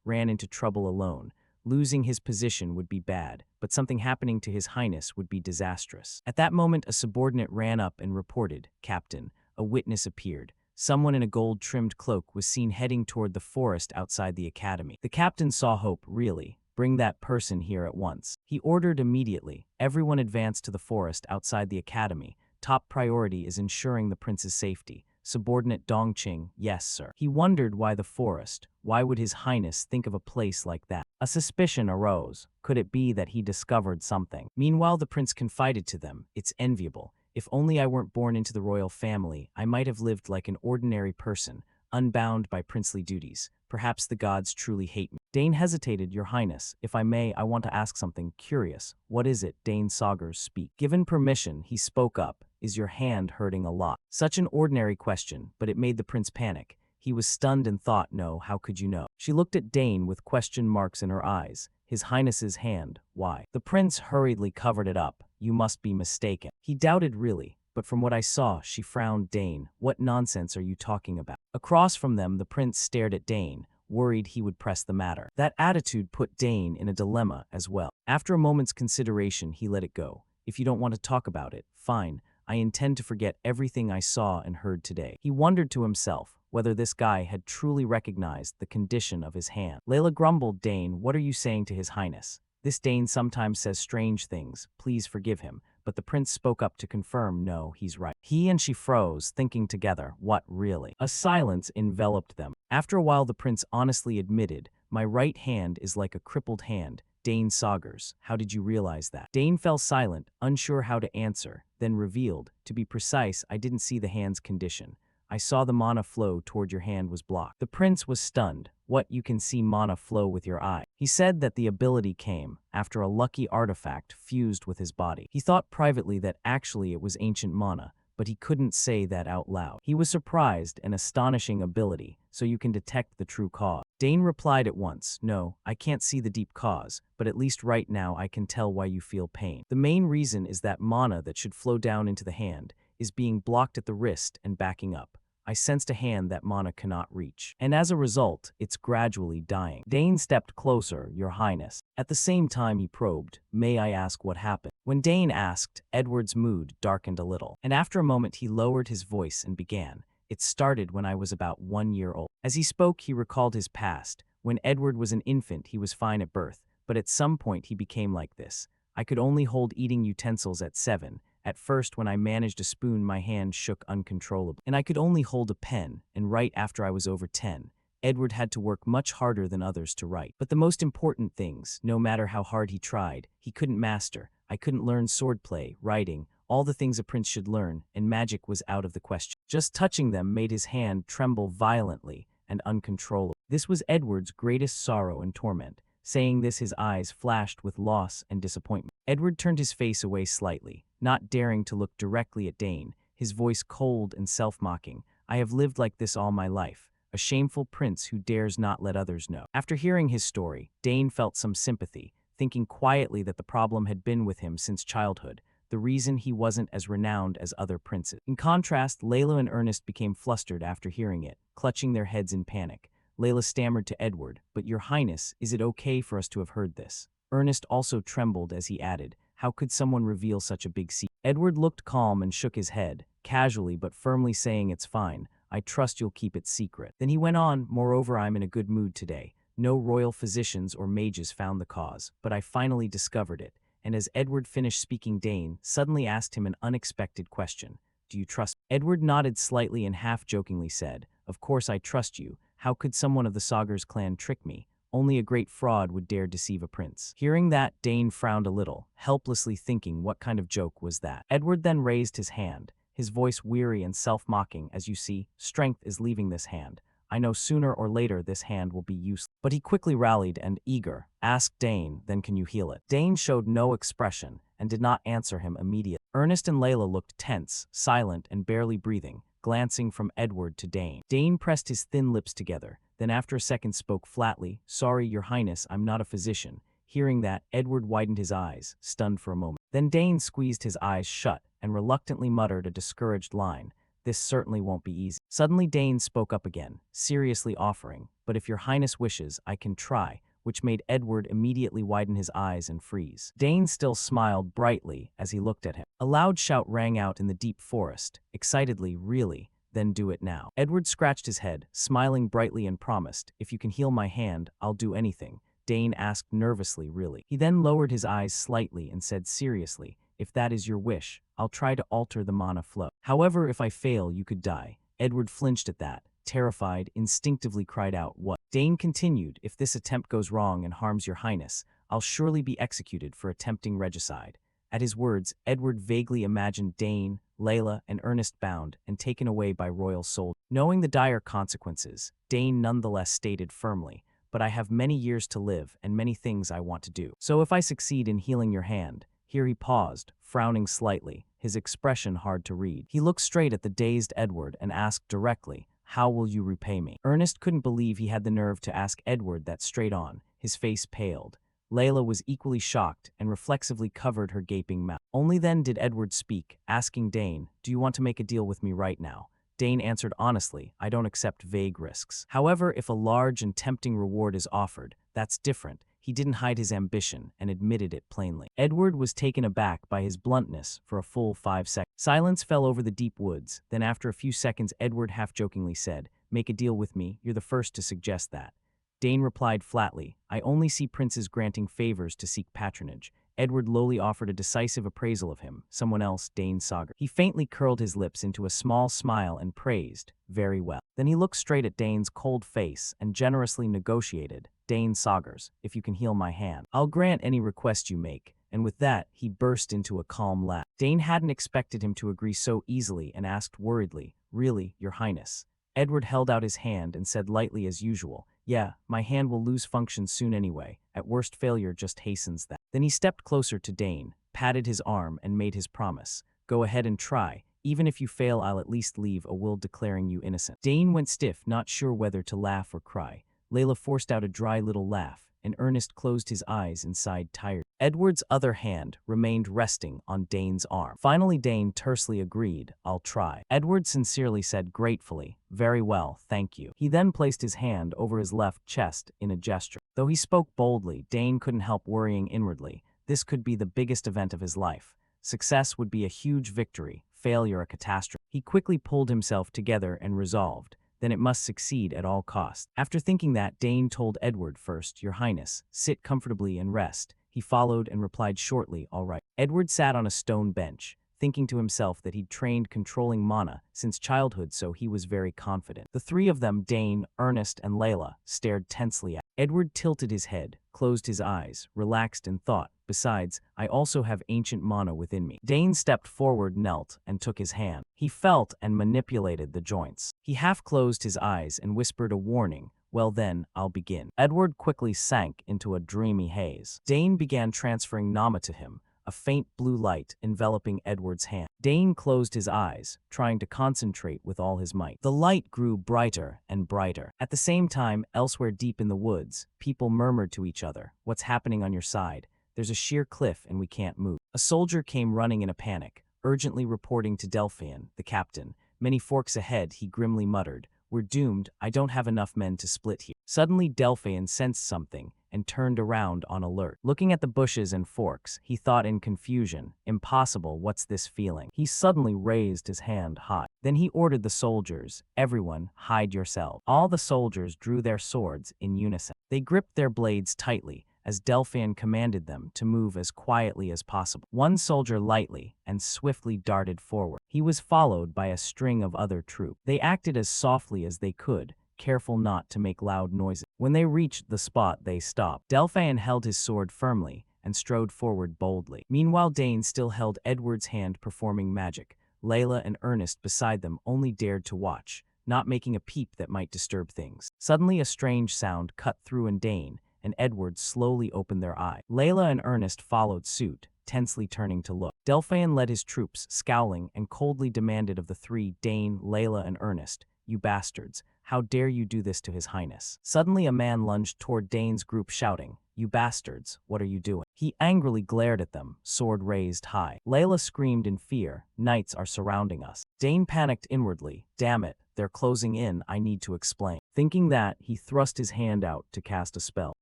ran into trouble alone, Losing his position would be bad, but something happening to His Highness would be disastrous. At that moment, a subordinate ran up and reported, "Captain, a witness appeared. Someone in a gold-trimmed cloak was seen heading toward the forest outside the academy." The captain saw hope. "Really? Bring that person here at once." He ordered immediately. Everyone advanced to the forest outside the academy. Top priority is ensuring the prince's safety. Subordinate Dongqing, "Yes, sir." He wondered why the forest. Why would His Highness think of a place like that? A suspicion arose. Could it be that he discovered something? Meanwhile, the prince confided to them, "It's enviable. If only I weren't born into the royal family, I might have lived like an ordinary person, unbound by princely duties. Perhaps the gods truly hate me." Dane hesitated. "Your Highness, if I may, I want to ask something curious." "What is it?" Dane Saugers speak. Given permission, he spoke up. "Is your hand hurting a lot?" Such an ordinary question, but it made the prince panic. He was stunned and thought, "No, how could you know?" She looked at Dane with question marks in her eyes. "His Highness's hand, why?" The prince hurriedly covered it up. "You must be mistaken." He doubted really, but from what I saw, she frowned. "Dane, what nonsense are you talking about?" Across from them, the prince stared at Dane, worried he would press the matter. That attitude put Dane in a dilemma as well. After a moment's consideration, he let it go. "If you don't want to talk about it, fine. I intend to forget everything I saw and heard today." He wondered to himself whether this guy had truly recognized the condition of his hand. Layla grumbled, "Dane, what are you saying to His Highness? This Dane sometimes says strange things. Please forgive him." But the prince spoke up to confirm, "No, he's right." He and she froze, thinking together, what really? A silence enveloped them. After a while, the prince honestly admitted, "My right hand is like a crippled hand." Dane Saugers, "How did you realize that?" Dane fell silent, unsure how to answer, then revealed, "To be precise, I didn't see the hand's condition. I saw the mana flow toward your hand was blocked." The prince was stunned. "What, you can see mana flow with your eye?" He said that the ability came after a lucky artifact fused with his body. He thought privately that actually it was ancient mana, but he couldn't say that out loud. He was surprised, an astonishing ability, so you can detect the true cause. Dane replied at once, "No, I can't see the deep cause, but at least right now I can tell why you feel pain. The main reason is that mana that should flow down into the hand is being blocked at the wrist and backing up. I sensed a hand that mana cannot reach, and as a result, it's gradually dying." Dane stepped closer, "Your Highness." At the same time he probed, "May I ask what happened?" When Dane asked, Edward's mood darkened a little, and after a moment he lowered his voice and began, "It started when I was about 1 year old." As he spoke, he recalled his past. When Edward was an infant, he was fine at birth, but at some point he became like this. "I could only hold eating utensils at 7. At first, when I managed a spoon, my hand shook uncontrollably. And I could only hold a pen, and write after I was over 10. Edward had to work much harder than others to write. But the most important things, no matter how hard he tried, he couldn't master. I couldn't learn swordplay, writing, all the things a prince should learn, and magic was out of the question. Just touching them made his hand tremble violently and uncontrollably. This was Edward's greatest sorrow and torment. Saying this, his eyes flashed with loss and disappointment. Edward turned his face away slightly, not daring to look directly at Dane, his voice cold and self-mocking. "I have lived like this all my life, a shameful prince who dares not let others know." After hearing his story, Dane felt some sympathy, thinking quietly that the problem had been with him since childhood, the reason he wasn't as renowned as other princes. In contrast, Layla and Ernest became flustered after hearing it, clutching their heads in panic. Layla stammered to Edward, "But Your Highness, is it okay for us to have heard this?" Ernest also trembled as he added, "How could someone reveal such a big secret?" Edward looked calm and shook his head, casually but firmly saying, "It's fine. I trust you'll keep it secret." Then he went on, "Moreover, I'm in a good mood today. No royal physicians or mages found the cause, but I finally discovered it." And as Edward finished speaking, Dane suddenly asked him an unexpected question. "Do you trust me?" Edward nodded slightly and half-jokingly said, "Of course I trust you. How could someone of the Saugers clan trick me? Only a great fraud would dare deceive a prince." Hearing that, Dane frowned a little, helplessly thinking what kind of joke was that. Edward then raised his hand, his voice weary and self-mocking. "As you see, strength is leaving this hand. I know sooner or later this hand will be useless." But he quickly rallied and, eager, asked Dane, "Then can you heal it?" Dane showed no expression and did not answer him immediately. Ernest and Layla looked tense, silent, and barely breathing, glancing from Edward to Dane. Dane pressed his thin lips together, then after a second spoke flatly, "Sorry, Your Highness, I'm not a physician." Hearing that, Edward widened his eyes, stunned for a moment. Then Dane squeezed his eyes shut and reluctantly muttered a discouraged line, "This certainly won't be easy." Suddenly Dane spoke up again, seriously offering, "But if Your Highness wishes, I can try. which made Edward immediately widen his eyes and freeze. Dane still smiled brightly as he looked at him. A loud shout rang out in the deep forest, excitedly, really, then do it now. Edward scratched his head, smiling brightly and promised, if you can heal my hand, I'll do anything. Dane asked nervously, really. He then lowered his eyes slightly and said seriously, if that is your wish, I'll try to alter the mana flow. However, if I fail, you could die. Edward flinched at that, terrified, instinctively cried out, what? Dane continued, if this attempt goes wrong and harms your highness, I'll surely be executed for attempting regicide. At his words, Edward vaguely imagined Dane, Layla, and Ernest bound and taken away by royal soldiers. Knowing the dire consequences, Dane nonetheless stated firmly, but I have many years to live and many things I want to do. So if I succeed in healing your hand, here he paused, frowning slightly, his expression hard to read. He looked straight at the dazed Edward and asked directly, how will you repay me? Ernest couldn't believe he had the nerve to ask Edward that straight on. His face paled. Layla was equally shocked and reflexively covered her gaping mouth. Only then did Edward speak, asking Dane, do you want to make a deal with me right now? Dane answered honestly, I don't accept vague risks. However, if a large and tempting reward is offered, that's different. He didn't hide his ambition and admitted it plainly. Edward was taken aback by his bluntness for a full 5 seconds. Silence fell over the deep woods. Then after a few seconds, Edward half-jokingly said, make a deal with me, you're the first to suggest that. Dane replied flatly, I only see princes granting favors to seek patronage. Edward lowly offered a decisive appraisal of him, someone else, Dane Sagar. He faintly curled his lips into a small smile and praised, very well. Then he looked straight at Dane's cold face and generously negotiated, Dane Sagars, if you can heal my hand, I'll grant any request you make. And with that, he burst into a calm laugh. Dane hadn't expected him to agree so easily and asked worriedly, really, your highness? Edward held out his hand and said lightly as usual, yeah, my hand will lose function soon anyway. At worst, failure just hastens that. Then he stepped closer to Dane, patted his arm and made his promise. Go ahead and try. Even if you fail, I'll at least leave a will declaring you innocent. Dane went stiff, not sure whether to laugh or cry. Layla forced out a dry little laugh, and Ernest closed his eyes and sighed tired. Edward's other hand remained resting on Dane's arm. Finally, Dane tersely agreed, I'll try. Edward sincerely said gratefully, very well, thank you. He then placed his hand over his left chest in a gesture. Though he spoke boldly, Dane couldn't help worrying inwardly. This could be the biggest event of his life. Success would be a huge victory, failure a catastrophe. He quickly pulled himself together and resolved, then it must succeed at all costs. After thinking that, Dane told Edward first, your highness, sit comfortably and rest. He followed and replied shortly, all right. Edward sat on a stone bench, thinking to himself that he'd trained controlling mana since childhood, so he was very confident. The three of them, Dane, Ernest, and Layla, stared tensely at Edward. Tilted his head, closed his eyes, relaxed and thought, besides, I also have ancient mana within me. Dane stepped forward, knelt, and took his hand. He felt and manipulated the joints. He half-closed his eyes and whispered a warning, well then, I'll begin. Edward quickly sank into a dreamy haze. Dane began transferring nama to him, a faint blue light enveloping Edward's hand. Dane closed his eyes, trying to concentrate with all his might. The light grew brighter and brighter. At the same time, elsewhere deep in the woods, people murmured to each other, what's happening on your side? There's a sheer cliff and we can't move. A soldier came running in a panic, urgently reporting to Delphian, the captain. Many forks ahead, he grimly muttered, we're doomed, I don't have enough men to split here. Suddenly Delphian sensed something and turned around on alert. Looking at the bushes and forks, he thought in confusion, impossible, what's this feeling? He suddenly raised his hand high. Then he ordered the soldiers, everyone, hide yourself. All the soldiers drew their swords in unison. They gripped their blades tightly, as Delphian commanded them to move as quietly as possible. One soldier lightly and swiftly darted forward. He was followed by a string of other troops. They acted as softly as they could, careful not to make loud noises. When they reached the spot, they stopped. Delphian held his sword firmly and strode forward boldly. Meanwhile, Dane still held Edward's hand performing magic. Layla and Ernest beside them only dared to watch, not making a peep that might disturb things. Suddenly a strange sound cut through, and Dane and Edward slowly opened their eyes. Layla and Ernest followed suit, tensely turning to look. Delphin led his troops, scowling, and coldly demanded of the three, Dane, Layla, and Ernest, "You bastards, how dare you do this to His Highness?" Suddenly a man lunged toward Dane's group shouting, "You bastards, what are you doing?" He angrily glared at them, sword raised high. Layla screamed in fear, "Knights are surrounding us." Dane panicked inwardly, "Damn it, they're closing in, I need to explain." Thinking that, he thrust his hand out to cast a spell.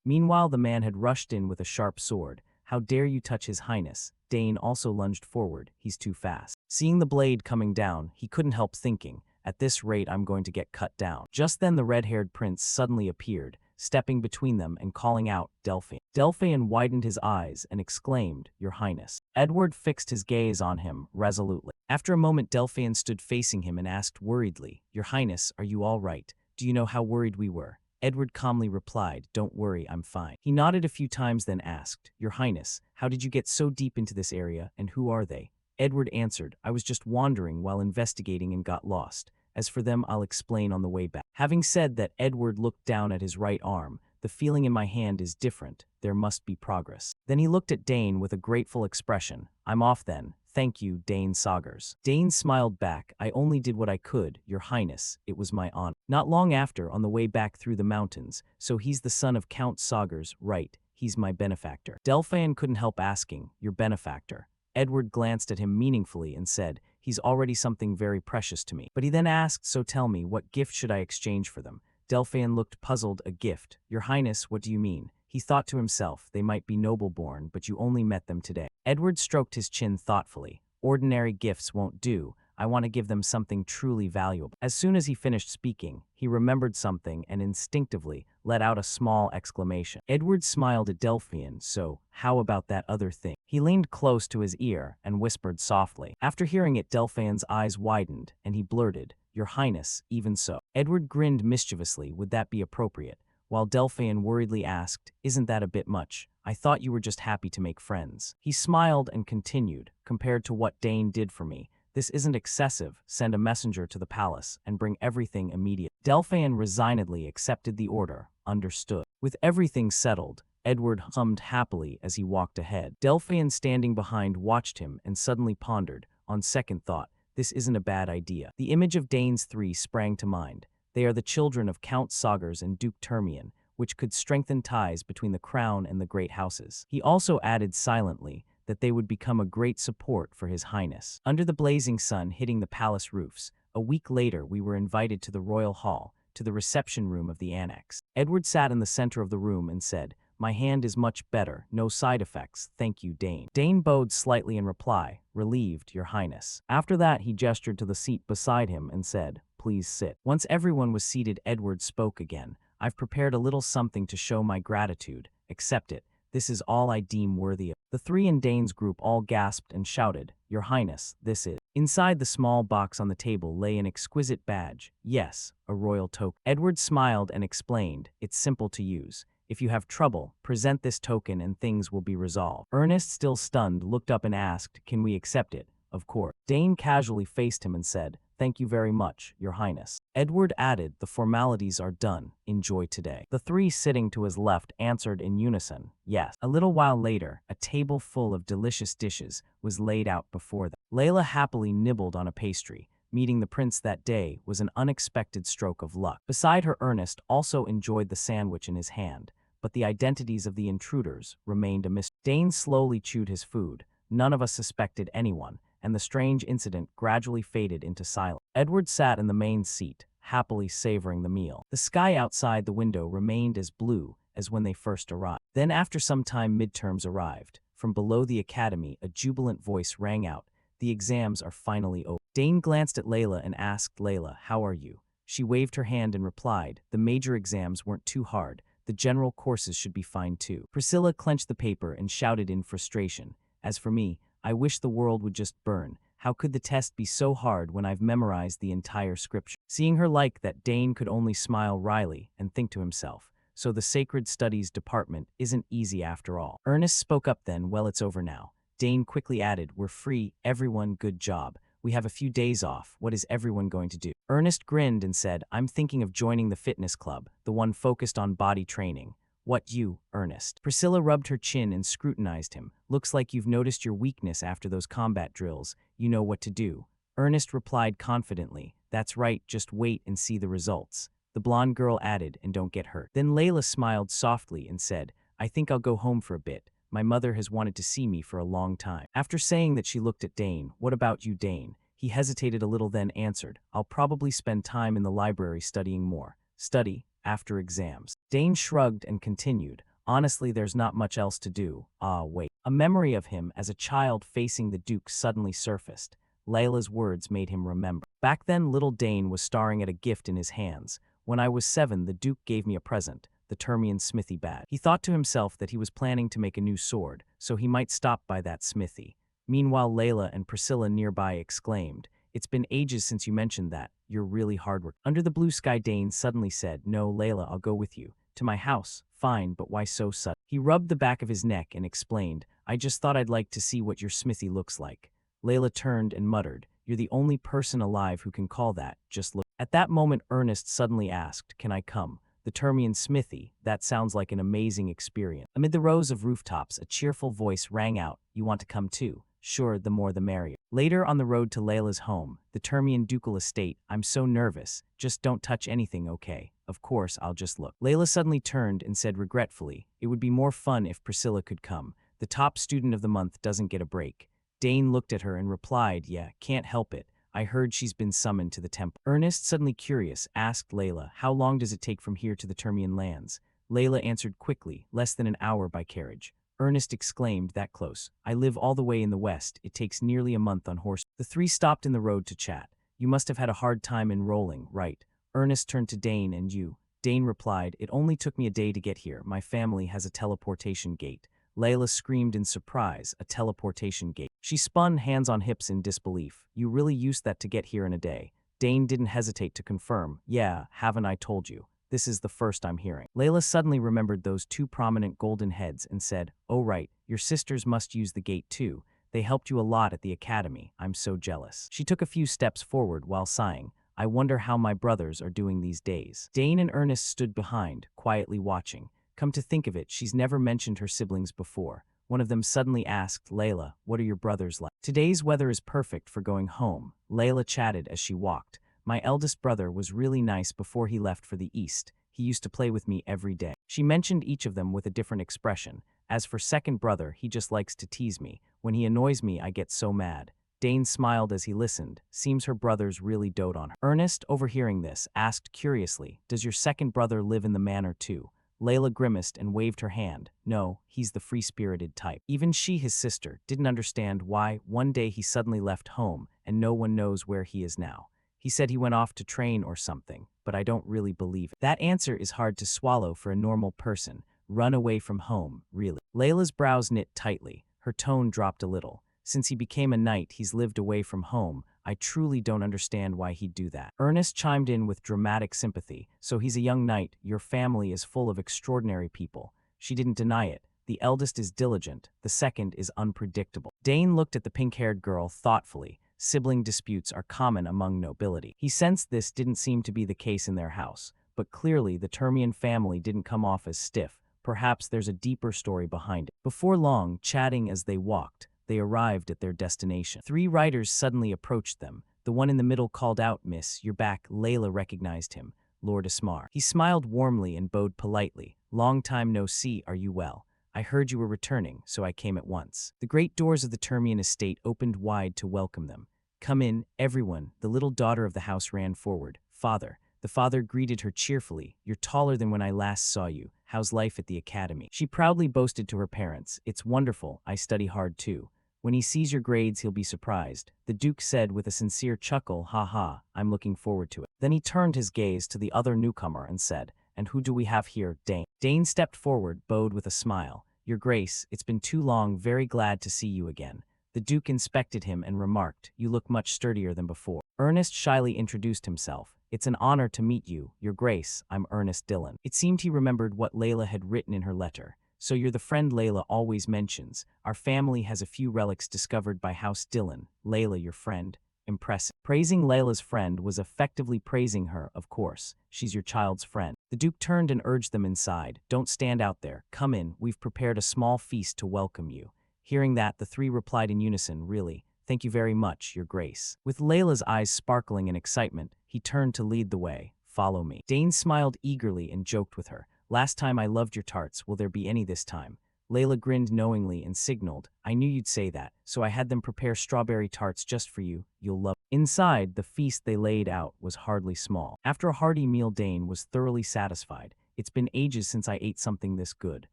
Meanwhile the man had rushed in with a sharp sword. "How dare you touch His Highness?" Dane also lunged forward, "He's too fast." Seeing the blade coming down, he couldn't help thinking, "At this rate I'm going to get cut down." Just then the red-haired prince suddenly appeared, stepping between them and calling out, "Delphin." Delphin widened his eyes and exclaimed, "Your Highness." Edward fixed his gaze on him resolutely. After a moment Delphin stood facing him and asked worriedly, "Your Highness, are you all right? Do you know how worried we were?" Edward calmly replied, "Don't worry, I'm fine." He nodded a few times then asked, "Your Highness, how did you get so deep into this area, and who are they?" Edward answered, "I was just wandering while investigating and got lost. As for them, I'll explain on the way back." Having said that, Edward looked down at his right arm. "The feeling in my hand is different. There must be progress." Then he looked at Dane with a grateful expression. "I'm off then. Thank you, Dane Saugers." Dane smiled back. "I only did what I could, Your Highness. It was my honor." Not long after, on the way back through the mountains, "So he's the son of Count Saugers, right? He's my benefactor." Delphin couldn't help asking, "Your benefactor?" Edward glanced at him meaningfully and said, "He's already something very precious to me." But he then asked, "So tell me, what gift should I exchange for them?" Delphin looked puzzled. "A gift? Your Highness, what do you mean?" He thought to himself, "They might be noble-born, but you only met them today." Edward stroked his chin thoughtfully. "Ordinary gifts won't do. I want to give them something truly valuable." As soon as he finished speaking, he remembered something and instinctively let out a small exclamation. Edward smiled at Delphin. "So, how about that other thing?" He leaned close to his ear and whispered softly. After hearing it, Delphin's eyes widened, and he blurted, "Your Highness, even so." Edward grinned mischievously. "Would that be appropriate?" While Delphin worriedly asked, "Isn't that a bit much? I thought you were just happy to make friends." He smiled and continued, "Compared to what Dane did for me, this isn't excessive. Send a messenger to the palace and bring everything immediately." Delphin resignedly accepted the order. "Understood." With everything settled, Edward hummed happily as he walked ahead. Delphin, standing behind, watched him and suddenly pondered, "On second thought, this isn't a bad idea." The image of Dane's three sprang to mind. They are the children of Count Saugers and Duke Termian, which could strengthen ties between the crown and the great houses. He also added silently that they would become a great support for His Highness. Under the blazing sun hitting the palace roofs, a week later we were invited to the royal hall, to the reception room of the annex. Edward sat in the center of the room and said, "My hand is much better, no side effects, thank you, Dane." Dane bowed slightly in reply, "Relieved, Your Highness." After that he gestured to the seat beside him and said, "Please sit." Once everyone was seated, Edward spoke again. "I've prepared a little something to show my gratitude. Accept it. This is all I deem worthy of." The three in Dane's group all gasped and shouted, "Your Highness, this is..." Inside the small box on the table lay an exquisite badge. Yes, a royal token. Edward smiled and explained, "It's simple to use. If you have trouble, present this token and things will be resolved." Ernest, still stunned, looked up and asked, "Can we accept it?" "Of course." Dane casually faced him and said, "Thank you very much, Your Highness." Edward added, "The formalities are done. Enjoy today." The three sitting to his left answered in unison, "Yes." A little while later, a table full of delicious dishes was laid out before them. Layla happily nibbled on a pastry. Meeting the prince that day was an unexpected stroke of luck. Beside her, Ernest also enjoyed the sandwich in his hand, but the identities of the intruders remained a mystery. Dane slowly chewed his food. None of us suspected anyone, and the strange incident gradually faded into silence. Edward sat in the main seat, happily savoring the meal. The sky outside the window remained as blue as when they first arrived. Then after some time midterms arrived. From below the academy a jubilant voice rang out, "The exams are finally over." Dane glanced at Layla and asked, "Layla, how are you?" She waved her hand and replied, "The major exams weren't too hard. The general courses should be fine too." Priscilla clenched the paper and shouted in frustration, "As for me, I wish the world would just burn. How could the test be so hard when I've memorized the entire scripture?" Seeing her like that, Dane could only smile wryly and think to himself, "So the Sacred Studies department isn't easy after all." Ernest spoke up then, "Well, it's over now." Dane quickly added, "We're free, everyone, good job. We have a few days off. What is everyone going to do?" Ernest grinned and said, "I'm thinking of joining the fitness club, the one focused on body training. What you, Ernest? Priscilla rubbed her chin and scrutinized him. Looks like you've noticed your weakness after those combat drills. You know what to do. Ernest replied confidently, that's right, just wait and see the results. The blonde girl added, and don't get hurt. Then Layla smiled softly and said, I think I'll go home for a bit. My mother has wanted to see me for a long time. After saying that, she looked at Dane. What about you, Dane? He hesitated a little, then answered, I'll probably spend time in the library studying more. Study, after exams. Dane shrugged and continued, honestly, there's not much else to do. Ah, wait. A memory of him as a child facing the Duke suddenly surfaced. Layla's words made him remember. Back then, little Dane was staring at a gift in his hands. When I was 7, the Duke gave me a present, the Termian smithy badge. He thought to himself that he was planning to make a new sword, so he might stop by that smithy. Meanwhile, Layla and Priscilla nearby exclaimed, it's been ages since you mentioned that. You're really hard work. Under the blue sky, Dane suddenly said, no, Layla, I'll go with you. To my house. Fine, but why so sudden? He rubbed the back of his neck and explained, I just thought I'd like to see what your smithy looks like. Layla turned and muttered, you're the only person alive who can call that. Just look. At that moment, Ernest suddenly asked, can I come? The Termian smithy, that sounds like an amazing experience. Amid the rows of rooftops, a cheerful voice rang out, you want to come too? Sure, the more the merrier. Later on the road to Layla's home, the Termian ducal estate, I'm so nervous, just don't touch anything, okay? Of course, I'll just look. Layla suddenly turned and said regretfully, it would be more fun if Priscilla could come. The top student of the month doesn't get a break. Dane looked at her and replied, yeah, can't help it. I heard she's been summoned to the temple. Ernest, suddenly curious, asked Layla, how long does it take from here to the Termian lands? Layla answered quickly, less than an hour by carriage. Ernest exclaimed, that close. I live all the way in the west. It takes nearly a month on horse. The three stopped in the road to chat. You must have had a hard time enrolling, right? Ernest turned to Dane, and you? Dane replied, it only took me a day to get here. My family has a teleportation gate. Layla screamed in surprise, a teleportation gate. She spun, hands on hips, in disbelief. You really used that to get here in a day? Dane didn't hesitate to confirm. Yeah, haven't I told you? This is the first I'm hearing. Layla suddenly remembered those two prominent golden heads and said, oh right, your sisters must use the gate too. They helped you a lot at the academy. I'm so jealous. She took a few steps forward while sighing. I wonder how my brothers are doing these days. Dane and Ernest stood behind, quietly watching. Come to think of it, she's never mentioned her siblings before. One of them suddenly asked, Layla, what are your brothers like? Today's weather is perfect for going home, Layla chatted as she walked. My eldest brother was really nice before he left for the east. He used to play with me every day. She mentioned each of them with a different expression. As for second brother, he just likes to tease me. When he annoys me, I get so mad. Dane smiled as he listened. Seems her brothers really dote on her. Ernest, overhearing this, asked curiously, does your second brother live in the manor too? Layla grimaced and waved her hand. No, he's the free-spirited type. Even she, his sister, didn't understand why one day he suddenly left home and no one knows where he is now. He said he went off to train or something, but I don't really believe it. That answer is hard to swallow for a normal person. Run away from home, really. Layla's brows knit tightly. Her tone dropped a little. Since he became a knight, he's lived away from home. I truly don't understand why he'd do that. Ernest chimed in with dramatic sympathy. So he's a young knight. Your family is full of extraordinary people. She didn't deny it. The eldest is diligent. The second is unpredictable. Dane looked at the pink-haired girl thoughtfully. Sibling disputes are common among nobility. He sensed this didn't seem to be the case in their house, but clearly the Termian family didn't come off as stiff. Perhaps there's a deeper story behind it. Before long, chatting as they walked, they arrived at their destination. Three riders suddenly approached them. The one in the middle called out, Miss, you're back. Layla recognized him, Lord Asmar. He smiled warmly and bowed politely. Long time no see, are you well? I heard you were returning, so I came at once. The great doors of the Termian estate opened wide to welcome them. Come in, everyone. The little daughter of the house ran forward. Father. The father greeted her cheerfully. You're taller than when I last saw you. How's life at the academy? She proudly boasted to her parents. It's wonderful. I study hard too. When he sees your grades, he'll be surprised. The Duke said with a sincere chuckle, ha ha, I'm looking forward to it. Then he turned his gaze to the other newcomer and said, and who do we have here, Dane? Dane stepped forward, bowed with a smile. Your Grace, it's been too long, very glad to see you again. The Duke inspected him and remarked, you look much sturdier than before. Ernest shyly introduced himself. It's an honor to meet you, Your Grace, I'm Ernest Dillon. It seemed he remembered what Layla had written in her letter. So you're the friend Layla always mentions. Our family has a few relics discovered by House Dillon. Layla, your friend? Impressive. Praising Layla's friend was effectively praising her, of course. She's your child's friend. The Duke turned and urged them inside. Don't stand out there. Come in. We've prepared a small feast to welcome you. Hearing that, the three replied in unison, really. Thank you very much, Your Grace. With Layla's eyes sparkling in excitement, he turned to lead the way. Follow me. Dane smiled eagerly and joked with her. Last time I loved your tarts. Will there be any this time? Layla grinned knowingly and signaled, I knew you'd say that, so I had them prepare strawberry tarts just for you. You'll love it. Inside, the feast they laid out was hardly small. After a hearty meal, Dane was thoroughly satisfied. It's been ages since I ate something this good.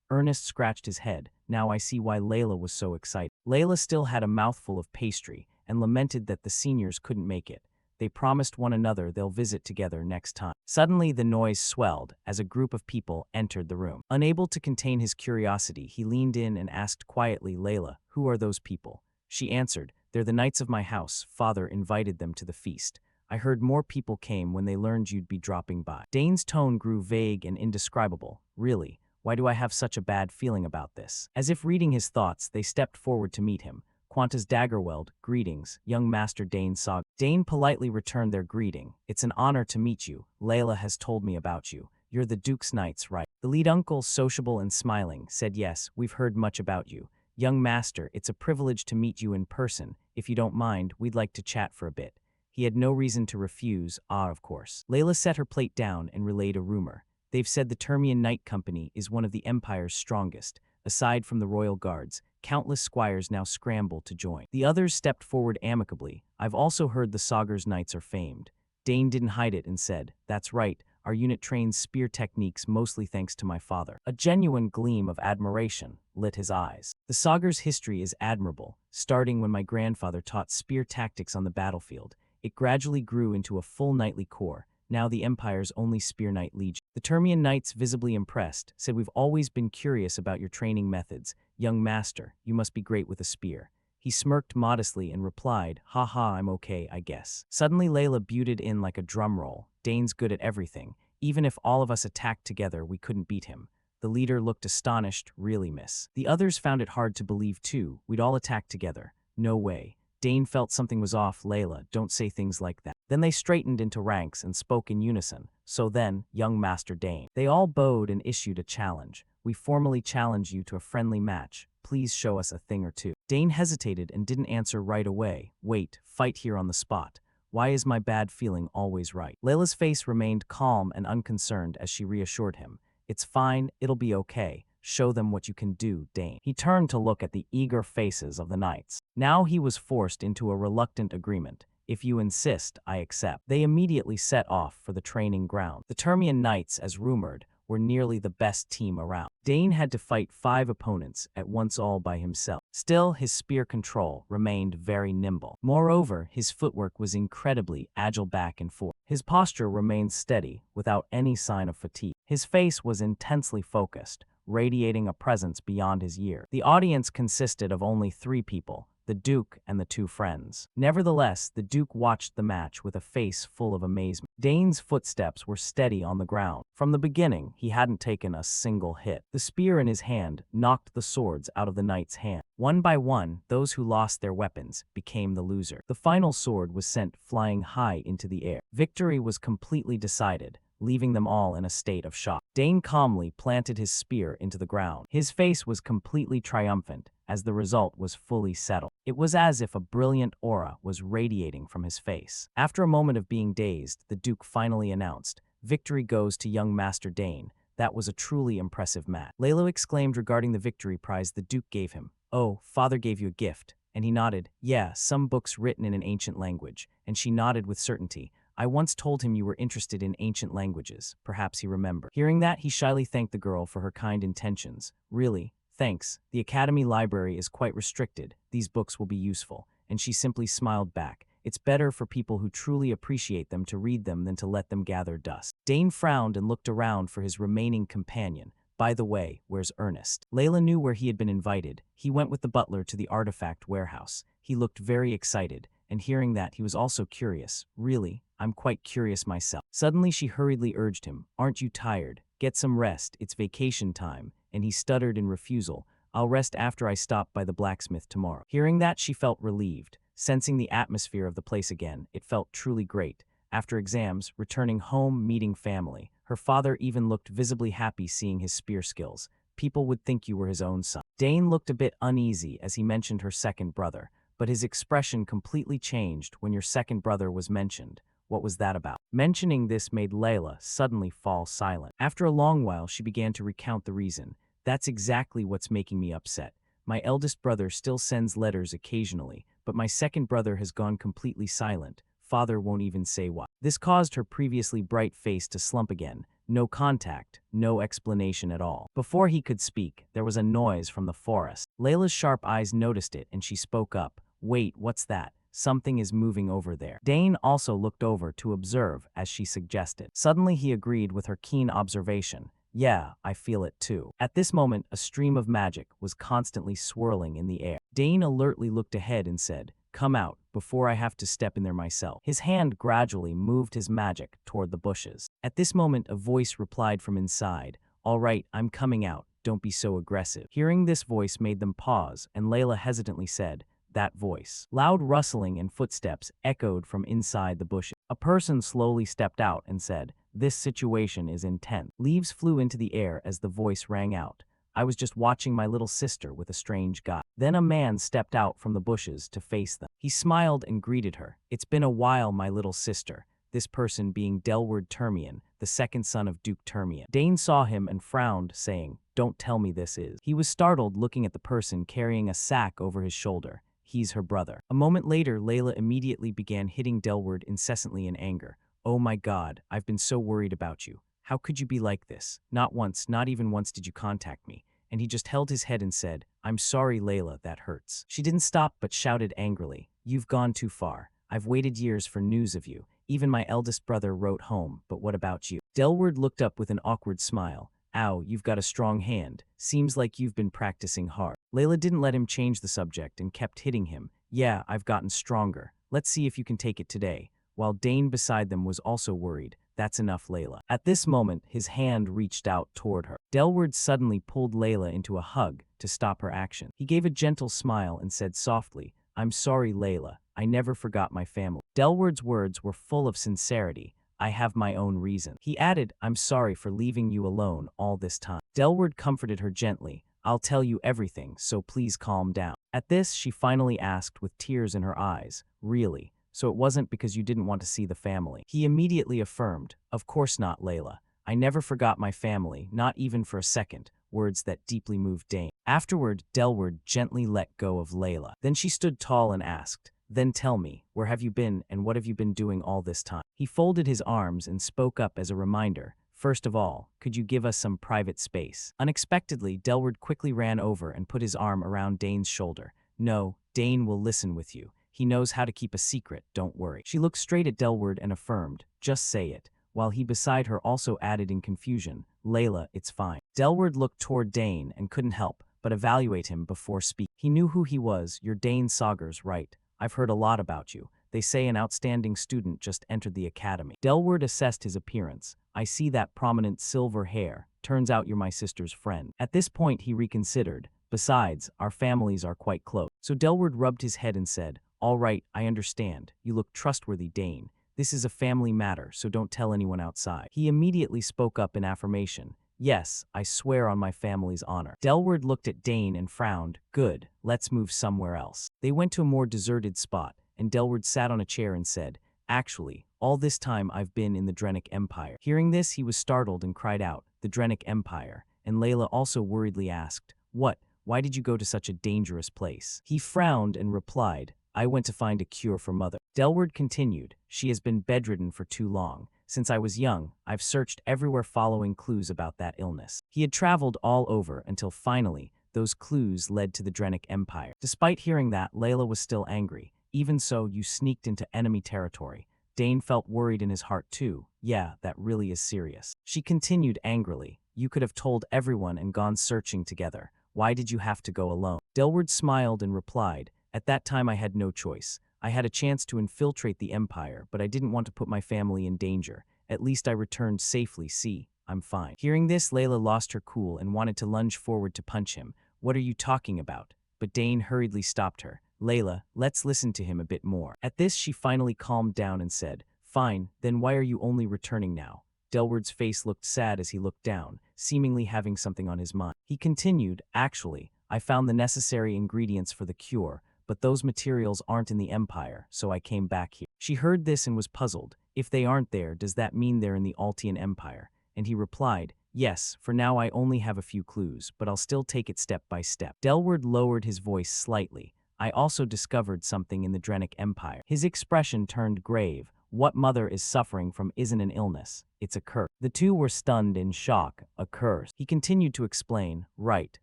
Ernest scratched his head. Now I see why Layla was so excited. Layla still had a mouthful of pastry and lamented that the seniors couldn't make it. They promised one another they'll visit together next time. Suddenly, the noise swelled as a group of people entered the room. Unable to contain his curiosity, he leaned in and asked quietly, Layla, who are those people? She answered, they're the knights of my house. Father invited them to the feast. I heard more people came when they learned you'd be dropping by. Dane's tone grew vague and indescribable. Really, why do I have such a bad feeling about this? As if reading his thoughts, they stepped forward to meet him. Qantas Daggerweld, greetings, young Master Dane Saga. Dane politely returned their greeting. It's an honor to meet you. Layla has told me about you. You're the Duke's Knights, right? The lead uncle, sociable and smiling, said yes, we've heard much about you. Young Master, it's a privilege to meet you in person. If you don't mind, we'd like to chat for a bit. He had no reason to refuse, of course. Layla set her plate down and relayed a rumor. They've said the Termian Knight Company is one of the Empire's strongest. Aside from the royal guards, countless squires now scramble to join. The others stepped forward amicably. I've also heard the Sagar's knights are famed. Dane didn't hide it and said, that's right, our unit trains spear techniques mostly thanks to my father. A genuine gleam of admiration lit his eyes. The Sagar's history is admirable, starting when my grandfather taught spear tactics on the battlefield. It gradually grew into a full knightly corps, now the Empire's only Spear Knight Legion. The Termian Knights, visibly impressed, said we've always been curious about your training methods. Young Master, you must be great with a spear. He smirked modestly and replied, ha ha, I'm okay, I guess. Suddenly Layla buted in like a drum roll. Dane's good at everything. Even if all of us attacked together, we couldn't beat him. The leader looked astonished, really, miss. The others found it hard to believe too. We'd all attack together. No way. Dane felt something was off. Layla, don't say things like that. Then they straightened into ranks and spoke in unison. So then, young Master Dane. They all bowed and issued a challenge. We formally challenge you to a friendly match. Please show us a thing or two. Dane hesitated and didn't answer right away. Wait, fight here on the spot. Why is my bad feeling always right? Layla's face remained calm and unconcerned as she reassured him. It's fine, it'll be okay. Show them what you can do, Dane. He turned to look at the eager faces of the knights. Now he was forced into a reluctant agreement. If you insist, I accept. They immediately set off for the training ground. The Termian Knights, as rumored, were nearly the best team around. Dane had to fight 5 opponents at once all by himself. Still, his spear control remained very nimble. Moreover, his footwork was incredibly agile back and forth. His posture remained steady, without any sign of fatigue. His face was intensely focused, radiating a presence beyond his years. The audience consisted of only 3 people, the Duke and the 2 friends. Nevertheless, the Duke watched the match with a face full of amazement. Dane's footsteps were steady on the ground. From the beginning, he hadn't taken a single hit. The spear in his hand knocked the swords out of the knight's hand. One by one, those who lost their weapons became the loser. The final sword was sent flying high into the air. Victory was completely decided, leaving them all in a state of shock. Dane calmly planted his spear into the ground. His face was completely triumphant, as the result was fully settled. It was as if a brilliant aura was radiating from his face. After a moment of being dazed, the Duke finally announced, "Victory goes to young Master Dane. That was a truly impressive match." Layla exclaimed regarding the victory prize the Duke gave him. "Oh, father gave you a gift." And he nodded. "Yeah, some books written in an ancient language." And she nodded with certainty. "I once told him you were interested in ancient languages." Perhaps he remembered. Hearing that, he shyly thanked the girl for her kind intentions. "Really, thanks. The Academy library is quite restricted. These books will be useful." And she simply smiled back. "It's better for people who truly appreciate them to read them than to let them gather dust." Dane frowned and looked around for his remaining companion. "By the way, where's Ernest?" Layla knew where he had been invited. He went with the butler to the artifact warehouse. He looked very excited, and hearing that, he was also curious. "Really? I'm quite curious myself." Suddenly she hurriedly urged him, "Aren't you tired? Get some rest, it's vacation time." And he stuttered in refusal. "I'll rest after I stop by the blacksmith tomorrow." Hearing that, she felt relieved. Sensing the atmosphere of the place again, it felt truly great. After exams, returning home, meeting family, her father even looked visibly happy seeing his spear skills. People would think you were his own son. Dane looked a bit uneasy as he mentioned her second brother, but his expression completely changed when your second brother was mentioned. What was that about? Mentioning this made Layla suddenly fall silent. After a long while, she began to recount the reason. That's exactly what's making me upset. My eldest brother still sends letters occasionally, but my second brother has gone completely silent. Father won't even say why. This caused her previously bright face to slump again. No contact, no explanation at all. Before he could speak, there was a noise from the forest. Layla's sharp eyes noticed it and she spoke up. Wait, what's that? Something is moving over there. Dane also looked over to observe as she suggested. Suddenly he agreed with her keen observation. Yeah, I feel it too. At this moment, a stream of magic was constantly swirling in the air. Dane alertly looked ahead and said, "Come out, before I have to step in there myself." His hand gradually moved his magic toward the bushes. At this moment, a voice replied from inside, "All right, I'm coming out. Don't be so aggressive." Hearing this voice made them pause, and Layla hesitantly said, "That voice." Loud rustling and footsteps echoed from inside the bushes. A person slowly stepped out and said, "This situation is intense." Leaves flew into the air as the voice rang out. "I was just watching my little sister with a strange guy." Then a man stepped out from the bushes to face them. He smiled and greeted her. "It's been a while, my little sister." This person being Delward Termian, the second son of Duke Termian. Dane saw him and frowned, saying, "Don't tell me this is." He was startled looking at the person carrying a sack over his shoulder. He's her brother. A moment later, Layla immediately began hitting Delward incessantly in anger. "Oh my God, I've been so worried about you. How could you be like this? Not once, not even once did you contact me." And he just held his head and said, "I'm sorry, Layla, that hurts." She didn't stop but shouted angrily, "You've gone too far. I've waited years for news of you. Even my eldest brother wrote home, but what about you?" Delward looked up with an awkward smile. "Ow, you've got a strong hand. Seems like you've been practicing hard." Layla didn't let him change the subject and kept hitting him. "Yeah, I've gotten stronger. Let's see if you can take it today." While Dane beside them was also worried. "That's enough, Layla." At this moment, his hand reached out toward her. Delward suddenly pulled Layla into a hug to stop her action. He gave a gentle smile and said softly, "I'm sorry, Layla. I never forgot my family." Delward's words were full of sincerity. "I have my own reason." He added, "I'm sorry for leaving you alone all this time." Delward comforted her gently. "I'll tell you everything, so please calm down." At this, she finally asked with tears in her eyes, "Really? So it wasn't because you didn't want to see the family?" He immediately affirmed, "Of course not, Layla. I never forgot my family, not even for a second," words that deeply moved Dane. Afterward, Delward gently let go of Layla. Then she stood tall and asked, "Then tell me, where have you been and what have you been doing all this time?" He folded his arms and spoke up as a reminder, "First of all, could you give us some private space?" Unexpectedly, Delward quickly ran over and put his arm around Dane's shoulder. "No, Dane will listen with you. He knows how to keep a secret, don't worry." She looked straight at Delward and affirmed, "Just say it," while he beside her also added in confusion, "Layla, it's fine." Delward looked toward Dane and couldn't help but evaluate him before speaking. He knew who he was. "You're Dane Sagar's, right? I've heard a lot about you. They say an outstanding student just entered the academy." Delward assessed his appearance. "I see that prominent silver hair. Turns out you're my sister's friend." At this point, he reconsidered. "Besides, our families are quite close." So Delward rubbed his head and said, "All right, I understand. You look trustworthy, Dane. This is a family matter, so don't tell anyone outside." He immediately spoke up in affirmation. "Yes, I swear on my family's honor." Delward looked at Dane and frowned. "Good, let's move somewhere else." They went to a more deserted spot, and Delward sat on a chair and said, "Actually, all this time I've been in the Drenic Empire." Hearing this, he was startled and cried out, "The Drenic Empire?" And Layla also worriedly asked, "What? Why did you go to such a dangerous place?" He frowned and replied, "I went to find a cure for Mother." Delward continued, "She has been bedridden for too long. Since I was young, I've searched everywhere following clues about that illness." He had traveled all over until finally, those clues led to the Drenic Empire. Despite hearing that, Layla was still angry. "Even so, you sneaked into enemy territory." Dane felt worried in his heart too. "Yeah, that really is serious." She continued angrily, "You could have told everyone and gone searching together. Why did you have to go alone?" Delward smiled and replied, "At that time I had no choice. I had a chance to infiltrate the Empire, but I didn't want to put my family in danger. At least I returned safely, see, I'm fine." Hearing this, Layla lost her cool and wanted to lunge forward to punch him. "What are you talking about?" But Dane hurriedly stopped her. Layla, let's listen to him a bit more. At this, she finally calmed down and said, fine, then why are you only returning now? Delward's face looked sad as he looked down, seemingly having something on his mind. He continued, actually, I found the necessary ingredients for the cure, but those materials aren't in the Empire, so I came back here. She heard this and was puzzled. If they aren't there, does that mean they're in the Altian Empire? And he replied, yes, for now I only have a few clues, but I'll still take it step by step. Delward lowered his voice slightly. I also discovered something in the Drenic Empire. His expression turned grave. What mother is suffering from isn't an illness, it's a curse. The two were stunned in shock. A curse. He continued to explain, right,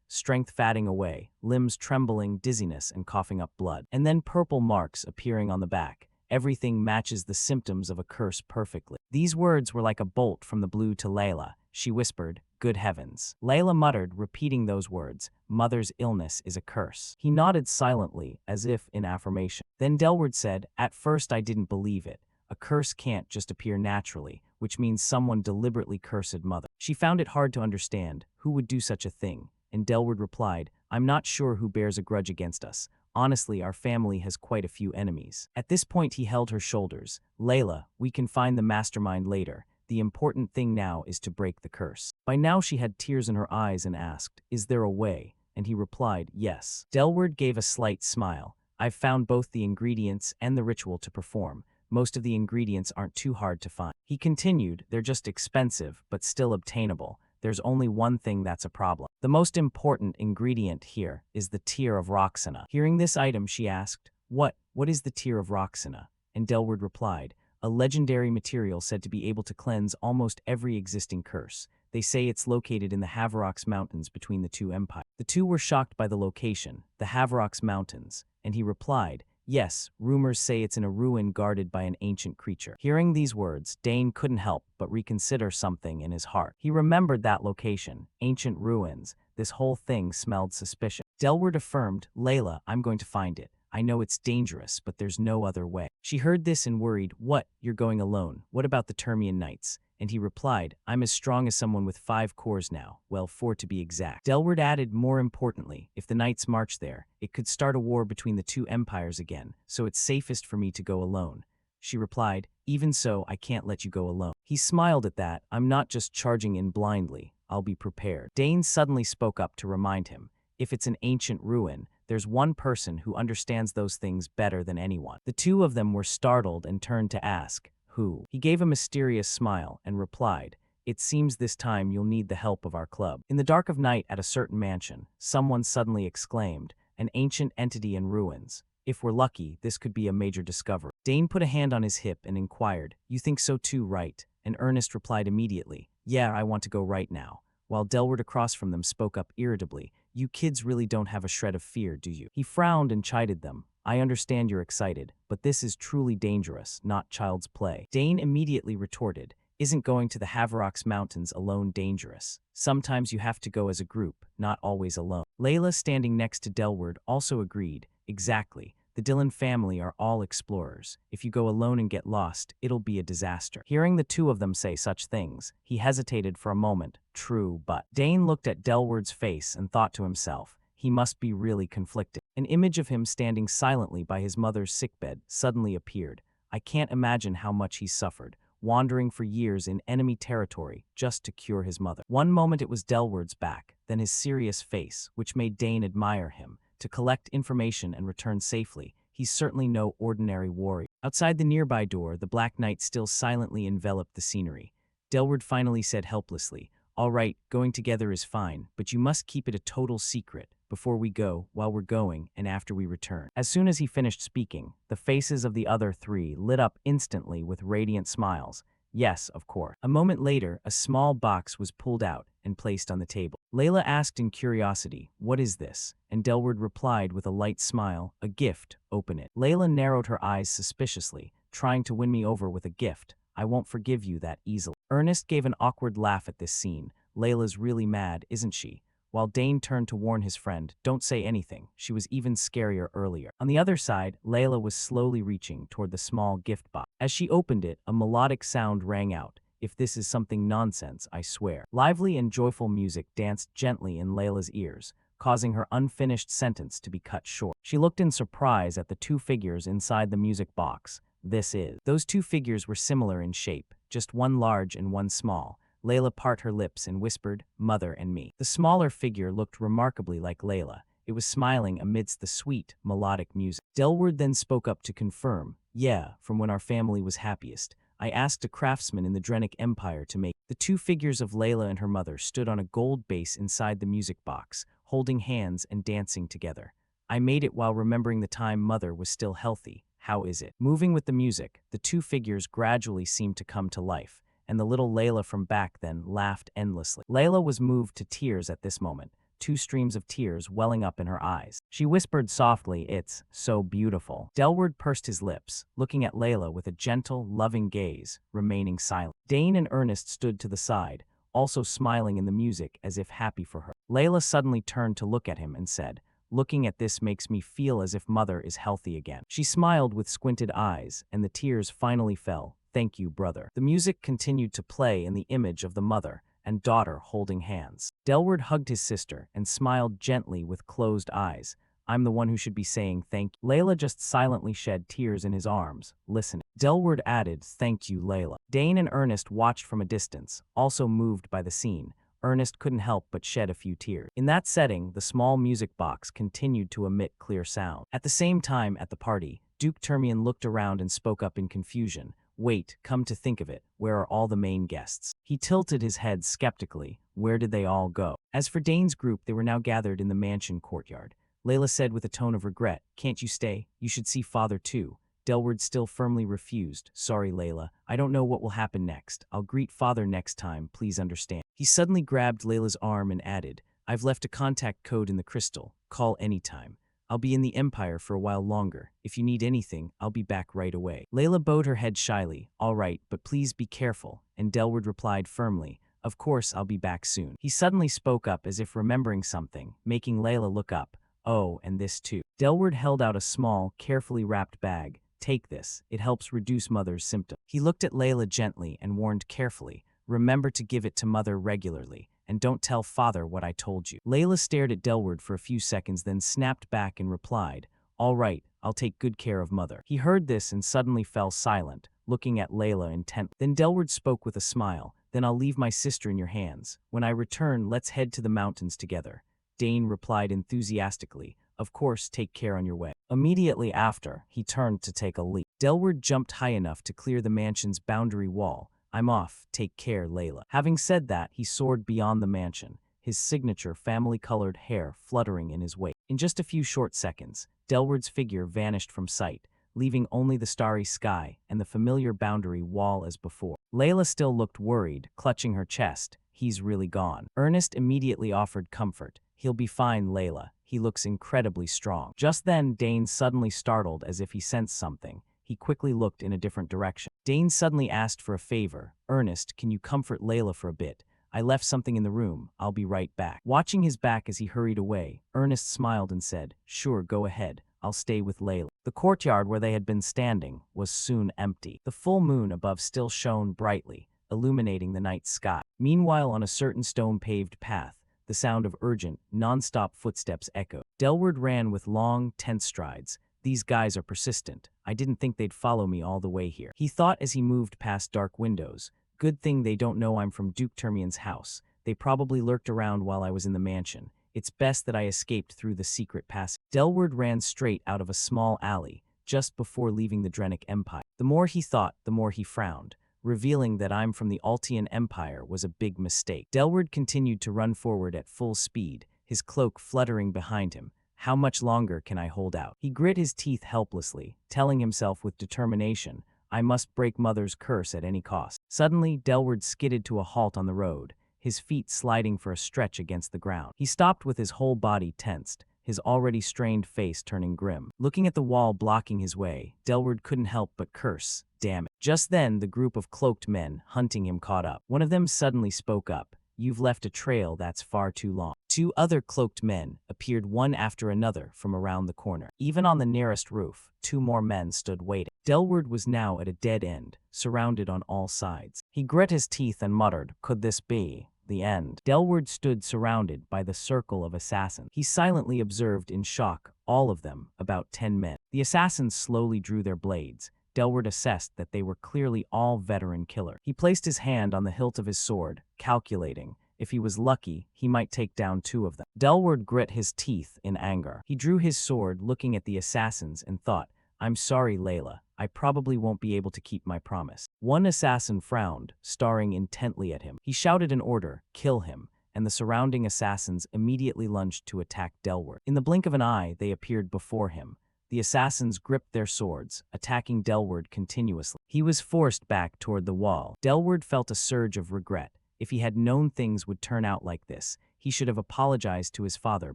strength fading away, limbs trembling, dizziness, and coughing up blood. And then purple marks appearing on the back. Everything matches the symptoms of a curse perfectly. These words were like a bolt from the blue to Layla. She whispered, good heavens. Layla muttered, repeating those words, mother's illness is a curse. He nodded silently, as if in affirmation. Then Delward said, at first I didn't believe it. A curse can't just appear naturally, which means someone deliberately cursed mother. She found it hard to understand. Who would do such a thing? And Delward replied, I'm not sure who bears a grudge against us. Honestly, our family has quite a few enemies. At this point, he held her shoulders. Layla, we can find the mastermind later. The important thing now is to break the curse. By now, she had tears in her eyes and asked, is there a way? And he replied, yes. Delward gave a slight smile. I've found both the ingredients and the ritual to perform. Most of the ingredients aren't too hard to find. He continued, they're just expensive, but still obtainable. There's only one thing that's a problem. The most important ingredient here is the tear of Roxana. Hearing this item, she asked, what is the tear of Roxana? And Delward replied, a legendary material said to be able to cleanse almost every existing curse. They say it's located in the Haverox Mountains between the two empires. The two were shocked by the location, the Haverox Mountains, and he replied, yes, rumors say it's in a ruin guarded by an ancient creature. Hearing these words, Dane couldn't help but reconsider something in his heart. He remembered that location, ancient ruins. This whole thing smelled suspicious. Delward affirmed, Layla, I'm going to find it. I know it's dangerous, but there's no other way. She heard this and worried, what, you're going alone? What about the Termian Knights? And he replied, I'm as strong as someone with 5 cores now, well, 4 to be exact. Delward added, more importantly, if the Knights march there, it could start a war between the two empires again, so it's safest for me to go alone. She replied, even so, I can't let you go alone. He smiled at that, I'm not just charging in blindly, I'll be prepared. Dane suddenly spoke up to remind him, if it's an ancient ruin, there's one person who understands those things better than anyone. The two of them were startled and turned to ask, who? He gave a mysterious smile and replied, it seems this time you'll need the help of our club. In the dark of night at a certain mansion, someone suddenly exclaimed, an ancient entity in ruins. If we're lucky, this could be a major discovery. Dane put a hand on his hip and inquired, you think so too, right? And Ernest replied immediately, yeah, I want to go right now. While Delward across from them spoke up irritably, you kids really don't have a shred of fear, do you? He frowned and chided them. I understand you're excited, but this is truly dangerous, not child's play. Dane immediately retorted, isn't going to the Haverox Mountains alone dangerous? Sometimes you have to go as a group, not always alone. Layla, standing next to Delward, also agreed, exactly. The Dillon family are all explorers. If you go alone and get lost, it'll be a disaster. Hearing the two of them say such things, he hesitated for a moment. True, but Dane looked at Delward's face and thought to himself, he must be really conflicted. An image of him standing silently by his mother's sickbed suddenly appeared. I can't imagine how much he suffered, wandering for years in enemy territory just to cure his mother. One moment it was Delward's back, then his serious face, which made Dane admire him. To collect information and return safely, he's certainly no ordinary warrior. Outside the nearby door, the Black Knight still silently enveloped the scenery. Delward finally said helplessly, all right, going together is fine, but you must keep it a total secret, before we go, while we're going, and after we return. As soon as he finished speaking, the faces of the other three lit up instantly with radiant smiles. Yes, of course. A moment later, a small box was pulled out and placed on the table. Layla asked in curiosity, what is this? And Delward replied with a light smile, a gift, open it. Layla narrowed her eyes suspiciously, trying to win me over with a gift. I won't forgive you that easily. Ernest gave an awkward laugh at this scene. Layla's really mad, isn't she? While Dane turned to warn his friend, don't say anything. She was even scarier earlier. On the other side, Layla was slowly reaching toward the small gift box. As she opened it, a melodic sound rang out. If this is something nonsense, I swear. Lively and joyful music danced gently in Layla's ears. causing her unfinished sentence to be cut short. She looked in surprise at the two figures inside the music box. This is. Those two figures were similar in shape, just one large and one small. Layla parted her lips and whispered, "Mother and me." The smaller figure looked remarkably like Layla. It was smiling amidst the sweet, melodic music. Delward then spoke up to confirm, "Yeah, from when our family was happiest. I asked a craftsman in the Drenic Empire to make." The two figures of Layla and her mother stood on a gold base inside the music box, holding hands and dancing together. "I made it while remembering the time Mother was still healthy. How is it?" Moving with the music, the two figures gradually seemed to come to life, and the little Layla from back then laughed endlessly. Layla was moved to tears at this moment, two streams of tears welling up in her eyes. She whispered softly, "It's so beautiful." Delward pursed his lips, looking at Layla with a gentle, loving gaze, remaining silent. Dane and Ernest stood to the side, also smiling in the music as if happy for her. Layla suddenly turned to look at him and said, "Looking at this makes me feel as if Mother is healthy again." She smiled with squinted eyes, and the tears finally fell. "Thank you, brother." The music continued to play in the image of the mother and daughter holding hands. Delward hugged his sister and smiled gently with closed eyes. "I'm the one who should be saying thank you." Layla just silently shed tears in his arms, listening. Delward added, "Thank you, Layla." Dane and Ernest watched from a distance, also moved by the scene. Ernest couldn't help but shed a few tears. In that setting, the small music box continued to emit clear sound. At the same time, at the party, Duke Termian looked around and spoke up in confusion. "Wait, come to think of it, where are all the main guests?" He tilted his head skeptically. Where did they all go? As for Dane's group, they were now gathered in the mansion courtyard. Layla said with a tone of regret, "Can't you stay? You should see Father too." Delward still firmly refused. "Sorry, Layla. I don't know what will happen next. I'll greet Father next time, please understand." He suddenly grabbed Layla's arm and added, "I've left a contact code in the crystal. Call anytime. I'll be in the Empire for a while longer. If you need anything, I'll be back right away." Layla bowed her head shyly. "All right, but please be careful." And Delward replied firmly, "Of course, I'll be back soon." He suddenly spoke up as if remembering something, making Layla look up. "Oh, and this too." Delward held out a small, carefully wrapped bag. "Take this. It helps reduce Mother's symptoms." He looked at Layla gently and warned carefully, "Remember to give it to Mother regularly, and don't tell Father what I told you." Layla stared at Delward for a few seconds, then snapped back and replied, "All right, I'll take good care of Mother." He heard this and suddenly fell silent, looking at Layla intently. Then Delward spoke with a smile, "Then I'll leave my sister in your hands. When I return, let's head to the mountains together." Dane replied enthusiastically, "Of course, take care on your way." Immediately after, he turned to take a leap. Delward jumped high enough to clear the mansion's boundary wall. "I'm off. Take care, Layla." Having said that, he soared beyond the mansion, his signature family-colored hair fluttering in his wake. In just a few short seconds, Delward's figure vanished from sight, leaving only the starry sky and the familiar boundary wall as before. Layla still looked worried, clutching her chest. "He's really gone." Ernest immediately offered comfort. "He'll be fine, Layla. He looks incredibly strong." Just then, Dane suddenly startled as if he sensed something. He quickly looked in a different direction. Dane suddenly asked for a favor. "Ernest, can you comfort Layla for a bit? I left something in the room. I'll be right back." Watching his back as he hurried away, Ernest smiled and said, "Sure, go ahead. I'll stay with Layla." The courtyard where they had been standing was soon empty. The full moon above still shone brightly, illuminating the night sky. Meanwhile, on a certain stone-paved path, the sound of urgent, non-stop footsteps echoed. Delward ran with long, tense strides. "These guys are persistent. I didn't think they'd follow me all the way here," he thought as he moved past dark windows. "Good thing they don't know I'm from Duke Termian's house. They probably lurked around while I was in the mansion. It's best that I escaped through the secret passage." Delward ran straight out of a small alley, just before leaving the Drenic Empire. The more he thought, the more he frowned. Revealing that I'm from the Altian Empire was a big mistake. Delward continued to run forward at full speed, his cloak fluttering behind him. "How much longer can I hold out?" He grit his teeth helplessly, telling himself with determination, "I must break Mother's curse at any cost." Suddenly, Delward skidded to a halt on the road, his feet sliding for a stretch against the ground. He stopped with his whole body tensed, his already strained face turning grim. Looking at the wall blocking his way, Delward couldn't help but curse, "Damn it." Just then, the group of cloaked men hunting him caught up. One of them suddenly spoke up, "You've left a trail that's far too long." Two other cloaked men appeared one after another from around the corner. Even on the nearest roof, two more men stood waiting. Delward was now at a dead end, surrounded on all sides. He grit his teeth and muttered, "Could this be The end. Delward stood surrounded by the circle of assassins. He silently observed in shock, all of them, about 10 men. The assassins slowly drew their blades. Delward assessed that they were clearly all veteran killers. He placed his hand on the hilt of his sword, calculating. If he was lucky, he might take down 2 of them. Delward grit his teeth in anger. He drew his sword, looking at the assassins, and thought, I'm sorry, Layla. I probably won't be able to keep my promise. One assassin frowned, staring intently at him. He shouted an order, kill him, and the surrounding assassins immediately lunged to attack Delward. In the blink of an eye, they appeared before him. The assassins gripped their swords, attacking Delward continuously. He was forced back toward the wall. Delward felt a surge of regret. If he had known things would turn out like this, he should have apologized to his father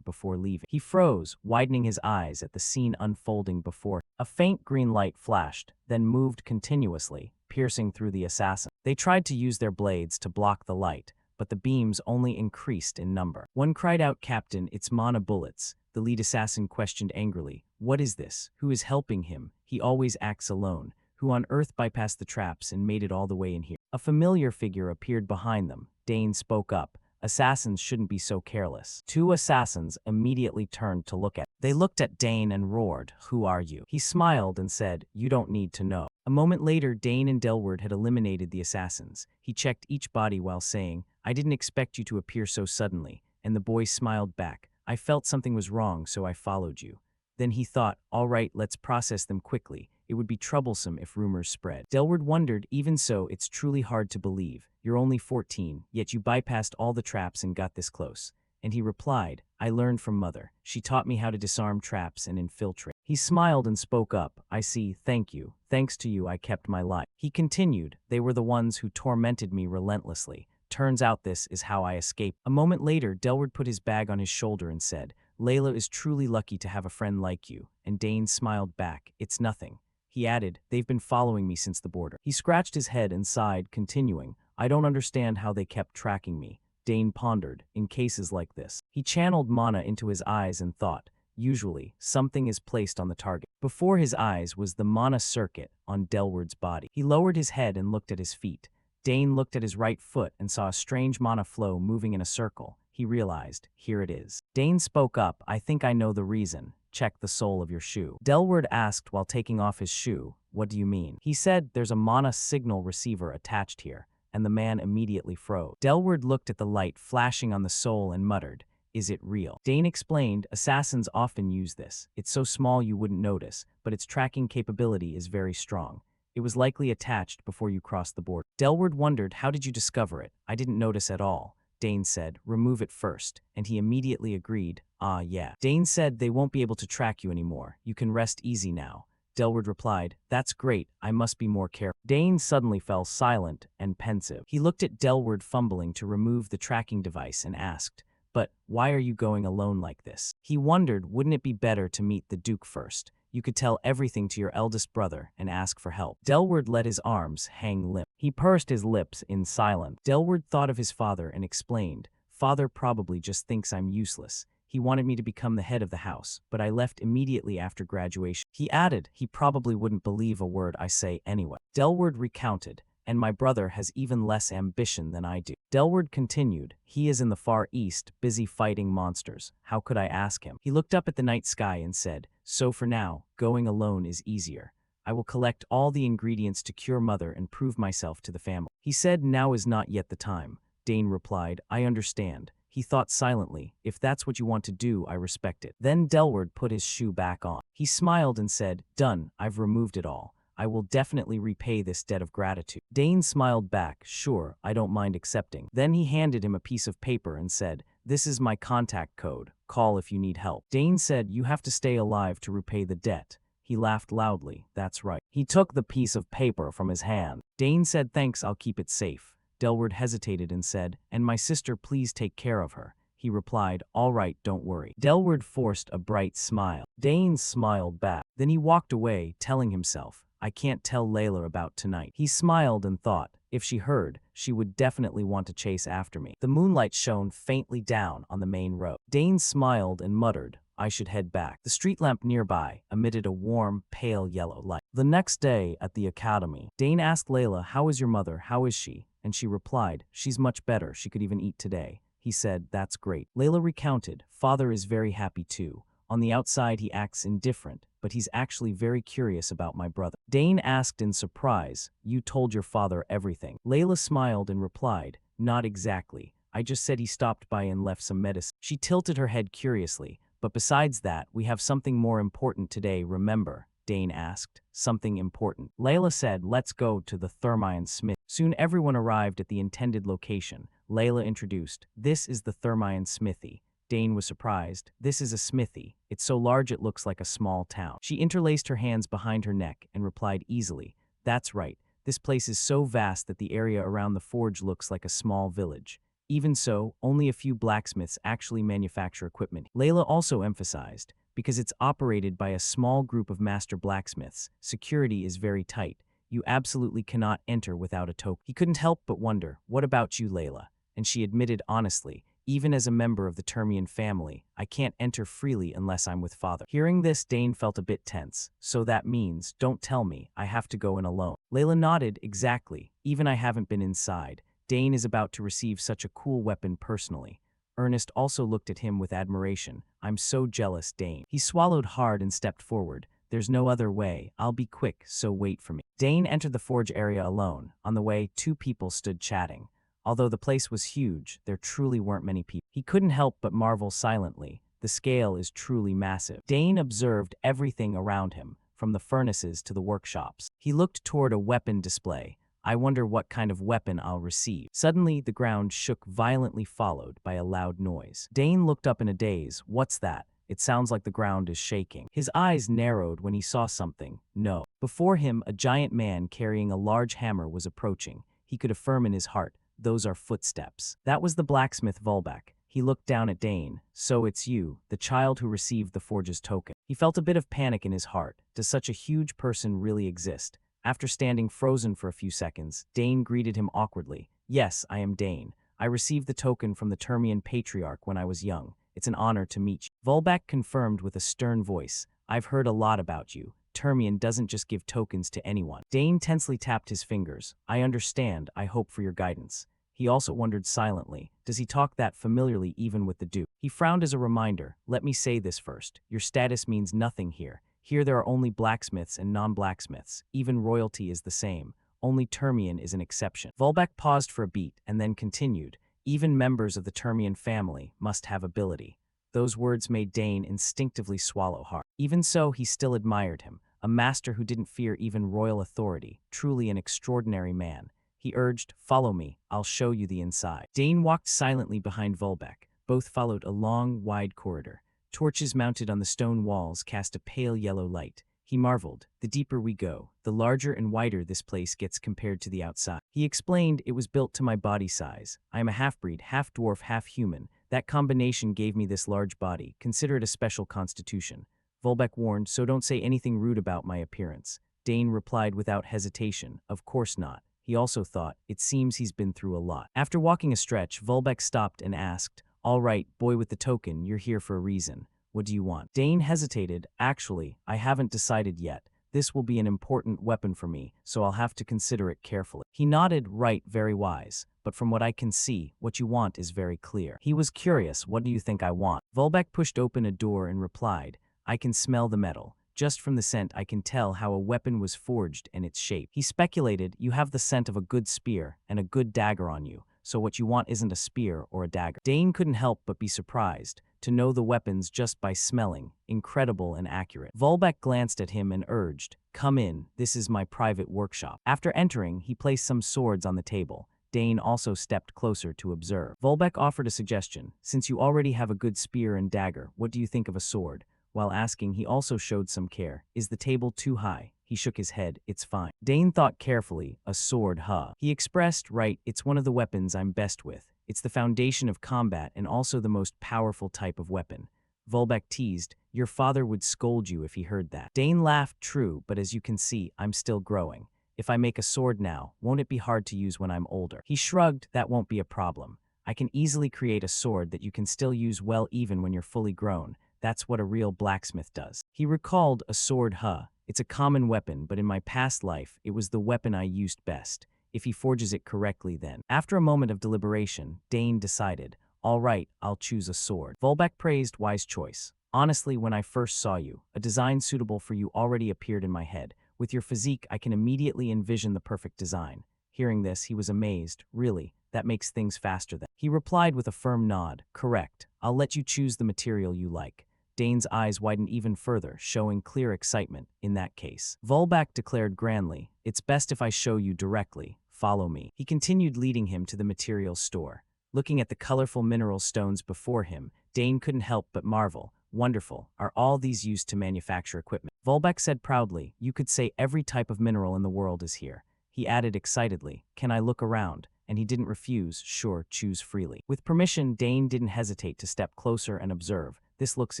before leaving. He froze, widening his eyes at the scene unfolding before him. A faint green light flashed, then moved continuously, piercing through the assassin. They tried to use their blades to block the light, but the beams only increased in number. One cried out, Captain, it's mana bullets. The lead assassin questioned angrily, what is this? Who is helping him? He always acts alone. Who on earth bypassed the traps and made it all the way in here? A familiar figure appeared behind them. Dane spoke up. Assassins shouldn't be so careless. 2 assassins immediately turned to look at him. They looked at Dane and roared, who are you? He smiled and said, you don't need to know. A moment later, Dane and Delward had eliminated the assassins. He checked each body while saying, I didn't expect you to appear so suddenly, and the boy smiled back. I felt something was wrong, so I followed you. Then he thought, all right, let's process them quickly. It would be troublesome if rumors spread. Delward wondered, even so, it's truly hard to believe. You're only 14, yet you bypassed all the traps and got this close. And he replied, I learned from Mother. She taught me how to disarm traps and infiltrate. He smiled and spoke up, I see, thank you. Thanks to you I kept my life. He continued, they were the ones who tormented me relentlessly. Turns out this is how I escaped. A moment later, Delward put his bag on his shoulder and said, Layla is truly lucky to have a friend like you. And Dane smiled back, it's nothing. He added, they've been following me since the border. He scratched his head and sighed, continuing, I don't understand how they kept tracking me. Dane pondered, in cases like this. He channeled mana into his eyes and thought, usually, something is placed on the target. Before his eyes was the mana circuit on Delward's body. He lowered his head and looked at his feet. Dane looked at his right foot and saw a strange mana flow moving in a circle. He realized, here it is. Dane spoke up, I think I know the reason. Check the sole of your shoe. Delward asked while taking off his shoe, what do you mean? He said, there's a mana signal receiver attached here, and the man immediately froze. Delward looked at the light flashing on the sole and muttered, is it real? Dane explained, assassins often use this. It's so small you wouldn't notice, but its tracking capability is very strong. It was likely attached before you crossed the border. Delward wondered, how did you discover it? I didn't notice at all. Dane said, remove it first, and he immediately agreed, ah yeah. Dane said, they won't be able to track you anymore. You can rest easy now. Delward replied, that's great, I must be more careful. Dane suddenly fell silent and pensive. He looked at Delward fumbling to remove the tracking device and asked, but why are you going alone like this? He wondered, wouldn't it be better to meet the Duke first? You could tell everything to your eldest brother and ask for help. Delward let his arms hang limp. He pursed his lips in silence. Delward thought of his father and explained, Father probably just thinks I'm useless. He wanted me to become the head of the house, but I left immediately after graduation. He added, he probably wouldn't believe a word I say anyway. Delward recounted, and my brother has even less ambition than I do. Delward continued, he is in the Far East, busy fighting monsters. How could I ask him? He looked up at the night sky and said, so for now, going alone is easier. I will collect all the ingredients to cure Mother and prove myself to the family. He said, now is not yet the time. Dane replied, I understand. He thought silently, if that's what you want to do, I respect it. Then Delward put his shoe back on. He smiled and said, done, I've removed it all. I will definitely repay this debt of gratitude. Dane smiled back, sure, I don't mind accepting. Then he handed him a piece of paper and said, this is my contact code. Call if you need help. Dane said, you have to stay alive to repay the debt. He laughed loudly, that's right. He took the piece of paper from his hand. Dane said, thanks, I'll keep it safe. Delward hesitated and said, and my sister, please take care of her. He replied, all right, don't worry. Delward forced a bright smile. Dane smiled back. Then he walked away, telling himself, I can't tell Layla about tonight. He smiled and thought, if she heard, she would definitely want to chase after me. The moonlight shone faintly down on the main road. Dane smiled and muttered, I should head back. The street lamp nearby emitted a warm, pale yellow light. The next day at the academy, Dane asked Layla, how is your mother? How is she? and she replied, "She's much better, she could even eat today." He said, "That's great." Layla recounted, "Father is very happy too. On the outside he acts indifferent, but he's actually very curious about my brother." Dane asked in surprise, "You told your father everything?" Layla smiled and replied, "Not exactly. I just said he stopped by and left some medicine." She tilted her head curiously, "But besides that, we have something more important today, remember?" Dane asked. "Something important." Layla said, "Let's go to the Thermion Smith." Soon everyone arrived at the intended location. Layla introduced, "This is the Thermion Smithy." Dane was surprised. "This is a smithy. It's so large it looks like a small town." She interlaced her hands behind her neck and replied easily, "That's right. This place is so vast that the area around the forge looks like a small village. Even so, only a few blacksmiths actually manufacture equipment." Layla also emphasized, "Because it's operated by a small group of master blacksmiths, security is very tight. You absolutely cannot enter without a token." He couldn't help but wonder, "What about you, Layla?" And she admitted honestly, "Even as a member of the Termian family, I can't enter freely unless I'm with father." Hearing this, Dane felt a bit tense. "So that means, don't tell me, I have to go in alone." Layla nodded, "Exactly. Even I haven't been inside. Dane is about to receive such a cool weapon personally." Ernest also looked at him with admiration. "I'm so jealous, Dane." He swallowed hard and stepped forward. "There's no other way. I'll be quick, so wait for me." Dane entered the forge area alone. On the way, two people stood chatting. Although the place was huge, there truly weren't many people. He couldn't help but marvel silently. The scale is truly massive. Dane observed everything around him, from the furnaces to the workshops. He looked toward a weapon display. "I wonder what kind of weapon I'll receive." Suddenly, the ground shook violently, followed by a loud noise. Dane looked up in a daze. "What's that? It sounds like the ground is shaking." His eyes narrowed when he saw something. No. Before him, a giant man carrying a large hammer was approaching. He could affirm in his heart, "Those are footsteps." That was the blacksmith Volbek. He looked down at Dane. "So it's you, the child who received the forge's token." He felt a bit of panic in his heart. Does such a huge person really exist? After standing frozen for a few seconds, Dane greeted him awkwardly. "Yes, I am Dane. I received the token from the Termian Patriarch when I was young. It's an honor to meet you." Volbek confirmed with a stern voice, "I've heard a lot about you. Termian doesn't just give tokens to anyone." Dane tensely tapped his fingers. "I understand. I hope for your guidance." He also wondered silently, does he talk that familiarly even with the Duke? He frowned as a reminder. "Let me say this first. Your status means nothing here. Here there are only blacksmiths and non-blacksmiths. Even royalty is the same. Only Termian is an exception." Volbek paused for a beat and then continued, "Even members of the Termian family must have ability." Those words made Dane instinctively swallow hard. Even so, he still admired him, a master who didn't fear even royal authority, truly an extraordinary man. He urged, "Follow me, I'll show you the inside." Dane walked silently behind Volbek. Both followed a long, wide corridor. Torches mounted on the stone walls cast a pale yellow light. He marveled, "The deeper we go, the larger and wider this place gets compared to the outside." He explained, "It was built to my body size. I am a half-breed, half-dwarf, half-human. That combination gave me this large body. Consider it a special constitution." Volbek warned, "So don't say anything rude about my appearance." Dane replied without hesitation, "Of course not." He also thought, "It seems he's been through a lot." After walking a stretch, Volbek stopped and asked, "All right, boy with the token, you're here for a reason. What do you want?" Dane hesitated. "Actually, I haven't decided yet. This will be an important weapon for me, so I'll have to consider it carefully." He nodded, "Right, very wise. But from what I can see, what you want is very clear." He was curious, "What do you think I want?" Volbek pushed open a door and replied, "I can smell the metal. Just from the scent I can tell how a weapon was forged and its shape." He speculated, "You have the scent of a good spear and a good dagger on you, so what you want isn't a spear or a dagger." Dane couldn't help but be surprised. To know the weapons just by smelling, incredible and accurate. Volbek glanced at him and urged, "Come in, this is my private workshop." After entering, he placed some swords on the table. Dane also stepped closer to observe. Volbek offered a suggestion, "Since you already have a good spear and dagger, what do you think of a sword?" While asking, he also showed some care. "Is the table too high?" He shook his head. "It's fine." Dane thought carefully. "A sword, huh?" He expressed, "Right, it's one of the weapons I'm best with. It's the foundation of combat and also the most powerful type of weapon." Volbek teased, "Your father would scold you if he heard that." Dane laughed, "True, but as you can see, I'm still growing. If I make a sword now, won't it be hard to use when I'm older?" He shrugged, "That won't be a problem. I can easily create a sword that you can still use well even when you're fully grown. That's what a real blacksmith does." He recalled, "A sword, huh? It's a common weapon, but in my past life, it was the weapon I used best. if he forges it correctly then. After a moment of deliberation, Dane decided, all right, I'll choose a sword. Volbeck praised wise choice. Honestly, when I first saw you, a design suitable for you already appeared in my head. With your physique, I can immediately envision the perfect design. Hearing this, he was amazed. Really, that makes things faster then. He replied with a firm nod. Correct. I'll let you choose the material you like. Dane's eyes widened even further, showing clear excitement in that case. Volbeck declared grandly, it's best if I show you directly. Follow me. He continued leading him to the materials store. Looking at the colorful mineral stones before him, Dane couldn't help but marvel. Wonderful. Are all these used to manufacture equipment? Volbeck said proudly, you could say every type of mineral in the world is here. He added excitedly, can I look around? And he didn't refuse, sure, choose freely. With permission, Dane didn't hesitate to step closer and observe. This looks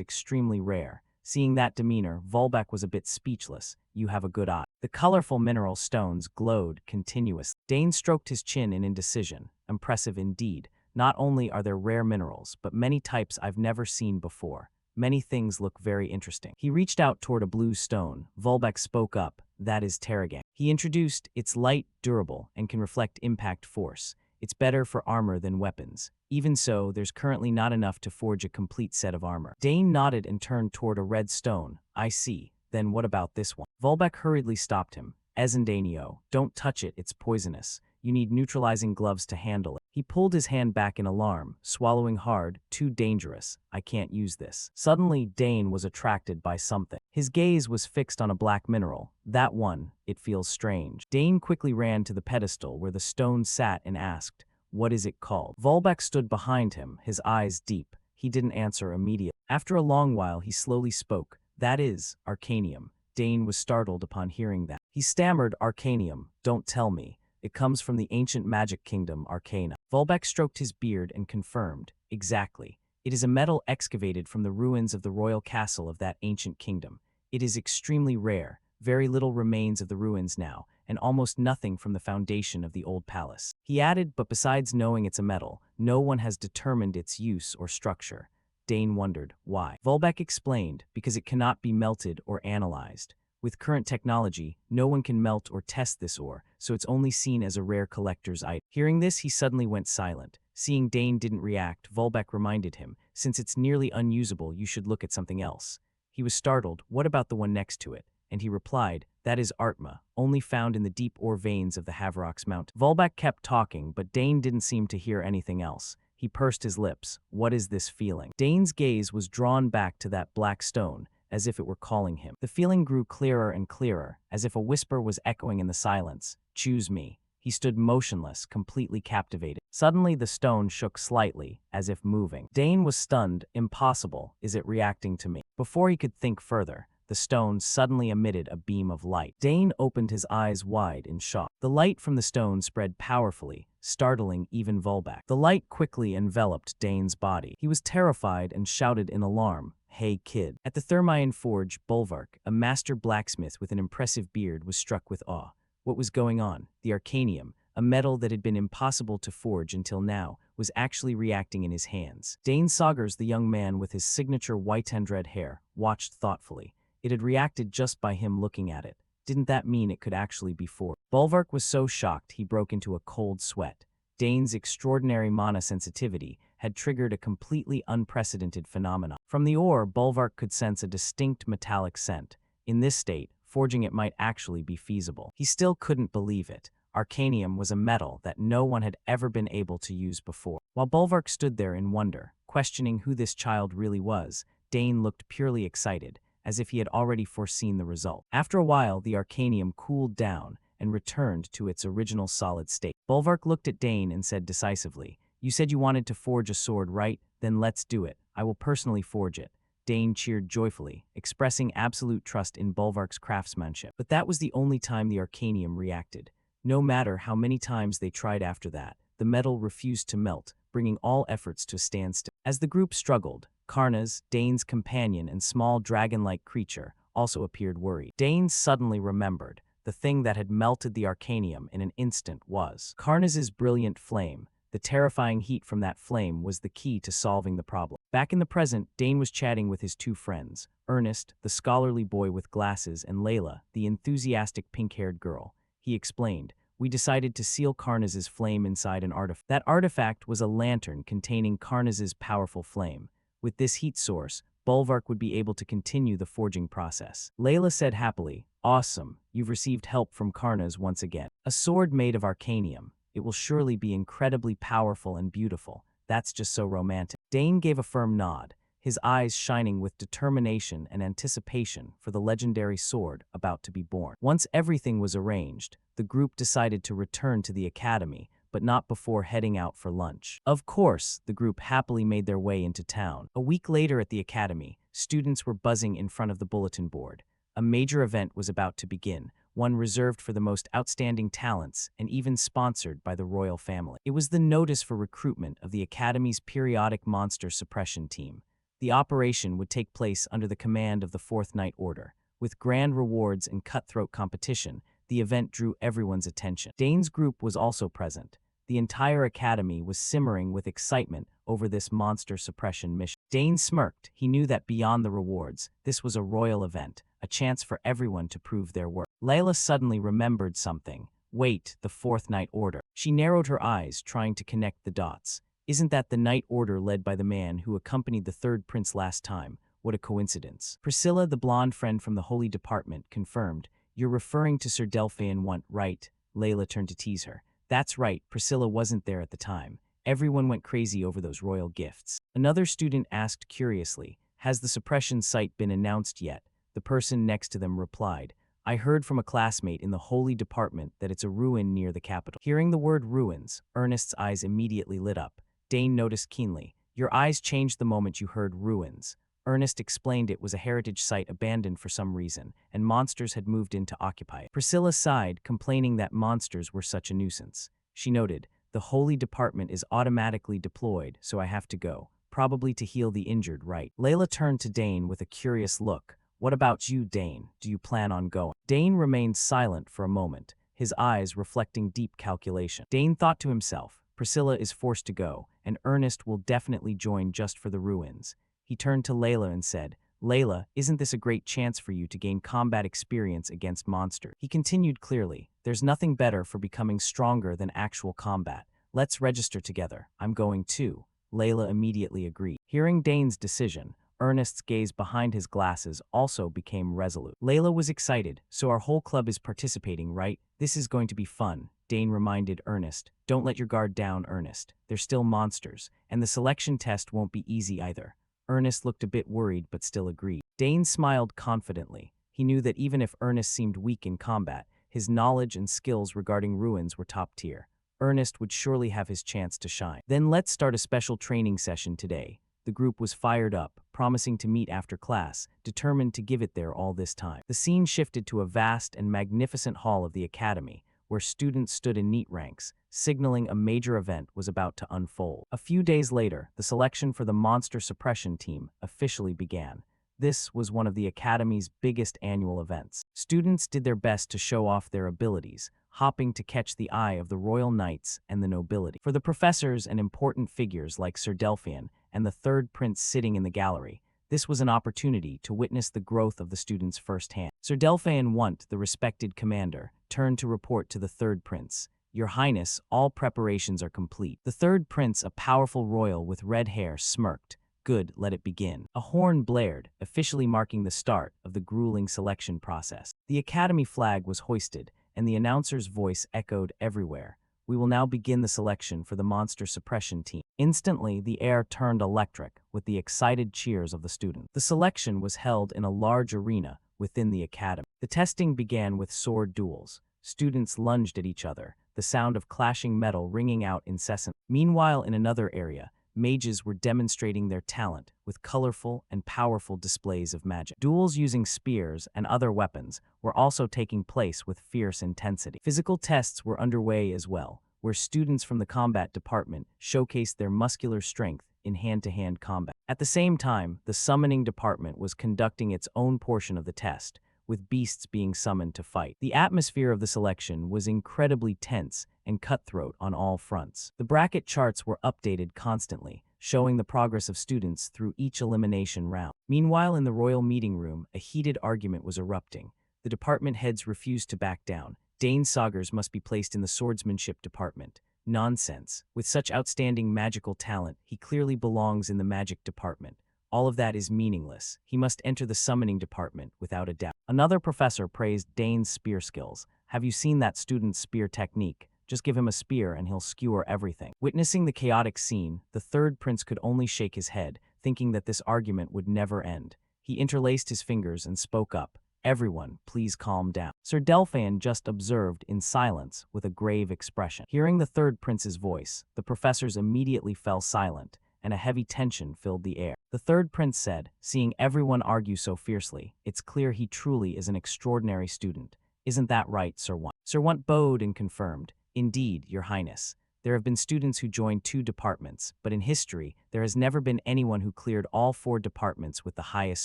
extremely rare. Seeing that demeanor, Volbeck was a bit speechless. You have a good eye. The colorful mineral stones glowed continuously. Dane stroked his chin in indecision. Impressive indeed. Not only are there rare minerals, but many types I've never seen before. Many things look very interesting. He reached out toward a blue stone. Volbeck spoke up. That is Terragang. He introduced, it's light, durable, and can reflect impact force. It's better for armor than weapons. Even so, there's currently not enough to forge a complete set of armor. Dane nodded and turned toward a red stone. I see. Then what about this one? Volbeck hurriedly stopped him. Ezendanio, don't touch it, it's poisonous. You need neutralizing gloves to handle it. He pulled his hand back in alarm, swallowing hard. Too dangerous. I can't use this. Suddenly, Dane was attracted by something. His gaze was fixed on a black mineral. That one, it feels strange. Dane quickly ran to the pedestal where the stone sat and asked, what is it called? Volbeck stood behind him, his eyes deep. He didn't answer immediately. After a long while, he slowly spoke. That is Arcanium. Dane was startled upon hearing that. He stammered, Arcanium, don't tell me. It comes from the ancient magic kingdom, Arcana. Volbeck stroked his beard and confirmed, exactly. It is a metal excavated from the ruins of the royal castle of that ancient kingdom. It is extremely rare. Very little remains of the ruins now, and almost nothing from the foundation of the old palace. He added, but besides knowing it's a metal, no one has determined its use or structure. Dane wondered, why? Volbeck explained, because it cannot be melted or analyzed. With current technology, no one can melt or test this ore, so it's only seen as a rare collector's item. Hearing this, he suddenly went silent. Seeing Dane didn't react, Volbeck reminded him, since it's nearly unusable, you should look at something else. He was startled, what about the one next to it? And he replied, that is Artma, only found in the deep ore veins of the Havrox Mountain. Volbeck kept talking, but Dane didn't seem to hear anything else. He pursed his lips. What is this feeling? Dane's gaze was drawn back to that black stone, as if it were calling him. The feeling grew clearer and clearer, as if a whisper was echoing in the silence. Choose me. He stood motionless, completely captivated. Suddenly, the stone shook slightly, as if moving. Dane was stunned. Impossible. Is it reacting to me? Before he could think further, the stone suddenly emitted a beam of light. Dane opened his eyes wide in shock. The light from the stone spread powerfully, startling even Volbeck. The light quickly enveloped Dane's body. He was terrified and shouted in alarm, Hey kid. At the Thermion Forge, Bolvark, a master blacksmith with an impressive beard, was struck with awe. What was going on? The Arcanium, a metal that had been impossible to forge until now, was actually reacting in his hands. Dane Saugers, the young man with his signature white and red hair, watched thoughtfully. It had reacted just by him looking at it. Didn't that mean it could actually be forged? Bolvark was so shocked he broke into a cold sweat. Dane's extraordinary mana sensitivity had triggered a completely unprecedented phenomenon. From the ore, Bolvark could sense a distinct metallic scent. In this state, forging it might actually be feasible. He still couldn't believe it. Arcanium was a metal that no one had ever been able to use before. While Bolvark stood there in wonder, questioning who this child really was, Dane looked purely excited, as if he had already foreseen the result. After a while, the Arcanium cooled down and returned to its original solid state. Bolvark looked at Dane and said decisively, You said you wanted to forge a sword, right? Then let's do it. I will personally forge it. Dane cheered joyfully, expressing absolute trust in Bolvark's craftsmanship. But that was the only time the Arcanium reacted. No matter how many times they tried after that, the metal refused to melt, bringing all efforts to a standstill. As the group struggled, Karnas, Dane's companion and small dragon-like creature, also appeared worried. Dane suddenly remembered. The thing that had melted the Arcanium in an instant was Karnas's brilliant flame. The terrifying heat from that flame was the key to solving the problem. Back in the present, Dane was chatting with his two friends, Ernest, the scholarly boy with glasses, and Layla, the enthusiastic pink-haired girl. He explained, we decided to seal Karnaz's flame inside an artifact. That artifact was a lantern containing Karnaz's powerful flame. With this heat source, Bulwark would be able to continue the forging process. Layla said happily, "Awesome, you've received help from Karnaz once again. A sword made of arcanium. It will surely be incredibly powerful and beautiful. That's just so romantic." Dane gave a firm nod, his eyes shining with determination and anticipation for the legendary sword about to be born. Once everything was arranged, the group decided to return to the academy, but not before heading out for lunch. Of course, the group happily made their way into town. A week later at the academy, students were buzzing in front of the bulletin board. A major event was about to begin, one reserved for the most outstanding talents and even sponsored by the royal family. It was the notice for recruitment of the academy's periodic monster suppression team. The operation would take place under the command of the Fourth Night Order. With grand rewards and cutthroat competition, the event drew everyone's attention. Dane's group was also present. The entire academy was simmering with excitement over this monster suppression mission. Dane smirked. He knew that beyond the rewards, this was a royal event, a chance for everyone to prove their worth. Layla suddenly remembered something. Wait, the Fourth Night Order. She narrowed her eyes, trying to connect the dots. Isn't that the Night Order led by the man who accompanied the third prince last time? What a coincidence. Priscilla, the blonde friend from the Holy Department, confirmed. You're referring to Sir Delphian Wunt, right? Layla turned to tease her. That's right, Priscilla wasn't there at the time. Everyone went crazy over those royal gifts. Another student asked curiously, has the suppression site been announced yet? The person next to them replied, I heard from a classmate in the Holy Department that it's a ruin near the capital. Hearing the word ruins, Ernest's eyes immediately lit up. Dane noticed keenly. Your eyes changed the moment you heard ruins. Ernest explained it was a heritage site abandoned for some reason, and monsters had moved in to occupy it. Priscilla sighed, complaining that monsters were such a nuisance. She noted, the Holy Department is automatically deployed, so I have to go, probably to heal the injured, right? Layla turned to Dane with a curious look. What about you, Dane? Do you plan on going? Dane remained silent for a moment, his eyes reflecting deep calculation. Dane thought to himself, Priscilla is forced to go, and Ernest will definitely join just for the ruins. He turned to Layla and said, Layla, isn't this a great chance for you to gain combat experience against monsters? He continued clearly, there's nothing better for becoming stronger than actual combat. Let's register together. I'm going too. Layla immediately agreed. Hearing Dane's decision, Ernest's gaze behind his glasses also became resolute. Layla was excited, so our whole club is participating, right? This is going to be fun. Dane reminded Ernest. Don't let your guard down, Ernest. They're still monsters, and the selection test won't be easy either. Ernest looked a bit worried but still agreed. Dane smiled confidently. He knew that even if Ernest seemed weak in combat, his knowledge and skills regarding ruins were top tier. Ernest would surely have his chance to shine. Then let's start a special training session today. The group was fired up, promising to meet after class, determined to give it their all this time. The scene shifted to a vast and magnificent hall of the academy, where students stood in neat ranks, signaling a major event was about to unfold. A few days later, the selection for the monster suppression team officially began. This was one of the Academy's biggest annual events. Students did their best to show off their abilities, hopping to catch the eye of the royal knights and the nobility. For the professors and important figures like Sir Delphian and the third prince sitting in the gallery, this was an opportunity to witness the growth of the students firsthand. Sir Delphian Wunt, the respected commander, turned to report to the third prince. Your Highness, all preparations are complete. The third prince, a powerful royal with red hair, smirked. Good, let it begin. A horn blared, officially marking the start of the grueling selection process. The academy flag was hoisted, and the announcer's voice echoed everywhere. We will now begin the selection for the monster suppression team. Instantly, the air turned electric with the excited cheers of the students. The selection was held in a large arena within the academy. The testing began with sword duels. Students lunged at each other, the sound of clashing metal ringing out incessantly. Meanwhile, in another area, mages were demonstrating their talent with colorful and powerful displays of magic. Duels using spears and other weapons were also taking place with fierce intensity. Physical tests were underway as well, where students from the combat department showcased their muscular strength in hand-to-hand combat. At the same time, the summoning department was conducting its own portion of the test, with beasts being summoned to fight. The atmosphere of the selection was incredibly tense and cutthroat on all fronts. The bracket charts were updated constantly, showing the progress of students through each elimination round. Meanwhile, in the royal meeting room, a heated argument was erupting. The department heads refused to back down, Dane Saugers must be placed in the swordsmanship department. Nonsense. With such outstanding magical talent, he clearly belongs in the magic department. All of that is meaningless. He must enter the summoning department without a doubt. Another professor praised Dane's spear skills. Have you seen that student's spear technique? Just give him a spear and he'll skewer everything. Witnessing the chaotic scene, the third prince could only shake his head, thinking that this argument would never end. He interlaced his fingers and spoke up. Everyone, please calm down. Sir Delphin just observed in silence with a grave expression. Hearing the third prince's voice, the professors immediately fell silent, and a heavy tension filled the air. The third prince said, seeing everyone argue so fiercely, it's clear he truly is an extraordinary student. Isn't that right, Sir Want? Sir Want bowed and confirmed, indeed, Your Highness. There have been students who joined 2 departments, but in history, there has never been anyone who cleared all 4 departments with the highest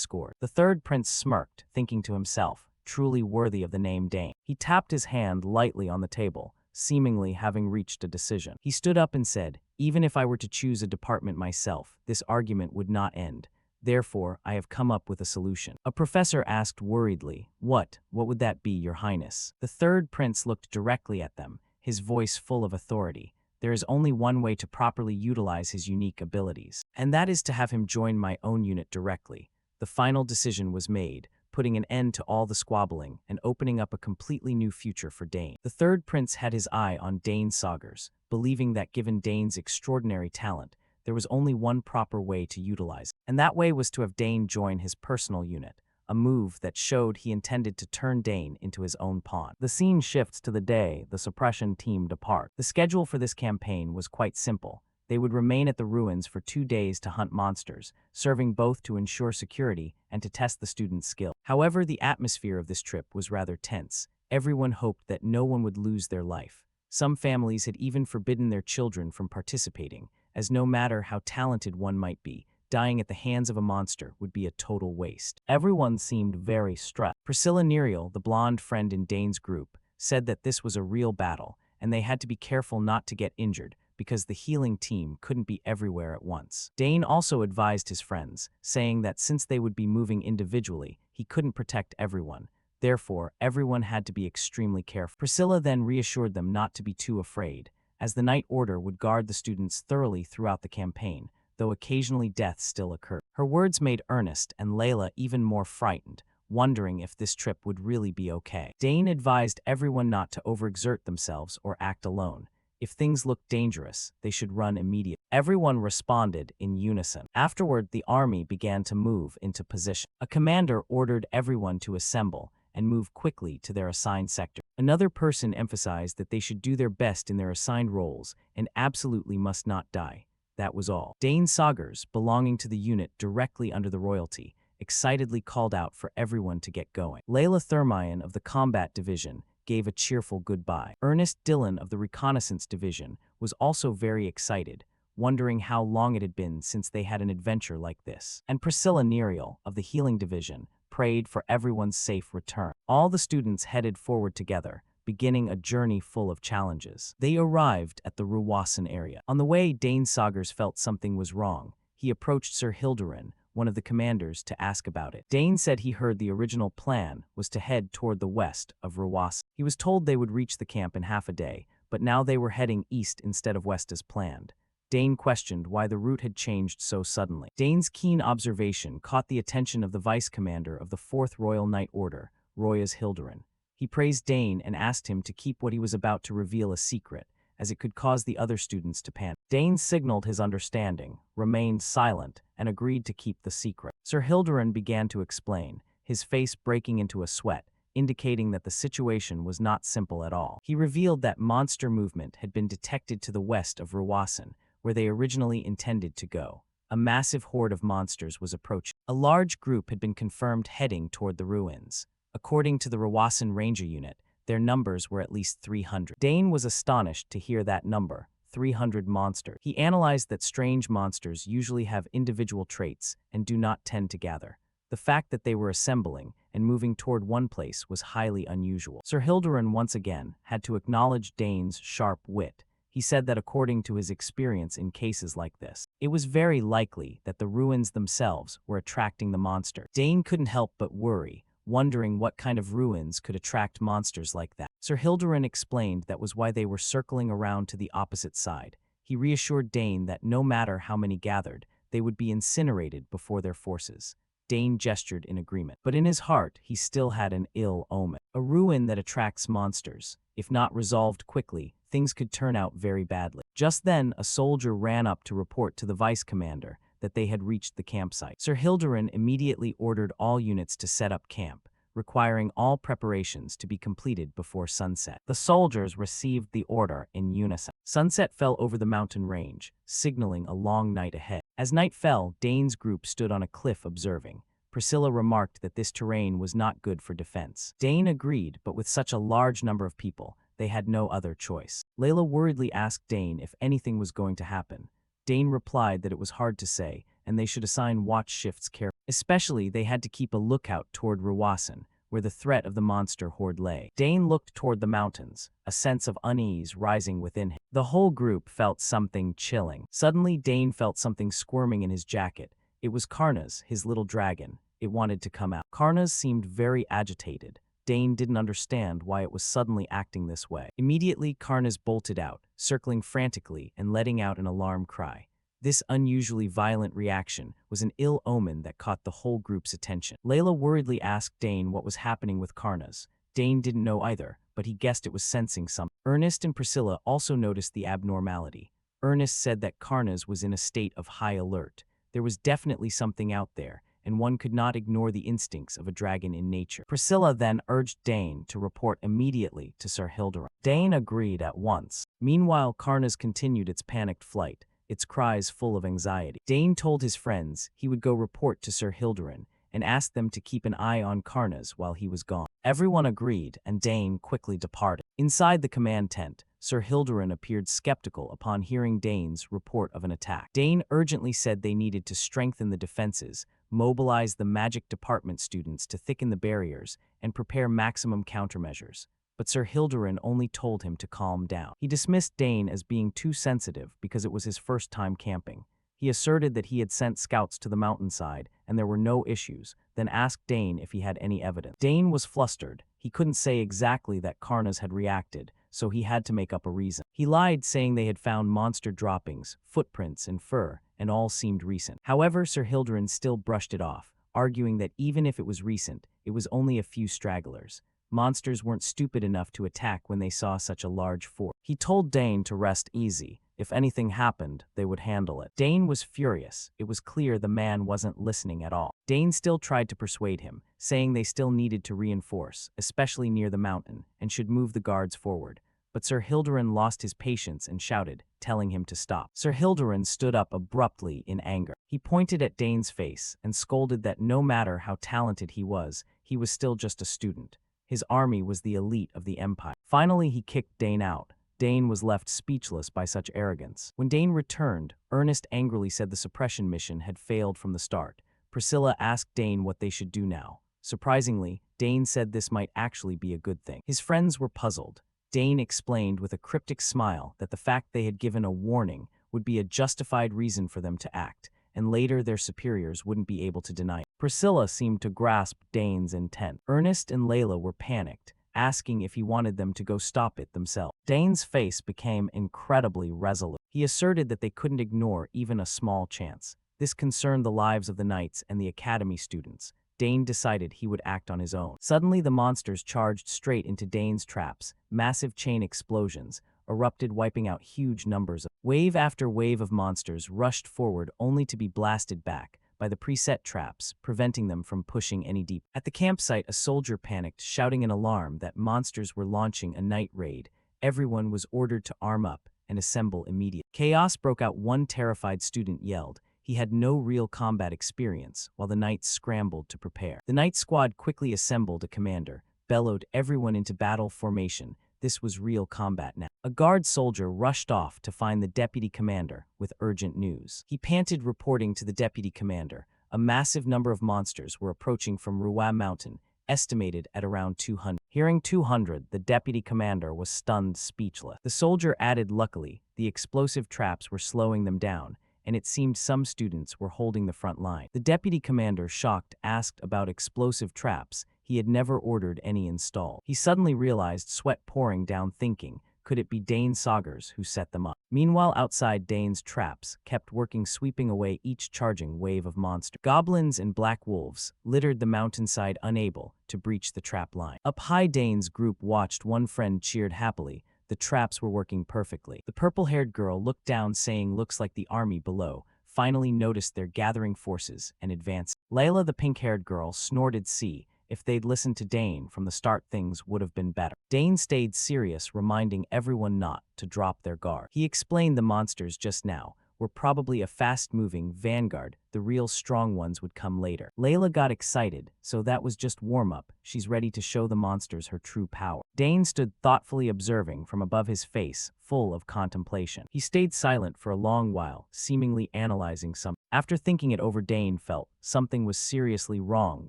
score. The third prince smirked, thinking to himself, truly worthy of the name Dane. He tapped his hand lightly on the table, seemingly having reached a decision. He stood up and said, even if I were to choose a department myself, this argument would not end. Therefore, I have come up with a solution. A professor asked worriedly, What would that be, Your Highness? The third prince looked directly at them, his voice full of authority. There is only one way to properly utilize his unique abilities, and that is to have him join my own unit directly. The final decision was made, putting an end to all the squabbling and opening up a completely new future for Dane. The third prince had his eye on Dane Saugers, believing that given Dane's extraordinary talent, there was only one proper way to utilize it, and that way was to have Dane join his personal unit, a move that showed he intended to turn Dane into his own pawn. The scene shifts to the day the suppression team depart. The schedule for this campaign was quite simple. They would remain at the ruins for 2 days to hunt monsters, serving both to ensure security and to test the students' skill. However, the atmosphere of this trip was rather tense. Everyone hoped that no one would lose their life. Some families had even forbidden their children from participating, as no matter how talented one might be, dying at the hands of a monster would be a total waste. Everyone seemed very stressed. Priscilla Nerial, the blonde friend in Dane's group, said that this was a real battle, and they had to be careful not to get injured, because the healing team couldn't be everywhere at once. Dane also advised his friends, saying that since they would be moving individually, he couldn't protect everyone. Therefore, everyone had to be extremely careful. Priscilla then reassured them not to be too afraid, as the Night Order would guard the students thoroughly throughout the campaign, though occasionally deaths still occurred. Her words made Ernest and Layla even more frightened, wondering if this trip would really be okay. Dane advised everyone not to overexert themselves or act alone. If things looked dangerous, they should run immediately. Everyone responded in unison. Afterward, the army began to move into position. A commander ordered everyone to assemble and move quickly to their assigned sector. Another person emphasized that they should do their best in their assigned roles and absolutely must not die. That was all. Dane Saugers, belonging to the unit directly under the royalty, excitedly called out for everyone to get going. Layla Thermion of the Combat Division gave a cheerful goodbye. Ernest Dillon of the Reconnaissance Division was also very excited, wondering how long it had been since they had an adventure like this. And Priscilla Nerial of the Healing Division prayed for everyone's safe return. All the students headed forward together, beginning a journey full of challenges. They arrived at the Ruwasan area. On the way, Dane Saugers felt something was wrong. He approached Sir Hilderin, one of the commanders, to ask about it. Dane said he heard the original plan was to head toward the west of Ruwasan. He was told they would reach the camp in half a day, but now they were heading east instead of west as planned. Dane questioned why the route had changed so suddenly. Dane's keen observation caught the attention of the vice commander of the 4th Royal Night Order, Royas Hilderin. He praised Dane and asked him to keep what he was about to reveal a secret, as it could cause the other students to panic. Dane signaled his understanding, remained silent, and agreed to keep the secret. Sir Hilderin began to explain, his face breaking into a sweat, indicating that the situation was not simple at all. He revealed that monster movement had been detected to the west of Ruwasan, where they originally intended to go. A massive horde of monsters was approaching. A large group had been confirmed heading toward the ruins. According to the Ruwasan Ranger Unit, their numbers were at least 300. Dane was astonished to hear that number, 300 monsters. He analyzed that strange monsters usually have individual traits and do not tend to gather. The fact that they were assembling and moving toward one place was highly unusual. Sir Hilderin once again had to acknowledge Dane's sharp wit. He said that according to his experience in cases like this, it was very likely that the ruins themselves were attracting the monster. Dane couldn't help but worry, wondering what kind of ruins could attract monsters like that. Sir Hilderin explained that was why they were circling around to the opposite side. He reassured Dane that no matter how many gathered, they would be incinerated before their forces. Dane gestured in agreement, but in his heart he still had an ill omen. A ruin that attracts monsters. If not resolved quickly, things could turn out very badly. Just then, a soldier ran up to report to the vice commander that they had reached the campsite. Sir Hilderin immediately ordered all units to set up camp, requiring all preparations to be completed before sunset. The soldiers received the order in unison. Sunset fell over the mountain range, signaling a long night ahead. As night fell, Dane's group stood on a cliff observing. Priscilla remarked that this terrain was not good for defense. Dane agreed, but with such a large number of people, they had no other choice. Layla worriedly asked Dane if anything was going to happen. Dane replied that it was hard to say, and they should assign watch shifts carefully. Especially, they had to keep a lookout toward Rawasan, where the threat of the monster horde lay. Dane looked toward the mountains, a sense of unease rising within him. The whole group felt something chilling. Suddenly, Dane felt something squirming in his jacket. It was Karna's, his little dragon. It wanted to come out. Karna's seemed very agitated. Dane didn't understand why it was suddenly acting this way. Immediately, Karna's bolted out, circling frantically and letting out an alarm cry. This unusually violent reaction was an ill omen that caught the whole group's attention. Layla worriedly asked Dane what was happening with Karna's. Dane didn't know either, but he guessed it was sensing something. Ernest and Priscilla also noticed the abnormality. Ernest said that Karna's was in a state of high alert. There was definitely something out there, and one could not ignore the instincts of a dragon in nature. Priscilla then urged Dane to report immediately to Sir Hilderin. Dane agreed at once. Meanwhile, Karna's continued its panicked flight, its cries full of anxiety. Dane told his friends he would go report to Sir Hilderin and asked them to keep an eye on Karna's while he was gone. Everyone agreed, and Dane quickly departed. Inside the command tent, Sir Hilderin appeared skeptical upon hearing Dane's report of an attack. Dane urgently said they needed to strengthen the defenses, mobilize the magic department students to thicken the barriers, and prepare maximum countermeasures. But Sir Hilderin only told him to calm down. He dismissed Dane as being too sensitive because it was his first time camping. He asserted that he had sent scouts to the mountainside and there were no issues, then asked Dane if he had any evidence. Dane was flustered. He couldn't say exactly that Karna's had reacted, so he had to make up a reason. He lied, saying they had found monster droppings, footprints, and fur, and all seemed recent. However, Sir Hilderin still brushed it off, arguing that even if it was recent, it was only a few stragglers. Monsters weren't stupid enough to attack when they saw such a large force. He told Dane to rest easy. If anything happened, they would handle it. Dane was furious. It was clear the man wasn't listening at all. Dane still tried to persuade him, saying they still needed to reinforce, especially near the mountain, and should move the guards forward. But Sir Hilderin lost his patience and shouted, telling him to stop. Sir Hilderin stood up abruptly in anger. He pointed at Dane's face and scolded that no matter how talented he was still just a student. His army was the elite of the empire. Finally, he kicked Dane out. Dane was left speechless by such arrogance. When Dane returned, Ernest angrily said the suppression mission had failed from the start. Priscilla asked Dane what they should do now. Surprisingly, Dane said this might actually be a good thing. His friends were puzzled. Dane explained with a cryptic smile that the fact they had given a warning would be a justified reason for them to act, and later their superiors wouldn't be able to deny it. Priscilla seemed to grasp Dane's intent. Ernest and Layla were panicked, asking if he wanted them to go stop it themselves. Dane's face became incredibly resolute. He asserted that they couldn't ignore even a small chance. This concerned the lives of the knights and the academy students. Dane decided he would act on his own. Suddenly, the monsters charged straight into Dane's traps. Massive chain explosions erupted, wiping out huge numbers. Wave after wave of monsters rushed forward only to be blasted back by the preset traps, preventing them from pushing any deeper. At the campsite, a soldier panicked, shouting an alarm that monsters were launching a night raid. Everyone was ordered to arm up and assemble immediately. Chaos broke out. One terrified student yelled. He had no real combat experience, while the knights scrambled to prepare. The knight squad quickly assembled a commander, bellowed everyone into battle formation. This was real combat now. A guard soldier rushed off to find the deputy commander with urgent news. He panted, reporting to the deputy commander. A massive number of monsters were approaching from Ruwa Mountain, estimated at around 200. Hearing 200, the deputy commander was stunned, speechless. The soldier added, luckily, the explosive traps were slowing them down, and it seemed some students were holding the front line. The deputy commander, shocked, asked about explosive traps. He he had never ordered any installed. He suddenly realized sweat pouring down, thinking, could it be Dane Saugers who set them up? Meanwhile, outside, Dane's traps kept working, sweeping away each charging wave of monsters. Goblins and black wolves littered the mountainside, unable to breach the trap line. Up high, Dane's group watched. One friend cheered happily. The traps were working perfectly. The purple-haired girl looked down, saying, looks like the army below finally noticed their gathering forces and advanced. Layla, the pink-haired girl, snorted, see, if they'd listened to Dane from the start, things would have been better. Dane stayed serious, reminding everyone not to drop their guard. He explained the monsters just now were probably a fast-moving vanguard. The real strong ones would come later. Layla got excited, so that was just warm-up. She's ready to show the monsters her true power. Dane stood thoughtfully observing from above, his face full of contemplation. He stayed silent for a long while, seemingly analyzing something. After thinking it over, Dane felt something was seriously wrong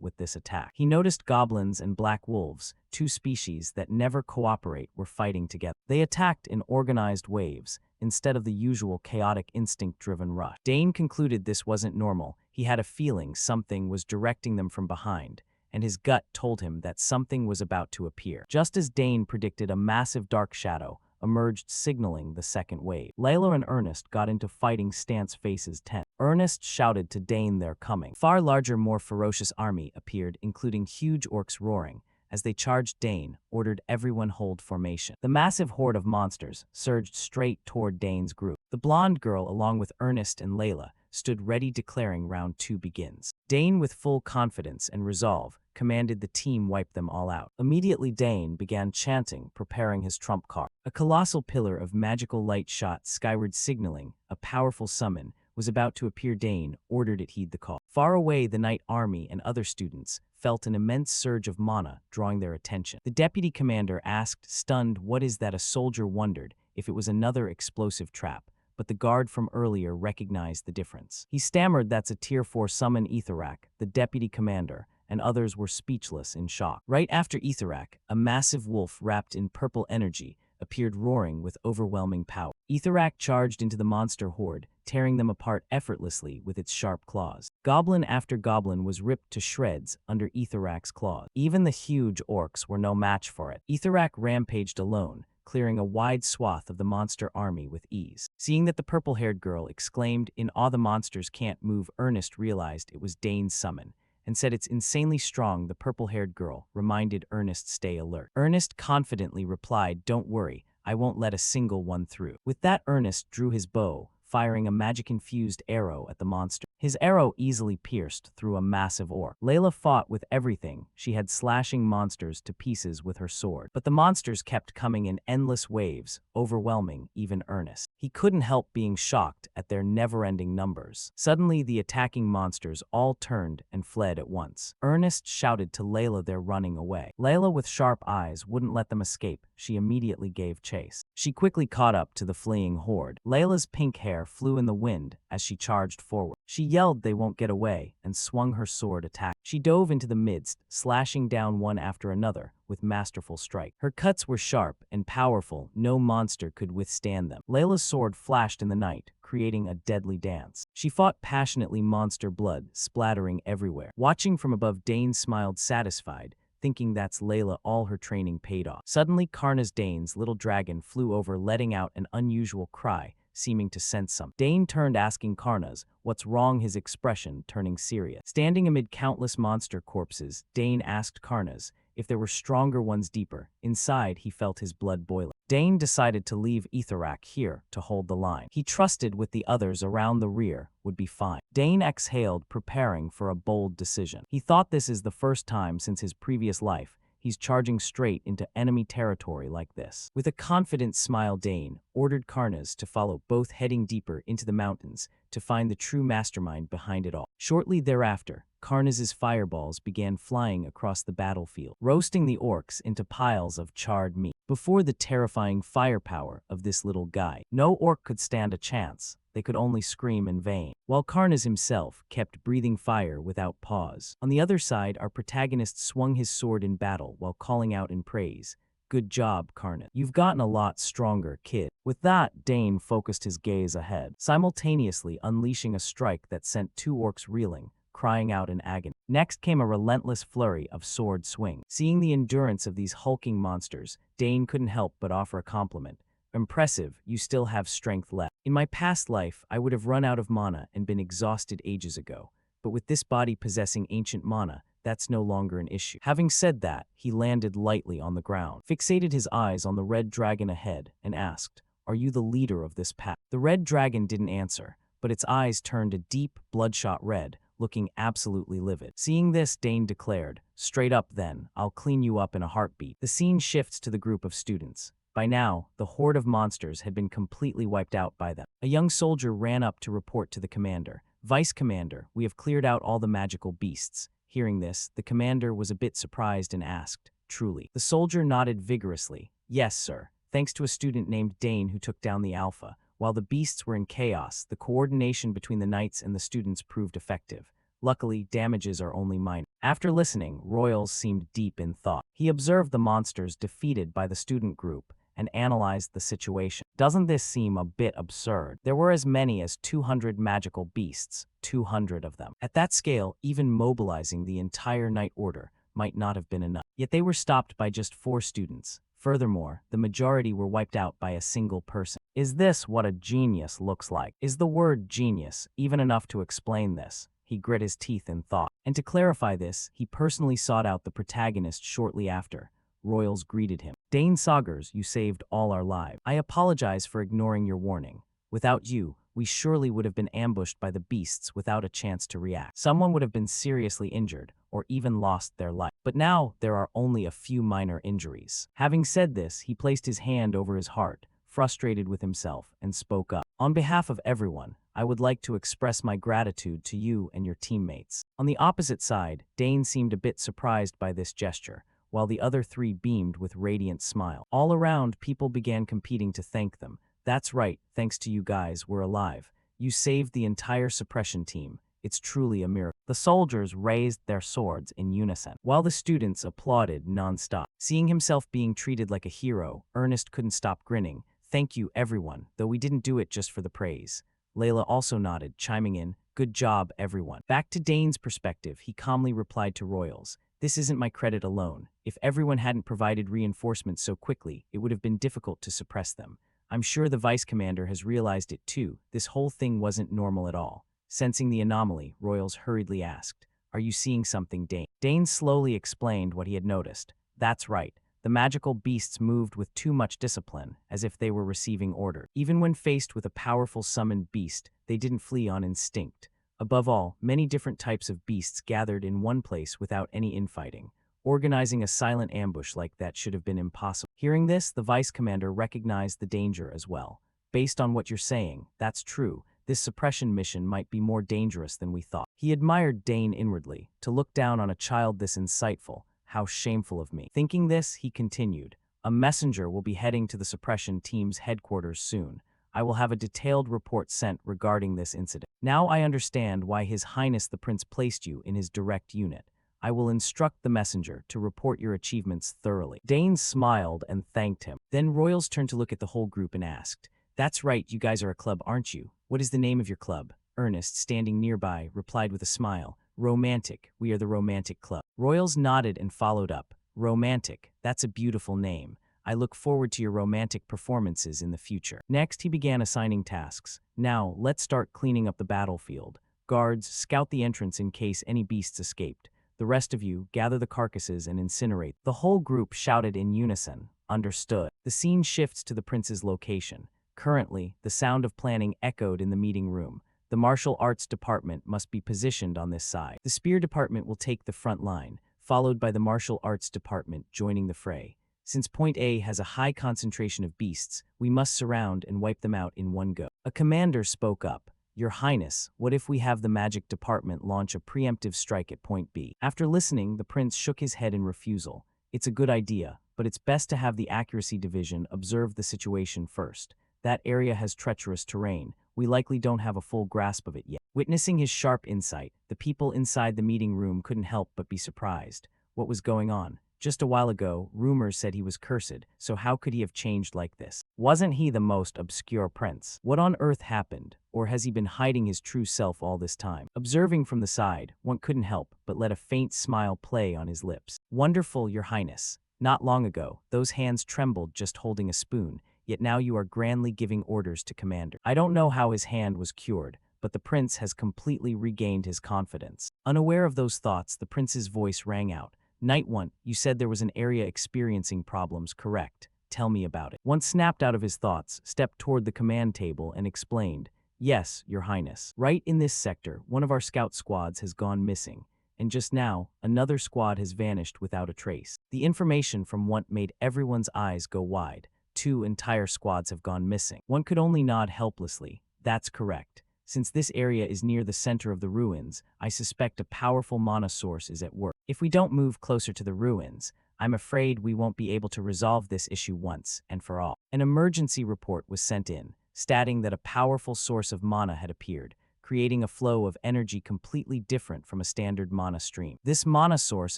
with this attack. He noticed goblins and black wolves, two species that never cooperate, were fighting together. They attacked in organized waves, instead of the usual chaotic instinct-driven rush. Dane concluded this wasn't normal. He had a feeling something was directing them from behind, and his gut told him that something was about to appear. Just as Dane predicted, a massive dark shadow emerged, signaling the second wave. Layla and Ernest got into fighting stance, faces tense. Ernest shouted to Dane, they're coming. Far larger, more ferocious army appeared, including huge orcs roaring. As they charged, Dane ordered everyone hold formation. The massive horde of monsters surged straight toward Dane's group. The blonde girl, along with Ernest and Layla, stood ready, declaring round 2 begins. Dane, with full confidence and resolve, commanded the team wipe them all out. Immediately, Dane began chanting, preparing his trump card. A colossal pillar of magical light shot skyward, signaling a powerful summon was about to appear. Dane ordered it heed the call. Far away, the Night Army and other students felt an immense surge of mana drawing their attention. The deputy commander asked, stunned, what is that? A soldier wondered if it was another explosive trap, but the guard from earlier recognized the difference. He stammered, that's a tier 4 summon. Etherak, the deputy commander, and others were speechless in shock. Right after Etherak, a massive wolf wrapped in purple energy appeared, roaring with overwhelming power. Etherak charged into the monster horde, tearing them apart effortlessly with its sharp claws. Goblin after goblin was ripped to shreds under Etherak's claws. Even the huge orcs were no match for it. Etherak rampaged alone, clearing a wide swath of the monster army with ease. Seeing that, the purple-haired girl exclaimed in awe, the monsters can't move. Ernest realized it was Dane's summon and said, it's insanely strong. The purple-haired girl reminded Ernest, stay alert. Ernest confidently replied, don't worry, I won't let a single one through. With that, Ernest drew his bow, firing a magic-infused arrow at the monster. His arrow easily pierced through a massive orc. Layla fought with everything she had, slashing monsters to pieces with her sword. But the monsters kept coming in endless waves, overwhelming even Ernest. He couldn't help being shocked at their never-ending numbers. Suddenly, the attacking monsters all turned and fled at once. Ernest shouted to Layla, they're running away. Layla, with sharp eyes, wouldn't let them escape. She immediately gave chase. She quickly caught up to the fleeing horde. Layla's pink hair flew in the wind as she charged forward. She yelled, they won't get away, and swung her sword attack. She dove into the midst, slashing down one after another with masterful strike. Her cuts were sharp and powerful. No monster could withstand them. Layla's sword flashed in the night, creating a deadly dance. She fought passionately, monster blood splattering everywhere. Watching from above, Dane smiled, satisfied, thinking that's Layla, all her training paid off. Suddenly, Karna's, Dane's little dragon, flew over, letting out an unusual cry, seeming to sense something. Dane turned, asking Karna's, what's wrong? His expression turning serious. Standing amid countless monster corpses, Dane asked Karna's if there were stronger ones deeper. Inside, he felt his blood boiling. Dane decided to leave Etherak here to hold the line. He trusted with the others around the rear would be fine. Dane exhaled, preparing for a bold decision. He thought, this is the first time since his previous life he's charging straight into enemy territory like this. With a confident smile, Dane ordered Karnas to follow, both heading deeper into the mountains to find the true mastermind behind it all. Shortly thereafter, Karnas's fireballs began flying across the battlefield, roasting the orcs into piles of charred meat. Before the terrifying firepower of this little guy, no orc could stand a chance. They could only scream in vain, while Karnas himself kept breathing fire without pause. On the other side, our protagonist swung his sword in battle while calling out in praise, good job, Karnas. You've gotten a lot stronger, kid. With that, Dane focused his gaze ahead, simultaneously unleashing a strike that sent two orcs reeling, crying out in agony. Next came a relentless flurry of sword swings. Seeing the endurance of these hulking monsters, Dane couldn't help but offer a compliment. Impressive, you still have strength left. In my past life, I would have run out of mana and been exhausted ages ago. But with this body possessing ancient mana, that's no longer an issue. Having said that, he landed lightly on the ground, fixated his eyes on the red dragon ahead, and asked, "Are you the leader of this pack?" The red dragon didn't answer, but its eyes turned a deep, bloodshot red, looking absolutely livid. Seeing this, Dane declared, "Straight up then, I'll clean you up in a heartbeat." The scene shifts to the group of students. By now, the horde of monsters had been completely wiped out by them. A young soldier ran up to report to the commander. "Vice Commander, we have cleared out all the magical beasts." Hearing this, the commander was a bit surprised and asked, "Truly?" The soldier nodded vigorously. "Yes, sir. Thanks to a student named Dane who took down the Alpha. While the beasts were in chaos, the coordination between the knights and the students proved effective. Luckily, damages are only minor." After listening, Royals seemed deep in thought. He observed the monsters defeated by the student group and analyzed the situation. Doesn't this seem a bit absurd? There were as many as 200 magical beasts, 200 of them. At that scale, even mobilizing the entire Knight Order might not have been enough. Yet they were stopped by just 4 students. Furthermore, the majority were wiped out by a single person. Is this what a genius looks like? Is the word genius even enough to explain this? He grit his teeth in thought. And to clarify this, he personally sought out the protagonist shortly after. Royals greeted him. "Dane Saugers, you saved all our lives. I apologize for ignoring your warning. Without you, we surely would have been ambushed by the beasts without a chance to react. Someone would have been seriously injured, or even lost their life. But now, there are only a few minor injuries." Having said this, he placed his hand over his heart, frustrated with himself, and spoke up. "On behalf of everyone, I would like to express my gratitude to you and your teammates." On the opposite side, Dane seemed a bit surprised by this gesture, while the other 3 beamed with radiant smile. All around, people began competing to thank them. "That's right, thanks to you guys, we're alive. You saved the entire suppression team. It's truly a miracle." The soldiers raised their swords in unison, while the students applauded non-stop. Seeing himself being treated like a hero, Ernest couldn't stop grinning. "Thank you, everyone, though we didn't do it just for the praise." Layla also nodded, chiming in, "Good job, everyone." Back to Dane's perspective, he calmly replied to Royals, "This isn't my credit alone. If everyone hadn't provided reinforcements so quickly, it would have been difficult to suppress them. I'm sure the vice commander has realized it too. This whole thing wasn't normal at all." Sensing the anomaly, Royals hurriedly asked, "Are you seeing something, Dane?" Dane slowly explained what he had noticed. "That's right. The magical beasts moved with too much discipline, as if they were receiving order. Even when faced with a powerful summoned beast, they didn't flee on instinct. Above all, many different types of beasts gathered in one place without any infighting. Organizing a silent ambush like that should have been impossible." Hearing this, the vice commander recognized the danger as well. "Based on what you're saying, that's true. This suppression mission might be more dangerous than we thought." He admired Dane inwardly. To look down on a child this insightful, how shameful of me. Thinking this, he continued, "A messenger will be heading to the suppression team's headquarters soon. I will have a detailed report sent regarding this incident. Now I understand why His Highness the Prince placed you in his direct unit. I will instruct the messenger to report your achievements thoroughly." Dane smiled and thanked him. Then Royals turned to look at the whole group and asked, "That's right, you guys are a club, aren't you? What is the name of your club?" Ernest, standing nearby, replied with a smile, "Romantic. We are the Romantic Club." Royals nodded and followed up, "Romantic, that's a beautiful name. I look forward to your romantic performances in the future." Next, he began assigning tasks. "Now, let's start cleaning up the battlefield. Guards, scout the entrance in case any beasts escaped. The rest of you, gather the carcasses and incinerate." The whole group shouted in unison, "Understood." The scene shifts to the prince's location. Currently, the sound of planning echoed in the meeting room. The martial arts department must be positioned on this side. The spear department will take the front line, followed by the martial arts department joining the fray. Since Point A has a high concentration of beasts, we must surround and wipe them out in one go. A commander spoke up, "Your Highness, what if we have the magic department launch a preemptive strike at Point B?" After listening, the prince shook his head in refusal. "It's a good idea, but it's best to have the accuracy division observe the situation first. That area has treacherous terrain. We likely don't have a full grasp of it yet." Witnessing his sharp insight, the people inside the meeting room couldn't help but be surprised. What was going on? Just a while ago, rumors said he was cursed, so how could he have changed like this? Wasn't he the most obscure prince? What on earth happened? Or has he been hiding his true self all this time? Observing from the side, one couldn't help but let a faint smile play on his lips. Wonderful, Your Highness. Not long ago, those hands trembled just holding a spoon, yet now you are grandly giving orders to Commander. I don't know how his hand was cured, but the prince has completely regained his confidence. Unaware of those thoughts, the prince's voice rang out. Night One, you said there was an area experiencing problems, correct? Tell me about it. One snapped out of his thoughts, stepped toward the command table, and explained, Yes, Your Highness. Right in this sector, one of our scout squads has gone missing, and just now, another squad has vanished without a trace. The information from one made everyone's eyes go wide. 2 entire squads have gone missing. One could only nod helplessly. That's correct. Since this area is near the center of the ruins, I suspect a powerful mana source is at work. If we don't move closer to the ruins, I'm afraid we won't be able to resolve this issue once and for all. An emergency report was sent in, stating that a powerful source of mana had appeared, creating a flow of energy completely different from a standard mana stream. This mana source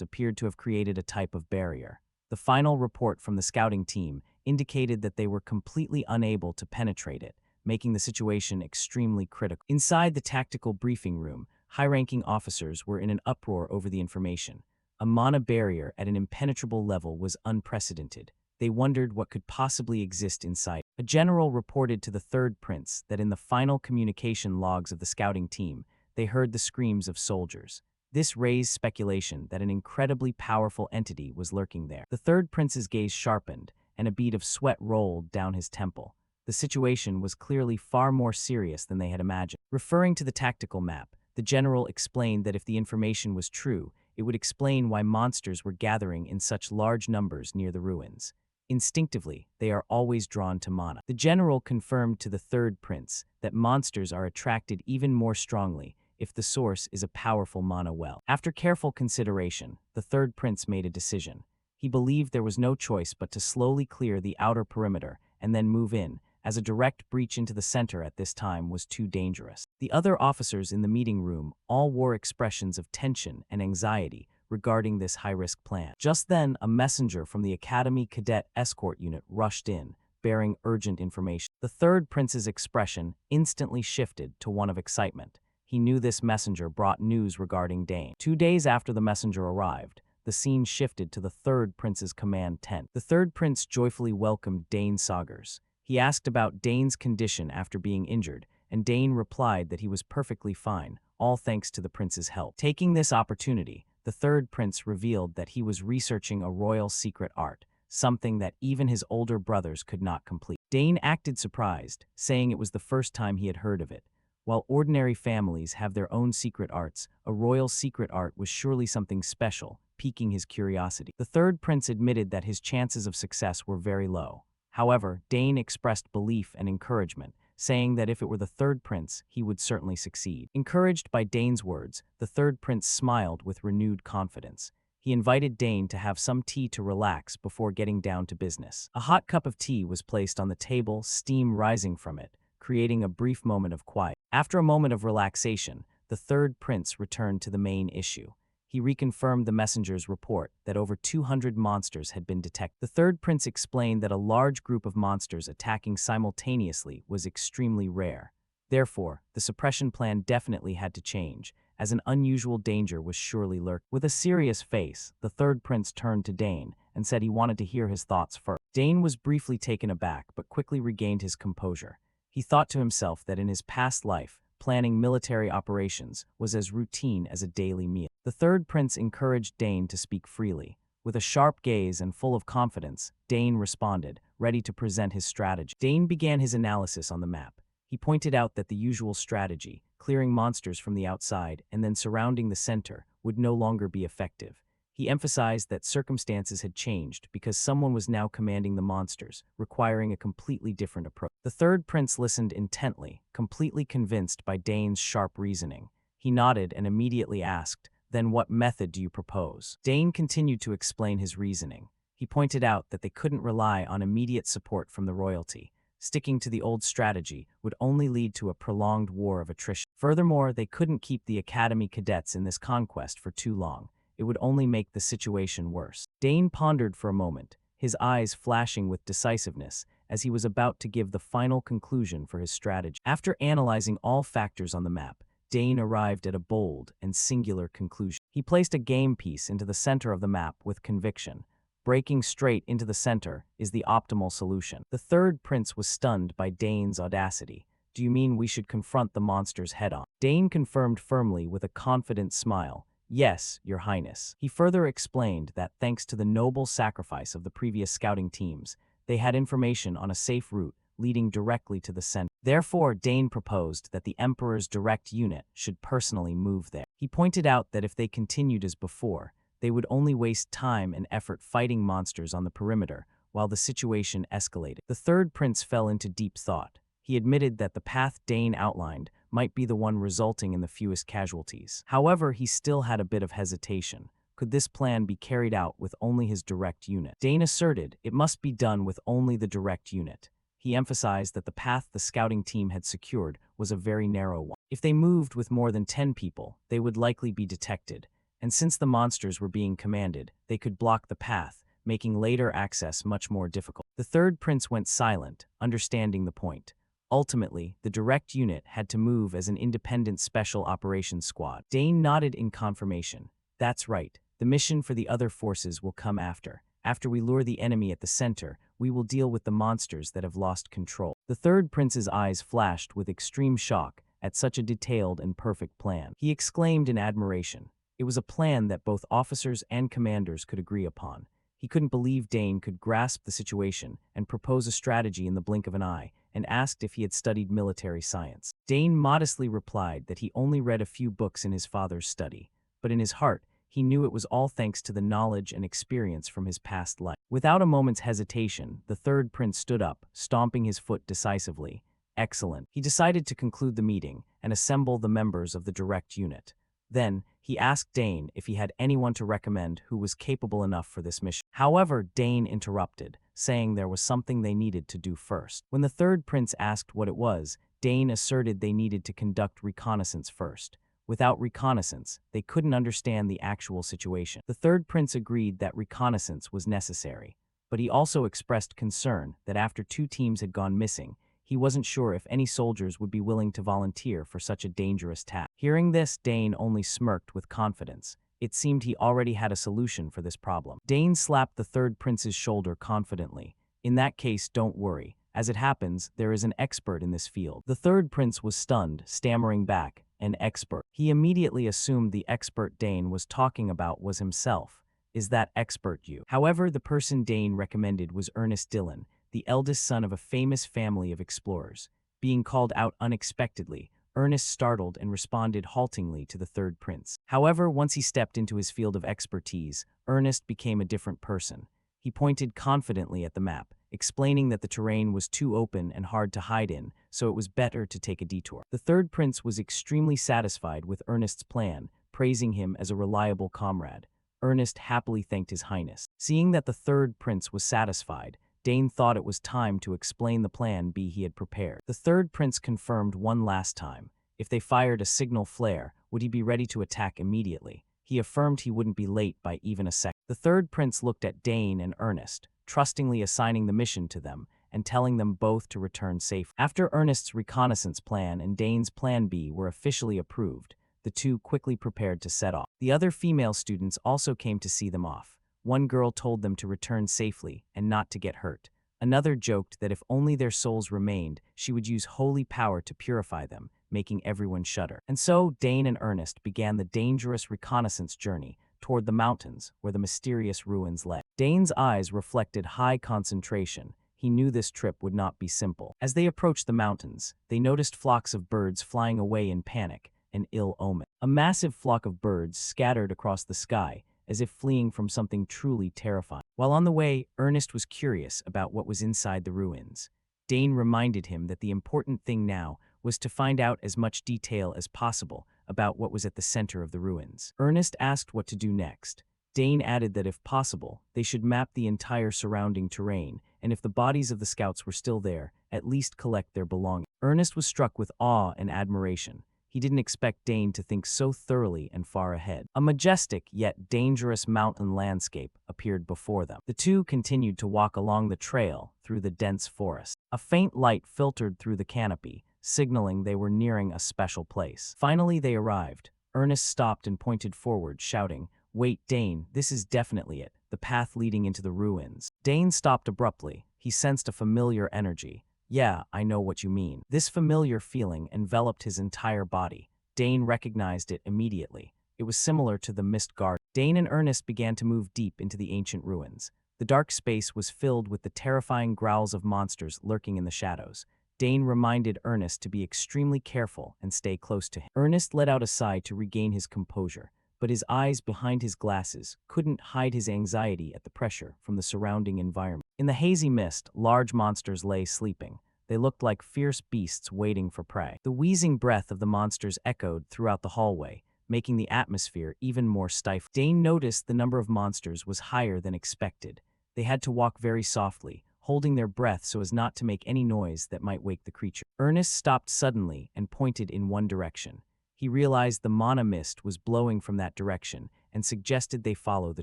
appeared to have created a type of barrier. The final report from the scouting team indicated that they were completely unable to penetrate it, making the situation extremely critical. Inside the tactical briefing room, high-ranking officers were in an uproar over the information. A mana barrier at an impenetrable level was unprecedented. They wondered what could possibly exist inside. A general reported to the third prince that in the final communication logs of the scouting team, they heard the screams of soldiers. This raised speculation that an incredibly powerful entity was lurking there. The third prince's gaze sharpened, and a bead of sweat rolled down his temple. The situation was clearly far more serious than they had imagined. Referring to the tactical map, the general explained that if the information was true, it would explain why monsters were gathering in such large numbers near the ruins. Instinctively, they are always drawn to mana. The general confirmed to the third prince that monsters are attracted even more strongly if the source is a powerful mana well. After careful consideration, the third prince made a decision. He believed there was no choice but to slowly clear the outer perimeter and then move in, as a direct breach into the center at this time was too dangerous. The other officers in the meeting room all wore expressions of tension and anxiety regarding this high-risk plan. Just then, a messenger from the Academy Cadet Escort Unit rushed in, bearing urgent information. The third prince's expression instantly shifted to one of excitement. He knew this messenger brought news regarding Dane. 2 days after the messenger arrived, the scene shifted to the third prince's command tent. The third prince joyfully welcomed Dane Saugers. He asked about Dane's condition after being injured, and Dane replied that he was perfectly fine, all thanks to the prince's help. Taking this opportunity, the third prince revealed that he was researching a royal secret art, something that even his older brothers could not complete. Dane acted surprised, saying it was the first time he had heard of it. While ordinary families have their own secret arts, a royal secret art was surely something special, piquing his curiosity. The third prince admitted that his chances of success were very low. However, Dane expressed belief and encouragement, saying that if it were the third prince, he would certainly succeed. Encouraged by Dane's words, the third prince smiled with renewed confidence. He invited Dane to have some tea to relax before getting down to business. A hot cup of tea was placed on the table, steam rising from it, creating a brief moment of quiet. After a moment of relaxation, the third prince returned to the main issue. He reconfirmed the messenger's report that over 200 monsters had been detected. The third prince explained that a large group of monsters attacking simultaneously was extremely rare. Therefore, the suppression plan definitely had to change, as an unusual danger was surely lurking. With a serious face, the third prince turned to Dane and said he wanted to hear his thoughts first. Dane was briefly taken aback but quickly regained his composure. He thought to himself that in his past life, planning military operations was as routine as a daily meal. The third prince encouraged Dane to speak freely. With a sharp gaze and full of confidence, Dane responded, ready to present his strategy. Dane began his analysis on the map. He pointed out that the usual strategy, clearing monsters from the outside and then surrounding the center, would no longer be effective. He emphasized that circumstances had changed because someone was now commanding the monsters, requiring a completely different approach. The third prince listened intently, completely convinced by Dane's sharp reasoning. He nodded and immediately asked, "Then what method do you propose?" Dane continued to explain his reasoning. He pointed out that they couldn't rely on immediate support from the royalty. Sticking to the old strategy would only lead to a prolonged war of attrition. Furthermore, they couldn't keep the Academy cadets in this conquest for too long. It would only make the situation worse. Dane pondered for a moment, his eyes flashing with decisiveness, as he was about to give the final conclusion for his strategy. After analyzing all factors on the map, Dane arrived at a bold and singular conclusion. He placed a game piece into the center of the map with conviction. Breaking straight into the center is the optimal solution. The third prince was stunned by Dane's audacity. Do you mean we should confront the monsters head-on? Dane confirmed firmly with a confident smile. Yes, Your Highness. He further explained that thanks to the noble sacrifice of the previous scouting teams, they had information on a safe route leading directly to the center. Therefore, Dane proposed that the Emperor's direct unit should personally move there. He pointed out that if they continued as before, they would only waste time and effort fighting monsters on the perimeter, while the situation escalated. The third prince fell into deep thought. He admitted that the path Dane outlined might be the one resulting in the fewest casualties. However, he still had a bit of hesitation. Could this plan be carried out with only his direct unit? Dane asserted it must be done with only the direct unit. He emphasized that the path the scouting team had secured was a very narrow one. If they moved with more than 10 people, they would likely be detected, and since the monsters were being commanded, they could block the path, making later access much more difficult. The third prince went silent, understanding the point. Ultimately, the direct unit had to move as an independent special operations squad. Dane nodded in confirmation. That's right. The mission for the other forces will come after. After we lure the enemy at the center, we will deal with the monsters that have lost control. The third prince's eyes flashed with extreme shock at such a detailed and perfect plan. He exclaimed in admiration. It was a plan that both officers and commanders could agree upon. He couldn't believe Dane could grasp the situation and propose a strategy in the blink of an eye, and asked if he had studied military science. Dane modestly replied that he only read a few books in his father's study, but in his heart, he knew it was all thanks to the knowledge and experience from his past life. Without a moment's hesitation, the third prince stood up, stomping his foot decisively. Excellent. He decided to conclude the meeting and assemble the members of the direct unit. Then, he asked Dane if he had anyone to recommend who was capable enough for this mission. However, Dane interrupted, saying there was something they needed to do first. When the third prince asked what it was, Dane asserted they needed to conduct reconnaissance first. Without reconnaissance, they couldn't understand the actual situation. The third prince agreed that reconnaissance was necessary, but he also expressed concern that after 2 teams had gone missing, he wasn't sure if any soldiers would be willing to volunteer for such a dangerous task. Hearing this, Dane only smirked with confidence. It seemed he already had a solution for this problem. Dane slapped the third prince's shoulder confidently. In that case, don't worry. As it happens, there is an expert in this field. The third prince was stunned, stammering back, an expert. He immediately assumed the expert Dane was talking about was himself. Is that expert you? However, the person Dane recommended was Ernest Dillon, the eldest son of a famous family of explorers. Being called out unexpectedly, Ernest startled and responded haltingly to the third prince. However, once he stepped into his field of expertise, Ernest became a different person. He pointed confidently at the map, explaining that the terrain was too open and hard to hide in, so it was better to take a detour. The third prince was extremely satisfied with Ernest's plan, praising him as a reliable comrade. Ernest happily thanked his highness. Seeing that the third prince was satisfied, Dane thought it was time to explain the plan B he had prepared. The third prince confirmed one last time. If they fired a signal flare, would he be ready to attack immediately? He affirmed he wouldn't be late by even a second. The third prince looked at Dane and Ernest, trustingly assigning the mission to them and telling them both to return safe. After Ernest's reconnaissance plan and Dane's plan B were officially approved, the two quickly prepared to set off. The other female students also came to see them off. One girl told them to return safely and not to get hurt. Another joked that if only their souls remained, she would use holy power to purify them, making everyone shudder. And so, Dane and Ernest began the dangerous reconnaissance journey toward the mountains where the mysterious ruins lay. Dane's eyes reflected high concentration. He knew this trip would not be simple. As they approached the mountains, they noticed flocks of birds flying away in panic, an ill omen. A massive flock of birds scattered across the sky, as if fleeing from something truly terrifying. While on the way, Ernest was curious about what was inside the ruins. Dane reminded him that the important thing now was to find out as much detail as possible about what was at the center of the ruins. Ernest asked what to do next. Dane added that if possible, they should map the entire surrounding terrain, and if the bodies of the scouts were still there, at least collect their belongings. Ernest was struck with awe and admiration. He He didn't expect Dane to think so thoroughly and far ahead. A majestic yet dangerous mountain landscape appeared before them. The two continued to walk along the trail through the dense forest. A faint light filtered through the canopy, signaling they were nearing a special place. Finally, they arrived. Ernest stopped and pointed forward, shouting, "Wait, Dane, this is definitely it, the path leading into the ruins." Dane stopped abruptly. He sensed a familiar energy. "Yeah, I know what you mean." This familiar feeling enveloped his entire body. Dane recognized it immediately. It was similar to the mist guard. Dane and Ernest began to move deep into the ancient ruins. The dark space was filled with the terrifying growls of monsters lurking in the shadows. Dane reminded Ernest to be extremely careful and stay close to him. Ernest let out a sigh to regain his composure, but his eyes behind his glasses couldn't hide his anxiety at the pressure from the surrounding environment. In the hazy mist, large monsters lay sleeping. They looked like fierce beasts waiting for prey. The wheezing breath of the monsters echoed throughout the hallway, making the atmosphere even more stifling. Dane noticed the number of monsters was higher than expected. They had to walk very softly, holding their breath so as not to make any noise that might wake the creature. Ernest stopped suddenly and pointed in one direction. He realized the mana mist was blowing from that direction and suggested they follow the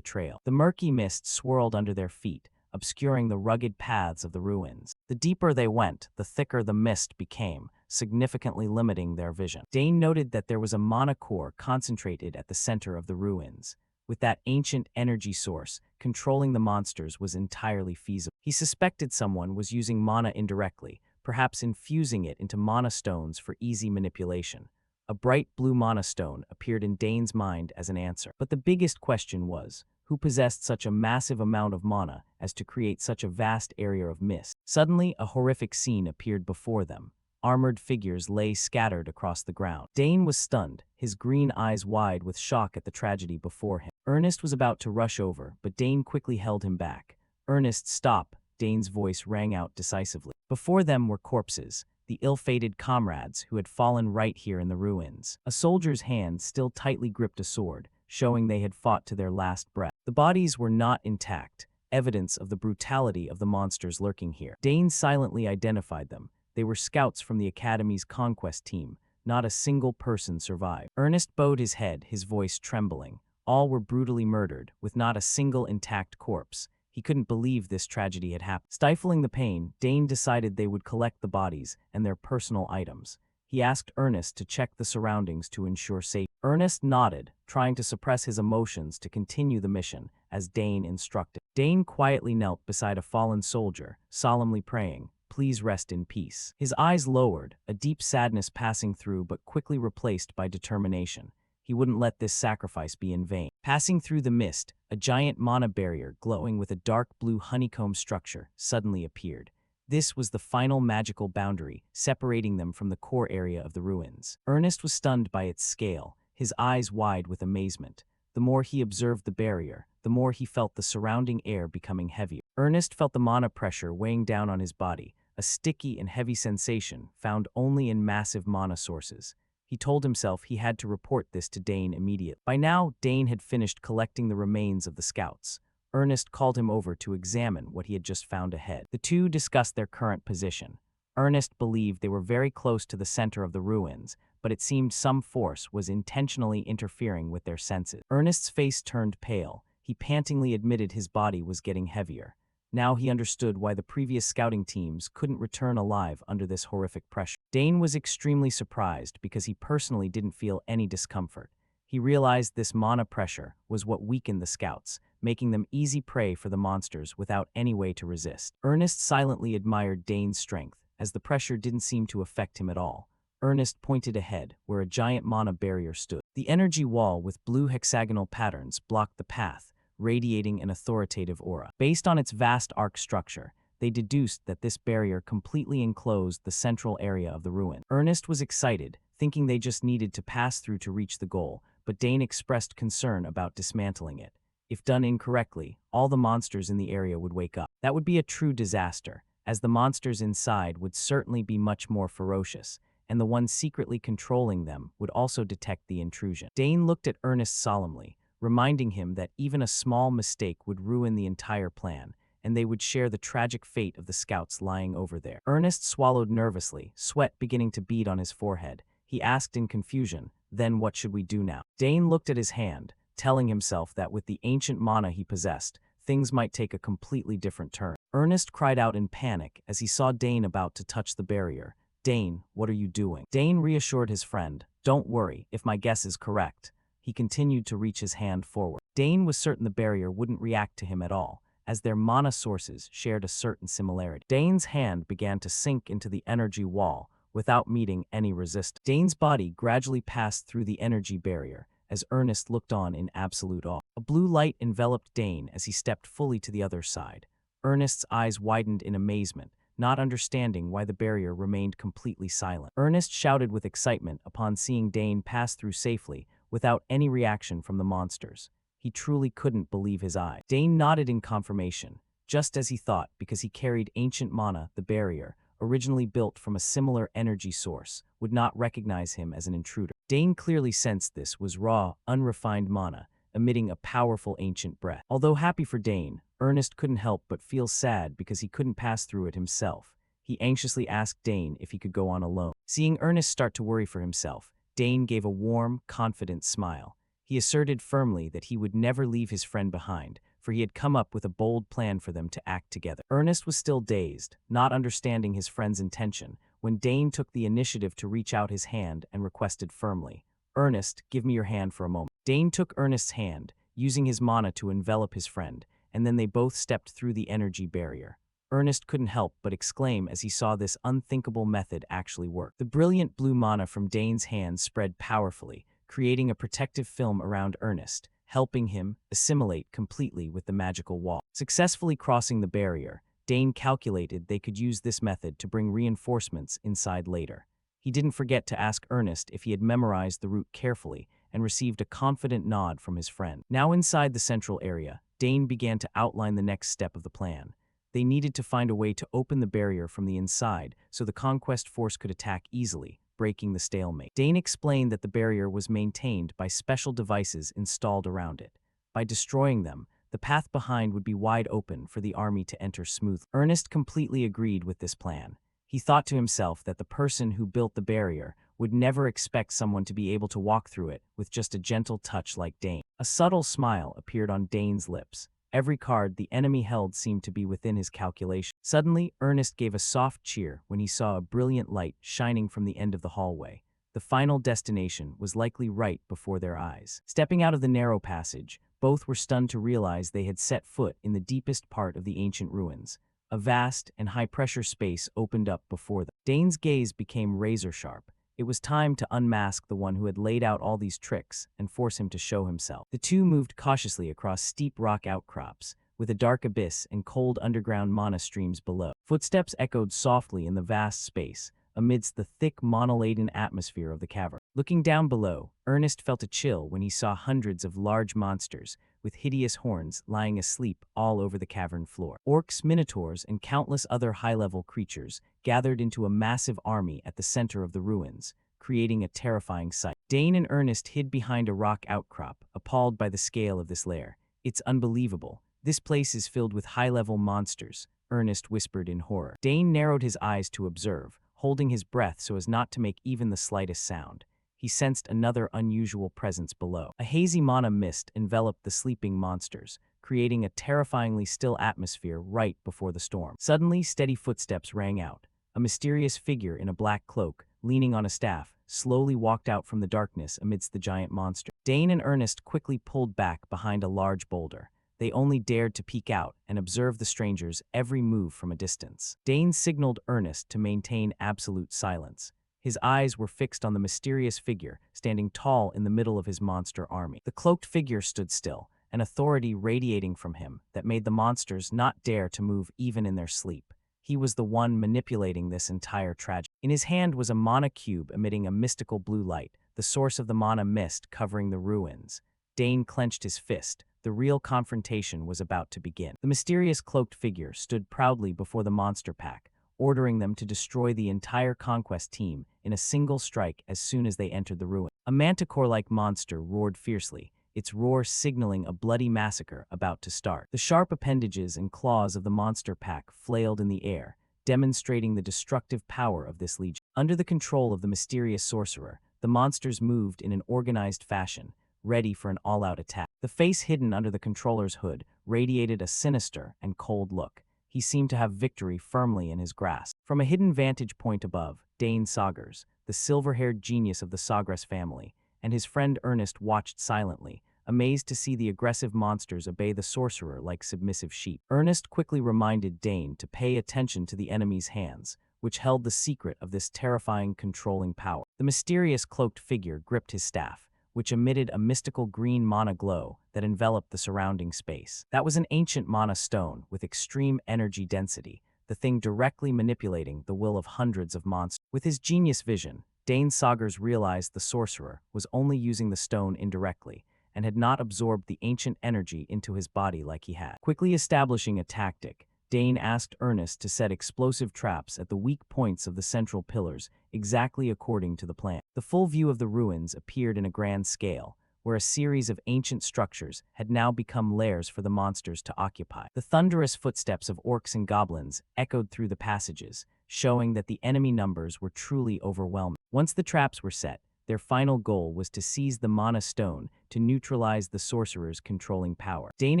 trail. The murky mist swirled under their feet, obscuring the rugged paths of the ruins. The deeper they went, the thicker the mist became, significantly limiting their vision. Dane noted that there was a mana core concentrated at the center of the ruins. With that ancient energy source, controlling the monsters was entirely feasible. He suspected someone was using mana indirectly, perhaps infusing it into mana stones for easy manipulation. A bright blue mana stone appeared in Dane's mind as an answer. But the biggest question was, who possessed such a massive amount of mana as to create such a vast area of mist? Suddenly, a horrific scene appeared before them. Armored figures lay scattered across the ground. Dane was stunned, his green eyes wide with shock at the tragedy before him. Ernest was about to rush over, but Dane quickly held him back. "Ernest, stop!" Dane's voice rang out decisively. Before them were corpses, the ill-fated comrades who had fallen right here in the ruins. A soldier's hand still tightly gripped a sword, showing they had fought to their last breath. The bodies were not intact, evidence of the brutality of the monsters lurking here. Dane silently identified them. They were scouts from the Academy's conquest team. Not a single person survived. Ernest bowed his head, his voice trembling. All were brutally murdered, with not a single intact corpse. He couldn't believe this tragedy had happened. Stifling the pain, Dane decided they would collect the bodies and their personal items. He asked Ernest to check the surroundings to ensure safety. Ernest nodded, trying to suppress his emotions to continue the mission, as Dane instructed. Dane quietly knelt beside a fallen soldier, solemnly praying, "Please rest in peace." His eyes lowered, a deep sadness passing through but quickly replaced by determination. He wouldn't let this sacrifice be in vain. Passing through the mist, a giant mana barrier glowing with a dark blue honeycomb structure suddenly appeared. This was the final magical boundary, separating them from the core area of the ruins. Ernest was stunned by its scale, his eyes wide with amazement. The more he observed the barrier, the more he felt the surrounding air becoming heavier. Ernest felt the mana pressure weighing down on his body, a sticky and heavy sensation found only in massive mana sources. He told himself he had to report this to Dane immediately. By now, Dane had finished collecting the remains of the scouts. Ernest called him over to examine what he had just found ahead. The two discussed their current position. Ernest believed they were very close to the center of the ruins, but it seemed some force was intentionally interfering with their senses. Ernest's face turned pale. He pantingly admitted his body was getting heavier. Now he understood why the previous scouting teams couldn't return alive under this horrific pressure. Dane was extremely surprised because he personally didn't feel any discomfort. He realized this mana pressure was what weakened the scouts, making them easy prey for the monsters without any way to resist. Ernest silently admired Dane's strength, as the pressure didn't seem to affect him at all. Ernest pointed ahead, where a giant mana barrier stood. The energy wall with blue hexagonal patterns blocked the path, radiating an authoritative aura. Based on its vast arc structure, they deduced that this barrier completely enclosed the central area of the ruin. Ernest was excited, thinking they just needed to pass through to reach the goal, but Dane expressed concern about dismantling it. If done incorrectly, all the monsters in the area would wake up. That would be a true disaster, as the monsters inside would certainly be much more ferocious, and the ones secretly controlling them would also detect the intrusion. Dane looked at Ernest solemnly, reminding him that even a small mistake would ruin the entire plan, and they would share the tragic fate of the scouts lying over there. Ernest swallowed nervously, sweat beginning to bead on his forehead. He asked in confusion, "Then what should we do now?" Dane looked at his hand, telling himself that with the ancient mana he possessed, things might take a completely different turn. Ernest cried out in panic as he saw Dane about to touch the barrier. "Dane, what are you doing?" Dane reassured his friend, "Don't worry, if my guess is correct." He continued to reach his hand forward. Dane was certain the barrier wouldn't react to him at all, as their mana sources shared a certain similarity. Dane's hand began to sink into the energy wall without meeting any resistance. Dane's body gradually passed through the energy barrier as Ernest looked on in absolute awe. A blue light enveloped Dane as he stepped fully to the other side. Ernest's eyes widened in amazement, not understanding why the barrier remained completely silent. Ernest shouted with excitement upon seeing Dane pass through safely without any reaction from the monsters. He truly couldn't believe his eyes. Dane nodded in confirmation, just as he thought, because he carried ancient mana, the barrier, originally built from a similar energy source, would not recognize him as an intruder. Dane clearly sensed this was raw, unrefined mana, emitting a powerful ancient breath. Although happy for Dane, Ernest couldn't help but feel sad because he couldn't pass through it himself. He anxiously asked Dane if he could go on alone. Seeing Ernest start to worry for himself, Dane gave a warm, confident smile. He asserted firmly that he would never leave his friend behind, for he had come up with a bold plan for them to act together. Ernest was still dazed, not understanding his friend's intention, when Dane took the initiative to reach out his hand and requested firmly, "Ernest, give me your hand for a moment." Dane took Ernest's hand, using his mana to envelop his friend, and then they both stepped through the energy barrier. Ernest couldn't help but exclaim as he saw this unthinkable method actually work. The brilliant blue mana from Dane's hand spread powerfully, creating a protective film around Ernest, helping him assimilate completely with the magical wall. Successfully crossing the barrier, Dane calculated they could use this method to bring reinforcements inside later. He didn't forget to ask Ernest if he had memorized the route carefully and received a confident nod from his friend. Now inside the central area, Dane began to outline the next step of the plan. They needed to find a way to open the barrier from the inside so the conquest force could attack easily, breaking the stalemate. Dane explained that the barrier was maintained by special devices installed around it. By destroying them, the path behind would be wide open for the army to enter smoothly. Ernest completely agreed with this plan. He thought to himself that the person who built the barrier would never expect someone to be able to walk through it with just a gentle touch like Dane. A subtle smile appeared on Dane's lips. Every card the enemy held seemed to be within his calculation. Suddenly, Ernest gave a soft cheer when he saw a brilliant light shining from the end of the hallway. The final destination was likely right before their eyes. Stepping out of the narrow passage, both were stunned to realize they had set foot in the deepest part of the ancient ruins. A vast and high-pressure space opened up before them. Dane's gaze became razor-sharp. It was time to unmask the one who had laid out all these tricks and force him to show himself. The two moved cautiously across steep rock outcrops, with a dark abyss and cold underground mana streams below. Footsteps echoed softly in the vast space, amidst the thick mana-laden atmosphere of the cavern. Looking down below, Ernest felt a chill when he saw hundreds of large monsters with hideous horns lying asleep all over the cavern floor. Orcs, minotaurs, and countless other high-level creatures gathered into a massive army at the center of the ruins, creating a terrifying sight. Dane and Ernest hid behind a rock outcrop, appalled by the scale of this lair. "It's unbelievable. This place is filled with high-level monsters," Ernest whispered in horror. Dane narrowed his eyes to observe, holding his breath so as not to make even the slightest sound. He sensed another unusual presence below. A hazy mana mist enveloped the sleeping monsters, creating a terrifyingly still atmosphere right before the storm. Suddenly, steady footsteps rang out. A mysterious figure in a black cloak, leaning on a staff, slowly walked out from the darkness amidst the giant monster. Dane and Ernest quickly pulled back behind a large boulder. They only dared to peek out and observe the stranger's every move from a distance. Dane signaled Ernest to maintain absolute silence. His eyes were fixed on the mysterious figure standing tall in the middle of his monster army. The cloaked figure stood still, an authority radiating from him that made the monsters not dare to move even in their sleep. He was the one manipulating this entire tragedy. In his hand was a mana cube emitting a mystical blue light, the source of the mana mist covering the ruins. Dane clenched his fist. The real confrontation was about to begin. The mysterious cloaked figure stood proudly before the monster pack, ordering them to destroy the entire conquest team in a single strike as soon as they entered the ruin. A manticore-like monster roared fiercely, its roar signaling a bloody massacre about to start. The sharp appendages and claws of the monster pack flailed in the air, demonstrating the destructive power of this legion. Under the control of the mysterious sorcerer, the monsters moved in an organized fashion, ready for an all-out attack. The face hidden under the controller's hood radiated a sinister and cold look. He seemed to have victory firmly in his grasp. From a hidden vantage point above, Dane Saugers, the silver-haired genius of the Sagres family, and his friend Ernest watched silently, amazed to see the aggressive monsters obey the sorcerer like submissive sheep. Ernest quickly reminded Dane to pay attention to the enemy's hands, which held the secret of this terrifying controlling power. The mysterious cloaked figure gripped his staff, which emitted a mystical green mana glow that enveloped the surrounding space. That was an ancient mana stone with extreme energy density, the thing directly manipulating the will of hundreds of monsters. With his genius vision, Dane Saugers realized the sorcerer was only using the stone indirectly, and had not absorbed the ancient energy into his body like he had. Quickly establishing a tactic, Dane asked Ernest to set explosive traps at the weak points of the central pillars, exactly according to the plan. The full view of the ruins appeared in a grand scale, where a series of ancient structures had now become lairs for the monsters to occupy. The thunderous footsteps of orcs and goblins echoed through the passages, showing that the enemy numbers were truly overwhelming. Once the traps were set, their final goal was to seize the mana stone to neutralize the sorcerer's controlling power. Dane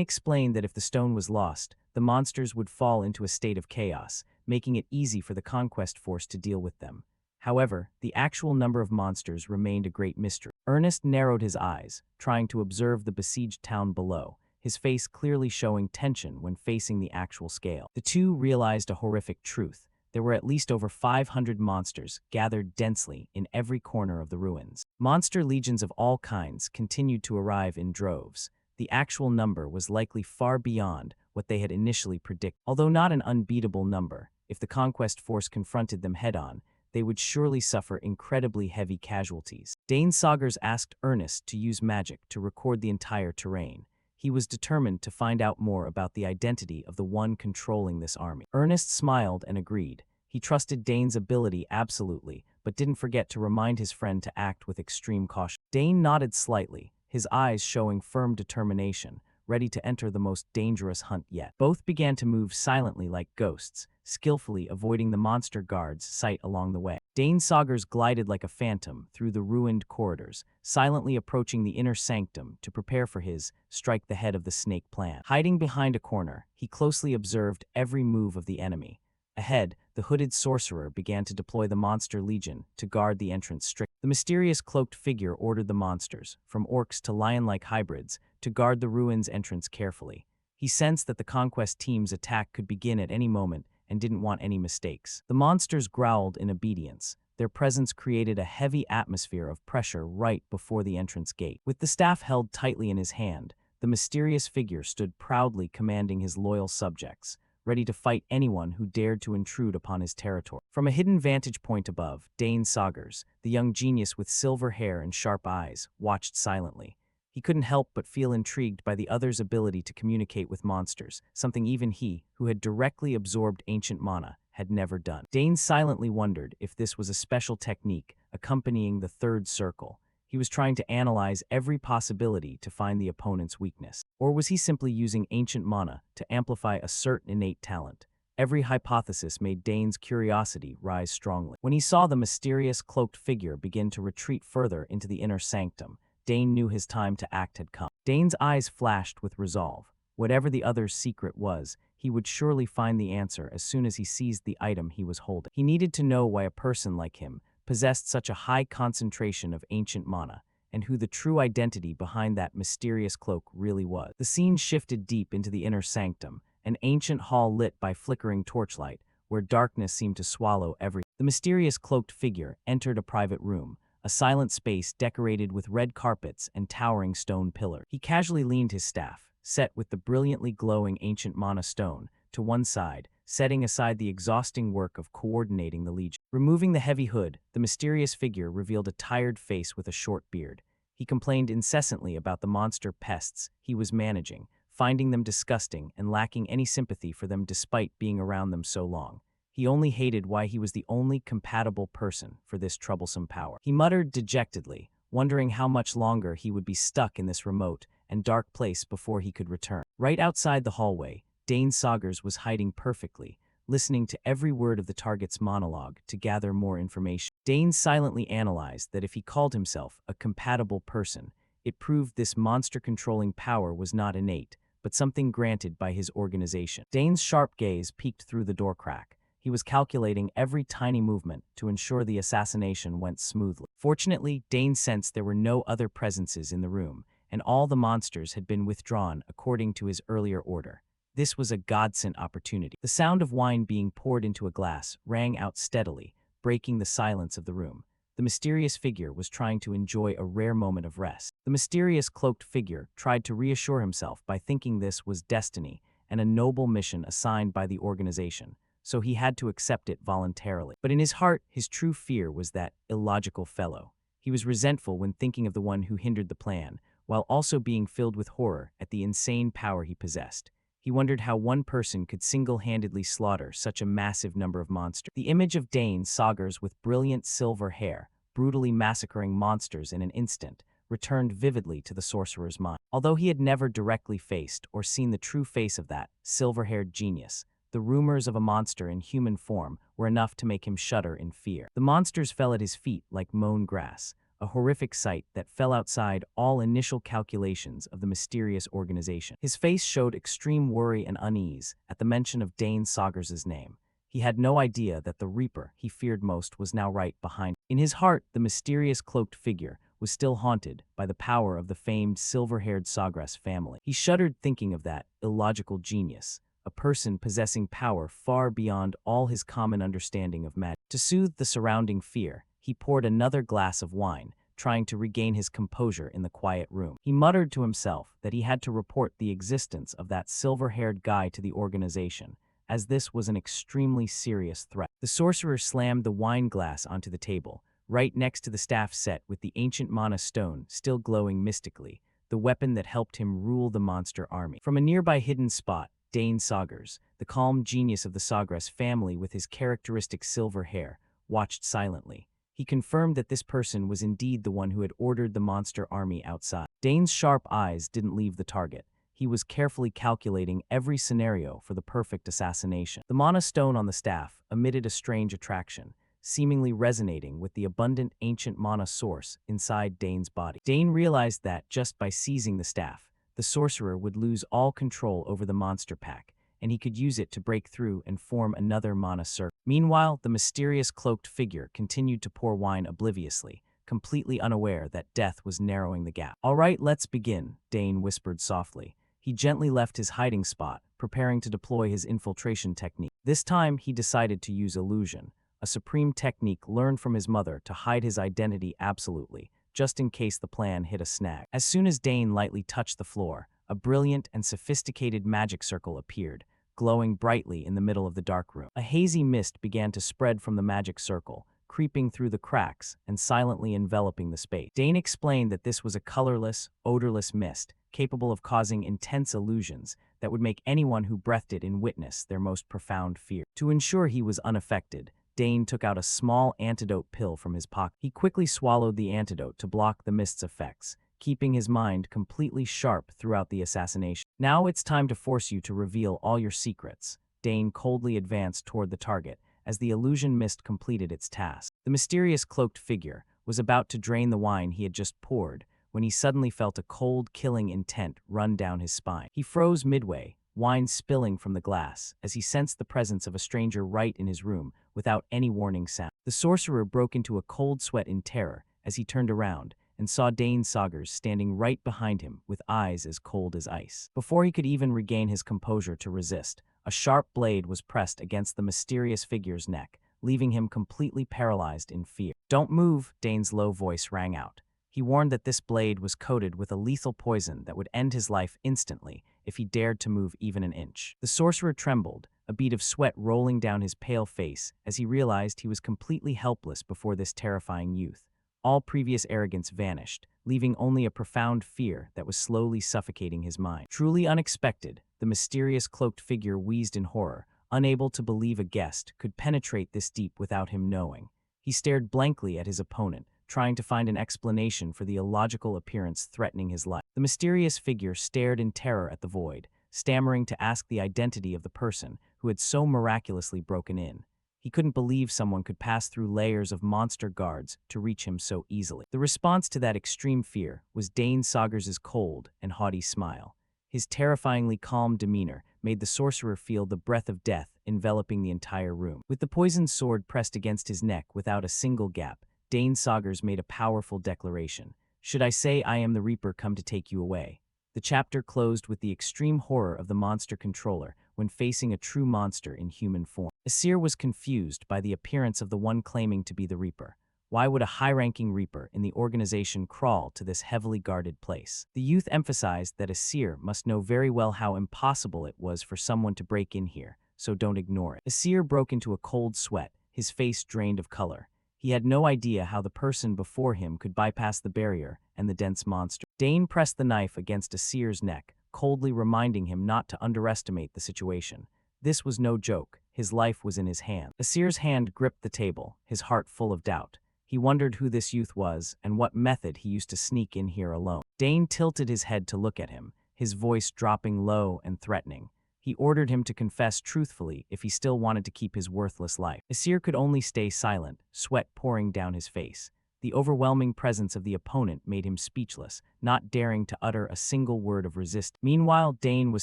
explained that if the stone was lost, the monsters would fall into a state of chaos, making it easy for the conquest force to deal with them. However, the actual number of monsters remained a great mystery. Ernest narrowed his eyes, trying to observe the besieged town below, his face clearly showing tension when facing the actual scale. The two realized a horrific truth. There were at least over 500 monsters gathered densely in every corner of the ruins. Monster legions of all kinds continued to arrive in droves. The actual number was likely far beyond what they had initially predicted. Although not an unbeatable number, if the conquest force confronted them head-on, they would surely suffer incredibly heavy casualties. Dane Saugers asked Ernest to use magic to record the entire terrain. He was determined to find out more about the identity of the one controlling this army. Ernest smiled and agreed. He trusted Dane's ability absolutely, but didn't forget to remind his friend to act with extreme caution. Dane nodded slightly, his eyes showing firm determination, ready to enter the most dangerous hunt yet. Both began to move silently like ghosts, skillfully avoiding the monster guards' sight along the way. Dane Saugers glided like a phantom through the ruined corridors, silently approaching the inner sanctum to prepare for his strike the head of the snake plan. Hiding behind a corner, he closely observed every move of the enemy. Ahead, the hooded sorcerer began to deploy the monster legion to guard the entrance strictly. The mysterious cloaked figure ordered the monsters, from orcs to lion-like hybrids, to guard the ruins' entrance carefully. He sensed that the conquest team's attack could begin at any moment and didn't want any mistakes. The monsters growled in obedience. Their presence created a heavy atmosphere of pressure right before the entrance gate. With the staff held tightly in his hand, the mysterious figure stood proudly commanding his loyal subjects, ready to fight anyone who dared to intrude upon his territory. From a hidden vantage point above, Dane Saugers, the young genius with silver hair and sharp eyes, watched silently. He couldn't help but feel intrigued by the other's ability to communicate with monsters, something even he, who had directly absorbed ancient mana, had never done. Dane silently wondered if this was a special technique accompanying the third circle. He was trying to analyze every possibility to find the opponent's weakness. Or was he simply using ancient mana to amplify a certain innate talent? Every hypothesis made Dane's curiosity rise strongly. When he saw the mysterious cloaked figure begin to retreat further into the inner sanctum, Dane knew his time to act had come. Dane's eyes flashed with resolve. Whatever the other's secret was, he would surely find the answer as soon as he seized the item he was holding. He needed to know why a person like him possessed such a high concentration of ancient mana, and who the true identity behind that mysterious cloak really was. The scene shifted deep into the inner sanctum, an ancient hall lit by flickering torchlight, where darkness seemed to swallow everything. The mysterious cloaked figure entered a private room, a silent space decorated with red carpets and towering stone pillars. He casually leaned his staff, set with the brilliantly glowing ancient mana stone, to one side, setting aside the exhausting work of coordinating the legion. Removing the heavy hood, the mysterious figure revealed a tired face with a short beard. He complained incessantly about the monster pests he was managing, finding them disgusting and lacking any sympathy for them despite being around them so long. He only hated why he was the only compatible person for this troublesome power. He muttered dejectedly, wondering how much longer he would be stuck in this remote and dark place before he could return. Right outside the hallway, Dane Saugers was hiding perfectly, listening to every word of the target's monologue to gather more information. Dane silently analyzed that if he called himself a compatible person, it proved this monster-controlling power was not innate, but something granted by his organization. Dane's sharp gaze peeked through the door crack. He was calculating every tiny movement to ensure the assassination went smoothly. Fortunately, Dane sensed there were no other presences in the room, and all the monsters had been withdrawn according to his earlier order. This was a godsend opportunity. The sound of wine being poured into a glass rang out steadily, breaking the silence of the room. The mysterious figure was trying to enjoy a rare moment of rest. The mysterious cloaked figure tried to reassure himself by thinking this was destiny and a noble mission assigned by the organization, so he had to accept it voluntarily. But in his heart, his true fear was that illogical fellow. He was resentful when thinking of the one who hindered the plan, while also being filled with horror at the insane power he possessed. He wondered how one person could single-handedly slaughter such a massive number of monsters. The image of Dane Saugers with brilliant silver hair, brutally massacring monsters in an instant, returned vividly to the sorcerer's mind. Although he had never directly faced or seen the true face of that silver-haired genius, the rumors of a monster in human form were enough to make him shudder in fear. The monsters fell at his feet like mown grass, a horrific sight that fell outside all initial calculations of the mysterious organization. His face showed extreme worry and unease at the mention of Dane Saugers' name. He had no idea that the Reaper he feared most was now right behind him. In his heart, the mysterious cloaked figure was still haunted by the power of the famed silver-haired Saugers family. He shuddered thinking of that illogical genius, a person possessing power far beyond all his common understanding of magic. To soothe the surrounding fear, he poured another glass of wine, trying to regain his composure in the quiet room. He muttered to himself that he had to report the existence of that silver-haired guy to the organization, as this was an extremely serious threat. The sorcerer slammed the wine glass onto the table, right next to the staff set with the ancient mana stone still glowing mystically, the weapon that helped him rule the monster army. From a nearby hidden spot, Dane Saugers, the calm genius of the Saugers family with his characteristic silver hair, watched silently. He confirmed that this person was indeed the one who had ordered the monster army outside. Dane's sharp eyes didn't leave the target. He was carefully calculating every scenario for the perfect assassination. The mana stone on the staff emitted a strange attraction, seemingly resonating with the abundant ancient mana source inside Dane's body. Dane realized that, just by seizing the staff, the sorcerer would lose all control over the monster pack, and he could use it to break through and form another mana circle. Meanwhile, the mysterious cloaked figure continued to pour wine obliviously, completely unaware that death was narrowing the gap. "All right, let's begin," Dane whispered softly. He gently left his hiding spot, preparing to deploy his infiltration technique. This time, he decided to use illusion, a supreme technique learned from his mother to hide his identity absolutely, just in case the plan hit a snag. As soon as Dane lightly touched the floor, a brilliant and sophisticated magic circle appeared, glowing brightly in the middle of the dark room. A hazy mist began to spread from the magic circle, creeping through the cracks and silently enveloping the space. Dane explained that this was a colorless, odorless mist, capable of causing intense illusions that would make anyone who breathed it in witness their most profound fear. To ensure he was unaffected, Dane took out a small antidote pill from his pocket. He quickly swallowed the antidote to block the mist's effects, keeping his mind completely sharp throughout the assassination. "Now it's time to force you to reveal all your secrets." Dane coldly advanced toward the target as the illusion mist completed its task. The mysterious cloaked figure was about to drain the wine he had just poured when he suddenly felt a cold, killing intent run down his spine. He froze midway, wine spilling from the glass, as he sensed the presence of a stranger right in his room without any warning sound. The sorcerer broke into a cold sweat in terror as he turned around and saw Dane Saugers standing right behind him with eyes as cold as ice. Before he could even regain his composure to resist, a sharp blade was pressed against the mysterious figure's neck, leaving him completely paralyzed in fear. "Don't move," Dane's low voice rang out. He warned that this blade was coated with a lethal poison that would end his life instantly if he dared to move even an inch. The sorcerer trembled, a bead of sweat rolling down his pale face as he realized he was completely helpless before this terrifying youth. All previous arrogance vanished, leaving only a profound fear that was slowly suffocating his mind. Truly unexpected, the mysterious cloaked figure wheezed in horror, unable to believe a guest could penetrate this deep without him knowing. He stared blankly at his opponent, trying to find an explanation for the illogical appearance threatening his life. The mysterious figure stared in terror at the void, stammering to ask the identity of the person who had so miraculously broken in. He couldn't believe someone could pass through layers of monster guards to reach him so easily. The response to that extreme fear was Dane Sagers's cold and haughty smile. His terrifyingly calm demeanor made the sorcerer feel the breath of death enveloping the entire room. With the poisoned sword pressed against his neck without a single gap, Dane Sagers made a powerful declaration. "Should I say I am the Reaper come to take you away?" The chapter closed with the extreme horror of the monster controller when facing a true monster in human form. Asir was confused by the appearance of the one claiming to be the Reaper. Why would a high-ranking Reaper in the organization crawl to this heavily guarded place? The youth emphasized that Asir must know very well how impossible it was for someone to break in here, so don't ignore it. Asir broke into a cold sweat, his face drained of color. He had no idea how the person before him could bypass the barrier and the dense monster. Dane pressed the knife against Asir's neck, coldly reminding him not to underestimate the situation. This was no joke. His life was in his hand. Asir's hand gripped the table, his heart full of doubt. He wondered who this youth was and what method he used to sneak in here alone. Dane tilted his head to look at him, his voice dropping low and threatening. He ordered him to confess truthfully if he still wanted to keep his worthless life. Asir could only stay silent, sweat pouring down his face. The overwhelming presence of the opponent made him speechless, not daring to utter a single word of resistance. Meanwhile, Dane was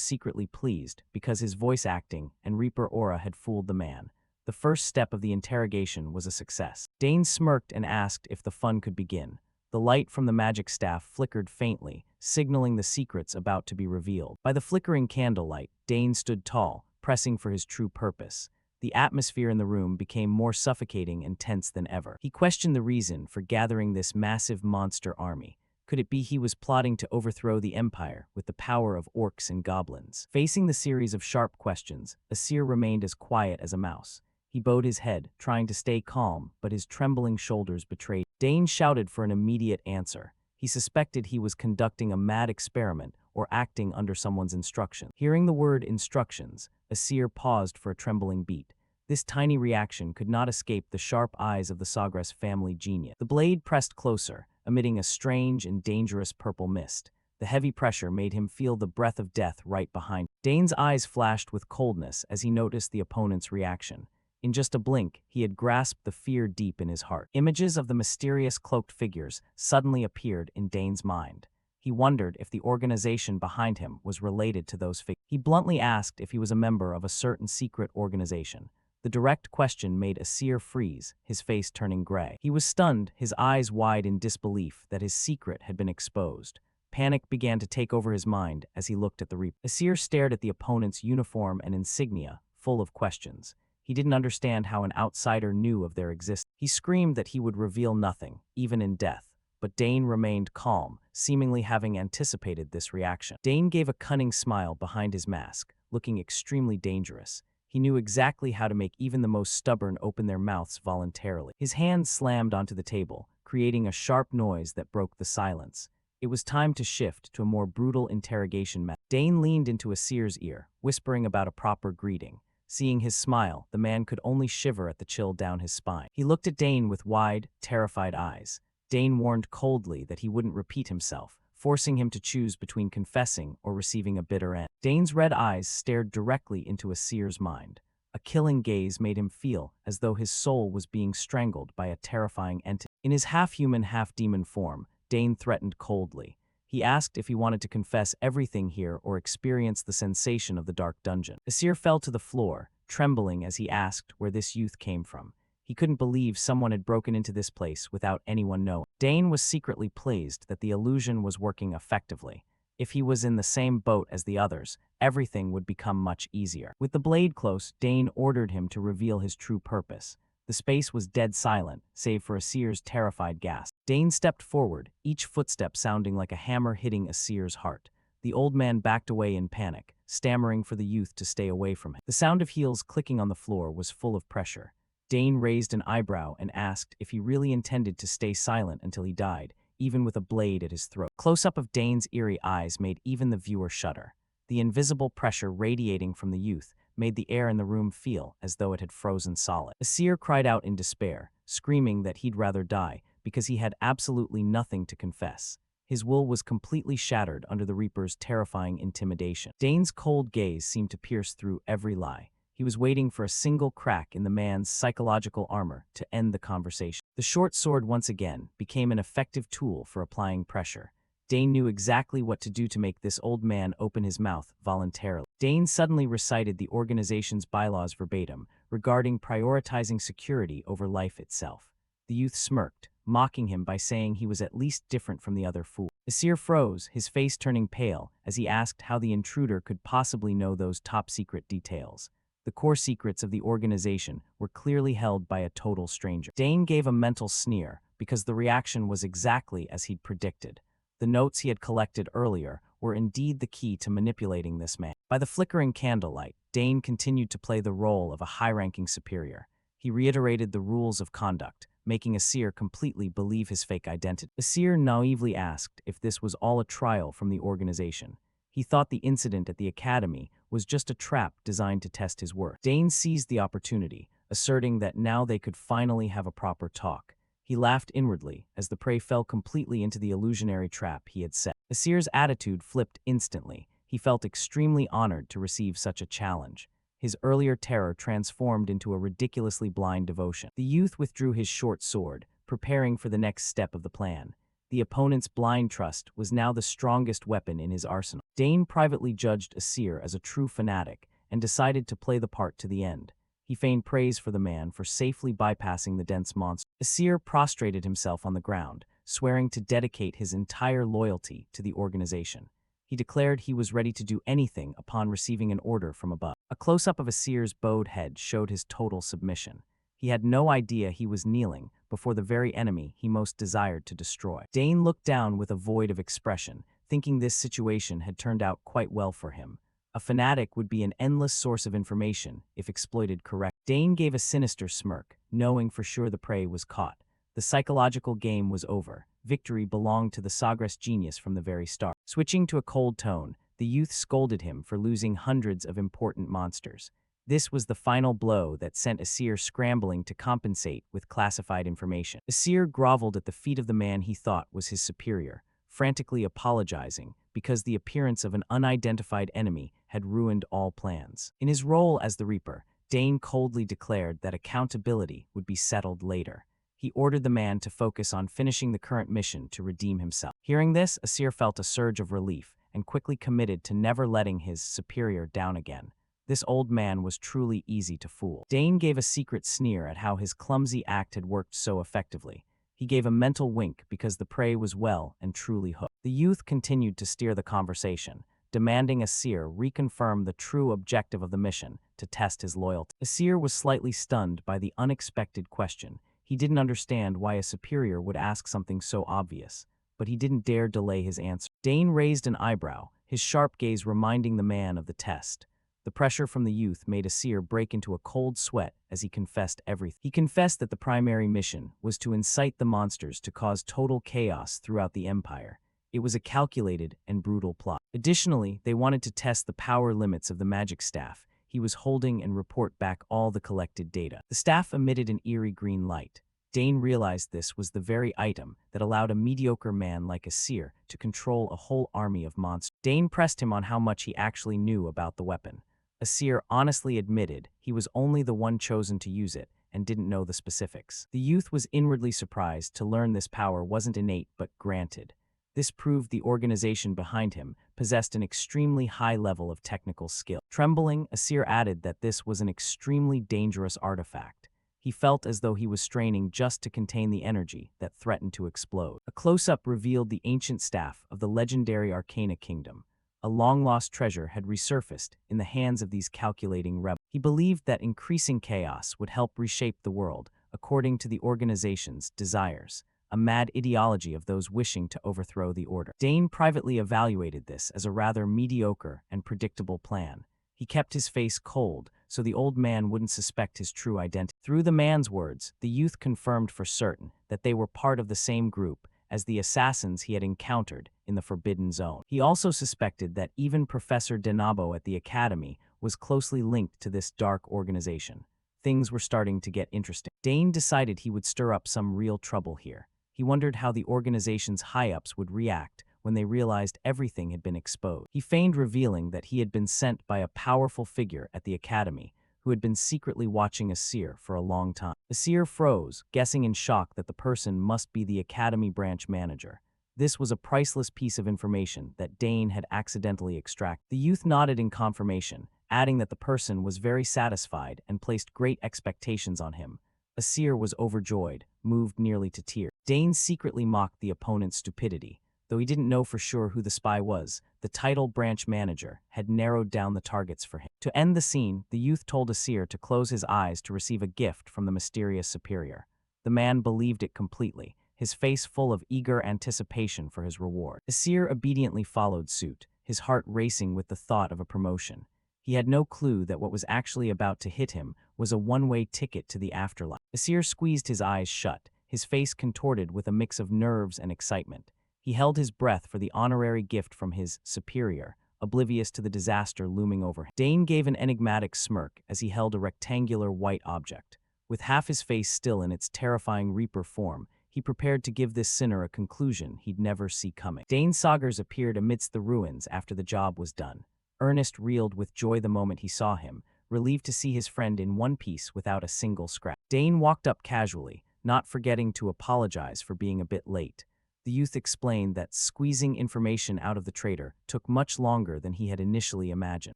secretly pleased because his voice acting and Reaper aura had fooled the man. The first step of the interrogation was a success. Dane smirked and asked if the fun could begin. The light from the magic staff flickered faintly, signaling the secrets about to be revealed. By the flickering candlelight, Dane stood tall, pressing for his true purpose. The atmosphere in the room became more suffocating and tense than ever. He questioned the reason for gathering this massive monster army. Could it be he was plotting to overthrow the Empire with the power of orcs and goblins? Facing the series of sharp questions, Asir remained as quiet as a mouse. He bowed his head, trying to stay calm, but his trembling shoulders betrayed. Dane shouted for an immediate answer. He suspected he was conducting a mad experiment or acting under someone's instruction. Hearing the word instructions, Asir paused for a trembling beat. This tiny reaction could not escape the sharp eyes of the Sagres family genius. The blade pressed closer, emitting a strange and dangerous purple mist. The heavy pressure made him feel the breath of death right behind him. Dane's eyes flashed with coldness as he noticed the opponent's reaction. In just a blink, he had grasped the fear deep in his heart. Images of the mysterious cloaked figures suddenly appeared in Dane's mind. He wondered if the organization behind him was related to those figures. He bluntly asked if he was a member of a certain secret organization. The direct question made Asir freeze, his face turning gray. He was stunned, his eyes wide in disbelief that his secret had been exposed. Panic began to take over his mind as he looked at the Reaper. Asir stared at the opponent's uniform and insignia, full of questions. He didn't understand how an outsider knew of their existence. He screamed that he would reveal nothing, even in death. But Dane remained calm, seemingly having anticipated this reaction. Dane gave a cunning smile behind his mask, looking extremely dangerous. He knew exactly how to make even the most stubborn open their mouths voluntarily. His hand slammed onto the table, creating a sharp noise that broke the silence. It was time to shift to a more brutal interrogation method. Dane leaned into Asir's ear, whispering about a proper greeting. Seeing his smile, the man could only shiver at the chill down his spine. He looked at Dane with wide, terrified eyes. Dane warned coldly that he wouldn't repeat himself, forcing him to choose between confessing or receiving a bitter end. Dane's red eyes stared directly into Asir's mind. A killing gaze made him feel as though his soul was being strangled by a terrifying entity. In his half-human, half-demon form, Dane threatened coldly. He asked if he wanted to confess everything here or experience the sensation of the dark dungeon. Asir fell to the floor, trembling as he asked where this youth came from. He couldn't believe someone had broken into this place without anyone knowing. Dane was secretly pleased that the illusion was working effectively. If he was in the same boat as the others, everything would become much easier. With the blade close, Dane ordered him to reveal his true purpose. The space was dead silent, save for Asir's terrified gasp. Dane stepped forward, each footstep sounding like a hammer hitting Asir's heart. The old man backed away in panic, stammering for the youth to stay away from him. The sound of heels clicking on the floor was full of pressure. Dane raised an eyebrow and asked if he really intended to stay silent until he died, even with a blade at his throat. Close-up of Dane's eerie eyes made even the viewer shudder. The invisible pressure radiating from the youth made the air in the room feel as though it had frozen solid. Asir cried out in despair, screaming that he'd rather die because he had absolutely nothing to confess. His will was completely shattered under the Reaper's terrifying intimidation. Dane's cold gaze seemed to pierce through every lie. He He was waiting for a single crack in the man's psychological armor to end the conversation. The short sword once again became an effective tool for applying pressure. Dane knew exactly what to do to make this old man open his mouth voluntarily. Dane suddenly recited the organization's bylaws verbatim, regarding prioritizing security over life itself. The youth smirked, mocking him by saying he was at least different from the other fool. Asir froze, his face turning pale, as he asked how the intruder could possibly know those top-secret details. The core secrets of the organization were clearly held by a total stranger. Dane gave a mental sneer, because the reaction was exactly as he'd predicted. The notes he had collected earlier were indeed the key to manipulating this man. By the flickering candlelight, Dane continued to play the role of a high-ranking superior. He reiterated the rules of conduct, making Asir completely believe his fake identity. Asir naively asked if this was all a trial from the organization. He thought the incident at the academy was just a trap designed to test his worth. Dane seized the opportunity, asserting that now they could finally have a proper talk. He laughed inwardly as the prey fell completely into the illusionary trap he had set. Asir's attitude flipped instantly. He felt extremely honored to receive such a challenge. His earlier terror transformed into a ridiculously blind devotion. The youth withdrew his short sword, preparing for the next step of the plan. The opponent's blind trust was now the strongest weapon in his arsenal. Dane privately judged Asir as a true fanatic and decided to play the part to the end. He feigned praise for the man for safely bypassing the dense monster. Asir prostrated himself on the ground, swearing to dedicate his entire loyalty to the organization. He declared he was ready to do anything upon receiving an order from above. A close-up of Asir's bowed head showed his total submission. He had no idea he was kneeling before the very enemy he most desired to destroy. Dane looked down with a void of expression, thinking this situation had turned out quite well for him. A fanatic would be an endless source of information if exploited correctly. Dane gave a sinister smirk, knowing for sure the prey was caught. The psychological game was over. Victory belonged to the Sagres genius from the very start. Switching to a cold tone, the youth scolded him for losing hundreds of important monsters. This was the final blow that sent Asir scrambling to compensate with classified information. Asir groveled at the feet of the man he thought was his superior, frantically apologizing because the appearance of an unidentified enemy had ruined all plans. In his role as the Reaper, Dane coldly declared that accountability would be settled later. He ordered the man to focus on finishing the current mission to redeem himself. Hearing this, Asir felt a surge of relief and quickly committed to never letting his superior down again. This old man was truly easy to fool. Dane gave a secret sneer at how his clumsy act had worked so effectively. He gave a mental wink because the prey was well and truly hooked. The youth continued to steer the conversation, demanding Asir reconfirm the true objective of the mission to test his loyalty. Asir was slightly stunned by the unexpected question. He didn't understand why a superior would ask something so obvious, but he didn't dare delay his answer. Dane raised an eyebrow, his sharp gaze reminding the man of the test. The pressure from the youth made Asir break into a cold sweat as he confessed everything. He confessed that the primary mission was to incite the monsters to cause total chaos throughout the Empire. It was a calculated and brutal plot. Additionally, they wanted to test the power limits of the magic staff he was holding and report back all the collected data. The staff emitted an eerie green light. Dane realized this was the very item that allowed a mediocre man like Asir to control a whole army of monsters. Dane pressed him on how much he actually knew about the weapon. Asir honestly admitted he was only the one chosen to use it and didn't know the specifics. The youth was inwardly surprised to learn this power wasn't innate but granted. This proved the organization behind him possessed an extremely high level of technical skill. Trembling, Asir added that this was an extremely dangerous artifact. He felt as though he was straining just to contain the energy that threatened to explode. A close-up revealed the ancient staff of the legendary Arcana Kingdom. A long-lost treasure had resurfaced in the hands of these calculating rebels. He believed that increasing chaos would help reshape the world according to the organization's desires, a mad ideology of those wishing to overthrow the order. Dane privately evaluated this as a rather mediocre and predictable plan. He kept his face cold so the old man wouldn't suspect his true identity. Through the man's words, the youth confirmed for certain that they were part of the same group as the assassins he had encountered in the Forbidden Zone. He also suspected that even Professor Denabo at the Academy was closely linked to this dark organization. Things were starting to get interesting. Dane decided he would stir up some real trouble here. He wondered how the organization's high-ups would react when they realized everything had been exposed. He feigned revealing that he had been sent by a powerful figure at the Academy who had been secretly watching Asir for a long time. Asir froze, guessing in shock that the person must be the Academy branch manager. This was a priceless piece of information that Dane had accidentally extracted. The youth nodded in confirmation, adding that the person was very satisfied and placed great expectations on him. Asir was overjoyed, moved nearly to tears. Dane secretly mocked the opponent's stupidity. Though he didn't know for sure who the spy was, the title branch manager had narrowed down the targets for him. To end the scene, the youth told Asir to close his eyes to receive a gift from the mysterious superior. The man believed it completely, his face full of eager anticipation for his reward. Asir obediently followed suit, his heart racing with the thought of a promotion. He had no clue that what was actually about to hit him was a one-way ticket to the afterlife. Asir squeezed his eyes shut, his face contorted with a mix of nerves and excitement. He held his breath for the honorary gift from his superior, oblivious to the disaster looming over him. Dane gave an enigmatic smirk as he held a rectangular white object. With half his face still in its terrifying Reaper form, he prepared to give this sinner a conclusion he'd never see coming. Dane Saugers appeared amidst the ruins after the job was done. Ernest reeled with joy the moment he saw him, relieved to see his friend in one piece without a single scratch. Dane walked up casually, not forgetting to apologize for being a bit late. The youth explained that squeezing information out of the traitor took much longer than he had initially imagined.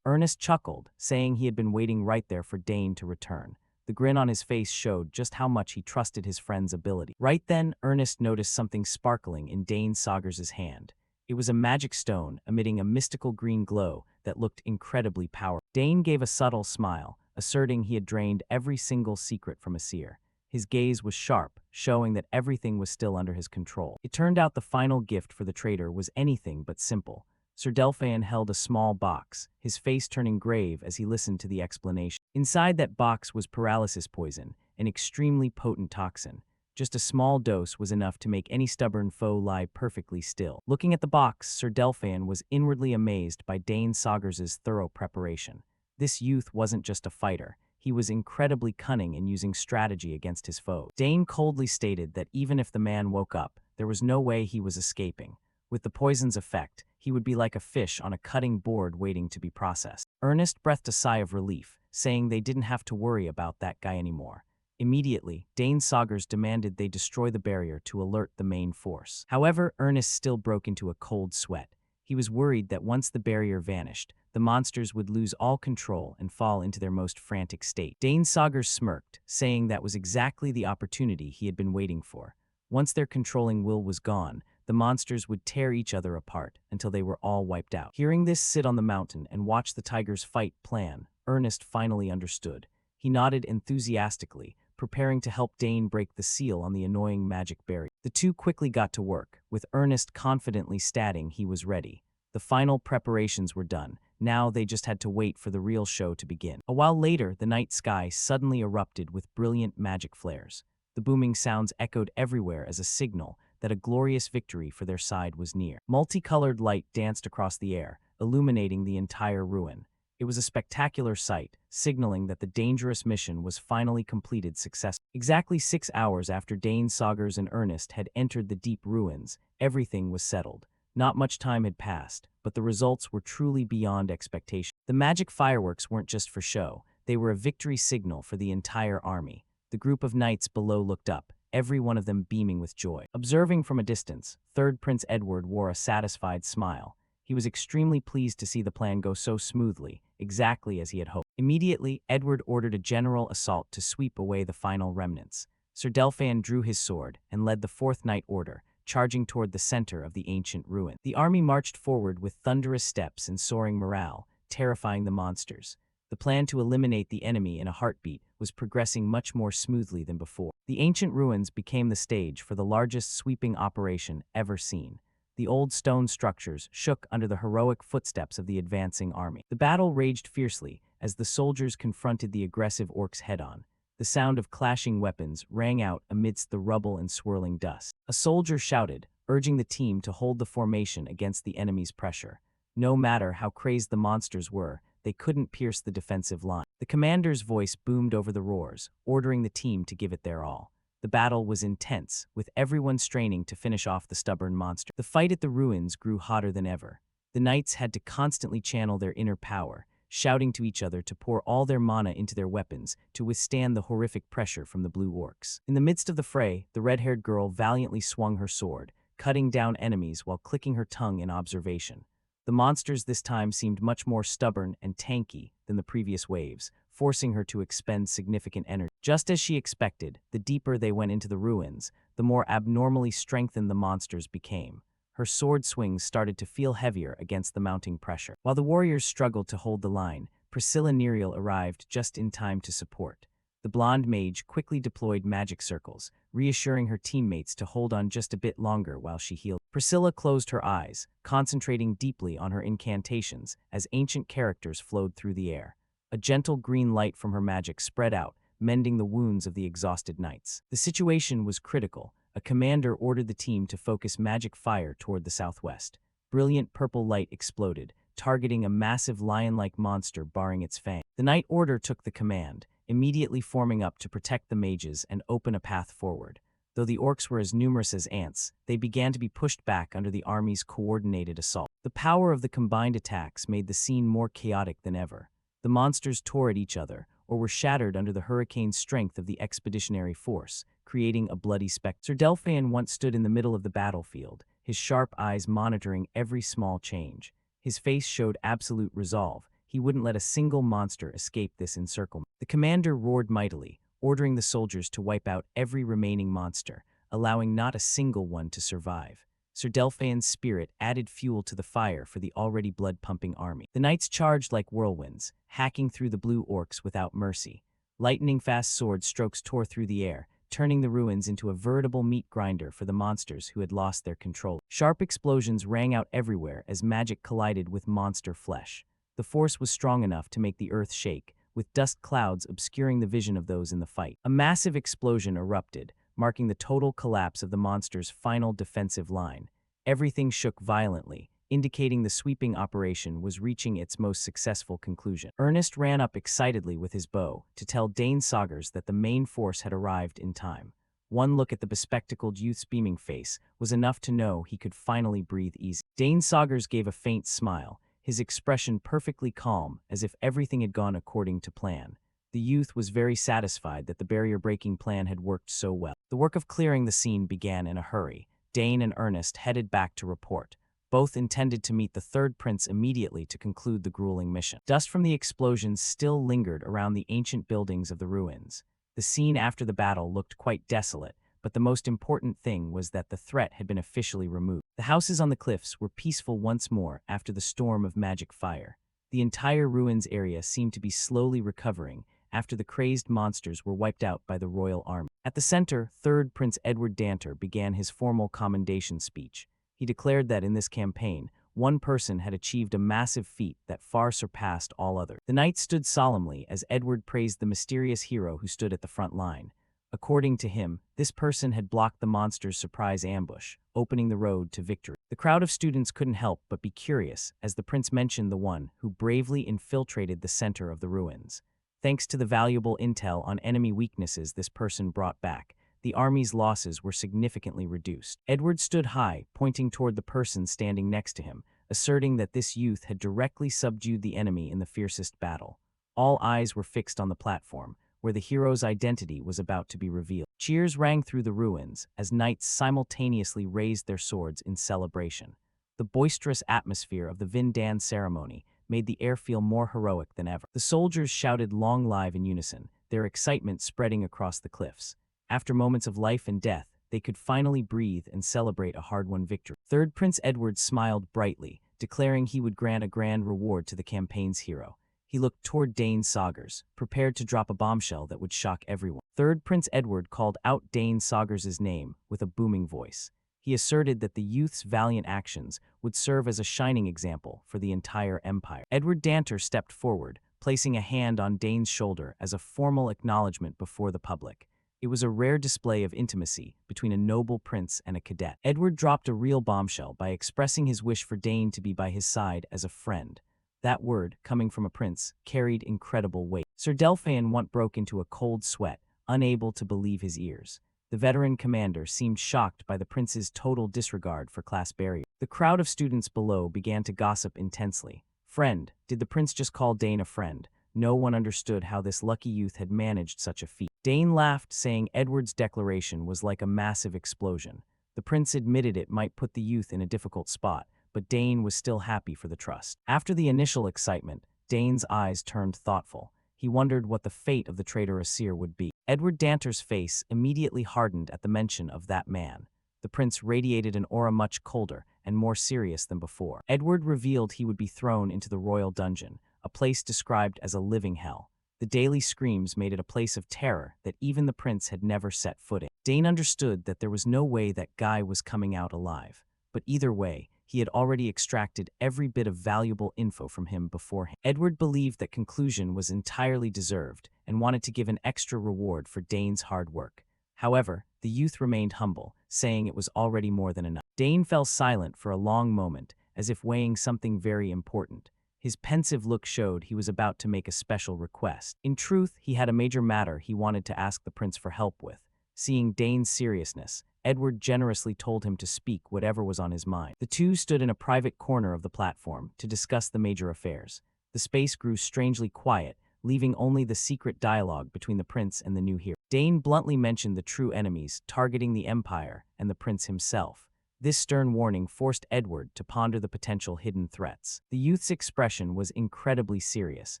Ernest chuckled, saying he had been waiting right there for Dane to return. The grin on his face showed just how much he trusted his friend's ability. Right then, Ernest noticed something sparkling in Dane Saugers' hand. It was a magic stone emitting a mystical green glow that looked incredibly powerful. Dane gave a subtle smile, asserting he had drained every single secret from Asir. His gaze was sharp, showing that everything was still under his control. It turned out the final gift for the traitor was anything but simple. Sir Delphin held a small box, his face turning grave as he listened to the explanation. Inside that box was paralysis poison, an extremely potent toxin. Just a small dose was enough to make any stubborn foe lie perfectly still. Looking at the box, Sir Delphin was inwardly amazed by Dane Saugers' thorough preparation. This youth wasn't just a fighter. He was incredibly cunning in using strategy against his foe. Dane coldly stated that even if the man woke up, there was no way he was escaping. With the poison's effect, he would be like a fish on a cutting board waiting to be processed. Ernest breathed a sigh of relief, saying they didn't have to worry about that guy anymore. Immediately, Dane Saugers demanded they destroy the barrier to alert the main force. However, Ernest still broke into a cold sweat. He was worried that once the barrier vanished, the monsters would lose all control and fall into their most frantic state. Dane Saugers smirked, saying that was exactly the opportunity he had been waiting for. Once their controlling will was gone, the monsters would tear each other apart until they were all wiped out. Hearing this sit on the mountain and watch the tigers fight plan, Ernest finally understood. He nodded enthusiastically, preparing to help Dane break the seal on the annoying magic barrier. The two quickly got to work, with Ernest confidently stating he was ready. The final preparations were done. Now they just had to wait for the real show to begin. A while later, the night sky suddenly erupted with brilliant magic flares. The booming sounds echoed everywhere as a signal that a glorious victory for their side was near. Multicolored light danced across the air, illuminating the entire ruin. It was a spectacular sight, signaling that the dangerous mission was finally completed successfully. Exactly 6 hours after Dane Saugers and Ernest had entered the deep ruins, everything was settled. Not much time had passed, but the results were truly beyond expectation. The magic fireworks weren't just for show, they were a victory signal for the entire army. The group of knights below looked up, every one of them beaming with joy. Observing from a distance, Third Prince Edward wore a satisfied smile. He was extremely pleased to see the plan go so smoothly, exactly as he had hoped. Immediately, Edward ordered a general assault to sweep away the final remnants. Sir Delphin drew his sword and led the Fourth Knight Order, charging toward the center of the ancient ruin. The army marched forward with thunderous steps and soaring morale, terrifying the monsters. The plan to eliminate the enemy in a heartbeat was progressing much more smoothly than before. The ancient ruins became the stage for the largest sweeping operation ever seen. The old stone structures shook under the heroic footsteps of the advancing army. The battle raged fiercely as the soldiers confronted the aggressive orcs head-on. The sound of clashing weapons rang out amidst the rubble and swirling dust. A soldier shouted, urging the team to hold the formation against the enemy's pressure. No matter how crazed the monsters were, they couldn't pierce the defensive line. The commander's voice boomed over the roars, ordering the team to give it their all. The battle was intense, with everyone straining to finish off the stubborn monster. The fight at the ruins grew hotter than ever. The knights had to constantly channel their inner power, shouting to each other to pour all their mana into their weapons to withstand the horrific pressure from the blue orcs. In the midst of the fray, the red-haired girl valiantly swung her sword, cutting down enemies while clicking her tongue in observation. The monsters this time seemed much more stubborn and tanky than the previous waves, forcing her to expend significant energy. Just as she expected, the deeper they went into the ruins, the more abnormally strengthened the monsters became. Her sword swings started to feel heavier against the mounting pressure. While the warriors struggled to hold the line, Priscilla Nerial arrived just in time to support. The blonde mage quickly deployed magic circles, reassuring her teammates to hold on just a bit longer while she healed. Priscilla closed her eyes, concentrating deeply on her incantations as ancient characters flowed through the air. A gentle green light from her magic spread out, mending the wounds of the exhausted knights. The situation was critical. A commander ordered the team to focus magic fire toward the southwest. Brilliant purple light exploded, targeting a massive lion-like monster baring its fangs. The Knight Order took the command, immediately forming up to protect the mages and open a path forward. Though the orcs were as numerous as ants, they began to be pushed back under the army's coordinated assault. The power of the combined attacks made the scene more chaotic than ever. The monsters tore at each other, or were shattered under the hurricane's strength of the expeditionary force, creating a bloody spectacle. Sir Delphin once stood in the middle of the battlefield, his sharp eyes monitoring every small change. His face showed absolute resolve. He wouldn't let a single monster escape this encirclement. The commander roared mightily, ordering the soldiers to wipe out every remaining monster, allowing not a single one to survive. Sir Delphin's spirit added fuel to the fire for the already blood-pumping army. The knights charged like whirlwinds, hacking through the blue orcs without mercy. Lightning-fast sword strokes tore through the air, turning the ruins into a veritable meat grinder for the monsters who had lost their control. Sharp explosions rang out everywhere as magic collided with monster flesh. The force was strong enough to make the earth shake, with dust clouds obscuring the vision of those in the fight. A massive explosion erupted, marking the total collapse of the monster's final defensive line. Everything shook violently, indicating the sweeping operation was reaching its most successful conclusion. Ernest ran up excitedly with his bow to tell Dane Saugers that the main force had arrived in time. One look at the bespectacled youth's beaming face was enough to know he could finally breathe easy. Dane Saugers gave a faint smile, his expression perfectly calm, as if everything had gone according to plan. The youth was very satisfied that the barrier-breaking plan had worked so well. The work of clearing the scene began in a hurry. Dane and Ernest headed back to report. Both intended to meet the third prince immediately to conclude the grueling mission. Dust from the explosions still lingered around the ancient buildings of the ruins. The scene after the battle looked quite desolate, but the most important thing was that the threat had been officially removed. The houses on the cliffs were peaceful once more after the storm of magic fire. The entire ruins area seemed to be slowly recovering after the crazed monsters were wiped out by the royal army. At the center, 3rd Prince Edward Danter began his formal commendation speech. He declared that in this campaign, one person had achieved a massive feat that far surpassed all others. The knights stood solemnly as Edward praised the mysterious hero who stood at the front line. According to him, this person had blocked the monster's surprise ambush, opening the road to victory. The crowd of students couldn't help but be curious as the prince mentioned the one who bravely infiltrated the center of the ruins. Thanks to the valuable intel on enemy weaknesses this person brought back, the army's losses were significantly reduced. Edward stood high, pointing toward the person standing next to him, asserting that this youth had directly subdued the enemy in the fiercest battle. All eyes were fixed on the platform, where the hero's identity was about to be revealed. Cheers rang through the ruins as knights simultaneously raised their swords in celebration. The boisterous atmosphere of the Vindan ceremony made the air feel more heroic than ever. The soldiers shouted "Long live" in unison, their excitement spreading across the cliffs. After moments of life and death, they could finally breathe and celebrate a hard-won victory. 3rd Prince Edward smiled brightly, declaring he would grant a grand reward to the campaign's hero. He looked toward Dane Saugers, prepared to drop a bombshell that would shock everyone. 3rd Prince Edward called out Dane Saugers' name with a booming voice. He asserted that the youth's valiant actions would serve as a shining example for the entire empire. Edward Danter stepped forward, placing a hand on Dane's shoulder as a formal acknowledgement before the public. It was a rare display of intimacy between a noble prince and a cadet. Edward dropped a real bombshell by expressing his wish for Dane to be by his side as a friend. That word, coming from a prince, carried incredible weight. Sir Delphin once broke into a cold sweat, unable to believe his ears. The veteran commander seemed shocked by the prince's total disregard for class barriers. The crowd of students below began to gossip intensely. Friend, did the prince just call Dane a friend? No one understood how this lucky youth had managed such a feat. Dane laughed, saying Edward's declaration was like a massive explosion. The prince admitted it might put the youth in a difficult spot, but Dane was still happy for the trust. After the initial excitement, Dane's eyes turned thoughtful. He wondered what the fate of the traitor Asir would be. Edward Danter's face immediately hardened at the mention of that man. The prince radiated an aura much colder and more serious than before. Edward revealed he would be thrown into the royal dungeon, a place described as a living hell. The daily screams made it a place of terror that even the prince had never set foot in. Dane understood that there was no way that Guy was coming out alive, but either way, he had already extracted every bit of valuable info from him beforehand. Edward believed that conclusion was entirely deserved and wanted to give an extra reward for Dane's hard work. However, the youth remained humble, saying it was already more than enough. Dane fell silent for a long moment, as if weighing something very important. His pensive look showed he was about to make a special request. In truth, he had a major matter he wanted to ask the prince for help with. Seeing Dane's seriousness, Edward generously told him to speak whatever was on his mind. The two stood in a private corner of the platform to discuss the major affairs. The space grew strangely quiet, leaving only the secret dialogue between the prince and the new hero. Dane bluntly mentioned the true enemies targeting the Empire and the prince himself. This stern warning forced Edward to ponder the potential hidden threats. The youth's expression was incredibly serious,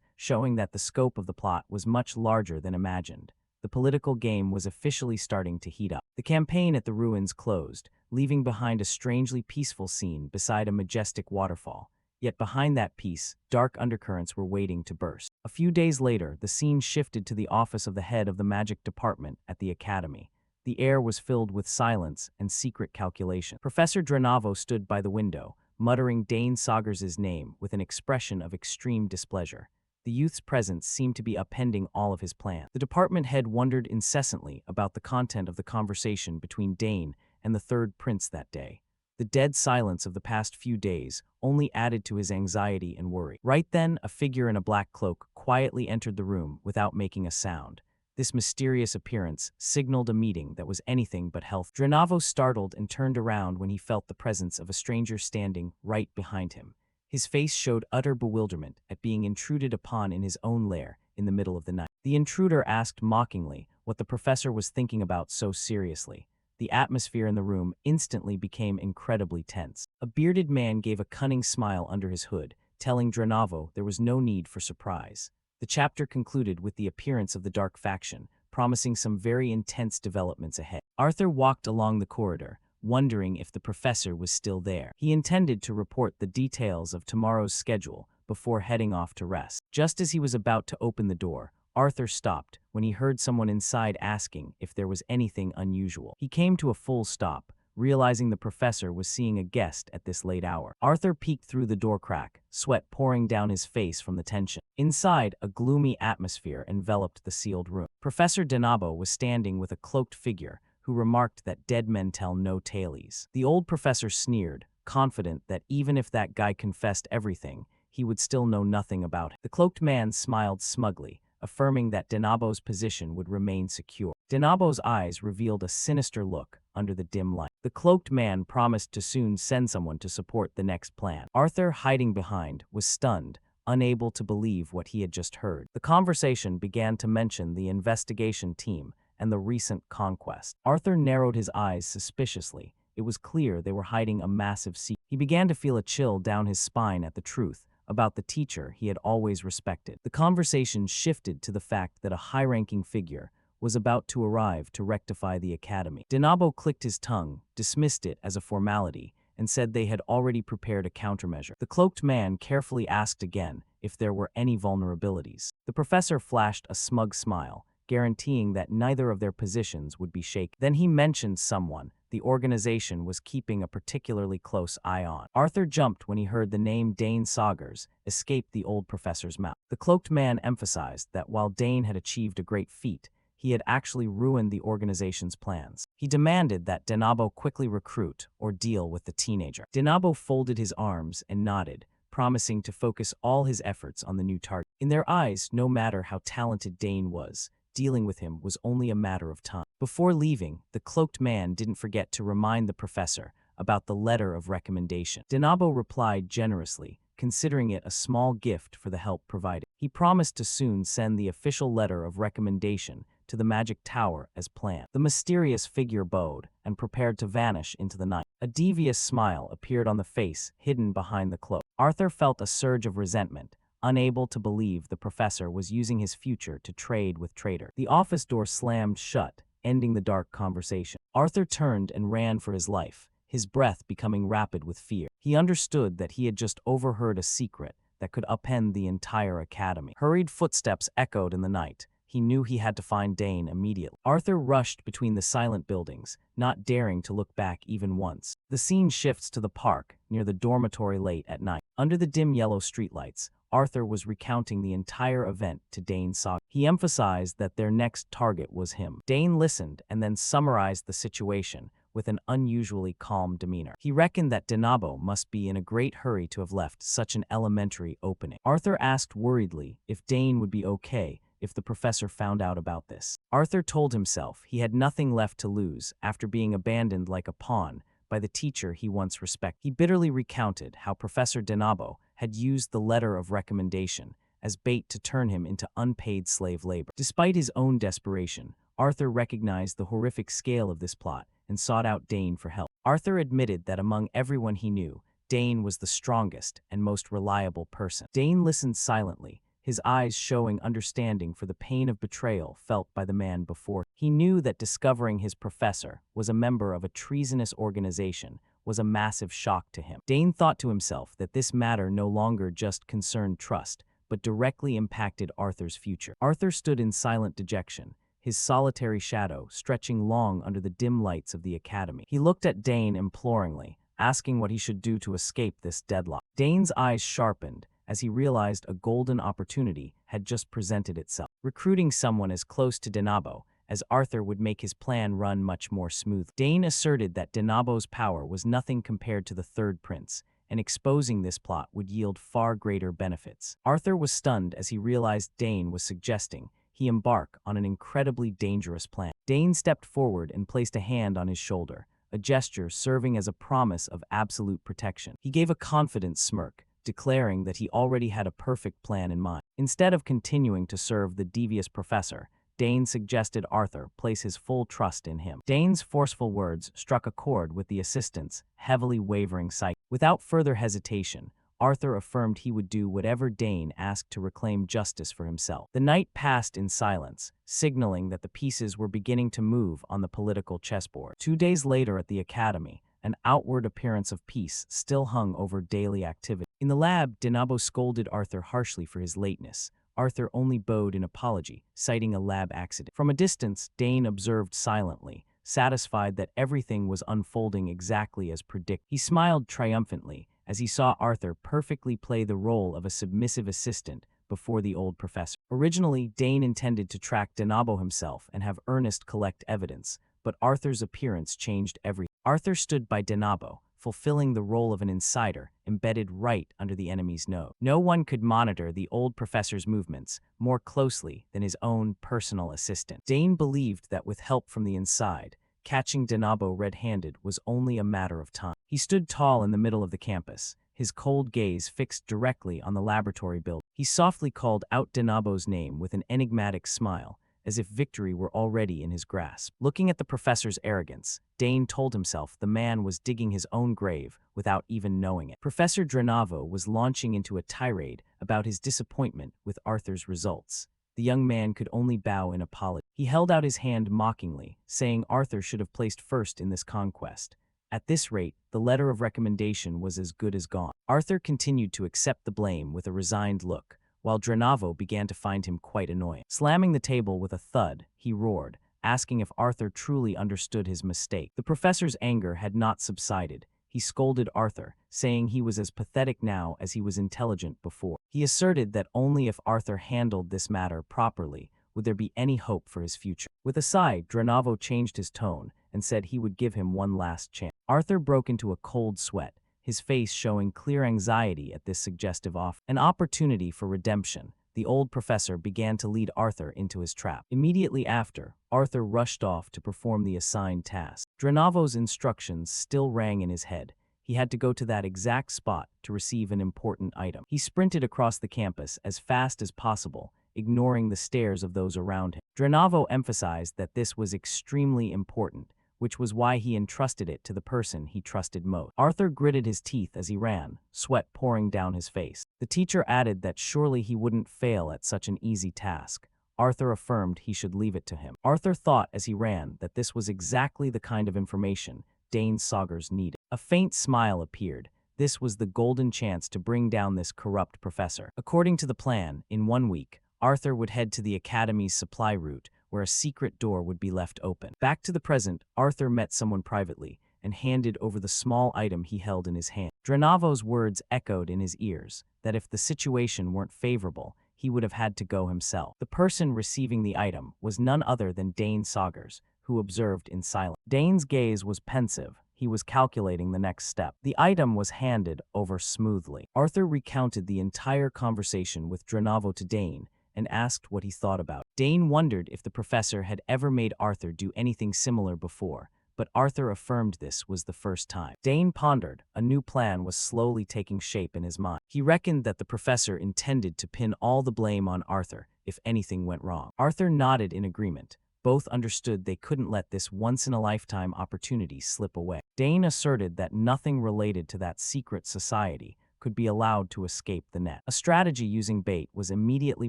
showing that the scope of the plot was much larger than imagined. The political game was officially starting to heat up. The campaign at the ruins closed, leaving behind a strangely peaceful scene beside a majestic waterfall. Yet behind that peace, dark undercurrents were waiting to burst. A few days later, the scene shifted to the office of the head of the magic department at the academy. The air was filled with silence and secret calculation. Professor Drenavo stood by the window, muttering Dane Saugers's name with an expression of extreme displeasure. The youth's presence seemed to be upending all of his plans. The department head wondered incessantly about the content of the conversation between Dane and the third prince that day. The dead silence of the past few days only added to his anxiety and worry. Right then, a figure in a black cloak quietly entered the room without making a sound. This mysterious appearance signaled a meeting that was anything but healthy. Drenavo startled and turned around when he felt the presence of a stranger standing right behind him. His face showed utter bewilderment at being intruded upon in his own lair in the middle of the night. The intruder asked mockingly what the professor was thinking about so seriously. The atmosphere in the room instantly became incredibly tense. A bearded man gave a cunning smile under his hood, telling Drenavo there was no need for surprise. The chapter concluded with the appearance of the Dark Faction, promising some very intense developments ahead. Arthur walked along the corridor, wondering if the professor was still there. He intended to report the details of tomorrow's schedule before heading off to rest. Just as he was about to open the door, Arthur stopped when he heard someone inside asking if there was anything unusual. He came to a full stop, realizing the professor was seeing a guest at this late hour. Arthur peeked through the door crack, sweat pouring down his face from the tension. Inside, a gloomy atmosphere enveloped the sealed room. Professor Denabo was standing with a cloaked figure who remarked that dead men tell no tales. The old professor sneered, confident that even if that guy confessed everything, he would still know nothing about it. The cloaked man smiled smugly, affirming that Denabo's position would remain secure. Denabo's eyes revealed a sinister look under the dim light. The cloaked man promised to soon send someone to support the next plan. Arthur, hiding behind, was stunned, unable to believe what he had just heard. The conversation began to mention the investigation team and the recent conquest. Arthur narrowed his eyes suspiciously. It was clear they were hiding a massive secret. He began to feel a chill down his spine at the truth about the teacher he had always respected. The conversation shifted to the fact that a high-ranking figure was about to arrive to rectify the academy. Denabo clicked his tongue, dismissed it as a formality, and said they had already prepared a countermeasure. The cloaked man carefully asked again if there were any vulnerabilities. The professor flashed a smug smile, guaranteeing that neither of their positions would be shaken. Then he mentioned someone the organization was keeping a particularly close eye on. Arthur jumped when he heard the name Dane Saugers escape the old professor's mouth. The cloaked man emphasized that while Dane had achieved a great feat, he had actually ruined the organization's plans. He demanded that Denabo quickly recruit or deal with the teenager. Denabo folded his arms and nodded, promising to focus all his efforts on the new target. In their eyes, no matter how talented Dane was, dealing with him was only a matter of time. Before leaving, the cloaked man didn't forget to remind the professor about the letter of recommendation. Denabo replied generously, considering it a small gift for the help provided. He promised to soon send the official letter of recommendation to the magic tower as planned. The mysterious figure bowed and prepared to vanish into the night. A devious smile appeared on the face hidden behind the cloak. Arthur felt a surge of resentment, unable to believe the professor was using his future to trade with traitor. The office door slammed shut, ending the dark conversation. Arthur turned and ran for his life, his breath becoming rapid with fear. He understood that he had just overheard a secret that could upend the entire academy. Hurried footsteps echoed in the night. He knew he had to find Dane immediately. Arthur rushed between the silent buildings, not daring to look back even once. The scene shifts to the park, near the dormitory late at night. Under the dim yellow streetlights, Arthur was recounting the entire event to Dane's saga. He emphasized that their next target was him. Dane listened and then summarized the situation with an unusually calm demeanor. He reckoned that Denabo must be in a great hurry to have left such an elementary opening. Arthur asked worriedly if Dane would be okay if the professor found out about this. Arthur told himself he had nothing left to lose after being abandoned like a pawn by the teacher he once respected. He bitterly recounted how Professor Denabo had used the letter of recommendation as bait to turn him into unpaid slave labor. Despite his own desperation, Arthur recognized the horrific scale of this plot and sought out Dane for help. Arthur admitted that among everyone he knew, Dane was the strongest and most reliable person. Dane listened silently, his eyes showing understanding for the pain of betrayal felt by the man before. He knew that discovering his professor was a member of a treasonous organization was a massive shock to him. Dane thought to himself that this matter no longer just concerned trust, but directly impacted Arthur's future. Arthur stood in silent dejection, his solitary shadow stretching long under the dim lights of the academy. He looked at Dane imploringly, asking what he should do to escape this deadlock. Dane's eyes sharpened as he realized a golden opportunity had just presented itself. Recruiting someone as close to Denabo as Arthur would make his plan run much more smooth. Dane asserted that Denabo's power was nothing compared to the Third Prince, and exposing this plot would yield far greater benefits. Arthur was stunned as he realized Dane was suggesting he embark on an incredibly dangerous plan. Dane stepped forward and placed a hand on his shoulder, a gesture serving as a promise of absolute protection. He gave a confident smirk, declaring that he already had a perfect plan in mind. Instead of continuing to serve the devious professor, Dane suggested Arthur place his full trust in him. Dane's forceful words struck a chord with the assistant's heavily wavering psyche. Without further hesitation, Arthur affirmed he would do whatever Dane asked to reclaim justice for himself. The night passed in silence, signaling that the pieces were beginning to move on the political chessboard. 2 days later at the academy, an outward appearance of peace still hung over daily activity. In the lab, Denabo scolded Arthur harshly for his lateness. Arthur only bowed in apology, citing a lab accident. From a distance, Dane observed silently, satisfied that everything was unfolding exactly as predicted. He smiled triumphantly as he saw Arthur perfectly play the role of a submissive assistant before the old professor. Originally, Dane intended to track Denabo himself and have Ernest collect evidence, but Arthur's appearance changed everything. Arthur stood by Denabo, fulfilling the role of an insider embedded right under the enemy's nose. No one could monitor the old professor's movements more closely than his own personal assistant. Dane believed that with help from the inside, catching Denabo red-handed was only a matter of time. He stood tall in the middle of the campus, his cold gaze fixed directly on the laboratory building. He softly called out Denabo's name with an enigmatic smile, as if victory were already in his grasp. Looking at the professor's arrogance, Dane told himself the man was digging his own grave without even knowing it. Professor Drenavo was launching into a tirade about his disappointment with Arthur's results. The young man could only bow in apology. He held out his hand mockingly, saying Arthur should have placed first in this conquest. At this rate, the letter of recommendation was as good as gone. Arthur continued to accept the blame with a resigned look, while Drenavo began to find him quite annoying. Slamming the table with a thud, he roared, asking if Arthur truly understood his mistake. The professor's anger had not subsided. He scolded Arthur, saying he was as pathetic now as he was intelligent before. He asserted that only if Arthur handled this matter properly would there be any hope for his future. With a sigh, Drenavo changed his tone and said he would give him one last chance. Arthur broke into a cold sweat, his face showing clear anxiety at this suggestive offer. An opportunity for redemption, the old professor began to lead Arthur into his trap. Immediately after, Arthur rushed off to perform the assigned task. Drenavo's instructions still rang in his head. He had to go to that exact spot to receive an important item. He sprinted across the campus as fast as possible, ignoring the stares of those around him. Drenavo emphasized that this was extremely important, which was why he entrusted it to the person he trusted most. Arthur gritted his teeth as he ran, sweat pouring down his face. The teacher added that surely he wouldn't fail at such an easy task. Arthur affirmed he should leave it to him. Arthur thought as he ran that this was exactly the kind of information Dane Saugers needed. A faint smile appeared. This was the golden chance to bring down this corrupt professor. According to the plan, in 1 week, Arthur would head to the Academy's supply route, where a secret door would be left open. Back to the present, Arthur met someone privately and handed over the small item he held in his hand. Drenavo's words echoed in his ears, that if the situation weren't favorable, he would have had to go himself. The person receiving the item was none other than Dane Saugers, who observed in silence. Dane's gaze was pensive. He was calculating the next step. The item was handed over smoothly. Arthur recounted the entire conversation with Drenavo to Dane and asked what he thought about it. Dane wondered if the professor had ever made Arthur do anything similar before, but Arthur affirmed this was the first time. Dane pondered. A new plan was slowly taking shape in his mind. He reckoned that the professor intended to pin all the blame on Arthur if anything went wrong. Arthur nodded in agreement. Both understood they couldn't let this once-in-a-lifetime opportunity slip away. Dane asserted that nothing related to that secret society could be allowed to escape the net. A strategy using bait was immediately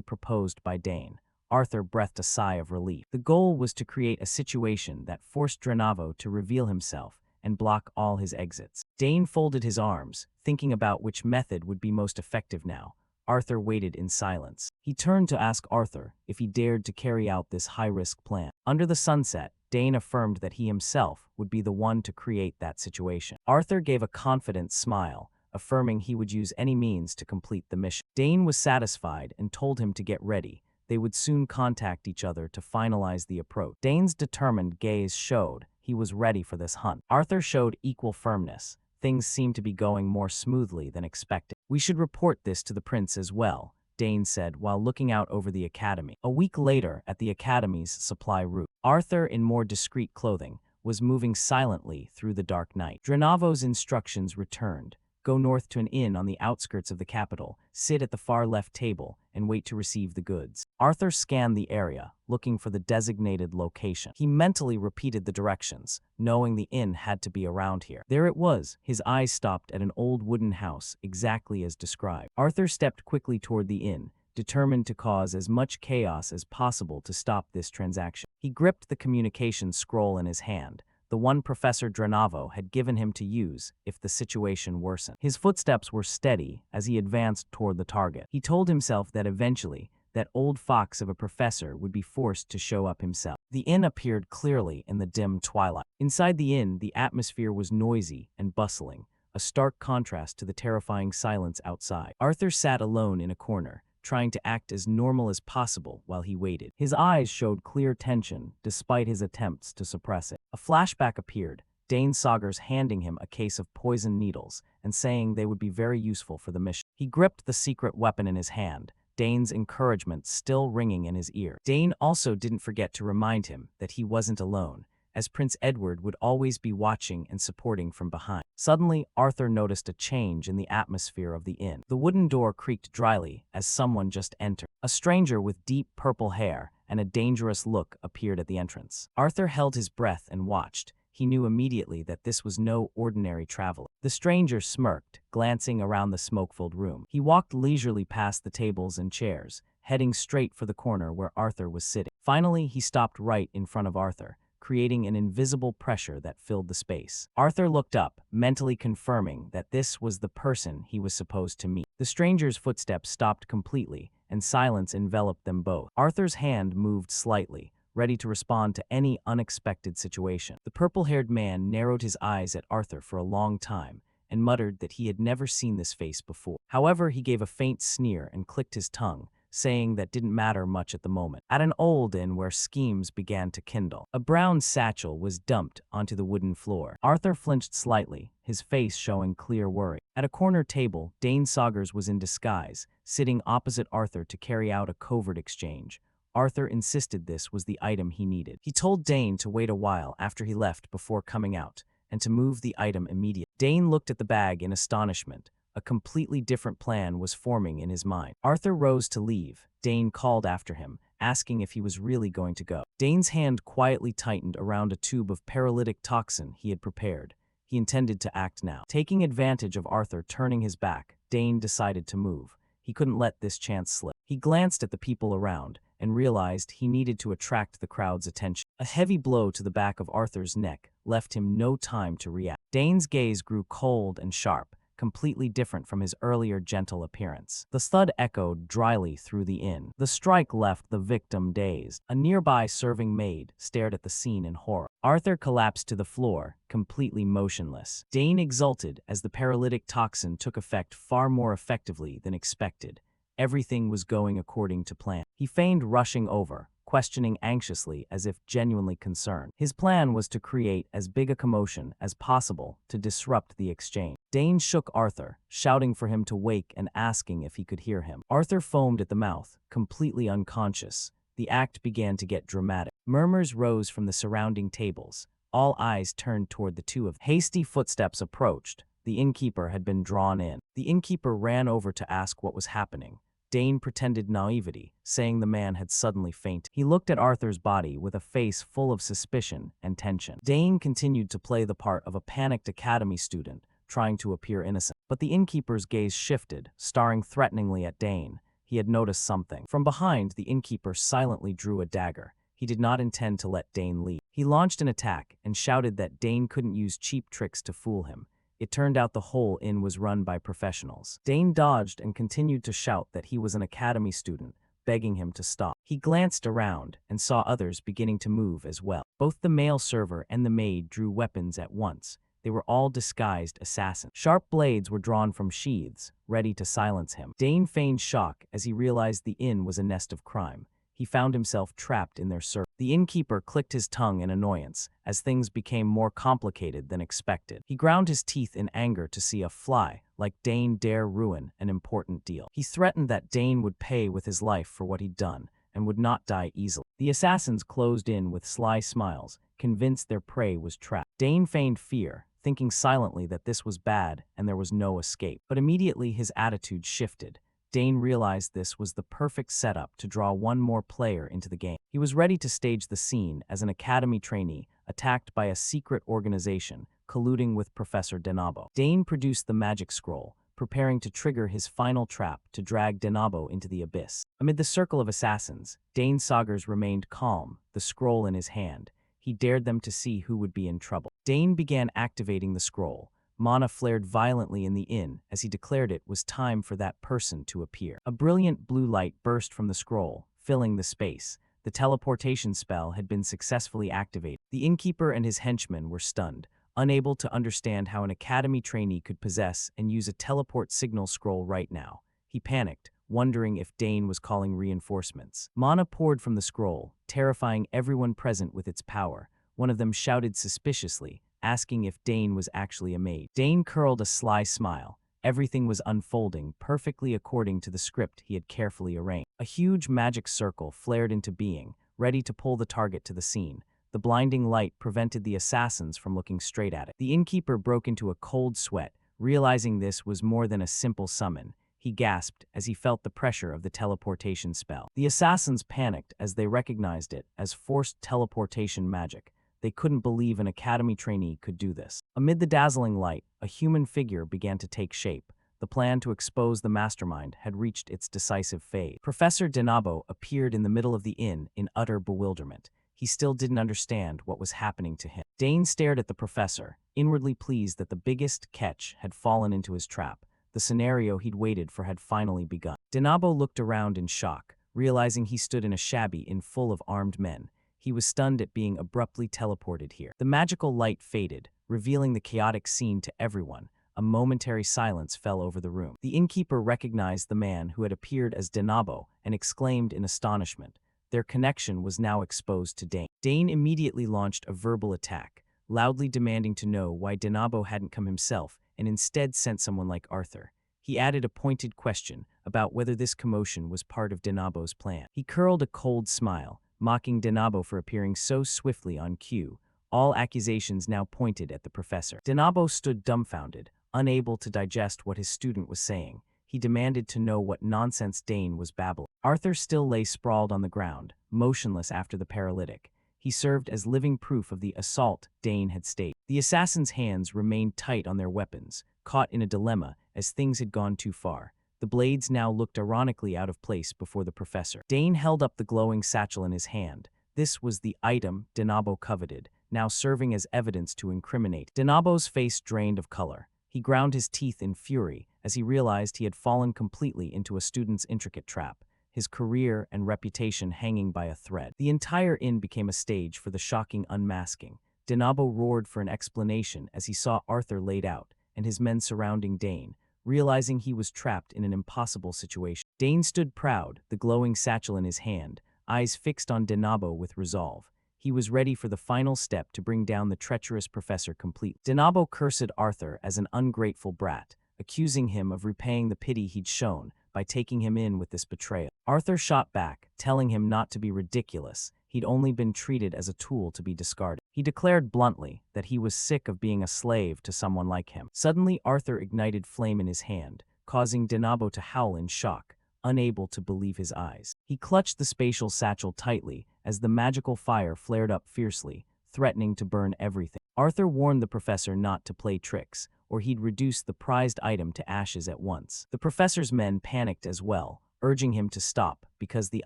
proposed by Dane. Arthur breathed a sigh of relief. The goal was to create a situation that forced Drenavo to reveal himself and block all his exits. Dane folded his arms, thinking about which method would be most effective now. Arthur waited in silence. He turned to ask Arthur if he dared to carry out this high-risk plan. Under the sunset, Dane affirmed that he himself would be the one to create that situation. Arthur gave a confident smile, affirming he would use any means to complete the mission. Dane was satisfied and told him to get ready. They would soon contact each other to finalize the approach. Dane's determined gaze showed he was ready for this hunt. Arthur showed equal firmness. Things seemed to be going more smoothly than expected. "We should report this to the prince as well," Dane said while looking out over the academy. A week later, at the academy's supply route, Arthur, in more discreet clothing, was moving silently through the dark night. Drenavo's instructions returned. Go north to an inn on the outskirts of the capital, sit at the far left table, and wait to receive the goods. Arthur scanned the area, looking for the designated location. He mentally repeated the directions, knowing the inn had to be around here. There it was. His eyes stopped at an old wooden house, exactly as described. Arthur stepped quickly toward the inn, determined to cause as much chaos as possible to stop this transaction. He gripped the communication scroll in his hand, the one Professor Drenavo had given him to use if the situation worsened. His footsteps were steady as he advanced toward the target. He told himself that eventually, that old fox of a professor would be forced to show up himself. The inn appeared clearly in the dim twilight. Inside the inn, the atmosphere was noisy and bustling, a stark contrast to the terrifying silence outside. Arthur sat alone in a corner, trying to act as normal as possible while he waited. His eyes showed clear tension, despite his attempts to suppress it. A flashback appeared, Dane Saugers handing him a case of poison needles and saying they would be very useful for the mission. He gripped the secret weapon in his hand, Dane's encouragement still ringing in his ear. Dane also didn't forget to remind him that he wasn't alone, as Prince Edward would always be watching and supporting from behind. Suddenly, Arthur noticed a change in the atmosphere of the inn. The wooden door creaked dryly as someone just entered. A stranger with deep purple hair and a dangerous look appeared at the entrance. Arthur held his breath and watched. He knew immediately that this was no ordinary traveler. The stranger smirked, glancing around the smoke-filled room. He walked leisurely past the tables and chairs, heading straight for the corner where Arthur was sitting. Finally, he stopped right in front of Arthur, creating an invisible pressure that filled the space. Arthur looked up, mentally confirming that this was the person he was supposed to meet. The stranger's footsteps stopped completely, and silence enveloped them both. Arthur's hand moved slightly, ready to respond to any unexpected situation. The purple-haired man narrowed his eyes at Arthur for a long time and muttered that he had never seen this face before. However, he gave a faint sneer and clicked his tongue, saying that didn't matter much at the moment. At an old inn where schemes began to kindle, a brown satchel was dumped onto the wooden floor. Arthur flinched slightly, his face showing clear worry. At a corner table, Dane Saugers was in disguise, sitting opposite Arthur to carry out a covert exchange. Arthur insisted this was the item he needed. He told Dane to wait a while after he left before coming out, and to move the item immediately. Dane looked at the bag in astonishment. A completely different plan was forming in his mind. Arthur rose to leave. Dane called after him, asking if he was really going to go. Dane's hand quietly tightened around a tube of paralytic toxin he had prepared. He intended to act now. Taking advantage of Arthur turning his back, Dane decided to move. He couldn't let this chance slip. He glanced at the people around and realized he needed to attract the crowd's attention. A heavy blow to the back of Arthur's neck left him no time to react. Dane's gaze grew cold and sharp, completely different from his earlier gentle appearance. The thud echoed dryly through the inn. The strike left the victim dazed. A nearby serving maid stared at the scene in horror. Arthur collapsed to the floor, completely motionless. Dane exulted as the paralytic toxin took effect far more effectively than expected. Everything was going according to plan. He feigned rushing over, questioning anxiously as if genuinely concerned. His plan was to create as big a commotion as possible to disrupt the exchange. Dane shook Arthur, shouting for him to wake and asking if he could hear him. Arthur foamed at the mouth, completely unconscious. The act began to get dramatic. Murmurs rose from the surrounding tables. All eyes turned toward the two of them. Hasty footsteps approached. The innkeeper had been drawn in. The innkeeper ran over to ask what was happening. Dane pretended naivety, saying the man had suddenly fainted. He looked at Arthur's body with a face full of suspicion and tension. Dane continued to play the part of a panicked academy student, trying to appear innocent. But the innkeeper's gaze shifted, staring threateningly at Dane. He had noticed something. From behind, the innkeeper silently drew a dagger. He did not intend to let Dane leave. He launched an attack and shouted that Dane couldn't use cheap tricks to fool him. It turned out the whole inn was run by professionals. Dane dodged and continued to shout that he was an academy student, begging him to stop. He glanced around and saw others beginning to move as well. Both the male server and the maid drew weapons at once. They were all disguised assassins. Sharp blades were drawn from sheaths, ready to silence him. Dane feigned shock as he realized the inn was a nest of crime. He found himself trapped in their circle. The innkeeper clicked his tongue in annoyance as things became more complicated than expected. He ground his teeth in anger to see a fly like Dane dare ruin an important deal. He threatened that Dane would pay with his life for what he'd done and would not die easily. The assassins closed in with sly smiles, convinced their prey was trapped. Dane feigned fear, thinking silently that this was bad and there was no escape. But immediately his attitude shifted. Dane realized this was the perfect setup to draw one more player into the game. He was ready to stage the scene as an academy trainee attacked by a secret organization colluding with Professor Denabo. Dane produced the magic scroll, preparing to trigger his final trap to drag Denabo into the abyss. Amid the circle of assassins, Dane Saugers remained calm, the scroll in his hand. He dared them to see who would be in trouble. Dane began activating the scroll. Mana flared violently in the inn as he declared it was time for that person to appear. A brilliant blue light burst from the scroll, filling the space. The teleportation spell had been successfully activated. The innkeeper and his henchmen were stunned, unable to understand how an academy trainee could possess and use a teleport signal scroll right now. He panicked, wondering if Dane was calling reinforcements. Mana poured from the scroll, terrifying everyone present with its power. One of them shouted suspiciously, asking if Dane was actually a maid. Dane curled a sly smile. Everything was unfolding perfectly according to the script he had carefully arranged. A huge magic circle flared into being, ready to pull the target to the scene. The blinding light prevented the assassins from looking straight at it. The innkeeper broke into a cold sweat, realizing this was more than a simple summon. He gasped as he felt the pressure of the teleportation spell. The assassins panicked as they recognized it as forced teleportation magic. They couldn't believe an academy trainee could do this. Amid the dazzling light, a human figure began to take shape. The plan to expose the mastermind had reached its decisive phase. Professor Denabo appeared in the middle of the inn in utter bewilderment. He still didn't understand what was happening to him. Dane stared at the professor, inwardly pleased that the biggest catch had fallen into his trap. The scenario he'd waited for had finally begun. Denabo looked around in shock, realizing he stood in a shabby inn full of armed men. He was stunned at being abruptly teleported here. The magical light faded, revealing the chaotic scene to everyone. A momentary silence fell over the room. The innkeeper recognized the man who had appeared as Denabo and exclaimed in astonishment. Their connection was now exposed to Dane. Dane immediately launched a verbal attack, loudly demanding to know why Denabo hadn't come himself and instead sent someone like Arthur. He added a pointed question about whether this commotion was part of Denabo's plan. He curled a cold smile, mocking Denabo for appearing so swiftly on cue. All accusations now pointed at the professor. Denabo stood dumbfounded, unable to digest what his student was saying. He demanded to know what nonsense Dane was babbling. Arthur still lay sprawled on the ground, motionless after the paralytic. He served as living proof of the assault Dane had staged. The assassin's hands remained tight on their weapons, caught in a dilemma as things had gone too far. The blades now looked ironically out of place before the professor. Dane held up the glowing satchel in his hand. This was the item Denabo coveted, now serving as evidence to incriminate. Denabo's face drained of color. He ground his teeth in fury as he realized he had fallen completely into a student's intricate trap, his career and reputation hanging by a thread. The entire inn became a stage for the shocking unmasking. Denabo roared for an explanation as he saw Arthur laid out and his men surrounding Dane, realizing he was trapped in an impossible situation. Dane stood proud, the glowing satchel in his hand, eyes fixed on Denabo with resolve. He was ready for the final step to bring down the treacherous professor completely. Denabo cursed Arthur as an ungrateful brat, accusing him of repaying the pity he'd shown by taking him in with this betrayal. Arthur shot back, telling him not to be ridiculous. He'd only been treated as a tool to be discarded. He declared bluntly that he was sick of being a slave to someone like him. Suddenly, Arthur ignited flame in his hand, causing Denabo to howl in shock, unable to believe his eyes. He clutched the spatial satchel tightly as the magical fire flared up fiercely, threatening to burn everything. Arthur warned the professor not to play tricks, or he'd reduce the prized item to ashes at once. The professor's men panicked as well, urging him to stop because the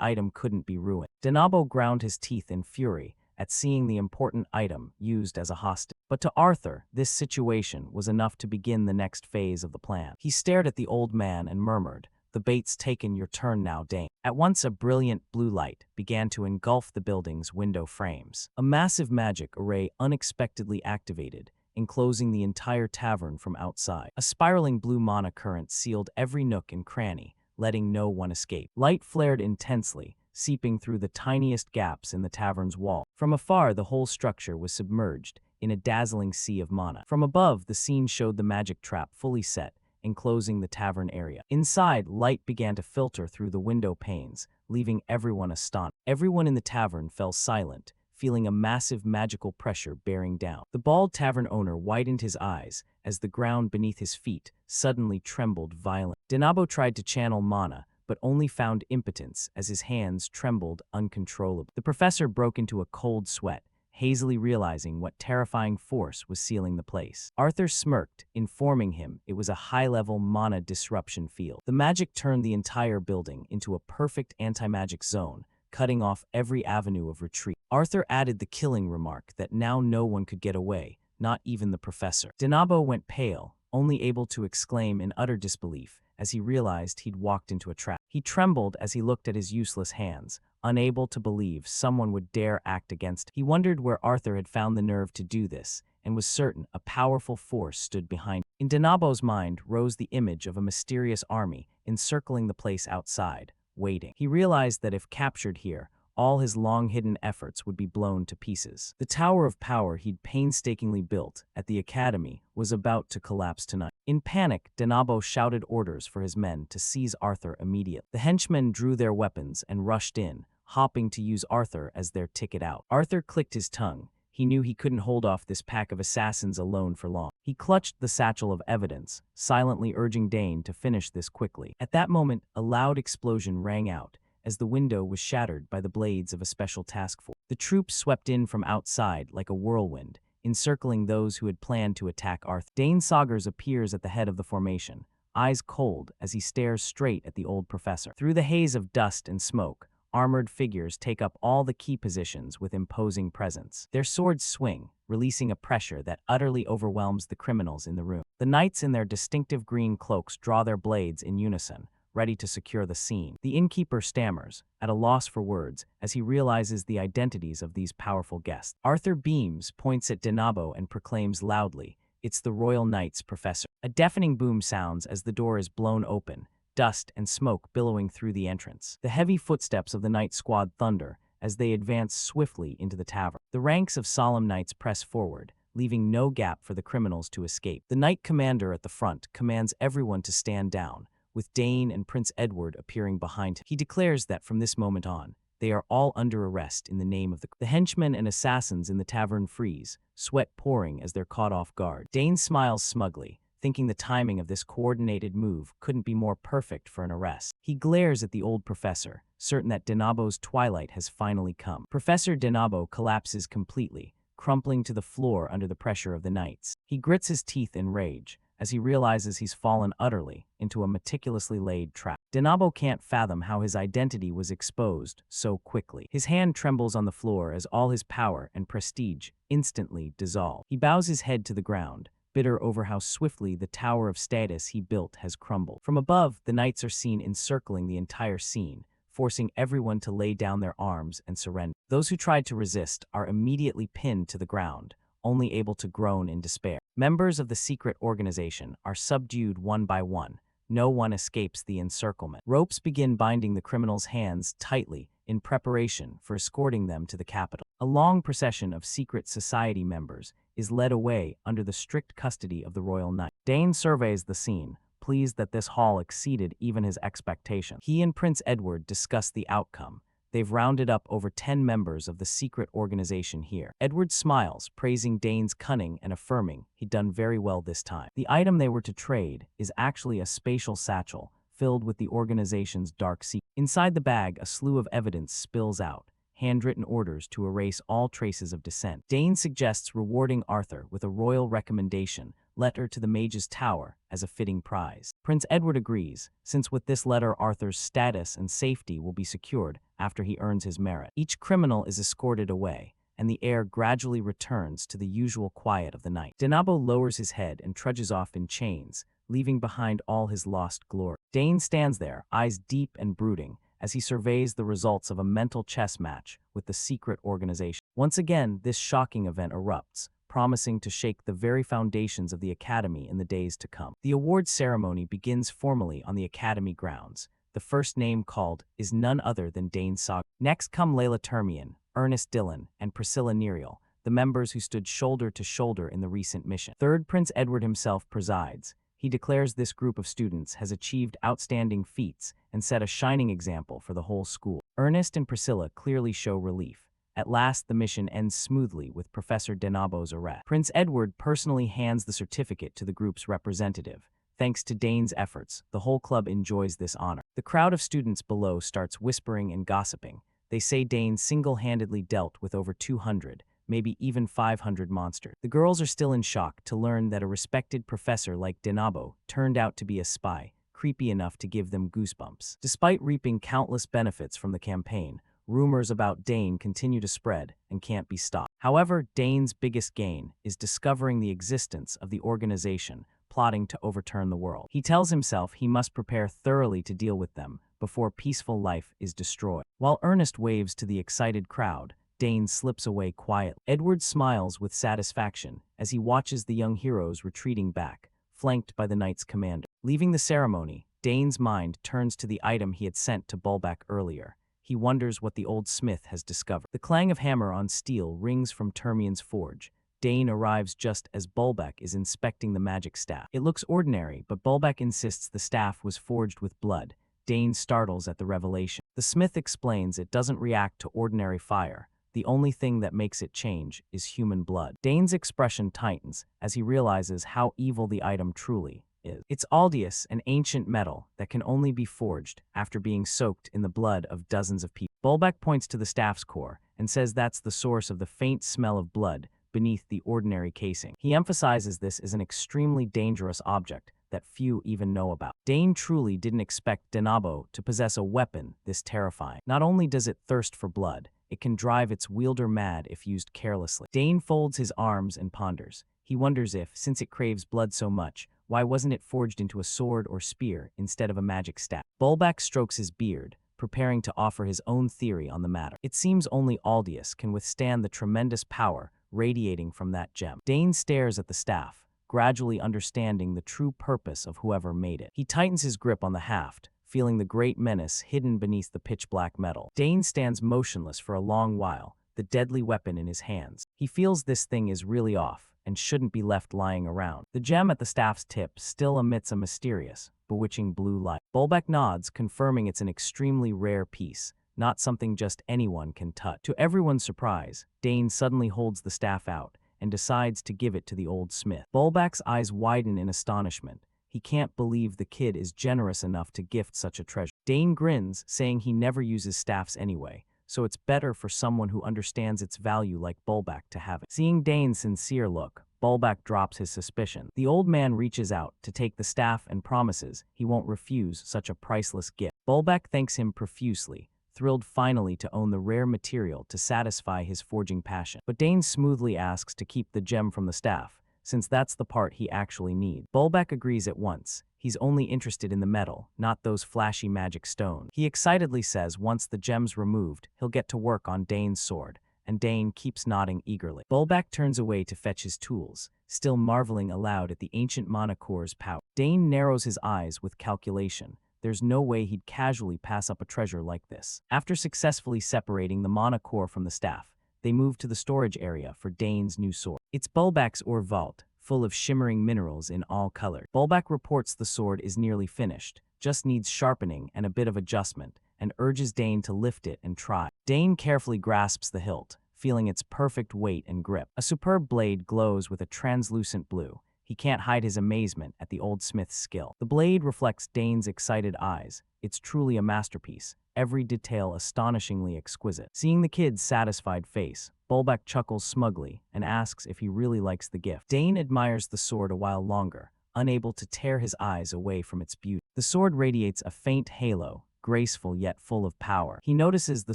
item couldn't be ruined. Denabo ground his teeth in fury at seeing the important item used as a hostage. But to Arthur, this situation was enough to begin the next phase of the plan. He stared at the old man and murmured, "The bait's taken, your turn now, Dane." At once a brilliant blue light began to engulf the building's window frames. A massive magic array unexpectedly activated, enclosing the entire tavern from outside. A spiraling blue mana current sealed every nook and cranny, letting no one escape. Light flared intensely, seeping through the tiniest gaps in the tavern's wall. From afar, the whole structure was submerged in a dazzling sea of mana. From above, the scene showed the magic trap fully set, enclosing the tavern area. Inside, light began to filter through the window panes, leaving everyone astonished. Everyone in the tavern fell silent, feeling a massive magical pressure bearing down. The bald tavern owner widened his eyes as the ground beneath his feet suddenly trembled violently. Denabo tried to channel mana, but only found impotence as his hands trembled uncontrollably. The professor broke into a cold sweat, hazily realizing what terrifying force was sealing the place. Arthur smirked, informing him it was a high-level mana disruption field. The magic turned the entire building into a perfect anti-magic zone, cutting off every avenue of retreat. Arthur added the killing remark that now no one could get away, not even the professor. Denabo went pale, only able to exclaim in utter disbelief as he realized he'd walked into a trap. He trembled as he looked at his useless hands, unable to believe someone would dare act against him. He wondered where Arthur had found the nerve to do this, and was certain a powerful force stood behind him. In Denabo's mind rose the image of a mysterious army encircling the place outside, waiting. He realized that if captured here, all his long-hidden efforts would be blown to pieces. The Tower of Power he'd painstakingly built at the academy was about to collapse tonight. In panic, Denabo shouted orders for his men to seize Arthur immediately. The henchmen drew their weapons and rushed in, hoping to use Arthur as their ticket out. Arthur clicked his tongue. He knew he couldn't hold off this pack of assassins alone for long. He clutched the satchel of evidence, silently urging Dane to finish this quickly. At that moment, a loud explosion rang out as the window was shattered by the blades of a special task force. The troops swept in from outside like a whirlwind, encircling those who had planned to attack Arthur. Dane Saugers appears at the head of the formation, eyes cold as he stares straight at the old professor. Through the haze of dust and smoke, armored figures take up all the key positions with imposing presence. Their swords swing, releasing a pressure that utterly overwhelms the criminals in the room. The knights in their distinctive green cloaks draw their blades in unison, ready to secure the scene. The innkeeper stammers, at a loss for words, as he realizes the identities of these powerful guests. Arthur beams, points at Denabo, and proclaims loudly, "It's the Royal Knights, Professor." A deafening boom sounds as the door is blown open, dust and smoke billowing through the entrance. The heavy footsteps of the knight squad thunder as they advance swiftly into the tavern. The ranks of solemn knights press forward, leaving no gap for the criminals to escape. The knight commander at the front commands everyone to stand down, with Dane and Prince Edward appearing behind him. He declares that from this moment on, They are all under arrest in the name of the henchmen and assassins in the tavern freeze, sweat pouring as they're caught off guard. Dane smiles smugly, thinking the timing of this coordinated move couldn't be more perfect for an arrest. He glares at the old professor, certain that Denabo's twilight has finally come. Professor Denabo collapses completely, crumpling to the floor under the pressure of the knights. He grits his teeth in rage, as he realizes he's fallen utterly into a meticulously laid trap. Denabo can't fathom how his identity was exposed so quickly. His hand trembles on the floor as all his power and prestige instantly dissolve. He bows his head to the ground, bitter over how swiftly the tower of status he built has crumbled. From above, the knights are seen encircling the entire scene, forcing everyone to lay down their arms and surrender. Those who tried to resist are immediately pinned to the ground, only able to groan in despair. Members of the secret organization are subdued one by one. No one escapes the encirclement. Ropes begin binding the criminals' hands tightly in preparation for escorting them to the capital. A long procession of secret society members is led away under the strict custody of the royal knight. Dane surveys the scene, pleased that this haul exceeded even his expectations. He and Prince Edward discuss the outcome. They've rounded up over 10 members of the secret organization here. Edward smiles, praising Dane's cunning and affirming he'd done very well this time. The item they were to trade is actually a spatial satchel filled with the organization's dark secrets. Inside the bag, a slew of evidence spills out, handwritten orders to erase all traces of dissent. Dane suggests rewarding Arthur with a royal recommendation letter to the Mage's Tower as a fitting prize. Prince Edward agrees, since with this letter Arthur's status and safety will be secured after he earns his merit. Each criminal is escorted away, and the air gradually returns to the usual quiet of the night. Denabo lowers his head and trudges off in chains, leaving behind all his lost glory. Dane stands there, eyes deep and brooding, as he surveys the results of a mental chess match with the secret organization. Once again, this shocking event erupts, promising to shake the very foundations of the Academy in the days to come. The awards ceremony begins formally on the Academy grounds. The first name called is none other than Dane Sog. Next come Layla Termian, Ernest Dillon, and Priscilla Nerial, the members who stood shoulder to shoulder in the recent mission. Third, Prince Edward himself presides. He declares this group of students has achieved outstanding feats and set a shining example for the whole school. Ernest and Priscilla clearly show relief. At last, the mission ends smoothly with Professor Denabo's arrest. Prince Edward personally hands the certificate to the group's representative. Thanks to Dane's efforts, the whole club enjoys this honor. The crowd of students below starts whispering and gossiping. They say Dane single-handedly dealt with over 200, maybe even 500 monsters. The girls are still in shock to learn that a respected professor like Denabo turned out to be a spy, creepy enough to give them goosebumps. Despite reaping countless benefits from the campaign, rumors about Dane continue to spread and can't be stopped. However, Dane's biggest gain is discovering the existence of the organization plotting to overturn the world. He tells himself he must prepare thoroughly to deal with them before peaceful life is destroyed. While Ernest waves to the excited crowd, Dane slips away quietly. Edward smiles with satisfaction as he watches the young heroes retreating back, flanked by the knight's commander. Leaving the ceremony, Dane's mind turns to the item he had sent to Bulback earlier. He wonders what the old smith has discovered. The clang of hammer on steel rings from Termian's forge. Dane arrives just as Bulback is inspecting the magic staff. It looks ordinary, but Bulback insists the staff was forged with blood. Dane startles at the revelation. The smith explains it doesn't react to ordinary fire. The only thing that makes it change is human blood. Dane's expression tightens as he realizes how evil the item truly is. It's Aldius, an ancient metal that can only be forged after being soaked in the blood of dozens of people. Bulback points to the staff's core and says that's the source of the faint smell of blood beneath the ordinary casing. He emphasizes this as an extremely dangerous object that few even know about. Dane truly didn't expect Denabo to possess a weapon this terrifying. Not only does it thirst for blood, it can drive its wielder mad if used carelessly. Dane folds his arms and ponders. He wonders if, since it craves blood so much, why wasn't it forged into a sword or spear instead of a magic staff? Bulback strokes his beard, preparing to offer his own theory on the matter. It seems only Aldius can withstand the tremendous power radiating from that gem. Dane stares at the staff, gradually understanding the true purpose of whoever made it. He tightens his grip on the haft, feeling the great menace hidden beneath the pitch-black metal. Dane stands motionless for a long while, the deadly weapon in his hands. He feels this thing is really off and shouldn't be left lying around. The gem at the staff's tip still emits a mysterious, bewitching blue light. Bulback nods, confirming it's an extremely rare piece, not something just anyone can touch. To everyone's surprise, Dane suddenly holds the staff out and decides to give it to the old smith. Bulback's eyes widen in astonishment. He can't believe the kid is generous enough to gift such a treasure. Dane grins, saying he never uses staffs anyway, so it's better for someone who understands its value like Bulback to have it. Seeing Dane's sincere look, Bulback drops his suspicion. The old man reaches out to take the staff and promises he won't refuse such a priceless gift. Bulback thanks him profusely, thrilled finally to own the rare material to satisfy his forging passion. But Dane smoothly asks to keep the gem from the staff, since that's the part he actually needs. Bulback agrees at once. He's only interested in the metal, not those flashy magic stones. He excitedly says once the gem's removed, he'll get to work on Dane's sword, and Dane keeps nodding eagerly. Bulback turns away to fetch his tools, still marveling aloud at the ancient mana core's power. Dane narrows his eyes with calculation. There's no way he'd casually pass up a treasure like this. After successfully separating the mana core from the staff, they move to the storage area for Dane's new sword. It's Bulback's ore vault, full of shimmering minerals in all colors. Bulback reports the sword is nearly finished, just needs sharpening and a bit of adjustment, and urges Dane to lift it and try. Dane carefully grasps the hilt, feeling its perfect weight and grip. A superb blade glows with a translucent blue. He can't hide his amazement at the old smith's skill. The blade reflects Dane's excited eyes. It's truly a masterpiece, every detail astonishingly exquisite. Seeing the kid's satisfied face, Bulback chuckles smugly and asks if he really likes the gift. Dane admires the sword a while longer, unable to tear his eyes away from its beauty. The sword radiates a faint halo, graceful yet full of power. He notices the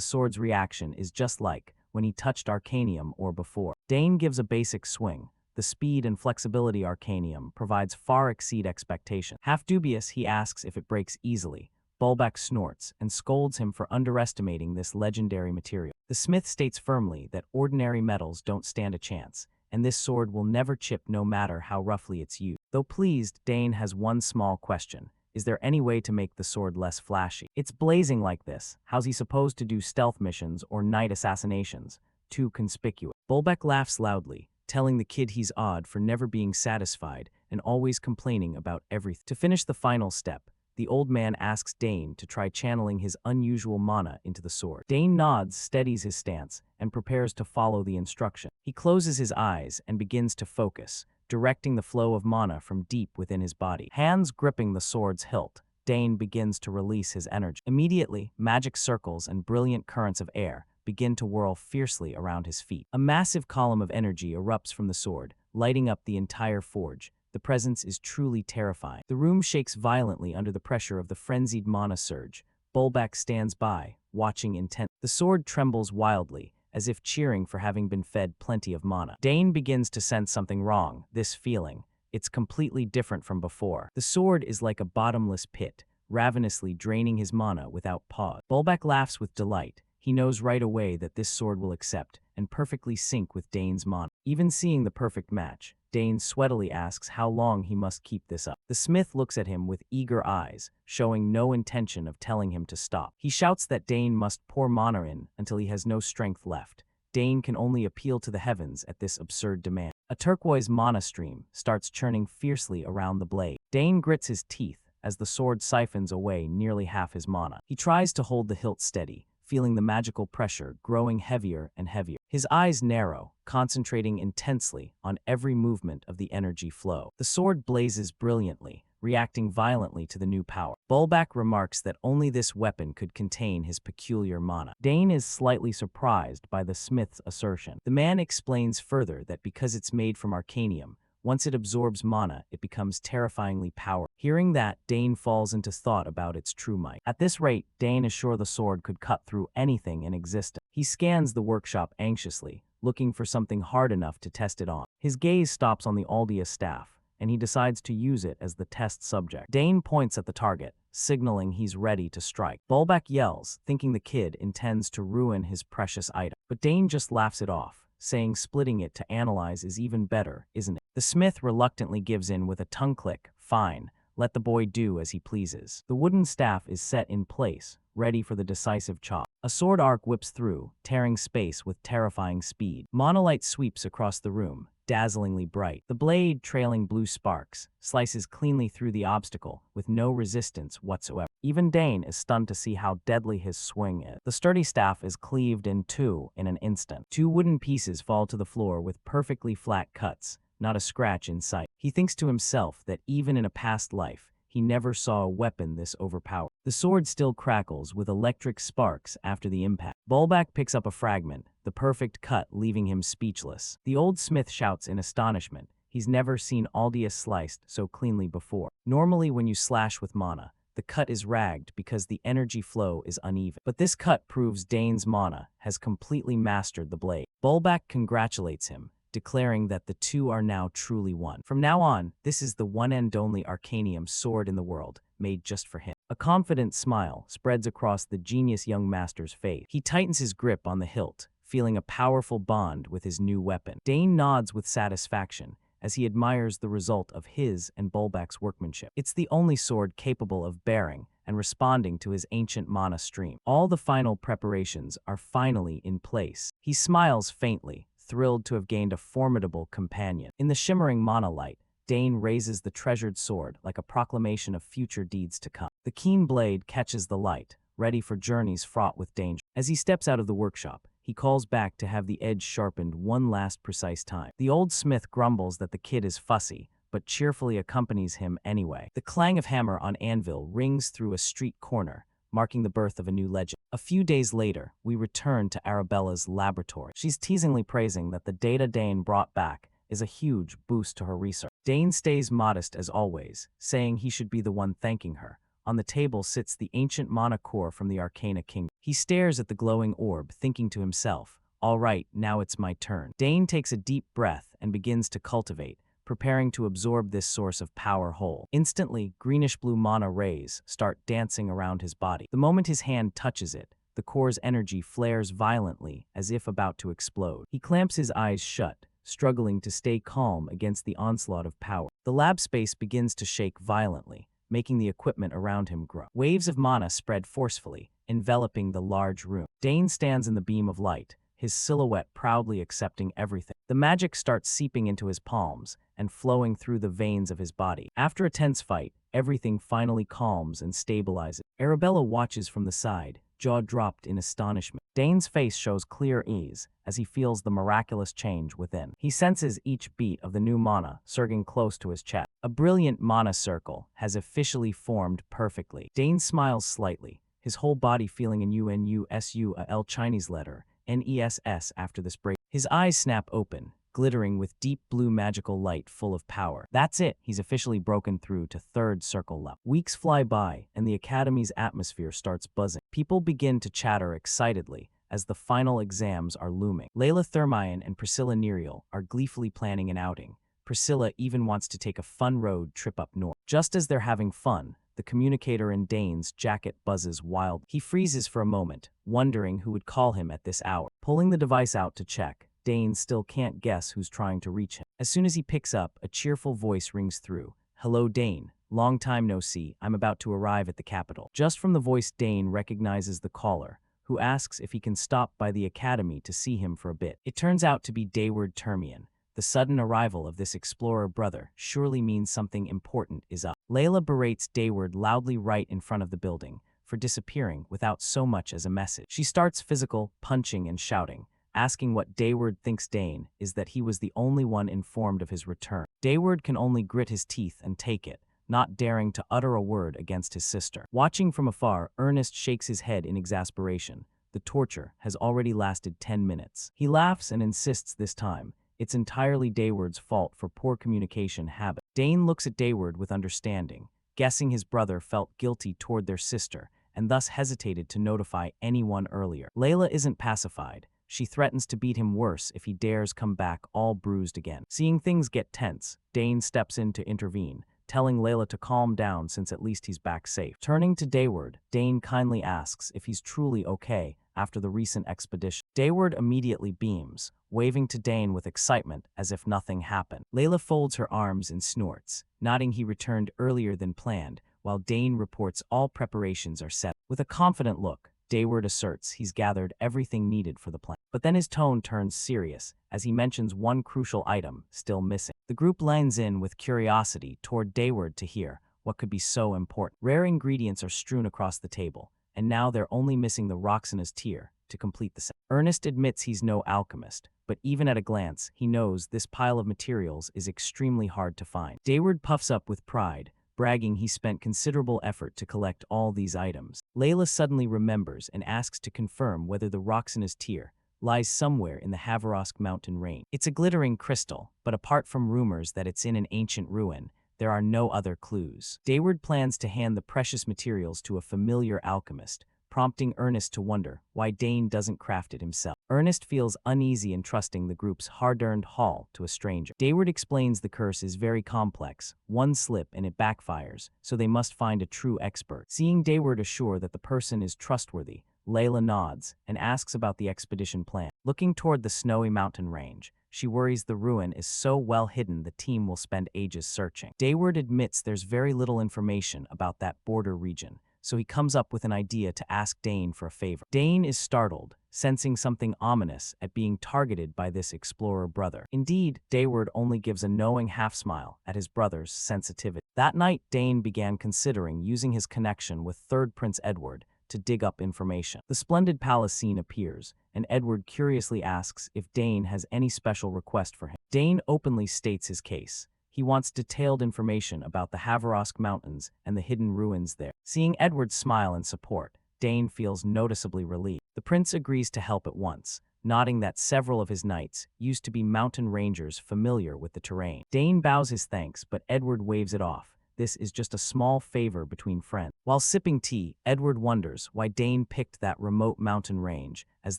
sword's reaction is just like when he touched Arcanium or before. Dane gives a basic swing. The speed and flexibility Arcanium provides far exceed expectations. Half dubious, he asks if it breaks easily. Bulback snorts and scolds him for underestimating this legendary material. The smith states firmly that ordinary metals don't stand a chance, and this sword will never chip no matter how roughly it's used. Though pleased, Dane has one small question. Is there any way to make the sword less flashy? It's blazing like this. How's he supposed to do stealth missions or night assassinations? Too conspicuous. Bulback laughs loudly, telling the kid he's odd for never being satisfied and always complaining about everything. To finish the final step, the old man asks Dane to try channeling his unusual mana into the sword. Dane nods, steadies his stance, and prepares to follow the instruction. He closes his eyes and begins to focus, directing the flow of mana from deep within his body. Hands gripping the sword's hilt, Dane begins to release his energy. Immediately, magic circles and brilliant currents of air begin to whirl fiercely around his feet. A massive column of energy erupts from the sword, lighting up the entire forge. The presence is truly terrifying. The room shakes violently under the pressure of the frenzied mana surge. Bulback stands by, watching intently. The sword trembles wildly, as if cheering for having been fed plenty of mana. Dane begins to sense something wrong, this feeling. It's completely different from before. The sword is like a bottomless pit, ravenously draining his mana without pause. Bulback laughs with delight. He knows right away that this sword will accept and perfectly sync with Dane's mana. Even seeing the perfect match, Dane sweatily asks how long he must keep this up. The smith looks at him with eager eyes, showing no intention of telling him to stop. He shouts that Dane must pour mana in until he has no strength left. Dane can only appeal to the heavens at this absurd demand. A turquoise mana stream starts churning fiercely around the blade. Dane grits his teeth as the sword siphons away nearly half his mana. He tries to hold the hilt steady, feeling the magical pressure growing heavier and heavier. His eyes narrow, concentrating intensely on every movement of the energy flow. The sword blazes brilliantly, reacting violently to the new power. Bulback remarks that only this weapon could contain his peculiar mana. Dane is slightly surprised by the smith's assertion. The man explains further that because it's made from Arcanium, once it absorbs mana, it becomes terrifyingly powerful. Hearing that, Dane falls into thought about its true might. At this rate, Dane is sure the sword could cut through anything in existence. He scans the workshop anxiously, looking for something hard enough to test it on. His gaze stops on the Aldea staff, and he decides to use it as the test subject. Dane points at the target, signaling he's ready to strike. Bulback yells, thinking the kid intends to ruin his precious item. But Dane just laughs it off, saying splitting it to analyze is even better, isn't it? The smith reluctantly gives in with a tongue click. Fine, let the boy do as he pleases. The wooden staff is set in place, ready for the decisive chop. A sword arc whips through, tearing space with terrifying speed. Monolight sweeps across the room, dazzlingly bright. The blade, trailing blue sparks, slices cleanly through the obstacle with no resistance whatsoever. Even Dane is stunned to see how deadly his swing is. The sturdy staff is cleaved in two in an instant. Two wooden pieces fall to the floor with perfectly flat cuts, not a scratch in sight. He thinks to himself that even in a past life, he never saw a weapon this overpowered. The sword still crackles with electric sparks after the impact. Bulbak picks up a fragment, the perfect cut leaving him speechless. The old smith shouts in astonishment. He's never seen Aldia sliced so cleanly before. Normally when you slash with mana, the cut is ragged because the energy flow is uneven. But this cut proves Dane's mana has completely mastered the blade. Bulbak congratulates him, declaring that the two are now truly one. From now on, this is the one and only Arcanium sword in the world, made just for him. A confident smile spreads across the genius young master's face. He tightens his grip on the hilt, feeling a powerful bond with his new weapon. Dane nods with satisfaction as he admires the result of his and Bulbak's workmanship. It's the only sword capable of bearing and responding to his ancient mana stream. All the final preparations are finally in place. He smiles faintly, thrilled to have gained a formidable companion. In the shimmering mana light, Dane raises the treasured sword like a proclamation of future deeds to come. The keen blade catches the light, ready for journeys fraught with danger. As he steps out of the workshop, he calls back to have the edge sharpened one last precise time. The old smith grumbles that the kid is fussy, but cheerfully accompanies him anyway. The clang of hammer on anvil rings through a street corner, marking the birth of a new legend. A few days later, we return to Arabella's laboratory. She's teasingly praising that the data Dane brought back is a huge boost to her research. Dane stays modest as always, saying he should be the one thanking her. On the table sits the ancient mana core from the Arcana Kingdom. He stares at the glowing orb, thinking to himself, all right, now it's my turn. Dane takes a deep breath and begins to cultivate, preparing to absorb this source of power whole. Instantly, greenish-blue mana rays start dancing around his body. The moment his hand touches it, the core's energy flares violently, as if about to explode. He clamps his eyes shut, struggling to stay calm against the onslaught of power. The lab space begins to shake violently, making the equipment around him grow. Waves of mana spread forcefully, enveloping the large room. Dane stands in the beam of light, his silhouette proudly accepting everything. The magic starts seeping into his palms and flowing through the veins of his body. After a tense fight, everything finally calms and stabilizes. Arabella watches from the side, jaw dropped in astonishment. Dane's face shows clear ease as he feels the miraculous change within. He senses each beat of the new mana surging close to his chest. A brilliant mana circle has officially formed perfectly. Dane smiles slightly, his whole body feeling an UNUSUAL Chinese letter, NESS after this break. His eyes snap open, glittering with deep blue magical light full of power. That's it, he's officially broken through to third circle level. Weeks fly by, and the Academy's atmosphere starts buzzing. People begin to chatter excitedly as the final exams are looming. Layla Thermion and Priscilla Nerial are gleefully planning an outing. Priscilla even wants to take a fun road trip up north. Just as they're having fun, the communicator in Dane's jacket buzzes wild. He freezes for a moment, wondering who would call him at this hour. Pulling the device out to check, Dane still can't guess who's trying to reach him. As soon as he picks up, a cheerful voice rings through. Hello, Dane. Long time no see. I'm about to arrive at the capital. Just from the voice, Dane recognizes the caller, who asks if he can stop by the academy to see him for a bit. It turns out to be Dayward Termian. The sudden arrival of this explorer brother surely means something important is up. Layla berates Dayward loudly right in front of the building for disappearing without so much as a message. She starts physical, punching and shouting, asking what Dayward thinks Dane is that he was the only one informed of his return. Dayward can only grit his teeth and take it, not daring to utter a word against his sister. Watching from afar, Ernest shakes his head in exasperation. The torture has already lasted 10 minutes. He laughs and insists this time it's entirely Dayward's fault for poor communication habit. Dane looks at Dayward with understanding, guessing his brother felt guilty toward their sister and thus hesitated to notify anyone earlier. Layla isn't pacified. She threatens to beat him worse if he dares come back all bruised again. Seeing things get tense, Dane steps in to intervene, telling Layla to calm down since at least he's back safe. Turning to Dayward, Dane kindly asks if he's truly okay after the recent expedition. Dayward immediately beams, waving to Dane with excitement as if nothing happened. Layla folds her arms and snorts, nodding he returned earlier than planned, while Dane reports all preparations are set. With a confident look, Dayward asserts he's gathered everything needed for the plan. But then his tone turns serious as he mentions one crucial item still missing. The group leans in with curiosity toward Dayward to hear what could be so important. Rare ingredients are strewn across the table, and now they're only missing the Roxana's tear to complete the set. Ernest admits he's no alchemist, but even at a glance, he knows this pile of materials is extremely hard to find. Dayward puffs up with pride, bragging he spent considerable effort to collect all these items. Layla suddenly remembers and asks to confirm whether the Roxana's tear lies somewhere in the Haverosk mountain range. It's a glittering crystal, but apart from rumors that it's in an ancient ruin, there are no other clues. Dayward plans to hand the precious materials to a familiar alchemist, prompting Ernest to wonder why Dane doesn't craft it himself. Ernest feels uneasy entrusting the group's hard-earned haul to a stranger. Dayward explains the curse is very complex, one slip and it backfires, so they must find a true expert. Seeing Dayward assure that the person is trustworthy, Layla nods and asks about the expedition plan. Looking toward the snowy mountain range, she worries the ruin is so well hidden the team will spend ages searching. Dayward admits there's very little information about that border region, so he comes up with an idea to ask Dane for a favor. Dane is startled, sensing something ominous at being targeted by this explorer brother. Indeed, Dayward only gives a knowing half-smile at his brother's sensitivity. That night, Dane began considering using his connection with Third Prince Edward to dig up information. The splendid palace scene appears, and Edward curiously asks if Dane has any special request for him. Dane openly states his case. He wants detailed information about the Haverosk Mountains and the hidden ruins there. Seeing Edward smile in support, Dane feels noticeably relieved. The prince agrees to help at once, nodding that several of his knights used to be mountain rangers familiar with the terrain. Dane bows his thanks, but Edward waves it off. This is just a small favor between friends. While sipping tea, Edward wonders why Dane picked that remote mountain range as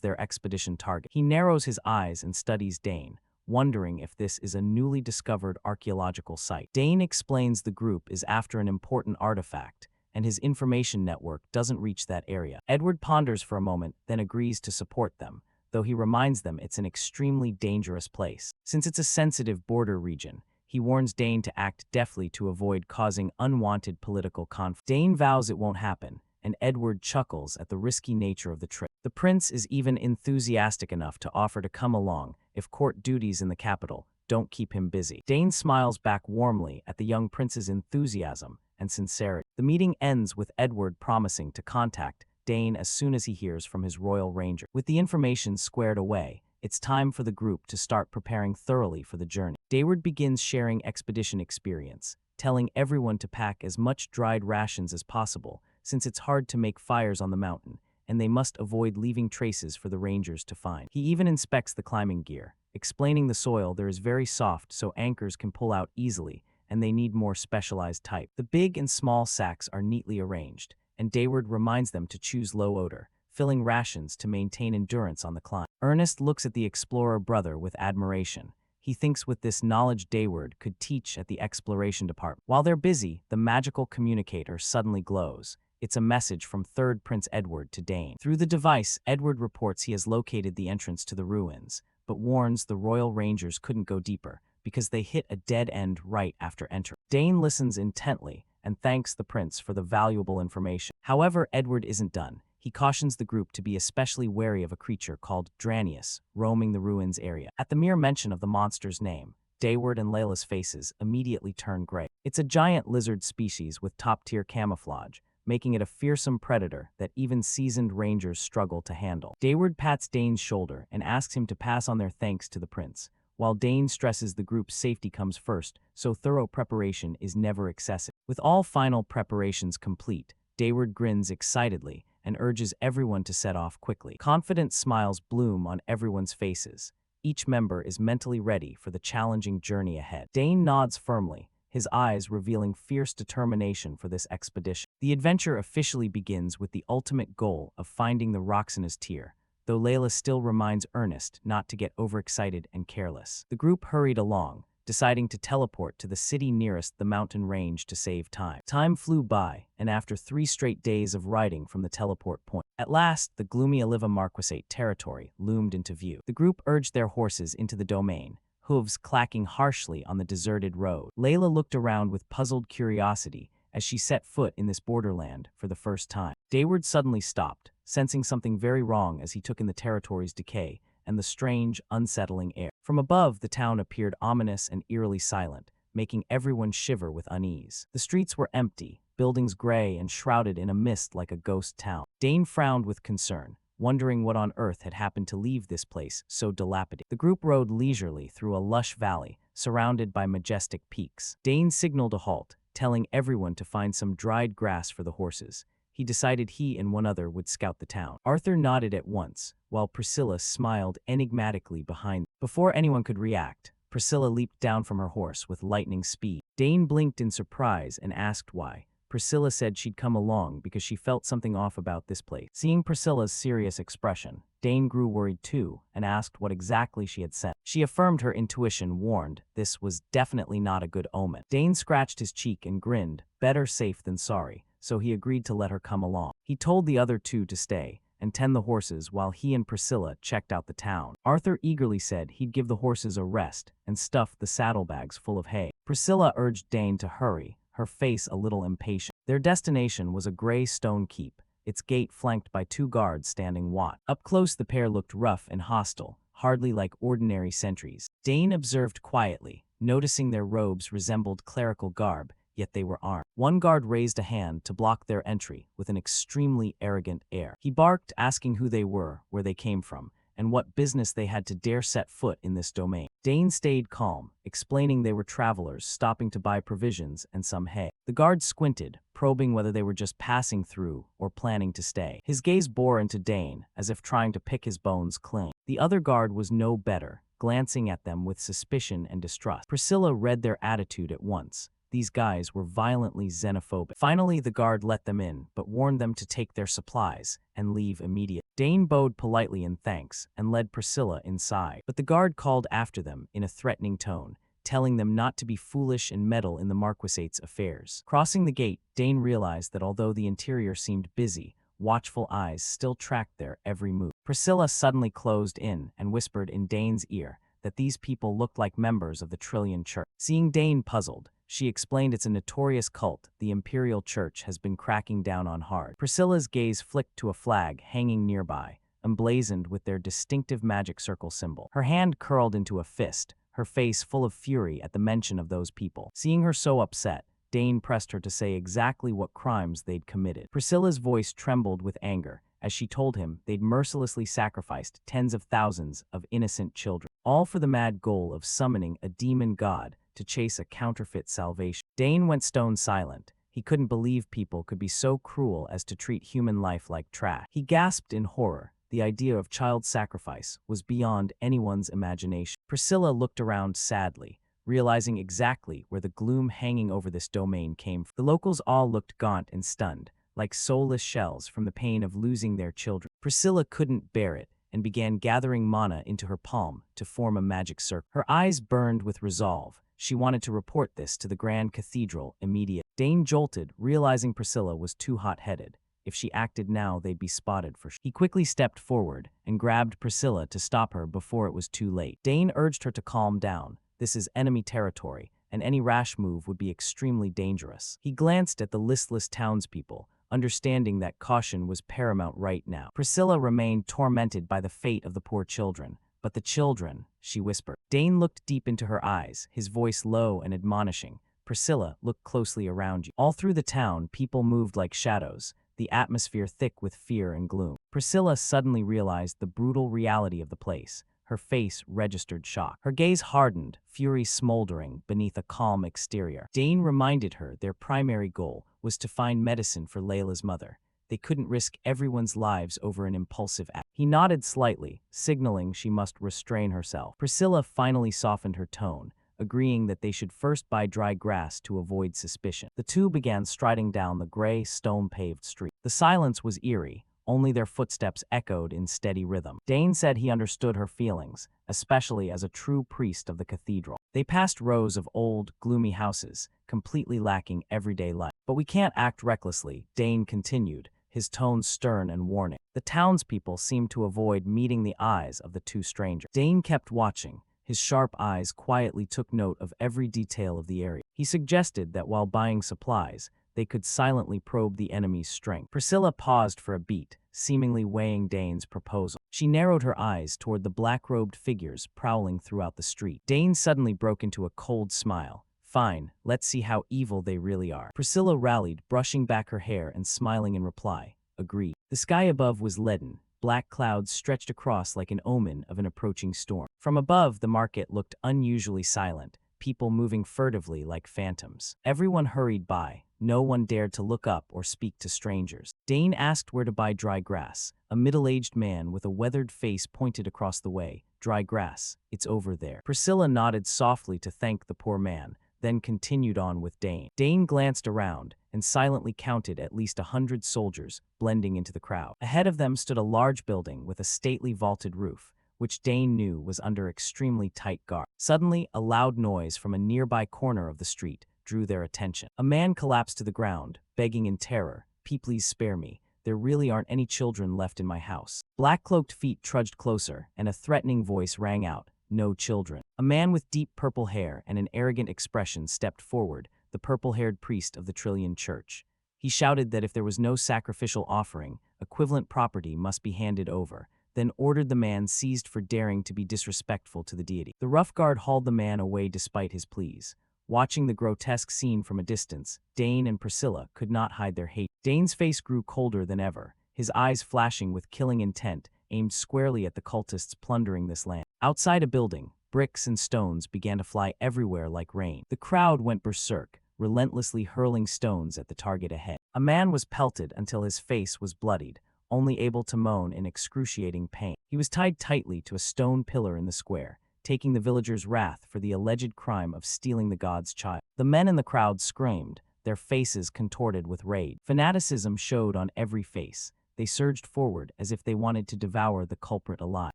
their expedition target. He narrows his eyes and studies Dane, wondering if this is a newly discovered archaeological site. Dane explains the group is after an important artifact, and his information network doesn't reach that area. Edward ponders for a moment, then agrees to support them, though he reminds them it's an extremely dangerous place. Since it's a sensitive border region, he warns Dane to act deftly to avoid causing unwanted political conflict. Dane vows it won't happen, and Edward chuckles at the risky nature of the trip. The prince is even enthusiastic enough to offer to come along if court duties in the capital don't keep him busy. Dane smiles back warmly at the young prince's enthusiasm and sincerity. The meeting ends with Edward promising to contact Dane as soon as he hears from his royal ranger. With the information squared away, it's time for the group to start preparing thoroughly for the journey. Dayward begins sharing expedition experience, telling everyone to pack as much dried rations as possible, since it's hard to make fires on the mountain, and they must avoid leaving traces for the rangers to find. He even inspects the climbing gear, explaining the soil there is very soft so anchors can pull out easily, and they need more specialized type. The big and small sacks are neatly arranged, and Dayward reminds them to choose low odor, filling rations to maintain endurance on the climb. Ernest looks at the explorer brother with admiration. He thinks with this knowledge Dayward could teach at the exploration department. While they're busy, the magical communicator suddenly glows. It's a message from Third Prince Edward to Dane. Through the device, Edward reports he has located the entrance to the ruins, but warns the Royal Rangers couldn't go deeper because they hit a dead end right after entering. Dane listens intently and thanks the prince for the valuable information. However, Edward isn't done. He cautions the group to be especially wary of a creature called Dranius roaming the ruins area. At the mere mention of the monster's name, Dayward and Layla's faces immediately turn gray. It's a giant lizard species with top-tier camouflage, making it a fearsome predator that even seasoned rangers struggle to handle. Dayward pats Dane's shoulder and asks him to pass on their thanks to the prince, while Dane stresses the group's safety comes first, so thorough preparation is never excessive. With all final preparations complete, Dayward grins excitedly and urges everyone to set off quickly. Confident smiles bloom on everyone's faces. Each member is mentally ready for the challenging journey ahead. Dane nods firmly, his eyes revealing fierce determination for this expedition. The adventure officially begins with the ultimate goal of finding the Roxana's tear, though Layla still reminds Ernest not to get overexcited and careless. The group hurried along, deciding to teleport to the city nearest the mountain range to save time. Time flew by, and after 3 straight days of riding from the teleport point, at last, the gloomy Oliva Marquisate territory loomed into view. The group urged their horses into the domain, hooves clacking harshly on the deserted road. Layla looked around with puzzled curiosity as she set foot in this borderland for the first time. Dayward suddenly stopped, sensing something very wrong as he took in the territory's decay and the strange, unsettling air. From above, the town appeared ominous and eerily silent, making everyone shiver with unease. The streets were empty, buildings gray and shrouded in a mist like a ghost town. Dane frowned with concern, wondering what on earth had happened to leave this place so dilapidated. The group rode leisurely through a lush valley, surrounded by majestic peaks. Dane signaled a halt, telling everyone to find some dried grass for the horses. He decided he and one other would scout the town. Arthur nodded at once, while Priscilla smiled enigmatically behind them. Before anyone could react, Priscilla leaped down from her horse with lightning speed. Dane blinked in surprise and asked why. Priscilla said she'd come along because she felt something off about this place. Seeing Priscilla's serious expression, Dane grew worried too and asked what exactly she had said. She affirmed her intuition warned this was definitely not a good omen. Dane scratched his cheek and grinned, better safe than sorry, so he agreed to let her come along. He told the other two to stay and tend the horses while he and Priscilla checked out the town. Arthur eagerly said he'd give the horses a rest and stuffed the saddlebags full of hay. Priscilla urged Dane to hurry, her face a little impatient. Their destination was a gray stone keep, its gate flanked by 2 guards standing watch. Up close, the pair looked rough and hostile, hardly like ordinary sentries. Dane observed quietly, noticing their robes resembled clerical garb, yet they were armed. One guard raised a hand to block their entry with an extremely arrogant air. He barked, asking who they were, where they came from, and what business they had to dare set foot in this domain. Dane stayed calm, explaining they were travelers stopping to buy provisions and some hay. The guard squinted, probing whether they were just passing through or planning to stay. His gaze bore into Dane, as if trying to pick his bones clean. The other guard was no better, glancing at them with suspicion and distrust. Priscilla read their attitude at once. These guys were violently xenophobic. Finally, the guard let them in, but warned them to take their supplies and leave immediately. Dane bowed politely in thanks and led Priscilla inside, but the guard called after them in a threatening tone, telling them not to be foolish and meddle in the Marquisate's affairs. Crossing the gate, Dane realized that although the interior seemed busy, watchful eyes still tracked their every move. Priscilla suddenly closed in and whispered in Dane's ear that these people looked like members of the Trillion Church. Seeing Dane puzzled, she explained it's a notorious cult the Imperial Church has been cracking down on hard. Priscilla's gaze flicked to a flag hanging nearby, emblazoned with their distinctive magic circle symbol. Her hand curled into a fist, her face full of fury at the mention of those people. Seeing her so upset, Dane pressed her to say exactly what crimes they'd committed. Priscilla's voice trembled with anger as she told him they'd mercilessly sacrificed tens of thousands of innocent children, all for the mad goal of summoning a demon god to chase a counterfeit salvation. Dane went stone silent. He couldn't believe people could be so cruel as to treat human life like trash. He gasped in horror. The idea of child sacrifice was beyond anyone's imagination. Priscilla looked around sadly, realizing exactly where the gloom hanging over this domain came from. The locals all looked gaunt and stunned, like soulless shells from the pain of losing their children. Priscilla couldn't bear it and began gathering mana into her palm to form a magic circle. Her eyes burned with resolve. She wanted to report this to the Grand Cathedral immediately. Dane jolted, realizing Priscilla was too hot-headed. If she acted now, they'd be spotted for sure. He quickly stepped forward and grabbed Priscilla to stop her before it was too late. Dane urged her to calm down. This is enemy territory, and any rash move would be extremely dangerous. He glanced at the listless townspeople, understanding that caution was paramount right now. Priscilla remained tormented by the fate of the poor children. But the children, she whispered. Dane looked deep into her eyes, his voice low and admonishing. Priscilla, look closely around you. All through the town, people moved like shadows, the atmosphere thick with fear and gloom. Priscilla suddenly realized the brutal reality of the place. Her face registered shock. Her gaze hardened, fury smoldering beneath a calm exterior. Dane reminded her their primary goal was to find medicine for Layla's mother. They couldn't risk everyone's lives over an impulsive act. He nodded slightly, signaling she must restrain herself. Priscilla finally softened her tone, agreeing that they should first buy dry grass to avoid suspicion. The two began striding down the gray, stone-paved street. The silence was eerie, only their footsteps echoed in steady rhythm. Dane said he understood her feelings, especially as a true priest of the cathedral. They passed rows of old, gloomy houses, completely lacking everyday life. But we can't act recklessly, Dane continued, his tone stern and warning. The townspeople seemed to avoid meeting the eyes of the two strangers. Dane kept watching. His sharp eyes quietly took note of every detail of the area. He suggested that while buying supplies, they could silently probe the enemy's strength. Priscilla paused for a beat, seemingly weighing Dane's proposal. She narrowed her eyes toward the black-robed figures prowling throughout the street. Dane suddenly broke into a cold smile. Fine, let's see how evil they really are. Priscilla rallied, brushing back her hair and smiling in reply. Agreed. The sky above was leaden. Black clouds stretched across like an omen of an approaching storm. From above, the market looked unusually silent, people moving furtively like phantoms. Everyone hurried by. No one dared to look up or speak to strangers. Dane asked where to buy dry grass. A middle-aged man with a weathered face pointed across the way. Dry grass, it's over there. Priscilla nodded softly to thank the poor man, then continued on with Dane. Dane glanced around and silently counted at least 100 soldiers blending into the crowd. Ahead of them stood a large building with a stately vaulted roof, which Dane knew was under extremely tight guard. Suddenly, a loud noise from a nearby corner of the street drew their attention. A man collapsed to the ground, begging in terror, Please spare me. There really aren't any children left in my house." Black-cloaked feet trudged closer, and a threatening voice rang out, "No children." A man with deep purple hair and an arrogant expression stepped forward, the purple-haired priest of the Trillion Church. He shouted that if there was no sacrificial offering, equivalent property must be handed over, then ordered the man seized for daring to be disrespectful to the deity. The rough guard hauled the man away despite his pleas. Watching the grotesque scene from a distance, Dane and Priscilla could not hide their hate. Dane's face grew colder than ever, his eyes flashing with killing intent, aimed squarely at the cultists plundering this land. Outside a building, bricks and stones began to fly everywhere like rain. The crowd went berserk, relentlessly hurling stones at the target ahead. A man was pelted until his face was bloodied, only able to moan in excruciating pain. He was tied tightly to a stone pillar in the square, taking the villagers' wrath for the alleged crime of stealing the god's child. The men in the crowd screamed, their faces contorted with rage. Fanaticism showed on every face. They surged forward as if they wanted to devour the culprit alive.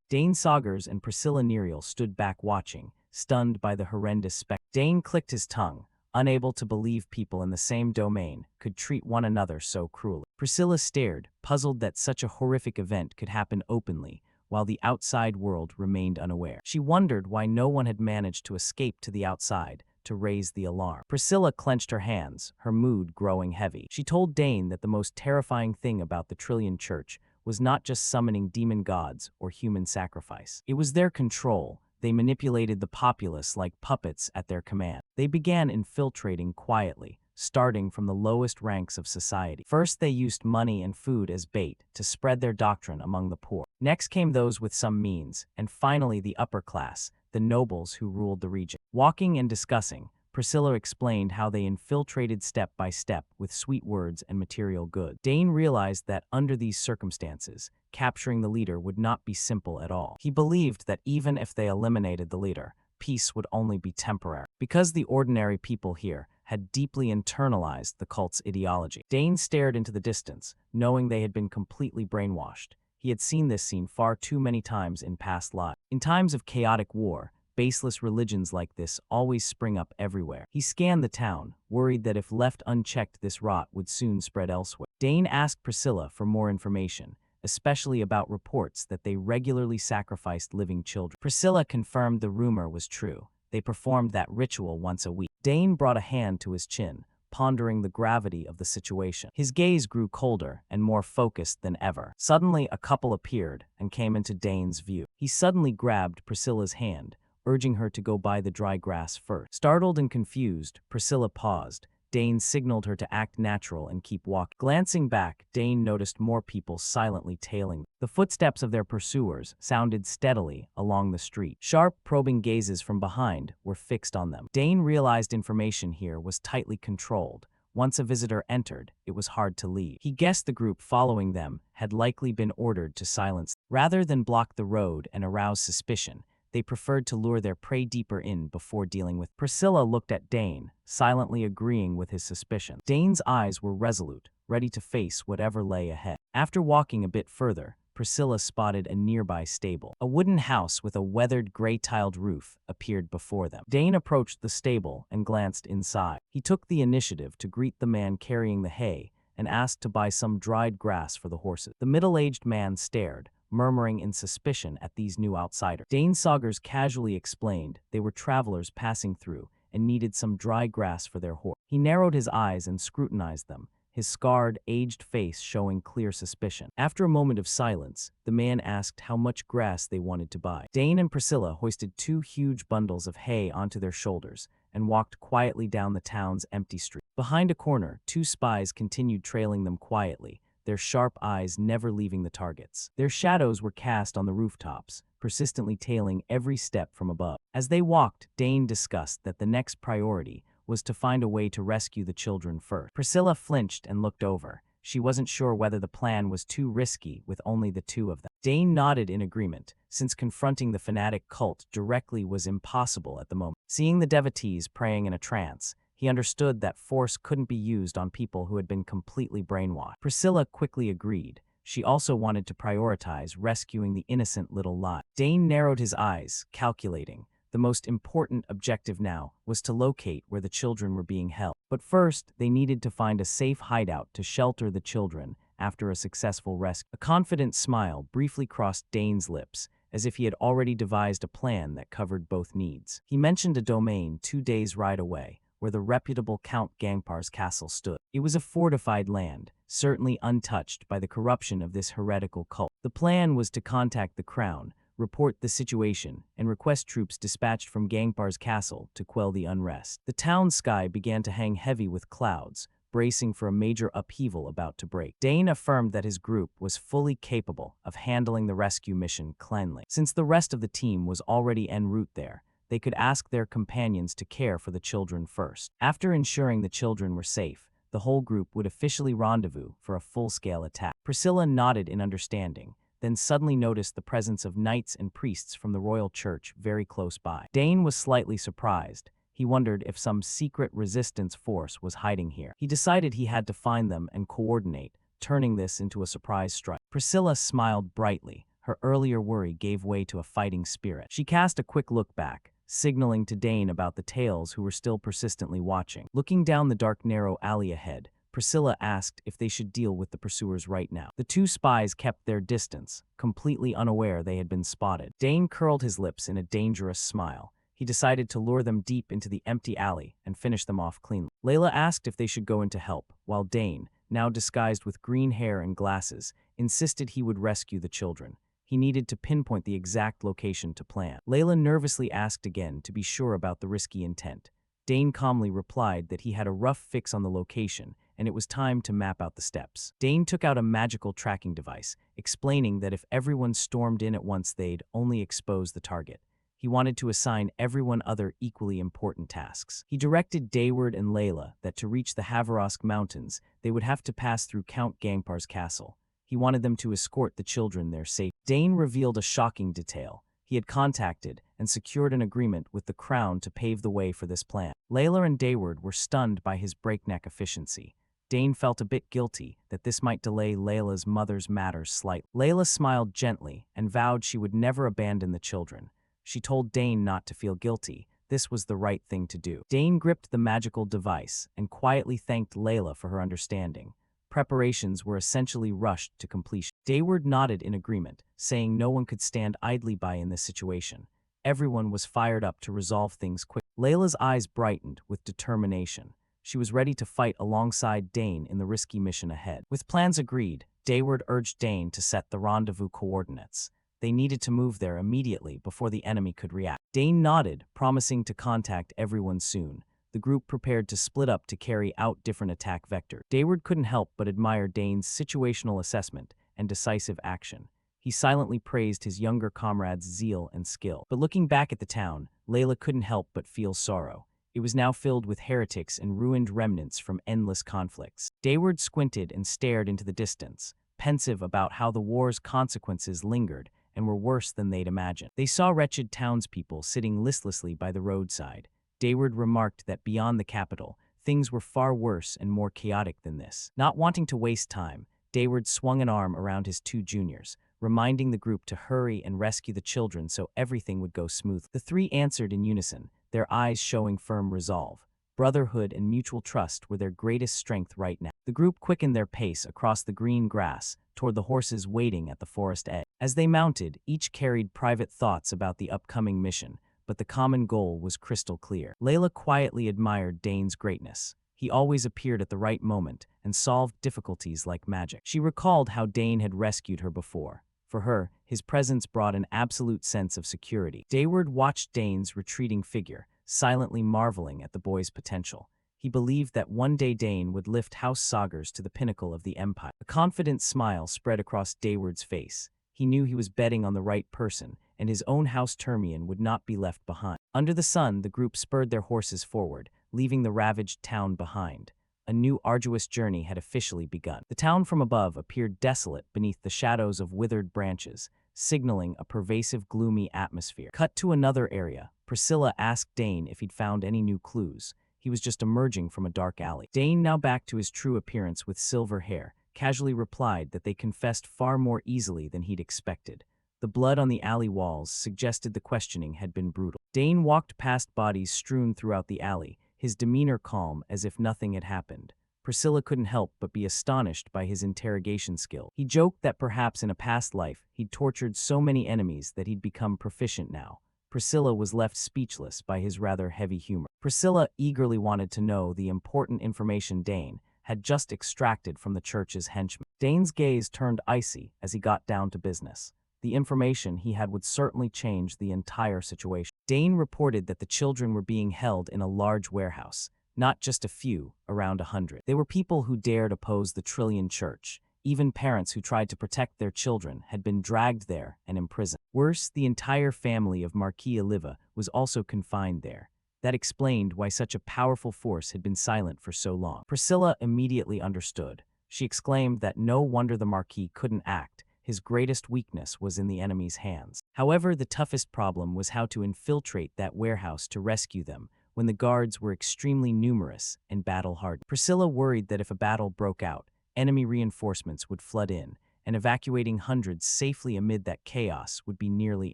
Dane Saugers and Priscilla Nerial stood back watching, stunned by the horrendous spectacle. Dane clicked his tongue, unable to believe people in the same domain could treat one another so cruelly. Priscilla stared, puzzled that such a horrific event could happen openly, while the outside world remained unaware. She wondered why no one had managed to escape to the outside to raise the alarm. Priscilla clenched her hands, her mood growing heavy. She told Dane that the most terrifying thing about the Trillion Church was not just summoning demon gods or human sacrifice. It was their control. They manipulated the populace like puppets at their command. They began infiltrating quietly, starting from the lowest ranks of society. First, they used money and food as bait to spread their doctrine among the poor. Next came those with some means, and finally the upper class, the nobles who ruled the region. Walking and discussing, Priscilla explained how they infiltrated step by step with sweet words and material goods. Dane realized that under these circumstances, capturing the leader would not be simple at all. He believed that even if they eliminated the leader, peace would only be temporary. Because the ordinary people here had deeply internalized the cult's ideology. Dane stared into the distance, knowing they had been completely brainwashed. He had seen this scene far too many times in past lives. In times of chaotic war, baseless religions like this always spring up everywhere. He scanned the town, worried that if left unchecked this rot would soon spread elsewhere. Dane asked Priscilla for more information, especially about reports that they regularly sacrificed living children. Priscilla confirmed the rumor was true. They performed that ritual once a week. Dane brought a hand to his chin, pondering the gravity of the situation. His gaze grew colder and more focused than ever. Suddenly, a couple appeared and came into Dane's view. He suddenly grabbed Priscilla's hand, urging her to go buy the dry grass first. Startled and confused, Priscilla paused. Dane signaled her to act natural and keep walking. Glancing back, Dane noticed more people silently tailing them. The footsteps of their pursuers sounded steadily along the street. Sharp, probing gazes from behind were fixed on them. Dane realized information here was tightly controlled. Once a visitor entered, it was hard to leave. He guessed the group following them had likely been ordered to silence. Rather than block the road and arouse suspicion, They preferred to lure their prey deeper in before dealing with. Priscilla looked at Dane, silently agreeing with his suspicion. Dane's eyes were resolute, ready to face whatever lay ahead. After walking a bit further, Priscilla spotted a nearby stable. A wooden house with a weathered gray-tiled roof appeared before them. Dane approached the stable and glanced inside. He took the initiative to greet the man carrying the hay and asked to buy some dried grass for the horses. The middle-aged man stared, murmuring in suspicion at these new outsiders. Dane Saugers casually explained they were travelers passing through and needed some dry grass for their horse. He narrowed his eyes and scrutinized them, his scarred, aged face showing clear suspicion. After a moment of silence, the man asked how much grass they wanted to buy. Dane and Priscilla hoisted 2 huge bundles of hay onto their shoulders and walked quietly down the town's empty street. Behind a corner, 2 spies continued trailing them quietly, their sharp eyes never leaving the targets. Their shadows were cast on the rooftops, persistently tailing every step from above. As they walked, Dane discussed that the next priority was to find a way to rescue the children first. Priscilla flinched and looked over. She wasn't sure whether the plan was too risky with only the 2 of them. Dane nodded in agreement, since confronting the fanatic cult directly was impossible at the moment. Seeing the devotees praying in a trance, he understood that force couldn't be used on people who had been completely brainwashed. Priscilla quickly agreed. She also wanted to prioritize rescuing the innocent little lot. Dane narrowed his eyes, calculating. The most important objective now was to locate where the children were being held. But first, they needed to find a safe hideout to shelter the children after a successful rescue. A confident smile briefly crossed Dane's lips, as if he had already devised a plan that covered both needs. He mentioned a domain 2 days' ride away, where the reputable Count Gangpar's castle stood. It was a fortified land, certainly untouched by the corruption of this heretical cult. The plan was to contact the crown, report the situation, and request troops dispatched from Gangpar's castle to quell the unrest. The town sky began to hang heavy with clouds, bracing for a major upheaval about to break. Dane affirmed that his group was fully capable of handling the rescue mission cleanly. Since the rest of the team was already en route there, they could ask their companions to care for the children first. After ensuring the children were safe, the whole group would officially rendezvous for a full-scale attack. Priscilla nodded in understanding, then suddenly noticed the presence of knights and priests from the royal church very close by. Dane was slightly surprised. He wondered if some secret resistance force was hiding here. He decided he had to find them and coordinate, turning this into a surprise strike. Priscilla smiled brightly. Her earlier worry gave way to a fighting spirit. She cast a quick look back, signaling to Dane about the tails who were still persistently watching. Looking down the dark narrow alley ahead, Priscilla asked if they should deal with the pursuers right now. The 2 spies kept their distance, completely unaware they had been spotted. Dane curled his lips in a dangerous smile. He decided to lure them deep into the empty alley and finish them off cleanly. Layla asked if they should go in to help, while Dane, now disguised with green hair and glasses, insisted he would rescue the children. He needed to pinpoint the exact location to plan. Layla nervously asked again to be sure about the risky intent. Dane calmly replied that he had a rough fix on the location, and it was time to map out the steps. Dane took out a magical tracking device, explaining that if everyone stormed in at once they'd only expose the target. He wanted to assign everyone other equally important tasks. He directed Dayward and Layla that to reach the Havarask Mountains, they would have to pass through Count Gangpar's castle. He wanted them to escort the children there safe. Dane revealed a shocking detail. He had contacted and secured an agreement with the crown to pave the way for this plan. Layla and Dayward were stunned by his breakneck efficiency. Dane felt a bit guilty that this might delay Layla's mother's matters slightly. Layla smiled gently and vowed she would never abandon the children. She told Dane not to feel guilty. This was the right thing to do. Dane gripped the magical device and quietly thanked Layla for her understanding. Preparations were essentially rushed to completion. Dayward nodded in agreement, saying no one could stand idly by in this situation. Everyone was fired up to resolve things quickly. Layla's eyes brightened with determination. She was ready to fight alongside Dane in the risky mission ahead. With plans agreed, Dayward urged Dane to set the rendezvous coordinates. They needed to move there immediately before the enemy could react. Dane nodded, promising to contact everyone soon. The group prepared to split up to carry out different attack vectors. Dayward couldn't help but admire Dane's situational assessment and decisive action. He silently praised his younger comrade's zeal and skill. But looking back at the town, Layla couldn't help but feel sorrow. It was now filled with heretics and ruined remnants from endless conflicts. Dayward squinted and stared into the distance, pensive about how the war's consequences lingered and were worse than they'd imagined. They saw wretched townspeople sitting listlessly by the roadside. Dayward remarked that beyond the capital, things were far worse and more chaotic than this. Not wanting to waste time, Dayward swung an arm around his two juniors, reminding the group to hurry and rescue the children so everything would go smooth. The three answered in unison, their eyes showing firm resolve. Brotherhood and mutual trust were their greatest strength right now. The group quickened their pace across the green grass toward the horses waiting at the forest edge. As they mounted, each carried private thoughts about the upcoming mission, but the common goal was crystal clear. Layla quietly admired Dane's greatness. He always appeared at the right moment and solved difficulties like magic. She recalled how Dane had rescued her before. For her, his presence brought an absolute sense of security. Dayward watched Dane's retreating figure, silently marveling at the boy's potential. He believed that one day Dane would lift House Saggers to the pinnacle of the empire. A confident smile spread across Dayward's face. He knew he was betting on the right person, and his own House Termian would not be left behind. Under the sun, the group spurred their horses forward, leaving the ravaged town behind. A new arduous journey had officially begun. The town from above appeared desolate beneath the shadows of withered branches, signaling a pervasive gloomy atmosphere. Cut to another area. Priscilla asked Dane if he'd found any new clues. He was just emerging from a dark alley. Dane, now back to his true appearance with silver hair, casually replied that they confessed far more easily than he'd expected. The blood on the alley walls suggested the questioning had been brutal. Dane walked past bodies strewn throughout the alley, his demeanor calm as if nothing had happened. Priscilla couldn't help but be astonished by his interrogation skill. He joked that perhaps in a past life he'd tortured so many enemies that he'd become proficient now. Priscilla was left speechless by his rather heavy humor. Priscilla eagerly wanted to know the important information Dane had just extracted from the church's henchmen. Dane's gaze turned icy as he got down to business. The information he had would certainly change the entire situation. Dane reported that the children were being held in a large warehouse, not just a few, around 100. They were people who dared oppose the Trillion Church. Even parents who tried to protect their children had been dragged there and imprisoned. Worse, the entire family of Marquis Oliva was also confined there. That explained why such a powerful force had been silent for so long. Priscilla immediately understood. She exclaimed that no wonder the Marquis couldn't act. His greatest weakness was in the enemy's hands. However, the toughest problem was how to infiltrate that warehouse to rescue them when the guards were extremely numerous and battle-hardened. Priscilla worried that if a battle broke out, enemy reinforcements would flood in, and evacuating hundreds safely amid that chaos would be nearly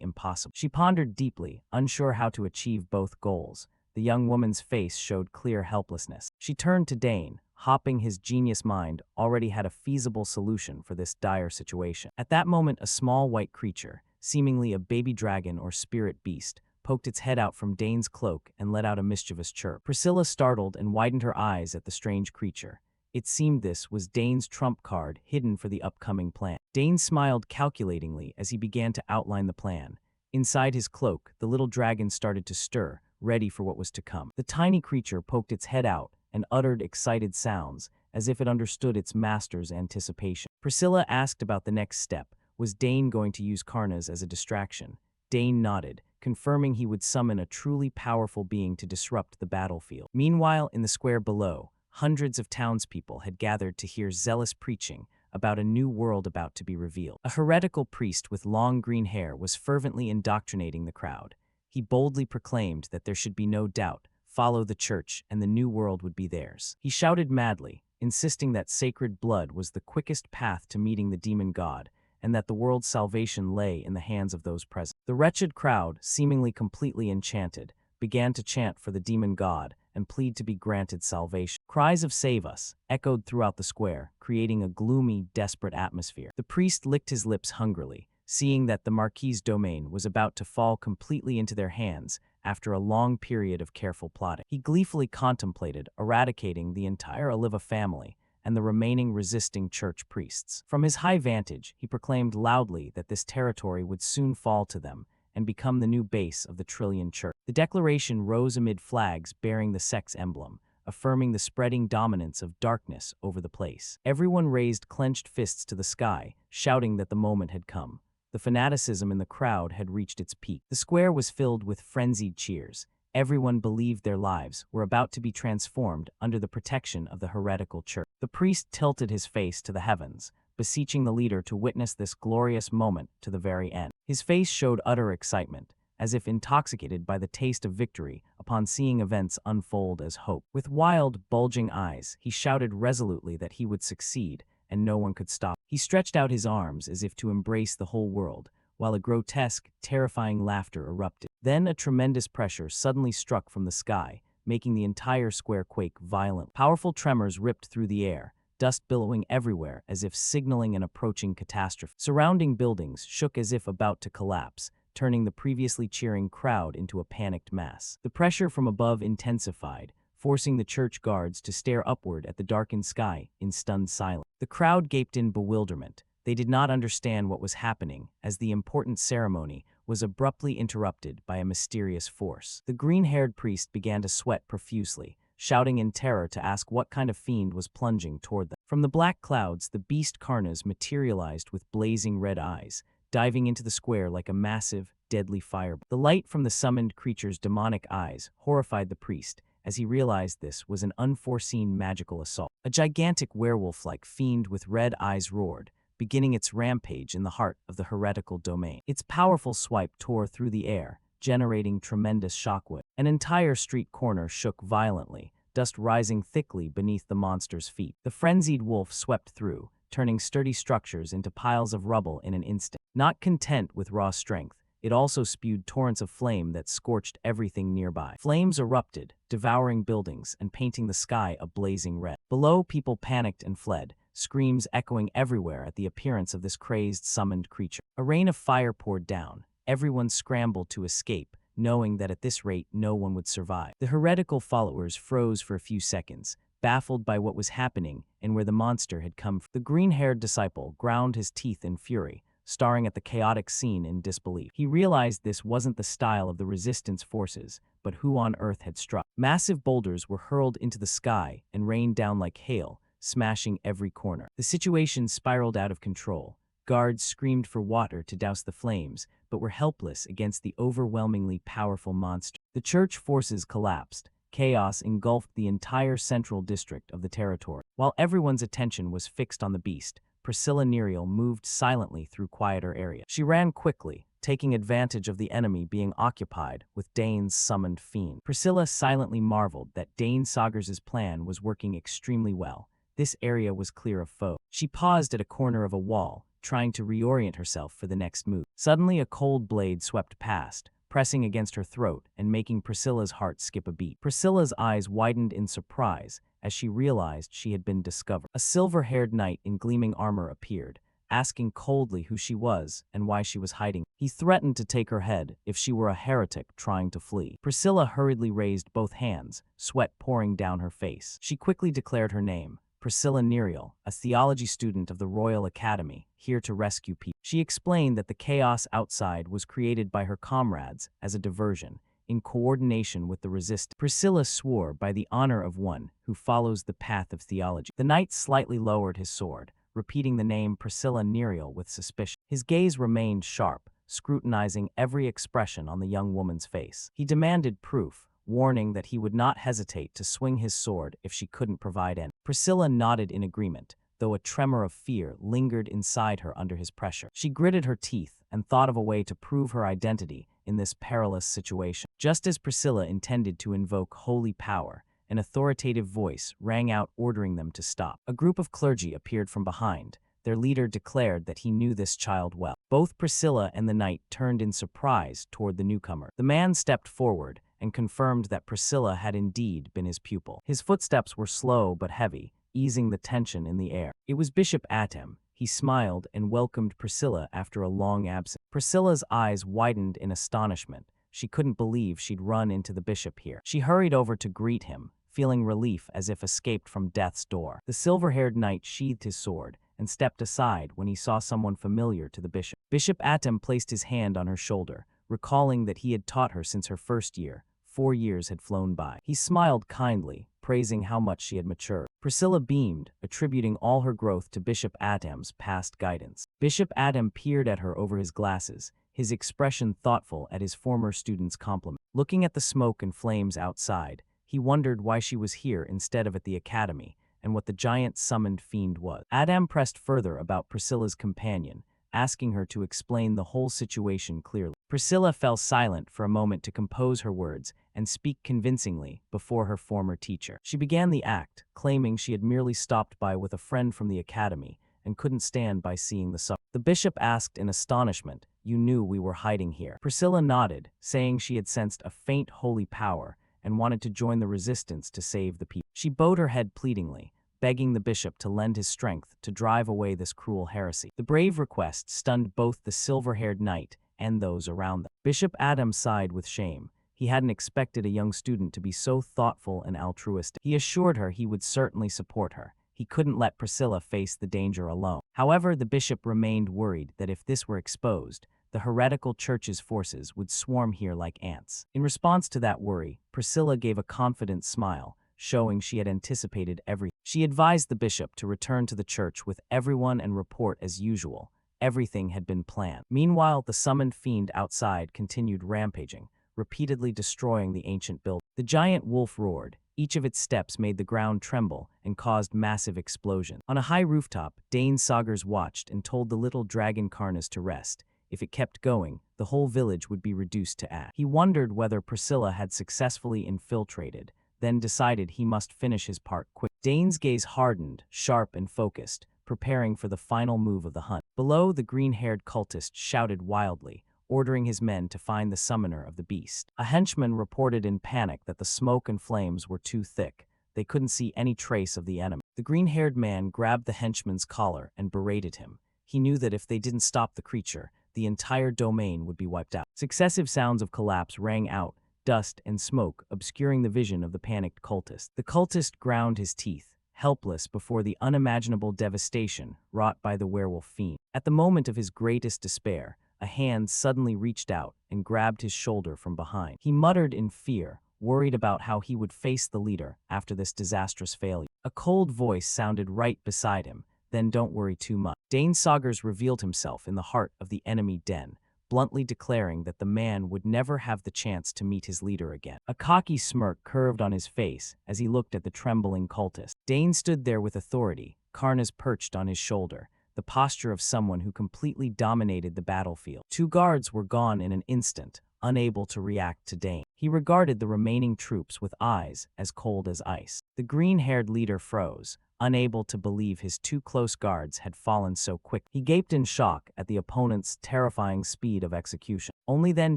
impossible. She pondered deeply, unsure how to achieve both goals. The young woman's face showed clear helplessness. She turned to Dane, hopping his genius mind already had a feasible solution for this dire situation. At that moment, a small white creature, seemingly a baby dragon or spirit beast, poked its head out from Dane's cloak and let out a mischievous chirp. Priscilla startled and widened her eyes at the strange creature. It seemed this was Dane's trump card hidden for the upcoming plan. Dane smiled calculatingly as he began to outline the plan. Inside his cloak, the little dragon started to stir, ready for what was to come. The tiny creature poked its head out and uttered excited sounds, as if it understood its master's anticipation. Priscilla asked about the next step. Was Dane going to use Karnas as a distraction? Dane nodded, confirming he would summon a truly powerful being to disrupt the battlefield. Meanwhile, in the square below, hundreds of townspeople had gathered to hear zealous preaching about a new world about to be revealed. A heretical priest with long green hair was fervently indoctrinating the crowd. He boldly proclaimed that there should be no doubt, follow the church, and the new world would be theirs. He shouted madly, insisting that sacred blood was the quickest path to meeting the demon god, and that the world's salvation lay in the hands of those present. The wretched crowd, seemingly completely enchanted, began to chant for the demon god and plead to be granted salvation. Cries of "Save us" echoed throughout the square, creating a gloomy, desperate atmosphere. The priest licked his lips hungrily, seeing that the Marquis's domain was about to fall completely into their hands after a long period of careful plotting. He gleefully contemplated eradicating the entire Oliva family and the remaining resisting church priests. From his high vantage, he proclaimed loudly that this territory would soon fall to them and become the new base of the Trillion Church. The declaration rose amid flags bearing the sect's emblem, affirming the spreading dominance of darkness over the place. Everyone raised clenched fists to the sky, shouting that the moment had come. The fanaticism in the crowd had reached its peak. The square was filled with frenzied cheers. Everyone believed their lives were about to be transformed under the protection of the heretical church. The priest tilted his face to the heavens, beseeching the leader to witness this glorious moment to the very end. His face showed utter excitement, as if intoxicated by the taste of victory upon seeing events unfold as hope. With wild, bulging eyes, he shouted resolutely that he would succeed, and no one could stop. He stretched out his arms as if to embrace the whole world, while a grotesque, terrifying laughter erupted. Then a tremendous pressure suddenly struck from the sky, making the entire square quake violent. Powerful tremors ripped through the air, dust billowing everywhere as if signaling an approaching catastrophe. Surrounding buildings shook as if about to collapse, turning the previously cheering crowd into a panicked mass. The pressure from above intensified, forcing the church guards to stare upward at the darkened sky in stunned silence. The crowd gaped in bewilderment. They did not understand what was happening, as the important ceremony was abruptly interrupted by a mysterious force. The green-haired priest began to sweat profusely, shouting in terror to ask what kind of fiend was plunging toward them. From the black clouds, the beast Karnas materialized with blazing red eyes, diving into the square like a massive, deadly fireball. The light from the summoned creature's demonic eyes horrified the priest, as he realized this was an unforeseen magical assault. A gigantic werewolf-like fiend with red eyes roared, beginning its rampage in the heart of the heretical domain. Its powerful swipe tore through the air, generating tremendous shockwave. An entire street corner shook violently, dust rising thickly beneath the monster's feet. The frenzied wolf swept through, turning sturdy structures into piles of rubble in an instant. Not content with raw strength, it also spewed torrents of flame that scorched everything nearby. Flames erupted, devouring buildings and painting the sky a blazing red. Below, people panicked and fled, screams echoing everywhere at the appearance of this crazed, summoned creature. A rain of fire poured down. Everyone scrambled to escape, knowing that at this rate no one would survive. The heretical followers froze for a few seconds, baffled by what was happening and where the monster had come from. The green-haired disciple ground his teeth in fury, staring at the chaotic scene in disbelief. He realized this wasn't the style of the resistance forces, but who on earth had struck. Massive boulders were hurled into the sky and rained down like hail, smashing every corner. The situation spiraled out of control. Guards screamed for water to douse the flames, but were helpless against the overwhelmingly powerful monster. The church forces collapsed. Chaos engulfed the entire central district of the territory. While everyone's attention was fixed on the beast, Priscilla Nerial moved silently through quieter areas. She ran quickly, taking advantage of the enemy being occupied with Dane's summoned fiend. Priscilla silently marveled that Dane Sagers' plan was working extremely well. This area was clear of foe. She paused at a corner of a wall, trying to reorient herself for the next move. Suddenly, a cold blade swept past, pressing against her throat and making Priscilla's heart skip a beat. Priscilla's eyes widened in surprise as she realized she had been discovered. A silver-haired knight in gleaming armor appeared, asking coldly who she was and why she was hiding. He threatened to take her head if she were a heretic trying to flee. Priscilla hurriedly raised both hands, sweat pouring down her face. She quickly declared her name, Priscilla Nerial, a theology student of the Royal Academy, here to rescue people. She explained that the chaos outside was created by her comrades as a diversion, in coordination with the resistance. Priscilla swore by the honor of one who follows the path of theology. The knight slightly lowered his sword, repeating the name Priscilla Nerial with suspicion. His gaze remained sharp, scrutinizing every expression on the young woman's face. He demanded proof, warning that he would not hesitate to swing his sword if she couldn't provide any. Priscilla nodded in agreement, though a tremor of fear lingered inside her under his pressure. She gritted her teeth and thought of a way to prove her identity in this perilous situation. Just as Priscilla intended to invoke holy power, an authoritative voice rang out ordering them to stop. A group of clergy appeared from behind. Their leader declared that he knew this child well. Both Priscilla and the knight turned in surprise toward the newcomer. The man stepped forward and confirmed that Priscilla had indeed been his pupil. His footsteps were slow but heavy, easing the tension in the air. It was Bishop Atem. He smiled and welcomed Priscilla after a long absence. Priscilla's eyes widened in astonishment. She couldn't believe she'd run into the bishop here. She hurried over to greet him, feeling relief as if escaped from death's door. The silver-haired knight sheathed his sword and stepped aside when he saw someone familiar to the bishop. Bishop Atem placed his hand on her shoulder, recalling that he had taught her since her first year. 4 years had flown by. He smiled kindly, praising how much she had matured. Priscilla beamed, attributing all her growth to Bishop Atem's past guidance. Bishop Atem peered at her over his glasses, his expression thoughtful at his former student's compliment. Looking at the smoke and flames outside, he wondered why she was here instead of at the academy, and what the giant summoned fiend was. Adam pressed further about Priscilla's companion, asking her to explain the whole situation clearly. Priscilla fell silent for a moment to compose her words and speak convincingly before her former teacher. She began the act, claiming she had merely stopped by with a friend from the academy and couldn't stand by seeing the suffering. The bishop asked in astonishment, "You knew we were hiding here?" Priscilla nodded, saying she had sensed a faint holy power and wanted to join the resistance to save the people. She bowed her head pleadingly, begging the bishop to lend his strength to drive away this cruel heresy. The brave request stunned both the silver-haired knight and those around them. Bishop Adam sighed with shame. He hadn't expected a young student to be so thoughtful and altruistic. He assured her he would certainly support her. He couldn't let Priscilla face the danger alone. However, the bishop remained worried that if this were exposed, the heretical church's forces would swarm here like ants. In response to that worry, Priscilla gave a confident smile, showing she had anticipated everything. She advised the bishop to return to the church with everyone and report as usual. Everything had been planned. Meanwhile, the summoned fiend outside continued rampaging, repeatedly destroying the ancient building. The giant wolf roared. Each of its steps made the ground tremble and caused massive explosions. On a high rooftop, Dane Saugers watched and told the little dragon Karnas to rest. If it kept going, the whole village would be reduced to ash. He wondered whether Priscilla had successfully infiltrated, then decided he must finish his part quick. Dane's gaze hardened, sharp and focused, preparing for the final move of the hunt. Below, the green-haired cultist shouted wildly, ordering his men to find the summoner of the beast. A henchman reported in panic that the smoke and flames were too thick. They couldn't see any trace of the enemy. The green-haired man grabbed the henchman's collar and berated him. He knew that if they didn't stop the creature, the entire domain would be wiped out. Successive sounds of collapse rang out, dust and smoke obscuring the vision of the panicked cultist. The cultist ground his teeth, helpless before the unimaginable devastation wrought by the werewolf fiend. At the moment of his greatest despair, a hand suddenly reached out and grabbed his shoulder from behind. He muttered in fear, worried about how he would face the leader after this disastrous failure. A cold voice sounded right beside him. "Then don't worry too much." Dane Saugers revealed himself in the heart of the enemy den, bluntly declaring that the man would never have the chance to meet his leader again. A cocky smirk curved on his face as he looked at the trembling cultist. Dane stood there with authority, Karnas perched on his shoulder, the posture of someone who completely dominated the battlefield. Two guards were gone in an instant, unable to react to Dane. He regarded the remaining troops with eyes as cold as ice. The green-haired leader froze, unable to believe his two close guards had fallen so quick. He gaped in shock at the opponent's terrifying speed of execution. Only then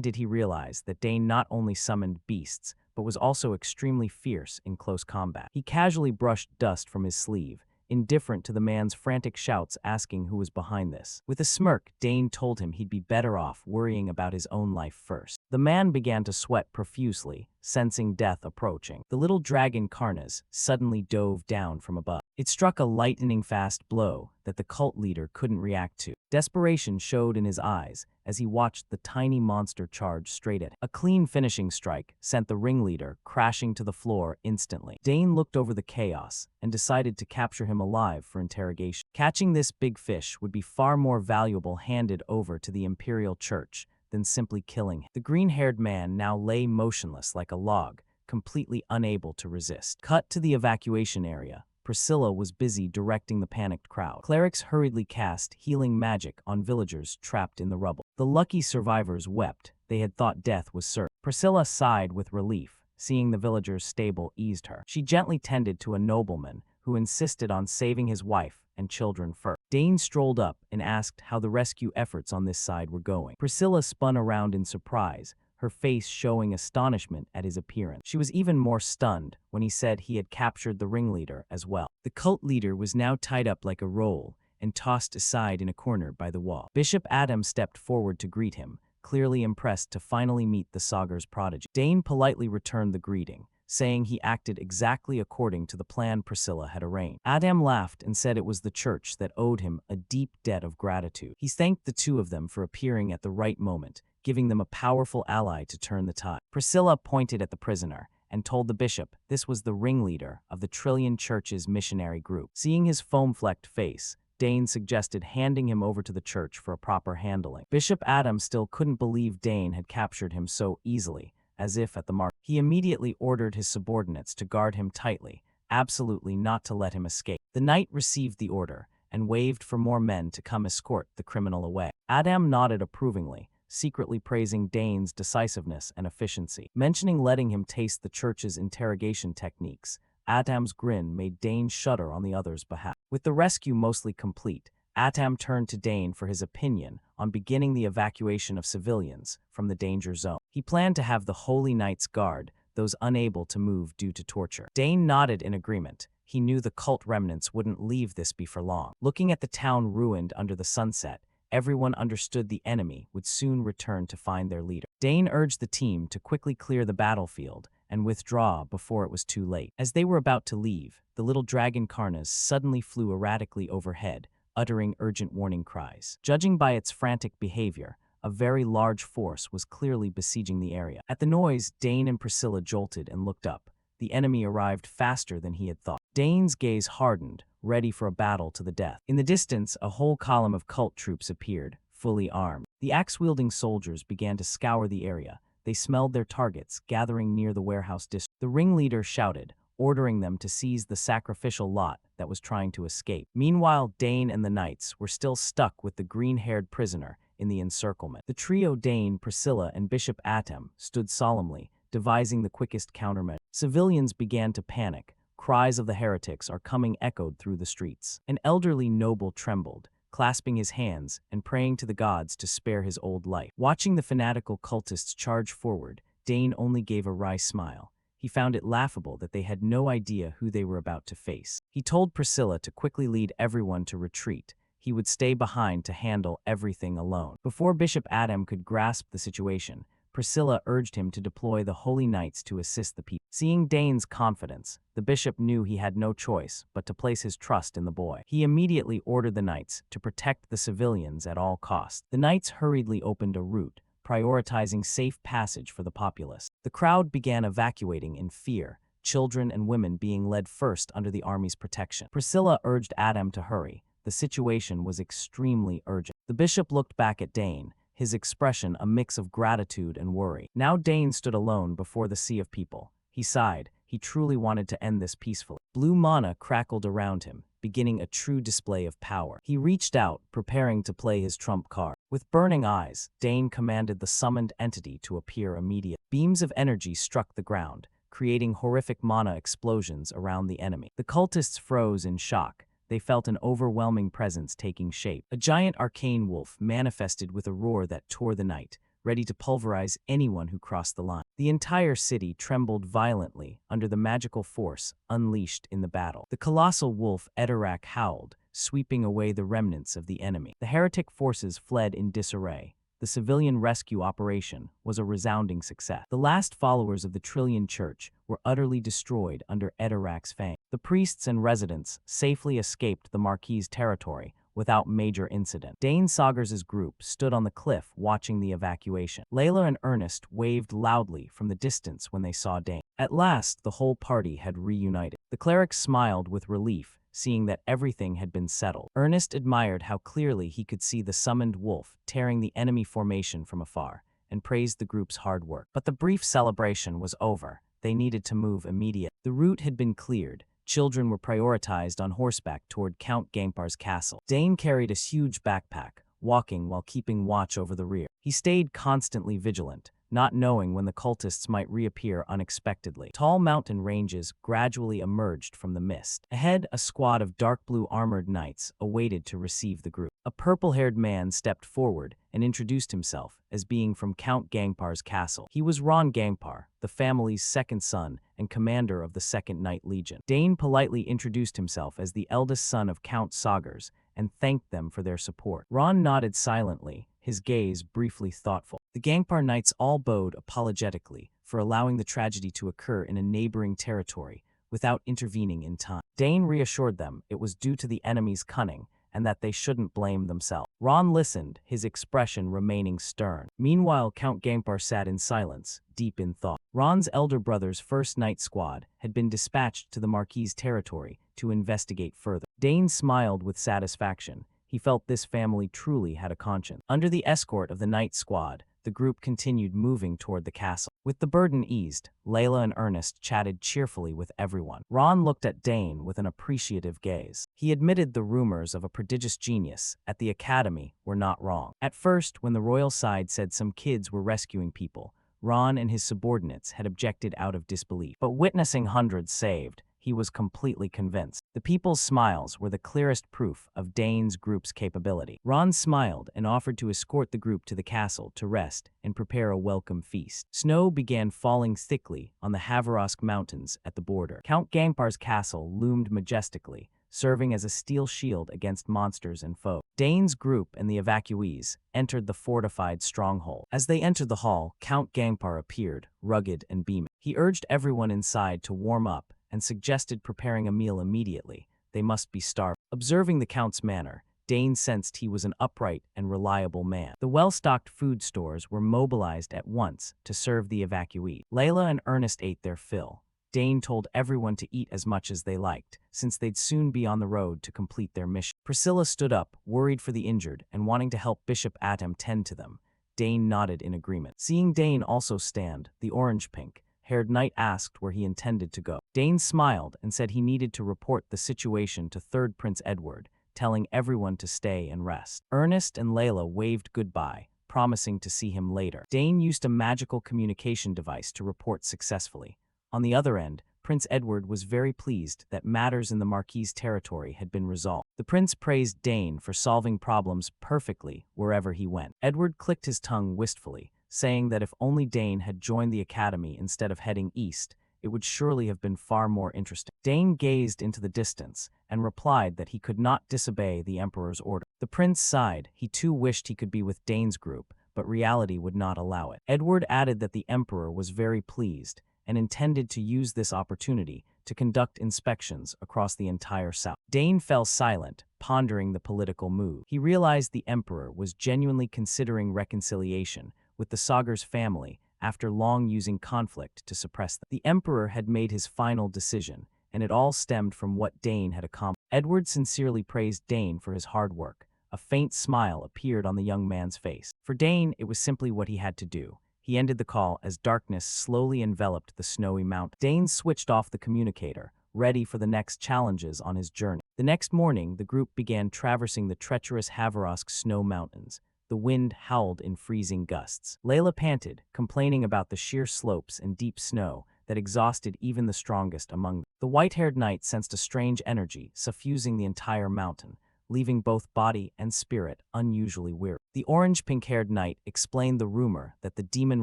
did he realize that Dane not only summoned beasts, but was also extremely fierce in close combat. He casually brushed dust from his sleeve, indifferent to the man's frantic shouts asking who was behind this. With a smirk, Dane told him he'd be better off worrying about his own life first. The man began to sweat profusely, sensing death approaching. The little dragon Karnas suddenly dove down from above. It struck a lightning-fast blow that the cult leader couldn't react to. Desperation showed in his eyes as he watched the tiny monster charge straight at him. A clean finishing strike sent the ringleader crashing to the floor instantly. Dane looked over the chaos and decided to capture him alive for interrogation. Catching this big fish would be far more valuable handed over to the Imperial Church than simply killing him. The green-haired man now lay motionless like a log, completely unable to resist. Cut to the evacuation area. Priscilla was busy directing the panicked crowd. Clerics hurriedly cast healing magic on villagers trapped in the rubble. The lucky survivors wept. They had thought death was certain. Priscilla sighed with relief. Seeing the villagers' stable eased her. She gently tended to a nobleman who insisted on saving his wife and children first. Dane strolled up and asked how the rescue efforts on this side were going. Priscilla spun around in surprise, her face showing astonishment at his appearance. She was even more stunned when he said he had captured the ringleader as well. The cult leader was now tied up like a roll and tossed aside in a corner by the wall. Bishop Adam stepped forward to greet him, clearly impressed to finally meet the Saugers prodigy. Dane politely returned the greeting, saying he acted exactly according to the plan Priscilla had arranged. Adam laughed and said it was the church that owed him a deep debt of gratitude. He thanked the two of them for appearing at the right moment, giving them a powerful ally to turn the tide. Priscilla pointed at the prisoner and told the bishop this was the ringleader of the Trillion Church's missionary group. Seeing his foam-flecked face, Dane suggested handing him over to the church for a proper handling. Bishop Adam still couldn't believe Dane had captured him so easily, as if at the mark. He immediately ordered his subordinates to guard him tightly, absolutely not to let him escape. The knight received the order and waved for more men to come escort the criminal away. Adam nodded approvingly, secretly praising Dane's decisiveness and efficiency. Mentioning letting him taste the church's interrogation techniques, Adam's grin made Dane shudder on the other's behalf. With the rescue mostly complete, Atam turned to Dane for his opinion on beginning the evacuation of civilians from the danger zone. He planned to have the Holy Knights guard those unable to move due to torture. Dane nodded in agreement. He knew the cult remnants wouldn't leave this be for long. Looking at the town ruined under the sunset, everyone understood the enemy would soon return to find their leader. Dane urged the team to quickly clear the battlefield and withdraw before it was too late. As they were about to leave, the little dragon Karnas suddenly flew erratically overhead, uttering urgent warning cries. Judging by its frantic behavior, a very large force was clearly besieging the area. At the noise, Dane and Priscilla jolted and looked up. The enemy arrived faster than he had thought. Dane's gaze hardened, ready for a battle to the death. In the distance, a whole column of cult troops appeared, fully armed. The axe-wielding soldiers began to scour the area. They smelled their targets, gathering near the warehouse district. The ringleader shouted, ordering them to seize the sacrificial lot that was trying to escape. Meanwhile, Dane and the knights were still stuck with the green-haired prisoner in the encirclement. The trio Dane, Priscilla, and Bishop Atem stood solemnly, devising the quickest countermeasure. Civilians began to panic. Cries of the heretics are coming echoed through the streets. An elderly noble trembled, clasping his hands and praying to the gods to spare his old life. Watching the fanatical cultists charge forward, Dane only gave a wry smile. He found it laughable that they had no idea who they were about to face. He told Priscilla to quickly lead everyone to retreat. He would stay behind to handle everything alone. Before Bishop Adam could grasp the situation, Priscilla urged him to deploy the Holy Knights to assist the people. Seeing Dane's confidence, the bishop knew he had no choice but to place his trust in the boy. He immediately ordered the knights to protect the civilians at all costs. The knights hurriedly opened a route, prioritizing safe passage for the populace. The crowd began evacuating in fear, children and women being led first under the army's protection. Priscilla urged Adam to hurry. The situation was extremely urgent. The bishop looked back at Dane, his expression a mix of gratitude and worry. Now Dane stood alone before the sea of people. He sighed. He truly wanted to end this peacefully. Blue mana crackled around him, beginning a true display of power. He reached out, preparing to play his trump card. With burning eyes, Dane commanded the summoned entity to appear immediately. Beams of energy struck the ground, creating horrific mana explosions around the enemy. The cultists froze in shock. They felt an overwhelming presence taking shape. A giant arcane wolf manifested with a roar that tore the night, ready to pulverize anyone who crossed the line. The entire city trembled violently under the magical force unleashed in the battle. The colossal wolf Edorak howled, sweeping away the remnants of the enemy. The heretic forces fled in disarray. The civilian rescue operation was a resounding success. The last followers of the Trillion Church were utterly destroyed under Edorak's fang. The priests and residents safely escaped the Marquis' territory without major incident. Dane Sagers' group stood on the cliff watching the evacuation. Layla and Ernest waved loudly from the distance when they saw Dane. At last, the whole party had reunited. The cleric smiled with relief, seeing that everything had been settled. Ernest admired how clearly he could see the summoned wolf tearing the enemy formation from afar, and praised the group's hard work. But the brief celebration was over. They needed to move immediately. The route had been cleared. Children were prioritized on horseback toward Count Gampar's castle. Dane carried a huge backpack, walking while keeping watch over the rear. He stayed constantly vigilant, not knowing when the cultists might reappear unexpectedly. Tall mountain ranges gradually emerged from the mist. Ahead, a squad of dark blue armored knights awaited to receive the group. A purple-haired man stepped forward and introduced himself as being from Count Gangpar's castle. He was Ron Gangpar, the family's second son and commander of the 2nd Knight Legion. Dane politely introduced himself as the eldest son of Count Sagers and thanked them for their support. Ron nodded silently, his gaze briefly thoughtful. The Gangpar Knights all bowed apologetically for allowing the tragedy to occur in a neighboring territory without intervening in time. Dane reassured them it was due to the enemy's cunning and that they shouldn't blame themselves. Ron listened, his expression remaining stern. Meanwhile, Count Gangpar sat in silence, deep in thought. Ron's elder brother's 1st Knight squad had been dispatched to the Marquis' territory to investigate further. Dane smiled with satisfaction. He felt this family truly had a conscience. Under the escort of the Knight squad, the group continued moving toward the castle. With the burden eased, Layla and Ernest chatted cheerfully with everyone. Ron looked at Dane with an appreciative gaze. He admitted the rumors of a prodigious genius at the academy were not wrong. At first, when the royal side said some kids were rescuing people, Ron and his subordinates had objected out of disbelief. But witnessing hundreds saved, he was completely convinced. The people's smiles were the clearest proof of Dane's group's capability. Ron smiled and offered to escort the group to the castle to rest and prepare a welcome feast. Snow began falling thickly on the Havorosk Mountains at the border. Count Gangpar's castle loomed majestically, serving as a steel shield against monsters and foes. Dane's group and the evacuees entered the fortified stronghold. As they entered the hall, Count Gangpar appeared, rugged and beaming. He urged everyone inside to warm up and suggested preparing a meal immediately. They must be starved. Observing the Count's manner, Dane sensed he was an upright and reliable man. The well-stocked food stores were mobilized at once to serve the evacuees. Layla and Ernest ate their fill. Dane told everyone to eat as much as they liked, since they'd soon be on the road to complete their mission. Priscilla stood up, worried for the injured and wanting to help Bishop Atom tend to them. Dane nodded in agreement. Seeing Dane also stand, the orange-pink-haired knight asked where he intended to go. Dane smiled and said he needed to report the situation to Third Prince Edward, telling everyone to stay and rest. Ernest and Layla waved goodbye, promising to see him later. Dane used a magical communication device to report successfully. On the other end, Prince Edward was very pleased that matters in the Marquis' territory had been resolved. The prince praised Dane for solving problems perfectly wherever he went. Edward clicked his tongue wistfully, saying that if only Dane had joined the academy instead of heading east, it would surely have been far more interesting. Dane gazed into the distance and replied that he could not disobey the emperor's order. The prince sighed. He too wished he could be with Dane's group, but reality would not allow it. Edward added that the emperor was very pleased and intended to use this opportunity to conduct inspections across the entire south. Dane fell silent, pondering the political move. He realized the emperor was genuinely considering reconciliation with the Sagar's family after long using conflict to suppress them. The emperor had made his final decision, and it all stemmed from what Dane had accomplished. Edward sincerely praised Dane for his hard work. A faint smile appeared on the young man's face. For Dane, it was simply what he had to do. He ended the call as darkness slowly enveloped the snowy mountain. Dane switched off the communicator, ready for the next challenges on his journey. The next morning, the group began traversing the treacherous Havorosk snow mountains. The wind howled in freezing gusts. Layla panted, complaining about the sheer slopes and deep snow that exhausted even the strongest among them. The white-haired knight sensed a strange energy suffusing the entire mountain, leaving both body and spirit unusually weary. The orange-pink-haired knight explained the rumor that the demon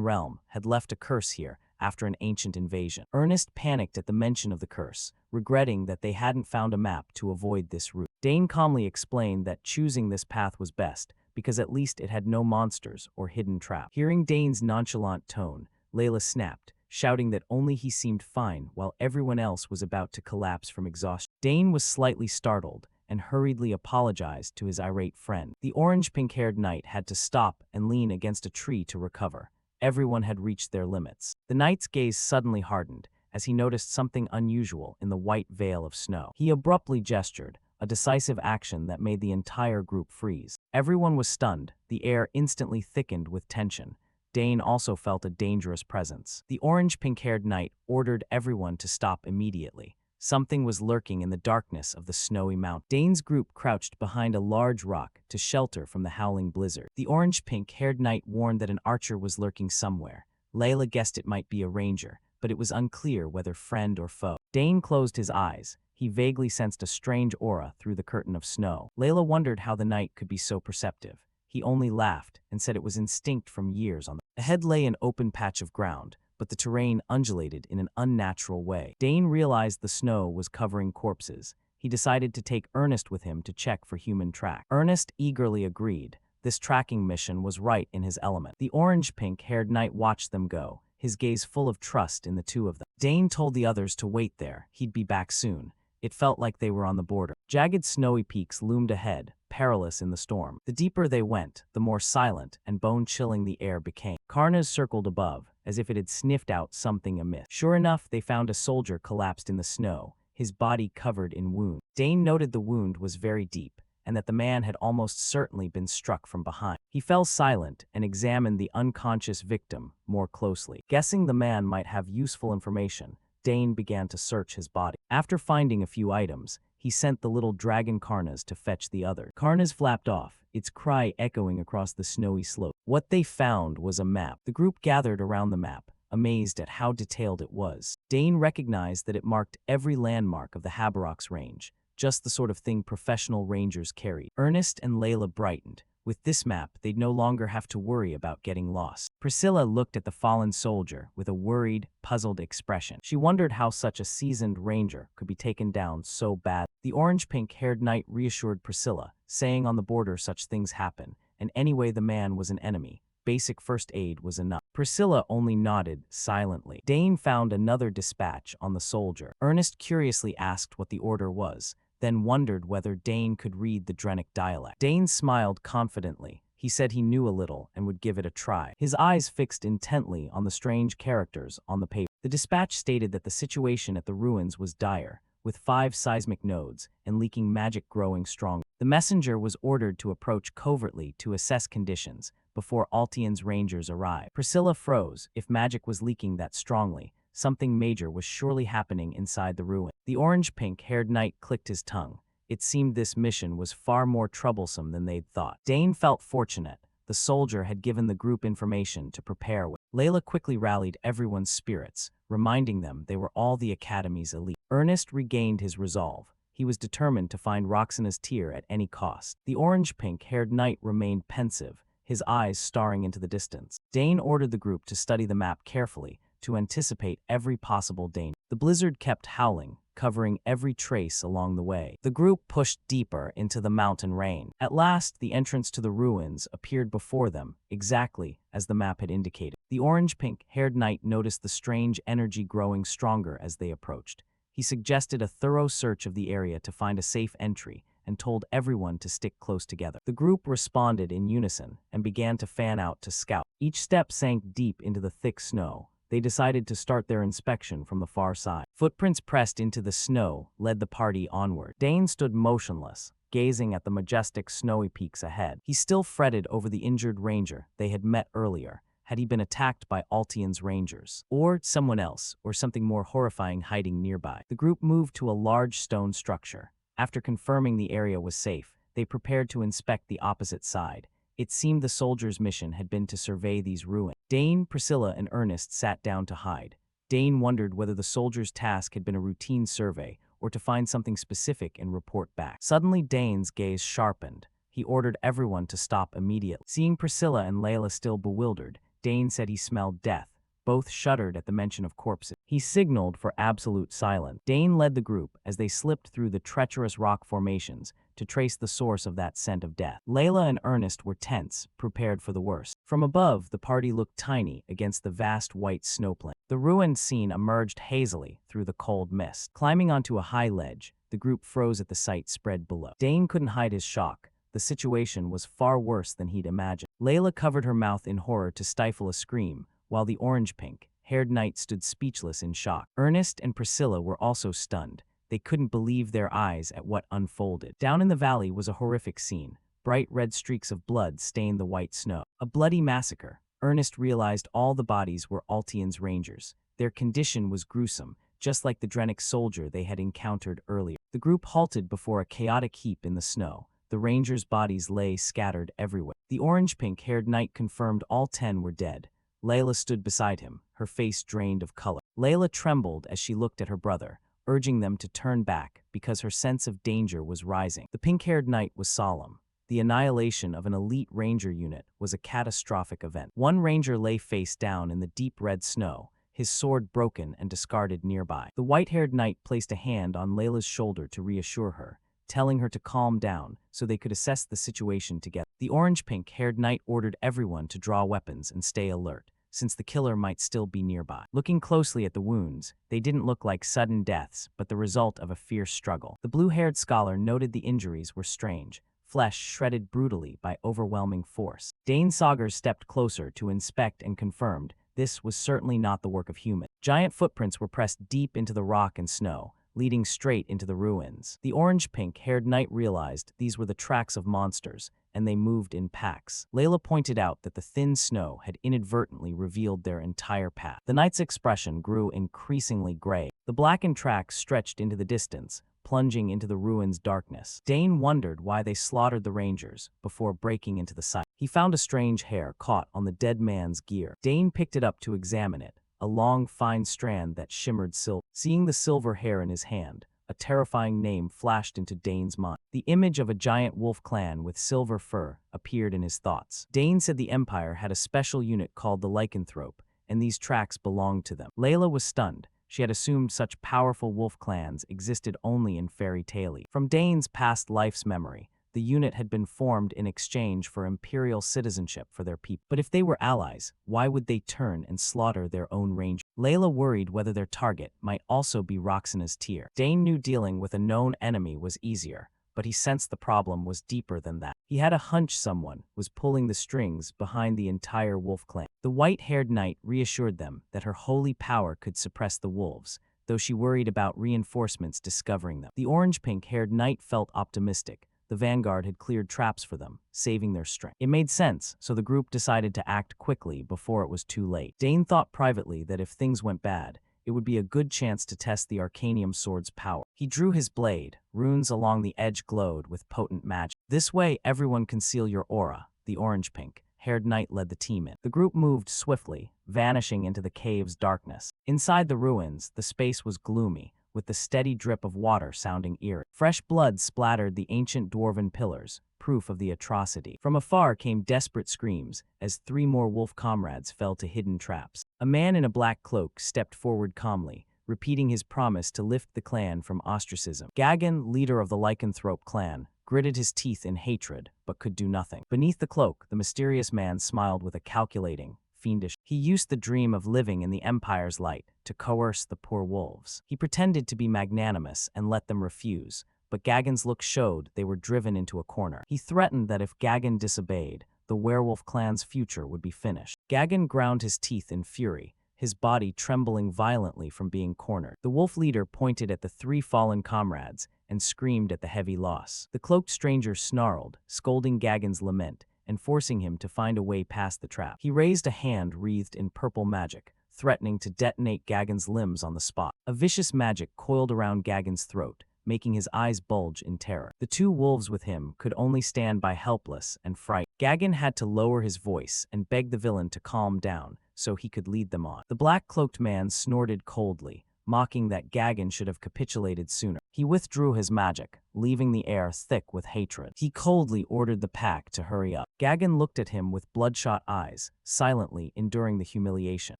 realm had left a curse here after an ancient invasion. Ernest panicked at the mention of the curse, regretting that they hadn't found a map to avoid this route. Dane calmly explained that choosing this path was best, because at least it had no monsters or hidden traps. Hearing Dane's nonchalant tone, Layla snapped, shouting that only he seemed fine while everyone else was about to collapse from exhaustion. Dane was slightly startled and hurriedly apologized to his irate friend. The orange-pink-haired knight had to stop and lean against a tree to recover. Everyone had reached their limits. The knight's gaze suddenly hardened as he noticed something unusual in the white veil of snow. He abruptly gestured, a decisive action that made the entire group freeze. Everyone was stunned. The air instantly thickened with tension. Dane also felt a dangerous presence. The orange-pink-haired knight ordered everyone to stop immediately. Something was lurking in the darkness of the snowy mountain. Dane's group crouched behind a large rock to shelter from the howling blizzard. The orange-pink-haired knight warned that an archer was lurking somewhere. Layla guessed it might be a ranger, but it was unclear whether friend or foe. Dane closed his eyes. He vaguely sensed a strange aura through the curtain of snow. Layla wondered how the knight could be so perceptive. He only laughed and said it was instinct from years on the ahead lay an open patch of ground, but the terrain undulated in an unnatural way. Dane realized the snow was covering corpses. He decided to take Ernest with him to check for human tracks. Ernest eagerly agreed. This tracking mission was right in his element. The orange-pink-haired knight watched them go, his gaze full of trust in the two of them. Dane told the others to wait there. He'd be back soon. It felt like they were on the border. Jagged snowy peaks loomed ahead, perilous in the storm. The deeper they went, the more silent and bone-chilling the air became. Karnas circled above, as if it had sniffed out something amiss. Sure enough, they found a soldier collapsed in the snow, his body covered in wounds. Dane noted the wound was very deep, and that the man had almost certainly been struck from behind. He fell silent and examined the unconscious victim more closely. Guessing the man might have useful information, Dane began to search his body. After finding a few items, he sent the little dragon Karnas to fetch the other. Karnas flapped off, its cry echoing across the snowy slope. What they found was a map. The group gathered around the map, amazed at how detailed it was. Dane recognized that it marked every landmark of the Haberocks range, just the sort of thing professional rangers carried. Ernest and Layla brightened. With this map, they'd no longer have to worry about getting lost. Priscilla looked at the fallen soldier with a worried, puzzled expression. She wondered how such a seasoned ranger could be taken down so bad. The orange-pink-haired knight reassured Priscilla, saying on the border such things happen, and anyway the man was an enemy. Basic first aid was enough. Priscilla only nodded silently. Dane found another dispatch on the soldier. Ernest curiously asked what the order was, then wondered whether Dane could read the Drenic dialect. Dane smiled confidently. He said he knew a little and would give it a try. His eyes fixed intently on the strange characters on the paper. The dispatch stated that the situation at the ruins was dire, with 5 seismic nodes and leaking magic growing stronger. The messenger was ordered to approach covertly to assess conditions before Altian's rangers arrived. Priscilla froze. If magic was leaking that strongly, something major was surely happening inside the ruin. The orange-pink-haired knight clicked his tongue. It seemed this mission was far more troublesome than they'd thought. Dane felt fortunate. The soldier had given the group information to prepare with. Layla quickly rallied everyone's spirits, reminding them they were all the Academy's elite. Ernest regained his resolve. He was determined to find Roxana's tear at any cost. The orange-pink-haired knight remained pensive, his eyes staring into the distance. Dane ordered the group to study the map carefully, to anticipate every possible danger. The blizzard kept howling, covering every trace along the way. The group pushed deeper into the mountain rain. At last, the entrance to the ruins appeared before them, exactly as the map had indicated. The orange-pink-haired knight noticed the strange energy growing stronger as they approached. He suggested a thorough search of the area to find a safe entry, and told everyone to stick close together. The group responded in unison and began to fan out to scout. Each step sank deep into the thick snow. They decided to start their inspection from the far side. Footprints pressed into the snow led the party onward. Dane stood motionless, gazing at the majestic snowy peaks ahead. He still fretted over the injured ranger they had met earlier. Had he been attacked by Altian's rangers? Or someone else, or something more horrifying hiding nearby? The group moved to a large stone structure. After confirming the area was safe, they prepared to inspect the opposite side. It seemed the soldiers' mission had been to survey these ruins. Dane, Priscilla, and Ernest sat down to hide. Dane wondered whether the soldiers' task had been a routine survey or to find something specific and report back. Suddenly, Dane's gaze sharpened. He ordered everyone to stop immediately. Seeing Priscilla and Layla still bewildered, Dane said he smelled death. Both shuddered at the mention of corpses. He signaled for absolute silence. Dane led the group as they slipped through the treacherous rock formations to trace the source of that scent of death. Layla and Ernest were tense, prepared for the worst. From above, the party looked tiny against the vast white snowplain. The ruined scene emerged hazily through the cold mist. Climbing onto a high ledge, the group froze at the sight spread below. Dane couldn't hide his shock. The situation was far worse than he'd imagined. Layla covered her mouth in horror to stifle a scream, while the orange-pink-haired knight stood speechless in shock. Ernest and Priscilla were also stunned. They couldn't believe their eyes at what unfolded. Down in the valley was a horrific scene. Bright red streaks of blood stained the white snow. A bloody massacre. Ernest realized all the bodies were Altian's rangers. Their condition was gruesome, just like the Drenic soldier they had encountered earlier. The group halted before a chaotic heap in the snow. The rangers' bodies lay scattered everywhere. The orange-pink-haired knight confirmed all 10 were dead. Layla stood beside him, her face drained of color. Layla trembled as she looked at her brother, urging them to turn back because her sense of danger was rising. The pink-haired knight was solemn. The annihilation of an elite ranger unit was a catastrophic event. One ranger lay face down in the deep red snow, his sword broken and discarded nearby. The white-haired knight placed a hand on Layla's shoulder to reassure her, telling her to calm down so they could assess the situation together. The orange-pink-haired knight ordered everyone to draw weapons and stay alert, since the killer might still be nearby. Looking closely at the wounds, they didn't look like sudden deaths, but the result of a fierce struggle. The blue-haired scholar noted the injuries were strange, flesh shredded brutally by overwhelming force. Dane Saugers stepped closer to inspect and confirmed this was certainly not the work of humans. Giant footprints were pressed deep into the rock and snow, leading straight into the ruins. The orange-pink-haired knight realized these were the tracks of monsters, and they moved in packs. Layla pointed out that the thin snow had inadvertently revealed their entire path. The knight's expression grew increasingly gray. The blackened tracks stretched into the distance, plunging into the ruins' darkness. Dane wondered why they slaughtered the rangers before breaking into the site. He found a strange hair caught on the dead man's gear. Dane picked it up to examine it, a long, fine strand that shimmered silver. Seeing the silver hair in his hand, a terrifying name flashed into Dane's mind. The image of a giant wolf clan with silver fur appeared in his thoughts. Dane said the Empire had a special unit called the Lycanthrope, and these tracks belonged to them. Layla was stunned. She had assumed such powerful wolf clans existed only in fairy tale. From Dane's past life's memory, the unit had been formed in exchange for imperial citizenship for their people. But if they were allies, why would they turn and slaughter their own ranger? Layla worried whether their target might also be Roxana's Tear. Dane knew dealing with a known enemy was easier, but he sensed the problem was deeper than that. He had a hunch someone was pulling the strings behind the entire wolf clan. The white-haired knight reassured them that her holy power could suppress the wolves, though she worried about reinforcements discovering them. The orange-pink-haired knight felt optimistic. The vanguard had cleared traps for them, saving their strength. It made sense, so the group decided to act quickly before it was too late. Dane thought privately that if things went bad, it would be a good chance to test the Arcanium sword's power. He drew his blade. Runes along the edge glowed with potent magic. This way, everyone conceal your aura. The orange-pink-haired knight led the team in. The group moved swiftly, vanishing into the cave's darkness. Inside the ruins, the space was gloomy, with the steady drip of water sounding eerie. Fresh blood splattered the ancient dwarven pillars, proof of the atrocity. From afar came desperate screams as 3 more wolf comrades fell to hidden traps. A man in a black cloak stepped forward calmly, repeating his promise to lift the clan from ostracism. Gagan, leader of the Lycanthrope clan, gritted his teeth in hatred, but could do nothing. Beneath the cloak, the mysterious man smiled with a calculating, fiendish. He used the dream of living in the Empire's light to coerce the poor wolves. He pretended to be magnanimous and let them refuse, but Gagan's look showed they were driven into a corner. He threatened that if Gagan disobeyed, the werewolf clan's future would be finished. Gagan ground his teeth in fury, his body trembling violently from being cornered. The wolf leader pointed at the 3 fallen comrades and screamed at the heavy loss. The cloaked stranger snarled, scolding Gagan's lament and forcing him to find a way past the trap. He raised a hand wreathed in purple magic, threatening to detonate Gagan's limbs on the spot. A vicious magic coiled around Gagan's throat, making his eyes bulge in terror. The 2 wolves with him could only stand by helpless and frightened. Gagan had to lower his voice and beg the villain to calm down so he could lead them on. The black-cloaked man snorted coldly, mocking that Gagan should have capitulated sooner. He withdrew his magic, leaving the air thick with hatred. He coldly ordered the pack to hurry up. Gagan looked at him with bloodshot eyes, silently enduring the humiliation.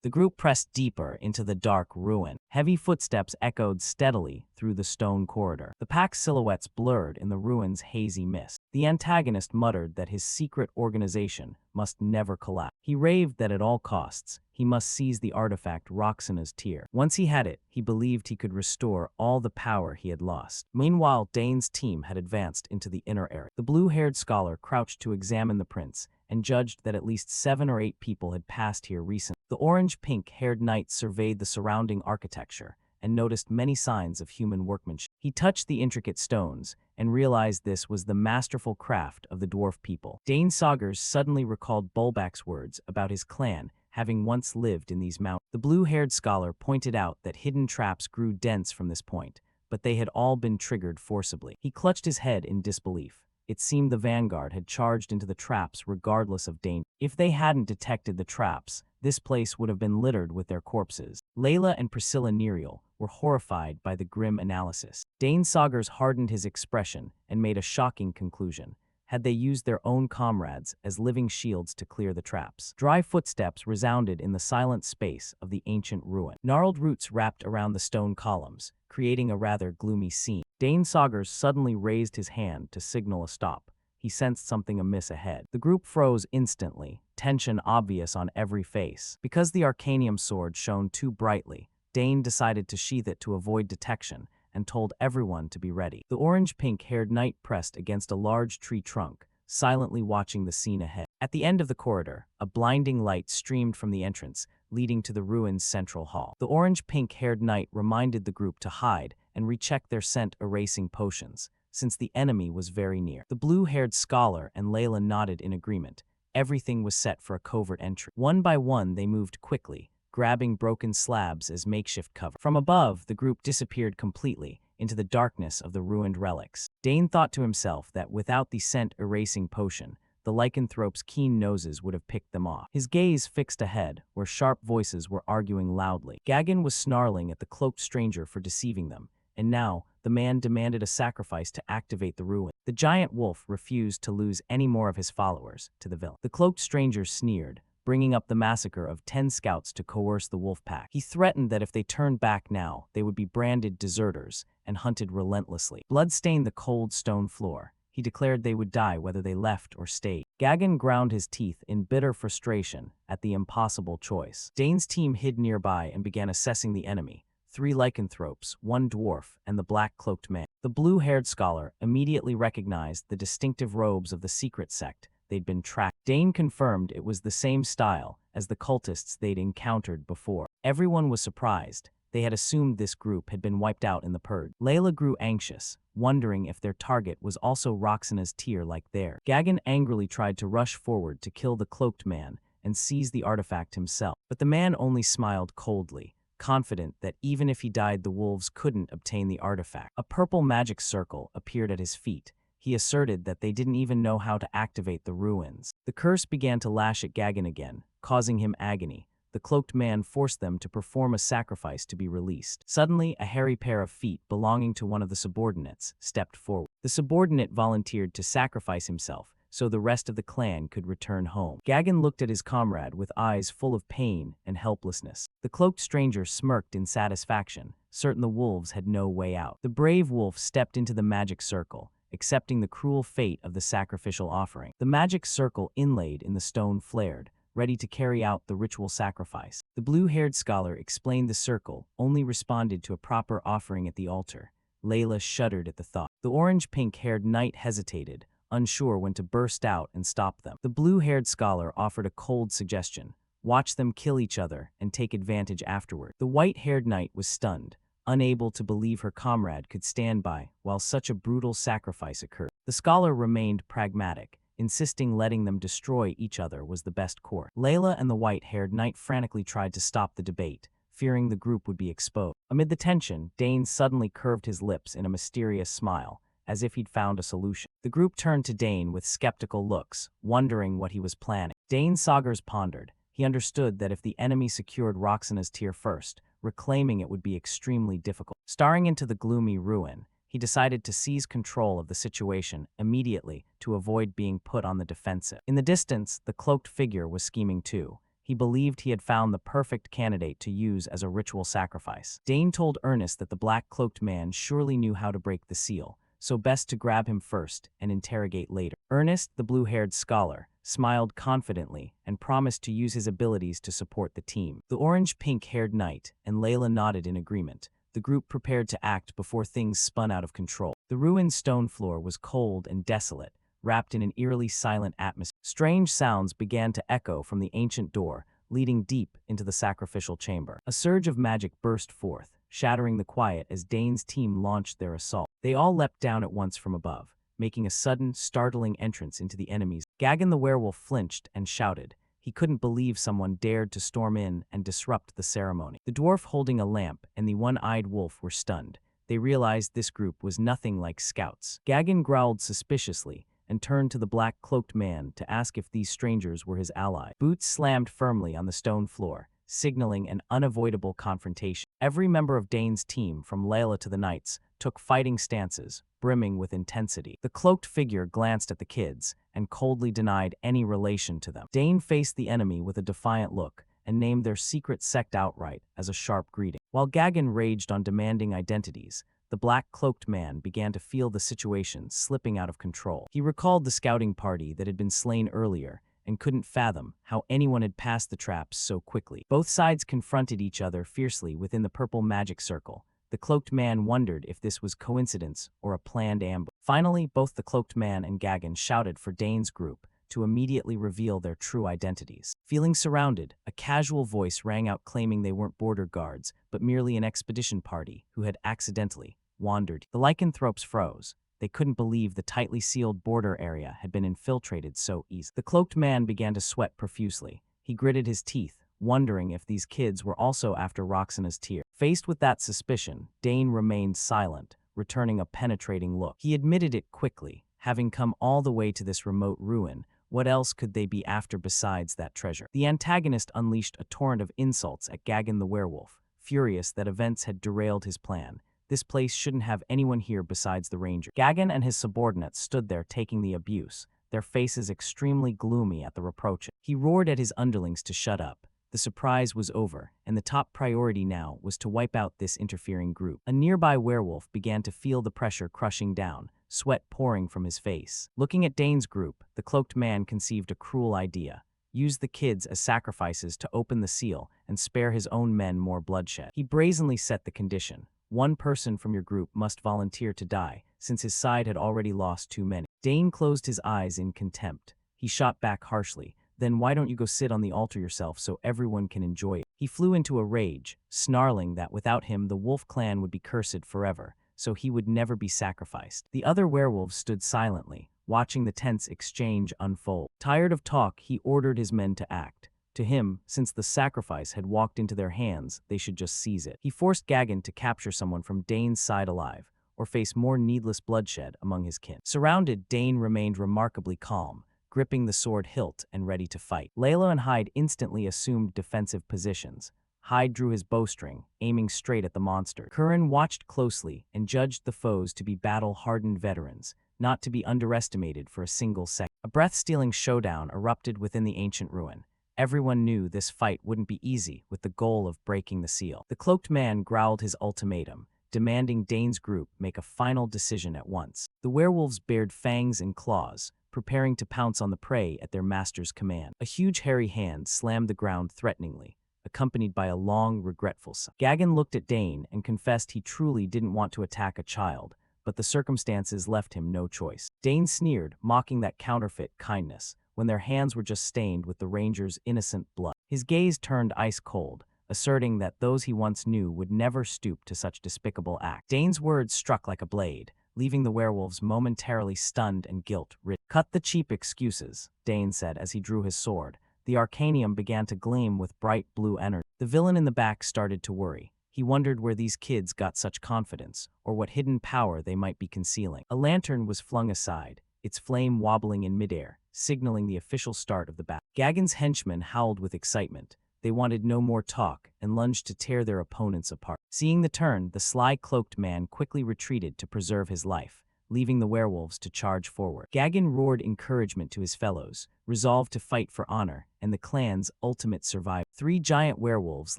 The group pressed deeper into the dark ruin. Heavy footsteps echoed steadily through the stone corridor. The pack's silhouettes blurred in the ruin's hazy mist. The antagonist muttered that his secret organization must never collapse. He raved that at all costs, he must seize the artifact Roxana's Tear. Once he had it, he believed he could restore all the power he had lost. Meanwhile, Dane's team had advanced into the inner area. The blue-haired scholar crouched to examine the prints and judged that at least 7 or 8 people had passed here recently. The orange-pink-haired knight surveyed the surrounding architecture and noticed many signs of human workmanship. He touched the intricate stones and realized this was the masterful craft of the dwarf people. Dane Saugers suddenly recalled Bulbak's words about his clan having once lived in these mountains. The blue-haired scholar pointed out that hidden traps grew dense from this point, but they had all been triggered forcibly. He clutched his head in disbelief. It seemed the vanguard had charged into the traps regardless of danger. If they hadn't detected the traps, this place would have been littered with their corpses. Layla and Priscilla Nerial were horrified by the grim analysis. Dane Saugers hardened his expression and made a shocking conclusion. Had they used their own comrades as living shields to clear the traps? Dry footsteps resounded in the silent space of the ancient ruin. Gnarled roots wrapped around the stone columns, creating a rather gloomy scene. Dane Saugers suddenly raised his hand to signal a stop. He sensed something amiss ahead. The group froze instantly, tension obvious on every face. Because the Arcanium sword shone too brightly, Dane decided to sheath it to avoid detection and told everyone to be ready. The orange-pink-haired knight pressed against a large tree trunk, silently watching the scene ahead. At the end of the corridor, a blinding light streamed from the entrance, leading to the ruin's central hall. The orange-pink-haired knight reminded the group to hide and rechecked their scent-erasing potions, since the enemy was very near. The blue-haired scholar and Layla nodded in agreement. Everything was set for a covert entry. One by one, they moved quickly, grabbing broken slabs as makeshift cover. From above, the group disappeared completely into the darkness of the ruined relics. Dane thought to himself that without the scent-erasing potion, the lycanthrope's keen noses would have picked them off. His gaze fixed ahead, where sharp voices were arguing loudly. Gagan was snarling at the cloaked stranger for deceiving them, and now the man demanded a sacrifice to activate the ruin. The giant wolf refused to lose any more of his followers to the villain. The cloaked stranger sneered, bringing up the massacre of 10 scouts to coerce the wolf pack. He threatened that if they turned back now, they would be branded deserters and hunted relentlessly. Blood stained the cold stone floor. He declared they would die whether they left or stayed. Gagan ground his teeth in bitter frustration at the impossible choice. Dane's team hid nearby and began assessing the enemy. 3 lycanthropes, 1 dwarf, and the black-cloaked man. The blue-haired scholar immediately recognized the distinctive robes of the secret sect they'd been tracked. Dane confirmed it was the same style as the cultists they'd encountered before. Everyone was surprised. They had assumed this group had been wiped out in the purge. Layla grew anxious, wondering if their target was also Roxana's tier like theirs. Gagan angrily tried to rush forward to kill the cloaked man and seize the artifact himself. But the man only smiled coldly, confident that even if he died, the wolves couldn't obtain the artifact. A purple magic circle appeared at his feet. He asserted that they didn't even know how to activate the ruins. The curse began to lash at Gagan again, causing him agony. The cloaked man forced them to perform a sacrifice to be released. Suddenly, a hairy pair of feet belonging to one of the subordinates stepped forward. The subordinate volunteered to sacrifice himself so the rest of the clan could return home. Gagan looked at his comrade with eyes full of pain and helplessness. The cloaked stranger smirked in satisfaction, certain the wolves had no way out. The brave wolf stepped into the magic circle, accepting the cruel fate of the sacrificial offering. The magic circle inlaid in the stone flared, ready to carry out the ritual sacrifice. The blue-haired scholar explained the circle only responded to a proper offering at the altar. Layla shuddered at the thought. The orange-pink-haired knight hesitated, unsure when to burst out and stop them. The blue-haired scholar offered a cold suggestion. Watch them kill each other and take advantage afterward. The white-haired knight was stunned, unable to believe her comrade could stand by while such a brutal sacrifice occurred. The scholar remained pragmatic, insisting letting them destroy each other was the best course. Layla and the white-haired knight frantically tried to stop the debate, fearing the group would be exposed. Amid the tension, Dane suddenly curved his lips in a mysterious smile, as if he'd found a solution. The group turned to Dane with skeptical looks, wondering what he was planning. Dane Saggers pondered. He understood that if the enemy secured Roxana's tier first, reclaiming it would be extremely difficult. Staring into the gloomy ruin, he decided to seize control of the situation immediately to avoid being put on the defensive. In the distance, the cloaked figure was scheming too. He believed he had found the perfect candidate to use as a ritual sacrifice. Dane told Ernest that the black-cloaked man surely knew how to break the seal, so best to grab him first and interrogate later. Ernest, the blue-haired scholar, smiled confidently and promised to use his abilities to support the team. The orange-pink-haired knight and Layla nodded in agreement. The group prepared to act before things spun out of control. The ruined stone floor was cold and desolate, wrapped in an eerily silent atmosphere. Strange sounds began to echo from the ancient door, leading deep into the sacrificial chamber. A surge of magic burst forth, shattering the quiet as Dane's team launched their assault. They all leapt down at once from above, making a sudden, startling entrance into the enemies. Gagan the werewolf flinched and shouted. He couldn't believe someone dared to storm in and disrupt the ceremony. The dwarf holding a lamp and the one-eyed wolf were stunned. They realized this group was nothing like scouts. Gagan growled suspiciously and turned to the black-cloaked man to ask if these strangers were his allies. Boots slammed firmly on the stone floor, signaling an unavoidable confrontation. Every member of Dane's team, from Layla to the knights, took fighting stances, brimming with intensity. The cloaked figure glanced at the kids and coldly denied any relation to them. Dane faced the enemy with a defiant look and named their secret sect outright as a sharp greeting. While Gagan raged on demanding identities, the black-cloaked man began to feel the situation slipping out of control. He recalled the scouting party that had been slain earlier and couldn't fathom how anyone had passed the traps so quickly. Both sides confronted each other fiercely within the purple magic circle. The cloaked man wondered if this was coincidence or a planned ambush. Finally, both the cloaked man and Gagan shouted for Dane's group to immediately reveal their true identities. Feeling surrounded, a casual voice rang out claiming they weren't border guards, but merely an expedition party who had accidentally wandered. The lycanthropes froze. They couldn't believe the tightly sealed border area had been infiltrated so easily. The cloaked man began to sweat profusely. He gritted his teeth, wondering if these kids were also after Roxana's tear. Faced with that suspicion, Dane remained silent, returning a penetrating look. He admitted it quickly. Having come all the way to this remote ruin, what else could they be after besides that treasure? The antagonist unleashed a torrent of insults at Gagan the werewolf, furious that events had derailed his plan. This place shouldn't have anyone here besides the ranger. Gagan and his subordinates stood there taking the abuse, their faces extremely gloomy at the reproach. He roared at his underlings to shut up. The surprise was over, and the top priority now was to wipe out this interfering group. A nearby werewolf began to feel the pressure crushing down, sweat pouring from his face. Looking at Dane's group, the cloaked man conceived a cruel idea. Use the kids as sacrifices to open the seal and spare his own men more bloodshed. He brazenly set the condition. One person from your group must volunteer to die, since his side had already lost too many. Dane closed his eyes in contempt. He shot back harshly. Then why don't you go sit on the altar yourself so everyone can enjoy it? He flew into a rage, snarling that without him the wolf clan would be cursed forever, so he would never be sacrificed. The other werewolves stood silently, watching the tense exchange unfold. Tired of talk, he ordered his men to act. To him, since the sacrifice had walked into their hands, they should just seize it. He forced Gagan to capture someone from Dane's side alive, or face more needless bloodshed among his kin. Surrounded, Dane remained remarkably calm, gripping the sword hilt and ready to fight. Layla and Hyde instantly assumed defensive positions. Hyde drew his bowstring, aiming straight at the monster. Curran watched closely and judged the foes to be battle-hardened veterans, not to be underestimated for a single second. A breath-stealing showdown erupted within the ancient ruin. Everyone knew this fight wouldn't be easy, with the goal of breaking the seal. The cloaked man growled his ultimatum, demanding Dane's group make a final decision at once. The werewolves bared fangs and claws, preparing to pounce on the prey at their master's command. A huge hairy hand slammed the ground threateningly, accompanied by a long, regretful sigh. Gagan looked at Dane and confessed he truly didn't want to attack a child, but the circumstances left him no choice. Dane sneered, mocking that counterfeit kindness, when their hands were just stained with the ranger's innocent blood. His gaze turned ice-cold, asserting that those he once knew would never stoop to such despicable acts. Dane's words struck like a blade, leaving the werewolves momentarily stunned and guilt-ridden. "Cut the cheap excuses," Dane said as he drew his sword. The arcanium began to gleam with bright blue energy. The villain in the back started to worry. He wondered where these kids got such confidence, or what hidden power they might be concealing. A lantern was flung aside, its flame wobbling in midair, signaling the official start of the battle. Gagan's henchmen howled with excitement. They wanted no more talk and lunged to tear their opponents apart. Seeing the turn, the sly cloaked man quickly retreated to preserve his life, leaving the werewolves to charge forward. Gagan roared encouragement to his fellows, resolved to fight for honor and the clan's ultimate survival. 3 giant werewolves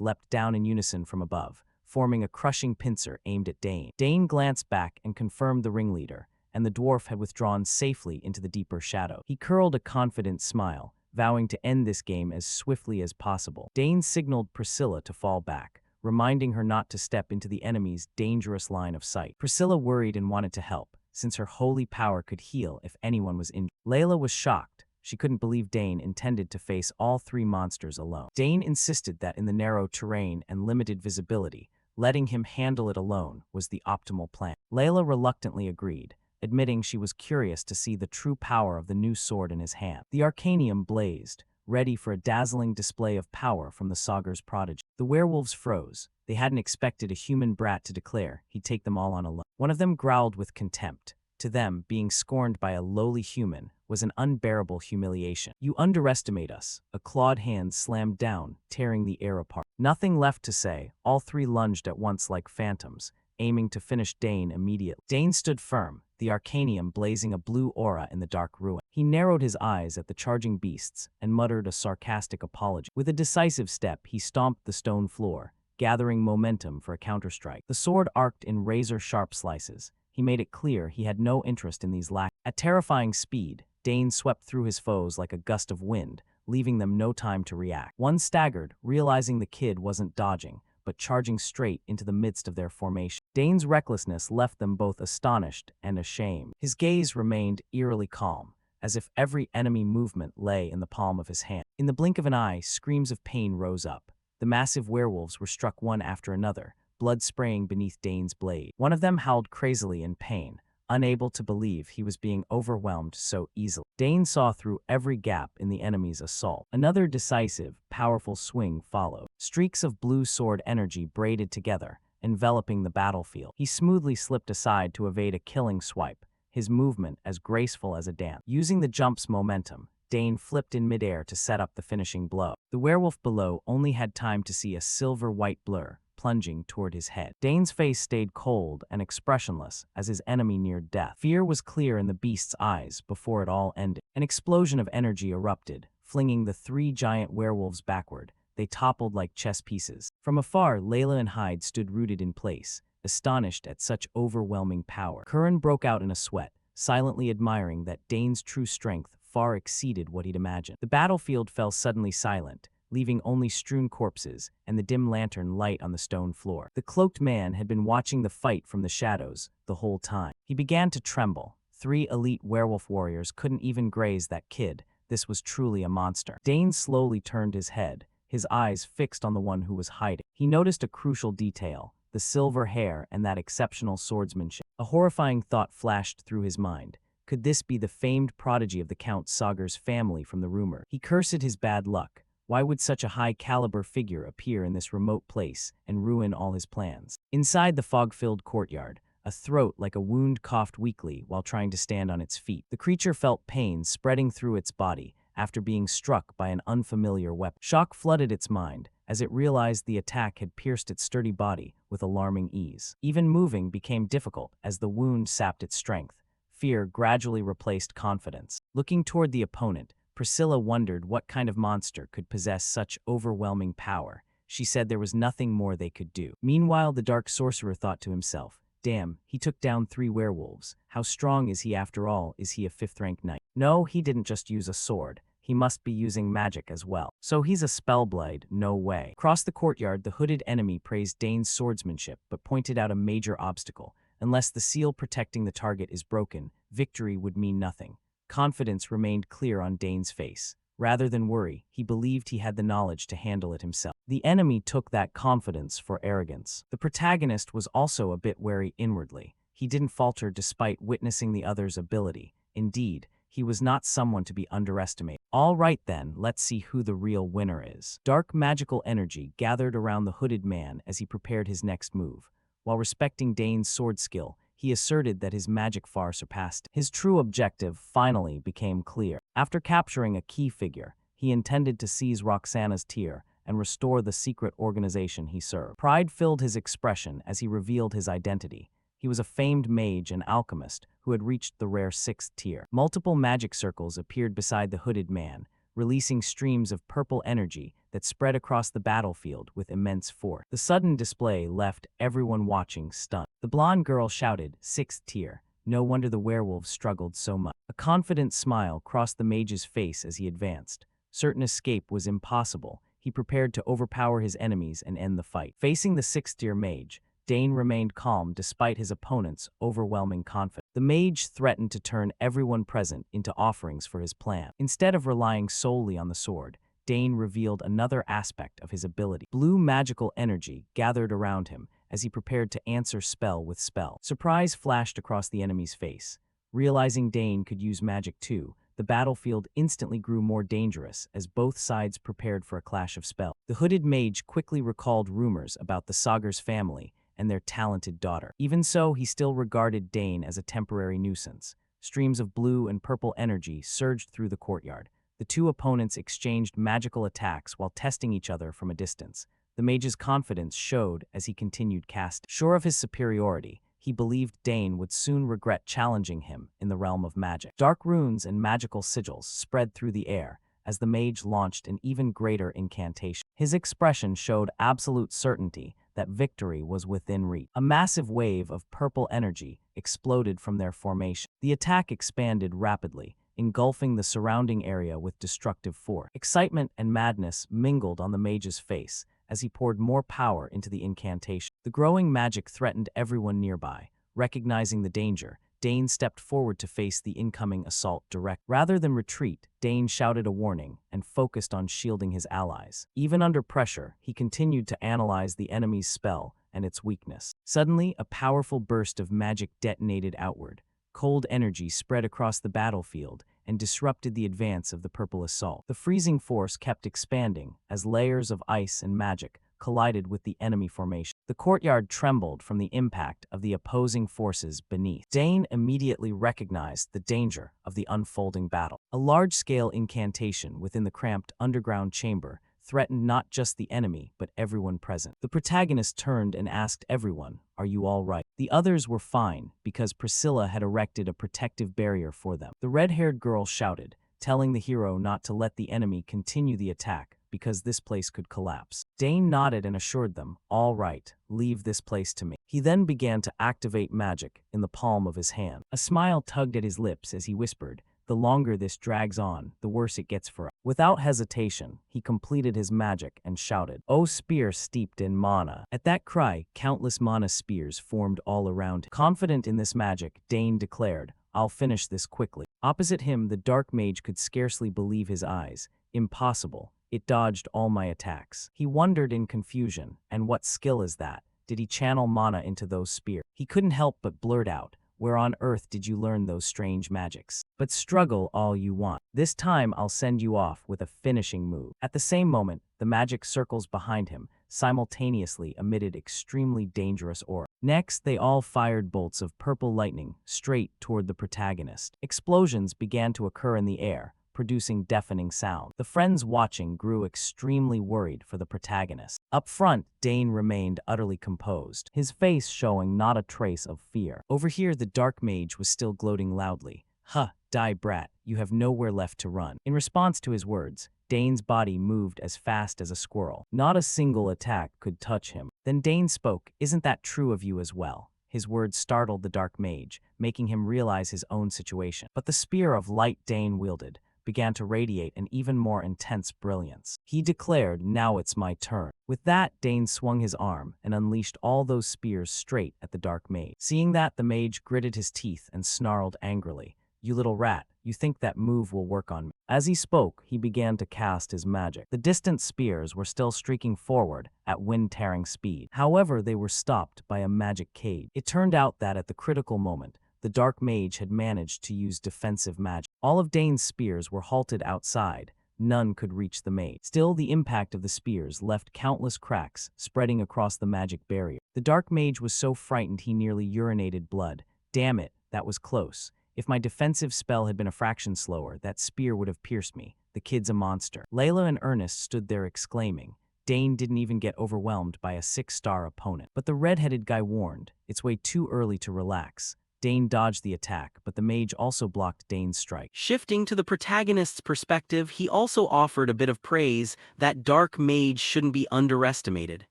leapt down in unison from above, forming a crushing pincer aimed at Dane. Dane glanced back and confirmed the ringleader, and the dwarf had withdrawn safely into the deeper shadow. He curled a confident smile, vowing to end this game as swiftly as possible. Dane signaled Priscilla to fall back, reminding her not to step into the enemy's dangerous line of sight. Priscilla worried and wanted to help, since her holy power could heal if anyone was injured. Layla was shocked. She couldn't believe Dane intended to face all 3 monsters alone. Dane insisted that in the narrow terrain and limited visibility, letting him handle it alone was the optimal plan. Layla reluctantly agreed, admitting she was curious to see the true power of the new sword in his hand. The arcanium blazed, ready for a dazzling display of power from the Sagar's prodigy. The werewolves froze. They hadn't expected a human brat to declare he'd take them all on alone. One of them growled with contempt. To them, being scorned by a lowly human was an unbearable humiliation. "You underestimate us." A clawed hand slammed down, tearing the air apart. Nothing left to say, all 3 lunged at once like phantoms, aiming to finish Dane immediately. Dane stood firm, the arcanium blazing a blue aura in the dark ruin. He narrowed his eyes at the charging beasts and muttered a sarcastic apology. With a decisive step, he stomped the stone floor, gathering momentum for a counterstrike. The sword arced in razor-sharp slices. He made it clear he had no interest in these lacks. At terrifying speed, Dane swept through his foes like a gust of wind, leaving them no time to react. One staggered, realizing the kid wasn't dodging, but charging straight into the midst of their formation. Dane's recklessness left them both astonished and ashamed. His gaze remained eerily calm, as if every enemy movement lay in the palm of his hand. In the blink of an eye, screams of pain rose up. The massive werewolves were struck one after another, blood spraying beneath Dane's blade. One of them howled crazily in pain, unable to believe he was being overwhelmed so easily. Dane saw through every gap in the enemy's assault. Another decisive, powerful swing followed. Streaks of blue sword energy braided together, enveloping the battlefield. He smoothly slipped aside to evade a killing swipe, his movement as graceful as a dance. Using the jump's momentum, Dane flipped in midair to set up the finishing blow. The werewolf below only had time to see a silver-white blur plunging toward his head. Dane's face stayed cold and expressionless as his enemy neared death. Fear was clear in the beast's eyes before it all ended. An explosion of energy erupted, flinging the three giant werewolves backward. They toppled like chess pieces. From afar, Layla and Hyde stood rooted in place, astonished at such overwhelming power. Curran broke out in a sweat, silently admiring that Dane's true strength far exceeded what he'd imagined. The battlefield fell suddenly silent, leaving only strewn corpses and the dim lantern light on the stone floor. The cloaked man had been watching the fight from the shadows the whole time. He began to tremble. 3 elite werewolf warriors couldn't even graze that kid. This was truly a monster. Dane slowly turned his head, his eyes fixed on the one who was hiding. He noticed a crucial detail: the silver hair and that exceptional swordsmanship. A horrifying thought flashed through his mind. Could this be the famed prodigy of the Count Sagar's family from the rumor? He cursed his bad luck. Why would such a high-caliber figure appear in this remote place and ruin all his plans? Inside the fog-filled courtyard, a throat like a wound coughed weakly while trying to stand on its feet. The creature felt pain spreading through its body after being struck by an unfamiliar weapon. Shock flooded its mind as it realized the attack had pierced its sturdy body with alarming ease. Even moving became difficult as the wound sapped its strength. Fear gradually replaced confidence. Looking toward the opponent, Priscilla wondered what kind of monster could possess such overwhelming power. She said there was nothing more they could do. Meanwhile, the dark sorcerer thought to himself, "Damn, he took down 3 werewolves. How strong is he after all? Is he a 5th-rank knight? No, he didn't just use a sword. He must be using magic as well. So he's a spellblade, no way." Across the courtyard, the hooded enemy praised Dane's swordsmanship but pointed out a major obstacle. Unless the seal protecting the target is broken, victory would mean nothing. Confidence remained clear on Dane's face. Rather than worry, he believed he had the knowledge to handle it himself. The enemy took that confidence for arrogance. The protagonist was also a bit wary inwardly. He didn't falter despite witnessing the other's ability. Indeed, he was not someone to be underestimated. All right then, let's see who the real winner is. Dark magical energy gathered around the hooded man as he prepared his next move. While respecting Dane's sword skill, he asserted that his magic far surpassed. His true objective finally became clear. After capturing a key figure, he intended to seize Roxana's tear and restore the secret organization he served. Pride filled his expression as he revealed his identity. He was a famed mage and alchemist who had reached the rare 6th tier. Multiple magic circles appeared beside the hooded man, releasing streams of purple energy that spread across the battlefield with immense force. The sudden display left everyone watching stunned. The blonde girl shouted, "6th tier. No wonder the werewolves struggled so much." A confident smile crossed the mage's face as he advanced. Certain escape was impossible. He prepared to overpower his enemies and end the fight. Facing the 6th tier mage, Dane remained calm despite his opponent's overwhelming confidence. The mage threatened to turn everyone present into offerings for his plan. Instead of relying solely on the sword, Dane revealed another aspect of his ability. Blue magical energy gathered around him as he prepared to answer spell with spell. Surprise flashed across the enemy's face. Realizing Dane could use magic too, the battlefield instantly grew more dangerous as both sides prepared for a clash of spells. The hooded mage quickly recalled rumors about the Sagar's family and their talented daughter. Even so, he still regarded Dane as a temporary nuisance. Streams of blue and purple energy surged through the courtyard. The two opponents exchanged magical attacks while testing each other from a distance. The mage's confidence showed as he continued casting. Sure of his superiority, he believed Dane would soon regret challenging him in the realm of magic. Dark runes and magical sigils spread through the air as the mage launched an even greater incantation. His expression showed absolute certainty that victory was within reach. A massive wave of purple energy exploded from their formation. The attack expanded rapidly, engulfing the surrounding area with destructive force. Excitement and madness mingled on the mage's face as he poured more power into the incantation. The growing magic threatened everyone nearby. Recognizing the danger, Dane stepped forward to face the incoming assault direct. Rather than retreat, Dane shouted a warning and focused on shielding his allies. Even under pressure, he continued to analyze the enemy's spell and its weakness. Suddenly, a powerful burst of magic detonated outward. Cold energy spread across the battlefield and disrupted the advance of the purple assault. The freezing force kept expanding as layers of ice and magic collided with the enemy formation. The courtyard trembled from the impact of the opposing forces beneath. Dane immediately recognized the danger of the unfolding battle. A large-scale incantation within the cramped underground chamber threatened not just the enemy, but everyone present. The protagonist turned and asked everyone, "Are you all right?" The others were fine, because Priscilla had erected a protective barrier for them. The red-haired girl shouted, telling the hero not to let the enemy continue the attack, because this place could collapse. Dane nodded and assured them, "All right, leave this place to me." He then began to activate magic in the palm of his hand. A smile tugged at his lips as he whispered, "The longer this drags on, the worse it gets for us." Without hesitation, he completed his magic and shouted, "Oh, spear steeped in mana." At that cry, countless mana spears formed all around him. Confident in this magic, Dane declared, "I'll finish this quickly." Opposite him, the dark mage could scarcely believe his eyes. Impossible. It dodged all my attacks. He wondered in confusion, and what skill is that? Did he channel mana into those spears? He couldn't help but blurt out, "Where on earth did you learn those strange magics? But struggle all you want. This time I'll send you off with a finishing move." At the same moment, the magic circles behind him simultaneously emitted extremely dangerous aura. Next, they all fired bolts of purple lightning straight toward the protagonist. Explosions began to occur in the air, producing deafening sound. The friends watching grew extremely worried for the protagonist. Up front, Dane remained utterly composed, his face showing not a trace of fear. Over here, the dark mage was still gloating loudly. "Huh, die brat, you have nowhere left to run." In response to his words, Dane's body moved as fast as a squirrel. Not a single attack could touch him. Then Dane spoke, "Isn't that true of you as well?" His words startled the dark mage, making him realize his own situation. But the spear of light Dane wielded began to radiate an even more intense brilliance. He declared, "Now it's my turn." With that, Dane swung his arm and unleashed all those spears straight at the dark mage. Seeing that, the mage gritted his teeth and snarled angrily, "You little rat, you think that move will work on me?" As he spoke, he began to cast his magic. The distant spears were still streaking forward at wind-tearing speed. However, they were stopped by a magic cage. It turned out that at the critical moment, the dark mage had managed to use defensive magic. All of Dane's spears were halted outside. None could reach the mage. Still, the impact of the spears left countless cracks spreading across the magic barrier. The dark mage was so frightened he nearly urinated blood. "Damn it, that was close. If my defensive spell had been a fraction slower, that spear would have pierced me. The kid's a monster." Layla and Ernest stood there exclaiming. Dane didn't even get overwhelmed by a 6-star opponent. But the red-headed guy warned, "It's way too early to relax." Dane dodged the attack, but the mage also blocked Dane's strike. Shifting to the protagonist's perspective, he also offered a bit of praise. That dark mage shouldn't be underestimated.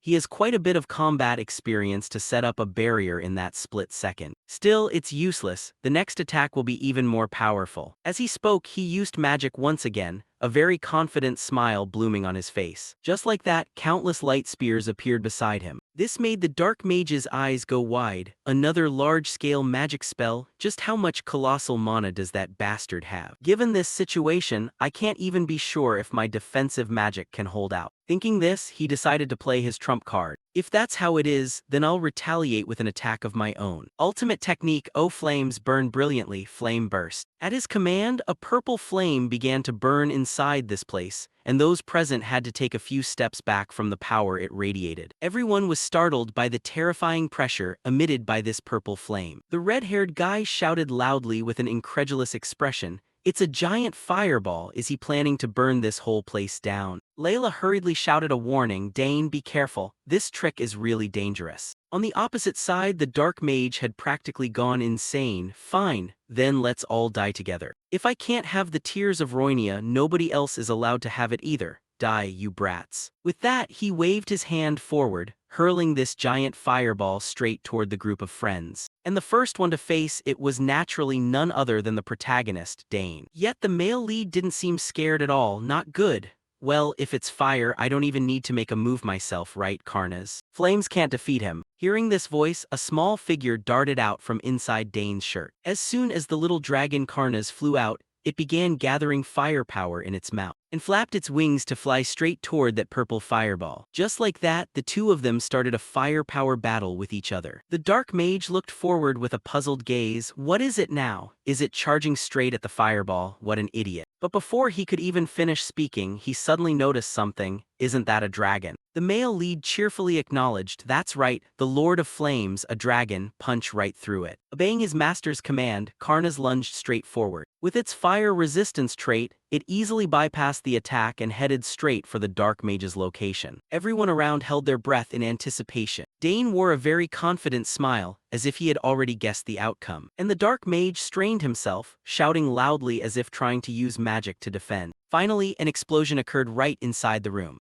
He has quite a bit of combat experience to set up a barrier in that split second. Still, it's useless. The next attack will be even more powerful. As he spoke, he used magic once again, a very confident smile blooming on his face. Just like that, countless light spears appeared beside him. This made the dark mage's eyes go wide. Another large-scale magic spell? Just how much colossal mana does that bastard have? Given this situation, I can't even be sure if my defensive magic can hold out. Thinking this, he decided to play his trump card. If that's how it is, then I'll retaliate with an attack of my own. Ultimate technique, "Oh flames burn brilliantly, flame burst." At his command, a purple flame began to burn inside this place, and those present had to take a few steps back from the power it radiated. Everyone was startled by the terrifying pressure emitted by this purple flame. The red-haired guy shouted loudly with an incredulous expression, "It's a giant fireball. Is he planning to burn this whole place down?" Layla hurriedly shouted a warning, "Dane, be careful. This trick is really dangerous." On the opposite side, the dark mage had practically gone insane. "Fine, then let's all die together. If I can't have the tears of Roinia, nobody else is allowed to have it either. Die, you brats." With that, he waved his hand forward, hurling this giant fireball straight toward the group of friends. And the first one to face it was naturally none other than the protagonist, Dane. Yet the male lead didn't seem scared at all. "Not good. Well, if it's fire, I don't even need to make a move myself, right, Karnas? Flames can't defeat him. Hearing this voice, a small figure darted out from inside Dane's shirt. As soon as the little dragon Karnas flew out, it began gathering firepower in its mouth and flapped its wings to fly straight toward that purple fireball. Just like that, the two of them started a firepower battle with each other. The dark mage looked forward with a puzzled gaze. What is it now? Is it charging straight at the fireball? What an idiot. But before he could even finish speaking, he suddenly noticed something. Isn't that a dragon? The male lead cheerfully acknowledged, that's right, the Lord of Flames, a dragon, punch right through it. Obeying his master's command, Karnas lunged straight forward. With its fire resistance trait, it easily bypassed the attack and headed straight for the Dark Mage's location. Everyone around held their breath in anticipation. Dane wore a very confident smile, as if he had already guessed the outcome. And the Dark Mage strained himself, shouting loudly as if trying to use magic to defend. Finally, an explosion occurred right inside the room.